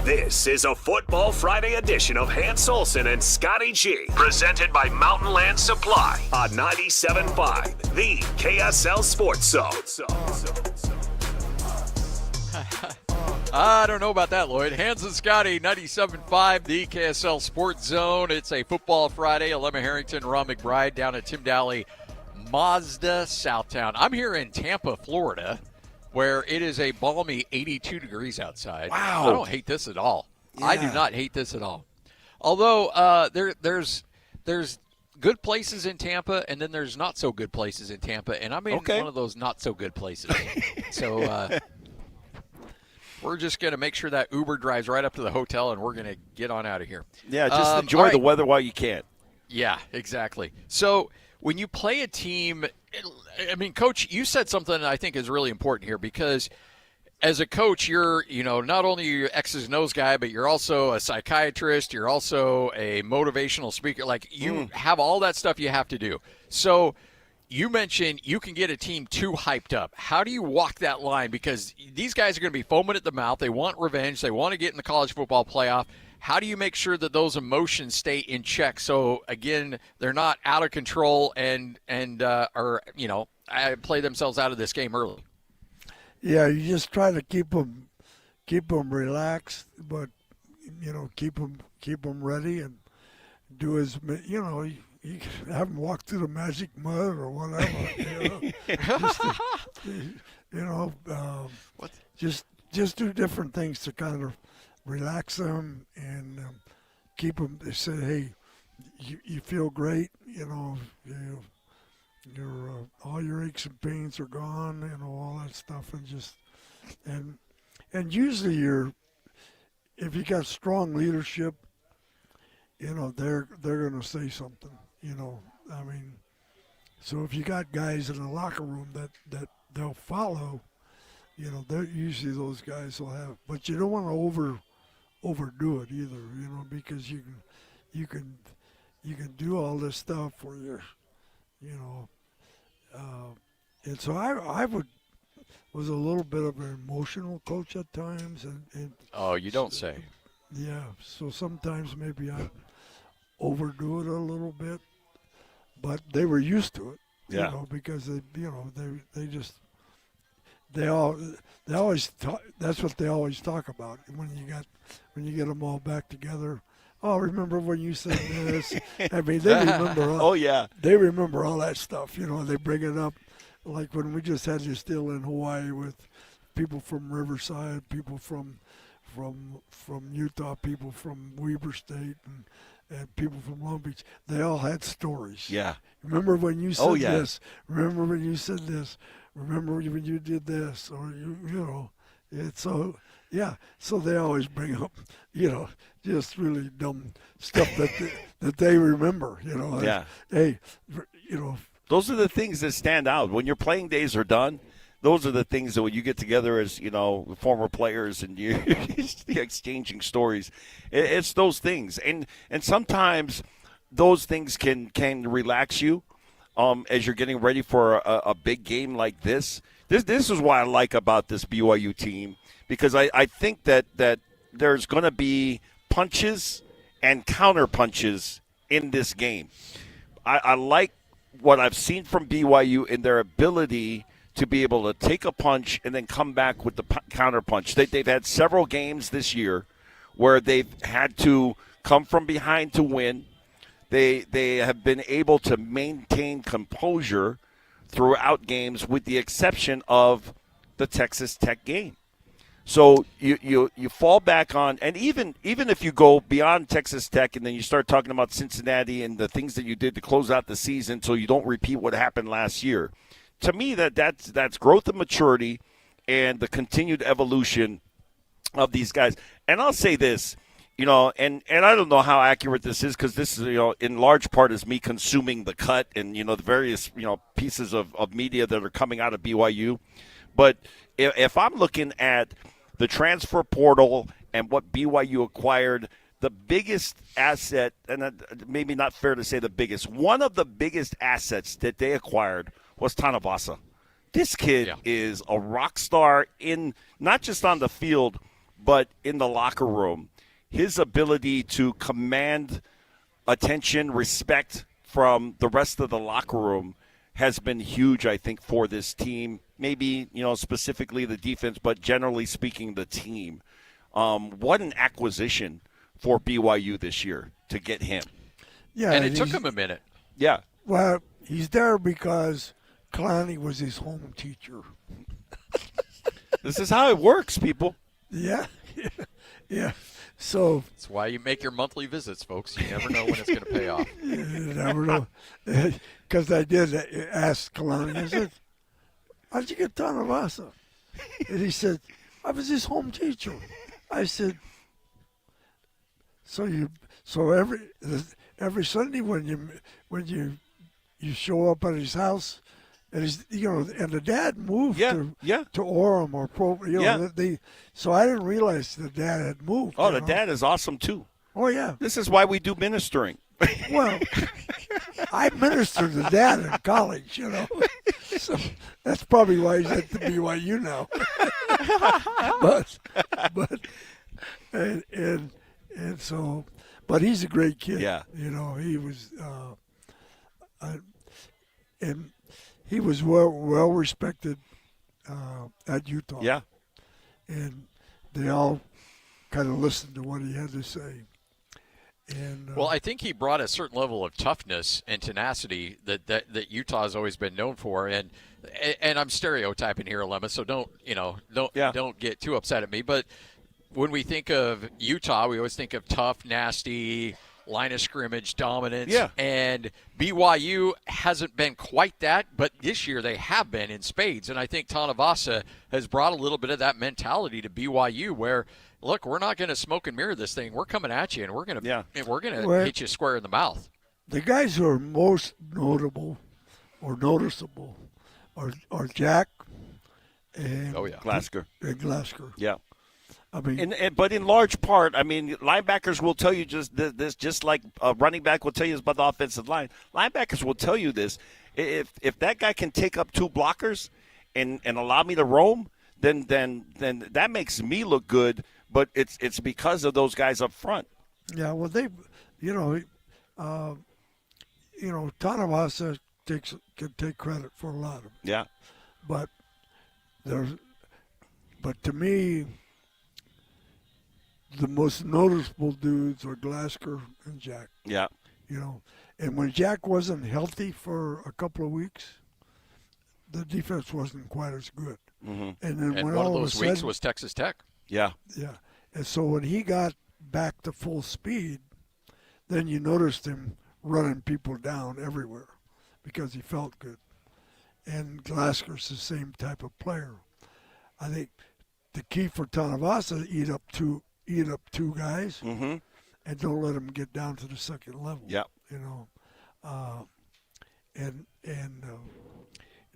This is a Football Friday edition of Hans Olsen and Scotty G, presented by Mountain Land Supply on 97.5, the KSL Sports Zone. I don't know about that, Lloyd. Hans and Scotty, 97.5, the KSL Sports Zone. It's a Football Friday. Alema Harrington, Ron McBride down at Tim Daly Mazda Southtown. I'm here in Tampa, Florida, where it is a balmy 82 degrees outside. Wow. I don't hate this at all. Yeah. I do not hate this at all. Although there's good places in Tampa, and then there's not so good places in Tampa, and I'm in one of those not so good places. So we're just going to make sure that Uber drives right up to the hotel, and we're going to get on out of here. Yeah, just enjoy the weather while you can. Yeah, exactly. So when you play a team, I mean, Coach, you said something that I think is really important here, because as a coach, you're, not only your X's and O's guy, but you're also a psychiatrist. You're also a motivational speaker. Like, you have all that stuff you have to do. So you mentioned you can get a team too hyped up. How do you walk that line? Because these guys are going to be foaming at the mouth. They want revenge. They want to get in the college football playoff. How do you make sure that those emotions stay in check so, again, they're not out of control and play themselves out of this game early? Yeah, you just try to keep them relaxed, but keep them ready and do as you can have them walk through the magic mud or whatever. Just do different things to kind of relax them and keep them. They say, hey, you feel great. All your aches and pains are gone, all that stuff, and usually if you got strong leadership, they're going to say something. So if you got guys in the locker room that they'll follow, they're usually those guys will have. But you don't want to overdo it either, because you can do all this stuff where you're, and so I was a little bit of an emotional coach at times, and oh, you don't say. Yeah, so sometimes maybe I overdo it a little bit, but they were used to it, because they always talk, that's what they always talk about when you get them all back together. Oh, remember when you said this? I mean, they remember. Oh yeah, they remember all that stuff. They bring it up, like when we just had this deal in Hawaii with people from Riverside, people from Utah, people from Weber State, and people from Long Beach. They all had stories. Yeah. Remember when you said yeah. this? Remember when you said this? Remember when you did this? Or it's so. Yeah, so they always bring up, just really dumb stuff that they remember, Yeah. Hey, Those are the things that stand out. When your playing days are done, those are the things that when you get together as, former players and you're exchanging stories, it's those things. And sometimes those things can relax you as you're getting ready for a big game like this. This is what I like about this BYU team, because I think that there's going to be punches and counter punches in this game. I like what I've seen from BYU in their ability to be able to take a punch and then come back with the counter punch. They've had several games this year where they've had to come from behind to win. They have been able to maintain composure throughout games, with the exception of the Texas Tech game. So you fall back on, and even if you go beyond Texas Tech and then you start talking about Cincinnati and the things that you did to close out the season so you don't repeat what happened last year, to me that's growth and maturity and the continued evolution of these guys. And I'll say this, and I don't know how accurate this is, because this is, in large part is me consuming the cut and, the various, pieces of media that are coming out of BYU. But if I'm looking at the transfer portal and what BYU acquired, the biggest asset, and maybe not fair to say the biggest, one of the biggest assets that they acquired was Tanavasa. This kid is a rock star, in not just on the field, but in the locker room. His ability to command attention, respect from the rest of the locker room has been huge, I think, for this team. Maybe, specifically the defense, but generally speaking, the team. What an acquisition for BYU this year to get him. Yeah, and it took him a minute. Yeah. Well, he's there because Kalani was his home teacher. This is how it works, people. Yeah. Yeah. So that's why you make your monthly visits, folks. You never know when it's going to pay off. You never know. Because I did ask Kalani, I said, how'd you get Tanavasa? And he said, I was his home teacher. I said, so every Sunday when you show up at his house, and and the dad moved to Orem or so I didn't realize the dad had moved. Oh, the dad is awesome too. Oh yeah. This is why we do ministering. Well, I ministered to dad in college, so that's probably why he's at the BYU now. but he's a great kid. Yeah. He was, and he was well respected at Utah. Yeah. And they all kind of listened to what he had to say. And, well, I think he brought a certain level of toughness and tenacity that Utah has always been known for, and I'm stereotyping here, Lemma, so don't get too upset at me. But when we think of Utah, we always think of tough, nasty, line of scrimmage dominance. Yeah. And BYU hasn't been quite that, but this year they have been in spades. And I think Tanavasa has brought a little bit of that mentality to BYU, where look, we're not going to smoke and mirror this thing. We're coming at you, and we're going to hit you square in the mouth. The guys who are most notable or noticeable are Jack and Glasgow. And Glasgow. Yeah. I mean, but in large part, I mean, linebackers will tell you just this, just like a running back will tell you about the offensive line. Linebackers will tell you this. If that guy can take up 2 blockers and allow me to roam, then that makes me look good. But it's because of those guys up front. Yeah, well, Tanavasa can take credit for a lot of it. Yeah, but to me, the most noticeable dudes are Glasgow and Jack. Yeah, and when Jack wasn't healthy for a couple of weeks, the defense wasn't quite as good. Mm-hmm. And then when one all of those a sudden, weeks was Texas Tech. Yeah. Yeah. And so when he got back to full speed, then you noticed him running people down everywhere because he felt good. And Glasker's the same type of player. I think the key for Tanavasa is eat up two guys mm-hmm. and don't let them get down to the second level. Yeah.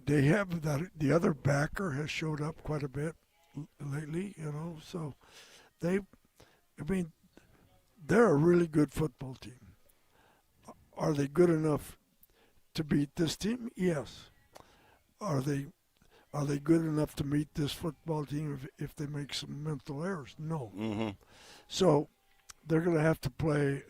They have that. The other backer has showed up quite a bit lately, so they're a really good football team. Are they good enough to beat this team? Yes. Are they good enough to meet this football team if they make some mental errors? No. Mm-hmm. So they're going to have to play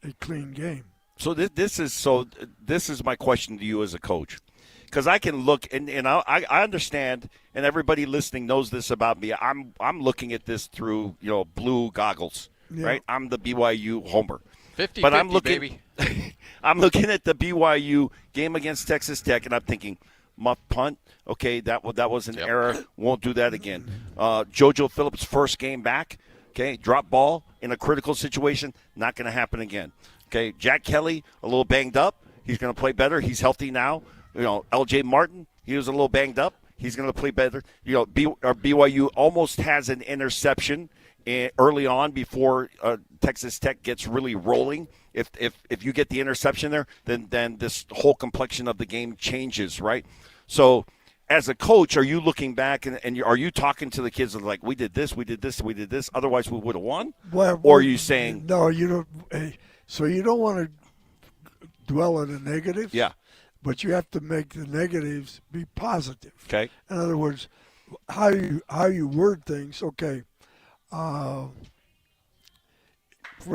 a clean game. So this is my question to you as a coach. Because I can look, and I understand, and everybody listening knows this about me. I'm looking at this through blue goggles, right? I'm the BYU homer. 50-50, but I'm looking, baby. I'm looking at the BYU game against Texas Tech, and I'm thinking, muff punt, okay, that was an error. Won't do that again. JoJo Phillips' first game back, okay, drop ball in a critical situation, not going to happen again. Okay, Jack Kelly, a little banged up. He's going to play better. He's healthy now. L.J. Martin, he was a little banged up. He's going to play better. BYU almost has an interception early on before Texas Tech gets really rolling. If you get the interception there, then this whole complexion of the game changes, right? So as a coach, are you looking back and are you talking to the kids like, we did this, otherwise we would have won? Well, or are you saying – No, you don't. So you don't want to dwell on the negatives. Yeah. But you have to make the negatives be positive. Okay. In other words, how you word things. Okay. For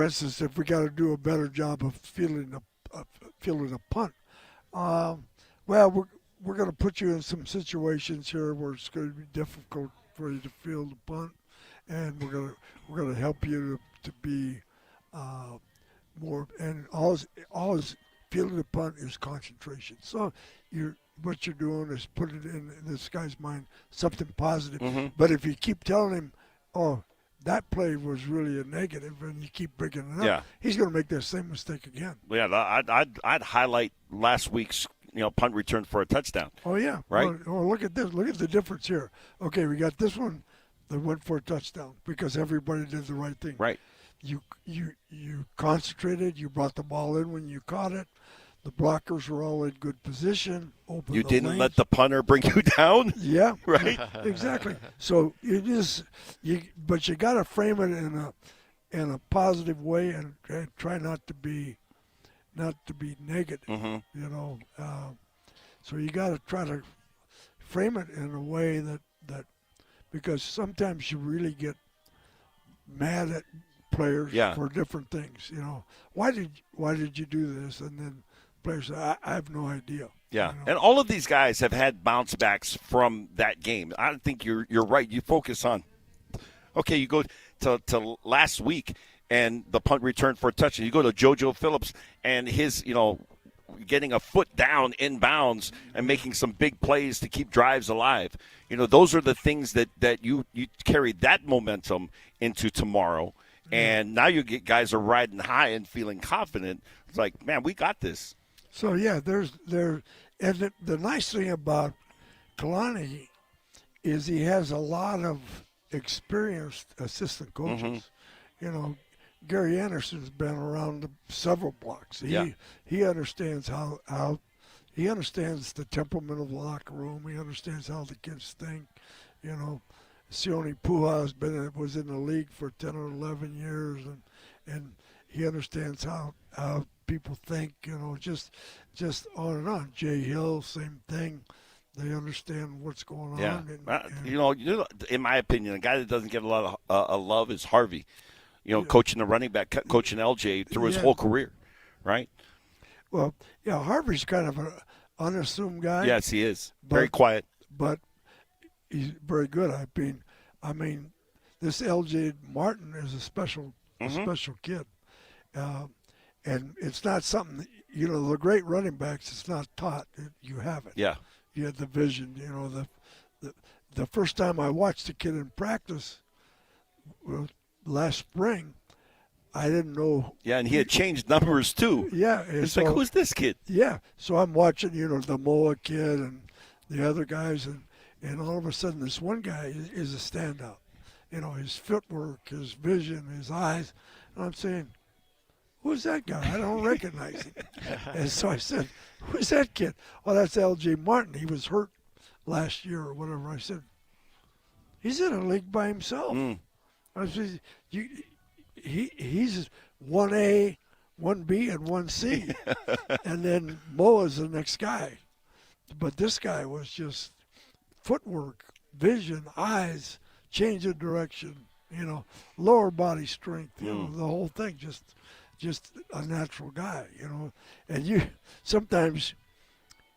instance, if we got to do a better job of fielding a punt, well, we're going to put you in some situations here where it's going to be difficult for you to field the punt, and we're going to help you to be more. And all fielding the punt is concentration. So what you're doing is put it in this guy's mind something positive. Mm-hmm. But if you keep telling him, oh, that play was really a negative, and you keep bringing it up, he's going to make that same mistake again. Yeah, I'd highlight last week's punt return for a touchdown. Oh yeah, right. Well, look at this. Look at the difference here. Okay, we got this one that went for a touchdown because everybody did the right thing. Right. You concentrated. You brought the ball in when you caught it. The blockers were all in good position. You didn't let the punter bring you down? Yeah. Right? Exactly. So but you got to frame it in a positive way and try not to be negative, mm-hmm. So you got to try to frame it in a way that because sometimes you really get mad at players for different things. Why did you do this? And then players say, I have no idea. Yeah, and all of these guys have had bounce backs from that game. I think you're right. You focus on, okay, you go to last week and the punt return for a touchdown. You go to JoJo Phillips and his, getting a foot down in bounds and making some big plays to keep drives alive. Those are the things that you carry that momentum into tomorrow. And now you get guys are riding high and feeling confident. It's like, man, we got this. So yeah, and the nice thing about Kalani is he has a lot of experienced assistant coaches. Mm-hmm. Gary Anderson's been around several blocks. He understands how he understands the temperament of the locker room. He understands how the kids think, Sione Puja's was in the league for 10 or 11 years, and he understands how people think, just on and on. Jay Hill, same thing. They understand what's going on. In my opinion, a guy that doesn't get a lot of love is Harvey. Coaching the running back, coaching LJ through his whole career, right? Well, Harvey's kind of an unassuming guy. Yes, he is. Very quiet. But he's very good. I mean, this LJ Martin is a special kid. And it's not something, the great running backs, it's not taught. You have it. Yeah. You had the vision. The first time I watched the kid in practice last spring, I didn't know. Yeah, and he had changed numbers too. Yeah. It's like, who's this kid? Yeah. So I'm watching, the Moa kid and the other guys, and all of a sudden this one guy is a standout. His footwork, his vision, his eyes. And I'm saying, who's that guy? I don't recognize him. And so I said, who's that kid? Oh, that's L.J. Martin. He was hurt last year or whatever. I said, he's in a league by himself. I said, he's 1A, 1B, and 1C. And then Moa's the next guy. But this guy was just footwork, vision, eyes, change of direction, lower body strength, the whole thing, just a natural guy, And sometimes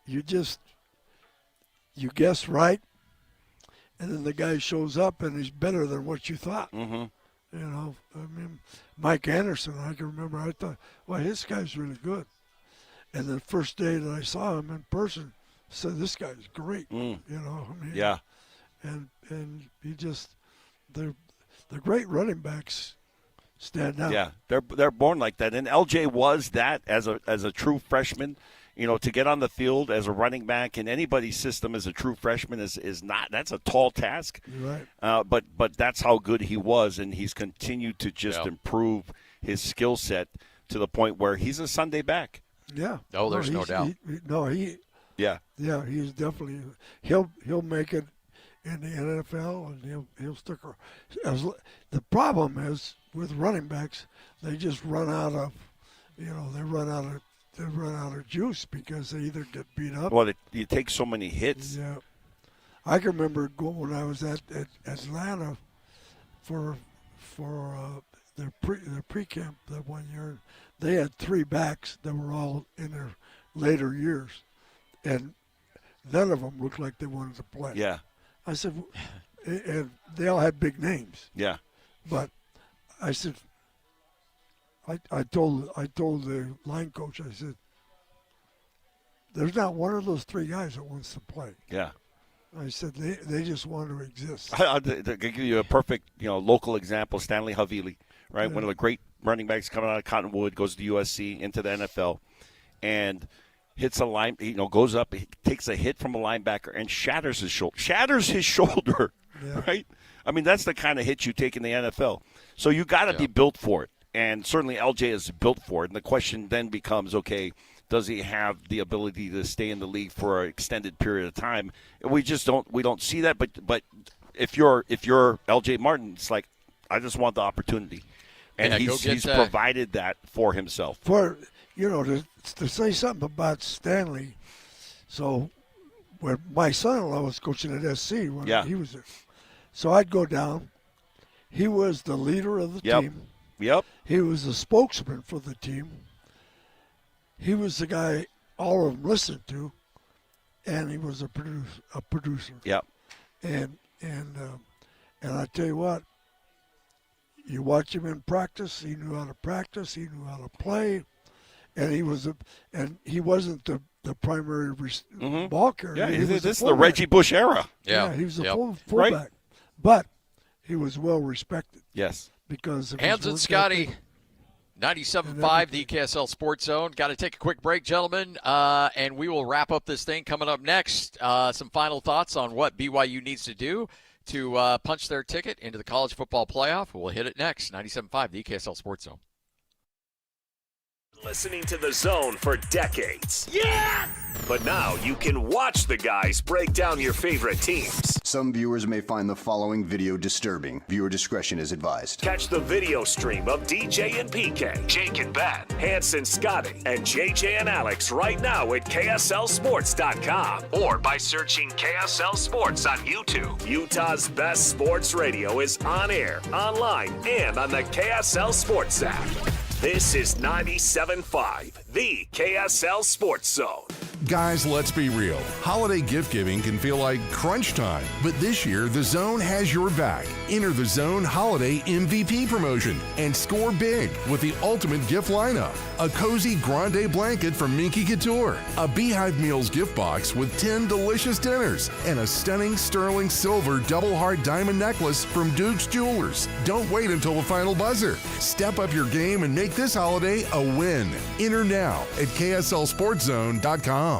you guess right, and then the guy shows up and he's better than what you thought. Mike Anderson, I can remember, I thought, well, this guy's really good. And the first day that I saw him in person, I said, this guy's great. Yeah. And he just, the great running backs stand out. Yeah, they're born like that. And LJ was that as a true freshman. To get on the field as a running back in anybody's system as a true freshman is not. That's a tall task. Right. But that's how good he was, and he's continued to just improve his skill set to the point where he's a Sunday back. Yeah. Oh, there's no doubt. Yeah. Yeah, he's definitely he'll make it in the NFL, and he'll stick around. The problem is with running backs, they just run out of, they run out of juice because they either get beat up. Well, you take so many hits. Yeah, I can remember when I was at Atlanta for their pre-camp that one year. They had 3 backs that were all in their later years, and none of them looked like they wanted to play. Yeah. I said, and they all had big names. Yeah. But I said, I told the line coach, I said, there's not one of those 3 guys that wants to play. Yeah. I said, they just want to exist. I'll give you a perfect, local example, Stanley Havili, right? Yeah. One of the great running backs coming out of Cottonwood, goes to USC, into the NFL, and hits a line, goes up, he takes a hit from a linebacker and shatters his shoulder. Yeah. Right? I mean, that's the kind of hit you take in the NFL. So you got to be built for it. And certainly LJ is built for it. And the question then becomes, okay, does he have the ability to stay in the league for an extended period of time? We don't see that. But if you're LJ Martin, it's like, I just want the opportunity. And he's provided that for himself. To say something about Stanley, so when my son-in-law was coaching at SC when he was there, so I'd go down. He was the leader of the team. Yep. He was the spokesman for the team. He was the guy all of them listened to, and he was a producer. Yep. And I tell you what, you watch him in practice. He knew how to practice. He knew how to play. And he wasn't the primary ball carrier. Yeah, this is the Reggie Bush era. Yeah, he was a fullback. Right. But he was well respected. Yes. Because of Hands and Scotty, 97.5, the KSL Sports Zone. Got to take a quick break, gentlemen, and we will wrap up this thing. Coming up next, some final thoughts on what BYU needs to do to punch their ticket into the college football playoff. We'll hit it next. 97.5, the KSL Sports Zone. Listening to The Zone for decades. Yes! But now you can watch the guys break down your favorite teams. Some viewers may find the following video disturbing. Viewer discretion is advised. Catch the video stream of DJ and PK, Jake and Ben, Hanson, Scotty, and JJ and Alex right now at KSLSports.com or by searching KSL Sports on YouTube. Utah's best sports radio is on air, online, and on the KSL Sports app. This is 97.5, the KSL Sports Zone. Guys, let's be real. Holiday gift giving can feel like crunch time, but this year, The Zone has your back. Enter the Zone Holiday MVP promotion and score big with the ultimate gift lineup. A cozy grande blanket from Minky Couture, a Beehive Meals gift box with 10 delicious dinners, and a stunning sterling silver double heart diamond necklace from Duke's Jewelers. Don't wait until the final buzzer. Step up your game and make this holiday a win. Enter now at KSLSportsZone.com.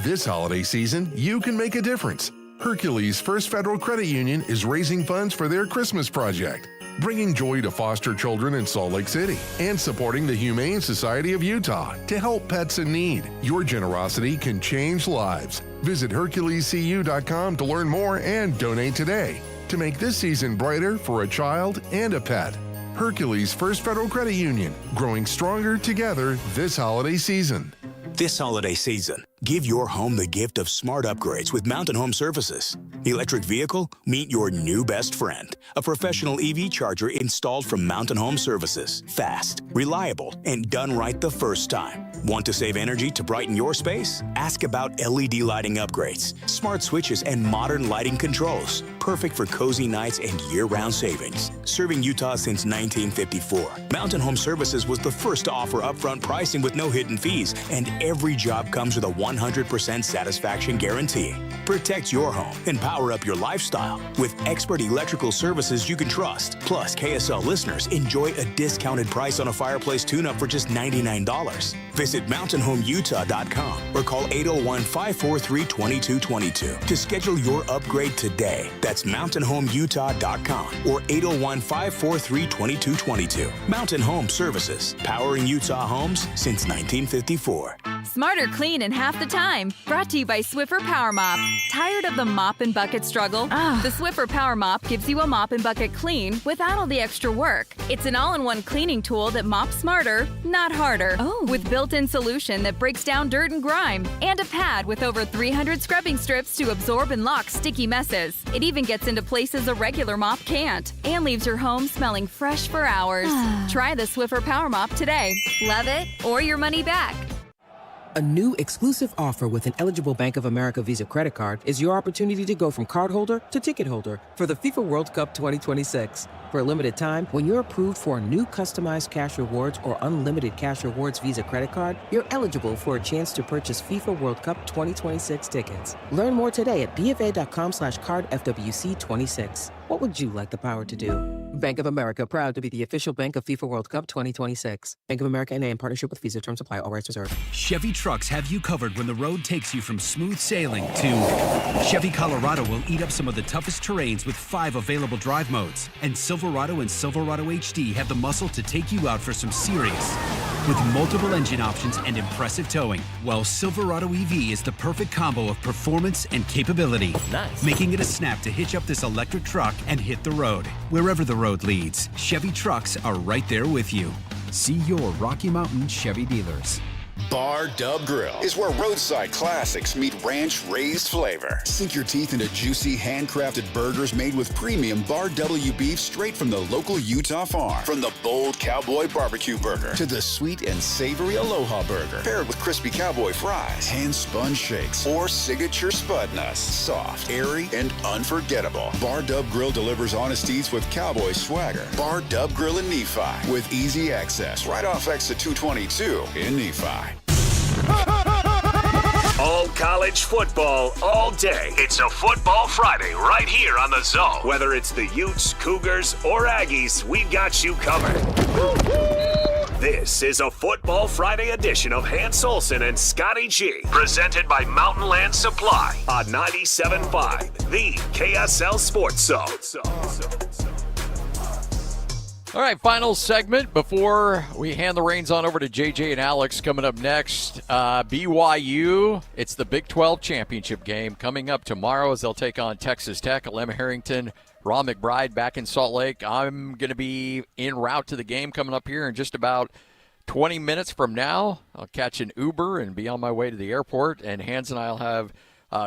This holiday season, you can make a difference. Hercules First Federal Credit Union is raising funds for their Christmas project, bringing joy to foster children in Salt Lake City and supporting the Humane Society of Utah to help pets in need. Your generosity can change lives. Visit HerculesCU.com to learn more and donate today to make this season brighter for a child and a pet. Hercules First Federal Credit Union, growing stronger together this holiday season. This holiday season, give your home the gift of smart upgrades with Mountain Home Services. Electric vehicle? Meet your new best friend. A professional EV charger installed from Mountain Home Services. Fast, reliable, and done right the first time. Want to save energy to brighten your space? Ask about LED lighting upgrades, smart switches, and modern lighting controls. Perfect for cozy nights and year-round savings. Serving Utah since 1954, Mountain Home Services was the first to offer upfront pricing with no hidden fees, and every job comes with a 100% satisfaction guarantee. Protect your home and power up your lifestyle with expert electrical services you can trust. Plus, KSL listeners enjoy a discounted price on a fireplace tune-up for just $99. Visit MountainHomeUtah.com or call 801-543-2222 to schedule your upgrade today. That's MountainHomeUtah.com or 801-543-2222. Mountain Home Services, powering Utah homes since 1954. Smarter clean in half the time. Brought to you by Swiffer Power Mop. Tired of the mop and bucket struggle? The Swiffer Power Mop gives you a mop and bucket clean without all the extra work. It's an all-in-one cleaning tool that mops smarter, not harder. With built-in solution that breaks down dirt and grime, and a pad with over 300 scrubbing strips to absorb and lock sticky messes. It even gets into places a regular mop can't, and leaves your home smelling fresh for hours. Try the Swiffer Power Mop today. Love it or your money back. A new exclusive offer with an eligible Bank of America Visa credit card is your opportunity to go from cardholder to ticket holder for the FIFA World Cup 2026. For a limited time, when you're approved for a new customized cash rewards or unlimited cash rewards Visa credit card, you're eligible for a chance to purchase FIFA World Cup 2026 tickets. Learn more today at BFA.com/cardFWC26. What would you like the power to do? Bank of America, proud to be the official bank of FIFA World Cup 2026. Bank of America N.A. in partnership with Visa. Terms apply. All rights reserved. Chevy trucks have you covered when the road takes you from smooth sailing to Chevy Colorado will eat up some of the toughest terrains with 5 available drive modes. And Silverado and Silverado HD have the muscle to take you out for some serious. With multiple engine options and impressive towing, well, Silverado EV is the perfect combo of performance and capability. Nice. Making it a snap to hitch up this electric truck and hit the road. Wherever the road leads, Chevy trucks are right there with you. See your Rocky Mountain Chevy dealers. Bar Dub Grill is where roadside classics meet ranch-raised flavor. Sink your teeth into juicy, handcrafted burgers made with premium Bar W beef straight from the local Utah farm. From the bold cowboy barbecue burger to the sweet and savory Aloha burger, paired with crispy cowboy fries, hand-spun shakes, or signature spud nuts. Soft, airy, and unforgettable. Bar Dub Grill delivers honest eats with cowboy swagger. Bar Dub Grill in Nephi with easy access right off exit 222 in Nephi. All college football all day. It's a Football Friday right here on The Zone. Whether it's the Utes, Cougars, or Aggies, we've got you covered. This is a Football Friday edition of Hans Olsen and Scotty G, presented by Mountain Land Supply on 97.5, the KSL Sports Zone. All right, final segment before we hand the reins on over to JJ and Alex. Coming up next, BYU. It's the Big 12 championship game coming up tomorrow as they'll take on Texas Tech. Alema Harrington, Ron McBride back in Salt Lake. I'm going to be en route to the game coming up here in just about 20 minutes from now. I'll catch an Uber and be on my way to the airport, and Hans and I will have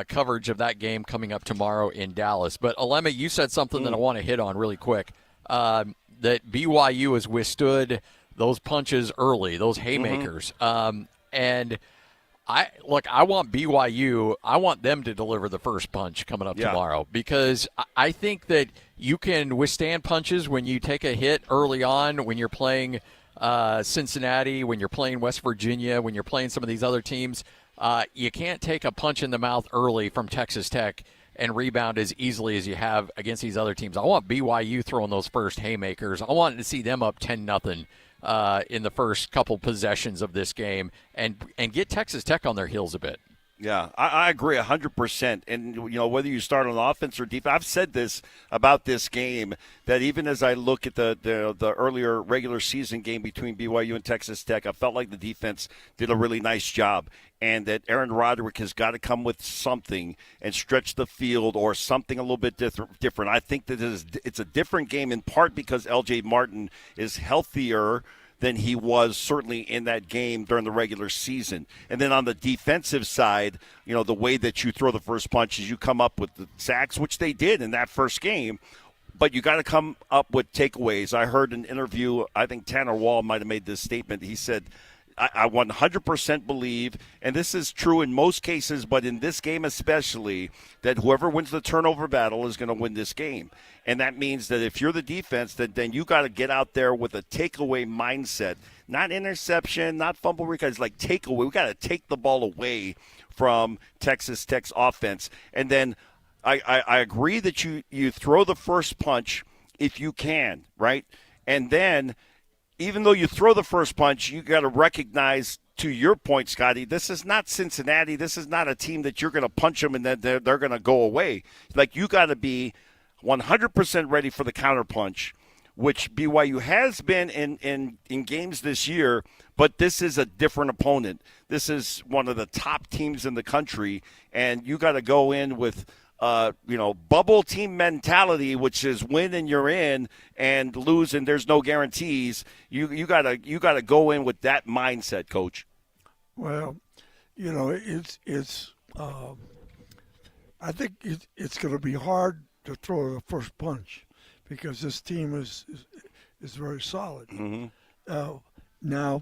coverage of that game coming up tomorrow in Dallas. But Alema, you said something that I want to hit on really quick. That BYU has withstood those punches early, those haymakers. And I want BYU, I want them to deliver the first punch coming up tomorrow, because I think that you can withstand punches when you take a hit early on, when you're playing Cincinnati, when you're playing West Virginia, when you're playing some of these other teams. You can't take a punch in the mouth early from Texas Tech and rebound as easily as you have against these other teams. I want BYU throwing those first haymakers. I want to see them up 10-0 in the first couple possessions of this game and get Texas Tech on their heels a bit. Yeah, I agree 100%. And, whether you start on offense or defense, I've said this about this game, that even as I look at the earlier regular season game between BYU and Texas Tech, I felt like the defense did a really nice job, and that Aaron Roderick has got to come with something and stretch the field or something a little bit different. I think that it's a different game in part because L.J. Martin is healthier than he was certainly in that game during the regular season. And then on the defensive side, the way that you throw the first punch is you come up with the sacks, which they did in that first game, but you got to come up with takeaways. I heard an interview, I think Tanner Wall might have made this statement. He said, I 100% believe, and this is true in most cases, but in this game especially, that whoever wins the turnover battle is going to win this game. And that means that if you're the defense, then you got to get out there with a takeaway mindset. Not interception, not fumble recovery, it's like takeaway. We got to take the ball away from Texas Tech's offense. And then I agree that you throw the first punch if you can, right? And then even though you throw the first punch, you got to recognize, to your point, Scotty, this is not Cincinnati. This is not a team that you're going to punch them and then they're going to go away. Like, you got to be 100% ready for the counterpunch, which BYU has been in games this year, but this is a different opponent. This is one of the top teams in the country, and you got to go in with bubble team mentality, which is win and you're in, and lose and there's no guarantees. You gotta go in with that mindset, Coach. Well, it's I think it's going to be hard to throw the first punch because this team is very solid. Now,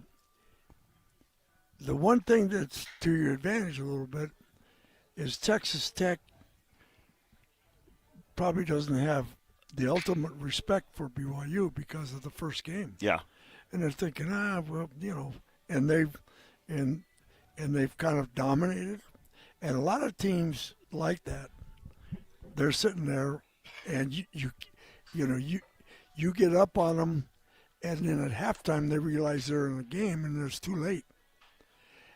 the one thing that's to your advantage a little bit is Texas Tech probably doesn't have the ultimate respect for BYU because of the first game. Yeah. And they're thinking, and they've kind of dominated. And a lot of teams like that, they're sitting there and you get up on them, and then at halftime they realize they're in a game and it's too late.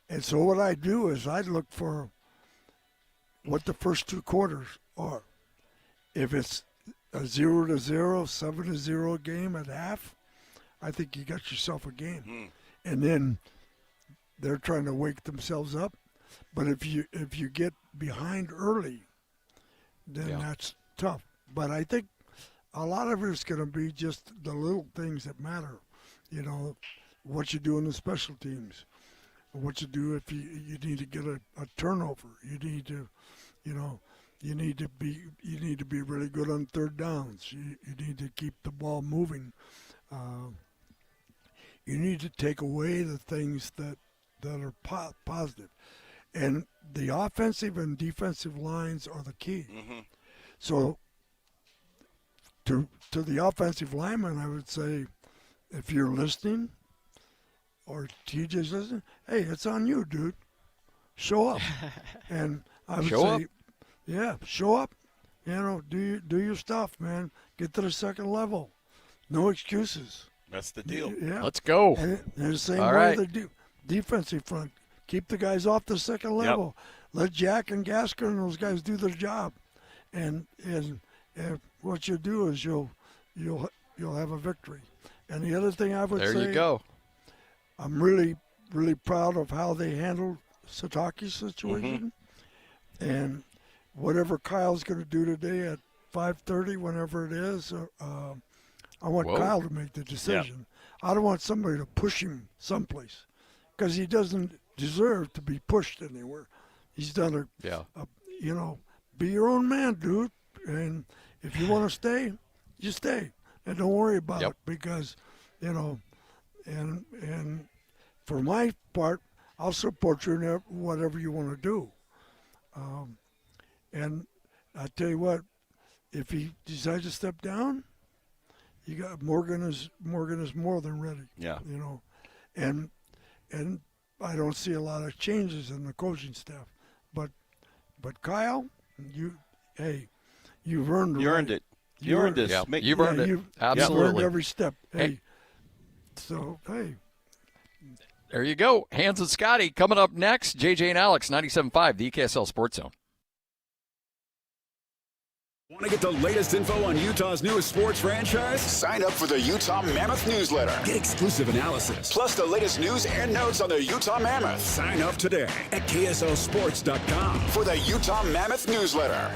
And so what I do is I look for what the first two quarters are. If it's a 0-0, 7-0 game at half, I think you got yourself a game. And then they're trying to wake themselves up. But if you get behind early, then that's tough. But I think a lot of it's going to be just the little things that matter. What you do in the special teams, what you do if you need to get a turnover. You need to, You need to be really good on third downs. You need to keep the ball moving. You need to take away the things that are positive. And the offensive and defensive lines are the key. So to the offensive lineman, I would say, if you're listening or TJ's listening, hey, it's on you, dude. Show up. And I would say, yeah, show up. Do your stuff, man. Get to the second level. No excuses. That's the deal. Yeah. Let's go. And the same way the defensive front. Keep the guys off the second level. Let Jack and Gasker and those guys do their job. And what you do is you'll have a victory. And the other thing I would say, there you go. I'm really, really proud of how they handled Sataki's situation. And whatever Kyle's going to do today at 5:30, whenever it is, I want Kyle to make the decision. I don't want somebody to push him someplace because he doesn't deserve to be pushed anywhere. He's done be your own man, dude. And if you want to stay, you stay. And don't worry about it because, and for my part, I'll support you in whatever you want to do. And I tell you what, if he decides to step down, you got Morgan is more than ready. Yeah. And I don't see a lot of changes in the coaching staff, but Kyle, you've earned You earned it. You earned this. Yeah. You've earned it. Absolutely. You've earned every step. Hey. So, hey. There you go. Hans and Scotty coming up next. JJ and Alex, 97.5, the KSL Sports Zone. Want to get the latest info on Utah's newest sports franchise? Sign up for the Utah Mammoth newsletter. Get exclusive analysis, plus the latest news and notes on the Utah Mammoth. Sign up today at KSLSports.com for the Utah Mammoth newsletter.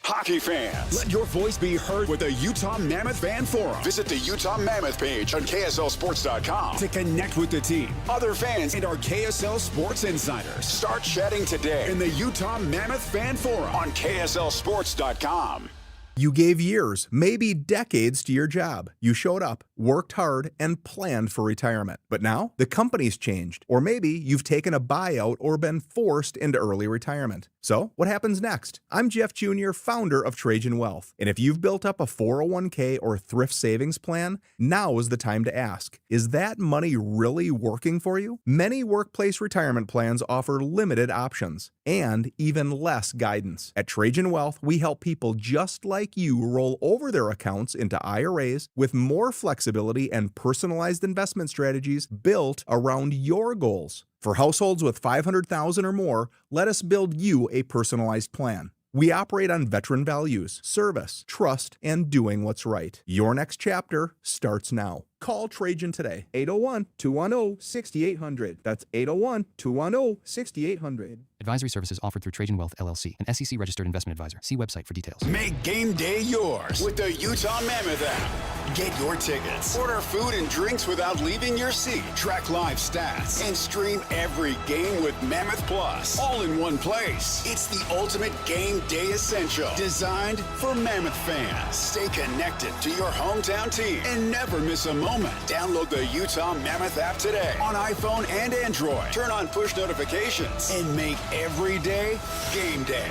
Hockey fans, let your voice be heard with the Utah Mammoth Fan Forum. Visit the Utah Mammoth page on KSLSports.com to connect with the team, other fans, and our KSL Sports insiders. Start chatting today in the Utah Mammoth Fan Forum on KSLSports.com. You gave years, maybe decades to your job. You showed up, worked hard, and planned for retirement. But now, the company's changed. Or maybe you've taken a buyout or been forced into early retirement. So, what happens next? I'm Jeff Jr., founder of Trajan Wealth. And if you've built up a 401k or thrift savings plan, now is the time to ask, is that money really working for you? Many workplace retirement plans offer limited options and even less guidance. At Trajan Wealth, we help people just like you roll over their accounts into IRAs with more flexibility and personalized investment strategies built around your goals. For households with $500,000 or more, let us build you a personalized plan. We operate on veteran values, service, trust, and doing what's right. Your next chapter starts now. Call Trajan today, 801-210-6800. That's 801-210-6800. Advisory services offered through Trajan Wealth, LLC, an SEC-registered investment advisor. See website for details. Make game day yours with the Utah Mammoth app. Get your tickets, order food and drinks without leaving your seat, track live stats, and stream every game with Mammoth Plus, all in one place. It's the ultimate game day essential, designed for Mammoth fans. Stay connected to your hometown team and never miss a moment. Download the Utah Mammoth app today on iPhone and Android. Turn on push notifications and make every day game day.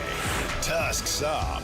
Tusks up.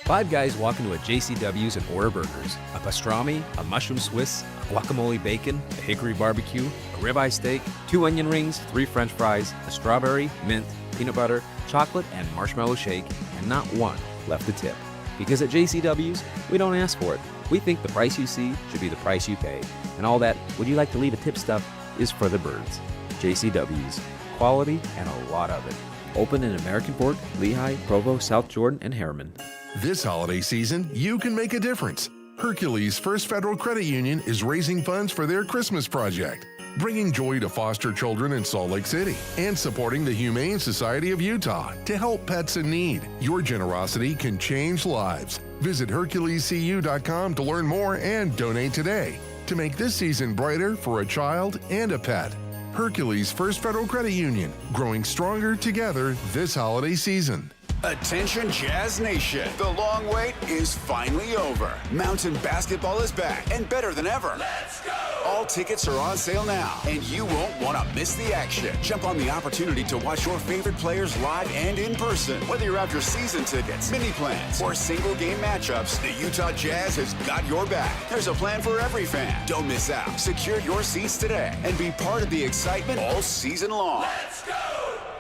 Five guys walk into a JCW's and order burgers. A pastrami, a mushroom Swiss, a guacamole bacon, a hickory barbecue, a ribeye steak, 2 onion rings, 3 french fries, a strawberry, mint, peanut butter, chocolate, and marshmallow shake, and not one left to tip. Because at JCW's, we don't ask for it. We think the price you see should be the price you pay. And all that, would you like to leave a tip stuff, is for the birds. JCW's. Quality and a lot of it. Open in American Fork, Lehigh, Provo, South Jordan, and Harriman. This holiday season, you can make a difference. Hercules First Federal Credit Union is raising funds for their Christmas project, bringing joy to foster children in Salt Lake City and supporting the Humane Society of Utah to help pets in need. Your generosity can change lives. Visit HerculesCU.com to learn more and donate today to make this season brighter for a child and a pet. Hercules First Federal Credit Union, growing stronger together this holiday season. Attention Jazz Nation, the long wait is finally over. Mountain basketball is back and better than ever. Let's go! All tickets are on sale now, and you won't want to miss the action. Jump on the opportunity to watch your favorite players live and in person. Whether you're after season tickets, mini plans, or single game matchups, the Utah Jazz has got your back. There's a plan for every fan. Don't miss out. Secure your seats today and be part of the excitement all season long. Let's go!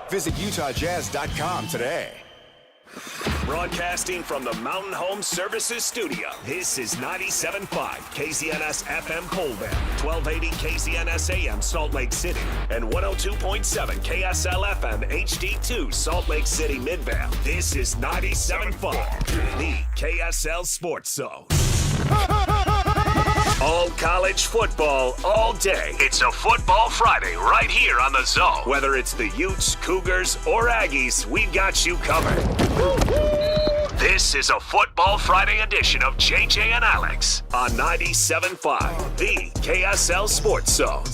Visit UtahJazz.com today. Broadcasting from the Mountain Home Services Studio, this is 97.5 KZNS FM Colbert, 1280 KZNS AM Salt Lake City, and 102.7 KSL FM HD2 Salt Lake City Midvale. This is 97.5, the KSL Sports Zone. All college football, all day. It's a Football Friday right here on The Zone. Whether it's the Utes, Cougars, or Aggies, we've got you covered. This is a Football Friday edition of JJ and Alex on 97.5, the KSL Sports Zone.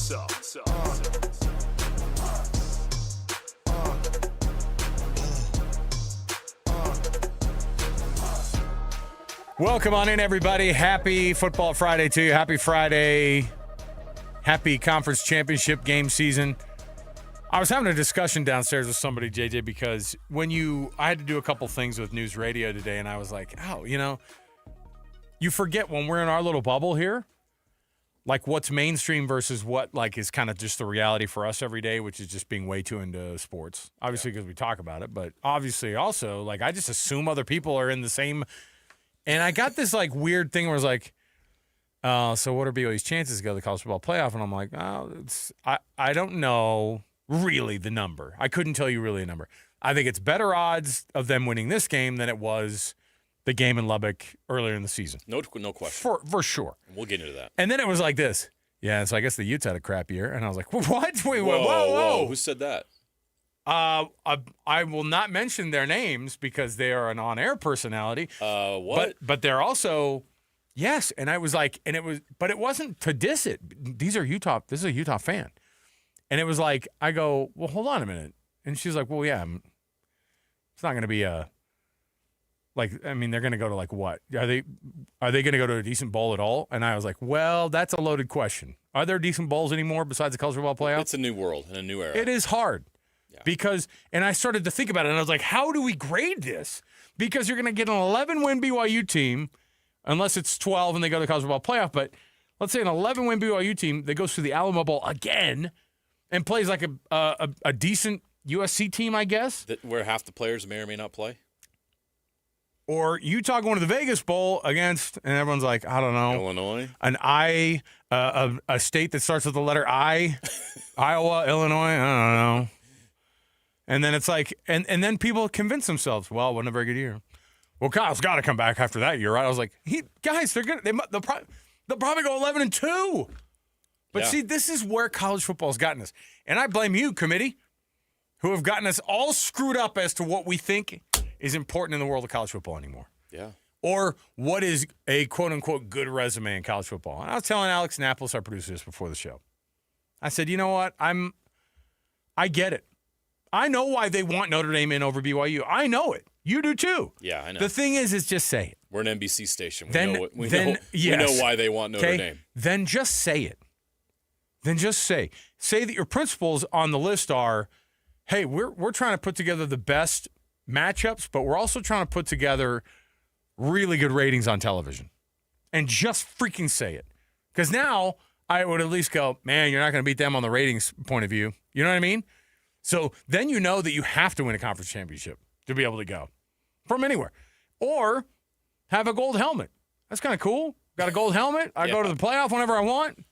Welcome on in, everybody. Happy Football Friday to you. Happy Friday. Happy conference championship game season. I was having a discussion downstairs with somebody, JJ, because I had to do a couple things with news radio today, and I was like, you forget when we're in our little bubble here, like what's mainstream versus what is kind of just the reality for us every day, which is just being way too into sports. Obviously, because we talk about it, but obviously also, I just assume other people are in the same. And I got this weird thing where it's like, so what are BYU's chances to go to the college football playoff? And I'm like, I don't know really the number. I couldn't tell you really a number. I think it's better odds of them winning this game than it was the game in Lubbock earlier in the season. No question. For sure. We'll get into that. And then it was like this. Yeah, so I guess the Utes had a crap year. And I was like, what? Wait, whoa. Who said that? I will not mention their names because they are an on-air personality. What? But they're also, yes. And I was like, but it wasn't to diss it. This is a Utah fan. And it was like, I go, well, hold on a minute. And she's like, well, yeah, it's not going to be they're going to go to what? Are they going to go to a decent bowl at all? And I was like, well, that's a loaded question. Are there decent bowls anymore besides the college football playoff? It's a new world and a new era. It is hard. Yeah. And I started to think about it, and I was like, how do we grade this? Because you're going to get an 11-win BYU team, unless it's 12 and they go to the college football playoff, but let's say an 11-win BYU team that goes through the Alamo Bowl again and plays like a decent USC team, I guess. Where half the players may or may not play. Or Utah going to the Vegas Bowl against, and everyone's like, I don't know. Illinois. A state that starts with the letter I. Iowa, Illinois, I don't know. And then it's like, and then people convince themselves, well, it wasn't a very good year. Well, Kyle's got to come back after that year, right? I was like, guys, they'll probably go 11-2. But see, this is where college football has gotten us. And I blame you, committee, who have gotten us all screwed up as to what we think is important in the world of college football anymore. Yeah. Or what is a quote-unquote good resume in college football. And I was telling Alex Napolis, our producer, this before the show. I said, you know what? I get it. I know why they want Notre Dame in over BYU. I know it. You do too. Yeah, I know. The thing is just say it. We're an NBC station. We know why they want Notre Dame. Then just say it. Then just say that your principles on the list are, hey, we're trying to put together the best matchups, but we're also trying to put together really good ratings on television. And just freaking say it. Because now I would at least go, man, you're not going to beat them on the ratings point of view. You know what I mean? So then you know that you have to win a conference championship to be able to go from anywhere. Or have a gold helmet. That's kind of cool. Got a gold helmet. I go to the playoff whenever I want.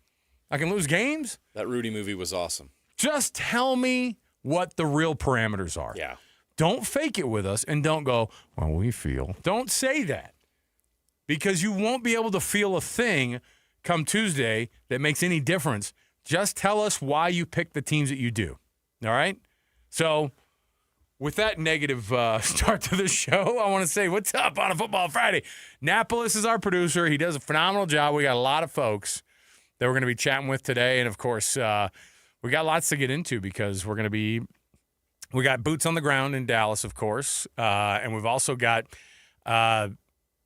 I can lose games. That Rudy movie was awesome. Just tell me what the real parameters are. Yeah. Don't fake it with us and don't go, well, we feel. Don't say that. Because you won't be able to feel a thing come Tuesday that makes any difference. Just tell us why you pick the teams that you do. All right? So, with that negative start to the show, I want to say what's up on a Football Friday. Napolis is our producer. He does a phenomenal job. We got a lot of folks that we're going to be chatting with today. And, of course, we got lots to get into because we got boots on the ground in Dallas, of course. And we've also got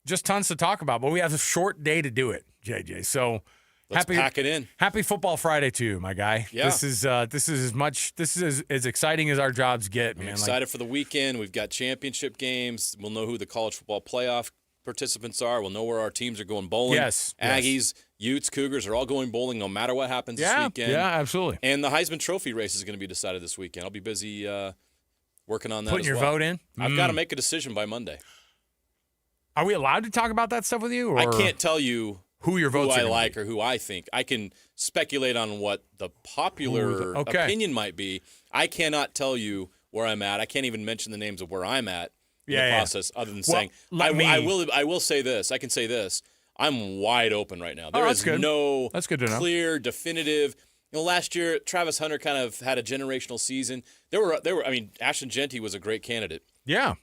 just tons to talk about. But we have a short day to do it, JJ. So, let's pack it in. Happy Football Friday to you, my guy. Yeah. This is as exciting as our jobs get, man. I'm excited for the weekend. We've got championship games. We'll know who the college football playoff participants are. We'll know where our teams are going bowling. Yes. Aggies, Utes, Cougars are all going bowling no matter what happens this weekend. Yeah, absolutely. And the Heisman Trophy race is going to be decided this weekend. I'll be busy working on that Putting as your well. vote in? I've got to make a decision by Monday. Are we allowed to talk about that stuff with you? Or I can't tell you who your votes I are like or who I think. I can speculate on what the popular opinion might be. I cannot tell you where I'm at. I can't even mention the names of where I'm at in the process other than saying I will say this. I can say this. I'm wide open right now. There that's is good. no That's good to know. clear, definitive. Last year Travis Hunter kind of had a generational season. There were. I mean, Ashton Genty was a great candidate. Yeah,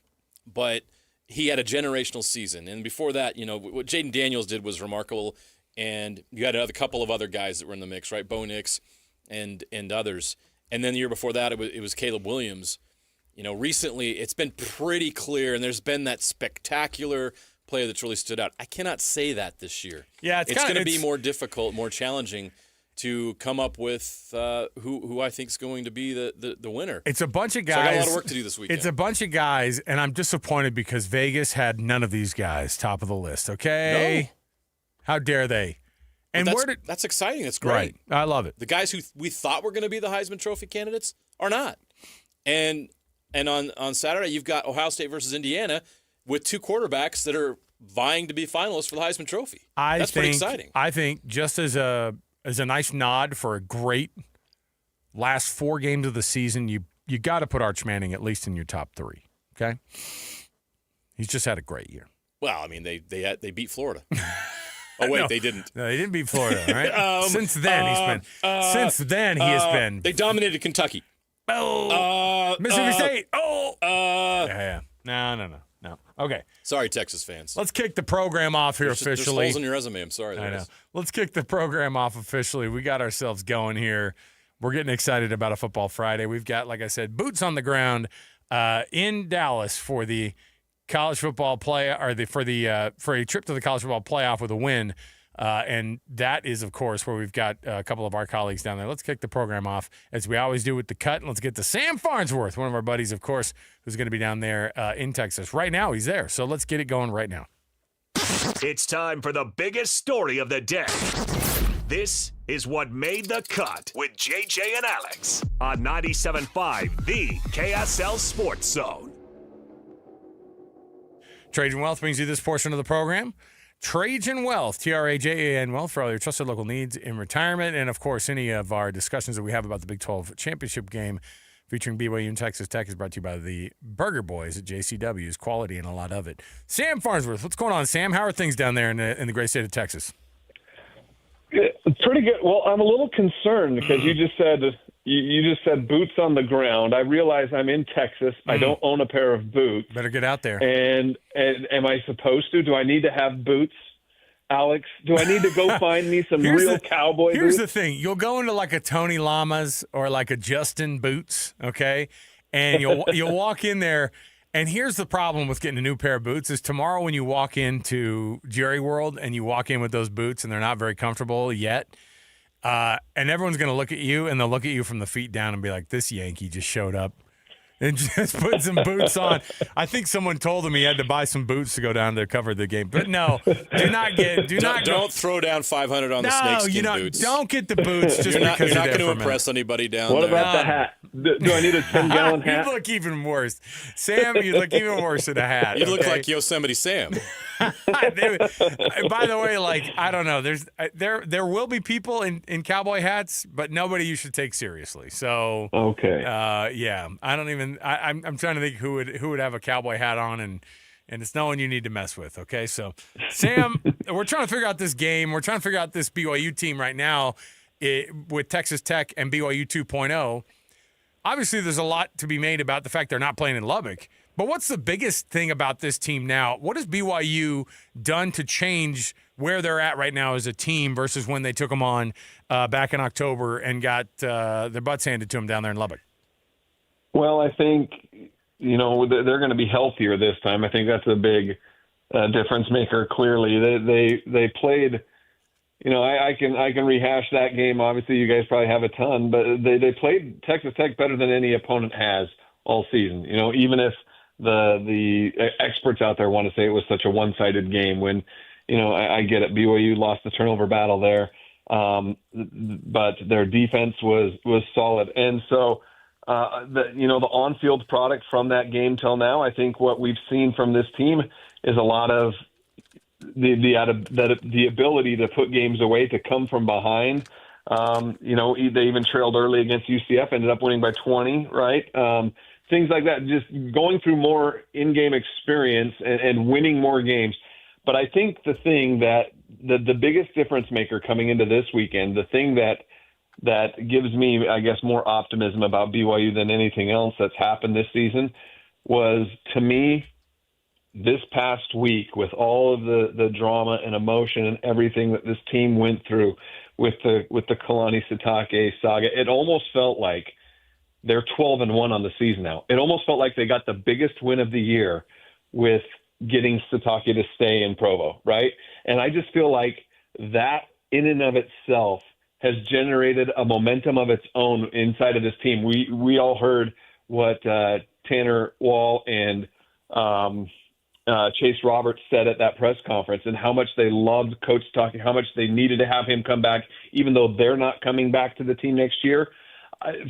but he had a generational season, and before that, what Jaden Daniels did was remarkable. And you had a couple of other guys that were in the mix, right? Bo Nix and others. And then the year before that, it was Caleb Williams. Recently it's been pretty clear, and there's been that spectacular player that's really stood out. I cannot say that this year. Yeah, it's going to be more difficult, more challenging to come up with who I think is going to be the winner. It's a bunch of guys. So I got a lot of work to do this weekend. It's a bunch of guys, and I'm disappointed because Vegas had none of these guys top of the list. Okay, How dare they? And that's exciting. That's great. Right. I love it. The guys who we thought were going to be the Heisman Trophy candidates are not. And on Saturday, you've got Ohio State versus Indiana with two quarterbacks that are vying to be finalists for the Heisman Trophy. That's pretty exciting. I think just as a nice nod for a great last 4 games of the season, you got to put Arch Manning at least in your top 3. Okay, he's just had a great year. Well, I mean, they beat Florida. Oh wait, they didn't. No, they didn't beat Florida. Right? Since then, he has been. They dominated Kentucky. Mississippi State. Yeah. No. Okay. Sorry, Texas fans. Let's kick the program off here officially. There's holes in your resume. I'm sorry. I know. Let's kick the program off officially. We got ourselves going here. We're getting excited about a Football Friday. We've got, like I said, boots on the ground in Dallas for the college football for a trip to the college football playoff with a win. And that is, of course, where we've got a couple of our colleagues down there. Let's kick the program off, as we always do with the cut. And let's get to Sam Farnsworth, one of our buddies, of course, who's going to be down there in Texas. Right now, he's there. So let's get it going right now. It's time for the biggest story of the day. This is what made the cut with JJ and Alex on 97.5, the KSL Sports Zone. Trajan Wealth brings you this portion of the program. Trajan Wealth, Trajan Wealth, for all your trusted local needs in retirement. And, of course, any of our discussions that we have about the Big 12 championship game featuring BYU and Texas Tech is brought to you by the Burger Boys at JCW's. Quality and a lot of it. Sam Farnsworth, what's going on, Sam? How are things down there in the great state of Texas? Pretty good. Well, I'm a little concerned because you just said boots on the ground. I realize I'm in Texas. I don't own a pair of boots. Better get out there. And am I supposed to? Do I need to have boots, Alex? Do I need to go find me some real cowboy boots? Here's the thing. You'll go into like a Tony Lamas or like a Justin Boots, okay? And you'll walk in there. And here's the problem with getting a new pair of boots is tomorrow when you walk into Jerry World and you walk in with those boots and they're not very comfortable yet, and everyone's going to look at you and they'll look at you from the feet down and be like, this Yankee just showed up and just put some boots on. I think someone told him he had to buy some boots to go down to cover the game. But no, don't throw down $500 on the snakeskin boots. Don't get the boots just you're because not going to impress anybody down there. What about the hat? Do I need a 10-gallon hat? You look even worse. Sam, you look even worse in a hat. You look like Yosemite Sam. By the way, I don't know. There will be people in cowboy hats, but nobody you should take seriously. So okay, yeah, I don't even. I'm trying to think who would have a cowboy hat on, and it's no one you need to mess with. Okay, so Sam, we're trying to figure out this game. We're trying to figure out this BYU team right now with Texas Tech and BYU 2.0. Obviously, there's a lot to be made about the fact they're not playing in Lubbock. But what's the biggest thing about this team now? What has BYU done to change where they're at right now as a team versus when they took them on back in October and got their butts handed to them down there in Lubbock? Well, I think, they're going to be healthier this time. I think that's a big difference maker, clearly. They played, I can rehash that game. Obviously, you guys probably have a ton, but they played Texas Tech better than any opponent has all season. Even if the experts out there want to say it was such a one-sided game when, I get it. BYU lost the turnover battle there. But their defense was solid. And so, the on-field product from that game till now, I think what we've seen from this team is a lot of the ability to put games away, to come from behind. They even trailed early against UCF, ended up winning by 20, right? Things like that, just going through more in-game experience and winning more games. But I think the thing that the biggest difference maker coming into this weekend, the thing that gives me, I guess, more optimism about BYU than anything else that's happened this season was, to me, this past week, with all of the drama and emotion and everything that this team went through with the Kalani Sitake saga, it almost felt like they're 12-1 on the season now. It almost felt like they got the biggest win of the year with getting Sitake to stay in Provo, right? And I just feel like that in and of itself has generated a momentum of its own inside of this team. We all heard what Tanner Wall and Chase Roberts said at that press conference, and how much they loved Coach Sitake, how much they needed to have him come back, even though they're not coming back to the team next year.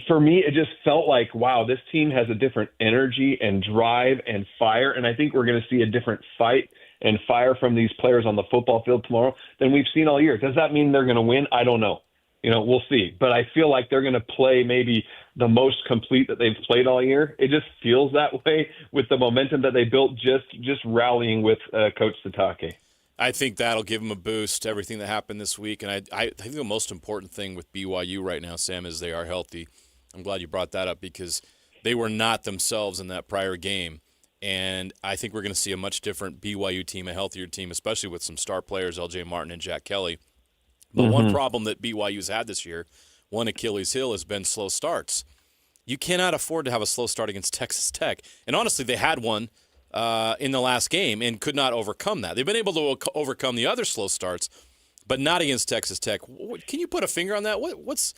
For me, it just felt like, wow, this team has a different energy and drive and fire, and I think we're going to see a different fight and fire from these players on the football field tomorrow than we've seen all year. Does that mean they're going to win? I don't know. We'll see. But I feel like they're going to play maybe the most complete that they've played all year. It just feels that way with the momentum that they built just rallying with Coach Sitake. I think that'll give them a boost, everything that happened this week. And I think the most important thing with BYU right now, Sam, is they are healthy. I'm glad you brought that up because they were not themselves in that prior game. And I think we're going to see a much different BYU team, a healthier team, especially with some star players, LJ Martin and Jack Kelly. But one problem that BYU's had this year, one Achilles heel, has been slow starts. You cannot afford to have a slow start against Texas Tech. And honestly, they had one in the last game and could not overcome that. They've been able to overcome the other slow starts, but not against Texas Tech. Can you put a finger on that? What's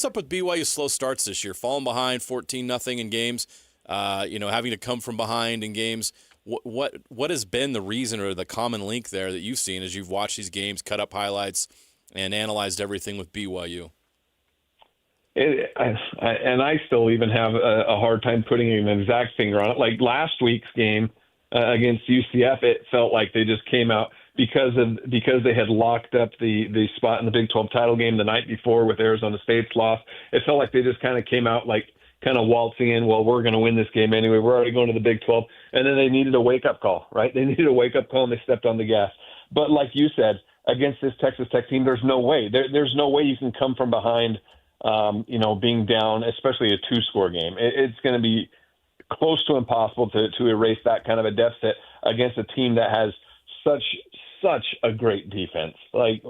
up with BYU's slow starts this year? Falling behind 14-0 in games, having to come from behind in games. What has been the reason or the common link there that you've seen as you've watched these games, cut up highlights, and analyzed everything with BYU? I still even have a hard time putting an exact finger on it. Like last week's game against UCF, it felt like they just came out because they had locked up the spot in the Big 12 title game the night before with Arizona State's loss. It felt like they just kind of came out like kind of waltzing in. Well, we're going to win this game anyway. We're already going to the Big 12, and then they needed a wake-up call, right? They needed a wake-up call, and they stepped on the gas. But like you said, against this Texas Tech team, there's no way. There's no way you can come from behind. Being down, especially a 2-score game, it's going to be close to impossible to erase that kind of a deficit against a team that has such a great defense. Like,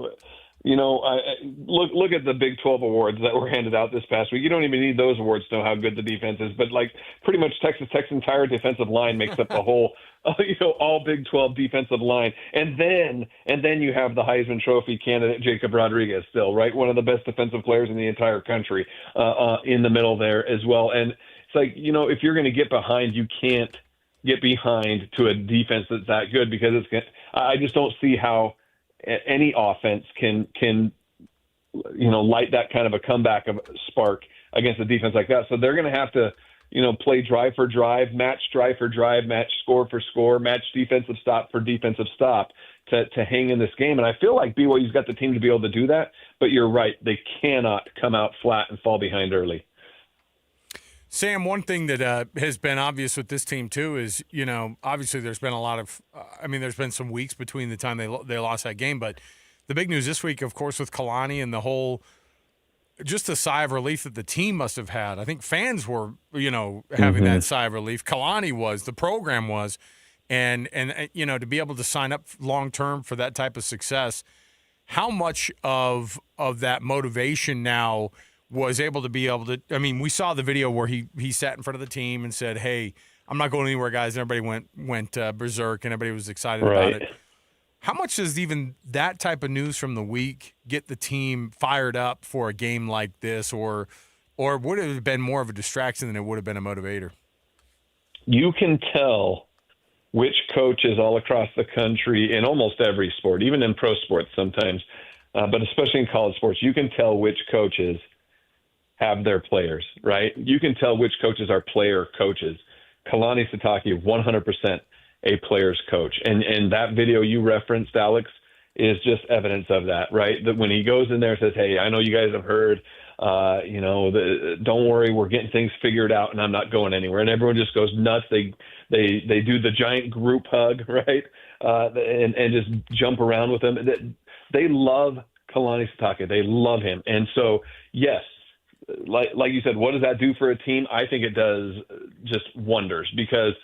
look at the Big 12 awards that were handed out this past week. You don't even need those awards to know how good the defense is, but like pretty much Texas Tech's entire defensive line makes up the whole, all Big 12 defensive line. And then you have the Heisman Trophy candidate, Jacob Rodriguez, still, right? One of the best defensive players in the entire country in the middle there as well. And it's like, if you're going to get behind, you can't get behind to a defense that's that good because I just don't see how any offense can light that kind of a comeback of spark against a defense like that. So they're going to have to, play drive for drive, match drive for drive, match score for score, match defensive stop for defensive stop to hang in this game. And I feel like BYU's got the team to be able to do that, but you're right. They cannot come out flat and fall behind early. Sam, one thing that has been obvious with this team too is, obviously there's been a lot of, there's been some weeks between the time they lost that game, but the big news this week, of course, with Kalani and the whole, just a sigh of relief that the team must have had. I think fans were, having that sigh of relief. Kalani was, the program was, and to be able to sign up long-term for that type of success, how much of that motivation now was able to we saw the video where he sat in front of the team and said, "Hey, I'm not going anywhere, guys." And everybody went berserk and everybody was excited about it. How much does even that type of news from the week get the team fired up for a game like this, or would it have been more of a distraction than it would have been a motivator? You can tell which coaches all across the country in almost every sport, even in pro sports sometimes, but especially in college sports, you can tell which coaches have their players, right? You can tell which coaches are player coaches. Kalani Sitake, 100% a player's coach. And that video you referenced, Alex, is just evidence of that, right? That when he goes in there and says, "Hey, I know you guys have heard, don't worry, we're getting things figured out and I'm not going anywhere." And everyone just goes nuts. They do the giant group hug, right? And just jump around with him. they love Kalani Sitake. They love him. And so, yes, like you said, what does that do for a team? I think it does just wonders, because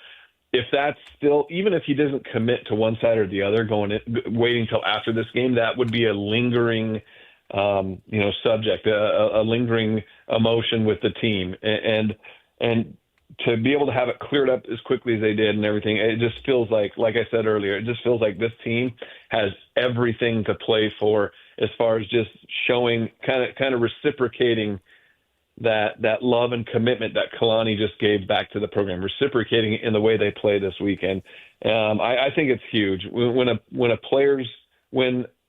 if that's still, even if he doesn't commit to one side or the other waiting till after this game, that would be a lingering subject, a lingering emotion with the team. And to be able to have it cleared up as quickly as they did and everything, it just feels like I said earlier, it just feels like this team has everything to play for as far as just showing, kind of reciprocating that love and commitment that Kalani just gave back to the program, reciprocating it in the way they play this weekend. I think it's huge when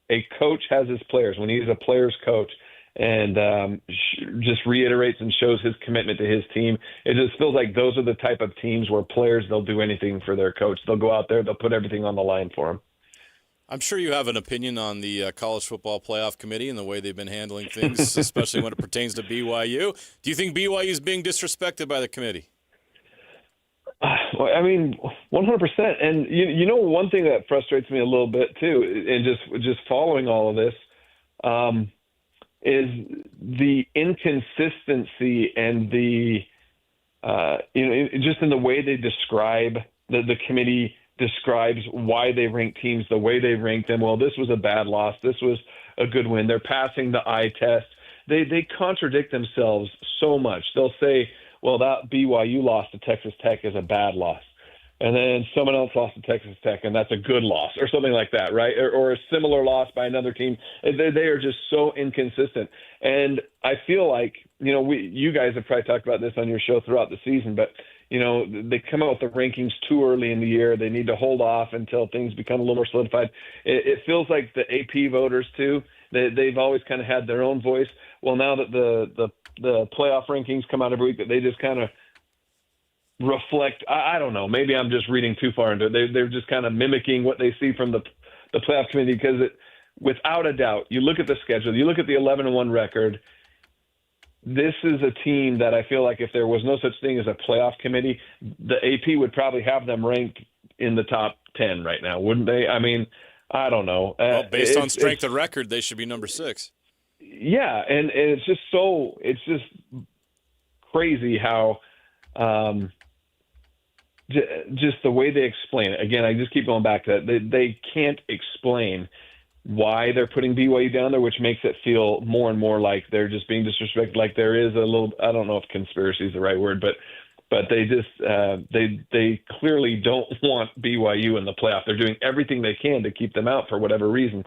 a coach has his players, when he's a player's coach, and just reiterates and shows his commitment to his team. It just feels like those are the type of teams where players, they'll do anything for their coach. They'll go out there, they'll put everything on the line for him. I'm sure you have an opinion on the College Football Playoff Committee and the way they've been handling things, especially when it pertains to BYU. Do you think BYU is being disrespected by the committee? I mean, 100%. And you know, one thing that frustrates me a little bit too, and just following all of this, is the inconsistency and the just in the way they describe the committee describes why they rank teams the way they rank them. Well, this was a bad loss. This was a good win. They're passing the eye test. They contradict themselves so much. They'll say, well, that BYU loss to Texas Tech is a bad loss. And then someone else lost to Texas Tech, and that's a good loss, or something like that, right? Or a similar loss by another team. They are just so inconsistent. And I feel like, you guys have probably talked about this on your show throughout the season, but, they come out with the rankings too early in the year. They need to hold off until things become a little more solidified. It feels like the AP voters, too, they've always kind of had their own voice. Well, now that the playoff rankings come out every week, that they just kind of reflect. I don't know. Maybe I'm just reading too far into it. They're just kind of mimicking what they see from the playoff committee, because without a doubt, you look at the schedule, you look at the 11-1 record. This is a team that I feel like if there was no such thing as a playoff committee, the AP would probably have them ranked in the top 10 right now, wouldn't they? I mean, I don't know. Well, based on strength of record, they should be number 6. Yeah, and it's just crazy how just the way they explain it. Again, I just keep going back to that. They can't explain why they're putting BYU down there, which makes it feel more and more like they're just being disrespected. Like there is a little, I don't know if conspiracy is the right word, but they just they clearly don't want BYU in the playoff. They're doing everything they can to keep them out for whatever reason,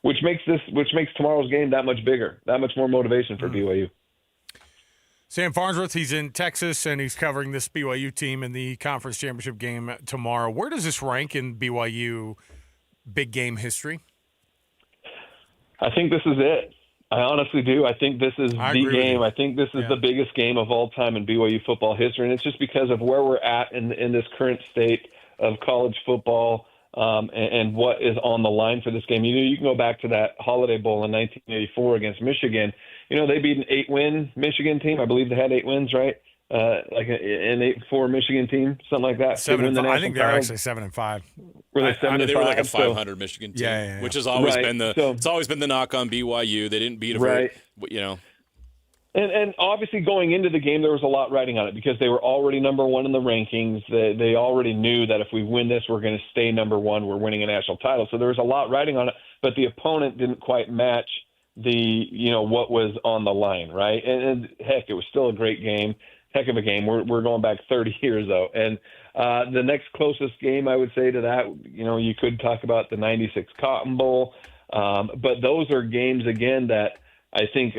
which makes tomorrow's game that much bigger, that much more motivation for BYU. Sam Farnsworth, he's in Texas, and he's covering this BYU team in the conference championship game tomorrow. Where does this rank in BYU big game history? I think this is it. I honestly do. I think this is the game. I think this is the biggest game of all time in BYU football history, and it's just because of where we're at in this current state of college football and what is on the line for this game. You can go back to that Holiday Bowl in 1984 against Michigan. They beat an 8-win Michigan team. I believe they had 8 wins, right? Like an 8-4 Michigan team, something like that. 7-5. I think they're actually 7-5. Were they 7-5? They were like a 500 Michigan team, which has always been it's always been the knock on BYU. They didn't beat a very, And obviously going into the game, there was a lot riding on it because they were already number one in the rankings. They already knew that if we win this, we're going to stay number one. We're winning a national title. So there was a lot riding on it, but the opponent didn't quite match what was on the line, right? And heck, it was still a great game. Heck of a game. We're going back 30 years, though. And the next closest game I would say to that, you could talk about the 96 Cotton Bowl. But those are games, again, that I think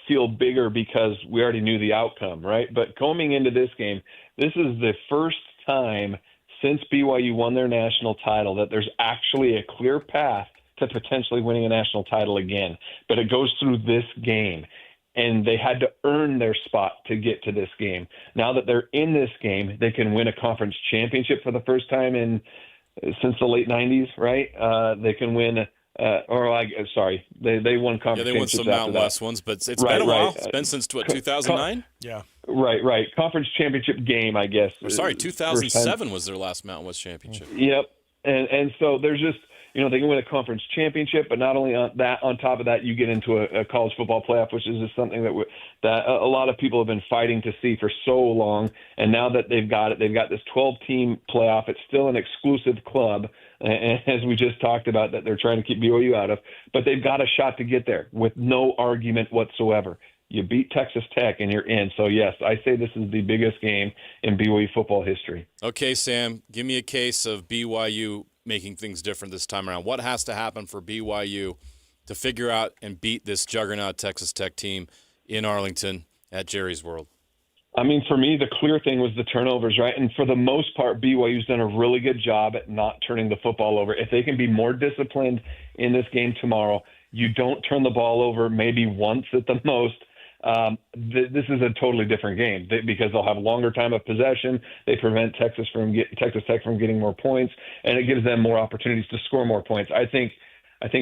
feel bigger because we already knew the outcome, right? But coming into this game, this is the first time since BYU won their national title that there's actually a clear path to potentially winning a national title again. But it goes through this game. And they had to earn their spot to get to this game. Now that they're in this game, they can win a conference championship for the first time since the late 90s, right? They can win they won conference championships. Yeah, they won some Mountain West ones, but it's been a while. It's been since, 2009? Yeah. Right. Conference championship game, I guess. 2007 was their last Mountain West championship. Yep. And so there's just – they can win a conference championship, but not only on top of that, you get into a college football playoff, which is just something that a lot of people have been fighting to see for so long. And now that they've got it, they've got this 12-team playoff. It's still an exclusive club, as we just talked about, that they're trying to keep BYU out of. But they've got a shot to get there with no argument whatsoever. You beat Texas Tech and you're in. So, yes, I say this is the biggest game in BYU football history. Okay, Sam, give me a case of BYU making things different this time around. What has to happen for BYU to figure out and beat this juggernaut Texas Tech team in Arlington at Jerry's World? I mean, for me, the clear thing was the turnovers, right? And for the most part, BYU's done a really good job at not turning the football over. If they can be more disciplined in this game tomorrow, you don't turn the ball over maybe once at the most. This is a totally different game because they'll have longer time of possession. They prevent Texas Tech from getting more points, and it gives them more opportunities to score more points. I think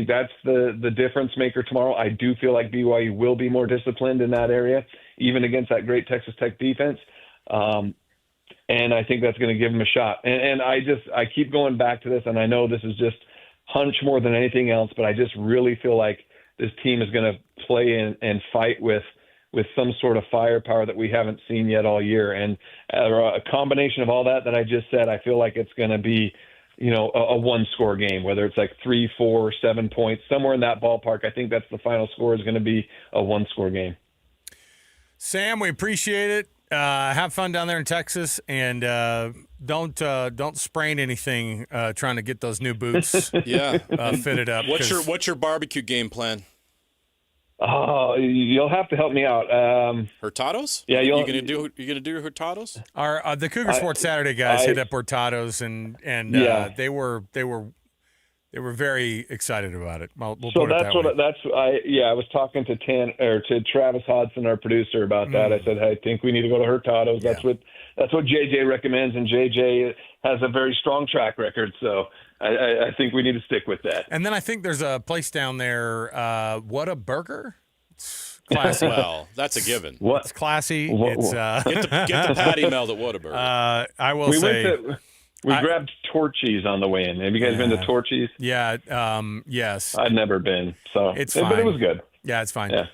that's the difference maker tomorrow. I do feel like BYU will be more disciplined in that area, even against that great Texas Tech defense. And I think that's going to give them a shot. And I keep going back to this, and I know this is just hunch more than anything else, but I just really feel like this team is going to play and fight with some sort of firepower that we haven't seen yet all year. And a combination of all that I just said, I feel like it's going to be, a one-score game, whether it's like 3, 4, 7 points, somewhere in that ballpark. I think that's the final score is going to be a one-score game. Sam, we appreciate it. Have fun down there in Texas, and don't sprain anything trying to get those new boots fitted up. What's your barbecue game plan? Oh, you'll have to help me out. Hurtados? Yeah, you gonna do Hurtados? The Cougar Sports Saturday guys hit up Hurtados, and they were very excited about it. I was talking to Travis Hodson, our producer, about that. I said, hey, I think we need to go to Hurtados. That's what JJ recommends, and JJ has a very strong track record. So I think we need to stick with that. And then I think there's a place down there, What a Burger? It's classy. Well, that's a given. It's classy. It's get the patty melt at Whataburger. I will say we grabbed Torchy's on the way in. Have you guys been to Torchy's? Yeah. Yes. I've never been, so it's fine. But it was good. Yeah, it's fine. Yeah.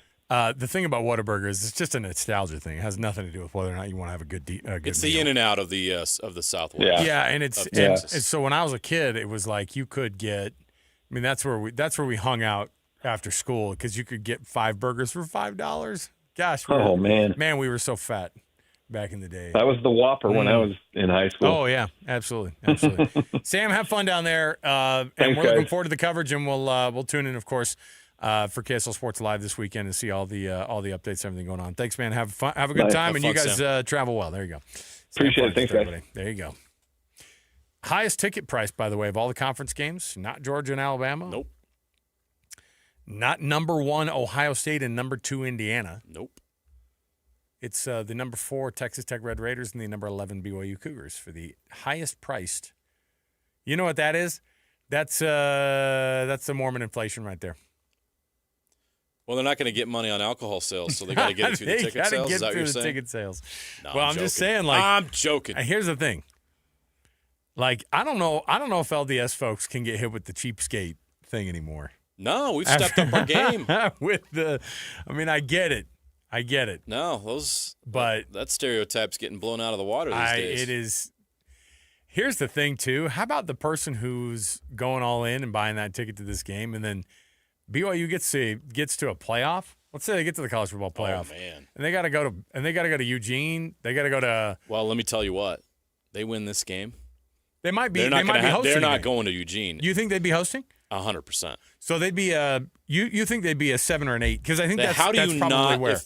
The thing about Whataburger is it's just a nostalgia thing. It has nothing to do with whether or not you want to have a good It's meal. the in and out of the Southwest. Yeah, and and so when I was a kid, it was like you could get. I mean, that's where we hung out after school because you could get 5 burgers for $5. Gosh, man, we were so fat back in the day. That was the Whopper when I was in high school. Oh yeah, absolutely. Sam, have fun down there, and Thanks, we're looking guys. forward to the coverage, and we'll tune in, of course, for KSL Sports Live this weekend and see all the updates, everything going on. Thanks, man. Have fun, have a good time, and you guys travel well. There you go. Appreciate it. Thanks, everybody. guys. There you go. Highest ticket price, by the way, of all the conference games, not Georgia and Alabama. Nope. Not number 1 Ohio State and number 2 Indiana. Nope. It's the number 4 Texas Tech Red Raiders and the number 11 BYU Cougars for the highest priced. You know what that is? That's the Mormon inflation right there. Well, they're not going to get money on alcohol sales, so they got to get it through the ticket sales. Is that what you're saying? Ticket sales. No, well, I'm just saying, like, I'm joking. Here's the thing. Like, I don't know if LDS folks can get hit with the cheapskate thing anymore. No, we've stepped up our game. I get it. No, that stereotype's getting blown out of the water these days. It is. Here's the thing, too. How about the person who's going all in and buying that ticket to this game, and then BYU gets to a playoff? Let's say they get to the college football playoff. Oh, man. And they got to go to Eugene. They got to go to. Well, let me tell you what. They win this game. They might be. They're hosting. not going to Eugene. You think they'd be hosting? 100%. So they'd be you think they'd be a 7 or an 8? Because I think that's probably where.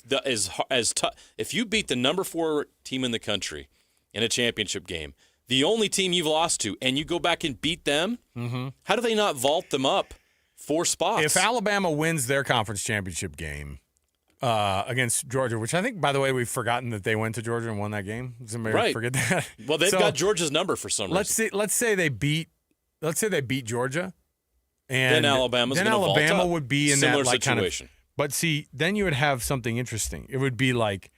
If you beat the number 4 team in the country in a championship game, the only team you've lost to, and you go back and beat them, how do they not vault them up 4 spots? If Alabama wins their conference championship game against Georgia, which I think, by the way, we've forgotten that they went to Georgia and won that game. Somebody forget that? Well, they've got Georgia's number for some reason. Let's say they beat Georgia. And then Alabama would be in similar that situation. But see, then you would have something interesting. It would be like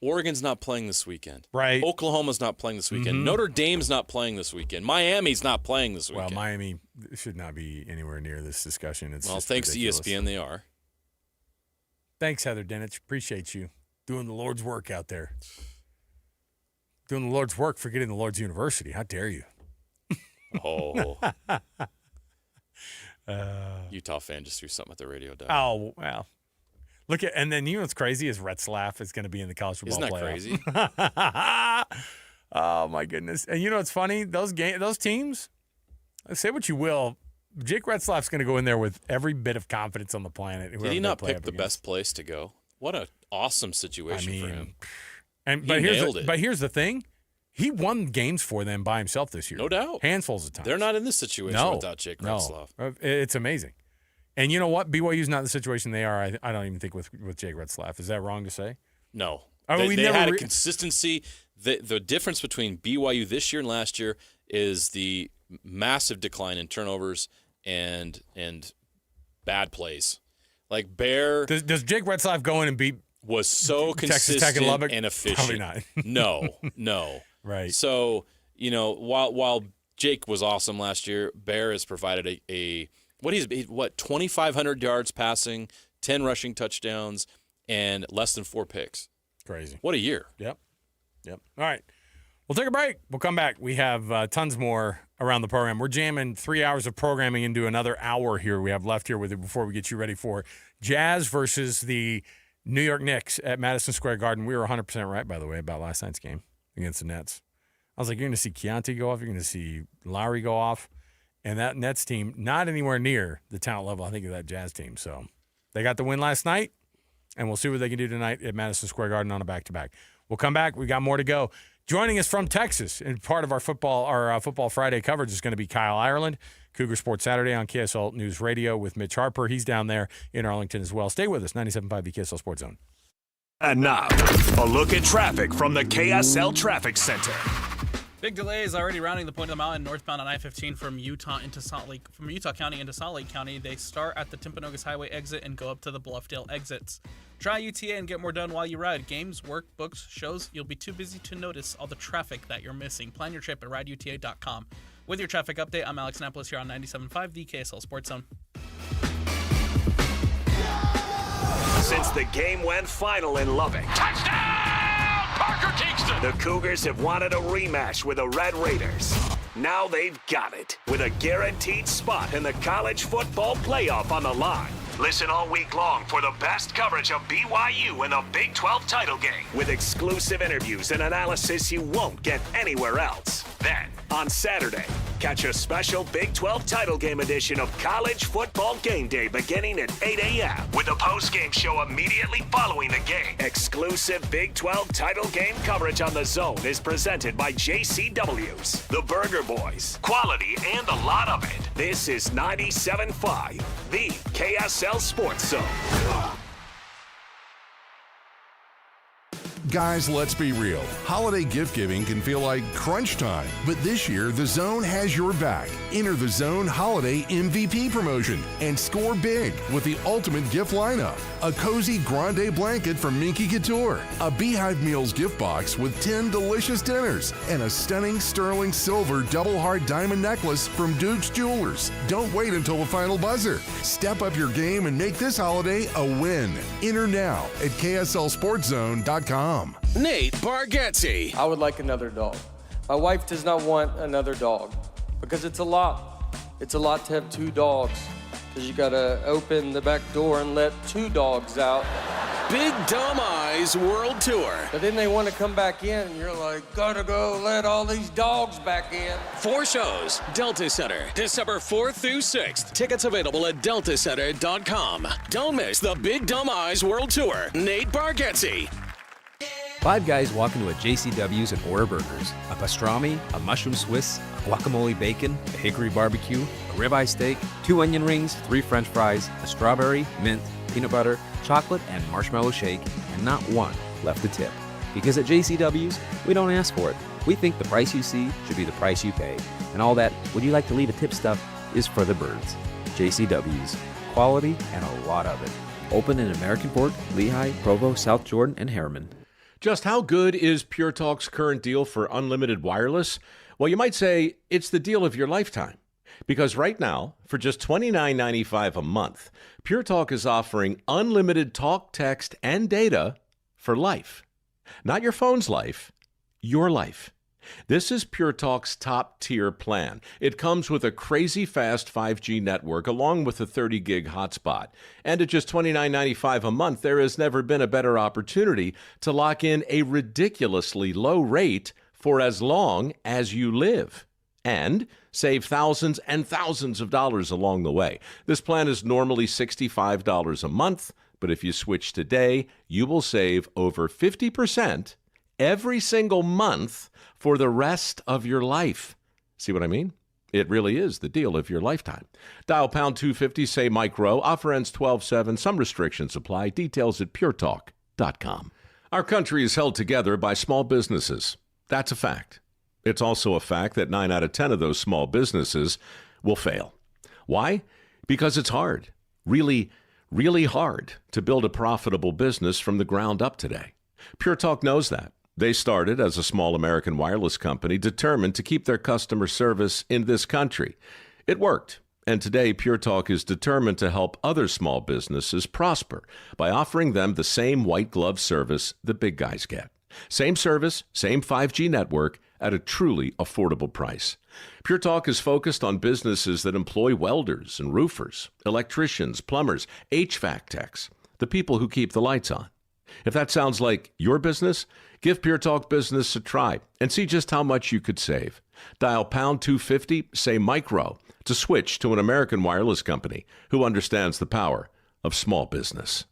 Oregon's not playing this weekend. Right. Oklahoma's not playing this weekend. Mhm. Notre Dame's not playing this weekend. Miami's not playing this weekend. Well, Miami should not be anywhere near this discussion. It's well, just thanks ridiculous. to ESPN, they are. Thanks, Heather Dinich. Appreciate you doing the Lord's work out there. Doing the Lord's work, forgetting the Lord's University. How dare you? Oh. Utah fan just threw something at the radio. Doug. Oh, well. And then you know what's crazy is Retzlaff is going to be in the college football Isn't that playoff. crazy? Oh, my goodness. And you know what's funny? Those teams, say what you will, Jake Retzlaff's going to go in there with every bit of confidence on the planet. Did he not pick the best place to go? What an awesome situation for him. But here's the thing. He won games for them by himself this year. No doubt. Handfuls of times. They're not in this situation without Jake Retzlaff. No. It's amazing. And you know what? BYU's not in the situation they are, I don't even think, with Jake Retzlaff. Is that wrong to say? No. I mean, they had a consistency. The difference between BYU this year and last year is the massive decline in turnovers and bad plays. Like Bear. Does Jake Retzlaff go in and beat was so Texas consistent Tech and Lubbock? and efficient? Probably not. No. Right. So, while Jake was awesome last year, Bear has provided a 2,500 yards passing, 10 rushing touchdowns, and less than 4 picks. Crazy. What a year. Yep. All right. We'll take a break. We'll come back. We have tons more around the program. We're jamming 3 hours of programming into another hour here we have left here with it before we get you ready for Jazz versus the New York Knicks at Madison Square Garden. We were 100% right, by the way, about last night's game against the Nets. I was like, you're going to see Keontae go off. You're going to see Lowry go off. And that Nets team, not anywhere near the talent level, I think, of that Jazz team. So they got the win last night, and we'll see what they can do tonight at Madison Square Garden on a back-to-back. We'll come back. We got more to go. Joining us from Texas, and part of our Football Friday coverage is going to be Kyle Ireland, Cougar Sports Saturday on KSL News Radio with Mitch Harper. He's down there in Arlington as well. Stay with us, 97.5 the KSL Sports Zone. And now, a look at traffic from the KSL Traffic Center. Big delays already rounding the point of the mountain northbound on I-15 from Utah County into Salt Lake County. They start at the Timpanogos Highway exit and go up to the Bluffdale exits. Try UTA and get more done while you ride. Games, work, books, shows. You'll be too busy to notice all the traffic that you're missing. Plan your trip at rideuta.com. With your traffic update, I'm Alex Napolis here on 97.5 the KSL Sports Zone. Since the game went final in Lubbock, Parker Kingston. the Cougars have wanted a rematch with the Red Raiders. Now they've got it, with a guaranteed spot in the college football playoff on the line. Listen all week long for the best coverage of BYU in the Big 12 title game, with exclusive interviews and analysis you won't get anywhere else. Then, on Saturday, catch a special Big 12 title game edition of College Football Game Day beginning at 8 a.m. with a post-game show immediately following the game. Exclusive Big 12 title game coverage on The Zone is presented by JCW's, the Burger Boys, quality and a lot of it. This is 97.5, the KSL Sports Zone. Guys, let's be real. Holiday gift giving can feel like crunch time, but this year, The Zone has your back. Enter the Zone Holiday MVP promotion and score big with the ultimate gift lineup. A cozy grande blanket from Minky Couture, a Beehive Meals gift box with 10 delicious dinners, and a stunning sterling silver double heart diamond necklace from Duke's Jewelers. Don't wait until the final buzzer. Step up your game and make this holiday a win. Enter now at KSLSportsZone.com. Nate Bargatze. I would like another dog. My wife does not want another dog because it's a lot. It's a lot to have 2 dogs because you gotta open the back door and let 2 dogs out. Big Dumb Eyes World Tour. But then they want to come back in and you're like, gotta go let all these dogs back in. 4 shows, Delta Center, December 4th through 6th. Tickets available at deltacenter.com. Don't miss the Big Dumb Eyes World Tour. Nate Bargatze. 5 guys walk into a JCW's and order burgers. A pastrami, a mushroom Swiss, a guacamole bacon, a hickory barbecue, a ribeye steak, 2 onion rings, 3 french fries, a strawberry, mint, peanut butter, chocolate, and marshmallow shake, and not one left a tip. Because at JCW's, we don't ask for it. We think the price you see should be the price you pay. And all that, would you like to leave a tip stuff, is for the birds. JCW's. Quality and a lot of it. Open in American Fork, Lehigh, Provo, South Jordan, and Harriman. Just how good is Pure Talk's current deal for unlimited wireless? Well, you might say it's the deal of your lifetime. Because right now, for just $29.95 a month, Pure Talk is offering unlimited talk, text, and data for life. Not your phone's life, your life. This is Pure Talk's top-tier plan. It comes with a crazy fast 5G network along with a 30-gig hotspot. And at just $29.95 a month, there has never been a better opportunity to lock in a ridiculously low rate for as long as you live. And save thousands and thousands of dollars along the way. This plan is normally $65 a month, but if you switch today, you will save over 50% every single month for the rest of your life. See what I mean? It really is the deal of your lifetime. Dial pound 250, say micro. Offer ends 12/7. Some restrictions apply. Details at puretalk.com. Our country is held together by small businesses. That's a fact. It's also a fact that 9 out of 10 of those small businesses will fail. Why? Because it's hard. Really, really hard to build a profitable business from the ground up today. Pure Talk knows that. They started as a small American wireless company determined to keep their customer service in this country. It worked, and today Pure Talk is determined to help other small businesses prosper by offering them the same white glove service the big guys get. Same service, same 5G network at a truly affordable price. Pure Talk is focused on businesses that employ welders and roofers, electricians, plumbers, HVAC techs, the people who keep the lights on. If that sounds like your business, give Pure Talk Business a try and see just how much you could save. Dial pound 250, say micro, to switch to an American wireless company who understands the power of small business.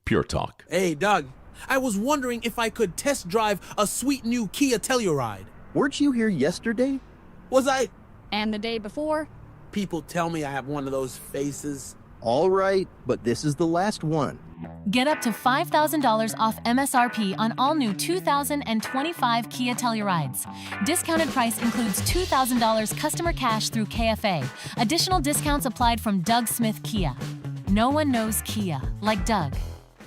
Pure Talk. Hey, Doug, I was wondering if I could test drive a sweet new Kia Telluride. Weren't you here yesterday? Was I? And the day before? People tell me I have one of those faces. All right, but this is the last one. Get up to $5,000 off MSRP on all new 2025 Kia Tellurides. Discounted price includes $2,000 customer cash through KFA. Additional discounts applied from Doug Smith Kia. No one knows Kia like Doug.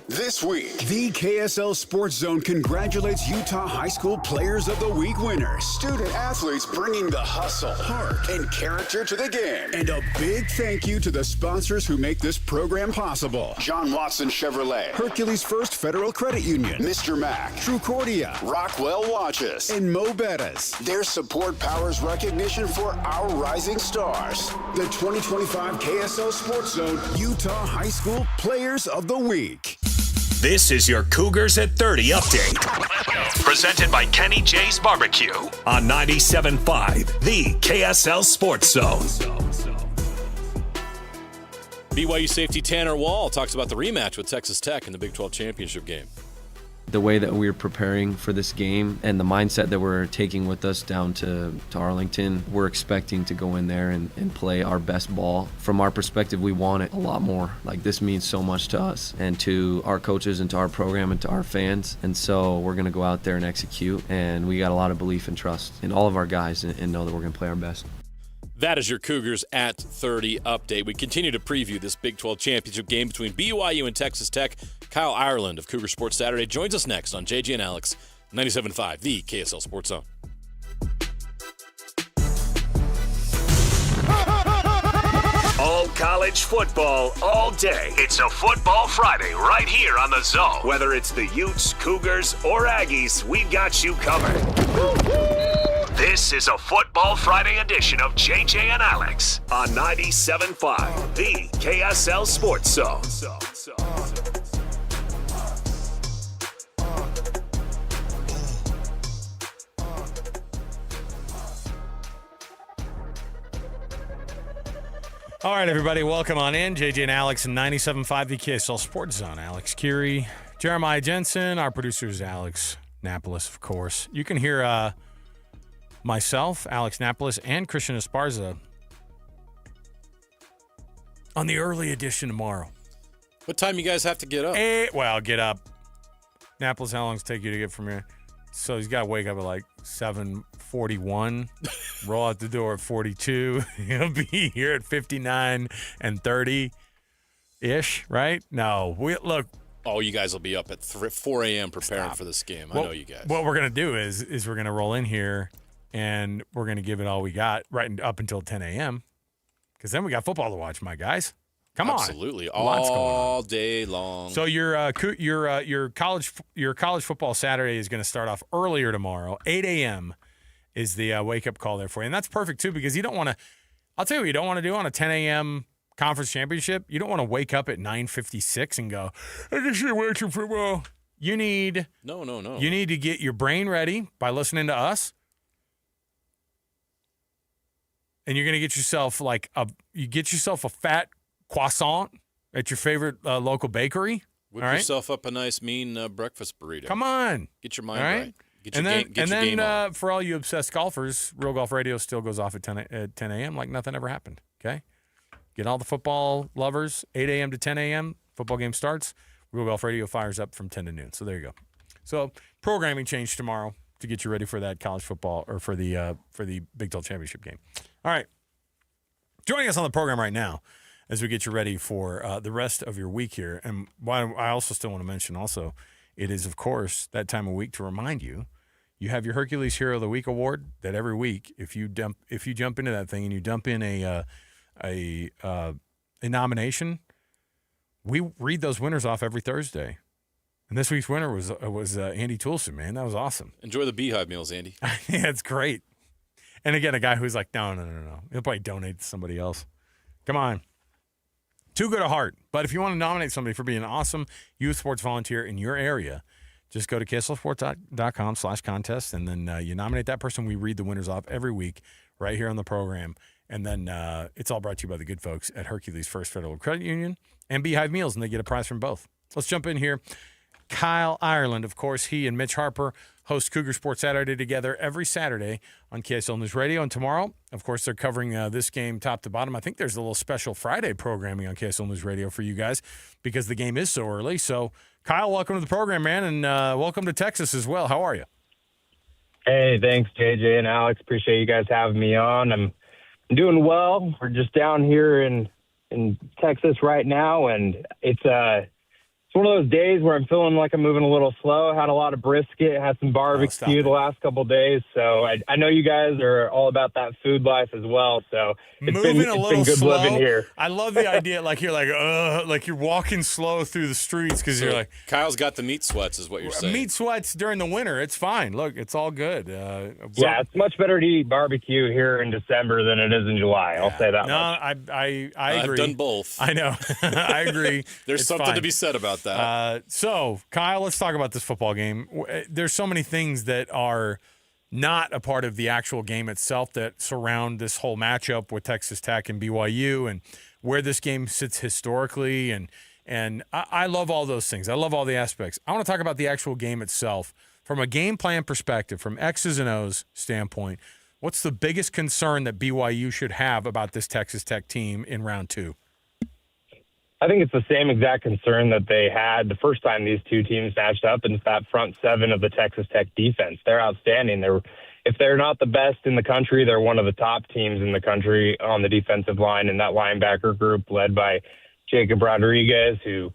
This week, the KSL Sports Zone congratulates Utah High School Players of the Week winners. Student athletes bringing the hustle, heart, and character to the game. And a big thank you to the sponsors who make this program possible. John Watson Chevrolet, Hercules First Federal Credit Union, Mr. Mac, Trucordia, Rockwell Watches, and Mo Bettas. Their support powers recognition for our rising stars. The 2025 KSL Sports Zone Utah High School Players of the Week. This is your Cougars at 30 update. Presented by Kenny J's Barbecue on 97.5, the KSL Sports Zone. BYU safety Tanner Wall talks about the rematch with Texas Tech in the Big 12 championship game. The way that we're preparing for this game and the mindset that we're taking with us down to Arlington, we're expecting to go in there and play our best ball. From our perspective, we want it a lot more. Like, this means so much to us and to our coaches and to our program and to our fans. And so we're going to go out there and execute, and we got a lot of belief and trust in all of our guys and know that we're going to play our best. That is your Cougars at 30 update. We continue to preview this Big 12 championship game between BYU and Texas Tech. Kyle Ireland of Cougar Sports Saturday joins us next on JJ and Alex, 97.5, the KSL Sports Zone. All college football all day. It's a Football Friday right here on the Zone. Whether it's the Utes, Cougars, or Aggies, we've got you covered. This is a Football Friday edition of JJ and Alex on 97.5, the KSL Sports Zone. All right, everybody, welcome on in. JJ and Alex and 97.5, the KSL Sports Zone. Alex Curie, Jeremiah Jensen, our producer is Alex Napolis, of course. You can hear myself, Alex Napolis, and Christian Esparza on the early edition tomorrow. What time you guys have to get up? Get up. Napolis, how long does it take you to get from here? So he's got to wake up at like 7:41, roll out the door at 42. He'll be here at 59 and 30-ish, right? No, look, Oh, you guys will be up at 4 a.m. preparing for this game. I know you guys. What we're going to do is we're going to roll in here, and we're going to give it all we got up until 10 a.m. because then we got football to watch, my guys. Come on. Absolutely. All day long. So your college football Saturday is going to start off earlier tomorrow. 8 a.m. is the wake-up call there for you. And that's perfect, too, because you don't want to – I'll tell you what you don't want to do on a 10 a.m. conference championship. You don't want to wake up at 9:56 and go, I just should watch some football. You need – No. You need to get your brain ready by listening to us. And you're going to get yourself a fat croissant at your favorite local bakery. Whip yourself up a nice, mean breakfast burrito. Come on. Get your mind right. Get your and game then on. for all you obsessed golfers, Real Golf Radio still goes off at 10 a.m. like nothing ever happened, okay? Get all the football lovers, 8 a.m. to 10 a.m., football game starts. Real Golf Radio fires up from 10 to noon. So there you go. So programming change tomorrow to get you ready for that college football or for the Big 12 championship game. All right. Joining us on the program right now as we get you ready for the rest of your week here. And I also still want to mention also, it is, of course, that time of week to remind you, you have your Hercules Hero of the Week award that every week, if you jump into that thing and you dump in a nomination, we read those winners off every Thursday. And this week's winner was Andy Toulson, man. That was awesome. Enjoy the beehive meals, Andy. Yeah, it's great. And again, a guy who's like, no. He'll probably donate to somebody else. Come on. Too good a heart. But if you want to nominate somebody for being an awesome youth sports volunteer in your area, just go to kslsports.com/contest, and then you nominate that person. We read the winners off every week right here on the program. And then it's all brought to you by the good folks at Hercules First Federal Credit Union and Beehive Meals, and they get a prize from both. Let's jump in here. Kyle Ireland, of course, he and Mitch Harper host Cougar Sports Saturday together every Saturday on KSL News Radio. And tomorrow, of course, they're covering this game top to bottom. I think there's a little special Friday programming on KSL News Radio for you guys because the game is so early. So, Kyle, welcome to the program, man, and welcome to Texas as well. How are you? Hey, thanks, JJ and Alex. Appreciate you guys having me on. I'm doing well. We're just down here in Texas right now, and it's one of those days where I'm feeling like I'm moving a little slow. Had a lot of brisket, had some barbecue the last couple of days. So I know you guys are all about that food life as well. So it's been good slow. living here. I love the idea, like you're like you're walking slow through the streets because you're like Kyle's got the meat sweats, is what you're saying. Meat sweats during the winter. It's fine. Look, it's all good. Yeah, it's much better to eat barbecue here in December than it is in July. I'll say that. No, much. I agree. I've done both. I know. I agree. There's it's something fine. to be said about that. So, Kyle, let's talk about this football game. There's so many things that are not a part of the actual game itself that surround this whole matchup with Texas Tech and BYU and where this game sits historically. And I love all those things. I love all the aspects. I want to talk about the actual game itself. From a game plan perspective, from X's and O's standpoint, what's the biggest concern that BYU should have about this Texas Tech team in round two? I think it's the same exact concern that they had the first time these two teams matched up, and it's that front seven of the Texas Tech defense. They're outstanding. If they're not the best in the country, they're one of the top teams in the country on the defensive line, and that linebacker group led by Jacob Rodriguez, who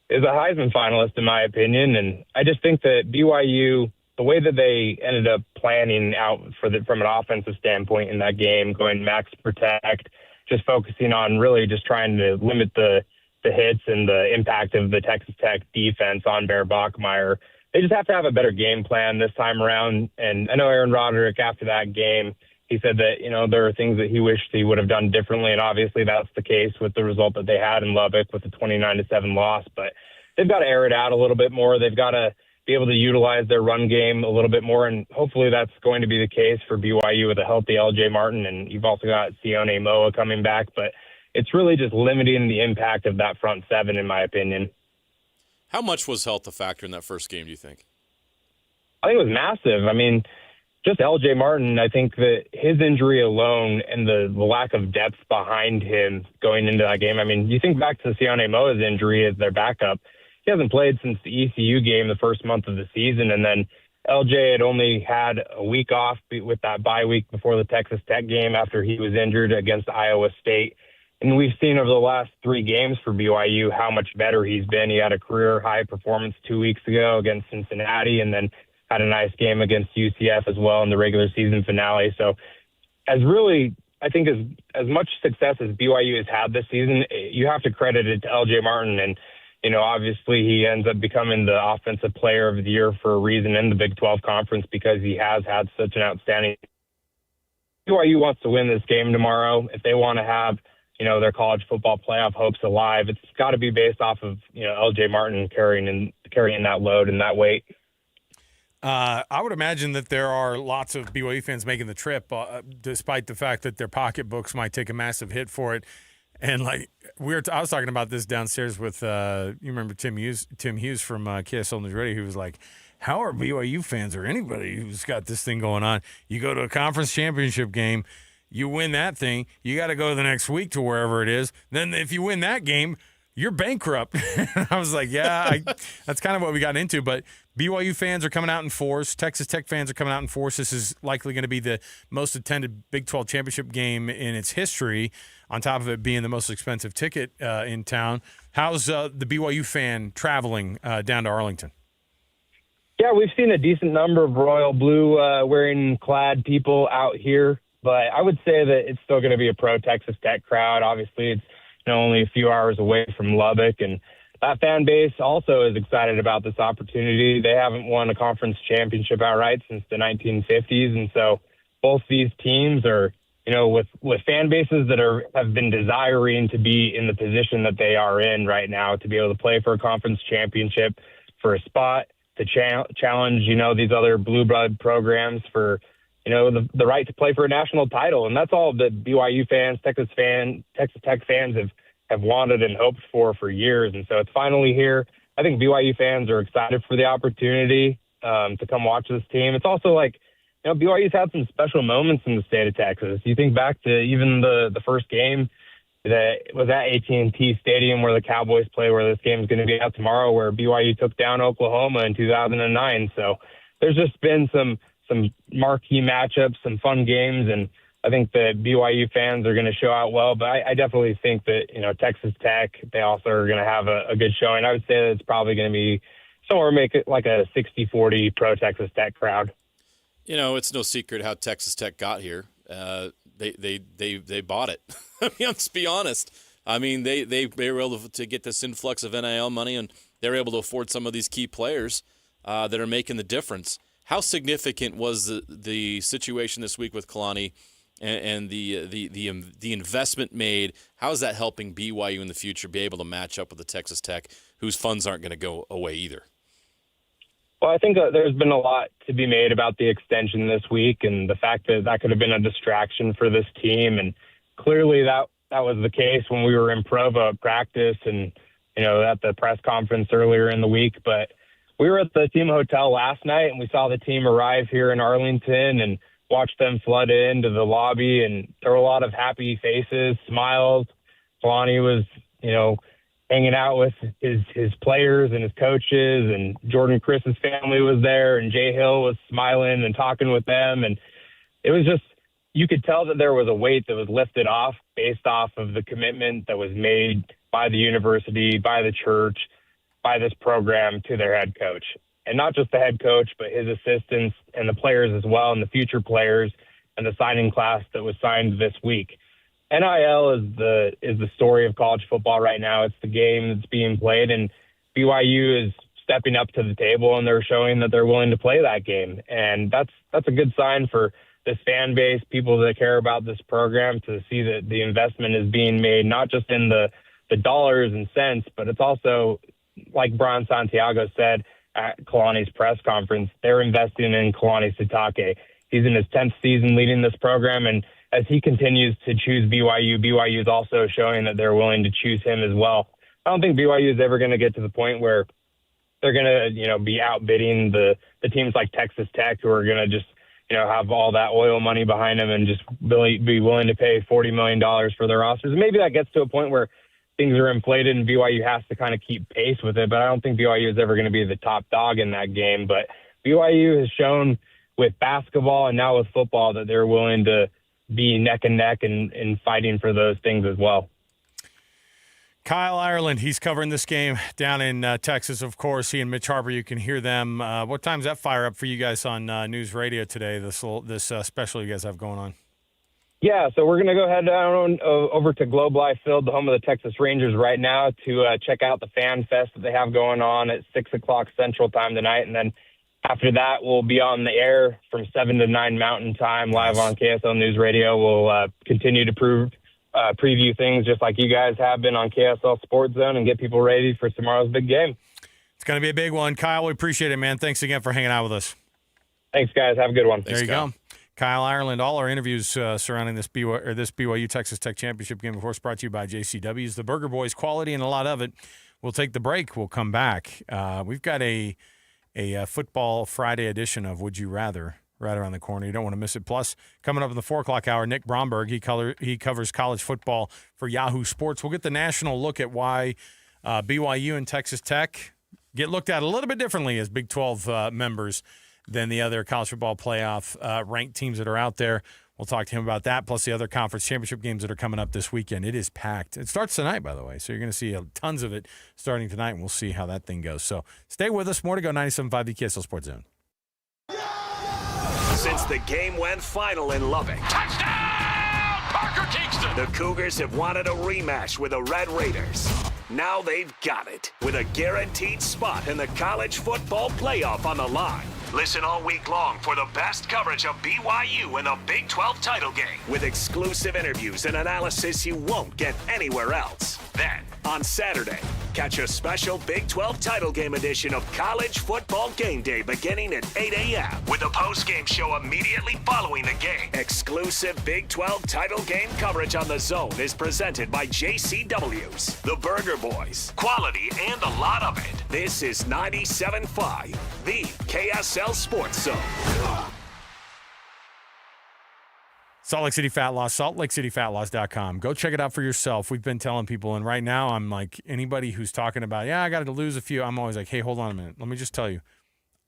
is a Heisman finalist in my opinion. And I just think that BYU, the way that they ended up planning out from an offensive standpoint in that game, going max protect, just focusing on really just trying to limit the hits and the impact of the Texas Tech defense on Bear Bachmeier. They just have to have a better game plan this time around. And I know Aaron Roderick, after that game, he said that, there are things that he wished he would have done differently. And obviously that's the case with the result that they had in Lubbock with the 29-7 loss. But they've got to air it out a little bit more. They've got to be able to utilize their run game a little bit more. And hopefully that's going to be the case for BYU with a healthy L.J. Martin. And you've also got Sione Moa coming back. But it's really just limiting the impact of that front seven, in my opinion. How much was health a factor in that first game, do you think? I think it was massive. I mean, just L.J. Martin, I think that his injury alone and the lack of depth behind him going into that game. I mean, you think back to Sione Moa's injury as their backup. He hasn't played since the ECU game the first month of the season, and then LJ had only had a week off with that bye week before the Texas Tech game after he was injured against Iowa State. And we've seen over the last 3 games for BYU how much better he's been. He had a career high performance 2 weeks ago against Cincinnati, and then had a nice game against UCF as well in the regular season finale. So I think as much success as BYU has had this season, you have to credit it to LJ Martin. And, obviously he ends up becoming the offensive player of the year for a reason in the Big 12 conference, because he has had such an outstanding. BYU wants to win this game tomorrow. If they want to have, their college football playoff hopes alive, it's got to be based off of, LJ Martin carrying that load and that weight. I would imagine that there are lots of BYU fans making the trip, despite the fact that their pocketbooks might take a massive hit for it. And I was talking about this downstairs with you remember Tim Hughes from KSL News Radio, who was like, "How are BYU fans or anybody who's got this thing going on? You go to a conference championship game, you win that thing, you got to go the next week to wherever it is. Then if you win that game, you're bankrupt." I was like, yeah, that's kind of what we got into. But BYU fans are coming out in force. Texas Tech fans are coming out in force. This is likely going to be the most attended Big 12 championship game in its history, on top of it being the most expensive ticket in town. How's the BYU fan traveling down to Arlington? Yeah, we've seen a decent number of royal blue wearing clad people out here, but I would say that it's still going to be a pro-Texas Tech crowd. Obviously, it's only a few hours away from Lubbock, and that fan base also is excited about this opportunity. They haven't won a conference championship outright since the 1950s, and so both these teams are, with fan bases that have been desiring to be in the position that they are in right now, to be able to play for a conference championship, for a spot to challenge, these other blue blood programs for, the right to play for a national title. And that's all that BYU fans, Texas Tech fans have wanted and hoped for years. And so it's finally here. I think BYU fans are excited for the opportunity to come watch this team. It's also like, BYU's had some special moments in the state of Texas. You think back to even the first game that was at AT&T Stadium where the Cowboys play, where this game is going to be out tomorrow, where BYU took down Oklahoma in 2009. So there's just been some marquee matchups, some fun games, and I think that BYU fans are going to show out well. But I definitely think that, Texas Tech, they also are going to have a good showing. I would say that it's probably going to be somewhere, make it like a 60-40 pro-Texas Tech crowd. It's no secret how Texas Tech got here. They bought it. I mean, let's be honest. I mean, they were able to get this influx of NIL money, and they're able to afford some of these key players that are making the difference. How significant was the situation this week with Kalani and the investment made? How is that helping BYU in the future be able to match up with the Texas Tech, whose funds aren't going to go away either? Well, I think there's been a lot to be made about the extension this week, and the fact that could have been a distraction for this team. And clearly that was the case when we were in Provo at practice and, at the press conference earlier in the week. But we were at the team hotel last night, and we saw the team arrive here in Arlington and watched them flood into the lobby, and there were a lot of happy faces, smiles. Kalani was, hanging out with his players and his coaches, and Jordan Chris's family was there, and Jay Hill was smiling and talking with them. And it was just, you could tell that there was a weight that was lifted off based off of the commitment that was made by the university, by the church, by this program to their head coach. And not just the head coach, but his assistants and the players as well, and the future players, and the signing class that was signed this week. NIL is the story of college football right now. It's the game that's being played, and BYU is stepping up to the table, and they're showing that they're willing to play that game. And that's a good sign for this fan base, people that care about this program, to see that the investment is being made, not just in the dollars and cents, but it's also, like Brian Santiago said at Kalani's press conference, they're investing in Kalani Sitake. He's in his 10th season leading this program, and as he continues to choose BYU is also showing that they're willing to choose him as well. I don't think BYU is ever going to get to the point where they're going to, be outbidding the teams like Texas Tech, who are going to just, have all that oil money behind them and just really be willing to pay $40 million for their rosters. And maybe that gets to a point where things are inflated and BYU has to kind of keep pace with it. But I don't think BYU is ever going to be the top dog in that game. But BYU has shown with basketball and now with football that they're willing to be neck and neck and fighting for those things as well. Kyle Ireland, he's covering this game down in Texas, of course. He and Mitch Harper, you can hear them. What time's that fire up for you guys on News Radio today, this special you guys have going on? Yeah, so we're going to go head down over to Globe Life Field, the home of the Texas Rangers, right now to check out the Fan Fest that they have going on at 6 o'clock Central Time tonight. And then after that, we'll be on the air from 7 to 9 Mountain Time live on KSL News Radio. We'll continue to preview things just like you guys have been on KSL Sports Zone and get people ready for tomorrow's big game. It's going to be a big one. Kyle, we appreciate it, man. Thanks again for hanging out with us. Thanks, guys. Have a good one. There you go. Kyle Ireland. All our interviews surrounding this BYU Texas Tech Championship game, of course, brought to you by JCW's The Burger Boys. Quality and a lot of it. We'll take the break. We'll come back. We've got a Football Friday edition of Would You Rather right around the corner. You don't want to miss it. Plus, coming up in the 4 o'clock hour, Nick Bromberg. He covers college football for Yahoo Sports. We'll get the national look at why BYU and Texas Tech get looked at a little bit differently as Big 12 members than the other college football playoff ranked teams that are out there. We'll talk to him about that, plus the other conference championship games that are coming up this weekend. It is packed. It starts tonight, by the way, so you're going to see tons of it starting tonight, and we'll see how that thing goes. So stay with us. More to go. 97.5 the KSL Sports Zone. Since the game went final in Lubbock, touchdown, Parker Kingston! The Cougars have wanted a rematch with the Red Raiders. Now they've got it, with a guaranteed spot in the college football playoff on the line. Listen all week long for the best coverage of BYU in the Big 12 title game, with exclusive interviews and analysis you won't get anywhere else. Then, on Saturday, catch a special Big 12 title game edition of College Football Game Day beginning at 8 a.m. with a post-game show immediately following the game. Exclusive Big 12 title game coverage on The Zone is presented by JCW's The Burger Boys. Quality and a lot of it. This is 97.5, the KSL Sports Zone. Salt Lake City Fat Loss, saltlakeCityFatLoss.com. Go check it out for yourself. We've been telling people, and right now I'm like, anybody who's talking about, I got to lose a few, I'm always like, hey, hold on a minute. Let me just tell you,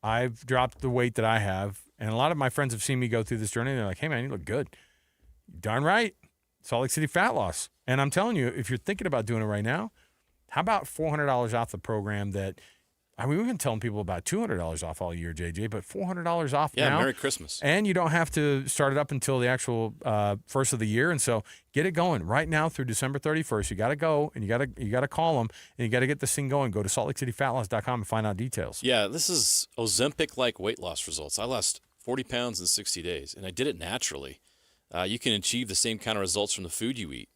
I've dropped the weight that I have, and a lot of my friends have seen me go through this journey, and they're like, hey, man, you look good. Darn right. Salt Lake City Fat Loss. And I'm telling you, if you're thinking about doing it right now, how about $400 off the program that, we've been telling people about $200 off all year, JJ, but $400 off now. Yeah, Merry Christmas. And you don't have to start it up until the actual first of the year. And so get it going right now through December 31st. You got to go, and you got to call them, and you got to get this thing going. Go to saltlakeCityFatLoss.com and find out details. Yeah, this is Ozempic-like weight loss results. I lost 40 pounds in 60 days, and I did it naturally. You can achieve the same kind of results from the food you eat.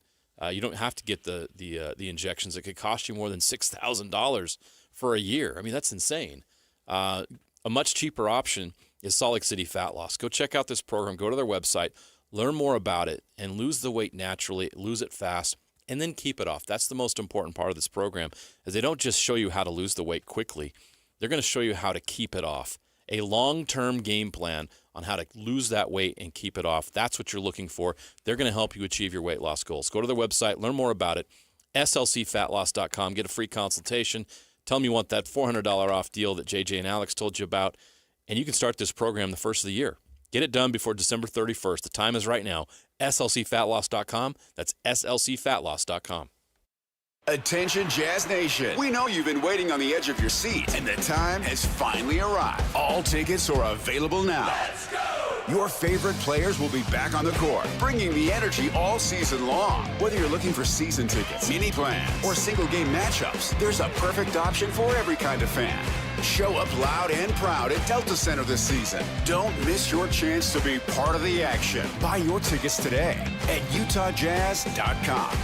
You don't have to get the injections. It could cost you more than $6,000 for a year. I mean, that's insane. A much cheaper option is Salt Lake City Fat Loss. Go check out this program. Go to their website, learn more about it, and lose the weight naturally, lose it fast, and then keep it off. That's the most important part of this program, is they don't just show you how to lose the weight quickly. They're going to show you how to keep it off. A long-term game plan on how to lose that weight and keep it off. That's what you're looking for. They're going to help you achieve your weight loss goals. Go to their website, learn more about it, slcfatloss.com. Get a free consultation. Tell them you want that $400 off deal that JJ and Alex told you about, and you can start this program the first of the year. Get it done before December 31st. The time is right now. slcfatloss.com. That's slcfatloss.com. Attention Jazz Nation. We know you've been waiting on the edge of your seat, and the time has finally arrived. All tickets are available now. Let's go! Your favorite players will be back on the court, bringing the energy all season long. Whether you're looking for season tickets, mini plans, or single game matchups, there's a perfect option for every kind of fan. Show up loud and proud at Delta Center this season. Don't miss your chance to be part of the action. Buy your tickets today at UtahJazz.com.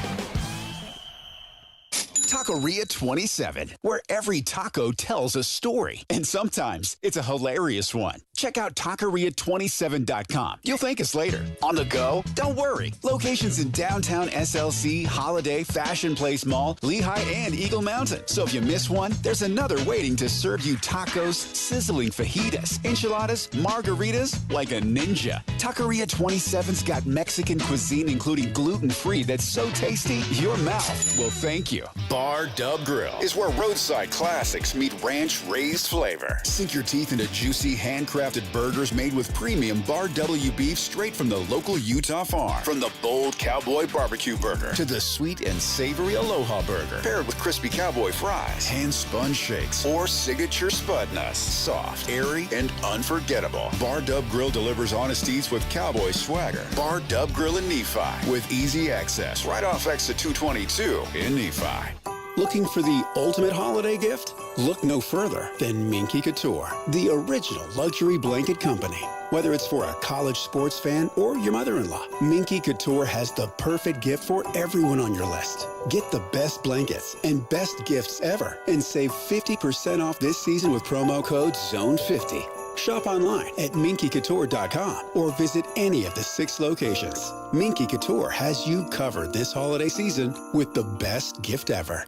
Taqueria 27, where every taco tells a story, and sometimes it's a hilarious one. Check out Taqueria27.com. You'll thank us later. On the go? Don't worry. Locations in downtown SLC, Holiday, Fashion Place Mall, Lehigh, and Eagle Mountain. So if you miss one, there's another waiting to serve you tacos, sizzling fajitas, enchiladas, margaritas like a ninja. Taqueria 27's got Mexican cuisine, including gluten-free, that's so tasty, your mouth will thank you. Bar Bar Dub Grill is where roadside classics meet ranch-raised flavor. Sink your teeth into juicy, handcrafted burgers made with premium Bar W beef straight from the local Utah farm. From the bold cowboy barbecue burger to the sweet and savory Aloha burger, paired with crispy cowboy fries, hand-spun shakes, or signature spud nuts. Soft, airy, and unforgettable. Bar Dub Grill delivers honest eats with cowboy swagger. Bar Dub Grill in Nephi with easy access right off exit 222 in Nephi. Looking for the ultimate holiday gift? Look no further than Minky Couture, the original luxury blanket company. Whether it's for a college sports fan or your mother-in-law, Minky Couture has the perfect gift for everyone on your list. Get the best blankets and best gifts ever and save 50% off this season with promo code ZONE50. Shop online at minkycouture.com or visit any of the 6 locations. Minky Couture has you covered this holiday season with the best gift ever.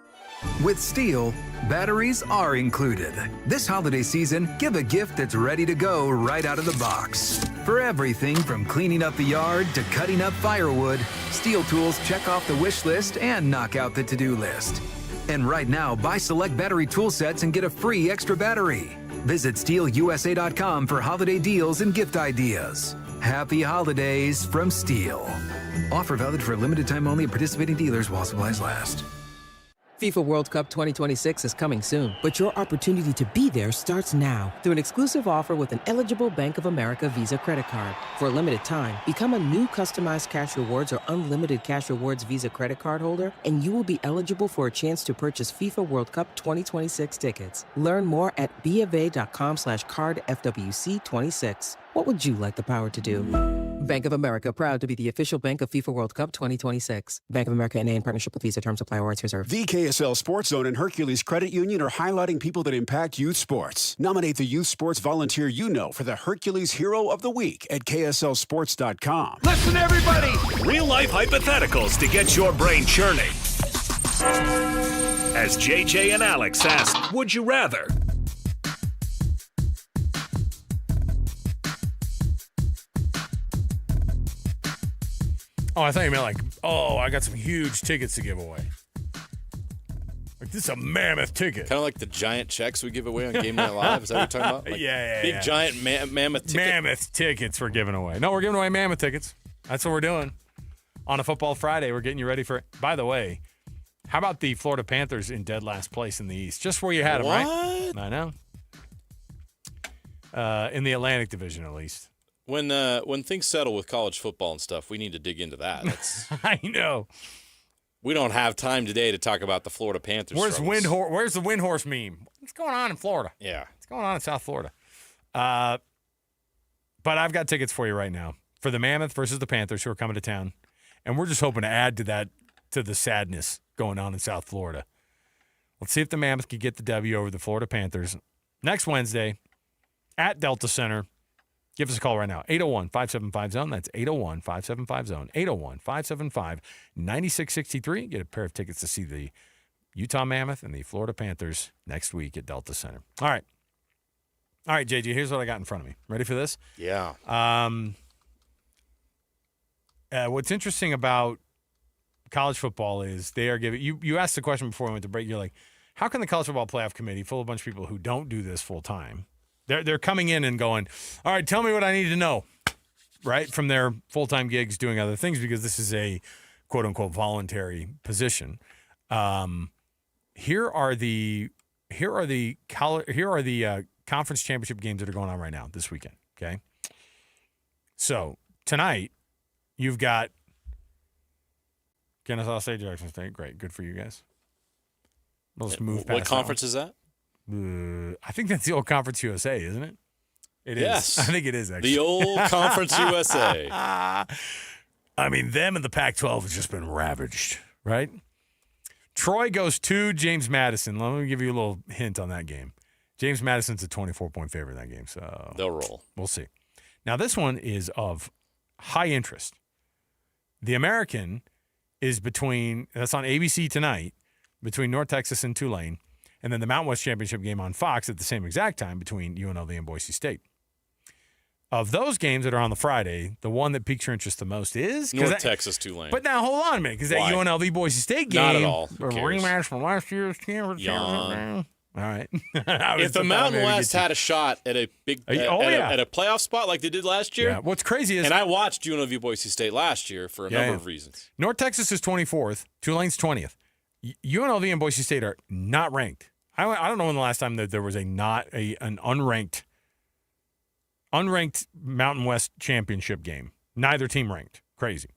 With Steel, batteries are included. This holiday season, give a gift that's ready to go right out of the box. For everything from cleaning up the yard to cutting up firewood, Steel tools check off the wish list and knock out the to-do list. And right now, buy select battery tool sets and get a free extra battery. Visit SteelUSA.com for holiday deals and gift ideas. Happy holidays from Steel. Offer valid for a limited time only at participating dealers while supplies last. FIFA World Cup 2026 is coming soon, but your opportunity to be there starts now through an exclusive offer with an eligible Bank of America Visa credit card. For a limited time, become a new customized cash rewards or unlimited cash rewards Visa credit card holder, and you will be eligible for a chance to purchase FIFA World Cup 2026 tickets. Learn more at BofA.com/cardFWC26. What would you like the power to do? Bank of America, proud to be the official bank of FIFA World Cup 2026. Bank of America NA in partnership with Visa. Terms apply. Rights reserved. The KSL Sports Zone and Hercules Credit Union are highlighting people that impact youth sports. Nominate the youth sports volunteer you know for the Hercules Hero of the Week at KSLSports.com. Listen, everybody! Real-life hypotheticals to get your brain churning. As JJ and Alex ask, would you rather? Oh, I thought you meant like, oh, I got some huge tickets to give away. Like, this is a mammoth ticket. Kind of like the giant checks we give away on Game Night Live. Is that what you're talking about? Like big, giant mammoth tickets. Mammoth tickets we're giving away. No, we're giving away mammoth tickets. That's what we're doing. On a Football Friday, we're getting you ready for it. By the way, how about the Florida Panthers in dead last place in the East? Just where you had them, right? I know. In the Atlantic Division, at least. When things settle with college football and stuff, we need to dig into that. I know. We don't have time today to talk about the Florida Panthers. Where's the Windhorse meme? What's going on in Florida? Yeah. What's going on in South Florida? But I've got tickets for you right now for the Mammoth versus the Panthers who are coming to town. And we're just hoping to add to that, to the sadness going on in South Florida. Let's see if the Mammoth can get the W over the Florida Panthers next Wednesday at Delta Center. Give us a call right now, 801-575-ZONE. That's 801-575-ZONE, 801-575-9663. Get a pair of tickets to see the Utah Mammoth and the Florida Panthers next week at Delta Center. All right, JJ, here's what I got in front of me. Ready for this? Yeah. What's interesting about college football is they are giving – you asked the question before we went to break. You're like, how can the College Football Playoff Committee, full of a bunch of people who don't do this full time, they're coming in and going, all right, tell me what I need to know, right, from their full-time gigs doing other things, because this is a quote-unquote voluntary position. Here are the conference championship games that are going on right now this weekend, okay? So tonight you've got Kennesaw State, Jackson State. Great. Good for you guys. Let's move past what conference is that? I think that's the old Conference USA, isn't it? It yes. is. I think it is, actually. The old Conference USA. I mean, them and the Pac-12 has just been ravaged, right? Troy goes to James Madison. Let me give you a little hint on that game. James Madison's a 24-point favorite in that game, so they'll roll. We'll see. Now, this one is of high interest. The American is that's on ABC tonight, between North Texas and Tulane. And then the Mountain West Championship game on Fox at the same exact time between UNLV and Boise State. of those games that are on the Friday, the one that piques your interest the most is North Texas Tulane. But now hold on a minute, because that UNLV Boise State game, not at all. a rematch from last year's championship. All right. If the Mountain West had a shot at a big at a playoff spot like they did last year, what's crazy is, and I watched UNLV Boise State last year for a number of reasons. North Texas is 24th, Tulane's 20th. UNLV and Boise State are not ranked. I don't know when the last time that there was an unranked Mountain West championship game. Neither team ranked. Crazy.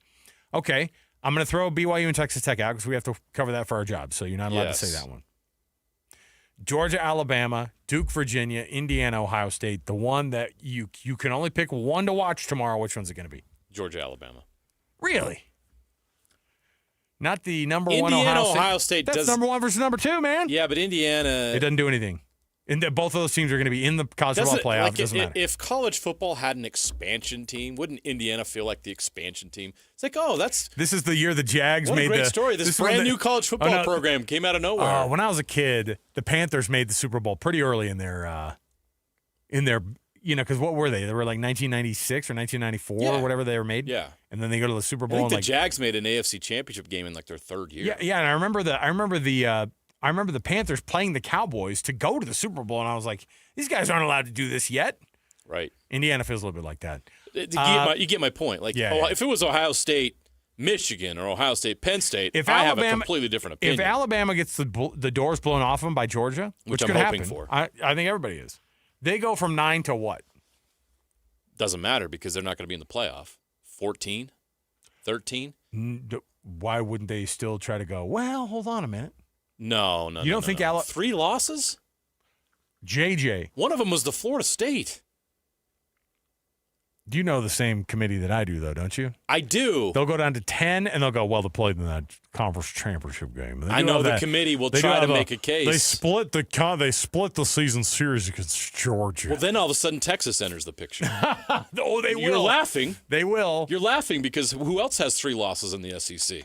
Okay, I'm going to throw BYU and Texas Tech out because we have to cover that for our job, so you're not allowed to say that one. Georgia, Alabama, Duke, Virginia, Indiana, Ohio State. The one that you can only pick one to watch tomorrow. Which one's it going to be? Georgia, Alabama. Really? Not the number Indiana, one Ohio State. That's number one versus number two, man. Yeah, but Indiana. It doesn't do anything. And both of those teams are going to be in the college football playoff. Doesn't matter. If college football had an expansion team, wouldn't Indiana feel like the expansion team? It's like, this is the year the Jags made a great story. This brand new college football program came out of nowhere. When I was a kid, the Panthers made the Super Bowl pretty early in their because what were they? They were like 1996 or 1994 or whatever they were made. Yeah. And then they go to the Super Bowl. I think the Jags made an AFC Championship game in like their third year. Yeah, and I remember the Panthers playing the Cowboys to go to the Super Bowl, and I was like, these guys aren't allowed to do this yet. Right. Indiana feels a little bit like that. You get my point. Like, if it was Ohio State, Michigan, or Ohio State, Penn State, I have a completely different opinion. If Alabama gets the doors blown off them by Georgia, which I'm could hoping happen, for. I think everybody is. They go from 9 to what? Doesn't matter because they're not going to be in the playoff. 14? 13? Why wouldn't they still try to go, well, hold on a minute. No. You don't think 3 losses? JJ. One of them was the Florida State. You know the same committee that I do, though, don't you? I do. They'll go down to 10, and they'll go, well, they played in that conference championship game. I know the committee will try to make a case. They split the season series against Georgia. Well, then all of a sudden Texas enters the picture. Oh, they will. You're laughing. They will. You're laughing because who else has 3 losses in the SEC?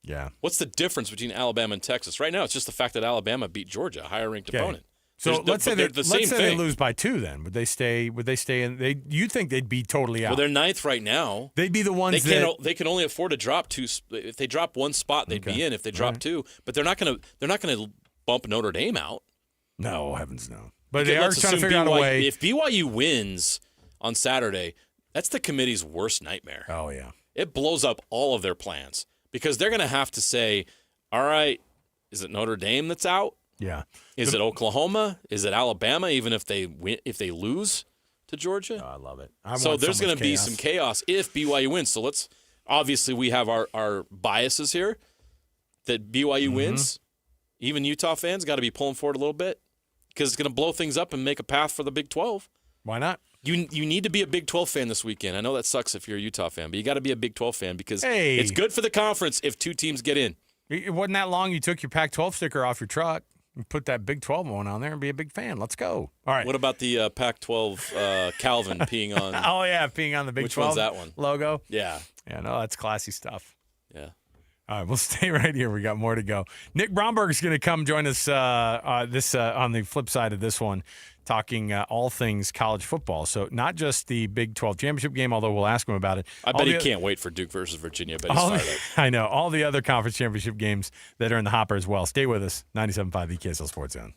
Yeah. What's the difference between Alabama and Texas? Right now, it's just the fact that Alabama beat Georgia, a higher-ranked opponent. So let's say they lose by 2. Then would they stay? in? You'd think they'd be totally out. Well, they're 9th right now. They'd be the ones they can only afford to drop 2. If they drop 1 spot, they'd be in. If they drop 2, but they're not going to bump Notre Dame out. No, heavens no. But they are trying to figure out a way. If BYU wins on Saturday, that's the committee's worst nightmare. Oh yeah, it blows up all of their plans because they're going to have to say, "All right, is it Notre Dame that's out? Yeah. Is it Oklahoma? Is it Alabama? Even if they lose to Georgia, I love it. So there's going to be some chaos if BYU wins. So obviously we have our biases here that BYU wins. Even Utah fans got to be pulling for it a little bit because it's going to blow things up and make a path for the Big 12. Why not? You need to be a Big 12 fan this weekend. I know that sucks if you're a Utah fan, but you got to be a Big 12 fan because it's good for the conference if 2 teams get in. It wasn't that long you took your Pac-12 sticker off your truck. You put that Big 12 one on there and be a big fan. Let's go. All right. What about the Pac-12 Calvin peeing on? Oh, yeah, peeing on the Big 12 Which one's that one? Logo? Yeah. Yeah, no, that's classy stuff. Yeah. All right, we'll stay right here. We got more to go. Nick Bromberg's going to come join us on the flip side of this one, talking all things college football. So not just the Big 12 championship game, although we'll ask him about it. I bet he can't wait for Duke versus Virginia. But he's fired up. I know. All the other conference championship games that are in the hopper as well. Stay with us. 97.5 the KSL Sports Zone.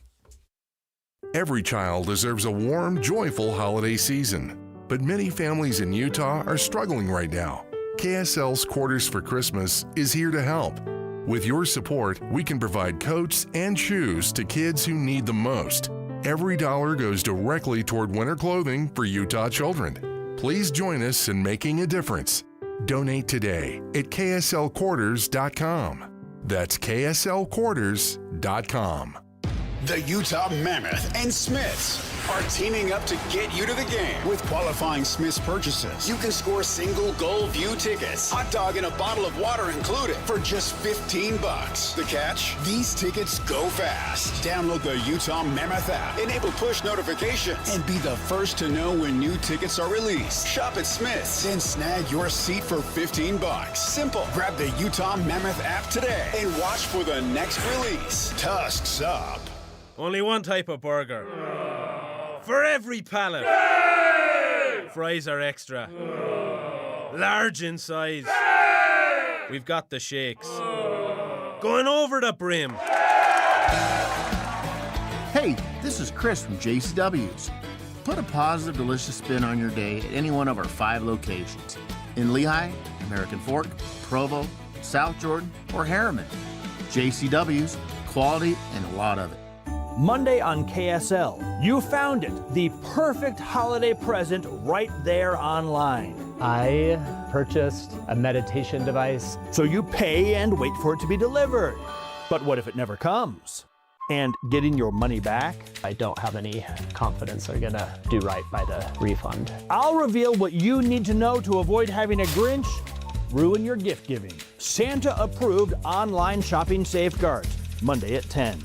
Every child deserves a warm, joyful holiday season. But many families in Utah are struggling right now. KSL's Quarters for Christmas is here to help. With your support, we can provide coats and shoes to kids who need them most. Every dollar goes directly toward winter clothing for Utah children. Please join us in making a difference. Donate today at kslquarters.com. That's kslquarters.com. The Utah Mammoth and Smiths are teaming up to get you to the game. With qualifying Smiths purchases, you can score single goal view tickets, hot dog and a bottle of water included for just $15. The catch? These tickets go fast. Download the Utah Mammoth app, enable push notifications, and be the first to know when new tickets are released. Shop at Smiths, then snag your seat for $15. Simple. Grab the Utah Mammoth app today and watch for the next release. Tusks up. Only one type of burger. For every pallet. Fries are extra. Large in size. We've got the shakes. Going over the brim. Hey, this is Chris from JCW's. Put a positive, delicious spin on your day at any one of our 5 locations. In Lehigh, American Fork, Provo, South Jordan, or Harriman. JCW's, quality and a lot of it. Monday on KSL, you found it, the perfect holiday present right there online. I purchased a meditation device. So you pay and wait for it to be delivered. But what if it never comes? And getting your money back? I don't have any confidence they're gonna do right by the refund. I'll reveal what you need to know to avoid having a Grinch ruin your gift giving. Santa-approved online shopping safeguards, Monday at 10.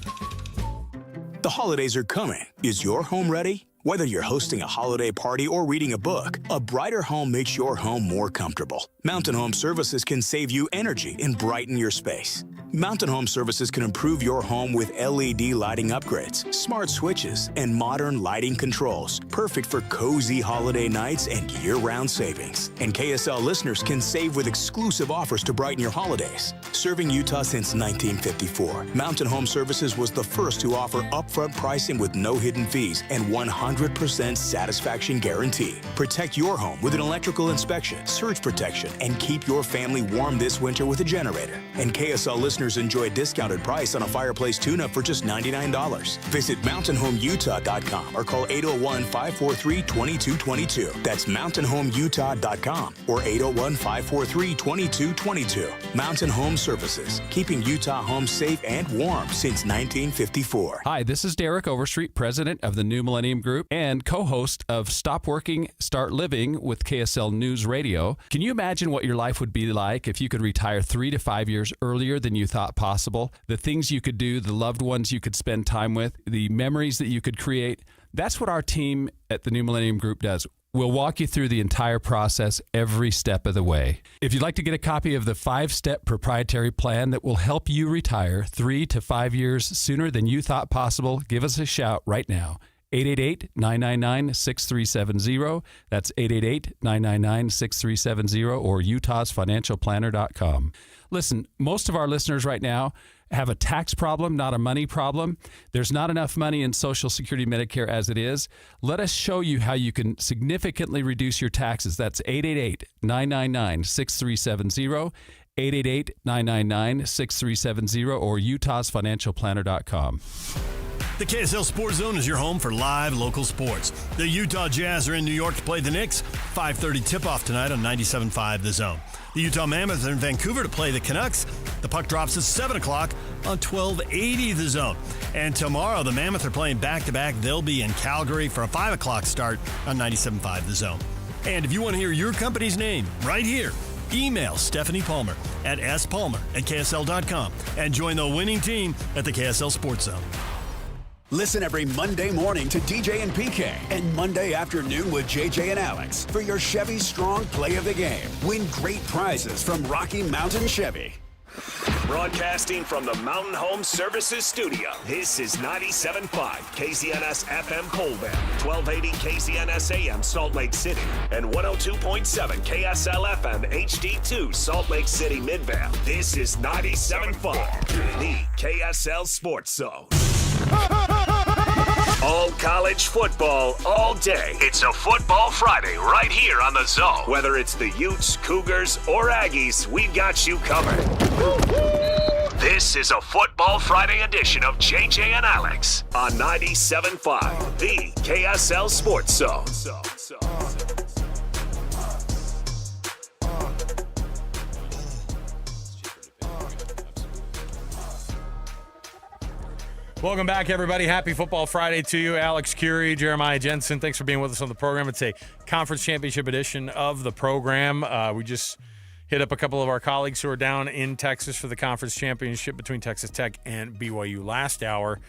The holidays are coming. Is your home ready? Whether you're hosting a holiday party or reading a book, a brighter home makes your home more comfortable. Mountain Home Services can save you energy and brighten your space. Mountain Home Services can improve your home with LED lighting upgrades, smart switches, and modern lighting controls. Perfect for cozy holiday nights and year-round savings. And KSL listeners can save with exclusive offers to brighten your holidays. Serving Utah since 1954, Mountain Home Services was the first to offer upfront pricing with no hidden fees and 100% satisfaction guarantee. Protect your home with an electrical inspection, surge protection, and keep your family warm this winter with a generator. And KSL listeners enjoy a discounted price on a fireplace tune-up for just $99. Visit mountainhomeutah.com or call 801-543-2222. That's mountainhomeutah.com or 801-543-2222. Mountain Home Services, keeping Utah homes safe and warm since 1954. Hi, this is Derek Overstreet, president of the New Millennium Group and co-host of Stop Working, Start Living with KSL News Radio. Can you imagine what your life would be like if you could retire 3 to 5 years earlier than you thought possible? The things you could do, the loved ones you could spend time with, the memories that you could create. That's what our team at the New Millennium Group does. We'll walk you through the entire process every step of the way. If you'd like to get a copy of the 5-step proprietary plan that will help you retire 3 to 5 years sooner than you thought possible, give us a shout right now. 888-999-6370. That's 888-999-6370 or utahsfinancialplanner.com. Listen, most of our listeners right now have a tax problem, not a money problem. There's not enough money in Social Security Medicare as it is. Let us show you how you can significantly reduce your taxes. That's 888-999-6370, 888-999-6370 or utahsfinancialplanner.com. The KSL Sports Zone is your home for live local sports. The Utah Jazz are in New York to play the Knicks. 5:30 tip-off tonight on 97.5 The Zone. The Utah Mammoth are in Vancouver to play the Canucks. The puck drops at 7 o'clock on 1280 The Zone. And tomorrow, the Mammoth are playing back-to-back. They'll be in Calgary for a 5 o'clock start on 97.5 The Zone. And if you want to hear your company's name right here, email Stephanie Palmer at spalmer@ksl.com and join the winning team at the KSL Sports Zone. Listen every Monday morning to DJ and PK and Monday afternoon with JJ and Alex for your Chevy Strong Play of the Game. Win great prizes from Rocky Mountain Chevy. Broadcasting from the Mountain Home Services Studio, this is 97.5 KZNS FM Colbert, 1280 KZNS AM Salt Lake City, and 102.7 KSL FM HD2 Salt Lake City Midvale. This is 97.5, the KSL Sports Zone. All college football, all day. It's a Football Friday right here on the Zone. Whether it's the Utes, Cougars, or Aggies, we've got you covered. This is a Football Friday edition of JJ and Alex on 97.5, the KSL Sports Zone. Welcome back, everybody. Happy Football Friday to you. Alex Curie, Jeremiah Jensen, thanks for being with us on the program. It's a conference championship edition of the program. We just hit up a couple of our colleagues who are down in Texas for the conference championship between Texas Tech and BYU last hour.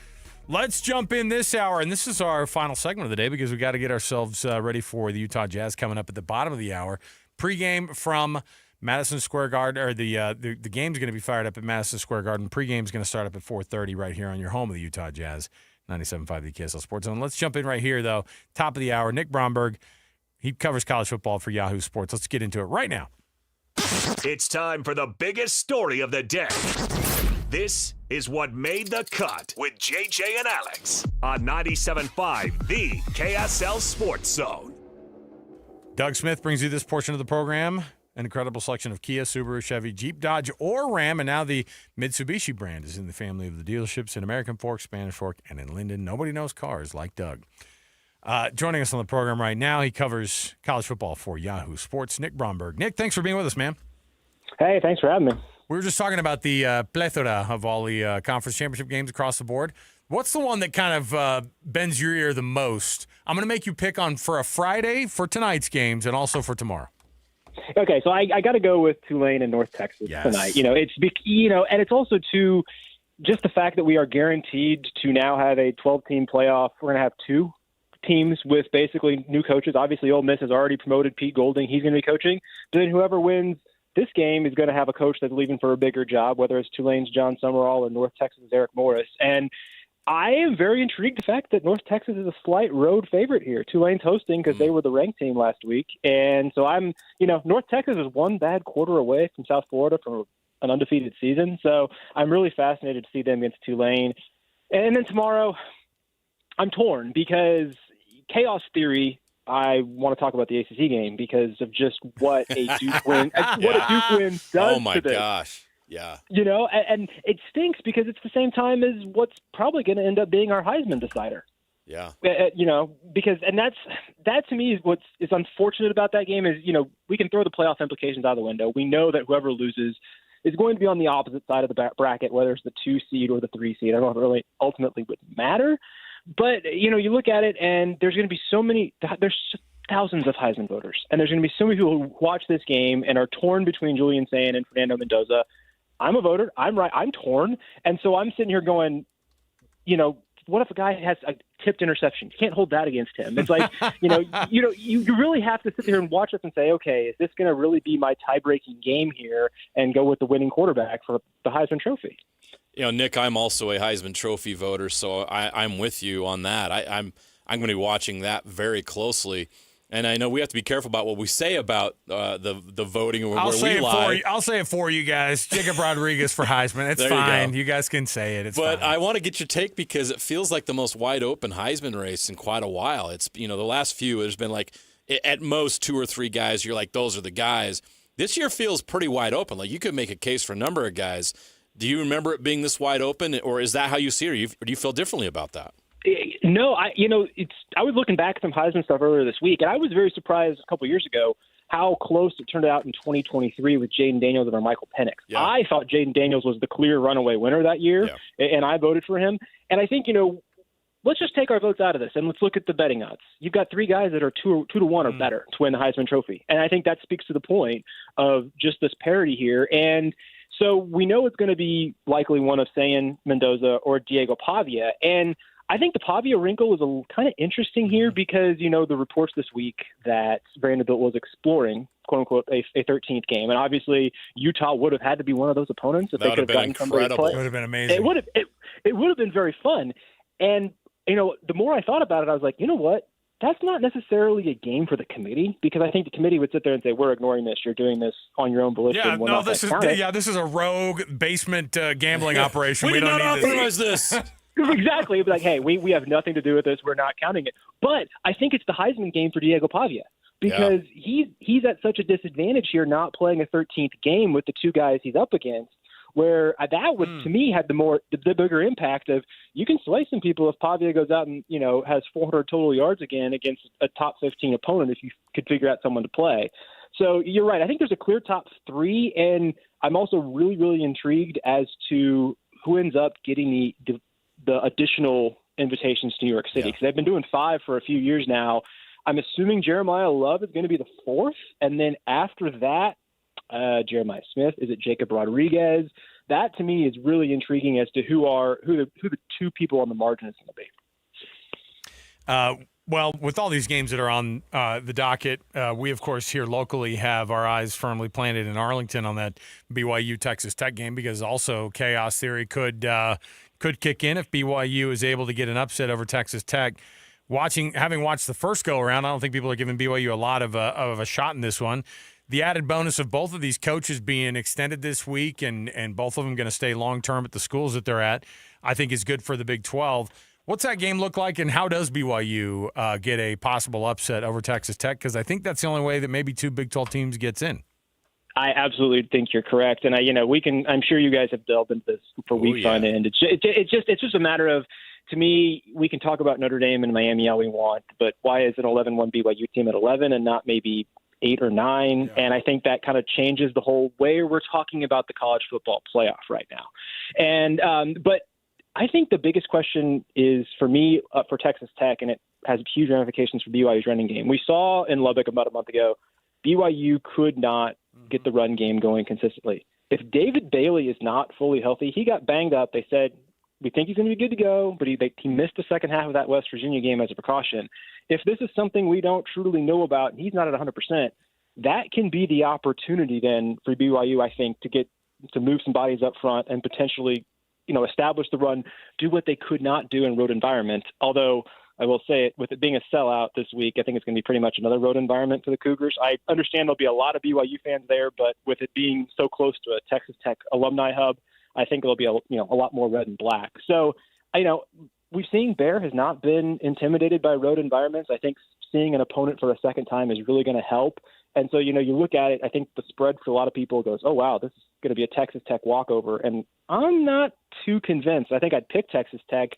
Let's jump in this hour, and this is our final segment of the day because we got to get ourselves ready for the Utah Jazz coming up at the bottom of the hour. Pre-game from Madison Square Garden, or the game's going to be fired up at Madison Square Garden. Pre-game's going to start up at 4:30 right here on your home of the Utah Jazz, 97.5, the KSL Sports Zone. Let's jump in right here, though. Top of the hour, Nick Bromberg. He covers college football for Yahoo Sports. Let's get into it right now. It's time for the biggest story of the day. This is what made the cut with JJ and Alex on 97.5, the KSL Sports Zone. Doug Smith brings you this portion of the program. An incredible selection of Kia, Subaru, Chevy, Jeep, Dodge, or Ram, and now the Mitsubishi brand is in the family of the dealerships in American Fork, Spanish Fork, and in Linden. Nobody knows cars like Doug. Joining us on the program right now, he covers college football for Yahoo Sports, Nick Bromberg. Nick, thanks for being with us, man. Hey, thanks for having me. We were just talking about the plethora of all the conference championship games across the board. What's the one that kind of bends your ear the most? I'm going to make you pick on for a Friday for tonight's games and also for tomorrow. Okay, so I got to go with Tulane and North Texas tonight. And it's also just the fact that we are guaranteed to now have a 12-team playoff. We're going to have two teams with basically new coaches. Obviously, Ole Miss has already promoted Pete Golding. He's going to be coaching. But then whoever wins this game is going to have a coach that's leaving for a bigger job, whether it's Tulane's John Summerall or North Texas' Eric Morris. And I am very intrigued the fact that North Texas is a slight road favorite here. Tulane's hosting because they were the ranked team last week. And so North Texas is one bad quarter away from South Florida from an undefeated season. So I'm really fascinated to see them against Tulane. And then tomorrow, I'm torn because chaos theory, I want to talk about the ACC game because of just what a Duke win, does Oh my to this. gosh. Yeah. And it stinks because it's the same time as what's probably going to end up being our Heisman decider. Yeah. Because that to me is what's unfortunate about that game is, we can throw the playoff implications out the window. We know that whoever loses is going to be on the opposite side of the bracket, whether it's the 2 seed or the 3 seed. I don't know if it really ultimately would matter. But, you look at it and there's going to be there's thousands of Heisman voters. And there's going to be so many people who watch this game and are torn between Julian Sayin and Fernando Mendoza. I'm a voter. I'm right. I'm torn. And so I'm sitting here going, what if a guy has a tipped interception? You can't hold that against him. It's like, you really have to sit there and watch this and say, okay, is this going to really be my tie-breaking game here and go with the winning quarterback for the Heisman Trophy? Nick, I'm also a Heisman Trophy voter, so I'm with you on that. I'm going to be watching that very closely. And I know we have to be careful about what we say about the voting or where we lie. I'll say it for you guys. Jacob Rodriguez for Heisman. It's fine. You guys can say it. It's fine. But I want to get your take because it feels like the most wide open Heisman race in quite a while. It's the last few there's been like at most 2 or 3 guys. You're like those are the guys. This year feels pretty wide open. Like you could make a case for a number of guys. Do you remember it being this wide open, or is that how you see it? Or do you feel differently about that? No, I was looking back at some Heisman stuff earlier this week, and I was very surprised a couple years ago how close it turned out in 2023 with Jaden Daniels over Michael Penix. Yeah. I thought Jaden Daniels was the clear runaway winner that year, and I voted for him. And I think, let's just take our votes out of this, and let's look at the betting odds. You've got 3 guys that are 2 to 1 or better to win the Heisman Trophy, and I think that speaks to the point of just this parity here. And so we know it's going to be likely one of Sayin, Mendoza, or Diego Pavia, and I think the Pavia wrinkle is kind of interesting here because, the reports this week that Vanderbilt was exploring, quote-unquote, a 13th game. And obviously, Utah would have had to be one of those opponents if they could have gotten somebody to play. It would have been amazing. It would have been very fun. And, the more I thought about it, I was like, you know what? That's not necessarily a game for the committee because I think the committee would sit there and say, we're ignoring this. You're doing this on your own volition. Yeah, this is a rogue basement gambling operation. We did not authorize this. Exactly. It'd be like, hey, we have nothing to do with this. We're not counting it. But I think it's the Heisman game for Diego Pavia because he's at such a disadvantage here not playing a 13th game with the 2 guys he's up against, where that would, to me, had the bigger impact of you can sway some people if Pavia goes out and, has 400 total yards again against a top 15 opponent if you could figure out someone to play. So you're right. I think there's a clear top 3, and I'm also really, really intrigued as to who ends up getting the additional invitations to New York City because they've been doing 5 for a few years now. I'm assuming Jeremiah Love is going to be the 4th, and then after that, Jeremiah Smith. Is it Jacob Rodriguez? That to me is really intriguing as to who the 2 people on the margin is going to be. Well, with all these games that are on the docket, we, of course, here locally have our eyes firmly planted in Arlington on that BYU Texas Tech game because also chaos theory could could kick in if BYU is able to get an upset over Texas Tech. Having watched the first go-around, I don't think people are giving BYU a lot of a shot in this one. The added bonus of both of these coaches being extended this week and both of them going to stay long-term at the schools that they're at, I think is good for the Big 12. What's that game look like, and how does BYU get a possible upset over Texas Tech? Because I think that's the only way that maybe two Big 12 teams gets in. I absolutely think you're correct, and I'm sure you guys have delved into this for weeks on end. It's just a matter of, to me, we can talk about Notre Dame and Miami all we want, but why is an 11-1 BYU team at 11 and not maybe 8 or 9? Yeah. And I think that kind of changes the whole way we're talking about the college football playoff right now. And but I think the biggest question is, for me, for Texas Tech, and it has huge ramifications for BYU's running game. We saw in Lubbock about a month ago, BYU could not get the run game going consistently. If David Bailey is not fully healthy, he got banged up. They said, we think he's going to be good to go, but he missed the second half of that West Virginia game as a precaution. If this is something we don't truly know about, and he's not at 100%, that can be the opportunity then for BYU, I think, to move some bodies up front and potentially, establish the run, do what they could not do in road environment. Although I will say it, with it being a sellout this week, I think it's going to be pretty much another road environment for the Cougars. I understand there'll be a lot of BYU fans there, but with it being so close to a Texas Tech alumni hub, I think there'll be a lot more red and black. So, we've seen Bear has not been intimidated by road environments. I think seeing an opponent for a second time is really going to help. And so, you look at it, I think the spread for a lot of people goes, oh, wow, this is going to be a Texas Tech walkover. And I'm not too convinced. I think I'd pick Texas Tech,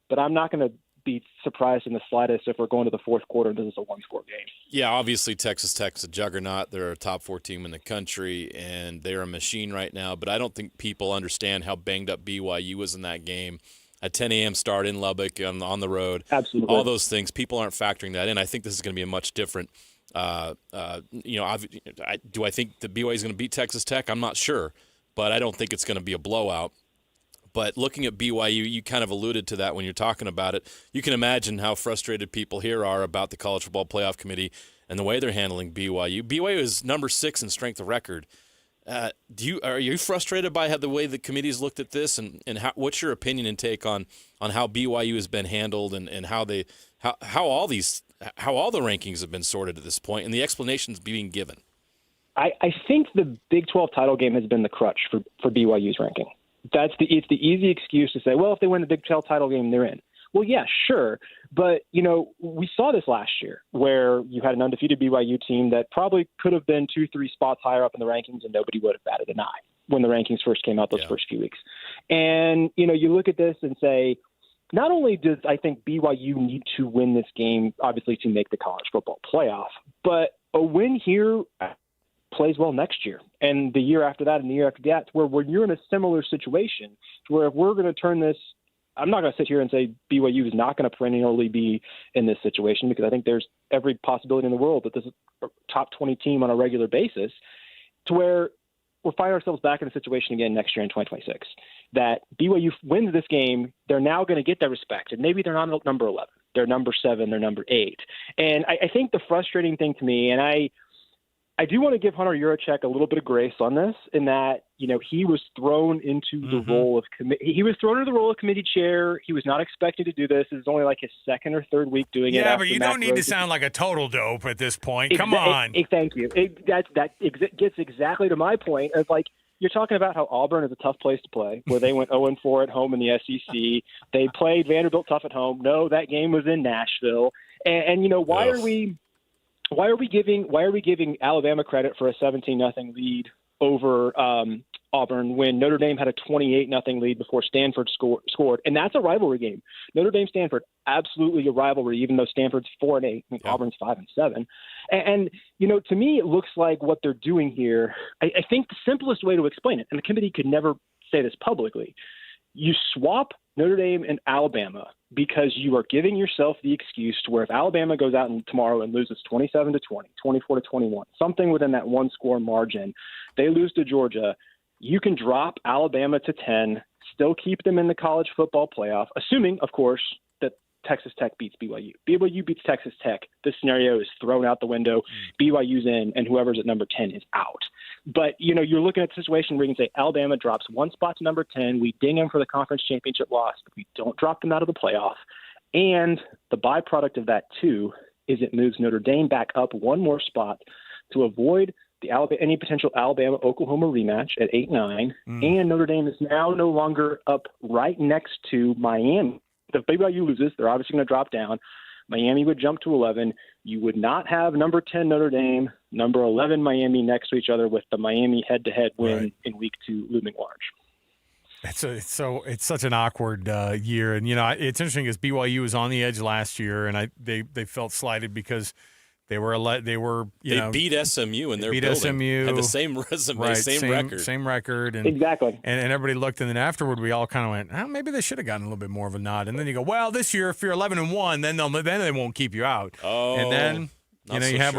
but I'm not going to be surprised in the slightest if we're going to the fourth quarter and this is a one-score game. Yeah, obviously Texas Tech's a juggernaut. They're a top 4 team in the country, and they're a machine right now. But I don't think people understand how banged up BYU was in that game. A 10 a.m. start in Lubbock on the road. Absolutely. All those things, people aren't factoring that in. I think this is going to be a much different do I think that BYU is going to beat Texas Tech? I'm not sure, but I don't think it's going to be a blowout. But looking at BYU, you kind of alluded to that when you're talking about it. You can imagine how frustrated people here are about the College Football Playoff Committee and the way they're handling BYU. BYU is number 6 in strength of record. Are you frustrated by the way the committee's looked at this, and what's your opinion and take on how BYU has been handled and how all the rankings have been sorted at this point and the explanations being given? I think the Big 12 title game has been the crutch for BYU's ranking. It's the easy excuse to say, well, if they win the Big 12 title game, they're in. Well, yeah, sure. But, we saw this last year where you had an undefeated BYU team that probably could have been 2-3 spots higher up in the rankings and nobody would have batted an eye when the rankings first came out those first few weeks. And, you look at this and say, not only does I think BYU need to win this game, obviously, to make the college football playoff, but a win here plays well next year and the year after that and the year after that, where when you're in a similar situation to where if we're going to turn this, I'm not going to sit here and say BYU is not going to perennially be in this situation, because I think there's every possibility in the world that this is a top 20 team on a regular basis, to where we'll find ourselves back in a situation again next year in 2026 that BYU wins this game. They're now going to get that respect, and maybe they're not number 11, they're number 7, they're number 8. And I think the frustrating thing to me, and I do want to give Hunter Yurachek a little bit of grace on this, in that, he was thrown into the role of committee chair. He was not expected to do this. This is only like his second or third week doing it. Yeah, but you don't need to sound like a total dope at this point. Come on. Thank you. That gets exactly to my point. It's like, you're talking about how Auburn is a tough place to play, where they went 0-4 at home in the SEC. They played Vanderbilt tough at home. No, that game was in Nashville. And why are we giving Alabama credit for a 17-0 lead over Auburn when Notre Dame had a 28-0 lead before Stanford scored? And that's a rivalry game. Notre Dame-Stanford, absolutely a rivalry, even though Stanford's 4-8, Auburn's 5-7. And to me, it looks like what they're doing here, I think the simplest way to explain it, and the committee could never say this publicly, you swap Notre Dame and Alabama because you are giving yourself the excuse to where if Alabama goes out tomorrow and loses 27-20, 24-21, something within that one-score margin, they lose to Georgia, you can drop Alabama to 10, still keep them in the college football playoff, assuming, of course, that Texas Tech beats BYU. BYU beats Texas Tech. This scenario is thrown out the window. BYU's in, and whoever's at number 10 is out. But, you're looking at a situation where you can say Alabama drops one spot to number 10. We ding them for the conference championship loss, but we don't drop them out of the playoff. And the byproduct of that, too, is it moves Notre Dame back up one more spot to avoid any potential Alabama-Oklahoma rematch at 8-9. And Notre Dame is now no longer up right next to Miami. If BYU loses, they're obviously going to drop down. Miami would jump to 11. You would not have number 10 Notre Dame, number 11 Miami next to each other with the Miami head-to-head win in week 2 looming large. It's such an awkward year, and it's interesting because BYU was on the edge last year, and they felt slighted because they beat SMU in their beat building. SMU, had the same resume, same record, and exactly. And everybody looked, and then afterward, we all kind of went, maybe they should have gotten a little bit more of a nod. And then you go, well, this year if you're 11-1, then they won't keep you out. Oh, and then you have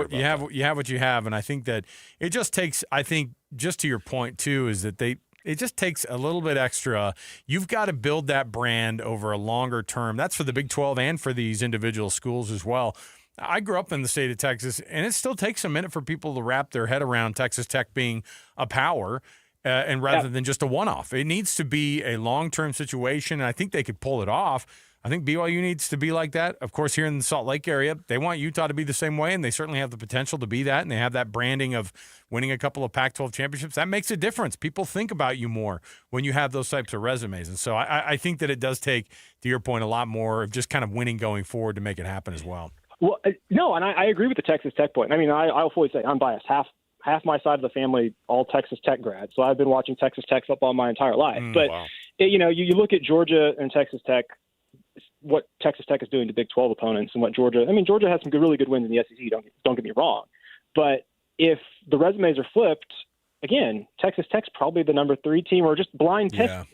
what you have, and I think that it just takes. I think just to your point too is that it just takes a little bit extra. You've got to build that brand over a longer term. That's for the Big 12 and for these individual schools as well. I grew up in the state of Texas, and it still takes a minute for people to wrap their head around Texas Tech being a power and rather than just a one-off. It needs to be a long-term situation, and I think they could pull it off. I think BYU needs to be like that. Of course, here in the Salt Lake area, they want Utah to be the same way, and they certainly have the potential to be that, and they have that branding of winning a couple of Pac-12 championships. That makes a difference. People think about you more when you have those types of resumes. And so I think that it does take, to your point, a lot more of just kind of winning going forward to make it happen as well. Well, no, and I agree with the Texas Tech point. I mean, I'll fully say I'm biased. Half my side of the family, all Texas Tech grads. So I've been watching Texas Tech football my entire life. But, you look at Georgia and Texas Tech, what Texas Tech is doing to Big 12 opponents and what Georgia has some really good wins in the SEC, don't get me wrong. But if the resumes are flipped, again, Texas Tech's probably the number 3 team, or just blind test.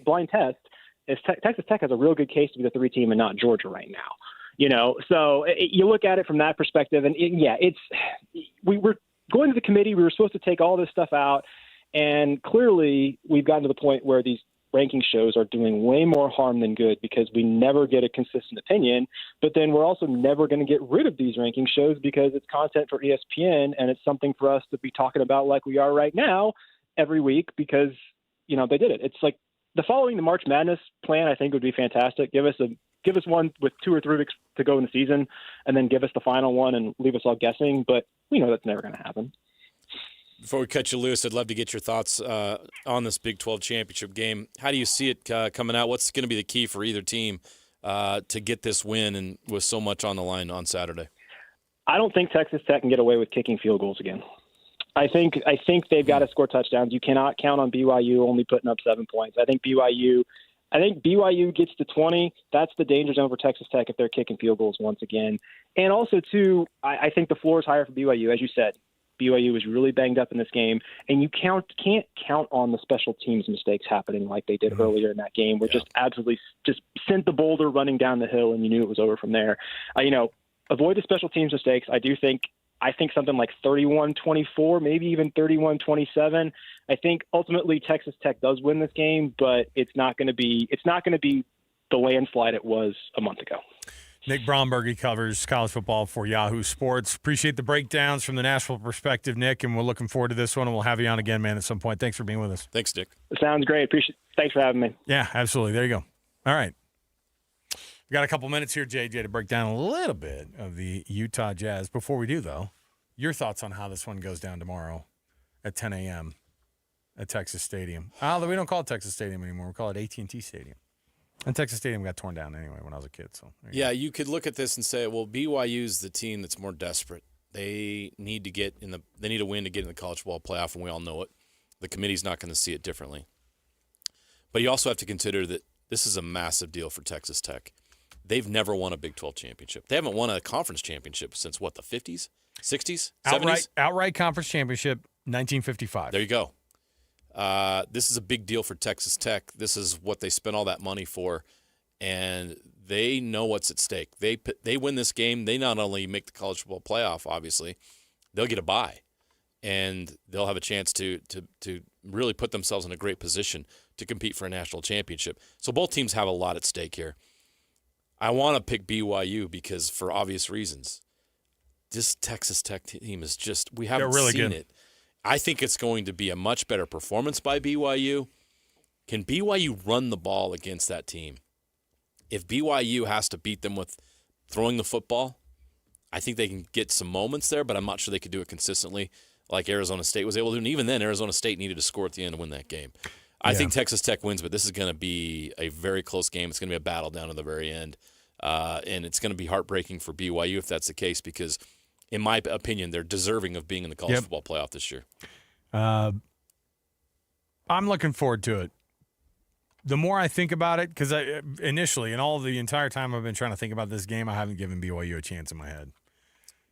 Texas Tech has a real good case to be the 3 team and not Georgia right now. So you look at it from that perspective, and we were going to the committee. We were supposed to take all this stuff out, and clearly we've gotten to the point where these ranking shows are doing way more harm than good because we never get a consistent opinion. But then we're also never going to get rid of these ranking shows because it's content for ESPN, and it's something for us to be talking about like we are right now every week because they did it. It's like following the March Madness plan. I think would be fantastic. Give us one with 2 or 3 weeks to go in the season, and then give us the final one and leave us all guessing. But we know that's never going to happen. Before we cut you loose, I'd love to get your thoughts on this Big 12 championship game. How do you see it coming out? What's going to be the key for either team to get this win and with so much on the line on Saturday? I don't think Texas Tech can get away with kicking field goals again. I think they've got to score touchdowns. You cannot count on BYU only putting up 7 points. I think BYU gets to 20. That's the danger zone for Texas Tech if they're kicking field goals once again. And also, too, I think the floor is higher for BYU. As you said, BYU was really banged up in this game, and you can't count on the special teams mistakes happening like they did earlier in that game, where just absolutely just sent the boulder running down the hill, and you knew it was over from there. Avoid the special teams mistakes. I think something like 31-24, maybe even 31-27. I think ultimately Texas Tech does win this game, but it's not going to be the landslide it was a month ago. Nick Bromberg, he covers college football for Yahoo Sports. Appreciate the breakdowns from the Nashville perspective, Nick, and we're looking forward to this one, and we'll have you on again, man, at some point. Thanks for being with us. Thanks, Nick. Sounds great. Thanks for having me. Yeah, absolutely. There you go. All right. We got a couple minutes here, JJ, to break down a little bit of the Utah Jazz. Before we do, though, your thoughts on how this one goes down tomorrow at 10 a.m. at Texas Stadium. We don't call it Texas Stadium anymore. We call it AT&T Stadium. And Texas Stadium got torn down anyway when I was a kid. So you could look at this and say, well, BYU's the team that's more desperate. They need to they need a win to get in the college football playoff, and we all know it. The committee's not going to see it differently. But you also have to consider that this is a massive deal for Texas Tech. They've never won a Big 12 championship. They haven't won a conference championship since, the 50s, 60s, 70s? Outright conference championship, 1955. There you go. This is a big deal for Texas Tech. This is what they spent all that money for, and they know what's at stake. They win this game, they not only make the college football playoff, obviously, they'll get a bye, and they'll have a chance to really put themselves in a great position to compete for a national championship. So both teams have a lot at stake here. I want to pick BYU because for obvious reasons. This Texas Tech team is just, we haven't really seen good. it. I think it's going to be a much better performance by BYU. Can BYU run the ball against that team? If BYU has to beat them with throwing the football, I think they can get some moments there, but I'm not sure they could do it consistently like Arizona State was able to. And even then, Arizona State needed to score at the end to win that game. I think Texas Tech wins, but this is going to be a very close game. It's going to be a battle down to the very end. And it's going to be heartbreaking for BYU if that's the case because, in my opinion, they're deserving of being in the college football playoff this year. I'm looking forward to it. The more I think about it, because initially, and all the entire time I've been trying to think about this game, I haven't given BYU a chance in my head.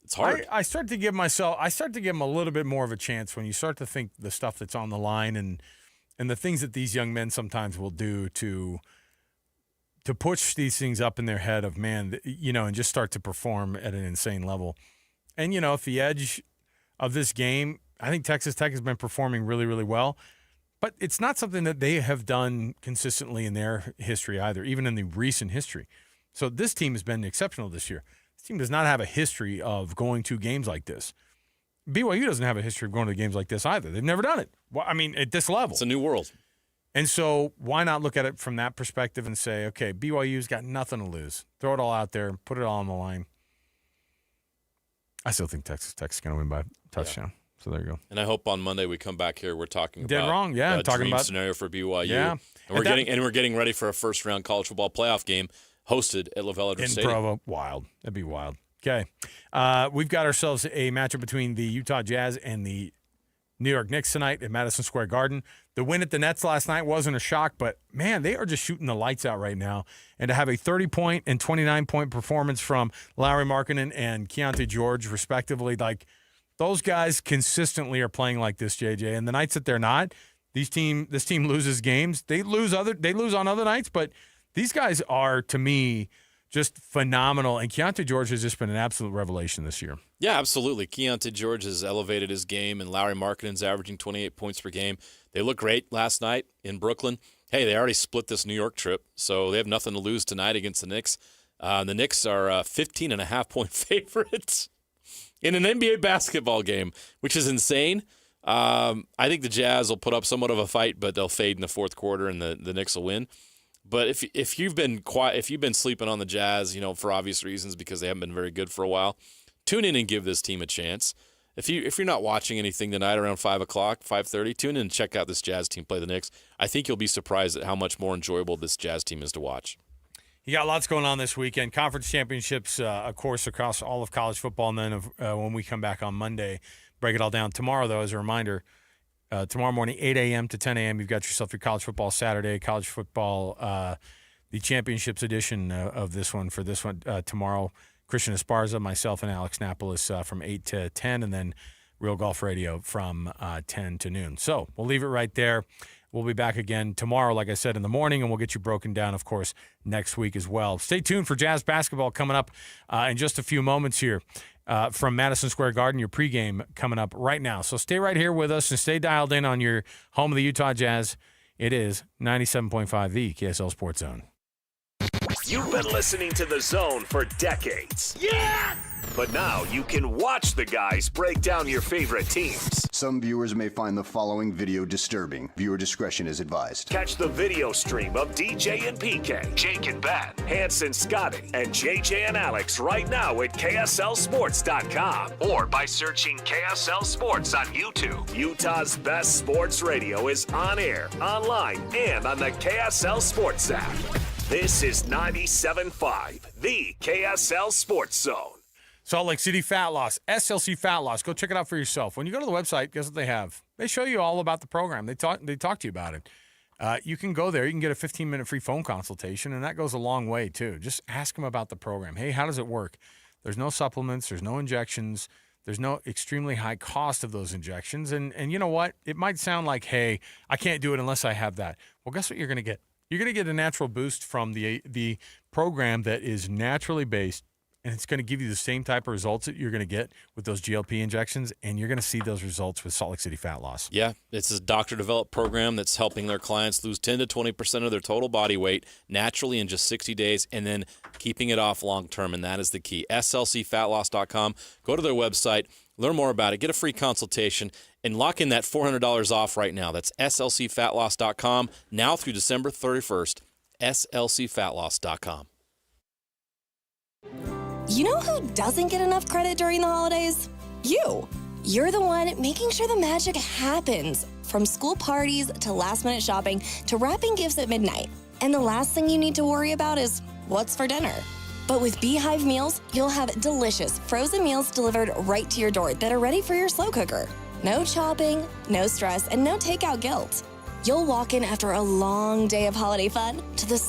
It's hard. I start to give them a little bit more of a chance when you start to think the stuff that's on the line and the things that these young men sometimes will do to push these things up in their head of, man, and just start to perform at an insane level. And, if the edge of this game, I think Texas Tech has been performing really, really well. But it's not something that they have done consistently in their history either, even in the recent history. So this team has been exceptional this year. This team does not have a history of going to games like this. BYU doesn't have a history of going to games like this either. They've never done it. Well, I mean, at this level. It's a new world. And so why not look at it from that perspective and say, okay, BYU's got nothing to lose. Throw it all out there. Put it all on the line. I still think Texas Tech's going to win by a touchdown. Yeah. So there you go. And I hope on Monday we come back here. We're talking about dead wrong. Yeah, a talking dream about scenario for BYU. Yeah, and we're getting ready for a first round college football playoff game hosted at LaVell in Stadium. Provo. Wild. That'd be wild. Okay, we've got ourselves a matchup between the Utah Jazz and the New York Knicks tonight at Madison Square Garden. The win at the Nets last night wasn't a shock, but man, they are just shooting the lights out right now. And to have a 30-point and 29-point performance from Lauri Markkanen and Keontae George, respectively, like. Those guys consistently are playing like this, JJ. And the nights that they're not, this team loses games. They lose on other nights, but these guys are, to me, just phenomenal. And Keontae George has just been an absolute revelation this year. Yeah, absolutely. Keontae George has elevated his game, and Lauri Markkanen's averaging 28 points per game. They looked great last night in Brooklyn. Hey, they already split this New York trip, so they have nothing to lose tonight against the Knicks. The Knicks are 15.5-point favorites in an NBA basketball game, which is insane. I think the Jazz will put up somewhat of a fight, but they'll fade in the fourth quarter, and the Knicks will win. But if you've been sleeping on the Jazz, for obvious reasons because they haven't been very good for a while, tune in and give this team a chance. If you're not watching anything tonight around 5:30, tune in and check out this Jazz team play the Knicks. I think you'll be surprised at how much more enjoyable this Jazz team is to watch. You got lots going on this weekend. Conference championships, of course, across all of college football. And then when we come back on Monday, break it all down. Tomorrow, though, as a reminder, tomorrow morning, 8 a.m. to 10 a.m., you've got yourself your college football Saturday. College football, the championships edition of this one for this one tomorrow. Christian Esparza, myself, and Alex Napolis from 8 to 10, and then Real Golf Radio from 10 to noon. So we'll leave it right there. We'll be back again tomorrow, like I said, in the morning, and we'll get you broken down, of course, next week as well. Stay tuned for Jazz basketball coming up in just a few moments here from Madison Square Garden, your pregame coming up right now. So stay right here with us and stay dialed in on your home of the Utah Jazz. It is 97.5, the KSL Sports Zone. You've been listening to The Zone for decades. Yes! But now you can watch the guys break down your favorite teams. Some viewers may find the following video disturbing. Viewer discretion is advised. Catch the video stream of DJ and PK, Jake and Ben, Hanson, Scotty, and JJ and Alex right now at KSLSports.com or by searching KSL Sports on YouTube. Utah's best sports radio is on air, online, and on the KSL Sports app. This is 97.5, the KSL Sports Zone. Salt Lake City Fat Loss, SLC Fat Loss. Go check it out for yourself. When you go to the website, guess what they have? They show you all about the program. They talk to you about it. You can go there. You can get a 15-minute free phone consultation, and that goes a long way, too. Just ask them about the program. Hey, how does it work? There's no supplements. There's no injections. There's no extremely high cost of those injections. And you know what? It might sound like, hey, I can't do it unless I have that. Well, guess what you're going to get? You're going to get a natural boost from the program that is naturally based and it's going to give you the same type of results that you're going to get with those GLP injections, and you're going to see those results with Salt Lake City Fat Loss. Yeah, it's a doctor-developed program that's helping their clients lose 10 to 20% of their total body weight naturally in just 60 days and then keeping it off long-term, and that is the key. slcfatloss.com. Go to their website, learn more about it, get a free consultation, and lock in that $400 off right now. That's slcfatloss.com now through December 31st, slcfatloss.com. You know who doesn't get enough credit during the holidays? You. You're the one making sure the magic happens. From school parties to last-minute shopping to wrapping gifts at midnight. And the last thing you need to worry about is what's for dinner. But with Beehive Meals, you'll have delicious frozen meals delivered right to your door that are ready for your slow cooker. No chopping, no stress, and no takeout guilt. You'll walk in after a long day of holiday fun to the